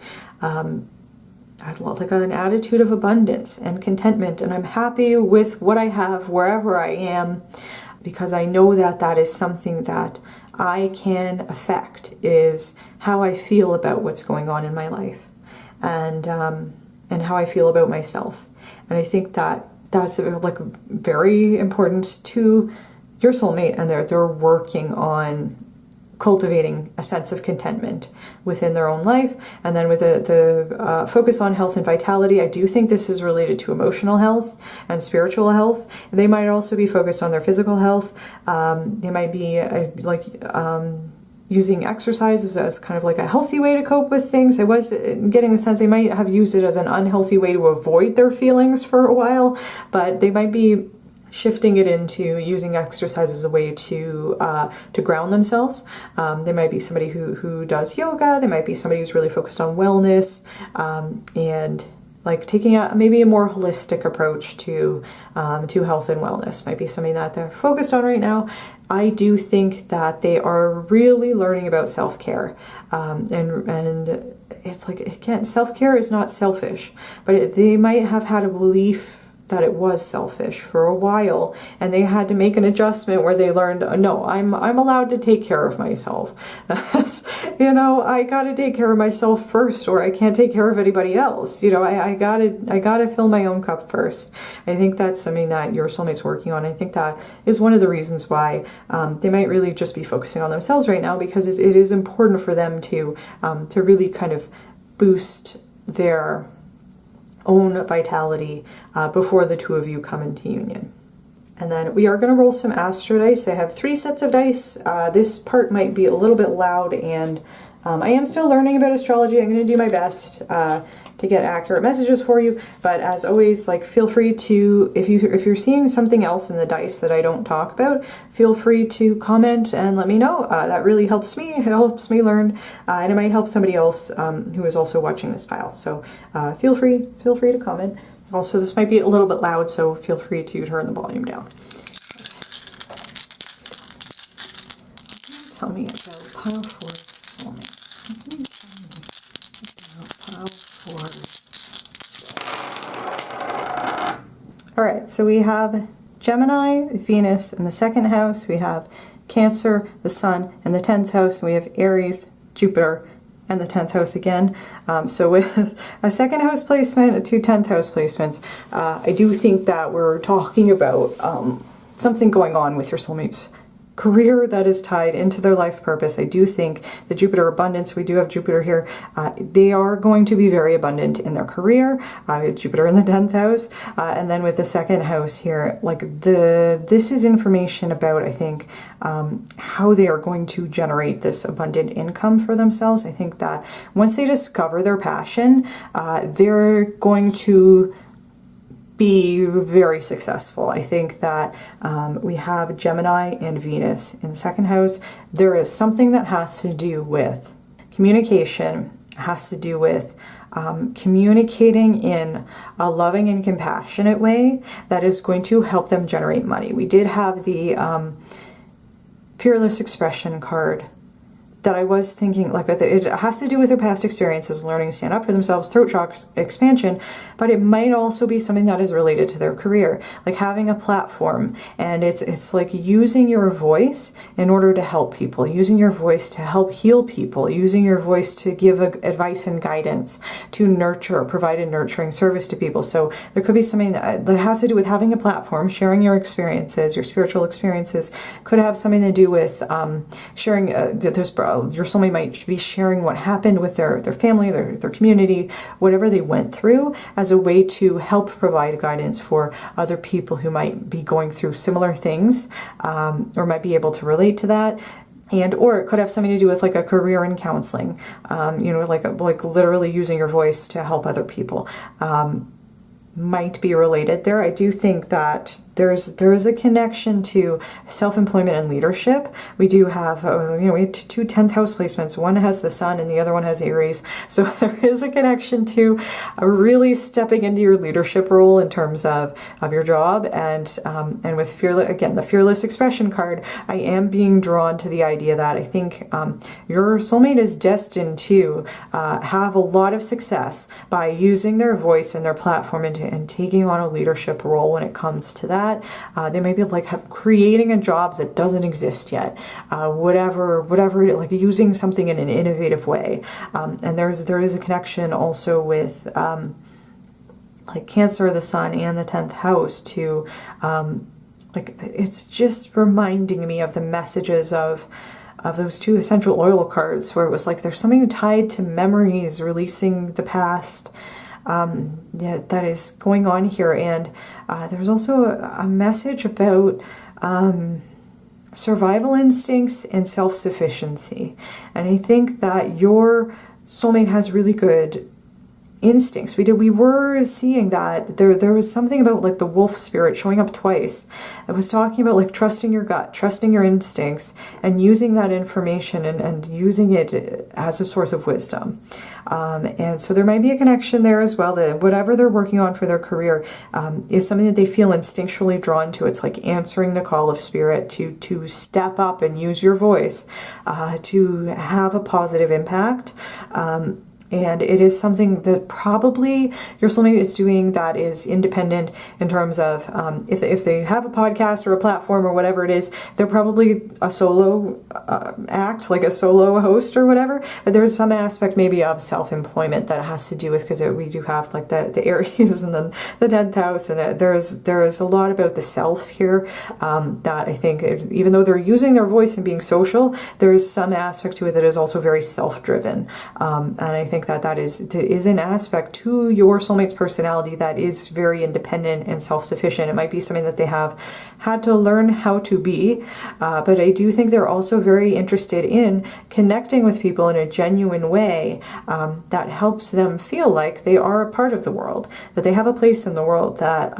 I love like an attitude of abundance and contentment, and I'm happy with what I have wherever I am, because I know that that is something that I can affect, is how I feel about what's going on in my life, and how I feel about myself. And I think that that's like very important to your soulmate, and they're working on cultivating a sense of contentment within their own life. And then with the focus on health and vitality, I do think this is related to emotional health and spiritual health. They might also be focused on their physical health. They might be using exercise as kind of like a healthy way to cope with things. I was getting the sense they might have used it as an unhealthy way to avoid their feelings for a while, but they might be shifting it into using exercise as a way to ground themselves. They might be somebody who does yoga. They might be somebody who's really focused on wellness, and like taking maybe a more holistic approach to health and wellness might be something that they're focused on right now. I do think that they are really learning about self-care, and it's like, again, self-care is not selfish, but they might have had a belief that it was selfish for a while, and they had to make an adjustment where they learned, no, I'm allowed to take care of myself. That's, you know, I gotta take care of myself first, or I can't take care of anybody else. You know, I gotta fill my own cup first. I think that's something that your soulmate's working on. I think that is one of the reasons why they might really just be focusing on themselves right now, because it is important for them to really kind of boost their own vitality before the two of you come into union. And then we are going to roll some Astro dice. I have 3 sets of dice. This part might be a little bit loud, and I am still learning about astrology. I'm going to do my best to get accurate messages for you. But as always, like, feel free to, if you're seeing something else in the dice that I don't talk about, feel free to comment and let me know. That really helps me. It helps me learn, and it might help somebody else who is also watching this pile. So feel free to comment. Also, this might be a little bit loud, so feel free to turn the volume down. Tell me about pile 4 soulmate. Pile 4. All right, so we have Gemini, Venus in the 2nd house. We have Cancer, the Sun, in the 10th house. And we have Aries, Jupiter, and the 10th house again. So with a 2nd house placement, 2 10th house placements, I do think that we're talking about something going on with your soulmate's career that is tied into their life purpose. I do think the Jupiter abundance, we do have Jupiter here, they are going to be very abundant in their career. Jupiter in the 10th house, and then with the 2nd house here, like this is information about, I think, how they are going to generate this abundant income for themselves. I think that once they discover their passion, they're going to be very successful. I think that we have Gemini and Venus in the 2nd house. There is something that has to do with communication, has to do with communicating in a loving and compassionate way that is going to help them generate money. We did have the Fearless Expression card that I was thinking, like, it has to do with their past experiences, learning to stand up for themselves, throat chakra expansion, but it might also be something that is related to their career, like having a platform, and it's like using your voice in order to help people, using your voice to help heal people, using your voice to give advice and guidance, to nurture, provide a nurturing service to people. So there could be something that has to do with having a platform, sharing your experiences, your spiritual experiences, could have something to do with sharing, your soulmate might be sharing what happened with their family, their community, whatever they went through, as a way to help provide guidance for other people who might be going through similar things, or might be able to relate to that. And or it could have something to do with like a career in counseling, like literally using your voice to help other people. Might be related there. I do think that there is a connection to self-employment and leadership. We do have, we have 2 10th house placements. One has the Sun and the other one has Aries. So there is a connection to really stepping into your leadership role in terms of your job. And with the Fearless Expression card, I am being drawn to the idea that I think your soulmate is destined to have a lot of success by using their voice and their platform and taking on a leadership role when it comes to that. They may be like creating a job that doesn't exist yet, whatever, like using something in an innovative way. And there is a connection also with like Cancer, the Sun, and the 10th house to like, it's just reminding me of the messages of those 2 essential oil cards, where it was like there's something tied to memories, releasing the past. That is going on here, and there's also a message about survival instincts and self-sufficiency, and I think that your soulmate has really good instincts. We were seeing that there was something about like the wolf spirit showing up twice. I was talking about like trusting your gut, trusting your instincts, and using that information and using it as a source of wisdom. And so there might be a connection there as well, that whatever they're working on for their career is something that they feel instinctually drawn to. It's like answering the call of spirit to step up and use your voice to have a positive impact. And it is something that probably your soulmate is doing that is independent in terms of if they have a podcast or a platform or whatever it is, they're probably a solo act, like a solo host or whatever. But there's some aspect maybe of self-employment that has to do with, because we do have like the Aries and then the 10th house, and there is a lot about the self here that I think, even though they're using their voice and being social, there is some aspect to it that is also very self-driven. And I think think that that is an aspect to your soulmate's personality that is very independent and self-sufficient. It might be something that they have had to learn how to be, but I do think they're also very interested in connecting with people in a genuine way that helps them feel like they are a part of the world, that they have a place in the world, that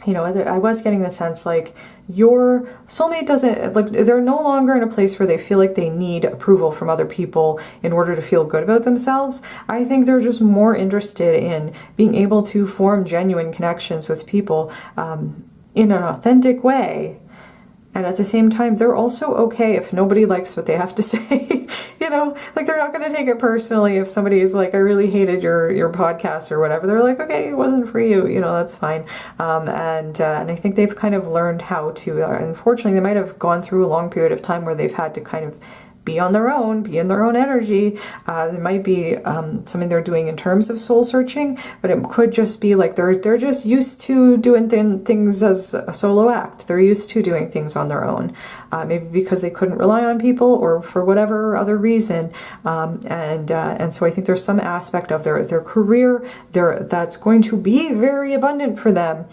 you know, I was getting the sense like your soulmate doesn't, like, they're no longer in a place where they feel like they need approval from other people in order to feel good about themselves. I think they're just more interested in being able to form genuine connections with people in an authentic way. And at the same time, they're also okay if nobody likes what they have to say. You know, like, they're not going to take it personally if somebody is like, I really hated your podcast or whatever. They're like, okay, it wasn't for you. You know, that's fine. And I think they've kind of learned how to, unfortunately, they might have gone through a long period of time where they've had to kind of be on their own, be in their own energy. There might be something they're doing in terms of soul searching, but it could just be like they're just used to doing things as a solo act. They're used to doing things on their own, maybe because they couldn't rely on people or for whatever other reason. And so I think there's some aspect of their career that's going to be very abundant for them.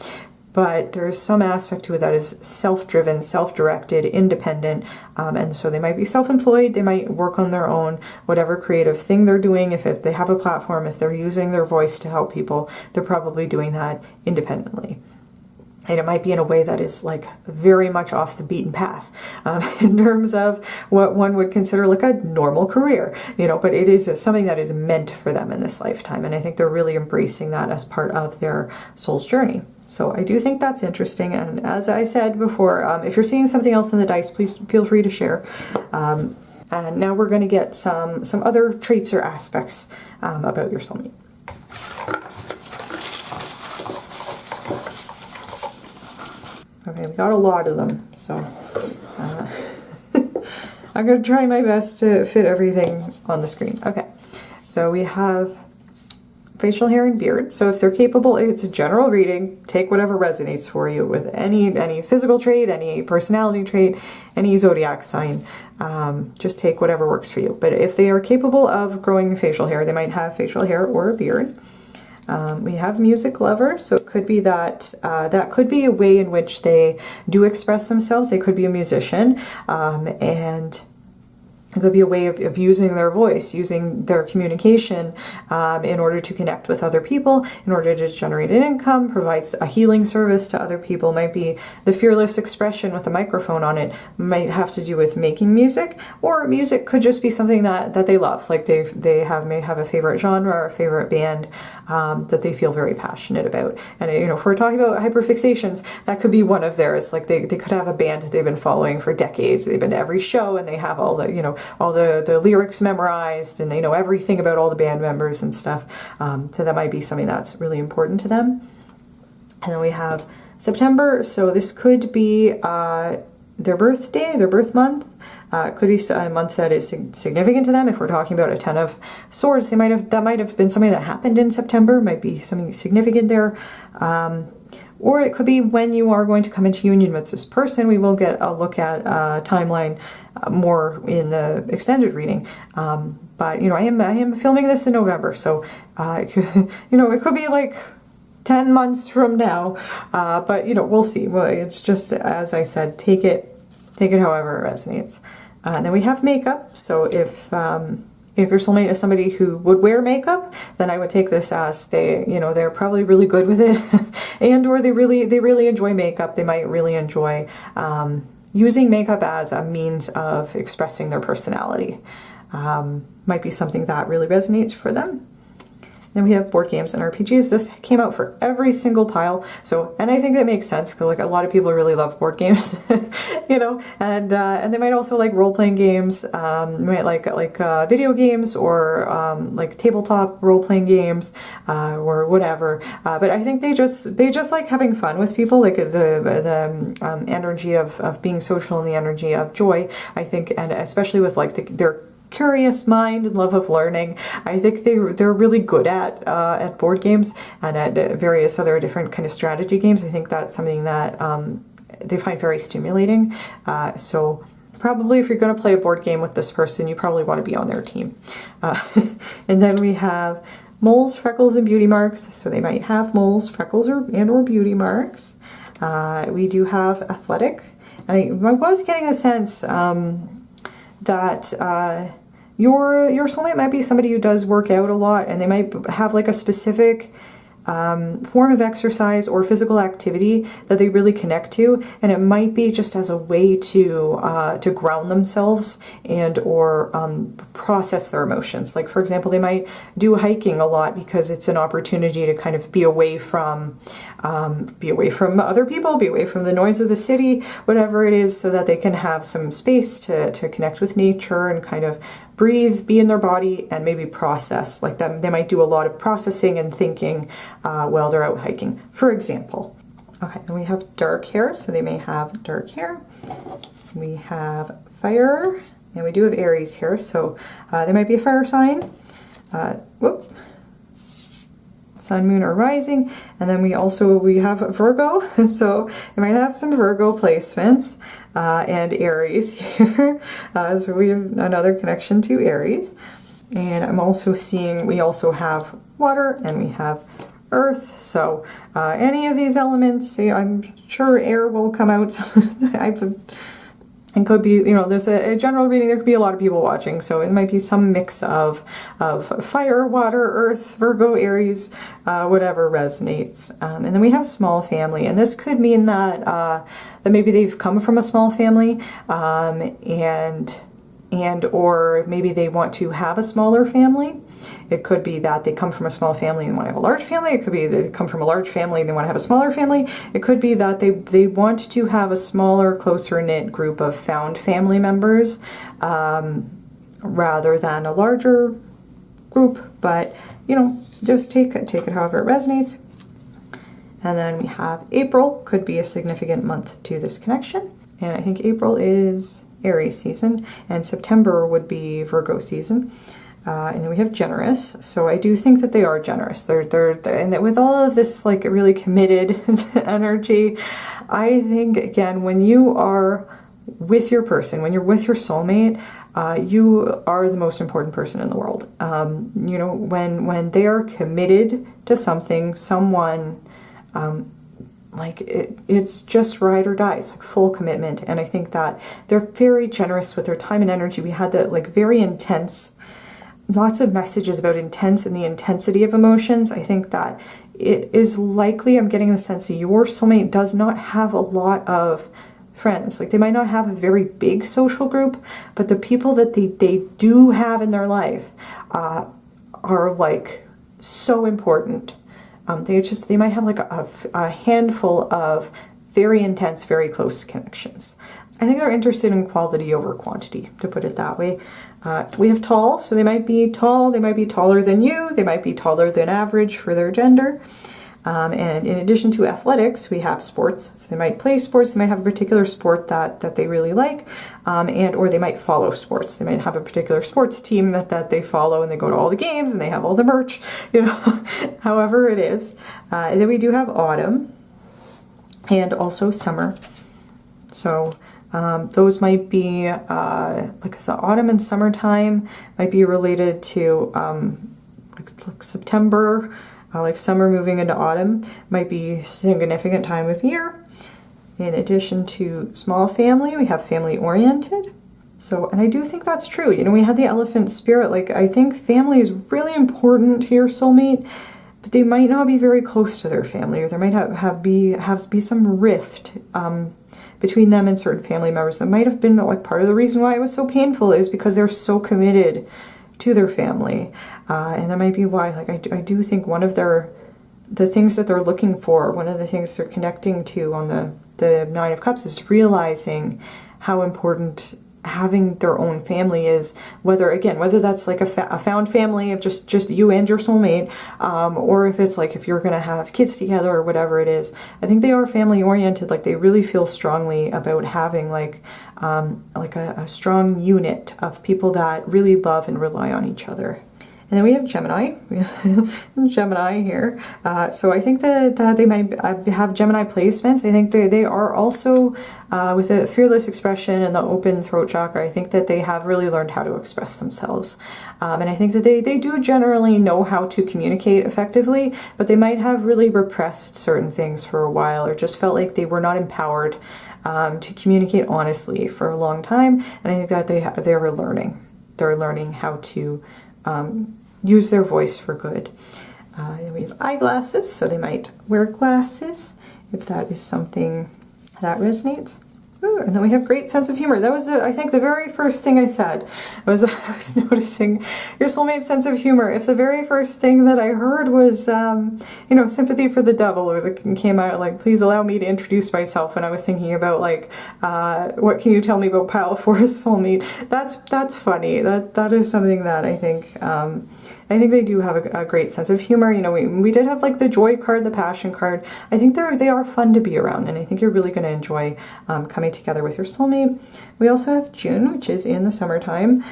But there's some aspect to it that is self-driven, self-directed, independent, and so they might be self-employed, they might work on their own, whatever creative thing they're doing. If they have a platform, if they're using their voice to help people, they're probably doing that independently. And it might be in a way that is like very much off the beaten path in terms of what one would consider like a normal career, you know, but it is something that is meant for them in this lifetime. And I think they're really embracing that as part of their soul's journey. So I do think that's interesting. And as I said before, if you're seeing something else in the dice, please feel free to share. And now we're going to get some other traits or aspects about your soulmate. Okay, we got a lot of them, so I'm going to try my best to fit everything on the screen. Okay, so we have facial hair and beard. So if they're capable, it's a general reading. Take whatever resonates for you with any physical trait, any personality trait, any zodiac sign. Just take whatever works for you. But if they are capable of growing facial hair, they might have facial hair or a beard. We have music lovers, so it could be that that could be a way in which they do express themselves. They could be a musician, and it could be a way of using their voice, using their communication in order to connect with other people, in order to generate an income, provides a healing service to other people. Might be the fearless expression with a microphone on it. Might have to do with making music, or music could just be something that they love. Like they may have a favorite genre or a favorite band that they feel very passionate about. And you know, if we're talking about hyperfixations, that could be one of theirs. Like they could have a band that they've been following for decades. They've been to every show and they have all the, you know, all the lyrics memorized, and they know everything about all the band members and stuff. So that might be something that's really important to them. And then we have September. So this could be their birthday, their birth month. It could be a month that is significant to them. If we're talking about a Ten of Swords, that might have been something that happened in September. Might be something significant there. Or it could be when you are going to come into union with this person. We will get a look at timeline more in the extended reading. But you know, I am filming this in November, so you know, it could be like 10 months from now. But you know, we'll see. Well, it's just, as I said, take it however it resonates. And then we have makeup. So if your soulmate is somebody who would wear makeup, then I would take this as they're probably really good with it, and or they really enjoy makeup. They might really enjoy using makeup as a means of expressing their personality. Might be something that really resonates for them. Then we have board games and RPGs. This came out for every single pile. And I think that makes sense because like a lot of people really love board games, you know, and they might also like role-playing games, might like video games or like tabletop role-playing games or whatever. But I think they just like having fun with people, like the energy of being social and the energy of joy. I think, and especially with like their curious mind and love of learning. I think they're really good at board games and at various other different kind of strategy games. I think that's something that they find very stimulating. So Probably if you're going to play a board game with this person, you probably want to be on their team. And then we have moles, freckles, and beauty marks. So they might have moles, freckles, or beauty marks. We do have athletic. And I was getting a sense that your soulmate might be somebody who does work out a lot, and they might have like a specific form of exercise or physical activity that they really connect to, and it might be just as a way to ground themselves and or process their emotions. Like for example, they might do hiking a lot because it's an opportunity to kind of be away from other people, be away from the noise of the city, whatever it is, so that they can have some space to connect with nature and kind of breathe, be in their body, and maybe process. Like them, they might do a lot of processing and thinking while they're out hiking, for example. Okay, then we have dark hair, so they may have dark hair. We have fire, and we do have Aries here, so they might be a fire sign. Sun, moon, or rising. And then we have Virgo, so they might have some Virgo placements, and Aries here. So we have another connection to Aries. And I'm also seeing we also have water and we have earth. So any of these elements, I'm sure air will come out. And could be, there's a general reading, there could be a lot of people watching, so it might be some mix of fire, water, earth, Virgo, Aries, whatever resonates. And then we have small family, and this could mean that that maybe they've come from a small family, and or maybe they want to have a smaller family. It could be that they come from a small family and want to have a large family. It could be they come from a large family and they want to have a smaller family. It could be that they want to have a smaller, closer knit group of found family members rather than a larger group. But, just take it however it resonates. And then we have April, could be a significant month to this connection. And I think April is Aries season, and September would be Virgo season. And then we have generous. So I do think that they are generous. They're and that with all of this like really committed energy, I think again, when you are with your person, when you're with your soulmate, you are the most important person in the world. When they are committed to something, someone, it's just ride or die. It's like full commitment. And I think that they're very generous with their time and energy. We had that like very intense, lots of messages about intense and the intensity of emotions. I think that it is likely, I'm getting the sense that your soulmate does not have a lot of friends. Like they might not have a very big social group, but the people that they do have in their life are like so important. They might have like a handful of very intense, very close connections. I think they're interested in quality over quantity, to put it that way. We have tall, so they might be tall, they might be taller than you, they might be taller than average for their gender. And in addition to athletics, we have sports. So they might play sports, they might have a particular sport that they really like, or they might follow sports. They might have a particular sports team that they follow, and they go to all the games and they have all the merch, however it is. And then we do have autumn and also summer. So those might be like the autumn and summertime might be related to like September. Like summer moving into autumn might be a significant time of year. In addition to small family, we have family oriented. So, and I do think that's true. We had the elephant spirit. Like I think family is really important to your soulmate, but they might not be very close to their family, or there might be some rift between them and certain family members. That might have been like part of the reason why it was so painful, is because they're so committed to their family, and that might be why. Like I do think one of the things that they're looking for, one of the things they're connecting to on the Nine of Cups, is realizing how important having their own family is. Whether that's like a found family of just you and your soulmate, or if it's like if you're gonna have kids together or whatever it is. I think they are family oriented. Like they really feel strongly about having like a strong unit of people that really love and rely on each other. And then we have Gemini. We have Gemini here. So I think that they might have Gemini placements. I think they are also, with a fearless expression and the open throat chakra, I think that they have really learned how to express themselves. And I think that they do generally know how to communicate effectively, but they might have really repressed certain things for a while, or just felt like they were not empowered to communicate honestly for a long time. And I think that they were learning. They're learning how to use their voice for good. And we have eyeglasses, so they might wear glasses if that is something that resonates. Ooh, and then we have great sense of humor. That was, I think, the very first thing I said. I was noticing your soulmate sense of humor. If the very first thing that I heard was, you know, sympathy for the devil, it came out like, please allow me to introduce myself. And I was thinking about like, what can you tell me about Pile 4's soulmate? That's funny. That is something that I think they do have a great sense of humor. You know, we did have like the joy card, the passion card. I think they are fun to be around, and I think you're really going to enjoy coming together with your soulmate. We also have June, which is in the summertime,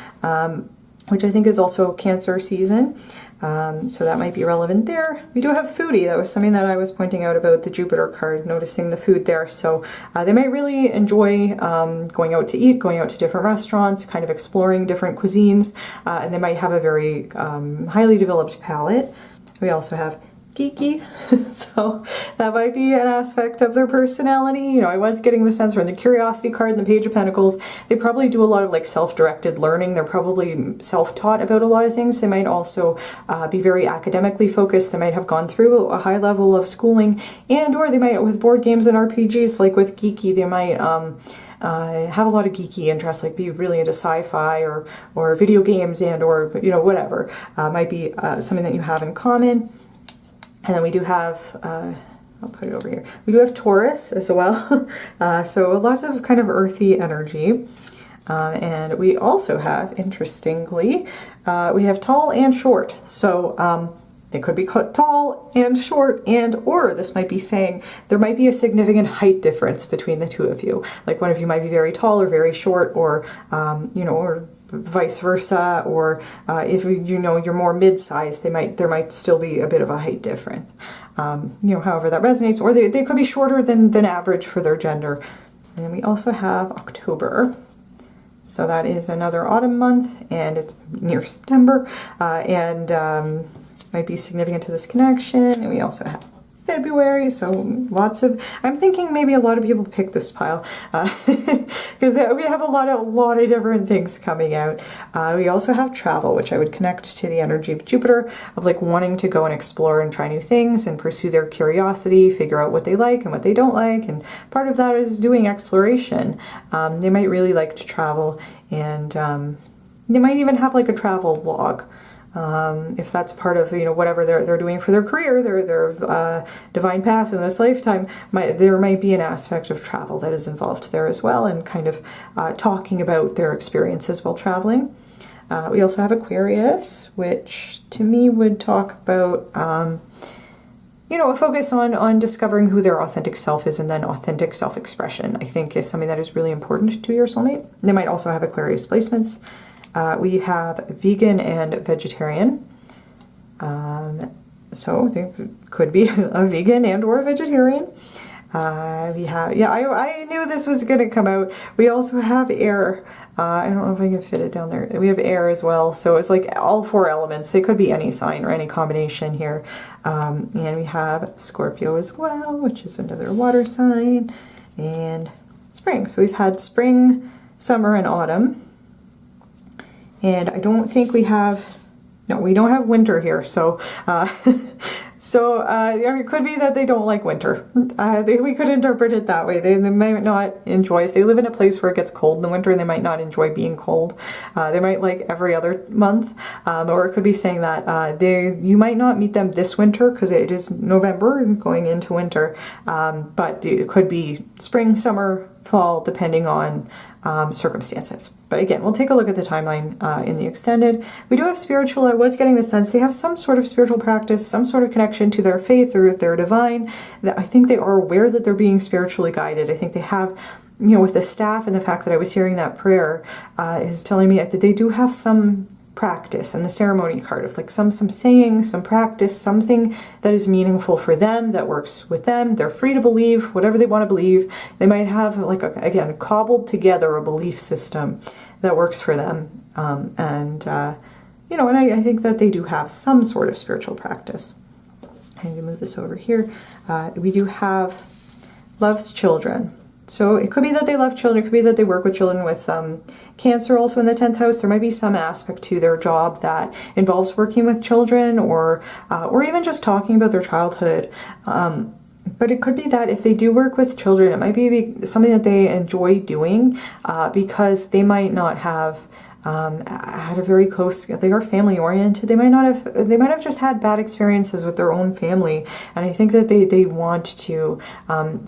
which I think is also Cancer season. So that might be relevant there. We do have foodie. That was something that I was pointing out about the Jupiter card, noticing the food there. So they might really enjoy going out to eat, going out to different restaurants, kind of exploring different cuisines, and they might have a very highly developed palate. We also have geeky, so that might be an aspect of their personality. You know, I was getting the sense from the Curiosity card and the Page of Pentacles, they probably do a lot of like self-directed learning. They're probably self-taught about a lot of things. They might also be very academically focused. They might have gone through a high level of schooling, and or they might, with board games and RPGs, like with geeky, they might have a lot of geeky interests, like be really into sci-fi or video games and or, you know, whatever. Might be something that you have in common. And then we do have, I'll put it over here, we do have Taurus as well. So lots of kind of earthy energy. And we also have, interestingly, we have tall and short. So they could be tall and short, and or this might be saying there might be a significant height difference between the two of you. Like one of you might be very tall or very short, or, you know, or vice versa, or if you know you're more mid-sized, there might still be a bit of a height difference. You know, however that resonates, or they could be shorter than average for their gender. And we also have October, so that is another autumn month, and it's near September, and might be significant to this connection. And we also have February, so lots of, I'm thinking maybe a lot of people pick this pile because we have a lot of different things coming out. We also have travel, which I would connect to the energy of Jupiter, of like wanting to go and explore and try new things and pursue their curiosity, figure out what they like and what they don't like, and part of that is doing exploration. They might really like to travel, and they might even have like a travel blog. If that's part of, you know, whatever they're doing for their career, their divine path in this lifetime, there might be an aspect of travel that is involved there as well, and kind of talking about their experiences while traveling. We also have Aquarius, which to me would talk about, you know, a focus on discovering who their authentic self is, and then authentic self-expression, I think, is something that is really important to your soulmate. They might also have Aquarius placements. We have vegan and vegetarian. So they could be a vegan and or a vegetarian. We have, yeah, I knew this was going to come out. We also have air. I don't know if I can fit it down there. We have air as well. So it's like all four elements. They could be any sign or any combination here. And we have Scorpio as well, which is another water sign. And spring. So we've had spring, summer, and autumn. And I don't think we have, no, we don't have winter here. So, it could be that they don't like winter. We could interpret it that way. They might not enjoy, if they live in a place where it gets cold in the winter, they might not enjoy being cold. They might like every other month. Or it could be saying that you might not meet them this winter because it is November going into winter. But it could be spring, summer, fall, depending on circumstances. But again, we'll take a look at the timeline in the extended. We do have spiritual. I was getting the sense they have some sort of spiritual practice, some sort of connection to their faith or their divine. That I think they are aware that they're being spiritually guided. I think they have, you know, with the staff, and the fact that I was hearing that prayer is telling me that they do have some practice, and the ceremony card of like some saying, some practice, something that is meaningful for them, that works with them. They're free to believe whatever they want to believe. They might have like again cobbled together a belief system that works for them, you know, and I think that they do have some sort of spiritual practice. I need to move this over here. We do have loves children. So it could be that they love children, it could be that they work with children. With Cancer also in the 10th house, there might be some aspect to their job that involves working with children, or even just talking about their childhood. But it could be that if they do work with children, it might be something that they enjoy doing, because they might not have had a very close, they are family oriented. They might have just had bad experiences with their own family, and I think that they want to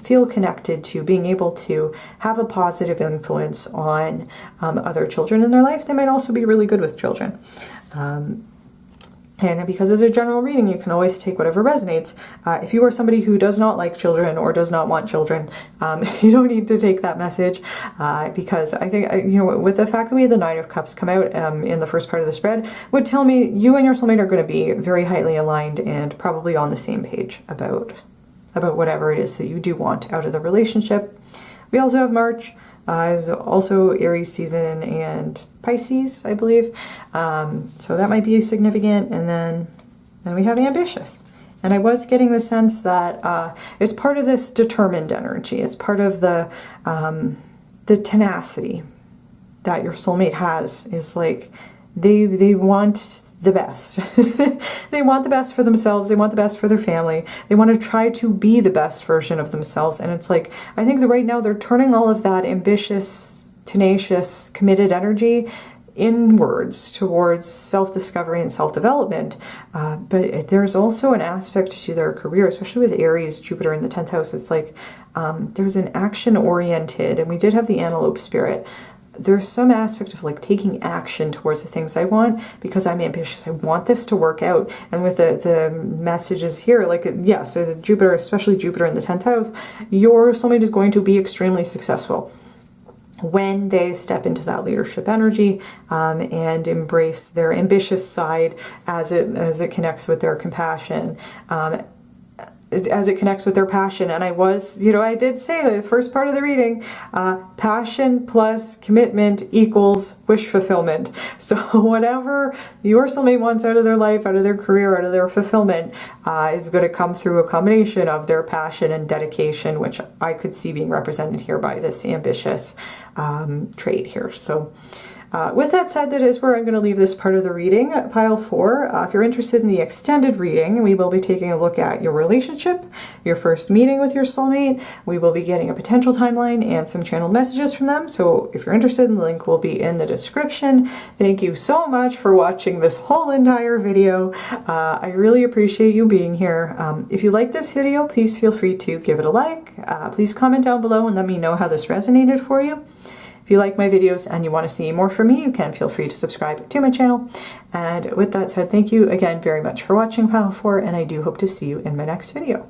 feel connected to being able to have a positive influence on other children in their life. They might also be really good with children. And because it's a general reading, you can always take whatever resonates. If you are somebody who does not like children or does not want children, you don't need to take that message, because I think, you know, with the fact that we had the Nine of Cups come out in the first part of the spread, would tell me you and your soulmate are going to be very highly aligned and probably on the same page about whatever it is that you do want out of the relationship. We also have March. Is also Aries season and Pisces, I believe. So that might be significant. And then we have ambitious. And I was getting the sense that it's part of this determined energy. It's part of the tenacity that your soulmate has. Is like they want the best. They want the best for themselves. They want the best for their family. They want to try to be the best version of themselves. And it's like, I think that right now they're turning all of that ambitious, tenacious, committed energy inwards towards self-discovery and self-development. But there's also an aspect to their career, especially with Aries, Jupiter in the 10th house. It's like there's an action-oriented, and we did have the antelope spirit. There's some aspect of like taking action towards the things I want because I'm ambitious. I want this to work out. And with the messages here, like, yes, so Jupiter, especially Jupiter in the 10th house, your soulmate is going to be extremely successful when they step into that leadership energy, and embrace their ambitious side as it connects with their compassion. As it connects with their passion. And I did say that the first part of the reading, passion plus commitment equals wish fulfillment. So whatever your soulmate wants out of their life, out of their career, out of their fulfillment, is going to come through a combination of their passion and dedication, which I could see being represented here by this ambitious trait here. So with that said, that is where I'm going to leave this part of the reading, pile 4. If you're interested in the extended reading, we will be taking a look at your relationship, your first meeting with your soulmate. We will be getting a potential timeline and some channeled messages from them. So if you're interested, the link will be in the description. Thank you so much for watching this whole entire video. I really appreciate you being here. If you like this video, please feel free to give it a like. Please comment down below and let me know how this resonated for you. If you like my videos and you want to see more from me, you can feel free to subscribe to my channel. And with that said, thank you again very much for watching Pile 4, and I do hope to see you in my next video.